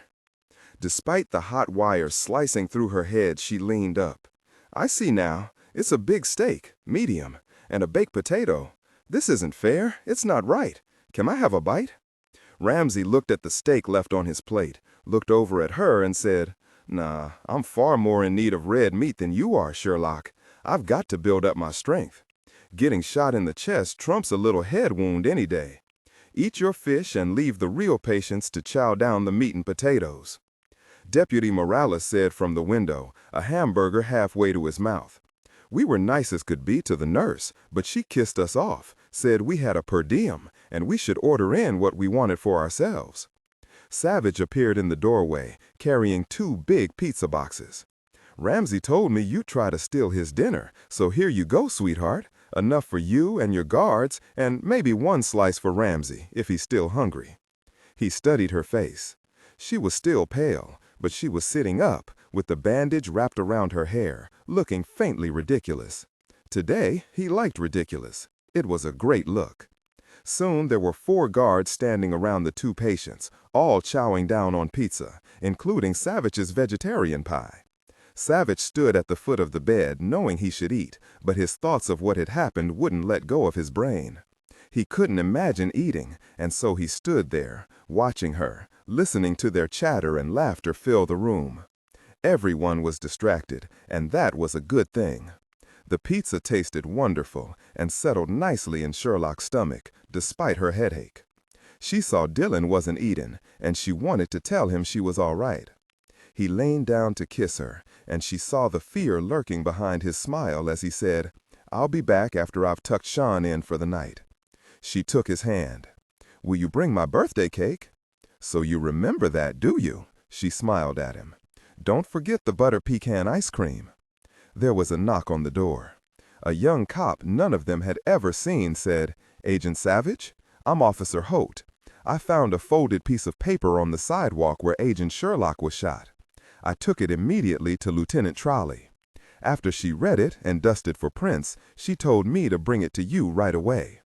Speaker 3: Despite the hot wire slicing through her head, she leaned up. I see now. It's a big steak, medium, and a baked potato. This isn't fair. It's not right. Can I have a bite? Ramsey looked at the steak left on his plate, looked over at her and said, Nah, I'm far more in need of red meat than you are, Sherlock. I've got to build up my strength. Getting shot in the chest trumps a little head wound any day. Eat your fish and leave the real patients to chow down the meat and potatoes. Deputy Morales said from the window, a hamburger halfway to his mouth. We were nice as could be to the nurse, but she kissed us off, said we had a per diem, and we should order in what we wanted for ourselves. Savich appeared in the doorway, carrying 2 big pizza boxes. Ramsey told me you'd try to steal his dinner, so here you go, sweetheart. Enough for you and your guards, and maybe 1 slice for Ramsey, if he's still hungry. He studied her face. She was still pale, but she was sitting up, with the bandage wrapped around her hair, looking faintly ridiculous. Today, he liked ridiculous. It was a great look. Soon there were 4 guards standing around the 2 patients, all chowing down on pizza, including Savich's vegetarian pie. Savich stood at the foot of the bed, knowing he should eat, but his thoughts of what had happened wouldn't let go of his brain. He couldn't imagine eating, and so he stood there, watching her, listening to their chatter and laughter fill the room. Everyone was distracted, and that was a good thing. The pizza tasted wonderful and settled nicely in Sherlock's stomach, despite her headache. She saw Dillon wasn't eating, and she wanted to tell him she was all right. He leaned down to kiss her, and she saw the fear lurking behind his smile as he said, "I'll be back after I've tucked Sean in for the night." She took his hand. "Will you bring my birthday cake?" "So you remember that, do you?" She smiled at him. "Don't forget the butter pecan ice cream." There was a knock on the door. A young cop none of them had ever seen said, "Agent Savich? I'm Officer Holt. I found a folded piece of paper on the sidewalk where Agent Sherlock was shot. I took it immediately to Lieutenant Trolley. After she read it and dusted for prints, she told me to bring it to you right away."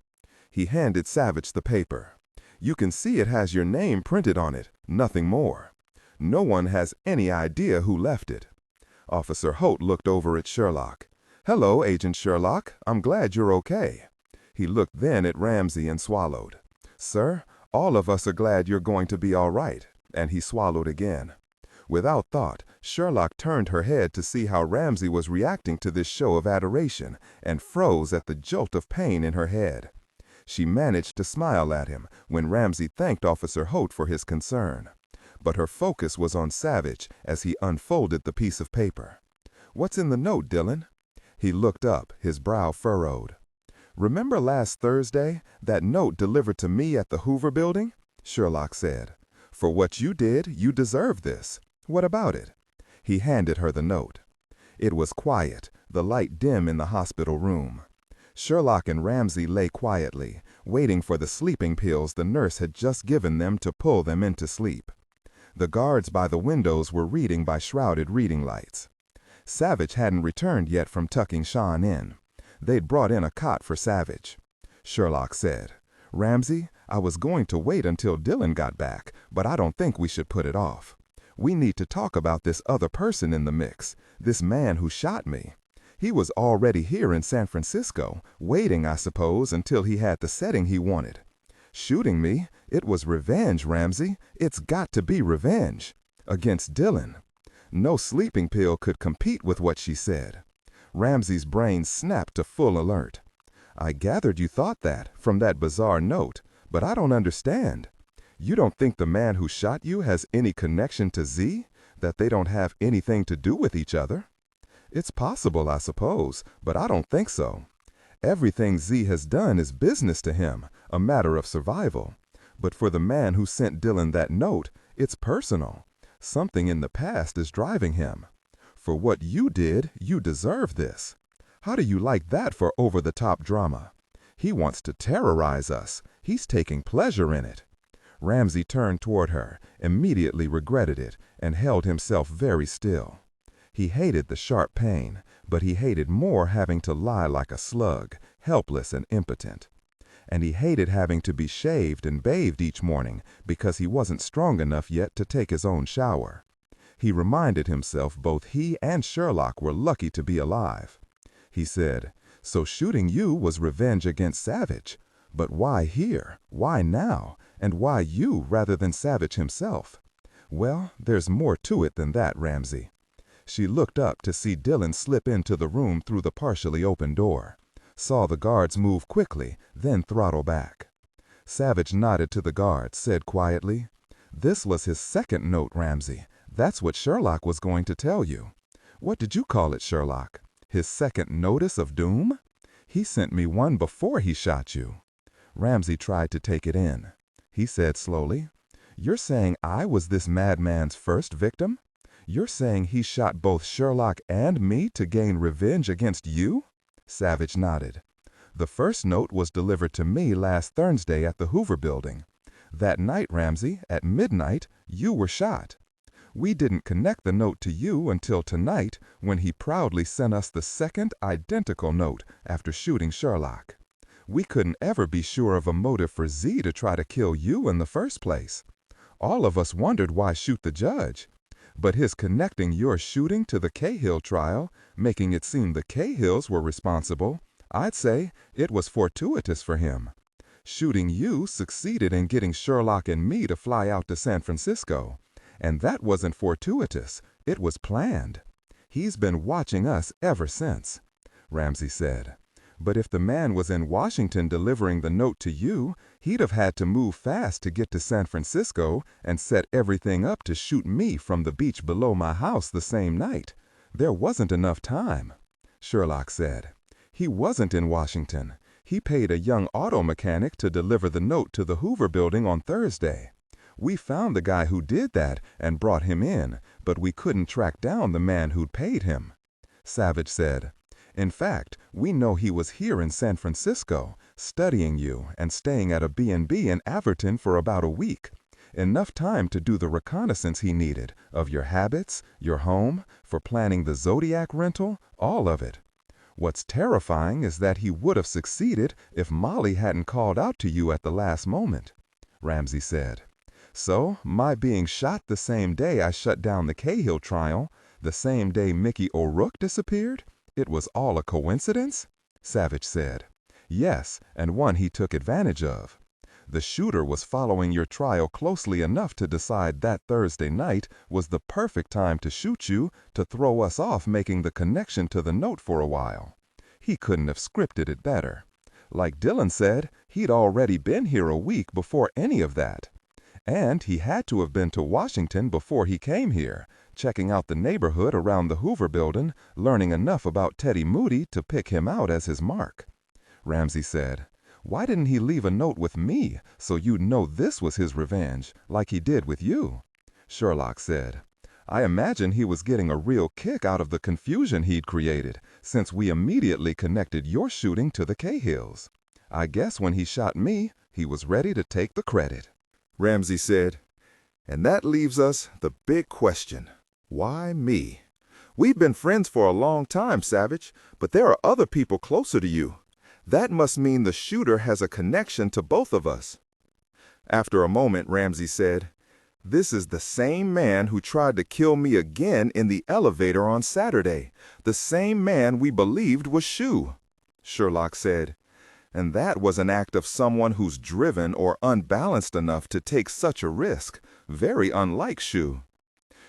Speaker 3: He handed Savich the paper. "You can see it has your name printed on it, nothing more. No one has any idea who left it." Officer Holt looked over at Sherlock. "Hello, Agent Sherlock. I'm glad you're okay." He looked then at Ramsey and swallowed. "Sir, all of us are glad you're going to be all right," and he swallowed again. Without thought, Sherlock turned her head to see how Ramsey was reacting to this show of adoration and froze at the jolt of pain in her head. She managed to smile at him when Ramsey thanked Officer Holt for his concern. But her focus was on Savich as he unfolded the piece of paper. "What's in the note, Dillon?" He looked up, his brow furrowed. "Remember last Thursday, that note delivered to me at the Hoover Building?" Sherlock said. "For what you did, you deserve this. What about it?" He handed her the note. It was quiet, the light dim in the hospital room. Sherlock and Ramsey lay quietly, waiting for the sleeping pills the nurse had just given them to pull them into sleep. The guards by the windows were reading by shrouded reading lights. Savich hadn't returned yet from tucking Sean in. They'd brought in a cot for Savich. Sherlock said, "Ramsey, I was going to wait until Dillon got back, but I don't think we should put it off. We need to talk about this other person in the mix, this man who shot me. He was already here in San Francisco, waiting, I suppose, until he had the setting he wanted. Shooting me, it was revenge, Ramsey. It's got to be revenge. Against Dillon. No sleeping pill could compete with what she said." Ramsey's brain snapped to full alert. "I gathered you thought that, from that bizarre note, but I don't understand. You don't think the man who shot you has any connection to Z? That they don't have anything to do with each other?" "It's possible, I suppose, but I don't think so. Everything Z has done is business to him, a matter of survival. But for the man who sent Dillon that note, it's personal. Something in the past is driving him. For what you did, you deserve this. How do you like that for over-the-top drama? He wants to terrorize us. He's taking pleasure in it." Ramsey turned toward her, immediately regretted it, and held himself very still. He hated the sharp pain, but he hated more having to lie like a slug, helpless and impotent. And he hated having to be shaved and bathed each morning because he wasn't strong enough yet to take his own shower. He reminded himself both he and Sherlock were lucky to be alive. He said, "So shooting you was revenge against Savich. But why here? Why now? And why you rather than Savich himself? Well, there's more to it than that, Ramsey." She looked up to see Dillon slip into the room through the partially open door. Saw the guards move quickly, then throttle back. Savich nodded to the guard, said quietly, "This was his second note, Ramsey. That's what Sherlock was going to tell you." "What did you call it, Sherlock? His second notice of doom?" "He sent me one before he shot you." Ramsey tried to take it in. He said slowly, "You're saying I was this madman's first victim? You're saying he shot both Sherlock and me to gain revenge against you?" Savich nodded. "The first note was delivered to me last Thursday at the Hoover Building. That night, Ramsey, at midnight, you were shot. We didn't connect the note to you until tonight when he proudly sent us the second identical note after shooting Sherlock. We couldn't ever be sure of a motive for Z to try to kill you in the first place. All of us wondered why shoot the judge.
Speaker 2: But his connecting your shooting to the Cahill trial, making it seem the Cahills were responsible, I'd say it was fortuitous for him. Shooting you succeeded in getting Sherlock and me to fly out to San Francisco. And that wasn't fortuitous, it was planned. He's been watching us ever since," Ramsey said. "But if the man was in Washington delivering the note to you, he'd have had to move fast to get to San Francisco and set everything up to shoot me from the beach below my house the same night. There wasn't enough time," Sherlock said. "He wasn't in Washington. He paid a young auto mechanic to deliver the note to the Hoover Building on Thursday. We found the guy who did that and brought him in, but we couldn't track down the man who'd paid him," Savich said. "In fact, we know he was here in San Francisco, studying you and staying at a B&B in Averton for about a week. Enough time to do the reconnaissance he needed of your habits, your home, for planning the Zodiac rental, all of it. What's terrifying is that he would have succeeded if Molly hadn't called out to you at the last moment," Ramsey said. "So, my being shot the same day I shut down the Cahill trial, the same day Mickey O'Rourke disappeared, it was all a coincidence?" Savich said. "Yes, and one he took advantage of. The shooter was following your trial closely enough to decide that Thursday night was the perfect time to shoot you to throw us off making the connection to the note for a while. He couldn't have scripted it better. Like Dillon said, he'd already been here a week before any of that. And he had to have been to Washington before he came here, checking out the neighborhood around the Hoover Building, learning enough about Teddy Moody to pick him out as his mark." Ramsey said, "Why didn't he leave a note with me so you'd know this was his revenge, like he did with you?" Sherlock said, "I imagine he was getting a real kick out of the confusion he'd created, since we immediately connected your shooting to the Cahills. I guess when he shot me, he was ready to take the credit."
Speaker 4: Ramsey said, "And that leaves us the big question. Why me? We've been friends for a long time, Savich, but there are other people closer to you. That must mean the shooter has a connection to both of us." After a moment, Ramsey said, "This is the same man who tried to kill me again in the elevator on Saturday, the same man we believed was Shu." Sherlock said, "And that was an act of someone who's driven or unbalanced enough to take such a risk, very unlike Shu."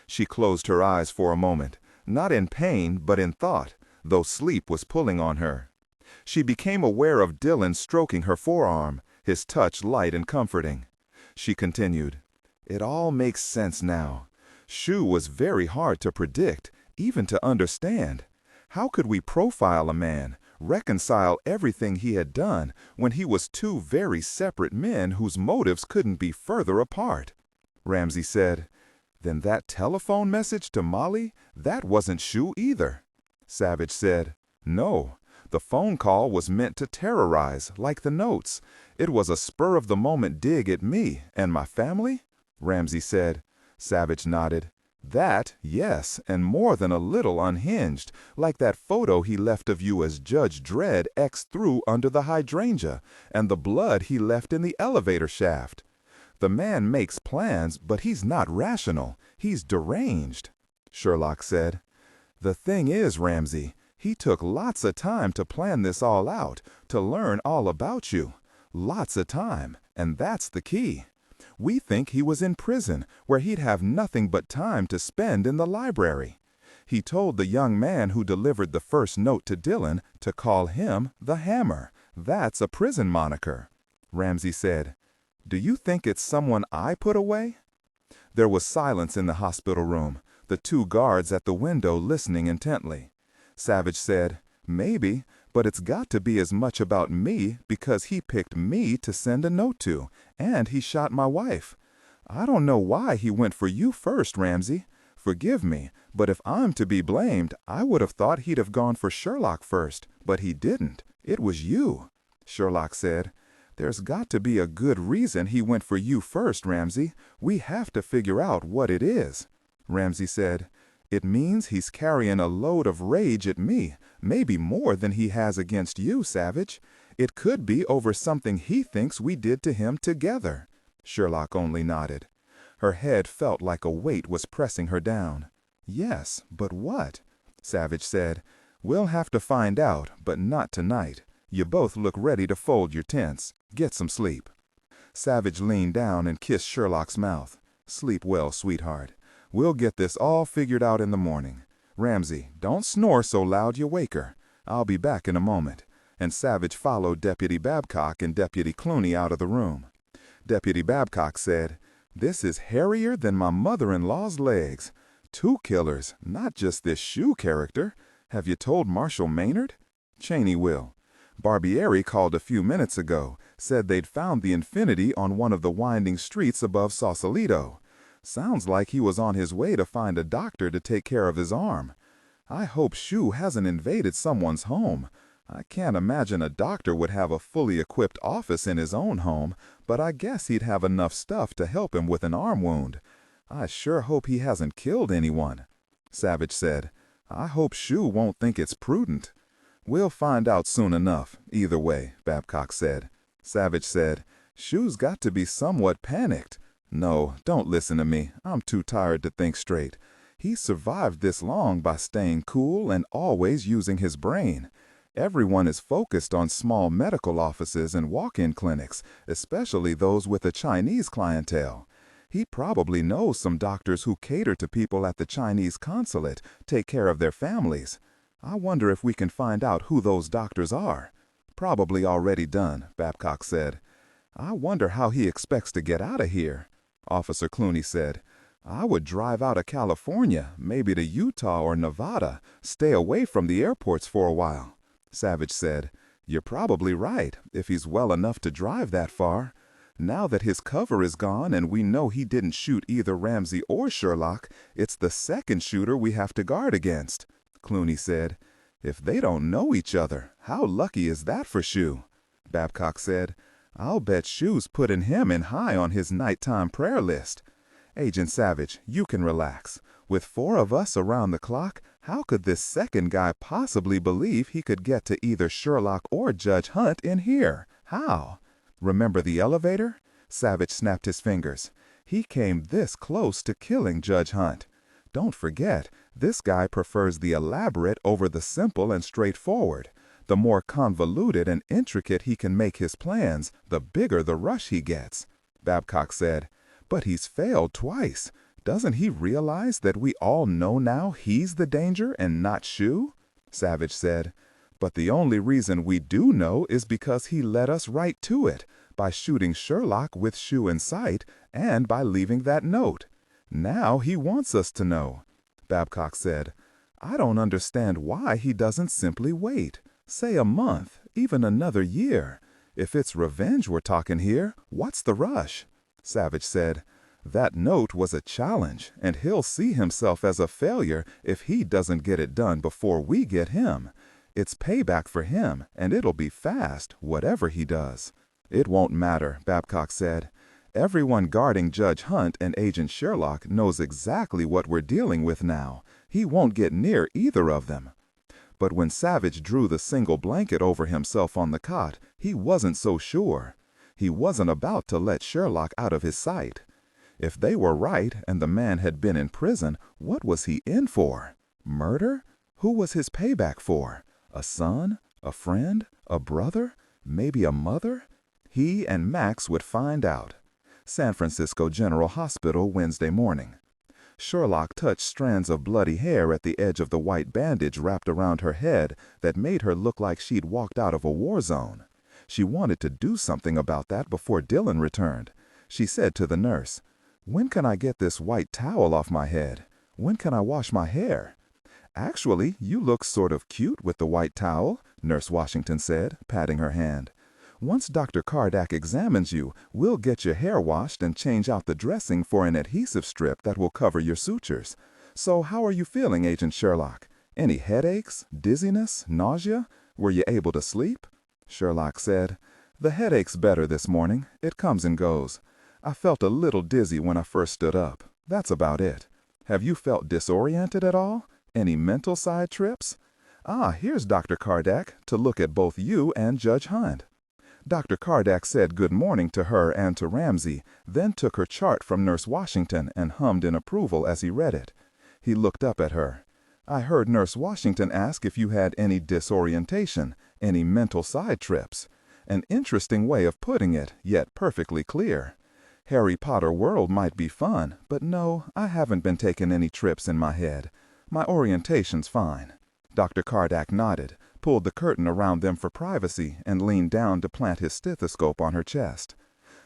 Speaker 4: She closed her eyes for a moment, not in pain but in thought, though sleep was pulling on her. She became aware of Dillon stroking her forearm, his touch light and comforting. She continued, "It all makes sense now. Shu was very hard to predict, even to understand. How could we profile a man, reconcile everything he had done, when he was two very separate men whose motives couldn't be further apart?" Ramsey said, "Then that telephone message to Molly, that wasn't Shu either." Savich said, "No. The phone call was meant to terrorize, like the notes. It was a spur-of-the-moment dig at me and my family?" Ramsey said. Savich nodded. "That, yes, and more than a little unhinged, like that photo he left of you as Judge Dredd X through under the hydrangea, and the blood he left in the elevator shaft. The man makes plans, but he's not rational. He's deranged." Sherlock said, "The thing is, Ramsey, he took lots of time to plan this all out, to learn all about you. Lots of time, and that's the key. We think he was in prison, where he'd have nothing but time to spend in the library. He told the young man who delivered the first note to Dillon to call him the Hammer. That's a prison moniker." Ramsey said, "Do you think it's someone I put away?" There was silence in the hospital room, the two guards at the window listening intently. Savich said, "Maybe, but it's got to be as much about me because he picked me to send a note to, and he shot my wife. I don't know why he went for you first, Ramsey. Forgive me, but if I'm to be blamed, I would have thought he'd have gone for Sherlock first, but he didn't. It was you." Sherlock said, "There's got to be a good reason he went for you first, Ramsey. We have to figure out what it is." Ramsey said, "It means he's carrying a load of rage at me, maybe more than he has against you, Savich. It could be over something he thinks we did to him together." Sherlock only nodded.
Speaker 2: Her head felt like a weight was pressing her down. "Yes, but what?" Savich said. "We'll have to find out, but not tonight. You both look ready to fold your tents. Get some sleep." Savich leaned down and kissed Sherlock's mouth. "Sleep well, sweetheart. We'll get this all figured out in the morning. Ramsey, don't snore so loud you wake her. I'll be back in a moment." And Savich followed Deputy Babcock and Deputy Clooney out of the room. Deputy Babcock said, "This is hairier than my mother-in-law's legs. 2 killers, not just this shoe character. Have you told Marshal Maynard?" "Cheney will. Barbieri called a few minutes ago, said they'd found the Infinity on one of the winding streets above Sausalito. Sounds like he was on his way to find a doctor to take care of his arm. I hope Shu hasn't invaded someone's home. I can't imagine a doctor would have a fully equipped office in his own home, but I guess he'd have enough stuff to help him with an arm wound. I sure hope he hasn't killed anyone." Savich said, "I hope Shu won't think it's prudent." "We'll find out soon enough, either way," Babcock said. Savich said, "Shu's got to be somewhat panicked." "No, don't listen to me. I'm too tired to think straight. He survived this long by staying cool and always using his brain. Everyone is focused on small medical offices and walk-in clinics, especially those with a Chinese clientele. He probably knows some doctors who cater to people at the Chinese consulate, take care of their families. I wonder if we can find out who those doctors are." "Probably already done," Babcock said. "I wonder how he expects to get out of here." Officer Clooney said, "I would drive out of California, maybe to Utah or Nevada, stay away from the airports for a while." Savich said, "You're probably right, if he's well enough to drive that far. Now that his cover is gone and we know he didn't shoot either Ramsey or Sherlock, it's the second shooter we have to guard against." Clooney said, "If they don't know each other, how lucky is that for Shu?" Babcock said, "I'll bet Shu's putting him in high on his nighttime prayer list." "Agent Savich, you can relax. With 4 of us around the clock, how could this second guy possibly believe he could get to either Sherlock or Judge Hunt in here? How? Remember the elevator?" Savich snapped his fingers. "He came this close to killing Judge Hunt. Don't forget, this guy prefers the elaborate over the simple and straightforward. The more convoluted and intricate he can make his plans, the bigger the rush he gets." Babcock said, "But he's failed twice. Doesn't he realize that we all know now he's the danger and not Shu?" Savich said, "But the only reason we do know is because he led us right to it, by shooting Sherlock with Shu in sight and by leaving that note. Now he wants us to know." Babcock said, "I don't understand why he doesn't simply wait. Say a month, even another year. If it's revenge we're talking here, what's the rush?" Savich said, "That note was a challenge, and he'll see himself as a failure if he doesn't get it done before we get him. It's payback for him, and it'll be fast, whatever he does." "It won't matter," Babcock said. "Everyone guarding Judge Hunt and Agent Sherlock knows exactly what we're dealing with now. He won't get near either of them." But when Savich drew the single blanket over himself on the cot, he wasn't so sure. He wasn't about to let Sherlock out of his sight. If they were right and the man had been in prison, what was he in for? Murder? Who was his payback for? A son? A friend? A brother? Maybe a mother? He and Max would find out. San Francisco General Hospital, Wednesday morning. Sherlock touched strands of bloody hair at the edge of the white bandage wrapped around her head that made her look like she'd walked out of a war zone. She wanted to do something about that before Dillon returned. She said to the nurse, "When can I get this white towel off my head? When can I wash my hair?" "Actually, you look sort of cute with the white towel," Nurse Washington said, patting her hand. "Once Dr. Kardak examines you, we'll get your hair washed and change out the dressing for an adhesive strip that will cover your sutures. So how are you feeling, Agent Sherlock? Any headaches, dizziness, nausea? Were you able to sleep?" Sherlock said, "The headache's better this morning. It comes and goes. I felt a little dizzy when I first stood up. That's about it. Have you felt disoriented at all? Any mental side trips? Ah, here's Dr. Kardak to look at both you and Judge Hunt." Dr. Cardack said good morning to her and to Ramsey, then took her chart from Nurse Washington and hummed in approval as he read it. He looked up at her. I heard Nurse Washington ask if you had any disorientation, any mental side trips. An interesting way of putting it, yet perfectly clear. Harry Potter World might be fun, but no, I haven't been taking any trips in my head. My orientation's fine. Dr. Cardack nodded, pulled the curtain around them for privacy, and leaned down to plant his stethoscope on her chest.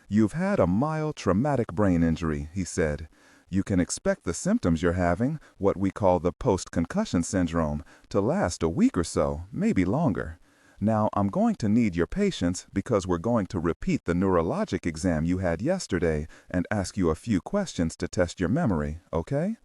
Speaker 2: You've had a mild traumatic brain injury, he said. You can expect the symptoms you're having, what we call the post-concussion syndrome, to last a week or so, maybe longer. Now, I'm going to need your patience because we're going to repeat the neurologic exam you had yesterday and ask you a few questions to test your memory, okay?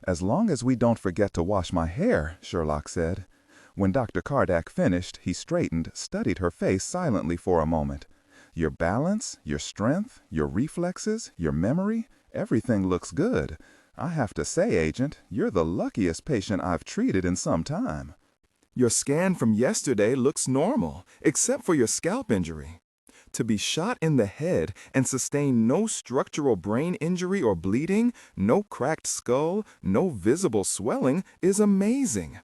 Speaker 2: As long as we don't forget to wash my hair, Sherlock said. When Dr. Cardack finished, he straightened, studied her face silently for a moment. Your balance, your strength, your reflexes, your memory, everything looks good. I have to say, Agent, you're the luckiest patient I've treated in some time. Your scan from yesterday looks normal, except for your scalp injury. To be shot in the head and sustain no structural brain injury or bleeding, no cracked skull, no visible swelling is amazing.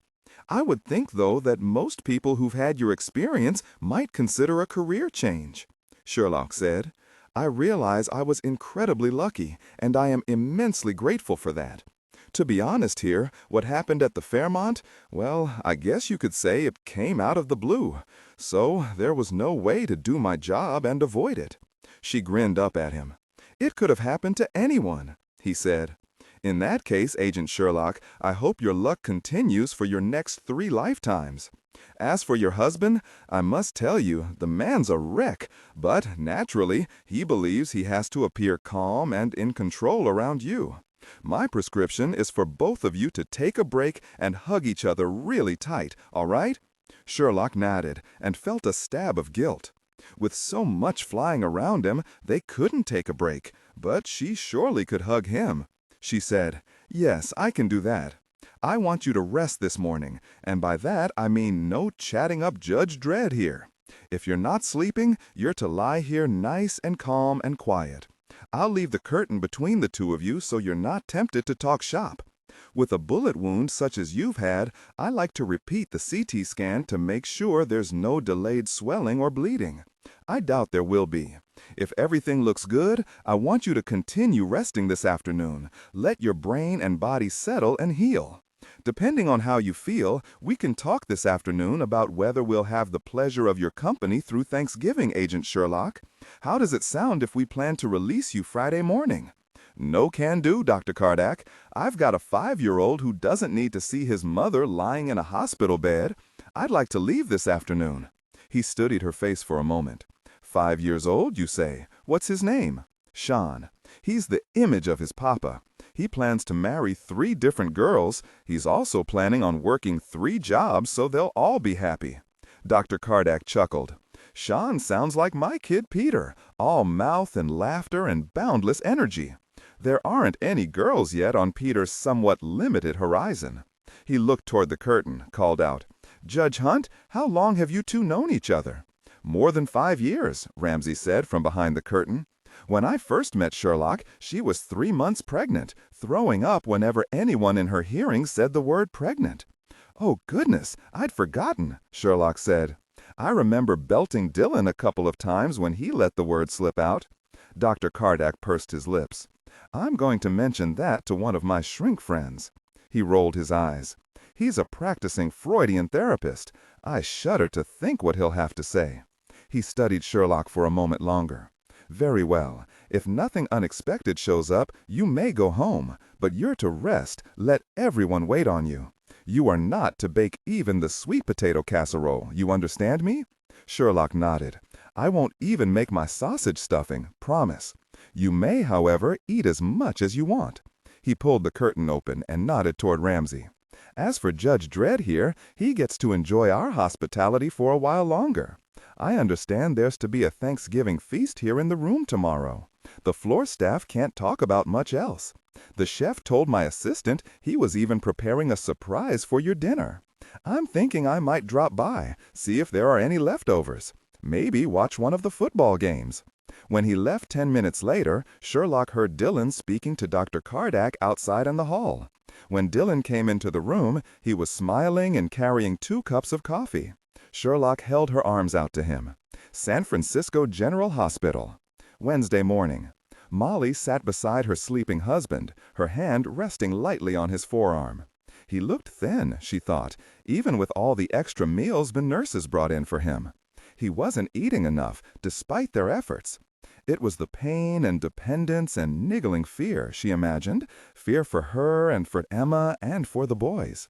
Speaker 2: I would think, though, that most people who've had your experience might consider a career change. Sherlock said, I realize I was incredibly lucky, and I am immensely grateful for that. To be honest here, what happened at the Fairmont, well, I guess you could say it came out of the blue. So there was no way to do my job and avoid it. She grinned up at him. It could have happened to anyone, he said. In that case, Agent Sherlock, I hope your luck continues for your next 3 lifetimes. As for your husband, I must tell you, the man's a wreck, but naturally, he believes he has to appear calm and in control around you. My prescription is for both of you to take a break and hug each other really tight, all right? Sherlock nodded and felt a stab of guilt. With so much flying around him, they couldn't take a break, but she surely could hug him. She said, Yes, I can do that. I want you to rest this morning, and by that I mean no chatting up Judge Dredd here. If you're not sleeping, you're to lie here nice and calm and quiet. I'll leave the curtain between the two of you so you're not tempted to talk shop. With a bullet wound such as you've had, I like to repeat the CT scan to make sure there's no delayed swelling or bleeding. I doubt there will be. If everything looks good, I want you to continue resting this afternoon. Let your brain and body settle and heal. Depending on how you feel, we can talk this afternoon about whether we'll have the pleasure of your company through Thanksgiving, Agent Sherlock. How does it sound if we plan to release you Friday morning? No can do, Dr. Cardack. I've got a 5-year-old who doesn't need to see his mother lying in a hospital bed. I'd like to leave this afternoon. He studied her face for a moment. 5 years old, you say? What's his name? Sean. He's the image of his papa. He plans to marry 3 different girls. He's also planning on working 3 jobs so they'll all be happy. Dr. Cardack chuckled. Sean sounds like my kid Peter, all mouth and laughter and boundless energy. There aren't any girls yet on Peter's somewhat limited horizon. He looked toward the curtain, called out, Judge Hunt, how long have you two known each other? More than 5 years, Ramsey said from behind the curtain. When I first met Sherlock, she was 3 months pregnant, throwing up whenever anyone in her hearing said the word pregnant. Oh, goodness, I'd forgotten, Sherlock said. I remember belting Dillon a couple of times when he let the word slip out. Dr. Cardack pursed his lips. I'm going to mention that to one of my shrink friends. He rolled his eyes. He's a practicing Freudian therapist. I shudder to think what he'll have to say. He studied Sherlock for a moment longer. Very well. If nothing unexpected shows up, you may go home, but you're to rest. Let everyone wait on you. You are not to bake even the sweet potato casserole. You understand me? Sherlock nodded. I won't even make my sausage stuffing, promise. You may, however, eat as much as you want. He pulled the curtain open and nodded toward Ramsey. As for Judge Dredd here, he gets to enjoy our hospitality for a while longer. I understand there's to be a Thanksgiving feast here in the room tomorrow. The floor staff can't talk about much else. The chef told my assistant he was even preparing a surprise for your dinner. I'm thinking I might drop by, see if there are any leftovers. Maybe watch one of the football games. When he left 10 minutes later, Sherlock heard Dillon speaking to Dr. Cardack outside in the hall. When Dillon came into the room, he was smiling and carrying 2 cups of coffee. Sherlock held her arms out to him. San Francisco General Hospital. Wednesday morning. Molly sat beside her sleeping husband, her hand resting lightly on his forearm. He looked thin, she thought, even with all the extra meals the nurses brought in for him. He wasn't eating enough, despite their efforts. It was the pain and dependence and niggling fear, she imagined, fear for her and for Emma and for the boys.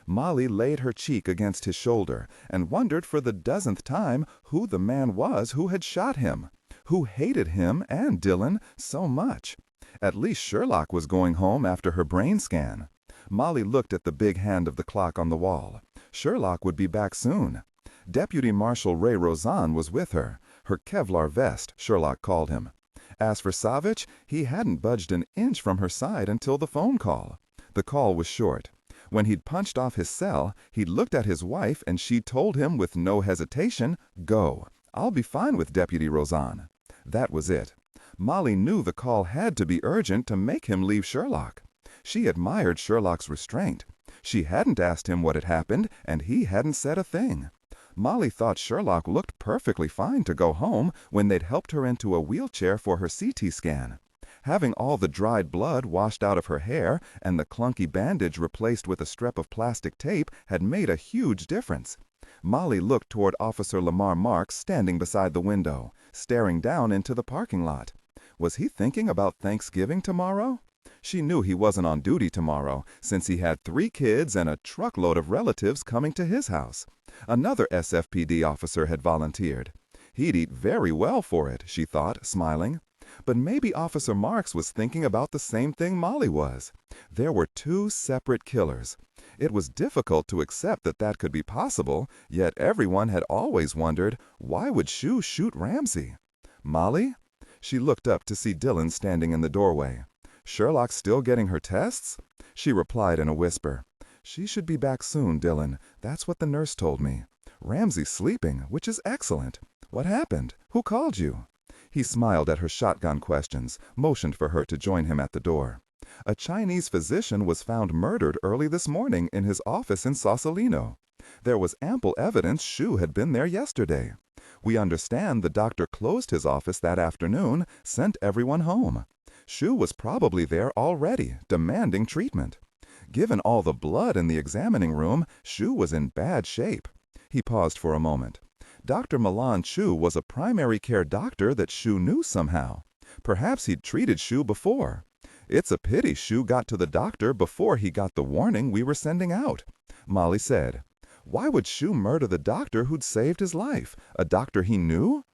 Speaker 2: Molly laid her cheek against his shoulder and wondered for the dozenth time who the man was who had shot him, who hated him and Dillon so much. At least Sherlock was going home after her brain scan. Molly looked at the big hand of the clock on the wall. Sherlock would be back soon. Deputy Marshal Ray Rosan was with her, her Kevlar vest, Sherlock called him. As for Savich, he hadn't budged an inch from her side until the phone call. The call was short. When he'd punched off his cell, he'd looked at his wife and she told him with no hesitation, "Go. I'll be fine with Deputy Rosan." That was it. Molly knew the call had to be urgent to make him leave Sherlock. She admired Sherlock's restraint. She hadn't asked him what had happened, and he hadn't said a thing. Molly thought Sherlock looked perfectly fine to go home when they'd helped her into a wheelchair for her CT scan. Having all the dried blood washed out of her hair and the clunky bandage replaced with a strip of plastic tape had made a huge difference. Molly looked toward Officer Lamar Marks standing beside the window, staring down into the parking lot. Was he thinking about Thanksgiving tomorrow? She knew he wasn't on duty tomorrow, since he had 3 kids and a truckload of relatives coming to his house. Another SFPD officer had volunteered. He'd eat very well for it, she thought, smiling. But maybe Officer Marks was thinking about the same thing Molly was. There were 2 separate killers. It was difficult to accept that that could be possible, yet everyone had always wondered, why would Shue shoot Ramsey? Molly? She looked up to see Dillon standing in the doorway. Sherlock still getting her tests? She replied in a whisper. She should be back soon, Dillon. That's what the nurse told me. Ramsey's sleeping, which is excellent. What happened? Who called you? He smiled at her shotgun questions, motioned for her to join him at the door. A Chinese physician was found murdered early this morning in his office in Sausalito. There was ample evidence Shue had been there yesterday. We understand the doctor closed his office that afternoon, sent everyone home. Shue was probably there already, demanding treatment. Given all the blood in the examining room, Shue was in bad shape. He paused for a moment. Dr. Milan Shue was a primary care doctor that Shue knew somehow. Perhaps he'd treated Shue before. It's a pity Shue got to the doctor before he got the warning we were sending out, Molly said. Why would Shue murder the doctor who'd saved his life, a doctor he knew?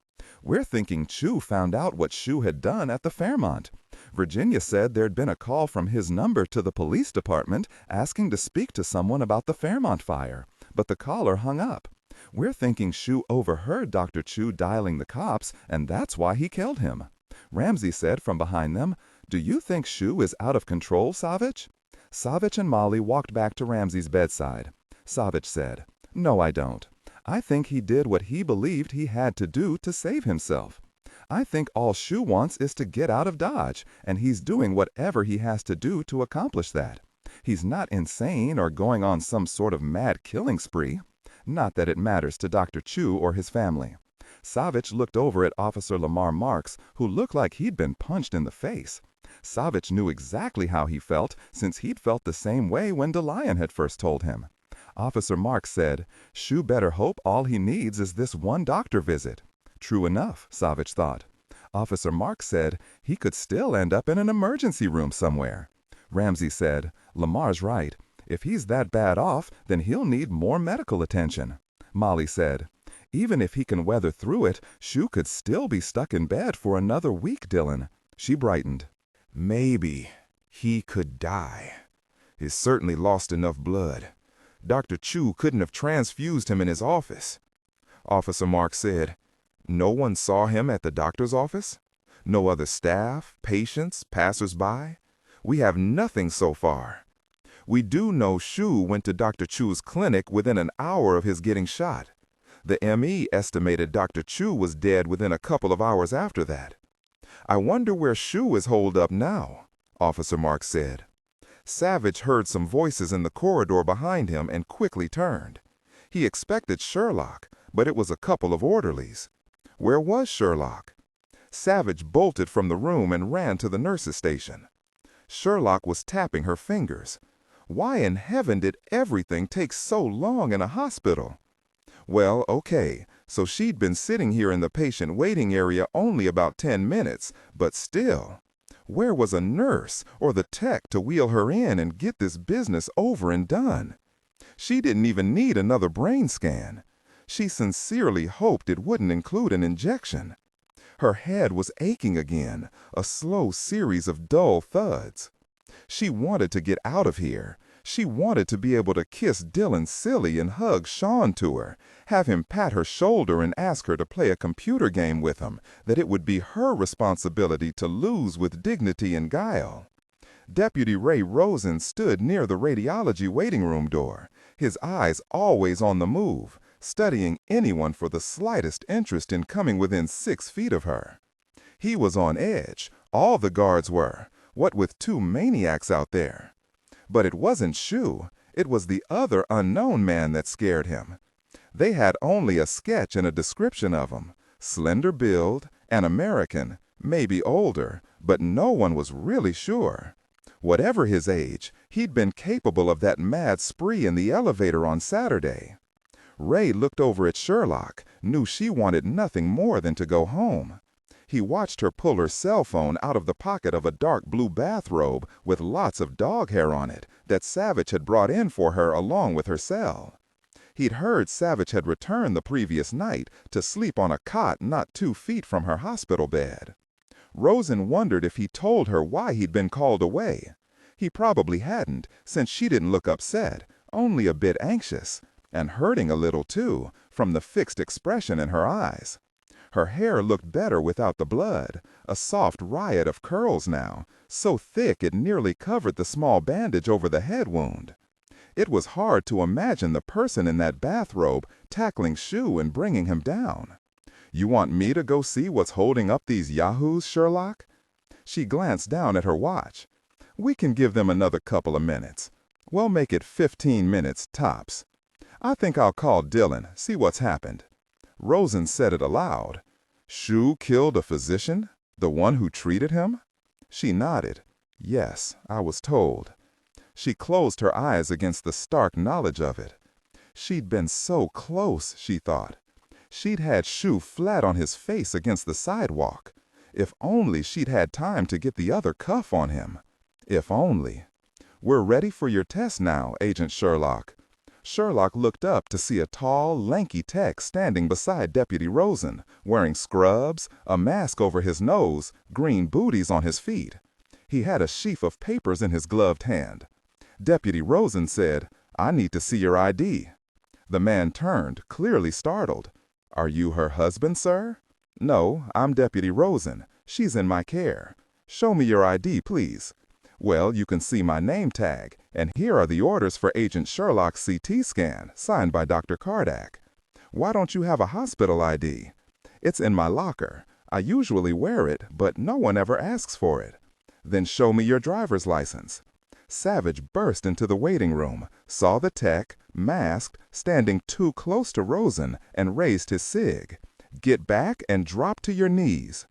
Speaker 2: We're thinking Shue found out what Shue had done at the Fairmont. Virginia said there'd been a call from his number to the police department asking to speak to someone about the Fairmont fire, but the caller hung up. We're thinking Shue overheard Dr. Chu dialing the cops, and that's why he killed him. Ramsey said from behind them, "Do you think Shue is out of control, Savich?" Savich and Molly walked back to Ramsey's bedside. Savich said, "No, I don't. I think he did what he believed he had to do to save himself. I think all Shue wants is to get out of Dodge, and he's doing whatever he has to do to accomplish that. He's not insane or going on some sort of mad killing spree. Not that it matters to Dr. Chu or his family." Savich looked over at Officer Lamar Marks, who looked like he'd been punched in the face. Savich knew exactly how he felt, since he'd felt the same way when DeLion had first told him. Officer Marks said, "Shue better hope all he needs is this one doctor visit." True enough, Savich thought. Officer Marks said he could still end up in an emergency room somewhere. Ramsey said, "Lamar's right. If he's that bad off, then he'll need more medical attention." Molly said, "Even if he can weather through it, Shue could still be stuck in bed for another week, Dillon." She brightened.
Speaker 3: Maybe he could die. He's certainly lost enough blood. Dr. Chu couldn't have transfused him in his office. Officer Mark said, "No one saw him at the doctor's office? No other staff, patients, passers-by? We have nothing so far. We do know Shue went to Dr. Chu's clinic within an hour of his getting shot.
Speaker 1: The ME estimated Dr. Chu was dead within a couple of hours after that. I wonder where Shu is holed up now, Officer Mark said. Savich heard some voices in the corridor behind him and quickly turned. He expected Sherlock, but it was a couple of orderlies. Where was Sherlock? Savich bolted from the room and ran to the nurse's station. Sherlock was tapping her fingers. Why in heaven did everything take so long in a hospital? Well, okay, so she'd been sitting here in the patient waiting area only about 10 minutes, but still. Where was a nurse or the tech to wheel her in and get this business over and done? She didn't even need another brain scan. She sincerely hoped it wouldn't include an injection. Her head was aching again, a slow series of dull thuds. She wanted to get out of here. She wanted to be able to kiss Dillon silly and hug Sean to her, have him pat her shoulder and ask her to play a computer game with him that it would be her responsibility to lose with dignity and guile. Deputy Ray Rosen stood near the radiology waiting room door, his eyes always on the move, studying anyone for the slightest interest in coming within 6 feet of her. He was on edge, all the guards were, what with 2 maniacs out there. But it wasn't Shu, it was the other unknown man that scared him. They had only a sketch and a description of him. Slender build, an American, maybe older, but no one was really sure. Whatever his age, he'd been capable of that mad spree in the elevator on Saturday. Ray looked over at Sherlock, knew she wanted nothing more than to go home. He watched her pull her cell phone out of the pocket of a dark blue bathrobe with lots of dog hair on it that Savich had brought in for her along with her cell. He'd heard Savich had returned the previous night to sleep on a cot not 2 feet from her hospital bed. Rosen wondered if he told her why he'd been called away. He probably hadn't, since she didn't look upset, only a bit anxious, and hurting a little too, from the fixed expression in her eyes. Her hair looked better without the blood, a soft riot of curls now, so thick it nearly covered the small bandage over the head wound. It was hard to imagine the person in that bathrobe tackling Shu and bringing him down. "You want me to go see what's holding up these yahoos, Sherlock?" She glanced down at her watch. "We can give them another couple of minutes. We'll make it 15 minutes tops. I think I'll call Dillon, see what's happened." Rosen said it aloud. "Shu killed a physician? The one who treated him?" She nodded. "Yes, I was told." She closed her eyes against the stark knowledge of it. She'd been so close, she thought. She'd had Shu flat on his face against the sidewalk. If only she'd had time to get the other cuff on him. If only. "We're ready for your test now, Agent Sherlock." Sherlock looked up to see a tall, lanky tech standing beside Deputy Rosen, wearing scrubs, a mask over his nose, green booties on his feet. He had a sheaf of papers in his gloved hand. Deputy Rosen said, "I need to see your ID." The man turned, clearly startled. "Are you her husband, sir?" "No, I'm Deputy Rosen. She's in my care. Show me your ID, please." "Well, you can see my name tag, and here are the orders for Agent Sherlock's CT scan, signed by Dr. Kardak." "Why don't you have a hospital ID?" "It's in my locker. I usually wear it, but no one ever asks for it." "Then show me your driver's license." Savich burst into the waiting room, saw the tech, masked, standing too close to Rosen, and raised his cig. "Get back and drop to your knees."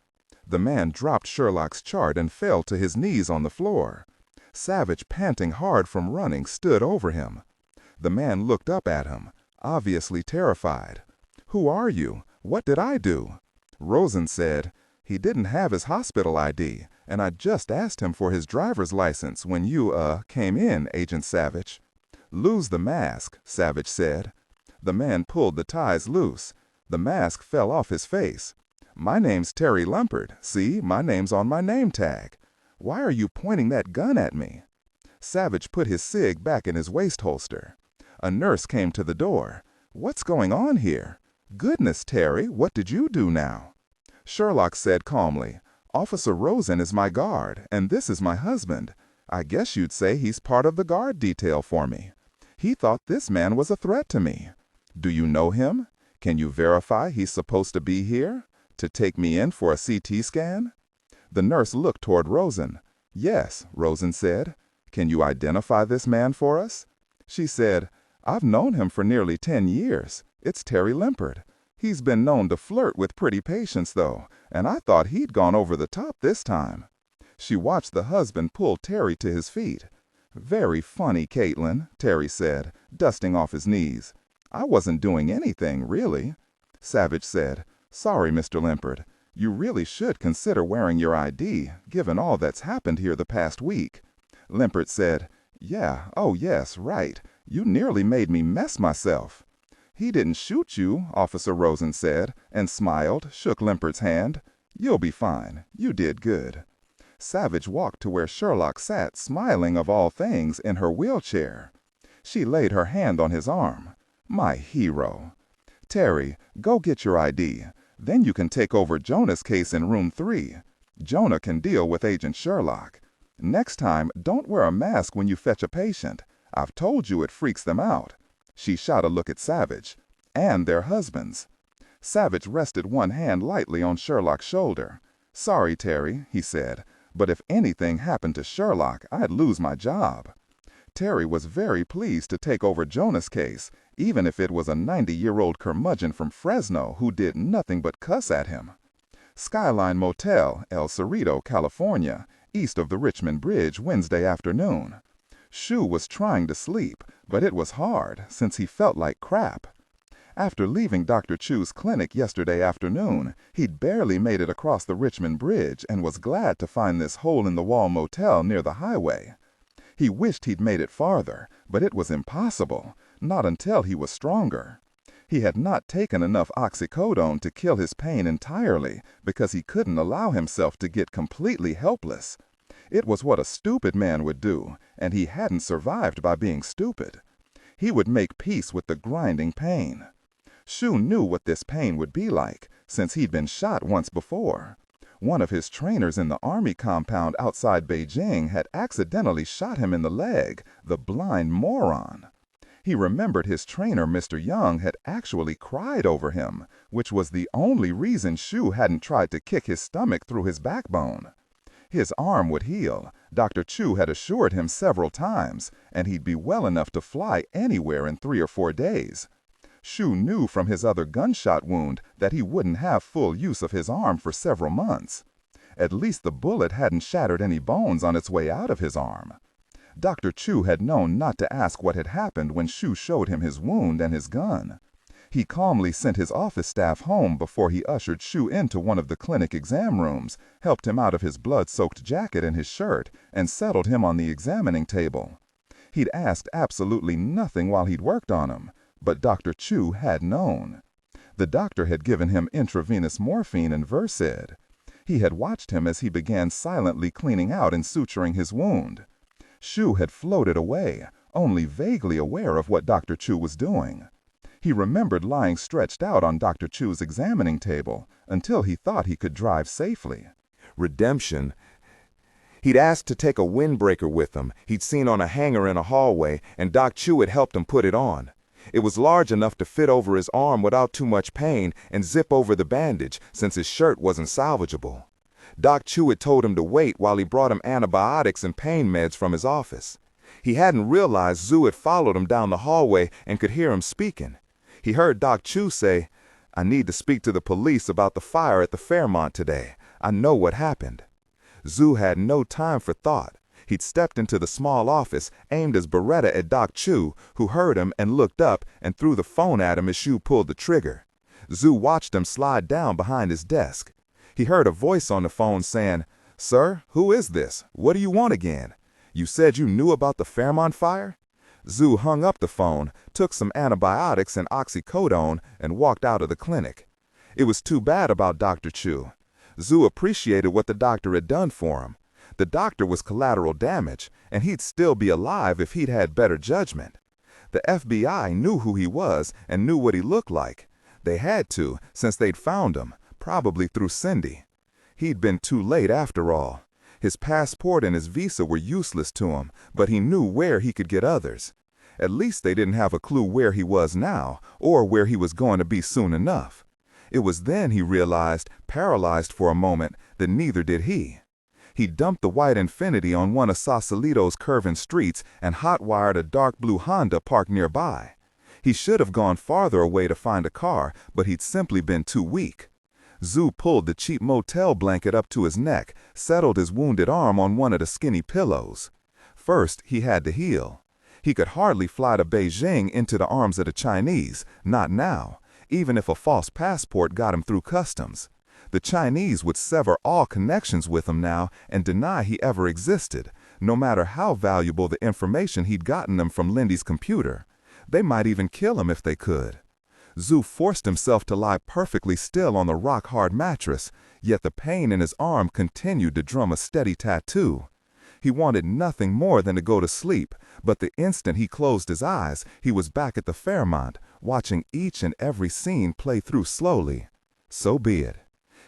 Speaker 1: The man dropped Sherlock's chart and fell to his knees on the floor. Savich, panting hard from running, stood over him. The man looked up at him, obviously terrified. "Who are you? What did I do?" Rosen said, "He didn't have his hospital ID, and I just asked him for his driver's license when you, came in, Agent Savich." "Lose the mask," Savich said. The man pulled the ties loose. The mask fell off his face. "My name's Terry Lumpert. See, my name's on my name tag. Why are you pointing that gun at me?" Savich put his cig back in his waist holster. A nurse came to the door. "What's going on here?" "Goodness, Terry, what did you do now?" Sherlock said calmly, "Officer Rosen is my guard, and this is my husband. I guess you'd say he's part of the guard detail for me. He thought this man was a threat to me. Do you know him?
Speaker 2: Can you verify he's supposed to be here? To take me in for a CT scan? The nurse looked toward Rosen. Yes, Rosen said. Can you identify this man for us? She said, I've known him for nearly 10 years. It's Terry Limpert. He's been known to flirt with pretty patients, though, and I thought he'd gone over the top this time. She watched the husband pull Terry to his feet. Very funny, Caitlin, Terry said, dusting off his knees. I wasn't doing anything, really. Savich said, Sorry, Mr. Limpert. You really should consider wearing your ID, given all that's happened here the past week. Limpert said, Yeah, oh yes, right. You nearly made me mess myself. He didn't shoot you, Officer Rosen said, and smiled, shook Limpert's hand. You'll be fine. You did good. Savich walked to where Sherlock sat, smiling of all things, in her wheelchair. She laid her hand on his arm. My hero. Terry, go get your ID. Then you can take over Jonah's case in room 3. Jonah can deal with Agent Sherlock. Next time, don't wear a mask when you fetch a patient. I've told you it freaks them out. She shot a look at Savich. And their husbands. Savich rested one hand lightly on Sherlock's shoulder. Sorry, Terry, he said, but if anything happened to Sherlock, I'd lose my job. Terry was very pleased to take over Jonah's case, even if it was a 90-year-old curmudgeon from Fresno who did nothing but cuss at him. Skyline Motel, El Cerrito, California, east of the Richmond Bridge, Wednesday afternoon. Shu was trying to sleep, but it was hard, since he felt like crap. After leaving Dr. Chu's clinic yesterday afternoon, he'd barely made it across the Richmond Bridge and was glad to find this hole-in-the-wall motel near the highway. He wished he'd made it farther, but it was impossible, not until he was stronger. He had not taken enough oxycodone to kill his pain entirely because he couldn't allow himself to get completely helpless. It was what a stupid man would do, and he hadn't survived by being stupid. He would make peace with the grinding pain. Shu knew what this pain would be like, since he'd been shot once before. One of his trainers in the army compound outside Beijing had accidentally shot him in the leg, the blind moron. He remembered his trainer, Mr. Young, had actually cried over him, which was the only reason Shu hadn't tried to kick his stomach through his backbone. His arm would heal, Dr. Chu had assured him several times, and he'd be well enough to fly anywhere in 3 or 4 days. Shu knew from his other gunshot wound that he wouldn't have full use of his arm for several months. At least the bullet hadn't shattered any bones on its way out of his arm. Dr. Chu had known not to ask what had happened when Shu showed him his wound and his gun. He calmly sent his office staff home before he ushered Shu into one of the clinic exam rooms, helped him out of his blood-soaked jacket and his shirt, and settled him on the examining table. He'd asked absolutely nothing while he'd worked on him, but Dr. Chu had known. The doctor had given him intravenous morphine and Versed. He had watched him as he began silently cleaning out and suturing his wound. Shu had floated away, only vaguely aware of what Dr. Chu was doing. He remembered lying stretched out on Dr. Chu's examining table until he thought he could drive safely.
Speaker 3: Redemption. He'd asked to take a windbreaker with him he'd seen on a hanger in a hallway, and Doc Chu had helped him put it on. It was large enough to fit over his arm without too much pain and zip over the bandage, since his shirt wasn't salvageable. Doc Chu had told him to wait while he brought him antibiotics and pain meds from his office. He hadn't realized Zhu had followed him down the hallway and could hear him speaking. He heard Doc Chu say, "I need to speak to the police about the fire at the Fairmont today. I know what happened." Zhu had no time for thought. He'd stepped into the small office, aimed his Beretta at Doc Chu, who heard him and looked up and threw the phone at him as Shu pulled the trigger. Zhu watched him slide down behind his desk. He heard a voice on the phone saying, "Sir, who is this? What do you want again? You said you knew about the Fairmont fire?" Zhu hung up the phone, took some antibiotics and oxycodone, and walked out of the clinic. It was too bad about Dr. Chu. Zhu appreciated what the doctor had done for him. The doctor was collateral damage, and he'd still be alive if he'd had better judgment. The FBI knew who he was and knew what he looked like. They had to, since they'd found him, probably through Cindy. He'd been too late after all. His passport and his visa were useless to him, but he knew where he could get others.
Speaker 2: At least they didn't have a clue where he was now, or where he was going to be soon enough. It was then he realized, paralyzed for a moment, that neither did he. He dumped the white Infiniti on one of Sausalito's curving streets and hot-wired a dark blue Honda parked nearby. He should have gone farther away to find a car, but he'd simply been too weak. Zoo pulled the cheap motel blanket up to his neck, settled his wounded arm on one of the skinny pillows. First, he had to heal. He could hardly fly to Beijing into the arms of the Chinese, not now, even if a false passport got him through customs. The Chinese would sever all connections with him now and deny he ever existed, no matter how valuable the information he'd gotten them from Lindy's computer. They might even kill him if they could. Zoo forced himself to lie perfectly still on the rock-hard mattress, yet the pain in his arm continued to drum a steady tattoo. He wanted nothing more than to go to sleep, but the instant he closed his eyes, he was back at the Fairmont, watching each and every scene play through slowly. So be it.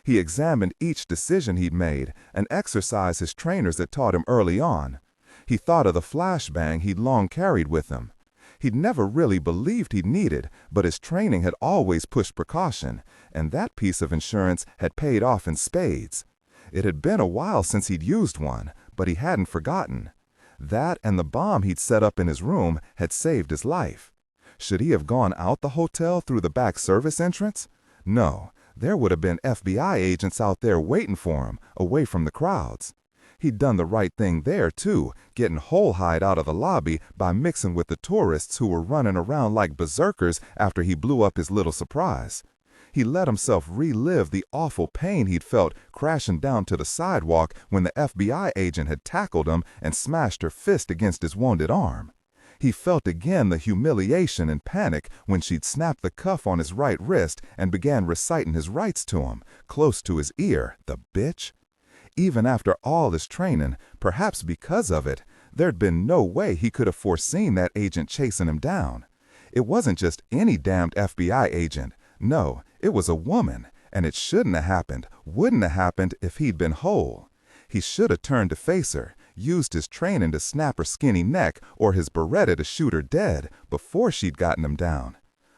Speaker 2: He examined each decision he'd made, an exercise his trainers had taught him early on. He thought of the flashbang he'd long carried with him. He'd never really believed he'd need it, but his training had always pushed precaution, and that piece of insurance had paid off in spades. It had been a while since he'd used one, but he hadn't forgotten. That and the bomb he'd set up in his room had saved his life. Should he have gone out the hotel through the back service entrance? No. There would have been FBI agents out there waiting for him, away from the crowds. He'd done the right thing there, too, getting whole-hide out of the lobby by mixing with the tourists who were running around like berserkers after he blew up his little surprise. He let himself relive the awful pain he'd felt crashing down to the sidewalk when the FBI agent had tackled him and smashed her fist against his wounded arm. He felt again the humiliation and panic when she'd snapped the cuff on his right wrist and began reciting his rights to him, close to his ear, the bitch. Even after all his training, perhaps because of it, there'd been no way he could have foreseen that agent chasing him down. It wasn't just any damned FBI agent. No, it was a woman, and it shouldn't have happened, wouldn't have happened if he'd been whole. He should have turned to face her, used his training to snap her skinny neck or his Beretta to shoot her dead before she'd gotten him down.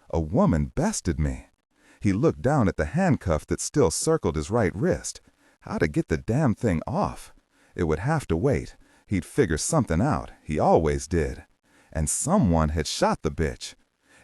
Speaker 2: A woman bested me. He looked down at the handcuff that still circled his right wrist. How to get the damn thing off? It would have to wait. He'd figure something out. He always did. And someone had shot the bitch.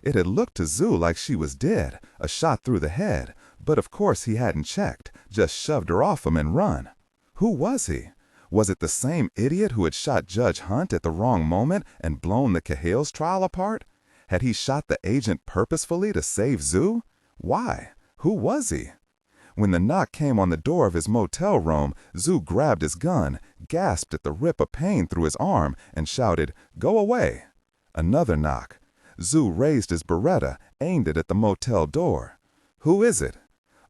Speaker 2: It had looked to Zoo like she was dead, a shot through the head, but of course he hadn't checked, just shoved her off him and run. Who was he? Was it the same idiot who had shot Judge Hunt at the wrong moment and blown the Cahill's trial apart? Had he shot the agent purposefully to save Zoo? Why? Who was he? When the knock came on the door of his motel room, Zoo grabbed his gun, gasped at the rip of pain through his arm, and shouted, "Go away!" Another knock. Zoo raised his Beretta, aimed it at the motel door. "Who is it?"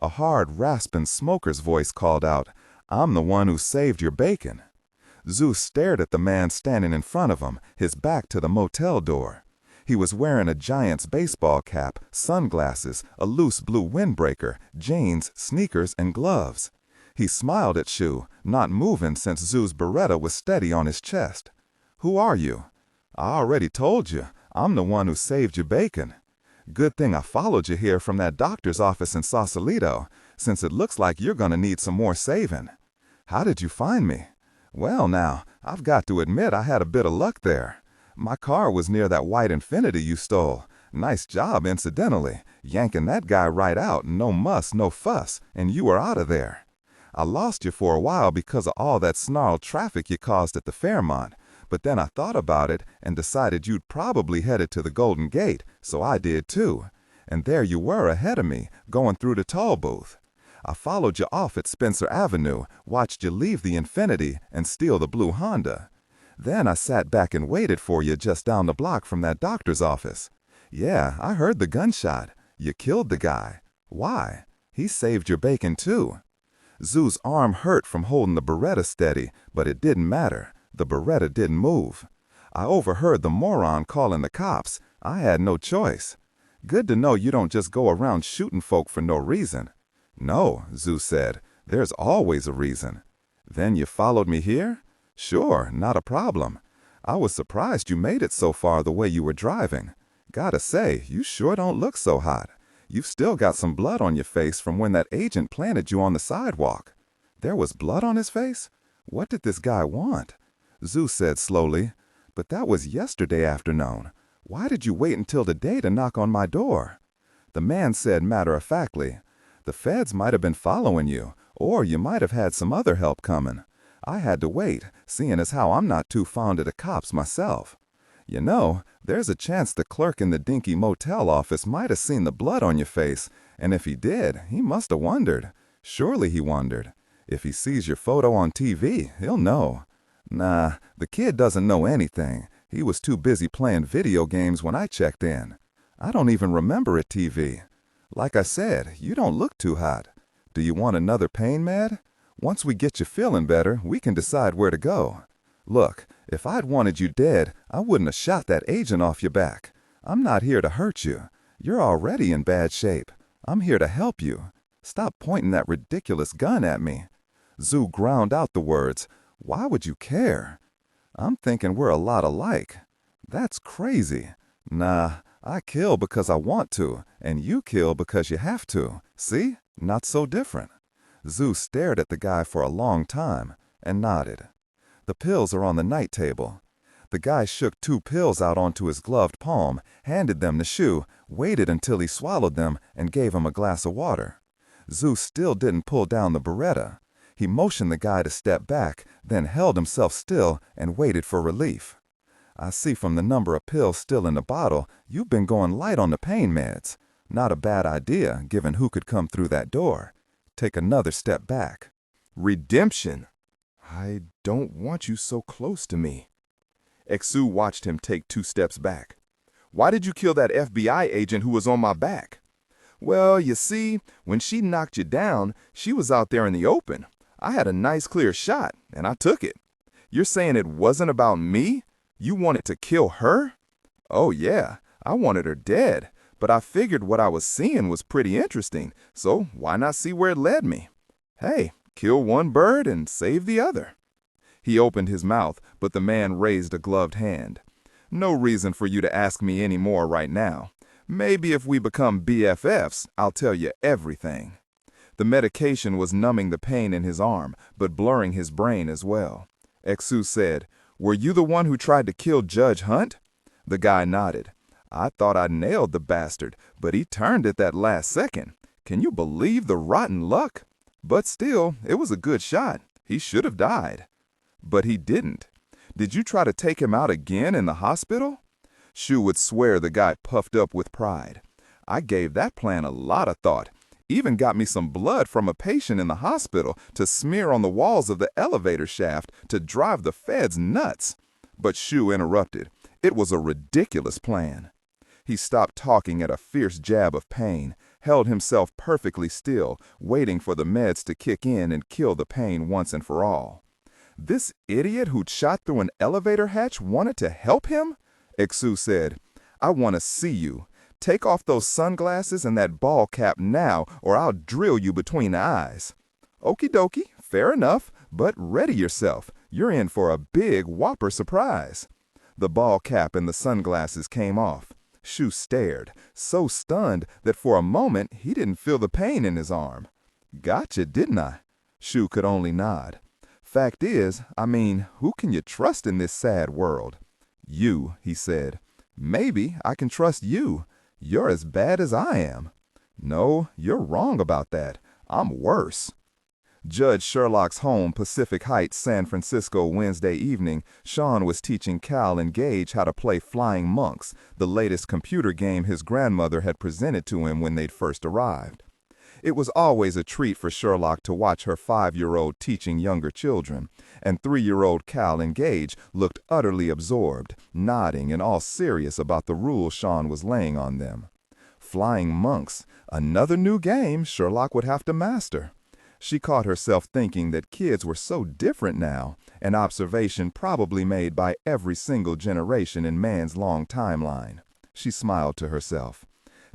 Speaker 2: A hard, rasping smoker's voice called out, "I'm the one who saved your bacon." Zoo stared at the man standing in front of him, his back to the motel door. He was wearing a Giants baseball cap, sunglasses, a loose blue windbreaker, jeans, sneakers, and gloves. He smiled at Shu, not moving since Zoo's Beretta was steady on his chest. "Who are you?" "I already told you. I'm the one who saved your bacon. Good thing I followed you here from that doctor's office in Sausalito, since it looks like you're going to need some more saving." "How did you find me?" "Well now, I've got to admit I had a bit of luck there. My car was near that white Infiniti you stole. Nice job, incidentally, yanking that guy right out, no muss, no fuss, and you were out of there. I lost you for a while because of all that snarled traffic you caused at the Fairmont, but then I thought about it and decided you'd probably headed to the Golden Gate, so I did too. And there you were ahead of me, going through the toll booth. I followed you off at Spencer Avenue, watched you leave the Infiniti and steal the blue Honda. Then I sat back and waited for you just down the block from that doctor's office. Yeah, I heard the gunshot. You killed the guy. Why? He saved your bacon too." Zoo's arm hurt from holding the Beretta steady, but it didn't matter. The Beretta didn't move. "I overheard the moron calling the cops. I had no choice. Good to know you don't just go around shooting folk for no reason." "No," Zoo said. "There's always a reason." "Then you followed me here?" "Sure, not a problem. I was surprised you made it so far the way you were driving. Gotta say, you sure don't look so hot. You've still got some blood on your face from when that agent planted you on the sidewalk. There was blood on his face? What did this guy want? Zhu said slowly, but that was yesterday afternoon. Why did you wait until today to knock on my door? The man said matter-of-factly, the feds might have been following you, or you might have had some other help coming. I had to wait, seeing as how I'm not too fond of the cops myself. You know, there's a chance the clerk in the dinky motel office might have seen the blood on your face, and if he did, he must have wondered. Surely he wondered. If he sees your photo on TV, he'll know. Nah, the kid doesn't know anything. He was too busy playing video games when I checked in. I don't even remember a TV. Like I said, you don't look too hot. Do you want another pain med? Once we get you feeling better, we can decide where to go. Look, if I'd wanted you dead, I wouldn't have shot that agent off your back. I'm not here to hurt you. You're already in bad shape. I'm here to help you. Stop pointing that ridiculous gun at me. Zhu ground out the words. Why would you care? I'm thinking we're a lot alike. That's crazy. Nah, I kill because I want to, and you kill because you have to. See? Not so different. Zhu stared at the guy for a long time and nodded. The pills are on the night table. The guy shook 2 pills out onto his gloved palm, handed them to Shu, waited until he swallowed them, and gave him a glass of water. Zhu still didn't pull down the Beretta. He motioned the guy to step back, then held himself still and waited for relief. I see from the number of pills still in the bottle, you've been going light on the pain meds. Not a bad idea, given who could come through that door. Take another step back.
Speaker 3: Redemption. I don't want you so close to me. Exu watched him take 2 steps back. Why did you kill that FBI agent who was on my back? Well, you see, when she knocked you down, she was out there in the open. I had a nice clear shot, and I took it. You're saying it wasn't about me? You wanted to kill her? Oh yeah, I wanted her dead, but I figured what I was seeing was pretty interesting, so why not see where it led me? Hey, kill one bird and save the other. He opened his mouth, but the man raised a gloved hand. No reason for you to ask me any more right now. Maybe if we become BFFs, I'll tell you everything. The medication was numbing the pain in his arm, but blurring his brain as well. Exu said, "Were you the one who tried to kill Judge Hunt?" The guy nodded. "I thought I nailed the bastard, but he turned at that last second. Can you believe the rotten luck? But still, it was a good shot. He should have died." But he didn't. Did you try to take him out again in the hospital? Shu would swear the guy puffed up with pride. I gave that plan a lot of thought. Even got me some blood from a patient in the hospital to smear on the walls of the elevator shaft to drive the feds nuts. But Shu interrupted. It was a ridiculous plan. He stopped talking at a fierce jab of pain, held himself perfectly still, waiting for the meds to kick in and kill the pain once and for all. This idiot who'd shot through an elevator hatch wanted to help him? Exu said, "I want to see you. Take off those sunglasses and that ball cap now, or I'll drill you between the eyes." Okie dokie, fair enough, but ready yourself. You're in for a big whopper surprise. The ball cap and the sunglasses came off. Shu stared, so stunned that for a moment he didn't feel the pain in his arm. Gotcha, didn't I? Shu could only nod. Fact is, who can you trust in this sad world? You, he said. Maybe I can trust you. You're as bad as I am. No, you're wrong about that. I'm worse. Judge Sherlock's home, Pacific Heights, San Francisco, Wednesday evening, Sean was teaching Cal and Gage how to play Flying Monks, the latest computer game his grandmother had presented to him when they'd first arrived. It was always a treat for Sherlock to watch her 5-year-old teaching younger children, and 3-year-old Cal and Gage looked utterly absorbed, nodding and all serious about the rules Sean was laying on them. Flying Monks, another new game Sherlock would have to master. She caught herself thinking that kids were so different now, an observation probably made by every single generation in man's long timeline. She smiled to herself.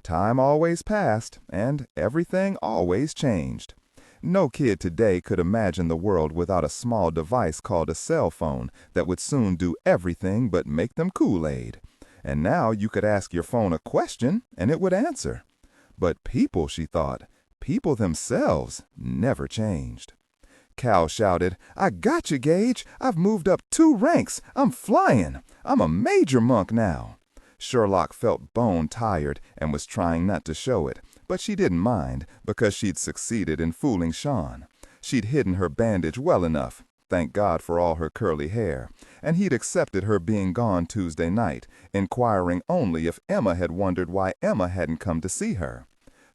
Speaker 3: Time always passed, and everything always changed.
Speaker 2: No kid today could imagine the world without a small device called a cell phone that would soon do everything but make them Kool-Aid. And now you could ask your phone a question and it would answer. But people, she thought, people themselves never changed. Cal shouted, "I got you, Gage. I've moved up 2 ranks. I'm flying. I'm a major monk now." Sherlock felt bone-tired and was trying not to show it, but she didn't mind because she'd succeeded in fooling Sean. She'd hidden her bandage well enough, thank God for all her curly hair, and he'd accepted her being gone Tuesday night, inquiring only if Emma had wondered why Emma hadn't come to see her.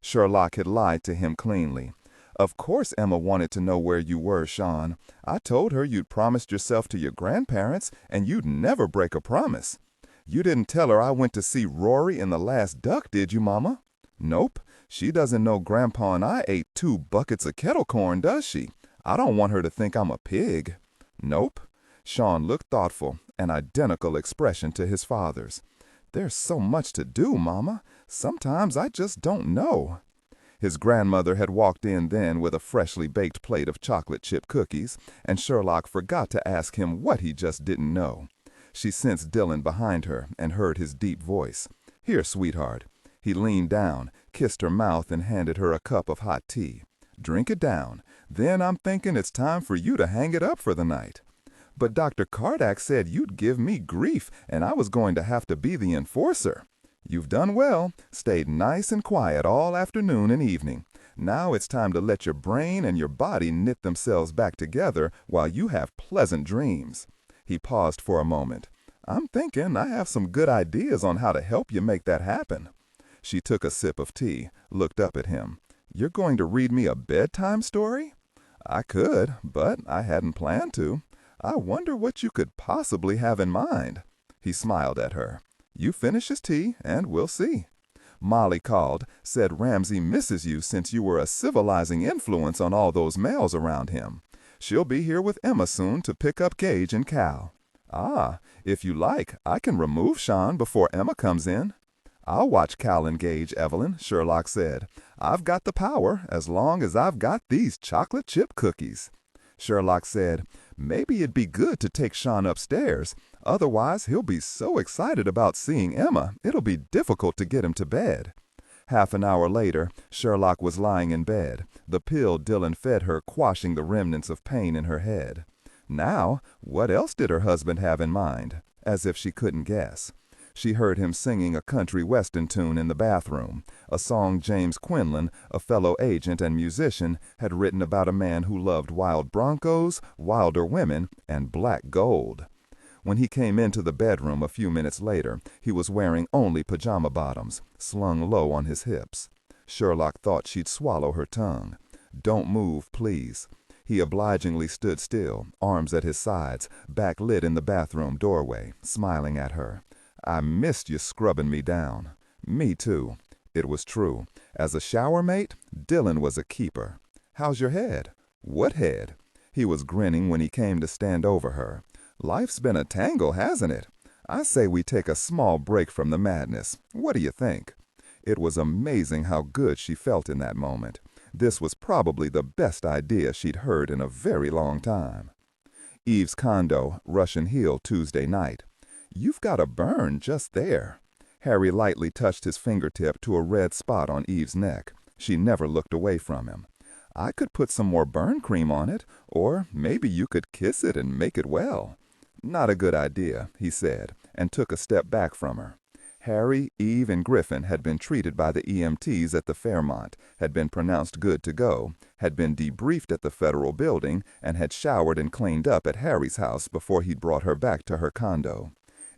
Speaker 2: Sherlock had lied to him cleanly. "Of course Emma wanted to know where you were, Sean. I told her you'd promised yourself to your grandparents and you'd never break a promise. You didn't tell her I went to see Rory in The Last Duck, did you, Mama?" "Nope. She doesn't know Grandpa and I ate 2 buckets of kettle corn, does she? I don't want her to think I'm a pig." "Nope." Sean looked thoughtful, an identical expression to his father's. "There's so much to do, Mama. Sometimes I just don't know." His grandmother had walked in then with a freshly baked plate of chocolate chip cookies, and Sherlock forgot to ask him what he just didn't know. She sensed Dillon behind her and heard his deep voice. "Here, sweetheart." He leaned down, kissed her mouth, and handed her a cup of hot tea. "Drink it down. Then I'm thinking it's time for you to hang it up for the night." "But Dr. Cardack said you'd give me grief, and I was going to have to be the enforcer." "You've done well, stayed nice and quiet all afternoon and evening. Now it's time to let your brain and your body knit themselves back together while you have pleasant dreams." He paused for a moment. "I'm thinking I have some good ideas on how to help you make that happen." She took a sip of tea, looked up at him. "You're going to read me a bedtime story?" "I could, but I hadn't planned to. I wonder what you could possibly have in mind." He smiled at her. "You finish his tea, and we'll see." "Molly called, said Ramsey misses you since you were a civilizing influence on all those males around him. She'll be here with Emma soon to pick up Gage and Cal." "Ah, if you like, I can remove Sean before Emma comes in." "I'll watch Cal and Gage, Evelyn," Sherlock said. "I've got the power as long as I've got these chocolate chip cookies." Sherlock said, "Maybe it'd be good to take Sean upstairs. Otherwise, he'll be so excited about seeing Emma, it'll be difficult to get him to bed." Half an hour later, Sherlock was lying in bed, the pill Dillon fed her quashing the remnants of pain in her head. Now, what else did her husband have in mind? As if she couldn't guess. She heard him singing a country western tune in the bathroom, a song James Quinlan, a fellow agent and musician, had written about a man who loved wild broncos, wilder women, and black gold. When he came into the bedroom a few minutes later, he was wearing only pajama bottoms, slung low on his hips. Sherlock thought she'd swallow her tongue. "Don't move, please." He obligingly stood still, arms at his sides, back lit in the bathroom doorway, smiling at her. "I missed you scrubbing me down." "Me too." It was true. As a shower mate, Dillon was a keeper. "How's your head?" "What head?" He was grinning when he came to stand over her. "Life's been a tangle, hasn't it? I say we take a small break from the madness. What do you think?" It was amazing how good she felt in that moment. This was probably the best idea she'd heard in a very long time. Eve's condo, Russian Hill, Tuesday night. "You've got a burn just there." Harry lightly touched his fingertip to a red spot on Eve's neck. She never looked away from him. "I could put some more burn cream on it, or maybe you could kiss it and make it well." "Not a good idea," he said, and took a step back from her. Harry, Eve, and Griffin had been treated by the EMTs at the Fairmont, had been pronounced good to go, had been debriefed at the Federal Building, and had showered and cleaned up at Harry's house before he'd brought her back to her condo.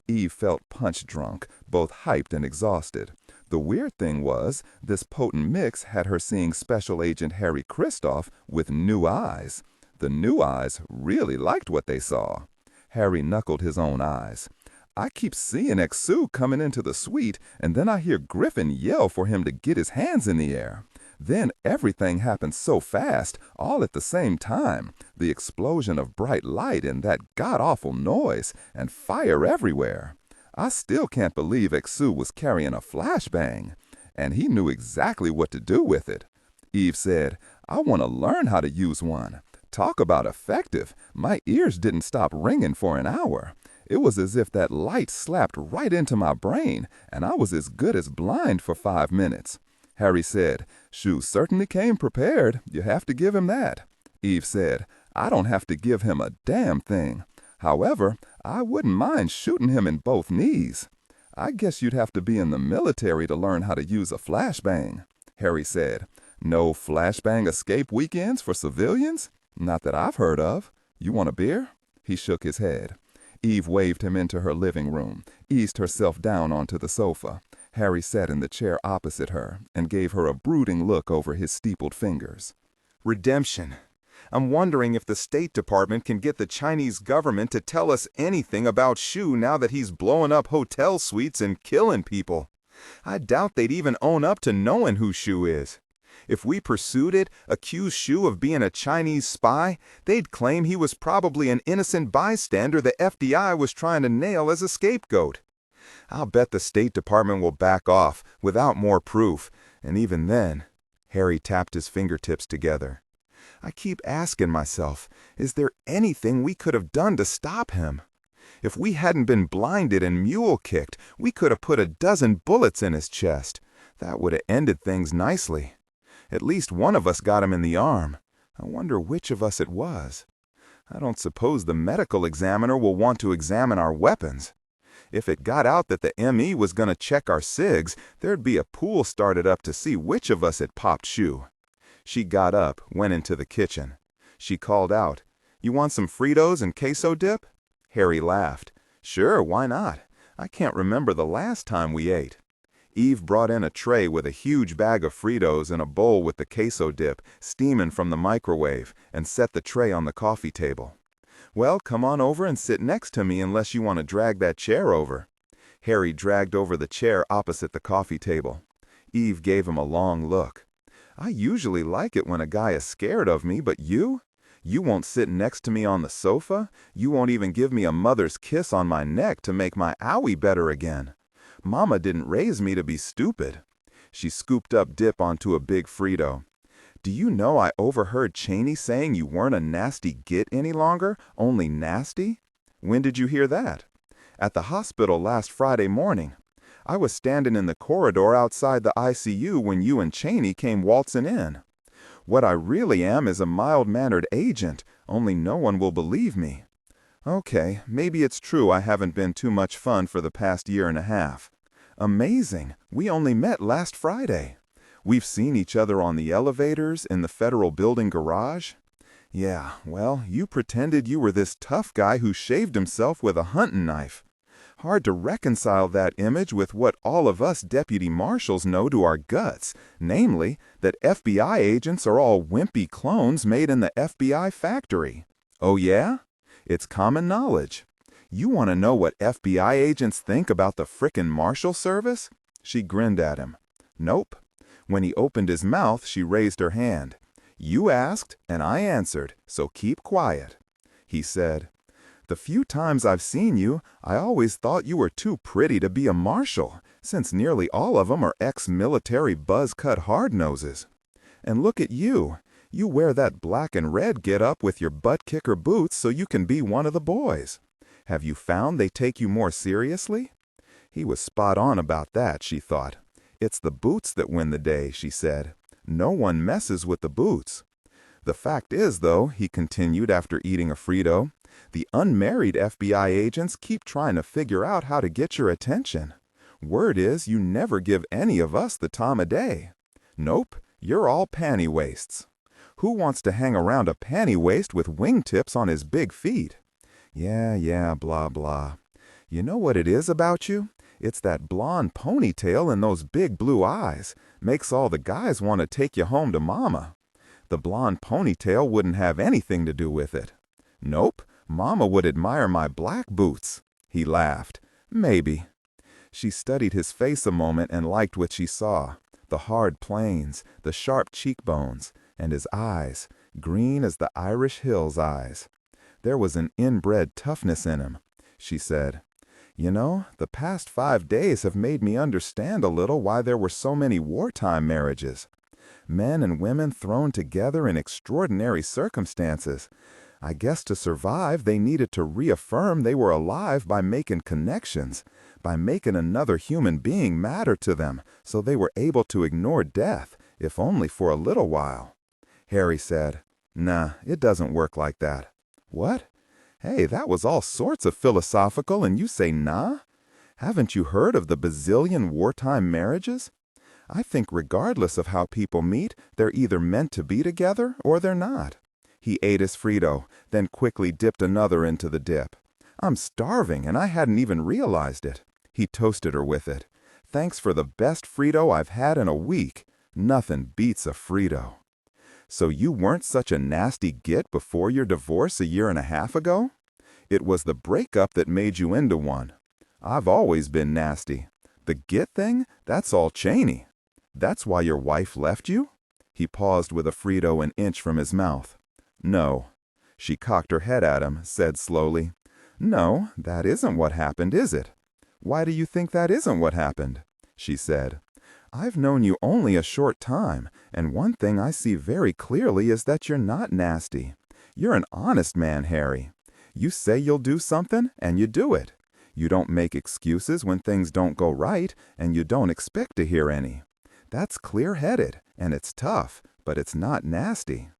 Speaker 2: Eve felt punch-drunk, both hyped and exhausted. The weird thing was, this potent mix had her seeing Special Agent Harry Kristoff with new eyes. The new eyes really liked what they saw. Harry knuckled his own eyes. "I keep seeing Exu coming into the suite, and then I hear Griffin yell for him to get his hands in the air. Then everything happens so fast, all at the same time. The explosion of bright light and that god-awful noise, and fire everywhere. I still can't believe Exu was carrying a flashbang. And he knew exactly what to do with it." Eve said, I want to learn how to use one. Talk about effective. My ears didn't stop ringing for an hour. It was as if that light slapped right into my brain, and I was as good as blind for 5 minutes. Harry said, Shu certainly came prepared. You have to give him that. Eve said, I don't have to give him a damn thing. However, I wouldn't mind shooting him in both knees. I guess you'd have to be in the military to learn how to use a flashbang. Harry said, No flashbang escape weekends for civilians? Not that I've heard of. You want a beer? He shook his head. Eve waved him into her living room, eased herself down onto the sofa. Harry sat in the chair opposite her and gave her a brooding look over his steepled fingers.
Speaker 1: Redemption. I'm wondering if the State Department can get the Chinese government to tell us anything about Shu now that he's blowing up hotel suites and killing people. I doubt they'd even own up to knowing who Shu is. If we pursued it, accused Shu of being a Chinese spy, they'd claim he was probably an innocent bystander the FBI was trying to nail as a scapegoat. I'll bet the State Department will back off without more proof, and even then, Harry tapped his fingertips together. I keep asking myself, is there anything we could have done to stop him? If we hadn't been blinded and mule-kicked, we could have put a dozen bullets in his chest. That would have ended things nicely. At least one of us got him in the arm. I wonder which of us it was. I don't suppose the medical examiner will want to examine our weapons. If it got out that the ME was going to check our SIGs, there'd be a pool started up to see which of us had popped Shu. She got up, went into the kitchen. She called out, You want some Fritos and queso dip? Harry laughed. Sure, why not? I can't remember the last time we ate. Eve brought in a tray with a huge bag of Fritos and a bowl with the queso dip, steaming from the microwave, and set the tray on the coffee table. Well, come on over and sit next to me unless you want to drag that chair over. Harry dragged over the chair opposite the coffee table. Eve gave him a long look. I usually like it when a guy is scared of me, but you? You won't sit next to me on the sofa? You won't even give me a mother's kiss on my neck to make my owie better again. Mama didn't raise me to be stupid. She scooped up dip onto a big Frito. Do you know I overheard Cheney saying you weren't a nasty git any longer, only nasty? When did you hear that? At the hospital last Friday morning. I was standing in the corridor outside the ICU when you and Cheney came waltzing in. What I really am is a mild-mannered agent, only no one will believe me. Okay, maybe it's true I haven't been too much fun for the past year and a half. Amazing, we only met last Friday. We've seen each other on the elevators, in the Federal Building garage. Yeah, well, you pretended you were this tough guy who shaved himself with a hunting knife. Hard to reconcile that image with what all of us deputy marshals know to our guts, namely, that FBI agents are all wimpy clones made in the FBI factory. Oh yeah? It's common knowledge. You want to know what FBI agents think about the frickin' Marshal Service? She grinned at him. Nope. When he opened his mouth, she raised her hand. You asked, and I answered, so keep quiet. He said, The few times I've seen you, I always thought you were too pretty to be a marshal, since nearly all of 'em are ex-military buzz-cut hard-noses. And look at you. You wear that black and red get-up with your butt-kicker boots so you can be one of the boys. Have you found they take you more seriously? He was spot on about that, she thought. It's the boots that win the day, she said. No one messes with the boots. The fact is, though, he continued after eating a Frito, the unmarried FBI agents keep trying to figure out how to get your attention. Word is you never give any of us the time of day. Nope, you're all panty waists. Who wants to hang around a panty waist with wingtips on his big feet? Yeah, blah, blah. You know what it is about you? It's that blonde ponytail and those big blue eyes. Makes all the guys want to take you home to mama. The blonde ponytail wouldn't have anything to do with it. Nope, mama would admire my black boots. He laughed. Maybe. She studied his face a moment and liked what she saw. The hard planes, the sharp cheekbones, and his eyes, green as the Irish Hills eyes. There was an inbred toughness in him. She said, You know, the past 5 days have made me understand a little why there were so many wartime marriages.
Speaker 2: Men and women thrown together in extraordinary circumstances. I guess to survive, they needed to reaffirm they were alive by making connections, by making another human being matter to them, so they were able to ignore death, if only for a little while. Harry said, "Nah, it doesn't work like that." "What? Hey, that was all sorts of philosophical, and you say nah? Haven't you heard of the bazillion wartime marriages? I think regardless of how people meet, they're either meant to be together or they're not." He ate his Frito, then quickly dipped another into the dip. "I'm starving, and I hadn't even realized it." He toasted her with it. "Thanks for the best Frito I've had in a week. Nothing beats a Frito." "So you weren't such a nasty git before your divorce 1.5 years ago? It was the breakup that made you into one." "I've always been nasty. The git thing? That's all Cheney." "That's why your wife left you?" He paused with a Frito an inch from his mouth. "No." She cocked her head at him, said slowly, "No, that isn't what happened, is it?" "Why do you think that isn't what happened?" She said, "I've known you only a short time, and one thing I see very clearly is that you're not nasty. You're an honest man, Harry. You say you'll do something, and you do it. You don't make excuses when things don't go right, and you don't expect to hear any. That's clear-headed, and it's tough, but it's not nasty.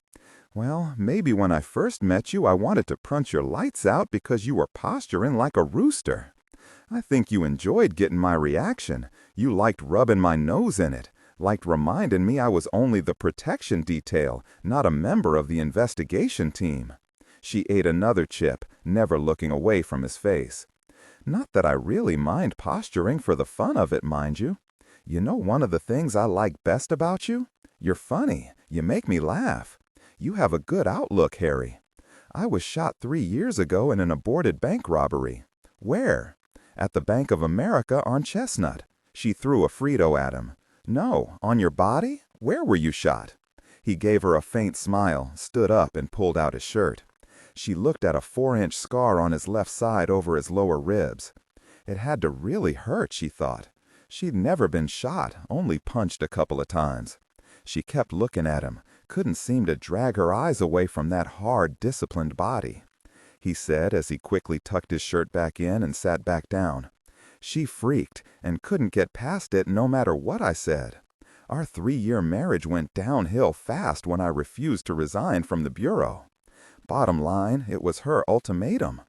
Speaker 2: Well, maybe when I first met you I wanted to punch your lights out because you were posturing like a rooster. I think you enjoyed getting my reaction. You liked rubbing my nose in it, liked reminding me I was only the protection detail, not a member of the investigation team." She ate another chip, never looking away from his face. "Not that I really mind posturing for the fun of it, mind you. You know one of the things I like best about you? You're funny. You make me laugh. You have a good outlook, Harry. I was shot 3 years ago in an aborted bank robbery." "Where?" "At the Bank of America on Chestnut." She threw a Frito at him. "No, on your body? Where were you shot?" He gave her a faint smile, stood up, and pulled out his shirt. She looked at a 4-inch scar on his left side over his lower ribs. It had to really hurt, she thought. She'd never been shot, only punched a couple of times. She kept looking at him, couldn't seem to drag her eyes away from that hard, disciplined body. He said as he quickly tucked his shirt back in and sat back down. "She freaked and couldn't get past it no matter what I said. Our 3-year marriage went downhill fast when I refused to resign from the bureau. Bottom line, it was her ultimatum."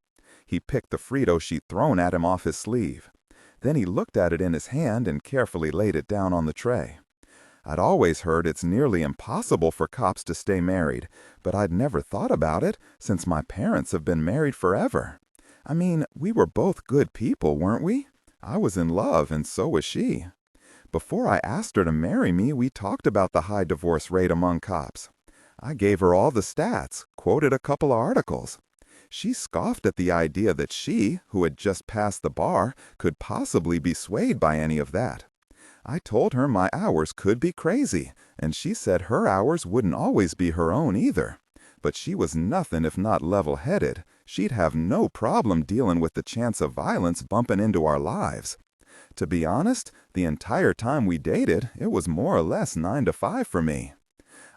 Speaker 2: He picked the Frito she'd thrown at him off his sleeve. Then he looked at it in his hand and carefully laid it down on the tray. "I'd always heard it's nearly impossible for cops to stay married, but I'd never thought about it since my parents have been married forever. I mean, we were both good people, weren't we? I was in love, and so was she. Before I asked her to marry me, we talked about the high divorce rate among cops. I gave her all the stats, quoted a couple of articles. She scoffed at the idea that she, who had just passed the bar, could possibly be swayed by any of that. I told her my hours could be crazy, and she said her hours wouldn't always be her own either. But she was nothing if not level-headed. She'd have no problem dealing with the chance of violence bumping into our lives. To be honest, the entire time we dated, it was more or less 9 to 5 for me.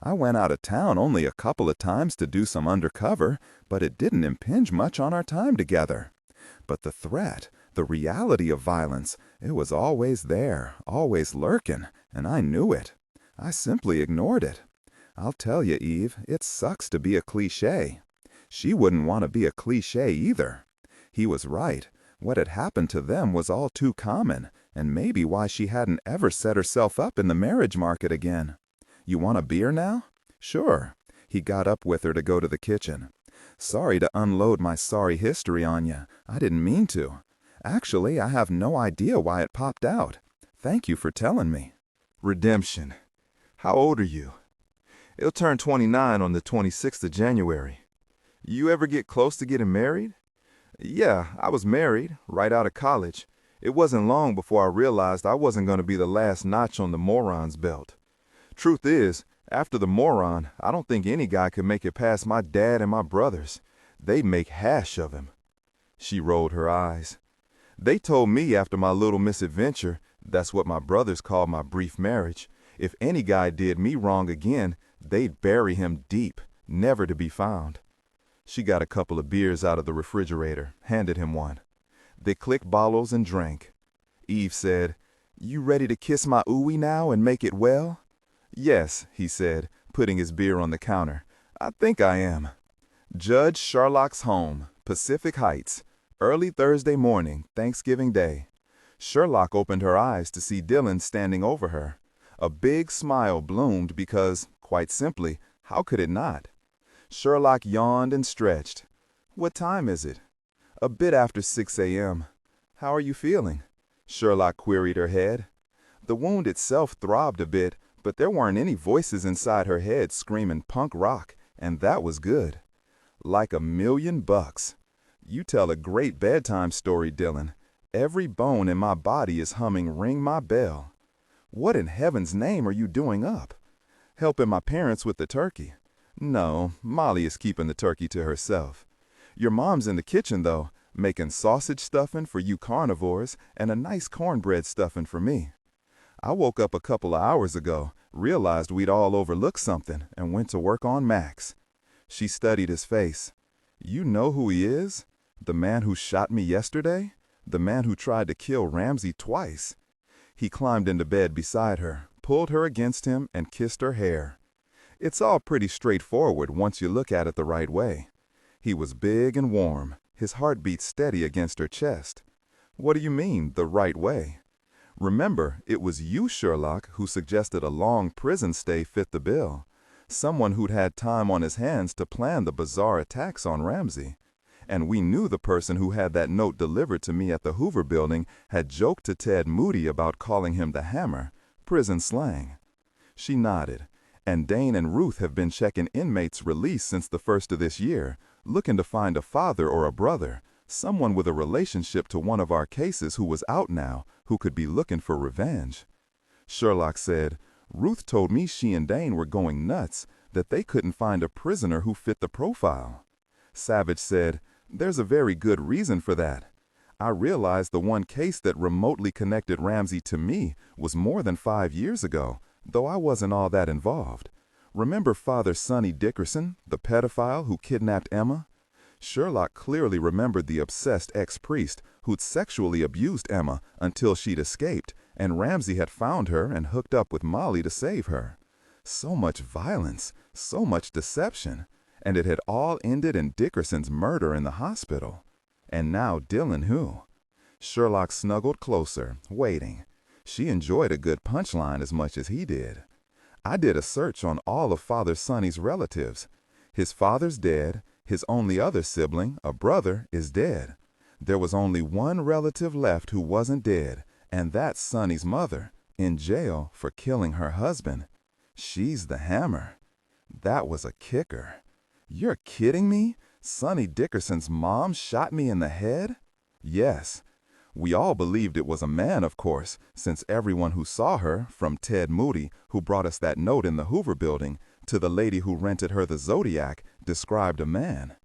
Speaker 2: I went out of town only a couple of times to do some undercover, but it didn't impinge much on our time together. But the threat, the reality of violence, it was always there, always lurking, and I knew it. I simply ignored it. I'll tell you, Eve, it sucks to be a cliché. She wouldn't want to be a cliché either. He was right. What had happened to them was all too common, and maybe why she hadn't ever set herself up in the marriage market again. You want a beer now? Sure. He got up with her to go to the kitchen. Sorry to unload my sorry history on you. I didn't mean to. Actually, I have no idea why it popped out. Thank you for telling me.
Speaker 3: Redemption. How old are you? It'll turn 29 on the 26th of January. You ever get close to getting married? Yeah, I was married, right out of college. It wasn't long before I realized I wasn't going to be the last notch on the moron's belt. Truth is, after the moron, I don't think any guy could make it past my dad and my brothers. They'd make hash of him. She rolled her eyes. They told me after my little misadventure, that's what my brothers called my brief marriage,
Speaker 2: If any guy did me wrong again, they'd bury him deep, never to be found. She got a couple of beers out of the refrigerator, handed him one. They clicked bottles and drank. Eve said, "You ready to kiss my ooey now and make it well?" "Yes," he said, putting his beer on the counter. "I think I am." Judge Sherlock's home, Pacific Heights, early Thursday morning, Thanksgiving Day. Sherlock opened her eyes to see Dillon standing over her. A big smile bloomed because, quite simply, how could it not? Sherlock yawned and stretched. "What time is it?" "A bit after 6 a.m. "How are you feeling?" Sherlock queried her head. The wound itself throbbed a bit, but there weren't any voices inside her head screaming punk rock, and that was good. "Like $1,000,000. You tell a great bedtime story, Dillon. Every bone in my body is humming Ring My Bell." "What in heaven's name are you doing up?" "Helping my parents with the turkey." "No, Molly is keeping the turkey to herself. Your mom's in the kitchen, though, making sausage stuffing for you carnivores and a nice cornbread stuffing for me. I woke up a couple of hours ago, realized we'd all overlooked something, and went to work on Max." She studied his face. "You know who he is? The man who shot me yesterday? The man who tried to kill Ramsey twice." He climbed into bed beside her, pulled her against him, and kissed her hair. It's all pretty straightforward once you look at it the right way. He was big and warm, his heartbeat steady against her chest. "What do you mean, the right way?" "Remember, it was you, Sherlock, who suggested a long prison stay fit the bill. Someone who'd had time on his hands to plan the bizarre attacks on Ramsey. And we knew the person who had that note delivered to me at the Hoover Building had joked to Ted Moody about calling him the Hammer, prison slang." She nodded. "And Dane and Ruth have been checking inmates' release since the first of this year, looking to find a father or a brother, someone with a relationship to one of our cases who was out now, who could be looking for revenge." Sherlock said, "Ruth told me she and Dane were going nuts, that they couldn't find a prisoner who fit the profile." Savich said, "There's a very good reason for that. I realized the one case that remotely connected Ramsey to me was more than 5 years ago, though I wasn't all that involved. Remember Father Sonny Dickerson, the pedophile who kidnapped Emma?" Sherlock clearly remembered the obsessed ex-priest who'd sexually abused Emma until she'd escaped, and Ramsey had found her and hooked up with Molly to save her. So much violence, so much deception, and it had all ended in Dickerson's murder in the hospital. And now Dillon who? Sherlock snuggled closer, waiting. She enjoyed a good punchline as much as he did. "I did a search on all of Father Sonny's relatives. His father's dead, his only other sibling, a brother, is dead. There was only one relative left who wasn't dead, and that's Sonny's mother, in jail for killing her husband. She's the Hammer." That was a kicker. "You're kidding me? Sonny Dickerson's mom shot me in the head?" "Yes. We all believed it was a man, of course, since everyone who saw her, from Ted Moody, who brought us that note in the Hoover Building, to the lady who rented her the Zodiac, described a man.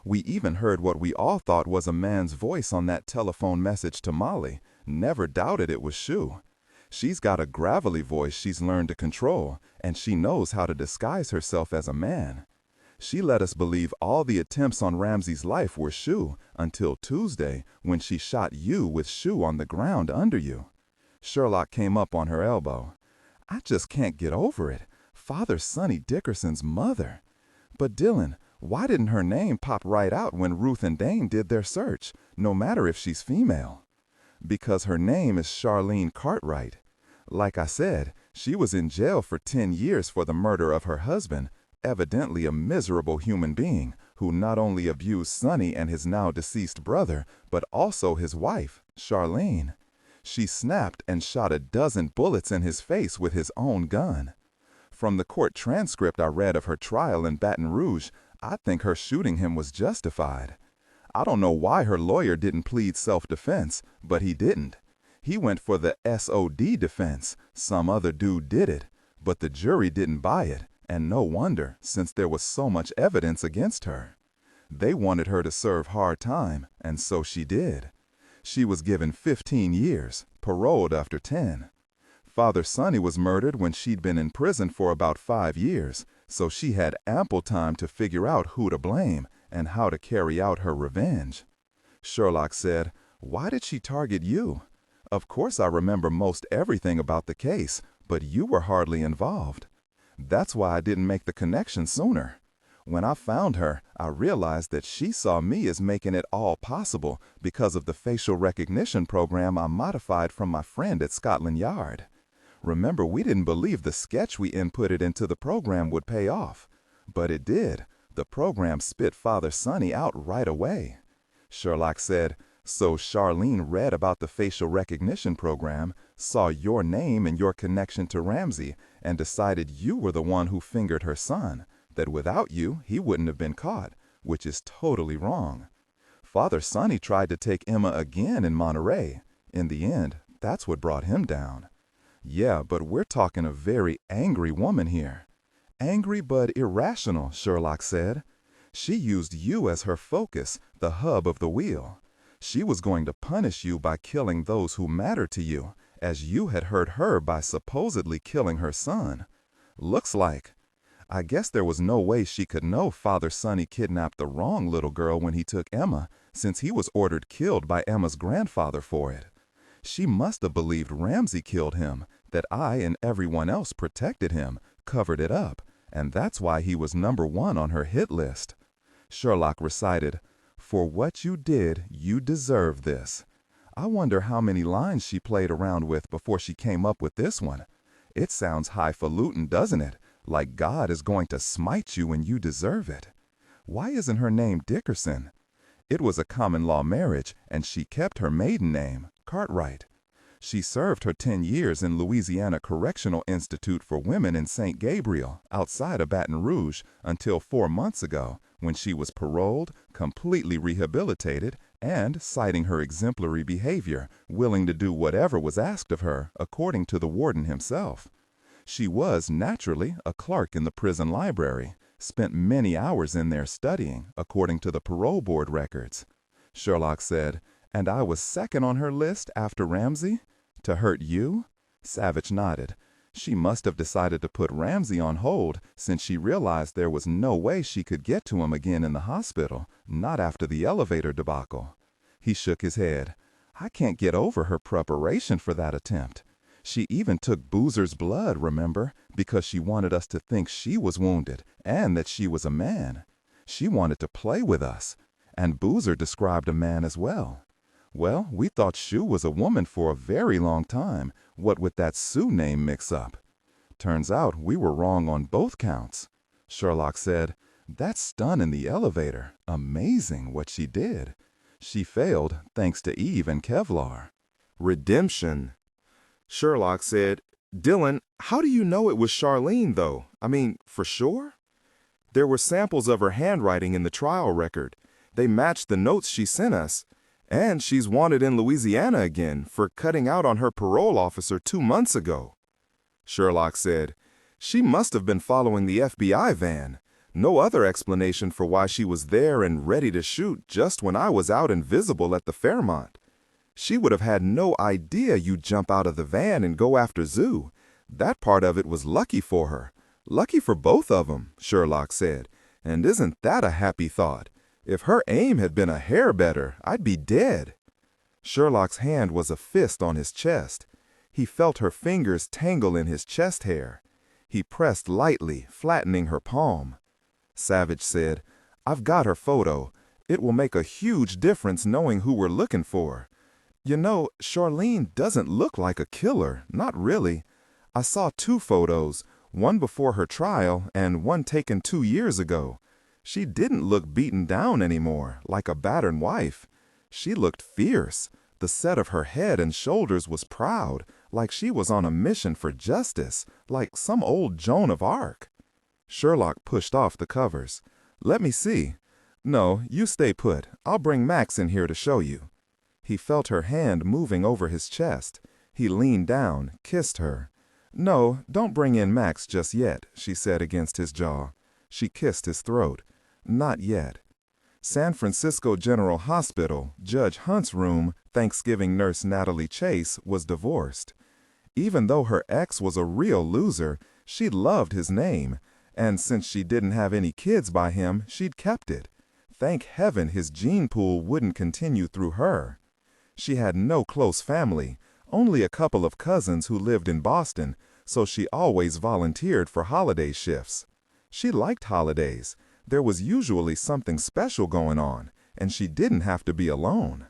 Speaker 2: We even heard what we all thought was a man's voice on that telephone message to Molly, never doubted it was Shu. She's got a gravelly voice she's learned to control, and she knows how to disguise herself as a man. She let us believe all the attempts on Ramsey's life were Shu until Tuesday, when she shot you with Shu on the ground under you." Sherlock came up on her elbow. "I just can't get over it. Father Sonny Dickerson's mother. But Dillon, why didn't her name pop right out when Ruth and Dane did their search, no matter if she's female?" "Because her name is Charlene Cartwright. Like I said, she was in jail for 10 years for the murder of her husband, evidently a miserable human being who not only abused Sonny and his now deceased brother, but also his wife, Charlene. She snapped and shot a dozen bullets in his face with his own gun. From the court transcript I read of her trial in Baton Rouge, I think her shooting him was justified. I don't know why her lawyer didn't plead self-defense, but he didn't. He went for the SOD defense, some other dude did it, but the jury didn't buy it, and no wonder, since there was so much evidence against her. They wanted her to serve hard time, and so she did. She was given 15 years, paroled after 10. Father Sonny was murdered when she'd been in prison for about 5 years, so she had ample time to figure out who to blame and how to carry out her revenge. Sherlock said, "Why did she target you? Of course I remember most everything about the case, but you were hardly involved. That's why I didn't make the connection sooner. When I found her, I realized that she saw me as making it all possible because of the facial recognition program I modified from my friend at Scotland Yard. Remember, we didn't believe the sketch we inputted into the program would pay off. But it did. The program spit Father Sonny out right away." Sherlock said, "So Charlene read about the facial recognition program, saw your name and your connection to Ramsey, and decided you were the one who fingered her son, that without you, he wouldn't have been caught, which is totally wrong. Father Sonny tried to take Emma again in Monterey. In the end, that's what brought him down. Yeah, but we're talking a very angry woman here." "Angry but irrational," Sherlock said. "She used you as her focus, the hub of the wheel. She was going to punish you by killing those who matter to you, as you had hurt her by supposedly killing her son. Looks like. I guess there was no way she could know Father Sonny kidnapped the wrong little girl when he took Emma, since he was ordered killed by Emma's grandfather for it. She must have believed Ramsey killed him, that I and everyone else protected him, covered it up, and that's why he was #1 on her hit list." Sherlock recited, "For what you did, you deserve this." I wonder how many lines she played around with before she came up with this one. It sounds highfalutin, doesn't it? Like God is going to smite you when you deserve it. Why isn't her name Dickerson? It was a common law marriage, and she kept her maiden name, Cartwright. She served her 10 years in Louisiana Correctional Institute for Women in St. Gabriel, outside of Baton Rouge, until 4 months ago, when she was paroled, completely rehabilitated, and, citing her exemplary behavior, willing to do whatever was asked of her, according to the warden himself. She was, naturally, a clerk in the prison library, spent many hours in there studying, according to the parole board records. Sherlock said, "And I was second on her list after Ramsey? To hurt you?" Savich nodded. She must have decided to put Ramsey on hold, since she realized there was no way she could get to him again in the hospital, not after the elevator debacle. He shook his head. "I can't get over her preparation for that attempt. She even took Boozer's blood, remember, because she wanted us to think she was wounded and that she was a man. She wanted to play with us. And Boozer described a man as well. Well, we thought Sue was a woman for a very long time, what with that Sue name mix-up. Turns out we were wrong on both counts." Sherlock said, "That stun in the elevator, amazing what she did. She failed thanks to Eve and Kevlar."
Speaker 3: Redemption. Sherlock said, "Dillon, how do you know it was Charlene, though? I mean, for sure?" "There were samples of her handwriting in the trial record. They matched the notes she sent us. And she's wanted in Louisiana again for cutting out on her parole officer 2 months ago." Sherlock said, "She must have been following the FBI van. No other explanation for why she was there and ready to shoot just when I was out invisible at the Fairmont. She would have had no idea you'd jump out of the van and go after Zoo. That part of it was lucky for her. Lucky for both of them," Sherlock said. "And isn't that a happy thought? If her aim had been a hair better, I'd be dead." Sherlock's hand was a fist on his chest. He felt her fingers tangle in his chest hair. He pressed lightly, flattening her palm. Savich said, "I've got her photo. It will make a huge difference knowing who we're looking for. You know, Charlene doesn't look like a killer, not really. I saw 2 photos, one before her trial and one taken 2 years ago. She didn't look beaten down anymore, like a battered wife. She looked fierce. The set of her head and shoulders was proud, like she was on a mission for justice, like some old Joan of Arc." Sherlock pushed off the covers. "Let me see. No, you stay put. I'll bring Max in here to show you." He felt her hand moving over his chest. He leaned down, kissed her. "No, don't bring in Max just yet," she said against his jaw. She kissed his throat. "Not yet." San Francisco General Hospital, Judge Hunt's room, Thanksgiving nurse Natalie Chase, was divorced.
Speaker 2: Even though her ex was a real loser, she loved his name, and since she didn't have any kids by him, she'd kept it. Thank heaven his gene pool wouldn't continue through her. She had no close family, only a couple of cousins who lived in Boston, so she always volunteered for holiday shifts. She liked holidays. There was usually something special going on, and she didn't have to be alone.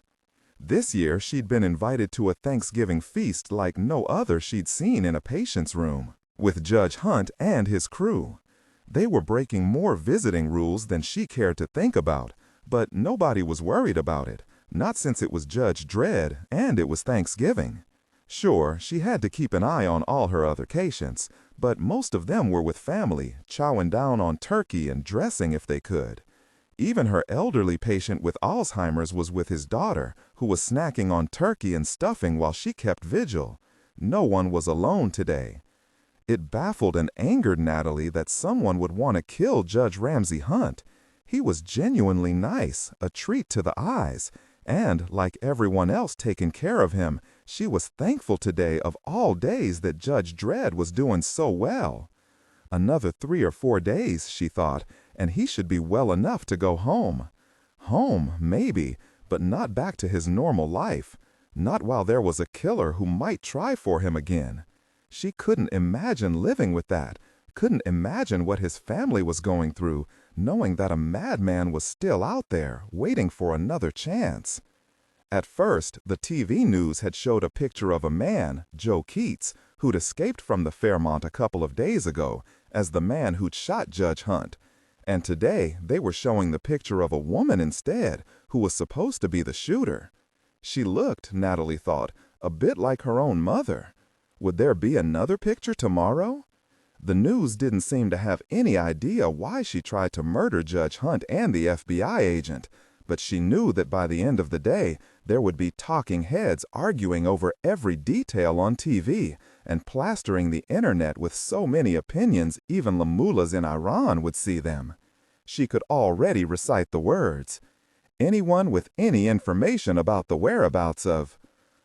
Speaker 2: This year, she'd been invited to a Thanksgiving feast like no other she'd seen in a patient's room, with Judge Hunt and his crew. They were breaking more visiting rules than she cared to think about, but nobody was worried about it, not since it was Judge Dredd and it was Thanksgiving. Sure, she had to keep an eye on all her other patients, but most of them were with family, chowing down on turkey and dressing if they could. Even her elderly patient with Alzheimer's was with his daughter, who was snacking on turkey and stuffing while she kept vigil. No one was alone today. It baffled and angered Natalie that someone would want to kill Judge Ramsey Hunt. He was genuinely nice, a treat to the eyes, and, like everyone else taking care of him, she was thankful today of all days that Judge Dredd was doing so well. Another 3 or 4 days, she thought, and he should be well enough to go home. Home, maybe, but not back to his normal life. Not while there was a killer who might try for him again. She couldn't imagine living with that, couldn't imagine what his family was going through, knowing that a madman was still out there, waiting for another chance. At first, the TV news had showed a picture of a man, Joe Keats, who'd escaped from the Fairmont a couple of days ago, as the man who'd shot Judge Hunt. And today, they were showing the picture of a woman instead, who was supposed to be the shooter. She looked, Natalie thought, a bit like her own mother. Would there be another picture tomorrow? The news didn't seem to have any idea why she tried to murder Judge Hunt and the FBI agent, but she knew that by the end of the day, there would be talking heads arguing over every detail on TV and plastering the internet with so many opinions even the mullahs in Iran would see them. She could already recite the words. Anyone with any information about the whereabouts of...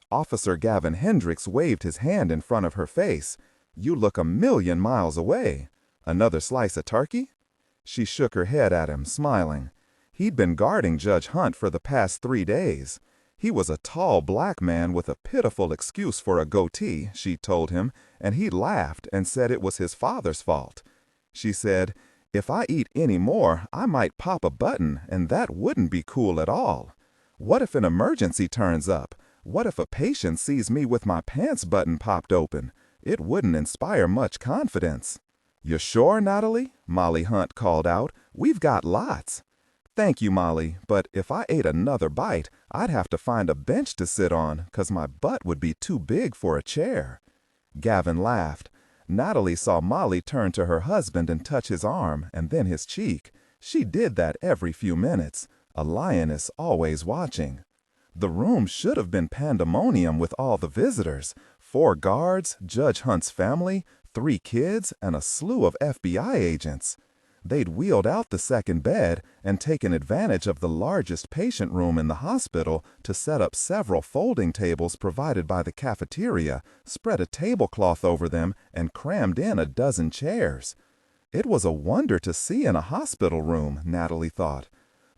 Speaker 2: Officer Gavin Hendricks waved his hand in front of her face. You look 1,000,000 miles away. Another slice of turkey? She shook her head at him, smiling. He'd been guarding Judge Hunt for the past 3 days. He was a tall black man with a pitiful excuse for a goatee, she told him, and he laughed and said it was his father's fault. She said, if I eat any more, I might pop a button, and that wouldn't be cool at all. What if an emergency turns up? What if a patient sees me with my pants button popped open? It wouldn't inspire much confidence. "You're sure, Natalie?" Molly Hunt called out. "We've got lots." "Thank you, Molly, but if I ate another bite, I'd have to find a bench to sit on, 'cause my butt would be too big for a chair." Gavin laughed. Natalie saw Molly turn to her husband and touch his arm, and then his cheek. She did that every few minutes, a lioness always watching. The room should have been pandemonium with all the visitors. 4 guards, Judge Hunt's family, 3 kids, and a slew of FBI agents. They'd wheeled out the second bed and taken advantage of the largest patient room in the hospital to set up several folding tables provided by the cafeteria, spread a tablecloth over them, and crammed in a dozen chairs. It was a wonder to see in a hospital room, Natalie thought.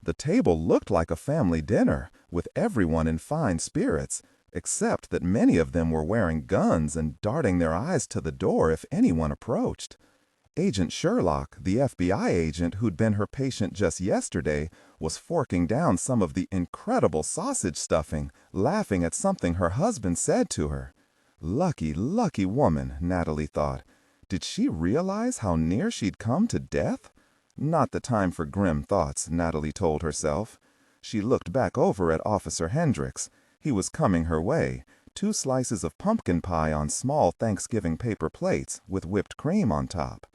Speaker 2: The table looked like a family dinner, with everyone in fine spirits, except that many of them were wearing guns and darting their eyes to the door if anyone approached. Agent Sherlock, the FBI agent who'd been her patient just yesterday, was forking down some of the incredible sausage stuffing, laughing at something her husband said to her. Lucky, lucky woman, Natalie thought. Did she realize how near she'd come to death? Not the time for grim thoughts, Natalie told herself. She looked back over at Officer Hendricks. He was coming her way, 2 slices of pumpkin pie on small Thanksgiving paper plates with whipped cream on top.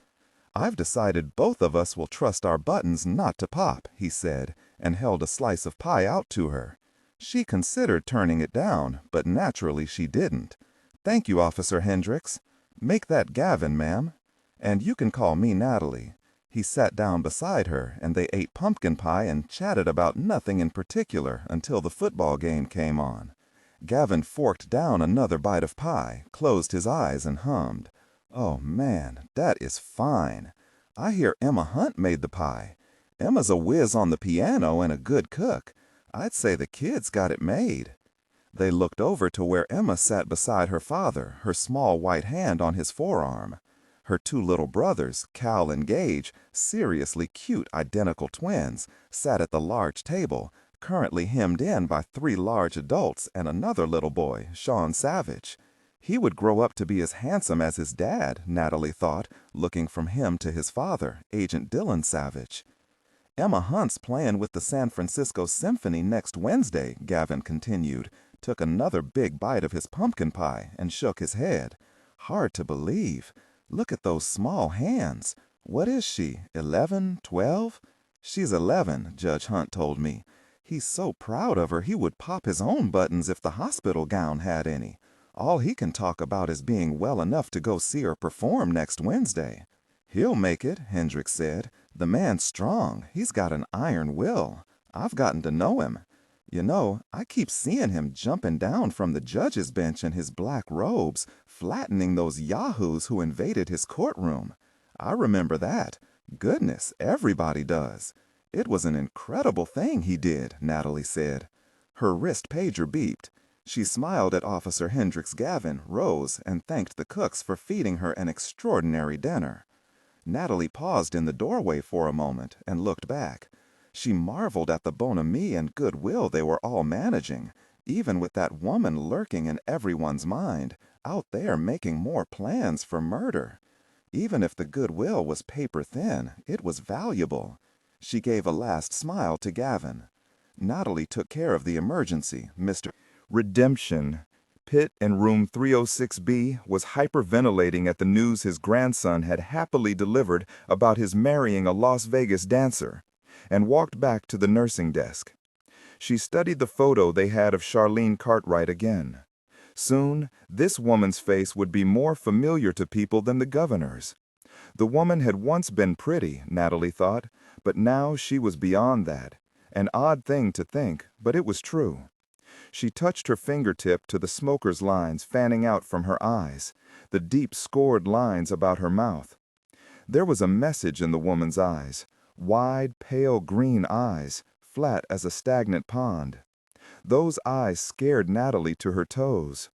Speaker 2: "I've decided both of us will trust our buttons not to pop," he said, and held a slice of pie out to her. She considered turning it down, but naturally she didn't. "Thank you, Officer Hendricks. Make that Gavin, ma'am. And you can call me Natalie." He sat down beside her, and they ate pumpkin pie and chatted about nothing in particular until the football game came on. Gavin forked down another bite of pie, closed his eyes, and hummed. "Oh, man, that is fine. I hear Emma Hunt made the pie. Emma's a whiz on the piano and a good cook. I'd say the kids got it made." They looked over to where Emma sat beside her father, her small white hand on his forearm. Her two little brothers, Cal and Gage, seriously cute identical twins, sat at the large table, currently hemmed in by 3 large adults and another little boy, Sean Savich. He would grow up to be as handsome as his dad, Natalie thought, looking from him to his father, Agent Dillon Savich. "Emma Hunt's playing with the San Francisco Symphony next Wednesday," Gavin continued, took another big bite of his pumpkin pie, and shook his head. "Hard to believe. Look at those small hands. What is she, 11, 12? "She's 11, Judge Hunt told me. He's so proud of her he would pop his own buttons if the hospital gown had any. All he can talk about is being well enough to go see her perform next Wednesday." "He'll make it," Hendricks said. "The man's strong. He's got an iron will. I've gotten to know him. You know, I keep seeing him jumping down from the judge's bench in his black robes, flattening those yahoos who invaded his courtroom. I remember that. Goodness, everybody does. It was an incredible thing he did," Natalie said. Her wrist pager beeped. She smiled at Officer Hendricks Gavin, rose, and thanked the cooks for feeding her an extraordinary dinner. Natalie paused in the doorway for a moment and looked back. She marveled at the bonhomie and goodwill they were all managing, even with that woman lurking in everyone's mind, out there making more plans for murder. Even if the goodwill was paper thin, it was valuable. She gave a last smile to Gavin. Natalie took care of the emergency, Mr.
Speaker 1: Redemption. Pitt in room 306B was hyperventilating at the news his grandson had happily delivered about his marrying a Las Vegas dancer, and walked back to the nursing desk. She studied the photo they had of Charlene Cartwright again. Soon, this woman's face would be more familiar to people than the governor's. The woman had once been pretty, Natalie thought, but now she was beyond that. An odd thing to think, but it was true. She touched her fingertip to the smoker's lines fanning out from her eyes, the deep scored lines about her mouth. There was a message in the woman's eyes, wide, pale green eyes, flat as a stagnant pond. Those eyes scared Natalie to her toes.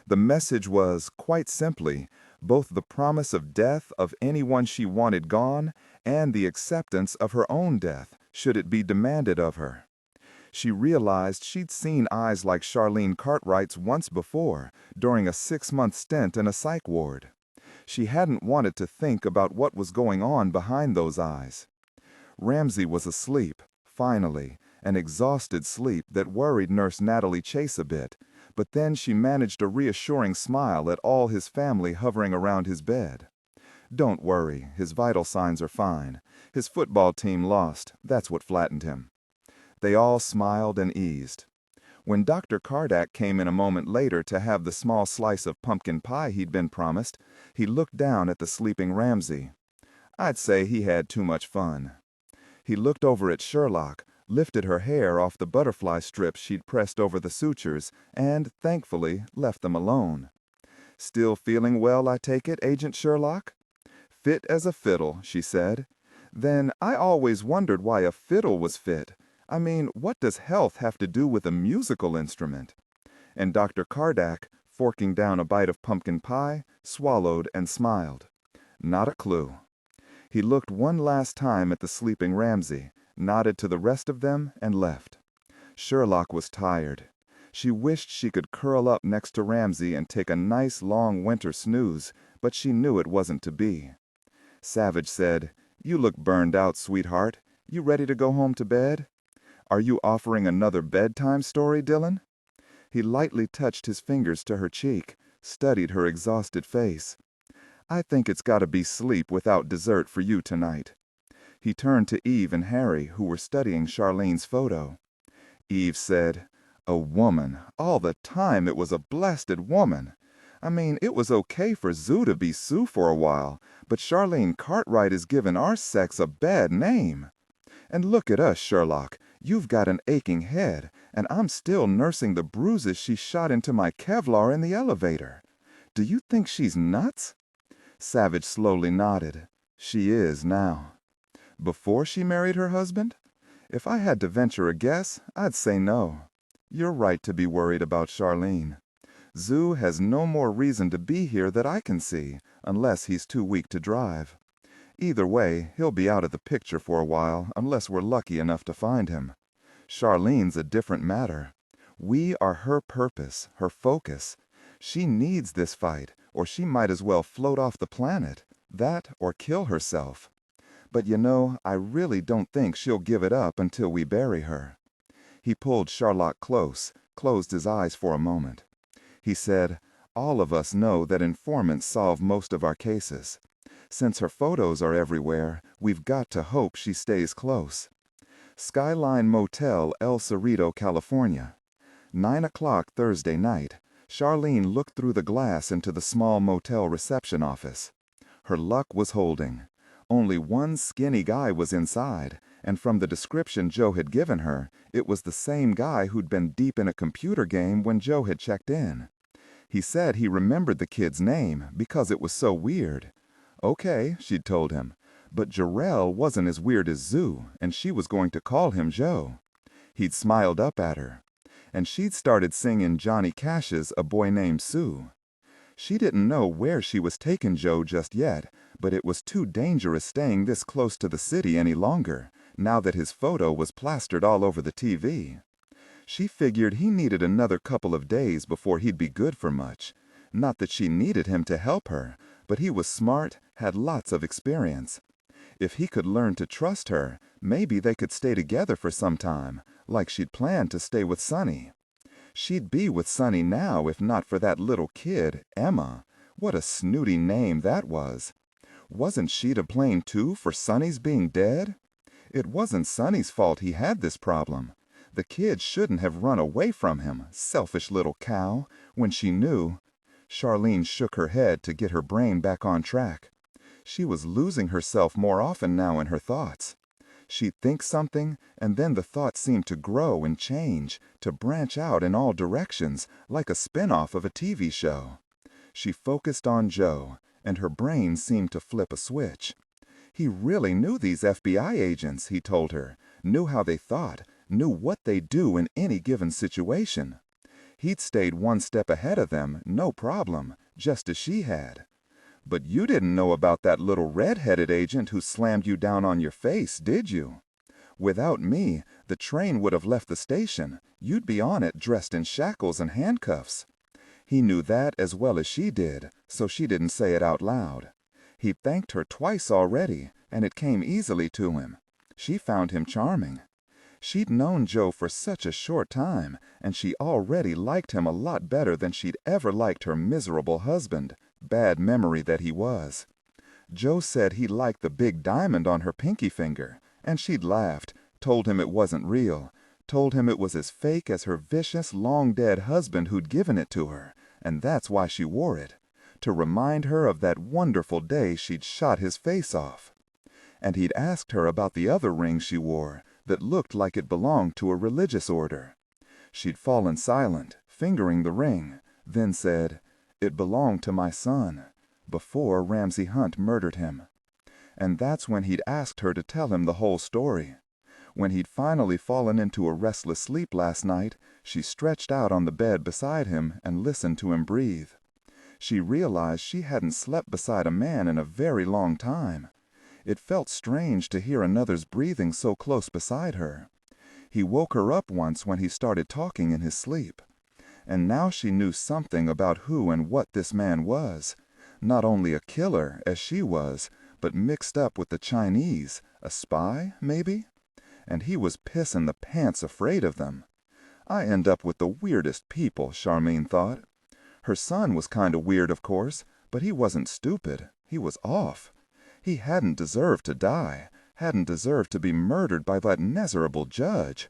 Speaker 1: The message was, quite simply, both the promise of death of anyone she wanted gone and the acceptance of her own death, should it be demanded of her. She realized she'd seen eyes like Charlene Cartwright's once before, during a 6-month stint in a psych ward. She hadn't wanted to think about what was going on behind those eyes. Ramsey was asleep, finally, an exhausted sleep that worried Nurse Natalie Chase a bit, but then she managed a reassuring smile at all his family hovering around his bed. "Don't worry, his vital signs are fine. His football team lost, that's what flattened him." They all smiled and eased. When Dr. Cardack came in a moment later to have the small slice of pumpkin pie he'd been promised, he looked down at the sleeping Ramsey. I'd say he had too much fun. He looked over at Sherlock, lifted her hair off the butterfly strips she'd pressed over the sutures, and, thankfully, left them alone. "Still feeling well, I take it, Agent Sherlock?" "Fit as a fiddle," she said. "Then I always wondered why a fiddle was fit. I mean, what does health have to do with a musical instrument?" And Dr. Cardack, forking down a bite of pumpkin pie, swallowed and smiled. Not a clue. He looked one last time at the sleeping Ramsey, nodded to the rest of them, and left. Sherlock was tired. She wished she could curl up next to Ramsey and take a nice long winter snooze, but she knew it wasn't to be. Savich said, "You look burned out, sweetheart. You ready to go home to bed?" "Are you offering another bedtime story, Dillon?" He lightly touched his fingers to her cheek, studied her exhausted face. "I think it's got to be sleep without dessert for you tonight." He turned to Eve and Harry, who were studying Charlene's photo. Eve said, "A woman. All the time it was a blasted woman. I mean, it was okay for Zoo to be Sue for a while, but Charlene Cartwright is giving our sex a bad name. And look at us, Sherlock.
Speaker 2: You've got an aching head, and I'm still nursing the bruises she shot into my Kevlar in the elevator. Do you think she's nuts?" Savich slowly nodded. "She is now." "Before she married her husband? If I had to venture a guess, I'd say no. You're right to be worried about Charlene. Zoo has no more reason to be here that I can see, unless he's too weak to drive. Either way, he'll be out of the picture for a while, unless we're lucky enough to find him. Charlene's a different matter. We are her purpose, her focus. She needs this fight, or she might as well float off the planet. That or kill herself. But you know, I really don't think she'll give it up until we bury her." He pulled Sherlock close, closed his eyes for a moment. He said, "All of us know that informants solve most of our cases. Since her photos are everywhere, we've got to hope she stays close. Skyline Motel, El Cerrito, California. 9 o'clock Thursday night. Charlene looked through the glass into the small motel reception office. Her luck was holding. Only one skinny guy was inside, and from the description Joe had given her, it was the same guy who'd been deep in a computer game when Joe had checked in. He said he remembered the kid's name because it was so weird. Okay, she'd told him, but Jarrell wasn't as weird as Zoo, and she was going to call him Joe. He'd smiled up at her, and she'd started singing Johnny Cash's A Boy Named Sue. She didn't know where she was taking Joe just yet, but it was too dangerous staying this close to the city any longer, now that his photo was plastered all over the TV. She figured he needed another couple of days before he'd be good for much. Not that she needed him to help her, but he was smart, had lots of experience. If he could learn to trust her, maybe they could stay together for some time, like she'd planned to stay with Sonny. She'd be with Sonny now if not for that little kid, Emma. What a snooty name that was. Wasn't she to blame too for Sonny's being dead? It wasn't Sonny's fault he had this problem. The kid shouldn't have run away from him, selfish little cow, when she knew. Charlene shook her head to get her brain back on track. She was losing herself more often now in her thoughts. She'd think something, and then the thought seemed to grow and change, to branch out in all directions, like a spin-off of a TV show. She focused on Joe, and her brain seemed to flip a switch. He really knew these FBI agents, he told her, knew how they thought, knew what they'd do in any given situation. He'd stayed one step ahead of them, no problem, just as she had. But you didn't know about that little red-headed agent who slammed you down on your face, did you? Without me, the train would have left the station. You'd be on it dressed in shackles and handcuffs. He knew that as well as she did, so she didn't say it out loud. He'd thanked her twice already, and it came easily to him. She found him charming. She'd known Joe for such a short time, and she already liked him a lot better than she'd ever liked her miserable husband, bad memory that he was. Joe said he liked the big diamond on her pinky finger, and she'd laughed, told him it wasn't real, told him it was as fake as her vicious, long-dead husband who'd given it to her, and that's why she wore it, to remind her of that wonderful day she'd shot his face off. And he'd asked her about the other ring she wore, that looked like it belonged to a religious order. She'd fallen silent, fingering the ring, then said, "It belonged to my son, before Ramsey Hunt murdered him." And that's when he'd asked her to tell him the whole story. When he'd finally fallen into a restless sleep last night, she stretched out on the bed beside him and listened to him breathe. She realized she hadn't slept beside a man in a very long time. It felt strange to hear another's breathing so close beside her. He woke her up once when he started talking in his sleep. And now she knew something about who and what this man was. Not only a killer, as she was, but mixed up with the Chinese. A spy, maybe? And he was pissin' the pants afraid of them. I end up with the weirdest people, Charlene thought. Her son was kinda weird, of course, but he wasn't stupid. He was off. He hadn't deserved to die, hadn't deserved to be murdered by that miserable judge.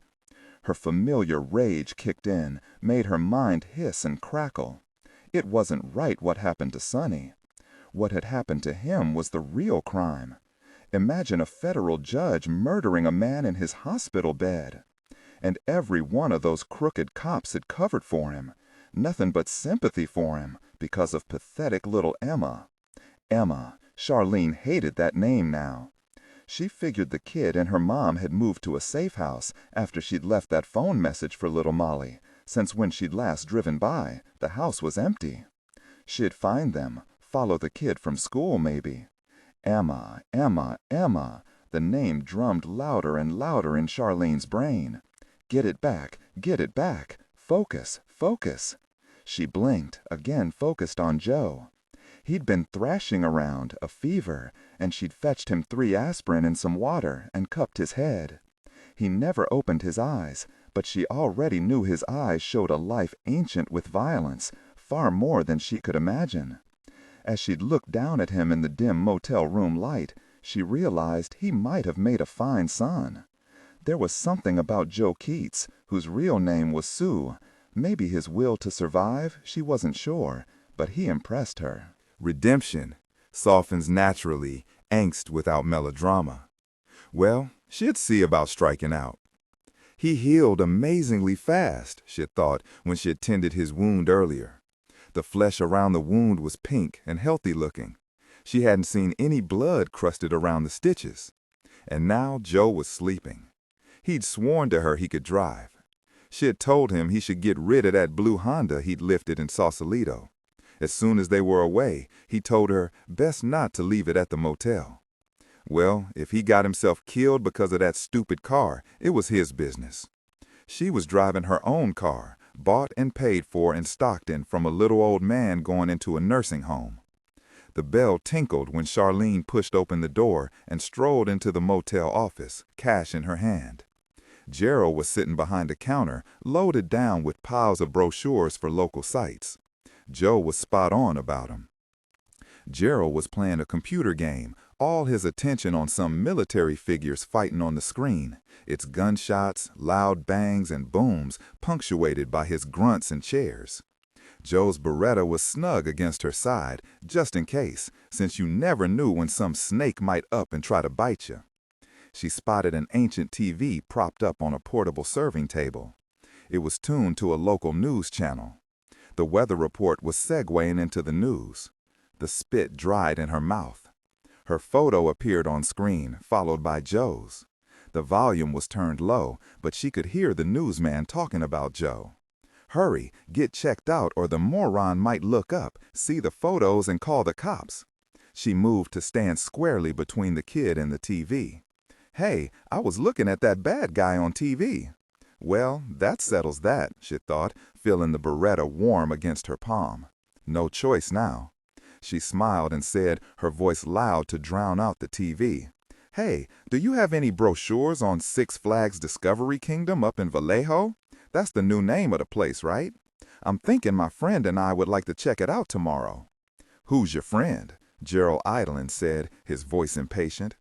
Speaker 2: Her familiar rage kicked in, made her mind hiss and crackle. It wasn't right what happened to Sonny. What had happened to him was the real crime. Imagine a federal judge murdering a man in his hospital bed. And every one of those crooked cops had covered for him. Nothing but sympathy for him because of pathetic little Emma. Emma. Charlene hated that name now. She figured the kid and her mom had moved to a safe house after she'd left that phone message for little Molly, since when she'd last driven by, the house was empty. She'd find them, follow the kid from school maybe. Emma, Emma, Emma. The name drummed louder and louder in Charlene's brain. Get it back, focus, focus. She blinked, again focused on Joe. He'd been thrashing around, a fever, and she'd fetched him 3 aspirin and some water and cupped his head. He never opened his eyes, but she already knew his eyes showed a life ancient with violence, far more than she could imagine. As she'd looked down at him in the dim motel room light, she realized he might have made a fine son. There was something about Joe Keats, whose real name was Sue. Maybe his will to survive, she wasn't sure, but he impressed her.
Speaker 1: Redemption softens naturally, angst without melodrama. Well, she'd see about striking out. He healed amazingly fast, she'd thought when she had tended his wound earlier. The flesh around the wound was pink and healthy looking. She hadn't seen any blood crusted around the stitches. And now Joe was sleeping. He'd sworn to her he could drive. She had told him he should get rid of that blue Honda he'd lifted in Sausalito. As soon as they were away, he told her best not to leave it at the motel. Well, if he got himself killed because of that stupid car, it was his business. She was driving her own car, bought and paid for in Stockton from a little old man going into a nursing home. The bell tinkled when Charlene pushed open the door and strolled into the motel office, cash in her hand. Gerald was sitting behind a counter, loaded down with piles of brochures for local sites. Joe was spot on about him. Gerald was playing a computer game, all his attention on some military figures fighting on the screen, its gunshots, loud bangs, and booms punctuated by his grunts and chairs. Joe's Beretta was snug against her side, just in case, since you never knew when some snake might up and try to bite you. She spotted an ancient TV propped up on a portable serving table. It was tuned to a local news channel. The weather report was segueing into the news. The spit dried in her mouth. Her photo appeared on screen, followed by Joe's. The volume was turned low, but she could hear the newsman talking about Joe. Hurry, get checked out or the moron might look up, see the photos and call the cops. She moved to stand squarely between the kid and the TV. Hey, I was looking at that bad guy on TV. Well, that settles that, she thought, feeling the Beretta warm against her palm. No choice now. She smiled and said, her voice loud to drown out the TV. Hey, do you have any brochures on Six Flags Discovery Kingdom up in Vallejo? That's the new name of the place, right? I'm thinking my friend and I would like to check it out tomorrow. Who's your friend? Gerald Idlin said, his voice impatient.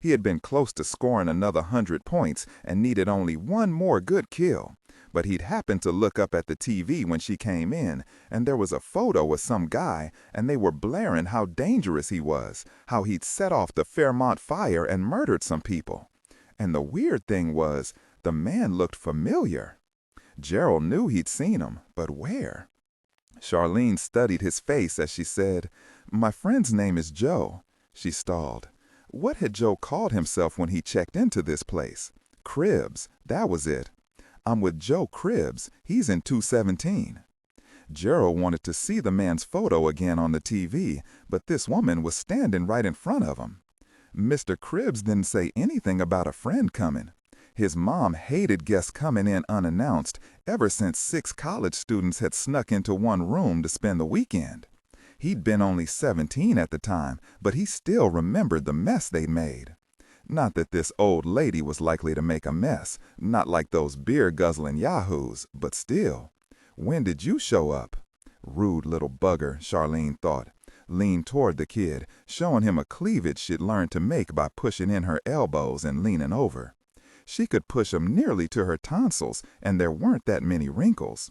Speaker 1: He had been close to scoring another 100 points and needed only one more good kill. But he'd happened to look up at the TV when she came in, and there was a photo of some guy, and they were blaring how dangerous he was, how he'd set off the Fairmont fire and murdered some people. And the weird thing was, the man looked familiar. Gerald knew he'd seen him, but where? Charlene studied his face as she said, "My friend's name is Joe." She stalled. What had Joe called himself when he checked into this place? Cribbs, that was it. I'm with Joe Cribbs. He's in 217. Gerald wanted to see the man's photo again on the TV, but this woman was standing right in front of him. Mr. Cribbs didn't say anything about a friend coming. His mom hated guests coming in unannounced ever since 6 college students had snuck into one room to spend the weekend. He'd been only 17 at the time, but he still remembered the mess they'd made. Not that this old lady was likely to make a mess, not like those beer-guzzling yahoos, but still. When did you show up? Rude little bugger, Charlene thought, leaned toward the kid, showing him a cleavage she'd learned to make by pushing in her elbows and leaning over. She could push 'em nearly to her tonsils, and there weren't that many wrinkles.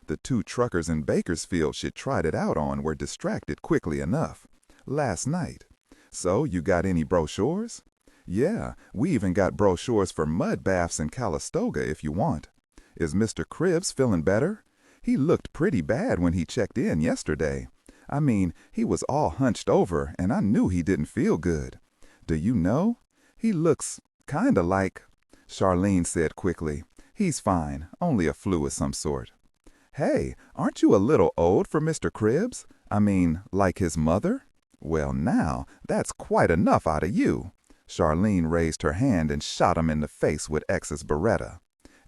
Speaker 1: The 2 truckers in Bakersfield she'd tried it out on were distracted quickly enough. Last night. So you got any brochures?
Speaker 2: Yeah, we even got brochures for mud baths in Calistoga if you want. Is Mr. Cribbs feeling better? He looked pretty bad when he checked in yesterday. I mean, he was all hunched over, and I knew he didn't feel good. Do you know? He looks kinda like... Charlene said quickly, "He's fine, only a flu of some sort." Hey, aren't you a little old for Mr. Cribbs? I mean, like his mother? Well now, that's quite enough out of you. Charlene raised her hand and shot him in the face with X's Beretta.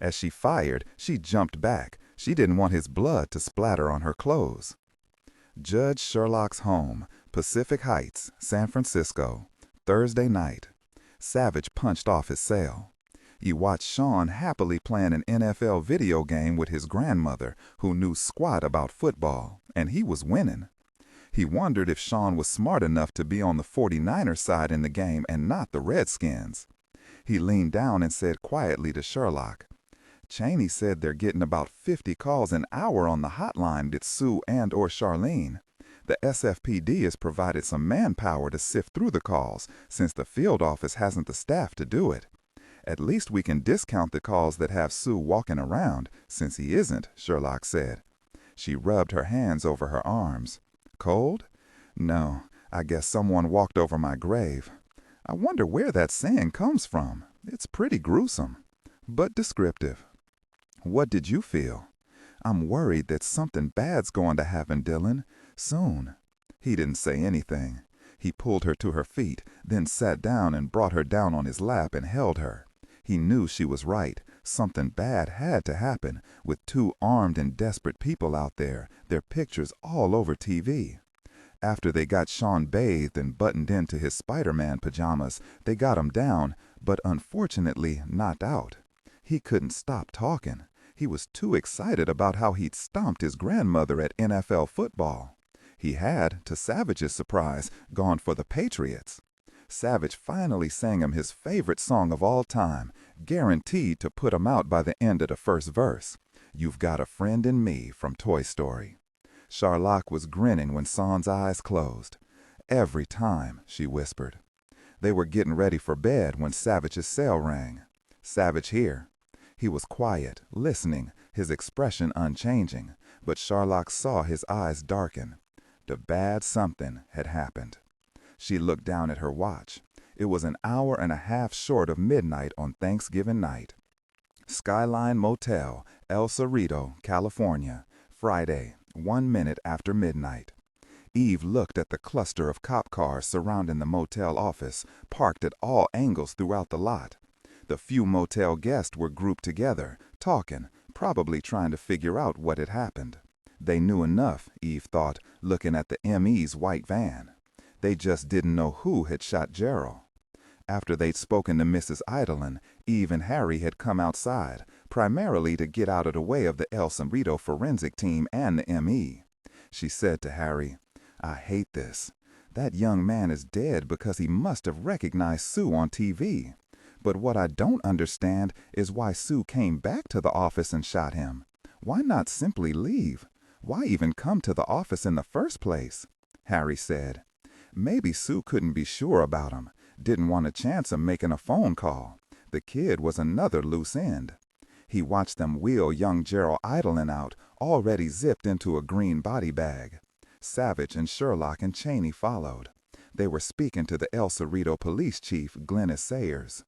Speaker 2: As she fired, she jumped back. She didn't want his blood to splatter on her clothes. Judge Sherlock's home, Pacific Heights, San Francisco, Thursday night. Savich punched off his cell. You watched Sean happily playing an NFL video game with his grandmother, who knew squat about football, and he was winning. He wondered if Sean was smart enough to be on the 49ers side in the game and not the Redskins. He leaned down and said quietly to Sherlock, "Cheney said they're getting about 50 calls an hour on the hotline to Sue and or Charlene. The SFPD has provided some manpower to sift through the calls, since the field office hasn't the staff to do it. At least we can discount the calls that have Sue walking around, since he isn't," Sherlock said. She rubbed her hands over her arms. "Cold? No, I guess someone walked over my grave. I wonder where that saying comes from. It's pretty gruesome, but descriptive. What did you feel? I'm worried that something bad's going to happen, Dillon, soon." He didn't say anything. He pulled her to her feet, then sat down and brought her down on his lap and held her. He knew she was right. Something bad had to happen, with 2 armed and desperate people out there, their pictures all over TV. After they got Sean bathed and buttoned into his Spider-Man pajamas, they got him down, but unfortunately not out. He couldn't stop talking. He was too excited about how he'd stomped his grandmother at NFL football. He had, to Savich's surprise, gone for the Patriots. Savich finally sang him his favorite song of all time, guaranteed to put him out by the end of the first verse, "You've Got a Friend in Me" from Toy Story. Sherlock was grinning when Son's eyes closed. "Every time," she whispered. They were getting ready for bed when Savich's cell rang. "Savich here." He was quiet, listening, his expression unchanging, but Sherlock saw his eyes darken. The bad something had happened. She looked down at her watch. It was an hour and a half short of midnight on Thanksgiving night. Skyline Motel, El Cerrito, California, Friday, 1 minute after midnight. Eve looked at the cluster of cop cars surrounding the motel office, parked at all angles throughout the lot. The few motel guests were grouped together, talking, probably trying to figure out what had happened. They knew enough, Eve thought, looking at the ME's white van. They just didn't know who had shot Gerald. After they'd spoken to Mrs. Idolin, Eve and Harry had come outside, primarily to get out of the way of the El Cerrito forensic team and the ME. She said to Harry, "I hate this. That young man is dead because he must have recognized Sue on TV. But what I don't understand is why Sue came back to the office and shot him. Why not simply leave? Why even come to the office in the first place?" Harry said, "Maybe Sue couldn't be sure about him, didn't want a chance of making a phone call. The kid was another loose end." He watched them wheel young Gerald Idolin out, already zipped into a green body bag. Savich and Sherlock and Cheney followed. They were speaking to the El Cerrito police chief, Glennis Sayers.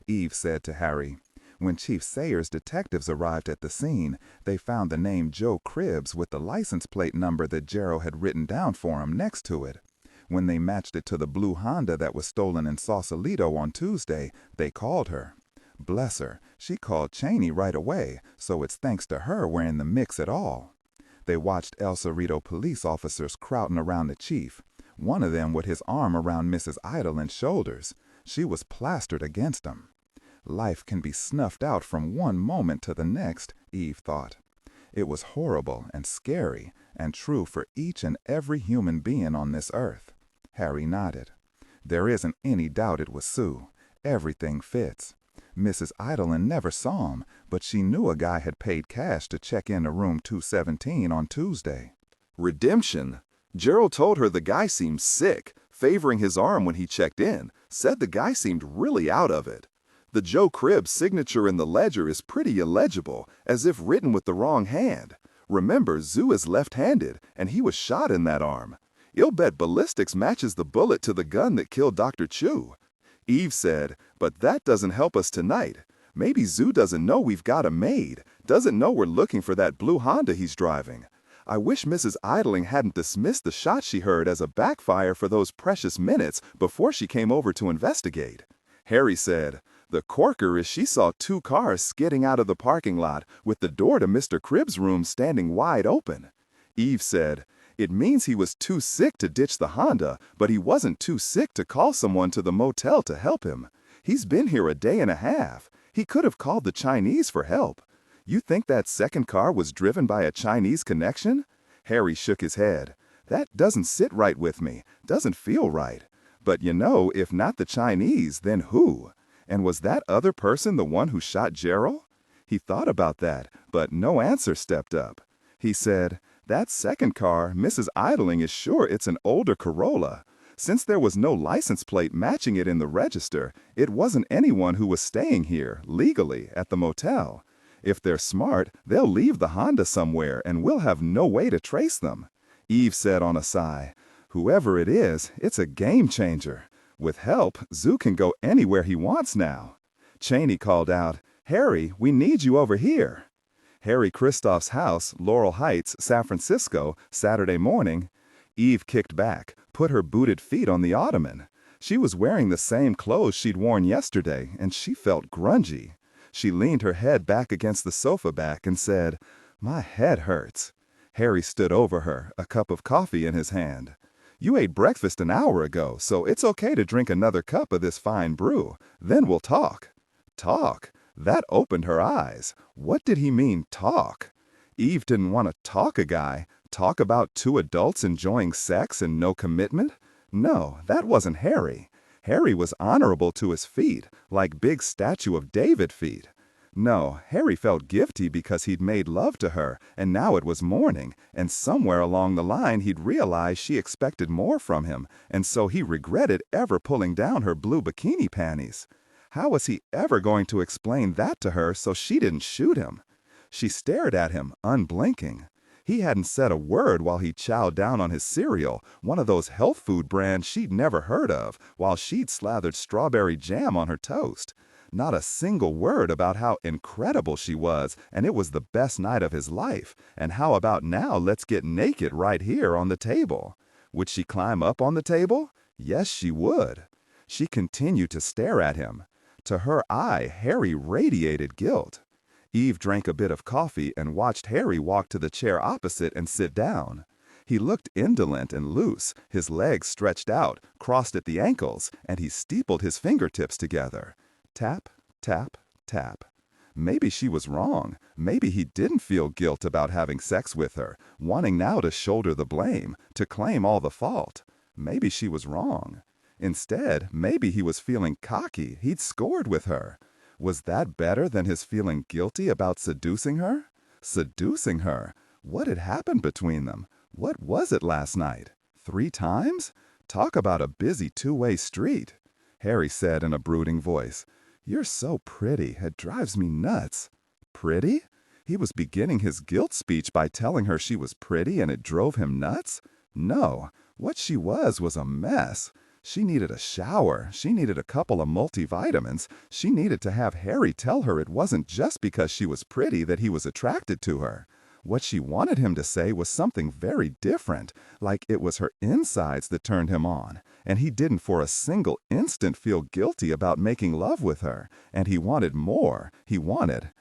Speaker 2: Eve said to Harry, "When Chief Sayers' detectives arrived at the scene, they found the name Joe Cribbs with the license plate number that Gerald had written down for him next to it. When they matched it to the blue Honda that was stolen in Sausalito on Tuesday, they called her. Bless her, she called Cheney right away, so it's thanks to her we're in the mix at all." They watched El Cerrito police officers crowding around the chief, one of them with his arm around Mrs. Idolin's shoulders. She was plastered against him. Life can be snuffed out from one moment to the next, Eve thought. It was horrible and scary, and true for each and every human being on this earth. Harry nodded. "There isn't any doubt it was Sue. Everything fits. Mrs. Idolin never saw him, but she knew a guy had paid cash to check into room 217 on Tuesday."
Speaker 4: Redemption? Gerald told her the guy seemed sick,
Speaker 2: favoring his arm when he checked in, said the guy seemed really out of it. The Joe Cribbs signature in the ledger is pretty illegible, as if written with the wrong hand. Remember, Zoo is left-handed, and he was shot in that arm. I'll bet ballistics matches the bullet to the gun that killed Dr. Chu. Eve said, but that doesn't help us tonight. Maybe Zoo doesn't know we've got a maid, doesn't know we're looking for that blue Honda he's driving. I wish Mrs. Idling hadn't dismissed the shot she heard as a backfire for those precious minutes before she came over to investigate. Harry said, the corker is she saw 2 cars skidding out of the parking lot with the door to Mr. Cribb's room standing wide open. Eve said, it means he was too sick to ditch the Honda, but he wasn't too sick to call someone to the motel to help him. He's been here a day and a half. He could have called the Chinese for help. You think that second car was driven by a Chinese connection? Harry shook his head. That doesn't sit right with me, doesn't feel right. But you know, if not the Chinese, then who? And was that other person the one who shot Gerald? He thought about that, but no answer stepped up. He said, that second car, Mrs. Idling is sure it's an older Corolla. Since there was no license plate matching it in the register, it wasn't anyone who was staying here, legally, at the motel. If they're smart, they'll leave the Honda somewhere and we'll have no way to trace them. Eve said on a sigh, whoever it is, it's a game changer. With help, Zoo can go anywhere he wants now. Cheney called out, Harry, we need you over here. Harry Christoph's house, Laurel Heights, San Francisco, Saturday morning. Eve kicked back, put her booted feet on the ottoman. She was wearing the same clothes she'd worn yesterday, and she felt grungy. She leaned her head back against the sofa back and said, my head hurts. Harry stood over her, a cup of coffee in his hand. You ate breakfast an hour ago, so it's okay to drink another cup of this fine brew. Then we'll talk. Talk? That opened her eyes. What did he mean, talk? Eve didn't want to talk a guy, talk about 2 adults enjoying sex and no commitment. No, that wasn't Harry. Harry was honorable to his feet, like big Statue of David feet. No, Harry felt guilty because he'd made love to her, and now it was morning, and somewhere along the line he'd realized she expected more from him, and so he regretted ever pulling down her blue bikini panties. How was he ever going to explain that to her so she didn't shoot him? She stared at him, unblinking. He hadn't said a word while he chowed down on his cereal, one of those health food brands she'd never heard of, while she'd slathered strawberry jam on her toast. Not a single word about how incredible she was, and it was the best night of his life, and how about now let's get naked right here on the table. Would she climb up on the table? Yes, she would. She continued to stare at him. To her eye, Harry radiated guilt. Eve drank a bit of coffee and watched Harry walk to the chair opposite and sit down. He looked indolent and loose, his legs stretched out, crossed at the ankles, and he steepled his fingertips together. Tap, tap, tap. Maybe she was wrong. Maybe he didn't feel guilt about having sex with her, wanting now to shoulder the blame, to claim all the fault. Maybe she was wrong. Instead, maybe he was feeling cocky. He'd scored with her. Was that better than his feeling guilty about seducing her? Seducing her? What had happened between them? What was it last night? 3 times? Talk about a busy 2-way street. Harry said in a brooding voice, You're so pretty, it drives me nuts. Pretty? He was beginning his guilt speech by telling her she was pretty and it drove him nuts? No, what she was a mess. She needed a shower, she needed a couple of multivitamins, she needed to have Harry tell her it wasn't just because she was pretty that he was attracted to her. What she wanted him to say was something very different, like it was her insides that turned him on, and he didn't for a single instant feel guilty about making love with her, and he wanted more, he wanted.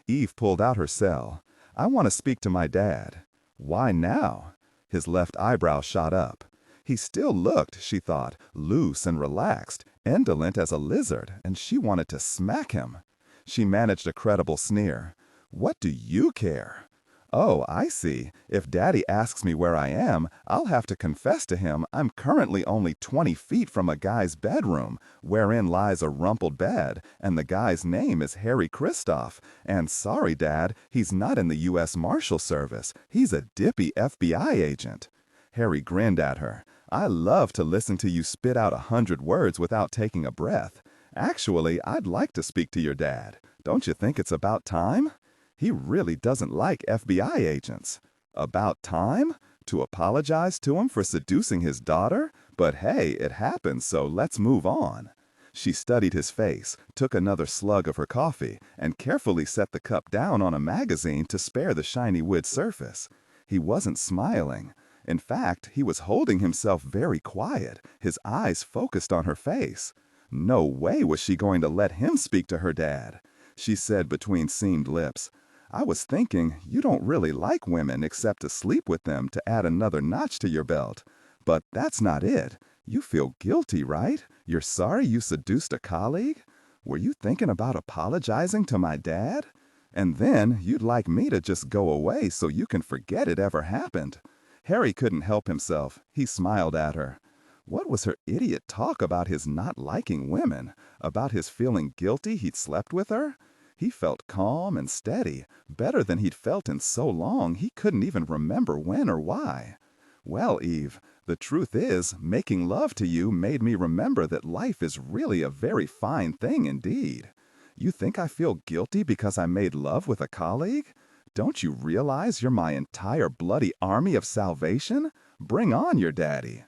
Speaker 2: Eve pulled out her cell. I want to speak to my dad. Why now? His left eyebrow shot up. He still looked, she thought, loose and relaxed, indolent as a lizard, and she wanted to smack him. She managed a credible sneer. What do you care? Oh, I see. If Daddy asks me where I am, I'll have to confess to him I'm currently only 20 feet from a guy's bedroom, wherein lies a rumpled bed, and the guy's name is Harry Christoph. And sorry, Dad, he's not in the U.S. Marshal Service. He's a dippy FBI agent. Harry grinned at her. I love to listen to you spit out 100 words without taking a breath. Actually, I'd like to speak to your dad. Don't you think it's about time? He really doesn't like FBI agents. About time? To apologize to him for seducing his daughter? But hey, it happened, so let's move on. She studied his face, took another slug of her coffee, and carefully set the cup down on a magazine to spare the shiny wood surface. He wasn't smiling. In fact, he was holding himself very quiet, his eyes focused on her face. No way was she going to let him speak to her dad. She said between seamed lips, "I was thinking you don't really like women except to sleep with them to add another notch to your belt. But that's not it. You feel guilty, right? You're sorry you seduced a colleague? Were you thinking about apologizing to my dad? And then you'd like me to just go away so you can forget it ever happened." Harry couldn't help himself. He smiled at her. What was her idiot talk about his not liking women? About his feeling guilty he'd slept with her? He felt calm and steady, better than he'd felt in so long he couldn't even remember when or why. "Well, Eve, the truth is, making love to you made me remember that life is really a very fine thing indeed. You think I feel guilty because I made love with a colleague? Don't you realize you're my entire bloody army of salvation? Bring on your daddy."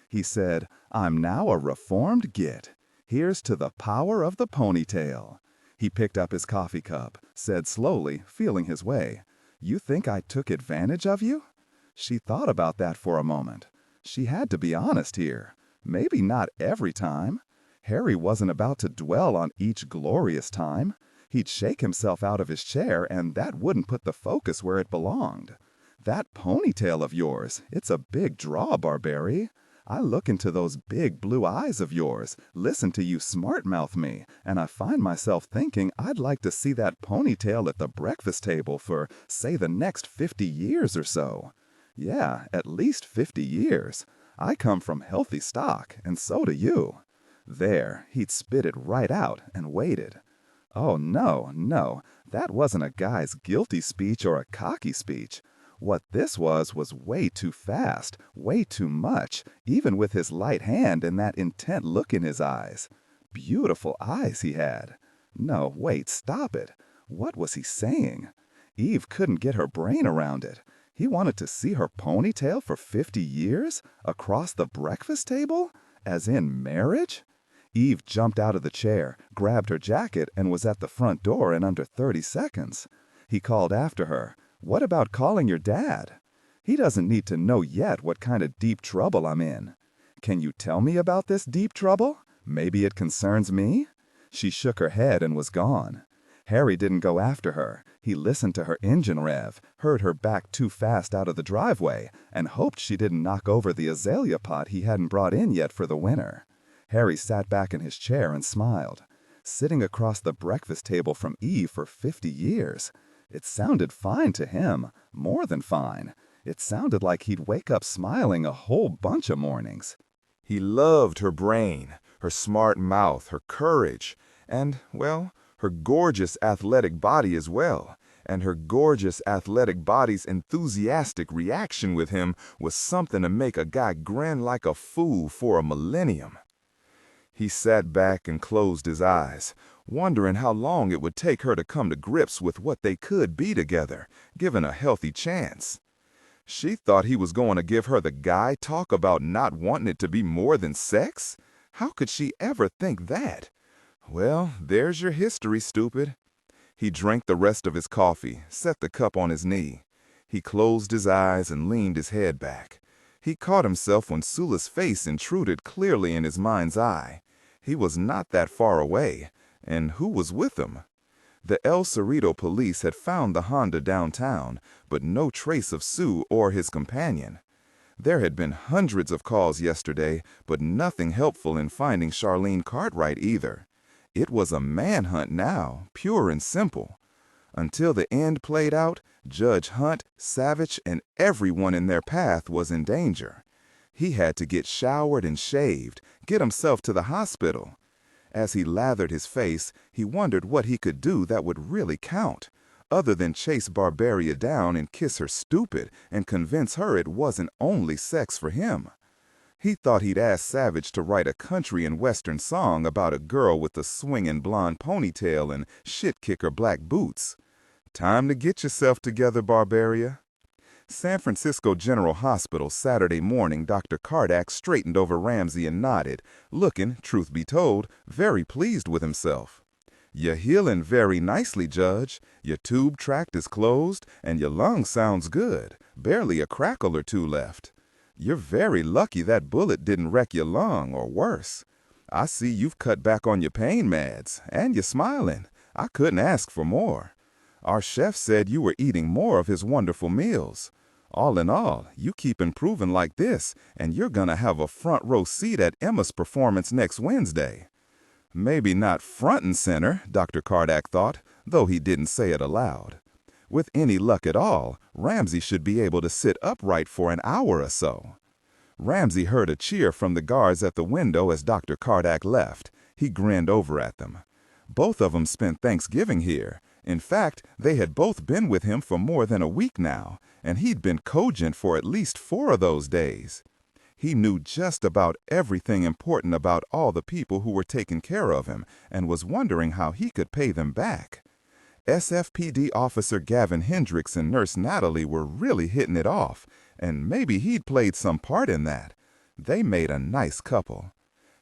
Speaker 2: He said, "I'm now a reformed git. Here's to the power of the ponytail." He picked up his coffee cup, said slowly, feeling his way, "You think I took advantage of you?" She thought about that for a moment. She had to be honest here. Maybe not every time. Harry wasn't about to dwell on each glorious time. He'd shake himself out of his chair, and that wouldn't put the focus where it belonged. "That ponytail of yours, it's a big draw, Barberry. I look into those big blue eyes of yours, listen to you smart-mouth me, and I find myself thinking I'd like to see that ponytail at the breakfast table for, say, the next 50 years or so. Yeah, at least 50 years. I come from healthy stock, and so do you." There, he'd spit it right out and waited. Oh, no, that wasn't a guy's guilty speech or a cocky speech. What this was way too fast, way too much, even with his light hand and that intent look in his eyes. Beautiful eyes he had. No, wait, stop it. What was he saying? Eve couldn't get her brain around it. He wanted to see her ponytail for 50 years? Across the breakfast table? As in marriage? Eve jumped out of the chair, grabbed her jacket, and was at the front door in under 30 seconds. He called after her, "What about calling your dad? He doesn't need to know yet what kind of deep trouble I'm in. Can you tell me about this deep trouble? Maybe it concerns me?" She shook her head and was gone. Harry didn't go after her. He listened to her engine rev, heard her back too fast out of the driveway, and hoped she didn't knock over the azalea pot he hadn't brought in yet for the winter. Harry sat back in his chair and smiled. Sitting across the breakfast table from Eve for 50 years. It sounded fine to him, more than fine. It sounded like he'd wake up smiling a whole bunch of mornings.
Speaker 1: He loved her brain, her smart mouth, her courage, and, well, her gorgeous athletic body as well. And her gorgeous athletic body's enthusiastic reaction with him was something to make a guy grin like a fool for a millennium. He sat back and closed his eyes, wondering how long it would take her to come to grips with what they could be together, given a healthy chance. She thought he was going to give her the guy talk about not wanting it to be more than sex? How could she ever think that? Well, there's your history, stupid. He drank the rest of his coffee, set the cup on his knee. He closed his eyes and leaned his head back. He caught himself when Sula's face intruded clearly in his mind's eye. He was not that far away, and who was with him? The El Cerrito police had found the Honda downtown, but no trace of Sue or his companion. There had been hundreds of calls yesterday, but nothing helpful in finding Charlene Cartwright either. It was a manhunt now, pure and simple. Until the end played out, Judge Hunt, Savich, and everyone in their path was in danger. He had to get showered and shaved, get himself to the hospital. As he lathered his face, he wondered what he could do that would really count, other than chase Barbaria down and kiss her stupid and convince her it wasn't only sex for him.
Speaker 2: He thought he'd asked Savich to write a country and western song about a girl with a swinging blonde ponytail and shit-kicker black boots. Time to get yourself together, Barbaria. San Francisco General Hospital, Saturday morning, Dr. Cardack straightened over Ramsey and nodded, looking, truth be told, very pleased with himself. "You're healing very nicely, Judge. Your tube tract is closed, and your lung sounds good. Barely a crackle or two left. You're very lucky that bullet didn't wreck your lung, or worse. I see you've cut back on your pain meds, and you're smiling. I couldn't ask for more. Our chef said you were eating more of his wonderful meals. All in all, you keep improving like this, and you're gonna have a front row seat at Emma's performance next Wednesday." Maybe not front and center, Dr. Cardack thought, though he didn't say it aloud. With any luck at all, Ramsey should be able to sit upright for an hour or so. Ramsey heard a cheer from the guards at the window as Dr. Cardack left. He grinned over at them. Both of them spent Thanksgiving here. In fact, they had both been with him for more than a week now, and he'd been cogent for at least 4 of those days. He knew just about everything important about all the people who were taking care of him and was wondering how he could pay them back. SFPD Officer Gavin Hendricks and Nurse Natalie were really hitting it off, and maybe he'd played some part in that. They made a nice couple.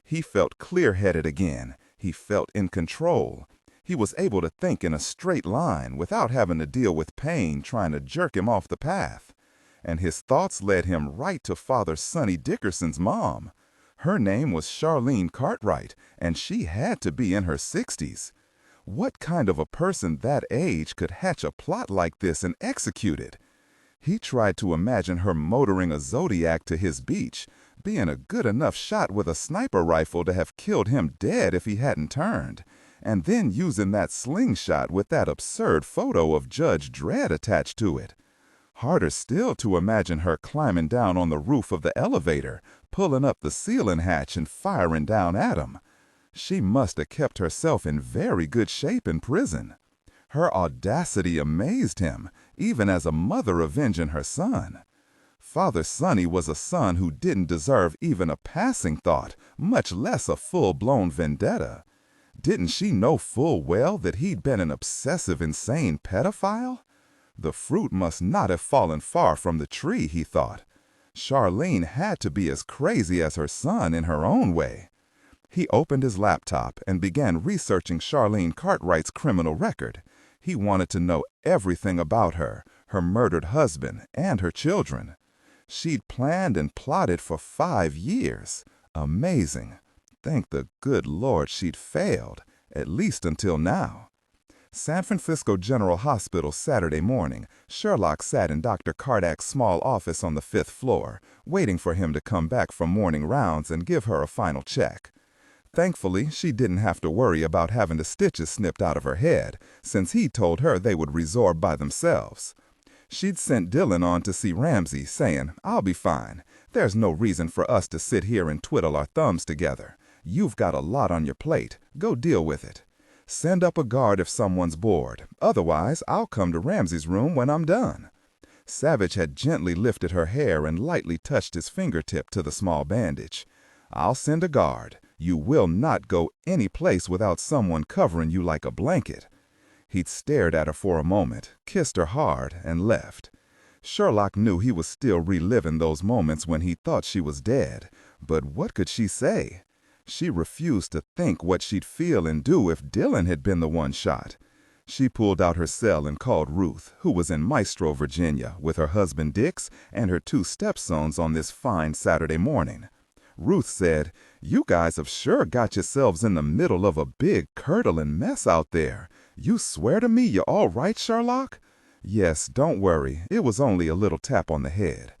Speaker 2: He felt clear-headed again. He felt in control. He was able to think in a straight line without having to deal with pain trying to jerk him off the path. And his thoughts led him right to Father Sonny Dickerson's mom. Her name was Charlene Cartwright, and she had to be in her 60s. What kind of a person that age could hatch a plot like this and execute it? He tried to imagine her motoring a Zodiac to his beach, being a good enough shot with a sniper rifle to have killed him dead if he hadn't turned, and then using that slingshot with that absurd photo of Judge Dredd attached to it. Harder still to imagine her climbing down on the roof of the elevator, pulling up the ceiling hatch and firing down at him. She must have kept herself in very good shape in prison. Her audacity amazed him, even as a mother avenging her son. Father Sonny was a son who didn't deserve even a passing thought, much less a full-blown vendetta. Didn't she know full well that he'd been an obsessive, insane pedophile? The fruit must not have fallen far from the tree, he thought. Charlene had to be as crazy as her son in her own way. He opened his laptop and began researching Charlene Cartwright's criminal record. He wanted to know everything about her, her murdered husband, and her children. She'd planned and plotted for 5 years. Amazing. Thank the good Lord she'd failed, at least until now. San Francisco General Hospital, Saturday morning. Sherlock sat in Dr. Cardack's small office on the 5th floor, waiting for him to come back from morning rounds and give her a final check. Thankfully, she didn't have to worry about having the stitches snipped out of her head, since he told her they would resorb by themselves. She'd sent Dillon on to see Ramsey, saying, "I'll be fine. There's no reason for us to sit here and twiddle our thumbs together. You've got a lot on your plate. Go deal with it. Send up a guard if someone's bored. Otherwise, I'll come to Ramsey's room when I'm done." Savich had gently lifted her hair and lightly touched his fingertip to the small bandage. "I'll send a guard. You will not go any place without someone covering you like a blanket." He'd stared at her for a moment, kissed her hard, and left. Sherlock knew he was still reliving those moments when he thought she was dead, but what could she say? She refused to think what she'd feel and do if Dillon had been the one shot. She pulled out her cell and called Ruth, who was in Maestro, Virginia, with her husband Dix and her 2 stepsons on this fine Saturday morning. Ruth said, "You guys have sure got yourselves in the middle of a big curdling mess out there. You swear to me you're all right, Sherlock?" "Yes, don't worry. It was only a little tap on the head."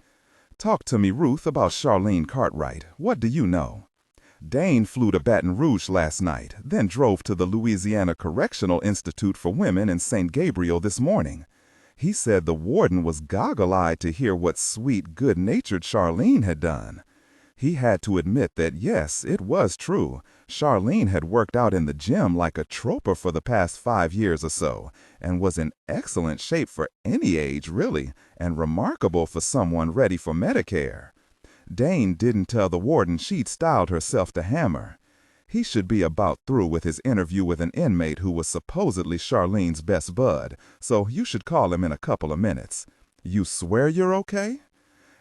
Speaker 2: "Talk to me, Ruth, about Charlene Cartwright. What do you know?" "Dane flew to Baton Rouge last night, then drove to the Louisiana Correctional Institute for Women in St. Gabriel this morning. He said the warden was goggle-eyed to hear what sweet, good-natured Charlene had done. He had to admit that, yes, it was true. Charlene had worked out in the gym like a trooper for the past 5 years or so, and was in excellent shape for any age, really, and remarkable for someone ready for Medicare. Dane didn't tell the warden she'd styled herself to Hammer. He should be about through with his interview with an inmate who was supposedly Charlene's best bud, so you should call him in a couple of minutes. You swear you're okay?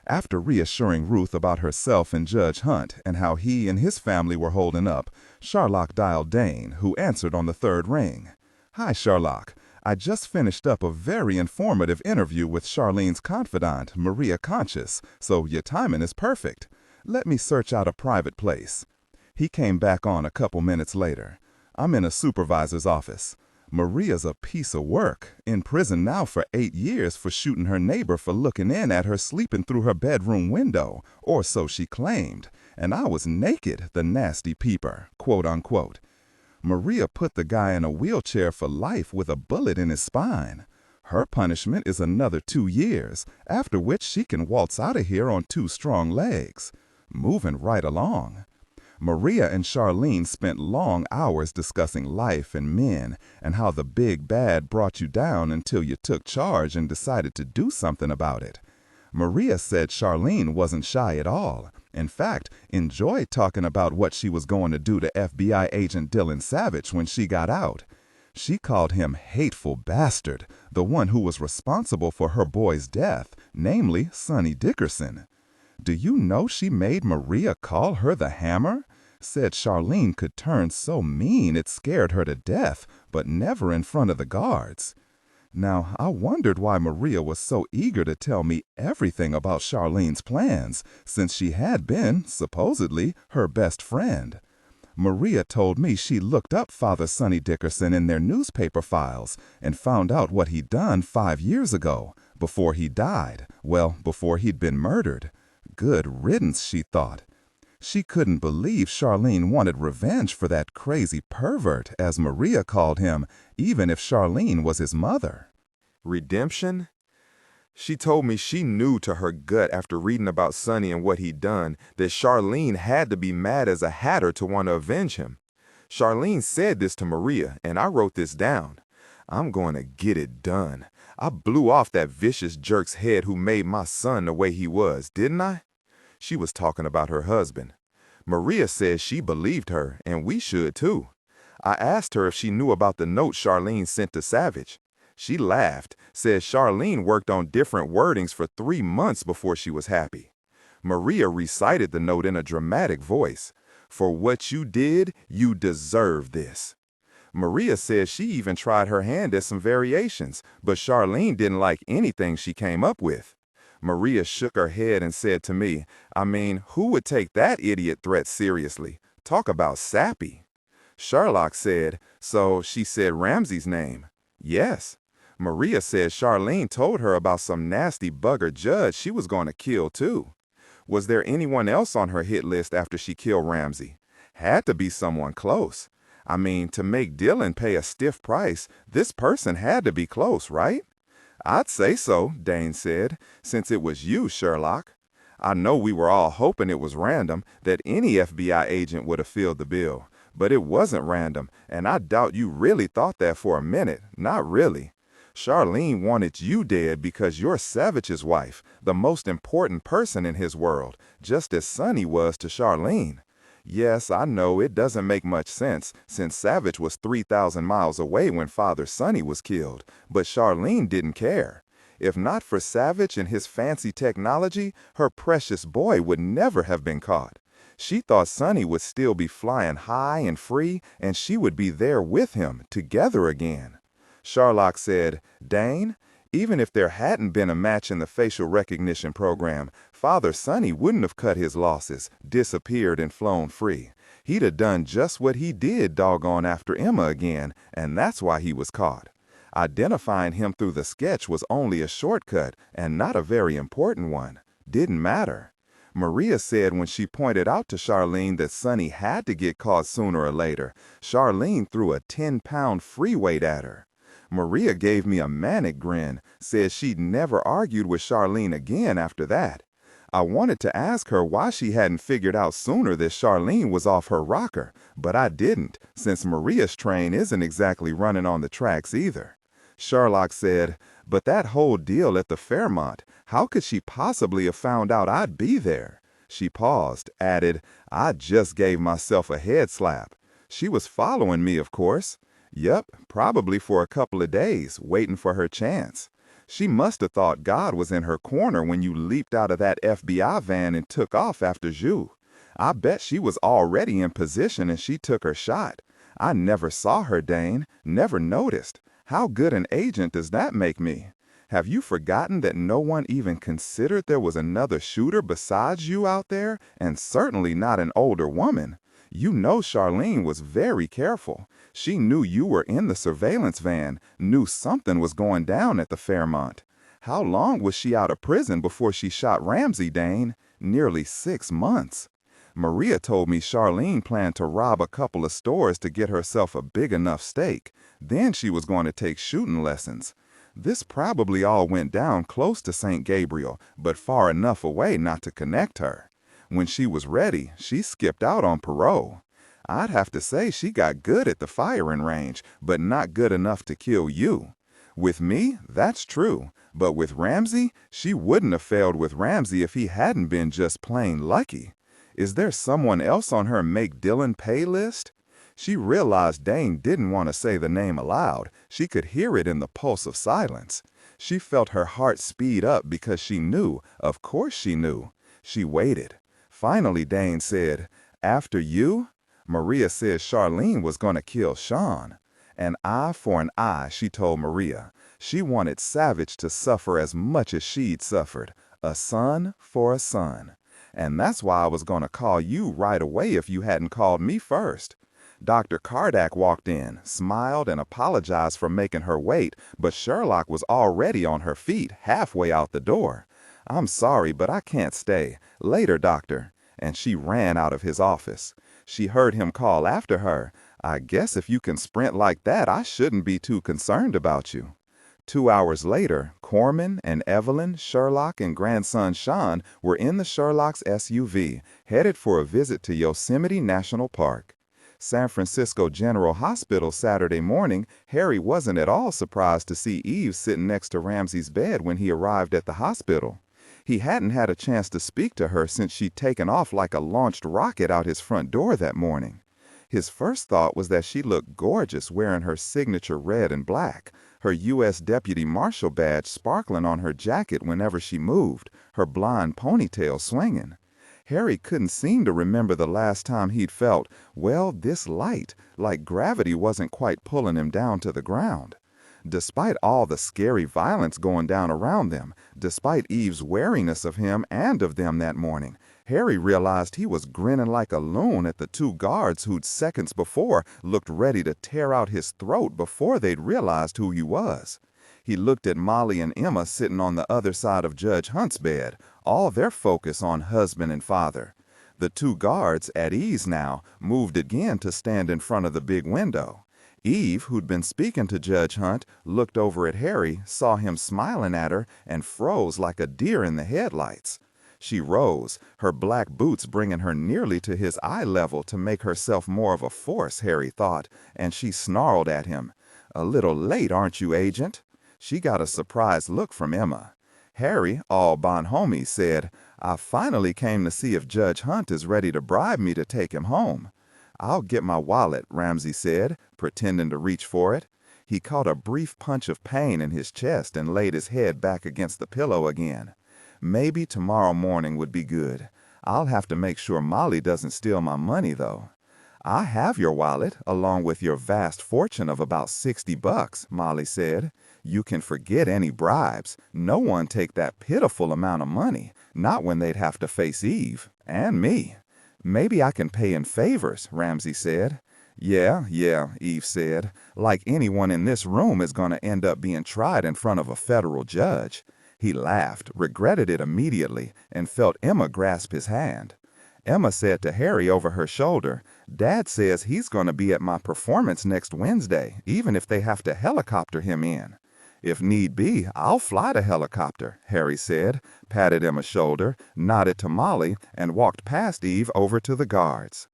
Speaker 2: After reassuring Ruth about herself and Judge Hunt and how he and his family were holding up, Sherlock dialed Dane, who answered on the third ring. Hi, Sherlock. I just finished up a very informative interview with Charlene's confidant, Maria Conscious, so your timing is perfect. Let me search out a private place. He came back on a couple minutes later. I'm in a supervisor's office. Maria's a piece of work, in prison now for 8 years for shooting her neighbor for looking in at her sleeping through her bedroom window, or so she claimed, and I was naked, the nasty peeper, quote unquote. Maria put the guy in a wheelchair for life with a bullet in his spine. Her punishment is another 2 years, after which she can waltz out of here on 2 strong legs. Moving right along. Maria and Charlene spent long hours discussing life and men and how the big bad brought you down until you took charge and decided to do something about it. Maria said Charlene wasn't shy at all. In fact, enjoyed talking about what she was going to do to FBI agent Dillon Savich when she got out. She called him hateful bastard, the one who was responsible for her boy's death, namely Sonny Dickerson. Do you know she made Maria call her the Hammer? Said Charlene could turn so mean it scared her to death, but never in front of the guards. Now, I wondered why Maria was so eager to tell me everything about Charlene's plans, since she had been, supposedly, her best friend. Maria told me she looked up Father Sonny Dickerson in their newspaper files and found out what he'd done 5 years ago, before he died, well, before he'd been murdered. Good riddance, she thought. She couldn't believe Charlene wanted revenge for that crazy pervert, as Maria called him, even if Charlene was his mother.
Speaker 3: Redemption? She told me she knew to her gut after reading about Sonny and what he'd done that Charlene had to be mad as a hatter to want to avenge him. Charlene said this to Maria, and I wrote this down. I'm going to get it done. I blew off that vicious jerk's head who made my son the way he was, didn't I? She was talking about her husband. Maria says she believed her, and we should too. I asked her if she knew about the note Charlene sent to Savich. She laughed, said Charlene worked on different wordings for 3 months before she was happy. Maria recited the note in a dramatic voice. For what you did, you deserve this. Maria says she even tried her hand at some variations, but Charlene didn't like anything she came up with. Maria shook her head and said to me, I mean, who would take that idiot threat seriously? Talk about sappy. Sherlock said, so she said Ramsey's name. Yes. Maria said Charlene told her about some nasty bugger judge she was going to kill too. Was there anyone else on her hit list after she killed Ramsey? Had to be someone close. I mean, to make Dillon pay a stiff price, this person had to be close, right? I'd say so, Dane said, since it was you, Sherlock. I know we were all hoping it was random, that any FBI agent would have filled the bill. But it wasn't random, and I doubt you really thought that for a minute. Not really. Charlene wanted you dead because you're Savich's wife, the most important person in his world, just as Sonny was to Charlene. Yes, I know it doesn't make much sense, since Savich was 3,000 miles away when Father Sonny was killed, but Charlene didn't care. If not for Savich and his fancy technology, her precious boy would never have been caught. She thought Sonny would still be flying high and free, and she would be there with him, together again. Sherlock said, Dane, even if there hadn't been a match in the facial recognition program, Father Sonny wouldn't have cut his losses, disappeared, and flown free. He'd have done just what he did doggone after Emma again, and that's why he was caught. Identifying him through the sketch was only a shortcut, and not a very important one. Didn't matter. Maria said when she pointed out to Charlene that Sonny had to get caught sooner or later, Charlene threw a 10-pound free weight at her. Maria gave me a manic grin, said she'd never argued with Charlene again after that. I wanted to ask her why she hadn't figured out sooner that Charlene was off her rocker, but I didn't, since Maria's train isn't exactly running on the tracks either. Sherlock said, but that whole deal at the Fairmont, how could she possibly have found out I'd be there?
Speaker 2: She paused, added, I just gave myself a head slap. She was following me, of course. Yep, probably for a couple of days, waiting for her chance. She must have thought God was in her corner when you leaped out of that FBI van and took off after Ju. I bet she was already in position and she took her shot. I never saw her, Dane, never noticed. How good an agent does that make me? Have you forgotten that no one even considered there was another shooter besides you out there, and certainly not an older woman? You know Charlene was very careful. She knew you were in the surveillance van, knew something was going down at the Fairmont. How long was she out of prison before she shot Ramsey, Dane? Nearly 6 months. Maria told me Charlene planned to rob a couple of stores to get herself a big enough stake. Then she was going to take shooting lessons. This probably all went down close to St. Gabriel, but far enough away not to connect her. When she was ready, she skipped out on parole. I'd have to say she got good at the firing range, but not good enough to kill you. With me, that's true, but with Ramsey, she wouldn't have failed with Ramsey if he hadn't been just plain lucky. Is there someone else on her make Dillon pay list? She realized Dane didn't want to say the name aloud. She could hear it in the pulse of silence. She felt her heart speed up because she knew, of course she knew. She waited. Finally, Dane said, after you? Maria says Charlene was going to kill Sean. An eye for an eye, she told Maria. She wanted Savich to suffer as much as she'd suffered. A son for a son. And that's why I was going to call you right away if you hadn't called me first. Dr. Kardak walked in, smiled, and apologized for making her wait, but Sherlock was already on her feet, halfway out the door. I'm sorry, but I can't stay. Later, doctor. And she ran out of his office. She heard him call after her, I guess if you can sprint like that, I shouldn't be too concerned about you. 2 hours later, Corman and Evelyn, Sherlock, and grandson Sean were in the Sherlock's SUV, headed for a visit to Yosemite National Park. San Francisco General Hospital Saturday morning, Harry wasn't at all surprised to see Eve sitting next to Ramsey's bed when he arrived at the hospital. He hadn't had a chance to speak to her since she'd taken off like a launched rocket out his front door that morning. His first thought was that she looked gorgeous wearing her signature red and black, her U.S. Deputy Marshal badge sparkling on her jacket whenever she moved, her blonde ponytail swinging. Harry couldn't seem to remember the last time he'd felt, well, this light, like gravity wasn't quite pulling him down to the ground. Despite all the scary violence going down around them, despite Eve's wariness of him and of them that morning, Harry realized he was grinning like a loon at the 2 guards who'd seconds before looked ready to tear out his throat before they'd realized who he was. He looked at Molly and Emma sitting on the other side of Judge Hunt's bed, all their focus on husband and father. The 2 guards, at ease now, moved again to stand in front of the big window. Eve, who'd been speaking to Judge Hunt, looked over at Harry, saw him smiling at her, and froze like a deer in the headlights. She rose, her black boots bringing her nearly to his eye level to make herself more of a force, Harry thought, and she snarled at him. A little late, aren't you, Agent? She got a surprised look from Emma. Harry, all bonhomie, said, I finally came to see if Judge Hunt is ready to bribe me to take him home. I'll get my wallet, Ramsey said, pretending to reach for it. He caught a brief punch of pain in his chest and laid his head back against the pillow again. Maybe tomorrow morning would be good. I'll have to make sure Molly doesn't steal my money, though. I have your wallet, along with your vast fortune of about $60, Molly said. You can forget any bribes. No one take that pitiful amount of money, not when they'd have to face Eve, and me. Maybe I can pay in favors, Ramsey said. Yeah, Eve said. Like anyone in this room is going to end up being tried in front of a federal judge. He laughed, regretted it immediately, and felt Emma grasp his hand. Emma said to Harry over her shoulder, Dad says he's going to be at my performance next Wednesday, even if they have to helicopter him in. If need be, I'll fly the helicopter, Harry said, patted Emma's shoulder, nodded to Molly, and walked past Eve over to the guards.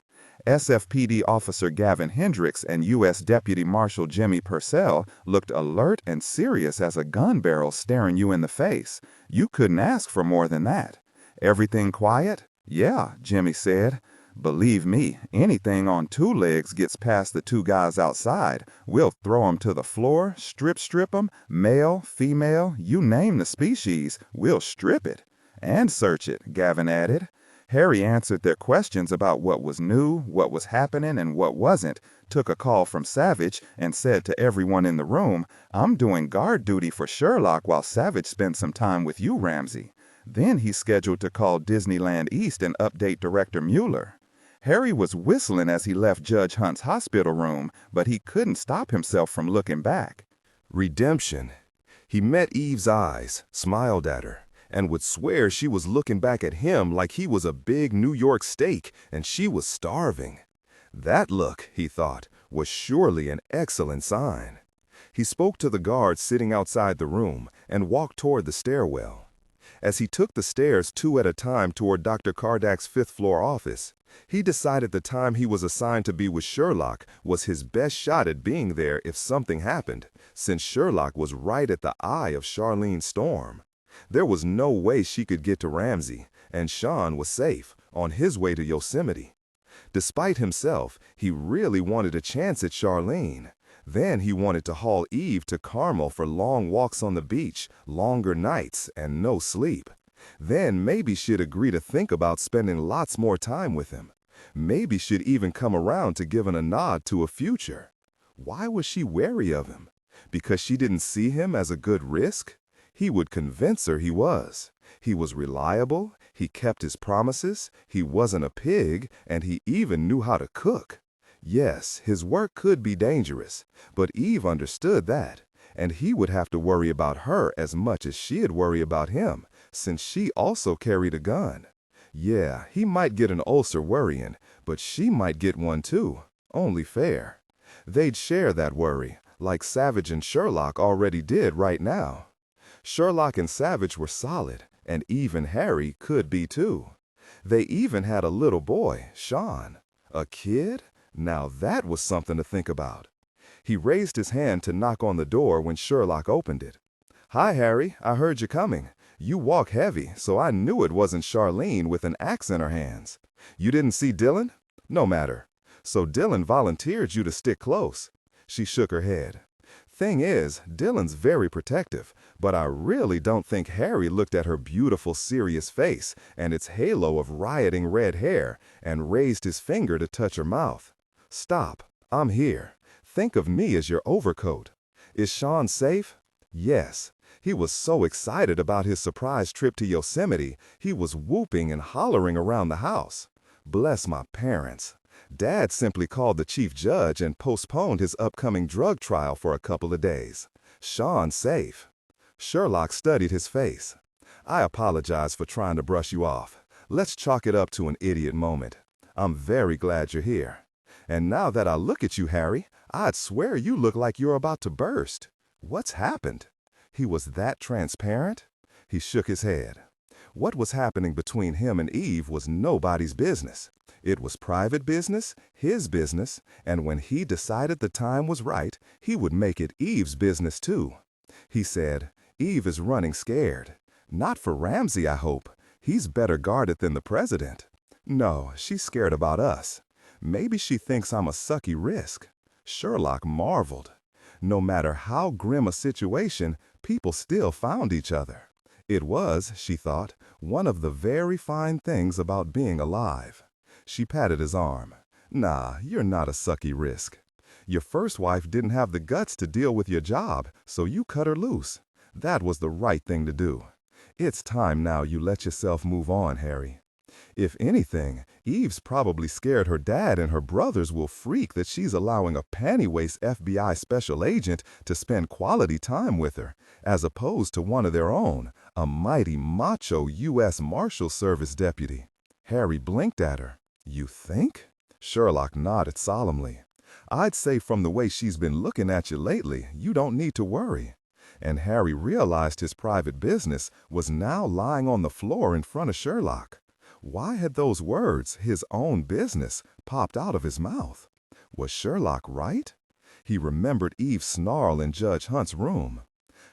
Speaker 2: SFPD Officer Gavin Hendricks and U.S. Deputy Marshal Jimmy Purcell looked alert and serious as a gun barrel staring you in the face. You couldn't ask for more than that. Everything quiet? "Yeah," Jimmy said. "Believe me, anything on two legs gets past the two guys outside, we'll throw 'em to the floor, strip 'em, male, female, you name the species, we'll strip it. And search it," Gavin added. Harry answered their questions about what was new, what was happening, and what wasn't, took a call from Savich, and said to everyone in the room, "I'm doing guard duty for Sherlock while Savich spends some time with you, Ramsey." Then he scheduled to call Disneyland East and update Director Mueller. Harry was whistling as he left Judge Hunt's hospital room, but he couldn't stop himself from looking back.
Speaker 3: Redemption. He met Eve's eyes, smiled at her, and would swear she was looking back at him like he was a big New York steak and she was starving. That look, he thought, was surely an excellent sign. He spoke to the guard sitting outside the room and walked toward the stairwell. As he took the stairs 2 at a time toward Dr. Kardac's 5th-floor office, he decided the time he was assigned to be with Sherlock was his best shot at being there if something happened, since Sherlock was right at the eye of Charlene's storm. There was no way she could get to Ramsey, and Sean was safe, on his way to Yosemite. Despite himself, he really wanted a chance at Charlene. Then he wanted to haul Eve to Carmel for long walks on the beach, longer nights, and no sleep. Then maybe she'd agree to think about spending lots more time with him. Maybe she'd even come around to giving a nod to a future. Why was she wary of him? Because she didn't see him as a good risk? He would convince her he was. He was reliable, he kept his promises, he wasn't a pig, and he even knew how to cook. Yes, his work could be dangerous, but Eve understood that, and he would have to worry about her as much as she'd worry about him, since she also carried a gun. Yeah, he might get an ulcer worrying, but she might get one too. Only fair. They'd share that worry, like Savich and Sherlock already did right now. Sherlock and Savich were solid, and Eve and Harry could be too. They even had a little boy, Sean. A kid? Now that was something to think about. He raised his hand to knock on the door when Sherlock opened it. "Hi, Harry, I heard you coming. You walk heavy, so I knew it wasn't Charlene with an axe in her hands. You didn't see Dillon? No matter. So Dillon volunteered you to stick close." She shook her head. "Thing is, Dillon's very protective, but I really don't think Harry looked at her beautiful, serious face and its halo of rioting red hair and raised his finger to touch her mouth. Stop. I'm here. Think of me as your overcoat. Is Sean safe?" Yes. He was so excited about his surprise trip to Yosemite, he was whooping and hollering around the house. Bless my parents. Dad simply called the chief judge and postponed his upcoming drug trial for a couple of days. Sean's safe. Sherlock studied his face. "I apologize for trying to brush you off. Let's chalk it up to an idiot moment. I'm very glad you're here. And now that I look at you, Harry, I'd swear you look like you're about to burst. What's happened?" He was that transparent? He shook his head. What was happening between him and Eve was nobody's business. It was private business, his business, and when he decided the time was right, he would make it Eve's business too. He said, "Eve is running scared. Not for Ramsey, I hope. He's better guarded than the president. No, she's scared about us. Maybe she thinks I'm a sucky risk." Sherlock marveled. No matter how grim a situation, people still found each other. It was, she thought, one of the very fine things about being alive. She patted his arm. "Nah, you're not a sucky risk. Your first wife didn't have the guts to deal with your job, so you cut her loose. That was the right thing to do. It's time now you let yourself move on, Harry. If anything, Eve's probably scared her dad and her brothers will freak that she's allowing a panty-waist FBI special agent to spend quality time with her, as opposed to one of their own, a mighty macho U.S. Marshal Service deputy." Harry blinked at her. "You think?" Sherlock nodded solemnly. "I'd say from the way she's been looking at you lately, you don't need to worry." And Harry realized his private business was now lying on the floor in front of Sherlock. Why had those words, his own business, popped out of his mouth? Was Sherlock right? He remembered Eve's snarl in Judge Hunt's room.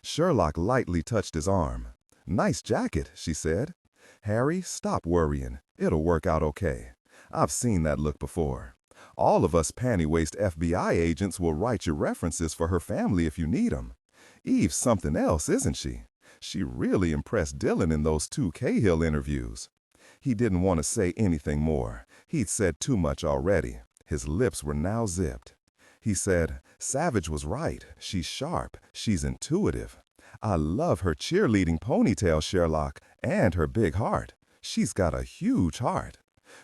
Speaker 3: Sherlock lightly touched his arm. "Nice jacket," she said. "Harry, stop worrying.
Speaker 2: It'll work out okay. I've seen that look before. All of us panty-waist FBI agents will write your references for her family if you need 'em. Eve's something else, isn't she? She really impressed Dillon in those 2 Cahill interviews. He didn't want to say anything more. He'd said too much already. His lips were now zipped. He said, Savich was right. She's sharp. She's intuitive. I love her cheerleading ponytail, Sherlock, and her big heart. She's got a huge heart.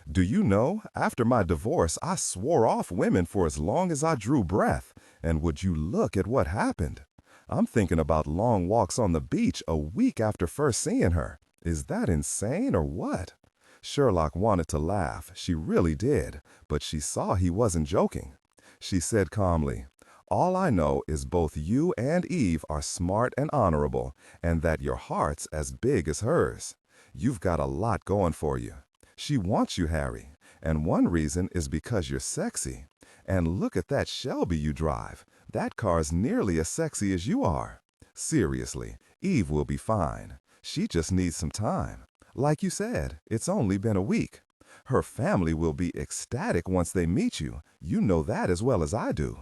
Speaker 2: Do you know, after my divorce, I swore off women for as long as I drew breath. And would you look at what happened? I'm thinking about long walks on the beach a week after first seeing her. Is that insane or what? Sherlock wanted to laugh. She really did, but she saw he wasn't joking. She said calmly, all I know is both you and Eve are smart and honorable, and that your heart's as big as hers. You've got a lot going for you. She wants you, Harry, and one reason is because you're sexy. And look at that Shelby you drive. That car's nearly as sexy as you are. Seriously, Eve will be fine. She just needs some time. Like you said, it's only been a week. Her family will be ecstatic once they meet you. You know that as well as I do.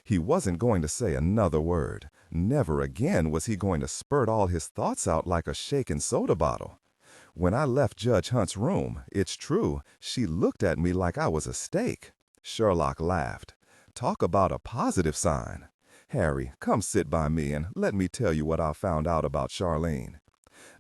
Speaker 2: He wasn't going to say another word. Never again was he going to spurt all his thoughts out like a shaken soda bottle. When I left Judge Hunt's room, it's true, she looked at me like I was a steak. Sherlock laughed. Talk about a positive sign. Harry, come sit by me and let me tell you what I found out about Charlene.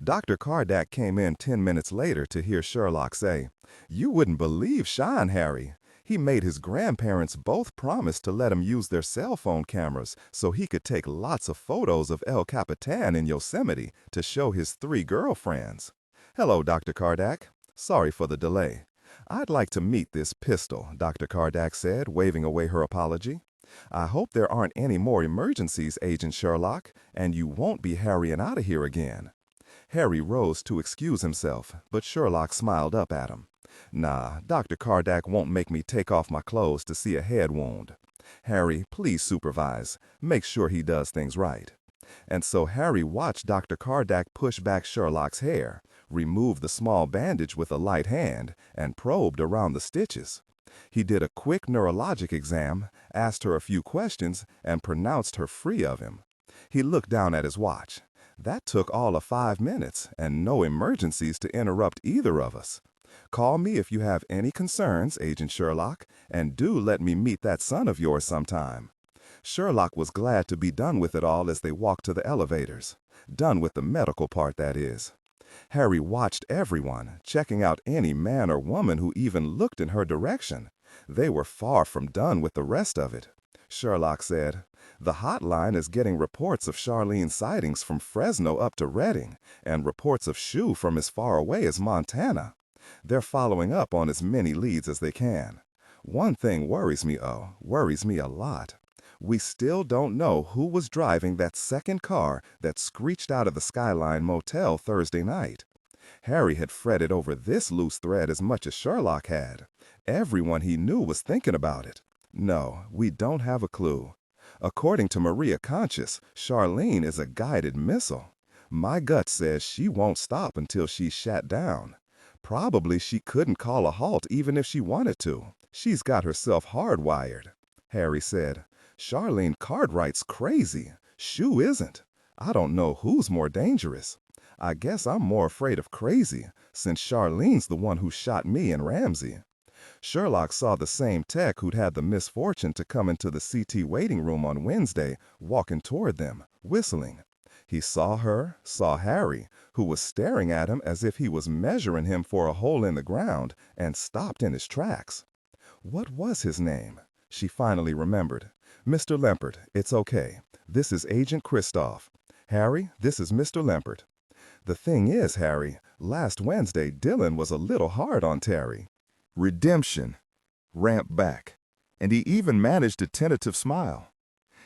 Speaker 2: Dr. Cardack came in 10 minutes later to hear Sherlock say, You wouldn't believe Shine, Harry. He made his grandparents both promise to let him use their cell phone cameras so he could take lots of photos of El Capitan in Yosemite to show his 3 girlfriends. Hello, Dr. Cardack. Sorry for the delay. I'd like to meet this pistol, Dr. Cardack said, waving away her apology. I hope there aren't any more emergencies, Agent Sherlock, and you won't be harrying out of here again. Harry rose to excuse himself, but Sherlock smiled up at him. Nah, Dr. Cardack won't make me take off my clothes to see a head wound. Harry, please supervise. Make sure he does things right. And so Harry watched Dr. Cardack push back Sherlock's hair, remove the small bandage with a light hand, and probed around the stitches. He did a quick neurologic exam, asked her a few questions, and pronounced her free of him. He looked down at his watch. That took all of 5 minutes, and no emergencies to interrupt either of us. Call me if you have any concerns, Agent Sherlock, and do let me meet that son of yours sometime. Sherlock was glad to be done with it all as they walked to the elevators. Done with the medical part, that is. Harry watched everyone, checking out any man or woman who even looked in her direction. They were far from done with the rest of it. Sherlock said, The hotline is getting reports of Charlene's sightings from Fresno up to Redding, and reports of Shu from as far away as Montana. They're following up on as many leads as they can. One thing worries me a lot. We still don't know who was driving that second car that screeched out of the Skyline Motel Thursday night. Harry had fretted over this loose thread as much as Sherlock had. Everyone he knew was thinking about it. No, we don't have a clue. According to Maria Conscious, Charlene is a guided missile. My gut says she won't stop until she's shot down. Probably she couldn't call a halt even if she wanted to. She's got herself hardwired. Harry said, Charlene Cartwright's crazy. Shu isn't. I don't know who's more dangerous. I guess I'm more afraid of crazy, since Charlene's the one who shot me and Ramsey. Sherlock saw the same tech who'd had the misfortune to come into the CT waiting room on Wednesday, walking toward them, whistling. He saw her, saw Harry, who was staring at him as if he was measuring him for a hole in the ground, and stopped in his tracks. What was his name? She finally remembered. Mr. Lempert, it's okay. This is Agent Kristoff. Harry, this is Mr. Lempert. The thing is, Harry, last Wednesday Dillon was a little hard on Terry.
Speaker 1: Redemption. Ramped back. And he even managed a tentative smile.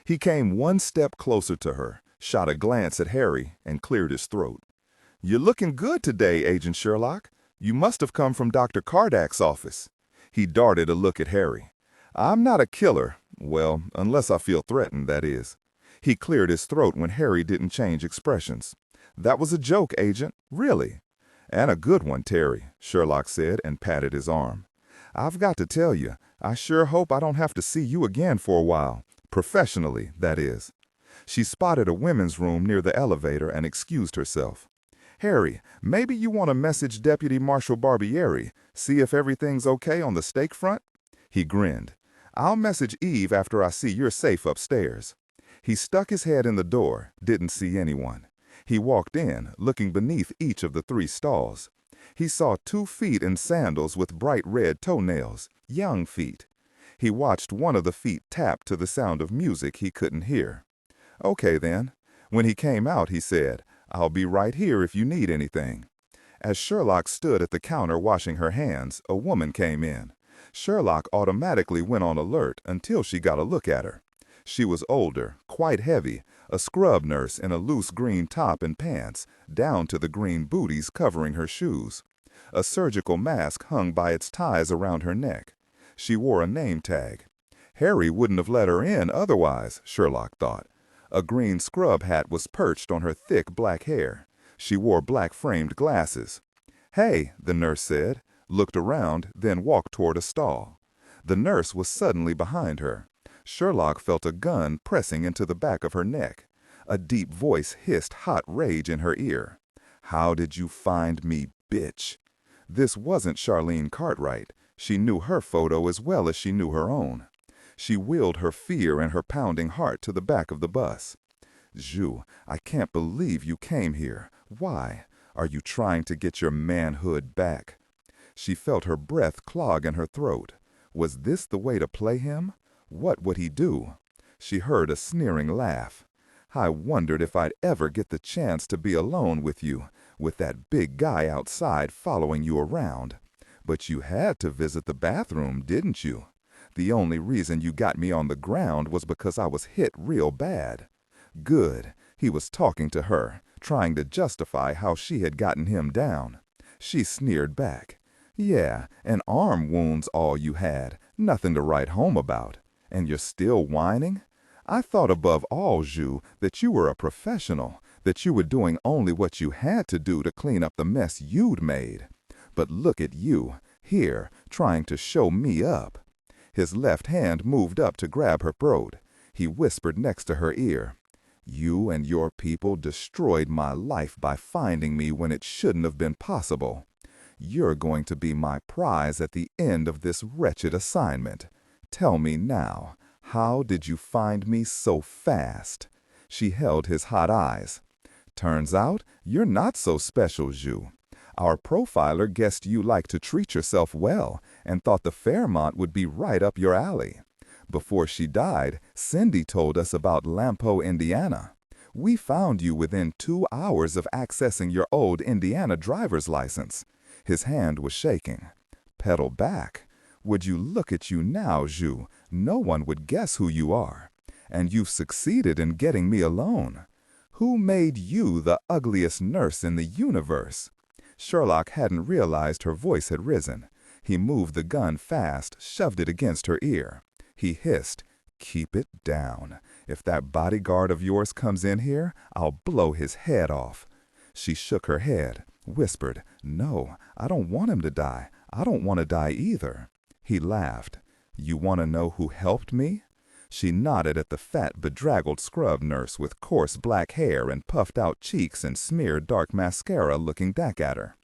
Speaker 1: He came one step closer to her, shot a glance at Harry, and cleared his throat. You're looking good today, Agent Sherlock. You must have come from Dr. Cardack's office. He darted a look at Harry. I'm not a killer. Well, unless I feel threatened, that is. He cleared his throat when Harry didn't change expressions. That was a joke, Agent. Really.
Speaker 2: "And a good one, Terry," Sherlock said and patted his arm. "I've got to tell you, I sure hope I don't have to see you again for a while. Professionally, that is." She spotted a women's room near the elevator and excused herself. "Harry, maybe you want to message Deputy Marshal Barbieri, see if everything's okay on the stake front?" He grinned. "I'll message Eve after I see you're safe upstairs." He stuck his head in the door, didn't see anyone. He walked in, looking beneath each of the 3 stalls. He saw 2 feet in sandals with bright red toenails, young feet. He watched one of the feet tap to the sound of music he couldn't hear. "Okay, then." When he came out, he said, "I'll be right here if you need anything." As Sherlock stood at the counter washing her hands, a woman came in. Sherlock automatically went on alert until she got a look at her. She was older, quite heavy, a scrub nurse in a loose green top and pants, down to the green booties covering her shoes. A surgical mask hung by its ties around her neck. She wore a name tag. Harry wouldn't have let her in otherwise, Sherlock thought. A green scrub hat was perched on her thick black hair. She wore black-framed glasses. "Hey," the nurse said, looked around, then walked toward a stall. The nurse was suddenly behind her. Sherlock felt a gun pressing into the back of her neck. A deep voice hissed hot rage in her ear. "How did you find me, bitch?" This wasn't Charlene Cartwright. She knew her photo as well as she knew her own. She willed her fear and her pounding heart to the back of the bus. "Ju, I can't believe you came here. Why? Are you trying to get your manhood back?" She felt her breath clog in her throat. Was this the way to play him? What would he do? She heard a sneering laugh. "I wondered if I'd ever get the chance to be alone with you, with that big guy outside following you around. But you had to visit the bathroom, didn't you? The only reason you got me on the ground was because I was hit real bad." Good. He was talking to her, trying to justify how she had gotten him down. She sneered back. "Yeah, an arm wound's all you had, nothing to write home about. And you're still whining? I thought above all, Ju, that you were a professional, that you were doing only what you had to do to clean up the mess you'd made. But look at you, here, trying to show me up." His left hand moved up to grab her throat. He whispered next to her ear, "You and your people destroyed my life by finding me when it shouldn't have been possible. You're going to be my prize at the end of this wretched assignment. Tell me now, how did you find me so fast?" She held his hot eyes. "Turns out, you're not so special, Ju. Our profiler guessed you like to treat yourself well and thought the Fairmont would be right up your alley. Before she died, Cindy told us about Lampo, Indiana. We found you within 2 hours of accessing your old Indiana driver's license." His hand was shaking. "Pedal back. Would you look at you now, Ju? No one would guess who you are. And you've succeeded in getting me alone. Who made you the ugliest nurse in the universe?" Sherlock hadn't realized her voice had risen. He moved the gun fast, shoved it against her ear. He hissed, "Keep it down. If that bodyguard of yours comes in here, I'll blow his head off." She shook her head, whispered, "No, I don't want him to die. I don't want to die either." He laughed. "You want to know who helped me?" She nodded at the fat, bedraggled scrub nurse with coarse black hair and puffed-out cheeks and smeared dark mascara looking back at her.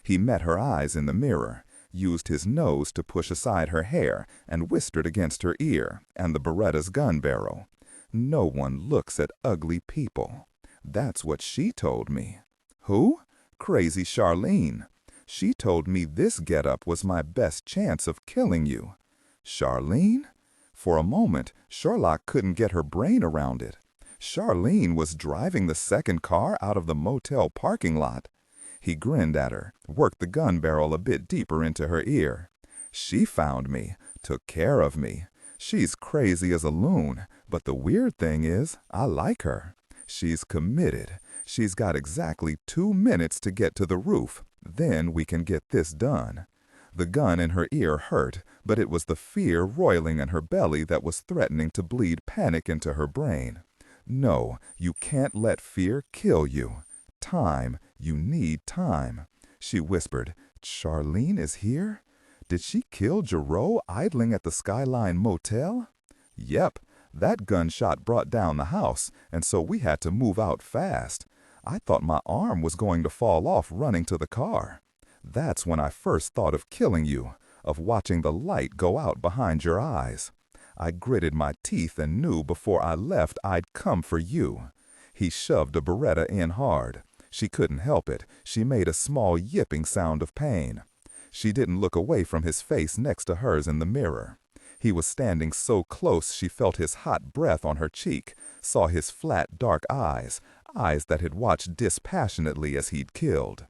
Speaker 2: He met her eyes in the mirror, used his nose to push aside her hair, and whispered against her ear and the Beretta's gun barrel. "No one looks at ugly people." That's what she told me. Who? Crazy Charlene. She told me this getup was my best chance of killing you. Charlene? For a moment, Sherlock couldn't get her brain around it. Charlene was driving the second car out of the motel parking lot. He grinned at her, worked the gun barrel a bit deeper into her ear. "She found me, took care of me. She's crazy as a loon, but the weird thing is, I like her. She's committed. She's got exactly 2 minutes to get to the roof. Then we can get this done." The gun in her ear hurt, but it was the fear roiling in her belly that was threatening to bleed panic into her brain. No, you can't let fear kill you. Time, you need time. She whispered, "Charlene is here? Did she kill Jarreau idling at the Skyline Motel?" "Yep, that gunshot brought down the house, and so we had to move out fast. I thought my arm was going to fall off running to the car. That's when I first thought of killing you, of watching the light go out behind your eyes. I gritted my teeth and knew before I left I'd come for you." He shoved a Beretta in hard. She couldn't help it. She made a small yipping sound of pain. She didn't look away from his face next to hers in the mirror. He was standing so close she felt his hot breath on her cheek, saw his flat, dark eyes, eyes that had watched dispassionately as he'd killed.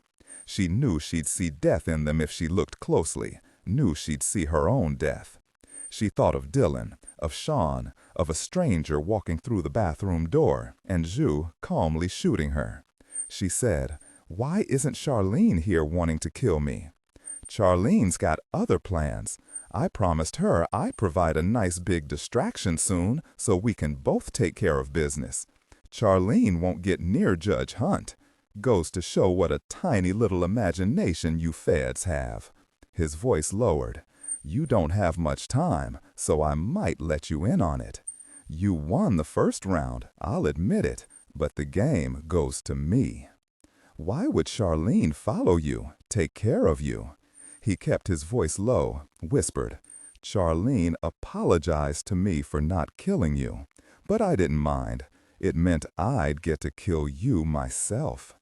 Speaker 2: She knew she'd see death in them if she looked closely, knew she'd see her own death. She thought of Dillon, of Sean, of a stranger walking through the bathroom door, and Zhu calmly shooting her. She said, "Why isn't Charlene here wanting to kill me?" "Charlene's got other plans. I promised her I'd provide a nice big distraction soon so we can both take care of business. Charlene won't get near Judge Hunt. Goes to show what a tiny little imagination you feds have." His voice lowered. "You don't have much time, so I might let you in on it. You won the first round, I'll admit it, but the game goes to me. Why would Charlene follow you, take care of you?" He kept his voice low, whispered, "Charlene apologized to me for not killing you, but I didn't mind. It meant I'd get to kill you myself.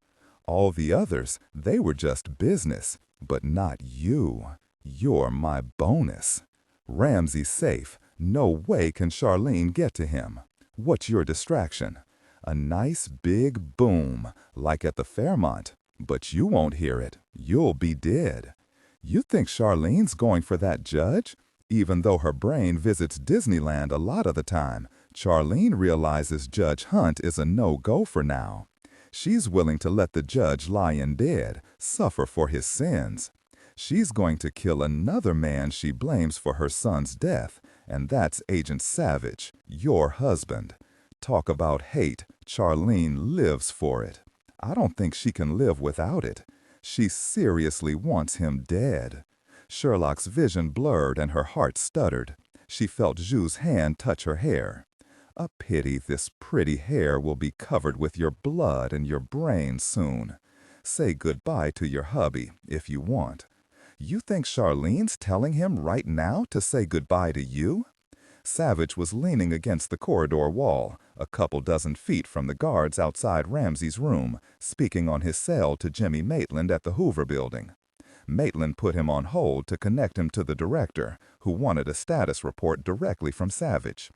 Speaker 2: All the others, they were just business, but not you. You're my bonus. Ramsey's safe. No way can Charlene get to him. What's your distraction? A nice big boom, like at the Fairmont, but you won't hear it. You'll be dead. You think Charlene's going for that judge? Even though her brain visits Disneyland a lot of the time, Charlene realizes Judge Hunt is a no-go for now. She's willing to let the judge lie in dead, suffer for his sins. She's going to kill another man she blames for her son's death, and that's Agent Savich, your husband. Talk about hate, Charlene lives for it. I don't think she can live without it. She seriously wants him dead." Sherlock's vision blurred and her heart stuttered. She felt Zhu's hand touch her hair. "A pity this pretty hair will be covered with your blood and your brain soon. Say goodbye to your hubby, if you want. You think Charlene's telling him right now to say goodbye to you?" Savich was leaning against the corridor wall, a couple dozen feet from the guards outside Ramsey's room, speaking on his cell to Jimmy Maitland at the Hoover Building. Maitland put him on hold to connect him to the director, who wanted a status report directly from Savich.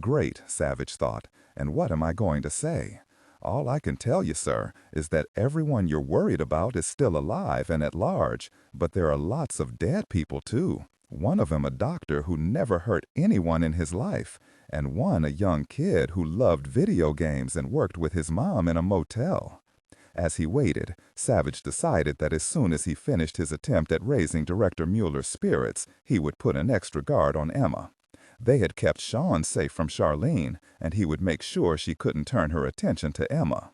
Speaker 2: Great, Savich thought, and what am I going to say? All I can tell you, sir, is that everyone you're worried about is still alive and at large, but there are lots of dead people too. One of them a doctor who never hurt anyone in his life, and one a young kid who loved video games and worked with his mom in a motel. As he waited, Savich decided that as soon as he finished his attempt at raising Director Mueller's spirits, he would put an extra guard on Emma. They had kept Sean safe from Charlene, and he would make sure she couldn't turn her attention to Emma.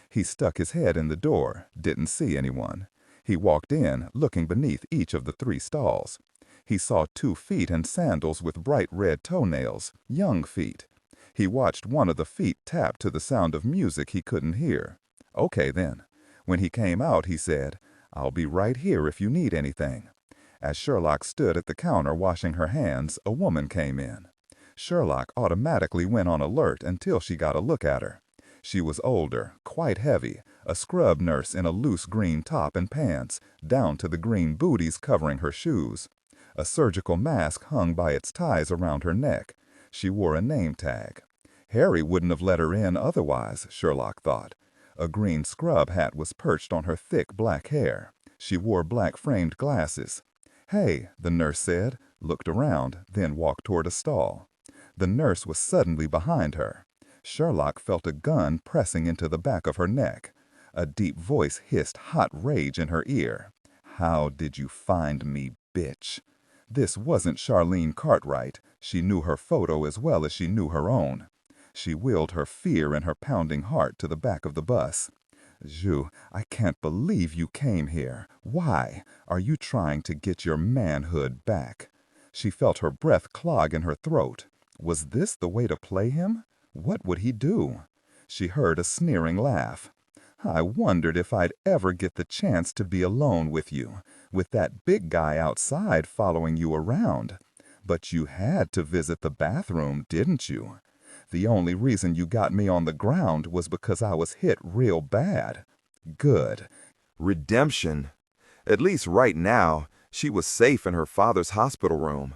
Speaker 2: He stuck his head in the door, didn't see anyone. He walked in, looking beneath each of the 3 stalls. He saw 2 feet in sandals with bright red toenails, young feet. He watched one of the feet tap to the sound of music he couldn't hear. Okay then. When he came out, he said, "I'll be right here if you need anything." As Sherlock stood at the counter washing her hands, a woman came in. Sherlock automatically went on alert until she got a look at her. She was older, quite heavy, a scrub nurse in a loose green top and pants, down to the green booties covering her shoes. A surgical mask hung by its ties around her neck. She wore a name tag. Harry wouldn't have let her in otherwise, Sherlock thought. A green scrub hat was perched on her thick black hair. She wore black-framed glasses. "Hey," the nurse said, looked around, then walked toward a stall. The nurse was suddenly behind her. Sherlock felt a gun pressing into the back of her neck. A deep voice hissed hot rage in her ear. "How did you find me, bitch?" This wasn't Charlene Cartwright. She knew her photo as well as she knew her own. She willed her fear and her pounding heart to the back of the bus. Ju, I can't believe you came here. Why? Are you trying to get your manhood back? She felt her breath clog in her throat. Was this the way to play him? What would he do? She heard a sneering laugh. I wondered if I'd ever get the chance to be alone with you, with that big guy outside following you around. But you had to visit the bathroom, didn't you? The only reason you got me on the ground was because I was hit real bad. Good.
Speaker 3: Redemption. At least right now, she was safe in her father's hospital room.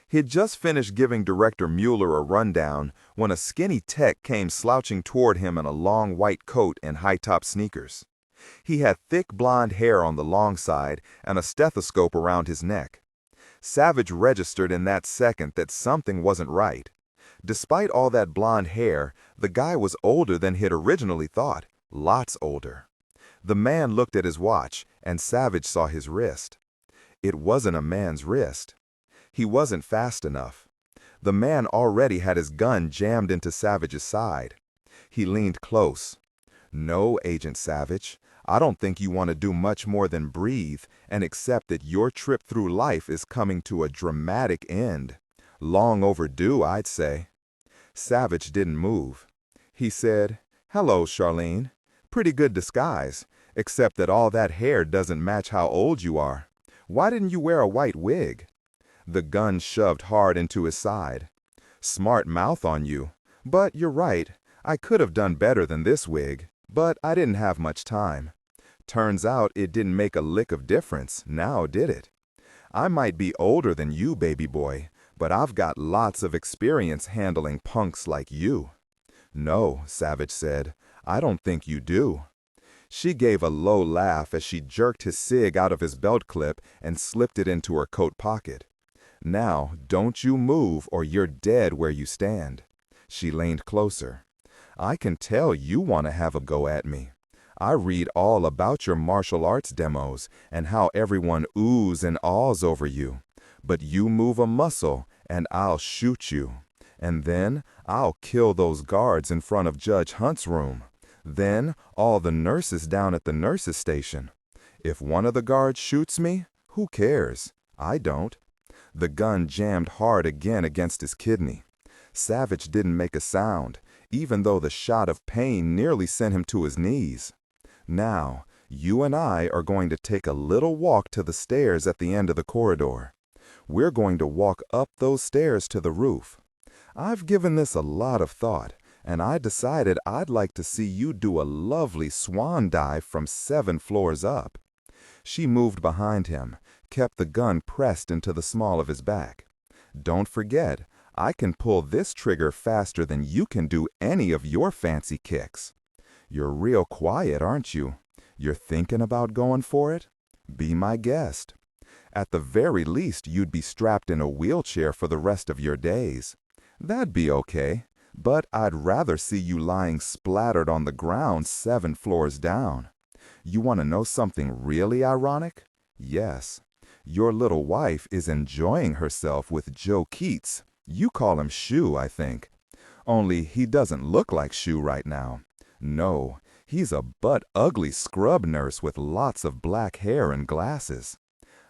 Speaker 3: He had just finished giving Director Mueller a rundown when a skinny tech came slouching toward him in a long white coat and high-top sneakers. He had thick blonde hair on the long side and a stethoscope around his neck. Savich registered in that second that something wasn't right. Despite all that blonde hair, the guy was older than he'd originally thought, lots older. The man looked at his watch, and Savich saw his wrist. It wasn't a man's wrist. He wasn't fast enough. The man already had his gun jammed into Savich's side. He leaned close. "No, Agent Savich, I don't think you want to do much more than breathe and accept that your trip through life is coming to a dramatic end. Long overdue, I'd say." Savich didn't move. He said, "Hello, Charlene. Pretty good disguise, except that all that hair doesn't match how old you are. Why didn't you wear a white wig?" The gun shoved hard into his side. "Smart mouth on you. But you're right. I could have done better than this wig, but I didn't have much time. Turns out it didn't make a lick of difference, now did it? I might be older than you, baby boy, but I've got lots of experience handling punks like you." "No," Savich said, "I don't think you do." She gave a low laugh as she jerked his cig out of his belt clip and slipped it into her coat pocket. "Now, don't you move or you're dead where you stand." She leaned closer. "I can tell you want to have a go at me. I read all about your martial arts demos and how everyone oohs and ahs over you. But you move a muscle and I'll shoot you. And then I'll kill those guards in front of Judge Hunt's room. Then all the nurses down at the nurses' station. If one of the guards shoots me, who cares? I don't." The gun jammed hard again against his kidney. Savich didn't make a sound, even though the shot of pain nearly sent him to his knees. "Now, you and I are going to take a little walk to the stairs at the end of the corridor. We're going to walk up those stairs to the roof. I've given this a lot of thought, and I decided I'd like to see you do a lovely swan dive from 7 floors up." She moved behind him, kept the gun pressed into the small of his back. "Don't forget, I can pull this trigger faster than you can do any of your fancy kicks. You're real quiet, aren't you? You're thinking about going for it? Be my guest. At the very least, you'd be strapped in a wheelchair for the rest of your days. That'd be okay, but I'd rather see you lying splattered on the ground 7 floors down. You want to know something really ironic? Yes. Your little wife is enjoying herself with Joe Keats. You call him Shu, I think. Only he doesn't look like Shu right now. No, he's a butt-ugly scrub nurse with lots of black hair and glasses.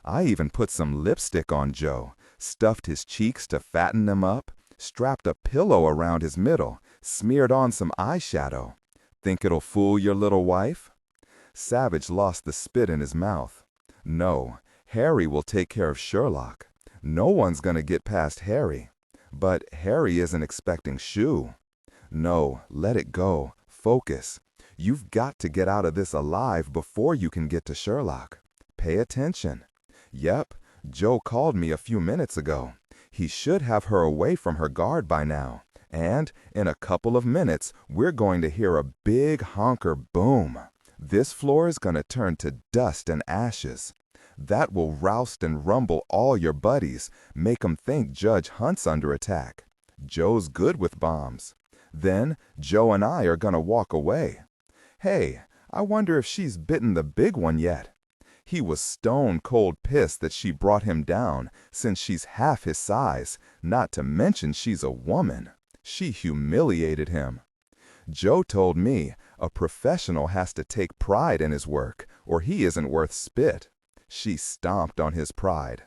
Speaker 3: I even put some lipstick on Joe, stuffed his cheeks to fatten them up, strapped a pillow around his middle, smeared on some eyeshadow. Think it'll fool your little wife?" Savich lost the spit in his mouth. "No, Harry will take care of Sherlock. No one's going to get past Harry. But Harry isn't expecting Shu. No, let it go. Focus. You've got to get out of this alive before you can get to Sherlock. Pay attention. Yep, Joe called me a few minutes ago. He should have her away from her guard by now. And in a couple of minutes, we're going to hear a big honker boom. This floor is going to turn to dust and ashes. That will roust and rumble all your buddies, make 'em think Judge Hunt's under attack. Joe's good with bombs. Then Joe and I are going to walk away. Hey, I wonder if she's bitten the big one yet. He was stone-cold pissed that she brought him down, since she's half his size, not to mention she's a woman. She humiliated him. Joe told me,
Speaker 2: A professional has to take pride in his work, or he isn't worth spit. She stomped on his pride.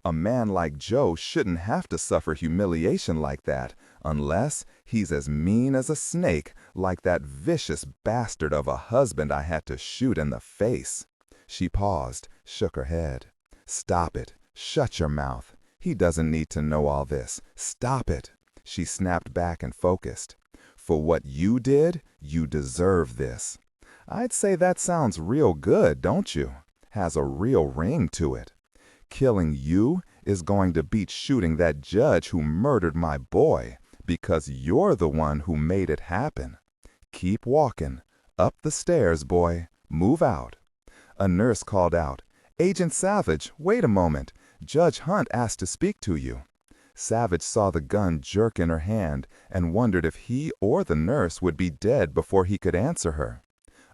Speaker 2: A man like Joe shouldn't have to suffer humiliation like that, unless he's as mean as a snake, like that vicious bastard of a husband I had to shoot in the face. She paused, shook her head. Stop it. Shut your mouth. He doesn't need to know all this. Stop it. She snapped back and focused. For what you did, you deserve this. I'd say that sounds real good, don't you? Has a real ring to it. Killing you is going to beat shooting that judge who murdered my boy, because you're the one who made it happen. Keep walking. Up the stairs, boy. Move out. A nurse called out, Agent Savich, wait a moment. Judge Hunt asked to speak to you. Savich saw the gun jerk in her hand and wondered if he or the nurse would be dead before he could answer her.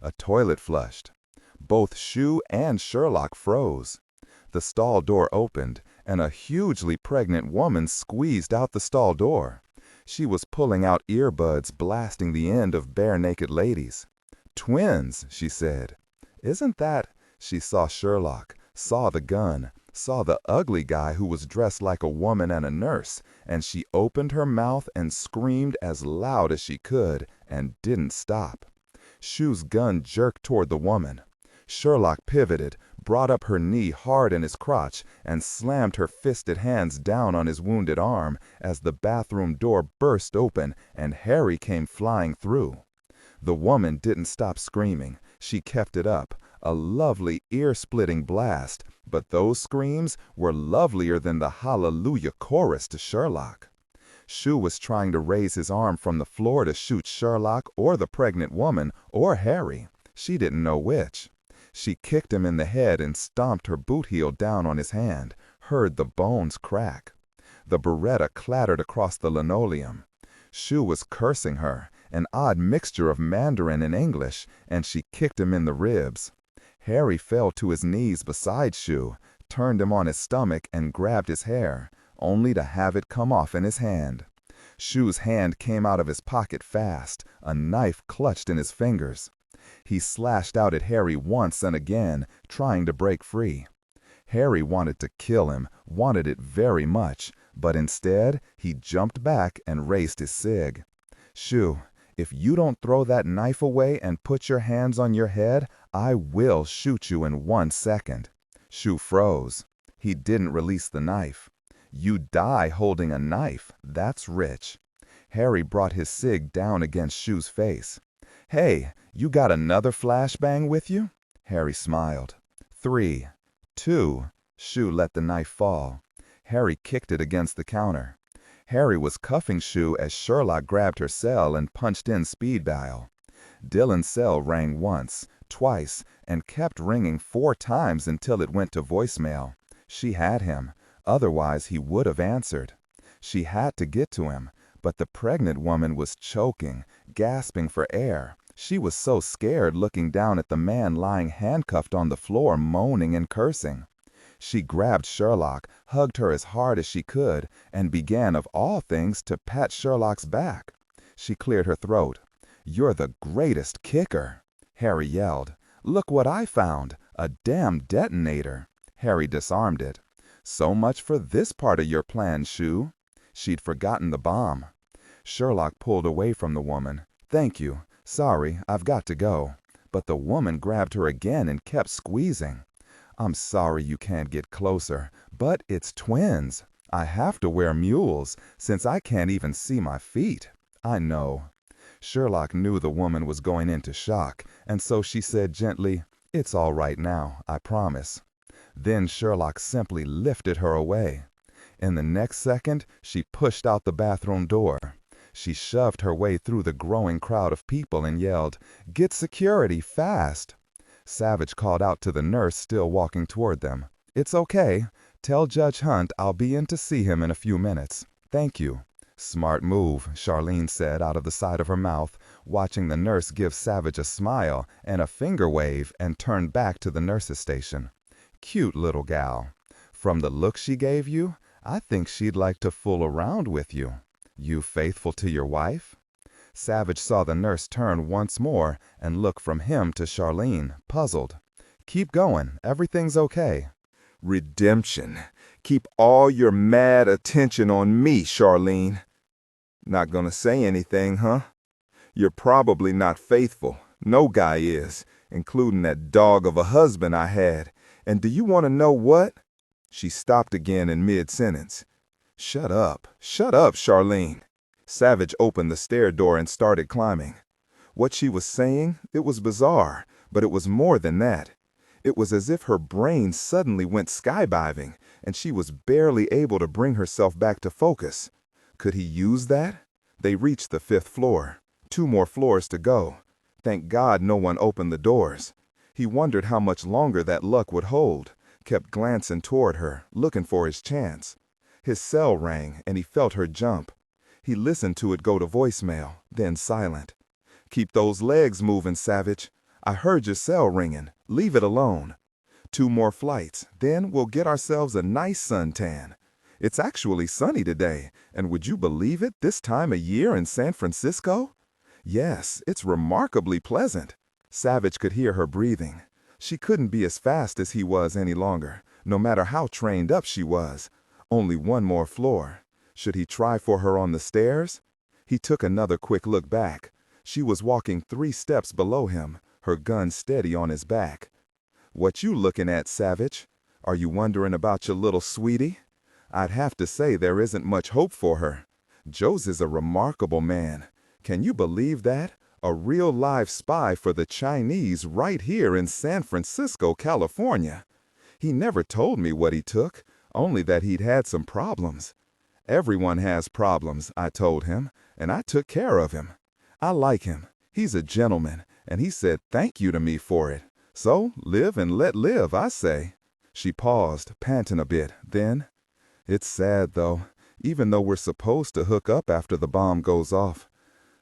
Speaker 2: A toilet flushed. Both Shue and Sherlock froze. The stall door opened, and a hugely pregnant woman squeezed out the stall door. She was pulling out earbuds, blasting the end of bare-naked ladies. Twins, she said. Isn't that? She saw Sherlock, saw the gun, saw the ugly guy who was dressed like a woman and a nurse, and she opened her mouth and screamed as loud as she could, and didn't stop. Shue's gun jerked toward the woman. Sherlock pivoted, brought up her knee hard in his crotch, and slammed her fisted hands down on his wounded arm as the bathroom door burst open and Harry came flying through. The woman didn't stop screaming. She kept it up, a lovely ear-splitting blast, but those screams were lovelier than the hallelujah chorus to Sherlock. Shue was trying to raise his arm from the floor to shoot Sherlock or the pregnant woman or Harry. She didn't know which. She kicked him in the head and stomped her boot heel down on his hand, heard the bones crack. The Beretta clattered across the linoleum. Shue was cursing her, an odd mixture of Mandarin and English, and she kicked him in the ribs. Harry fell to his knees beside Shue, turned him on his stomach and grabbed his hair, only to have it come off in his hand. Shue's hand came out of his pocket fast, a knife clutched in his fingers. He slashed out at Harry once and again, trying to break free. Harry wanted to kill him, wanted it very much, but instead he jumped back and raised his cig. Shue, if you don't throw that knife away and put your hands on your head, I will shoot you in 1 second. Shue froze. He didn't release the knife. You die holding a knife. That's rich. Harry brought his cig down against Shue's face. Hey, you got another flashbang with you? Harry smiled. 3, 2, Shue let the knife fall. Harry kicked it against the counter. Harry was cuffing Shue as Sherlock grabbed her cell and punched in speed dial. Dillon's cell rang once, twice, and kept ringing 4 times until it went to voicemail. She had him. Otherwise, he would have answered. She had to get to him, but the pregnant woman was choking, gasping for air. She was so scared looking down at the man lying handcuffed on the floor, moaning and cursing. She grabbed Sherlock, hugged her as hard as she could, and began, of all things, to pat Sherlock's back. She cleared her throat. "You're the greatest kicker!" Harry yelled. "Look what I found! A damn detonator!" Harry disarmed it. "So much for this part of your plan, Shue." She'd forgotten the bomb. Sherlock pulled away from the woman. "Thank you. Sorry, I've got to go." But the woman grabbed her again and kept squeezing. "I'm sorry you can't get closer, but it's twins. I have to wear mules, since I can't even see my feet." "I know." Sherlock knew the woman was going into shock, and so she said gently, "It's all right now, I promise." Then Sherlock simply lifted her away. In the next second, she pushed out the bathroom door. She shoved her way through the growing crowd of people and yelled, "Get security, fast!" Savich called out to the nurse still walking toward them. "It's okay. Tell Judge Hunt I'll be in to see him in a few minutes. Thank you." "Smart move," Charlene said out of the side of her mouth, watching the nurse give Savich a smile and a finger wave and turn back to the nurse's station. "Cute little gal. From the look she gave you, I think she'd like to fool around with you. You faithful to your wife?" Savich saw the nurse turn once more and look from him to Charlene, puzzled. "Keep going. Everything's okay."
Speaker 3: Redemption. Keep all your mad attention on me, Charlene. Not gonna say anything, huh? You're probably not faithful. No guy is, including that dog of a husband I had. And do you want to know what? She stopped again in mid-sentence. Shut up, Charlene. Savich opened the stair door and started climbing. What she was saying, it was bizarre, but it was more than that. It was as if her brain suddenly went skydiving, and she was barely able to bring herself back to focus. Could he use that? They reached the 5th floor. 2 more floors to go. Thank God no one opened the doors. He wondered how much longer that luck would hold, kept glancing toward her, looking for his chance. His cell rang, and he felt her jump. He listened to it go to voicemail, then silent. "Keep those legs moving, Savich. I heard your cell ringing. Leave it alone. 2 more flights, then we'll get ourselves a nice suntan. It's actually sunny today, and would you believe it, this time of year in San Francisco? Yes, it's remarkably pleasant." Savich could hear her breathing. She couldn't be as fast as he was any longer, no matter how trained up she was. Only 1 more floor. Should he try for her on the stairs? He took another quick look back. She was walking 3 steps below him, her gun steady on his back. "What you looking at, Savich? Are you wondering about your little sweetie? I'd have to say there isn't much hope for her. Joe's is a remarkable man. Can you believe that? A real live spy for the Chinese right here in San Francisco, California. He never told me what he took, only that he'd had some problems. Everyone has problems, I told him, and I took care of him. I like him. He's a gentleman, and he said thank you to me for it. So live and let live, I say." She paused, panting a bit, then, "It's sad, though. Even though we're supposed to hook up after the bomb goes off.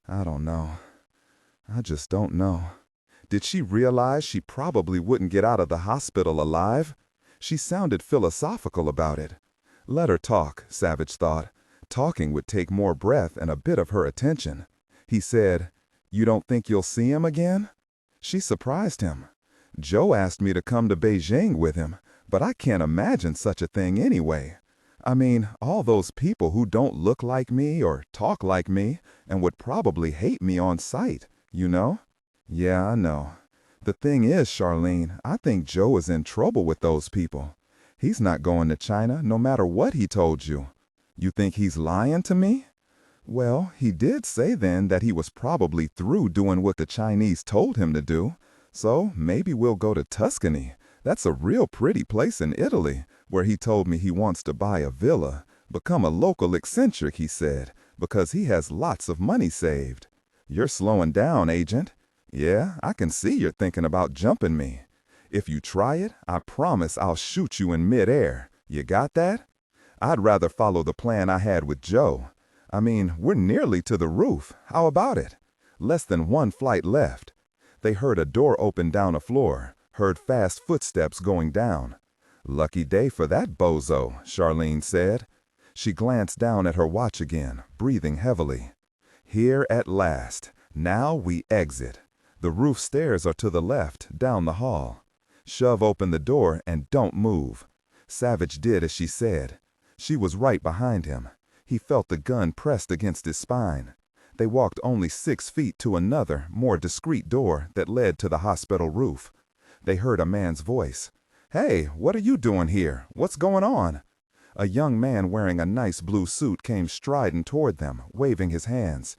Speaker 3: I don't know. I just don't know." Did she realize she probably wouldn't get out of the hospital alive? She sounded philosophical about it. Let her talk, Savich thought. Talking would take more breath and a bit of her attention. He said, "You don't think you'll see him again?" She surprised him. "Joe asked me to come to Beijing with him, but I can't imagine such a thing anyway. I mean, all those people who don't look like me or talk like me and would probably hate me on sight, you know?" "Yeah, I know. The thing is, Charlene, I think Joe is in trouble with those people. He's not going to China no matter what he told you. You think he's lying to me?" "Well, he did say then that he was probably through doing what the Chinese told him to do. So maybe we'll go to Tuscany. That's a real pretty place in Italy, where he told me he wants to buy a villa, become a local eccentric, he said, because he has lots of money saved. You're slowing down, Agent. Yeah, I can see you're thinking about jumping me. If you try it, I promise I'll shoot you in midair. You got that? I'd rather follow the plan I had with Joe. I mean, we're nearly to the roof. How about it? Less than 1 flight left." They heard a door open down a floor, heard fast footsteps going down. "Lucky day for that bozo," Charlene said. She glanced down at her watch again, breathing heavily. "Here at last. Now we exit. The roof stairs are to the left, down the hall. Shove open the door and don't move." Savich did as she said. She was right behind him. He felt the gun pressed against his spine. They walked only 6 feet to another, more discreet door that led to the hospital roof. They heard a man's voice. "Hey, what are you doing here? What's going on?" A young man wearing a nice blue suit came striding toward them, waving his hands.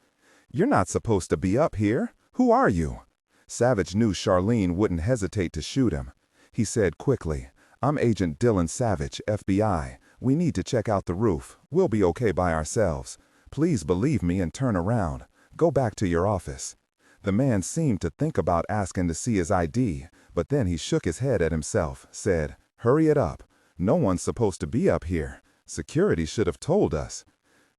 Speaker 3: "You're not supposed to be up here. Who are you?" Savich knew Charlene wouldn't hesitate to shoot him. He said quickly, "I'm Agent Dillon Savich, FBI. We need to check out the roof. We'll be okay by ourselves. Please believe me and turn around. Go back to your office." The man seemed to think about asking to see his ID, but then he shook his head at himself, said, "Hurry it up. No one's supposed to be up here. Security should have told us.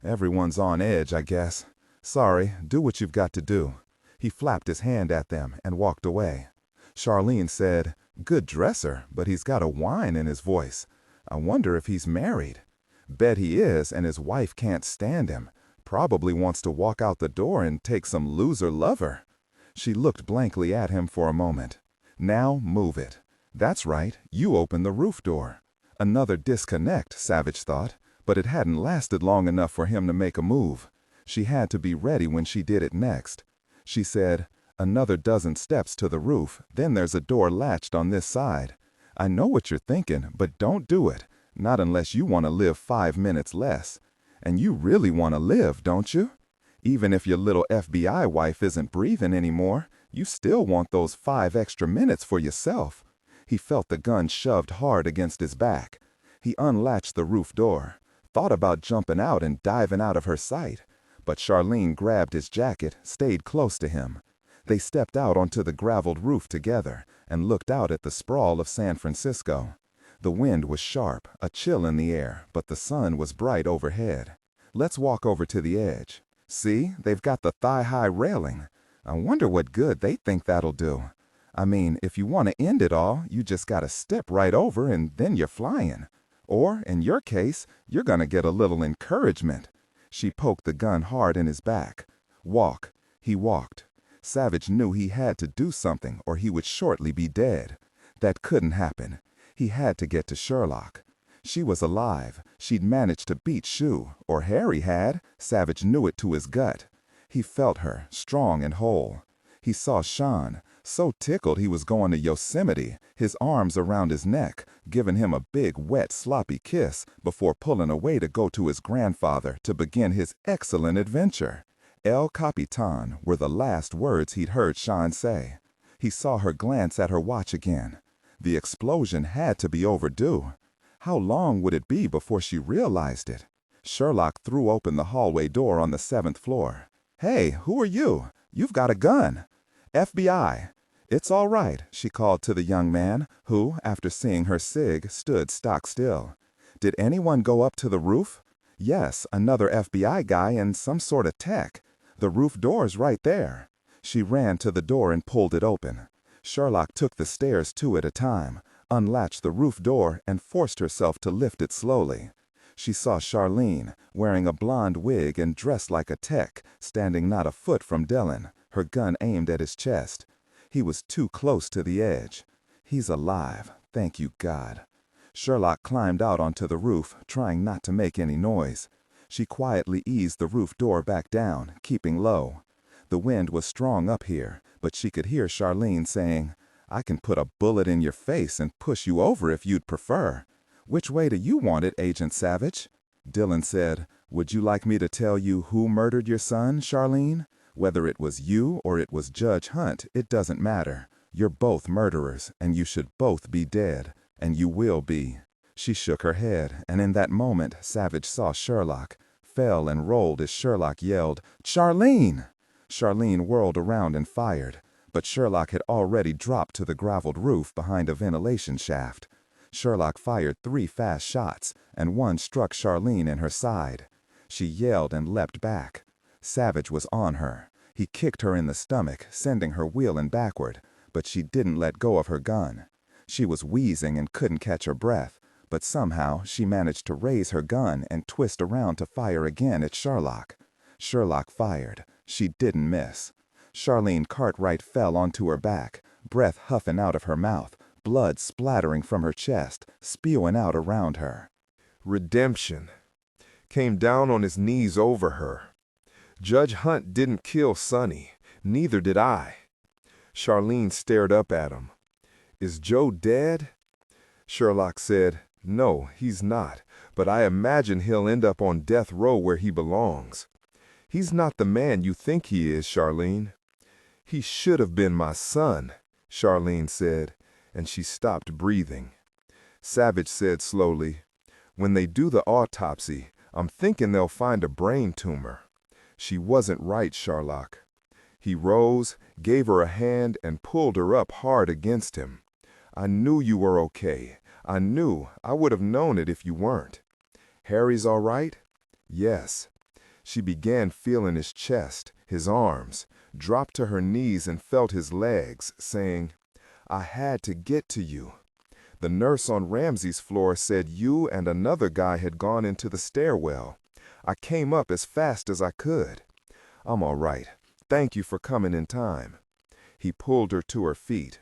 Speaker 3: Everyone's on edge, I guess. Sorry, do what you've got to do." He flapped his hand at them and walked away. Charlene said, "Good dresser, but he's got a whine in his voice. I wonder if he's married. Bet he is, and his wife can't stand him.
Speaker 2: Probably wants to walk out the door and take some loser lover. She looked blankly at him for a moment. Now move it. That's right, you open the roof door. Another disconnect, Savich thought, but it hadn't lasted long enough for him to make a move. She had to be ready when she did it next. She said, "Another dozen steps to the roof, then there's a door latched on this side. I know what you're thinking, but don't do it, not unless you want to live 5 minutes less. And you really want to live, don't you? Even if your little FBI wife isn't breathing anymore, you still want those 5 extra minutes for yourself." He felt the gun shoved hard against his back. He unlatched the roof door, thought about jumping out and diving out of her sight. But Charlene grabbed his jacket, stayed close to him. They stepped out onto the graveled roof together and looked out at the sprawl of San Francisco. The wind was sharp, a chill in the air, but the sun was bright overhead. "Let's walk over to the edge. See, they've got the thigh-high railing. I wonder what good they think that'll do. I mean, if you want to end it all, you just gotta step right over and then you're flying. Or, in your case, you're gonna get a little encouragement." She poked the gun hard in his back. Walk. He walked. Savich knew he had to do something or he would shortly be dead. That couldn't happen. He had to get to Sherlock. She was alive. She'd managed to beat Shu, or Harry had. Savich knew it to his gut. He felt her, strong and whole. He saw Sean, so tickled he was going to Yosemite, his arms around his neck, giving him a big, wet, sloppy kiss before pulling away to go to his grandfather to begin his excellent adventure. El Capitan were the last words he'd heard Sean say. He saw her glance at her watch again. The explosion had to be overdue. How long would it be before she realized it? Sherlock threw open the hallway door on the 7th floor. "Hey, who are you? You've got a gun." "FBI." "It's all right," she called to the young man, who, after seeing her sig, stood stock still. "Did anyone go up to the roof?" "Yes, another FBI guy and some sort of tech. The roof door's right there." She ran to the door and pulled it open. Sherlock took the stairs 2 at a time, unlatched the roof door, and forced herself to lift it slowly. She saw Charlene, wearing a blonde wig and dressed like a tech, standing not a foot from Dillon, her gun aimed at his chest. He was too close to the edge. He's alive, thank you God. Sherlock climbed out onto the roof, trying not to make any noise. She quietly eased the roof door back down, keeping low. The wind was strong up here, but she could hear Charlene saying, "I can put a bullet in your face and push you over if you'd prefer. Which way do you want it, Agent Savich?" Dillon said, "Would you like me to tell you who murdered your son, Charlene? Whether it was you or it was Judge Hunt, it doesn't matter. You're both murderers, and you should both be dead, and you will be." She shook her head, and in that moment, Savich saw Sherlock, fell and rolled as Sherlock yelled, "Charlene!" Charlene whirled around and fired, but Sherlock had already dropped to the graveled roof behind a ventilation shaft. Sherlock fired 3 fast shots, and one struck Charlene in her side. She yelled and leapt back. Savich was on her. He kicked her in the stomach, sending her wheeling backward, but she didn't let go of her gun. She was wheezing and couldn't catch her breath, but somehow she managed to raise her gun and twist around to fire again at Sherlock. Sherlock fired. She didn't miss. Charlene Cartwright fell onto her back, breath huffing out of her mouth, blood splattering from her chest, spewing out around her.
Speaker 3: Redemption. Came down on his knees over her. Judge Hunt didn't kill Sonny. Neither did I. Charlene stared up at him. "Is Joe dead?" Sherlock said, "No, he's not, but I imagine he'll end up on death row where he belongs. He's not the man you think he is, Charlene." "He should have been my son," Charlene said, and she stopped breathing. Savich said slowly, "When they do the autopsy, I'm thinking they'll find a brain tumor. She wasn't right, Sherlock." He rose, gave her a hand, and pulled her up hard against him. "I knew you were okay. I knew. I would have known it if you weren't. Harry's all right?" "Yes." She began feeling his chest, his arms, dropped to her knees and felt his legs, saying, "I had to get to you. The nurse on Ramsey's floor said you and another guy had gone into the stairwell. I came up as fast as I could. I'm all right. Thank you for coming in time." He pulled her to her feet.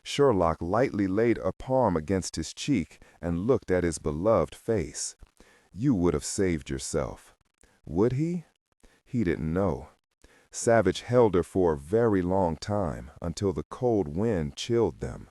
Speaker 3: Sherlock lightly laid a palm against his cheek and looked at his beloved face. You would have saved yourself. Would he? He didn't know. Savich held her for a very long time, until the cold wind chilled them.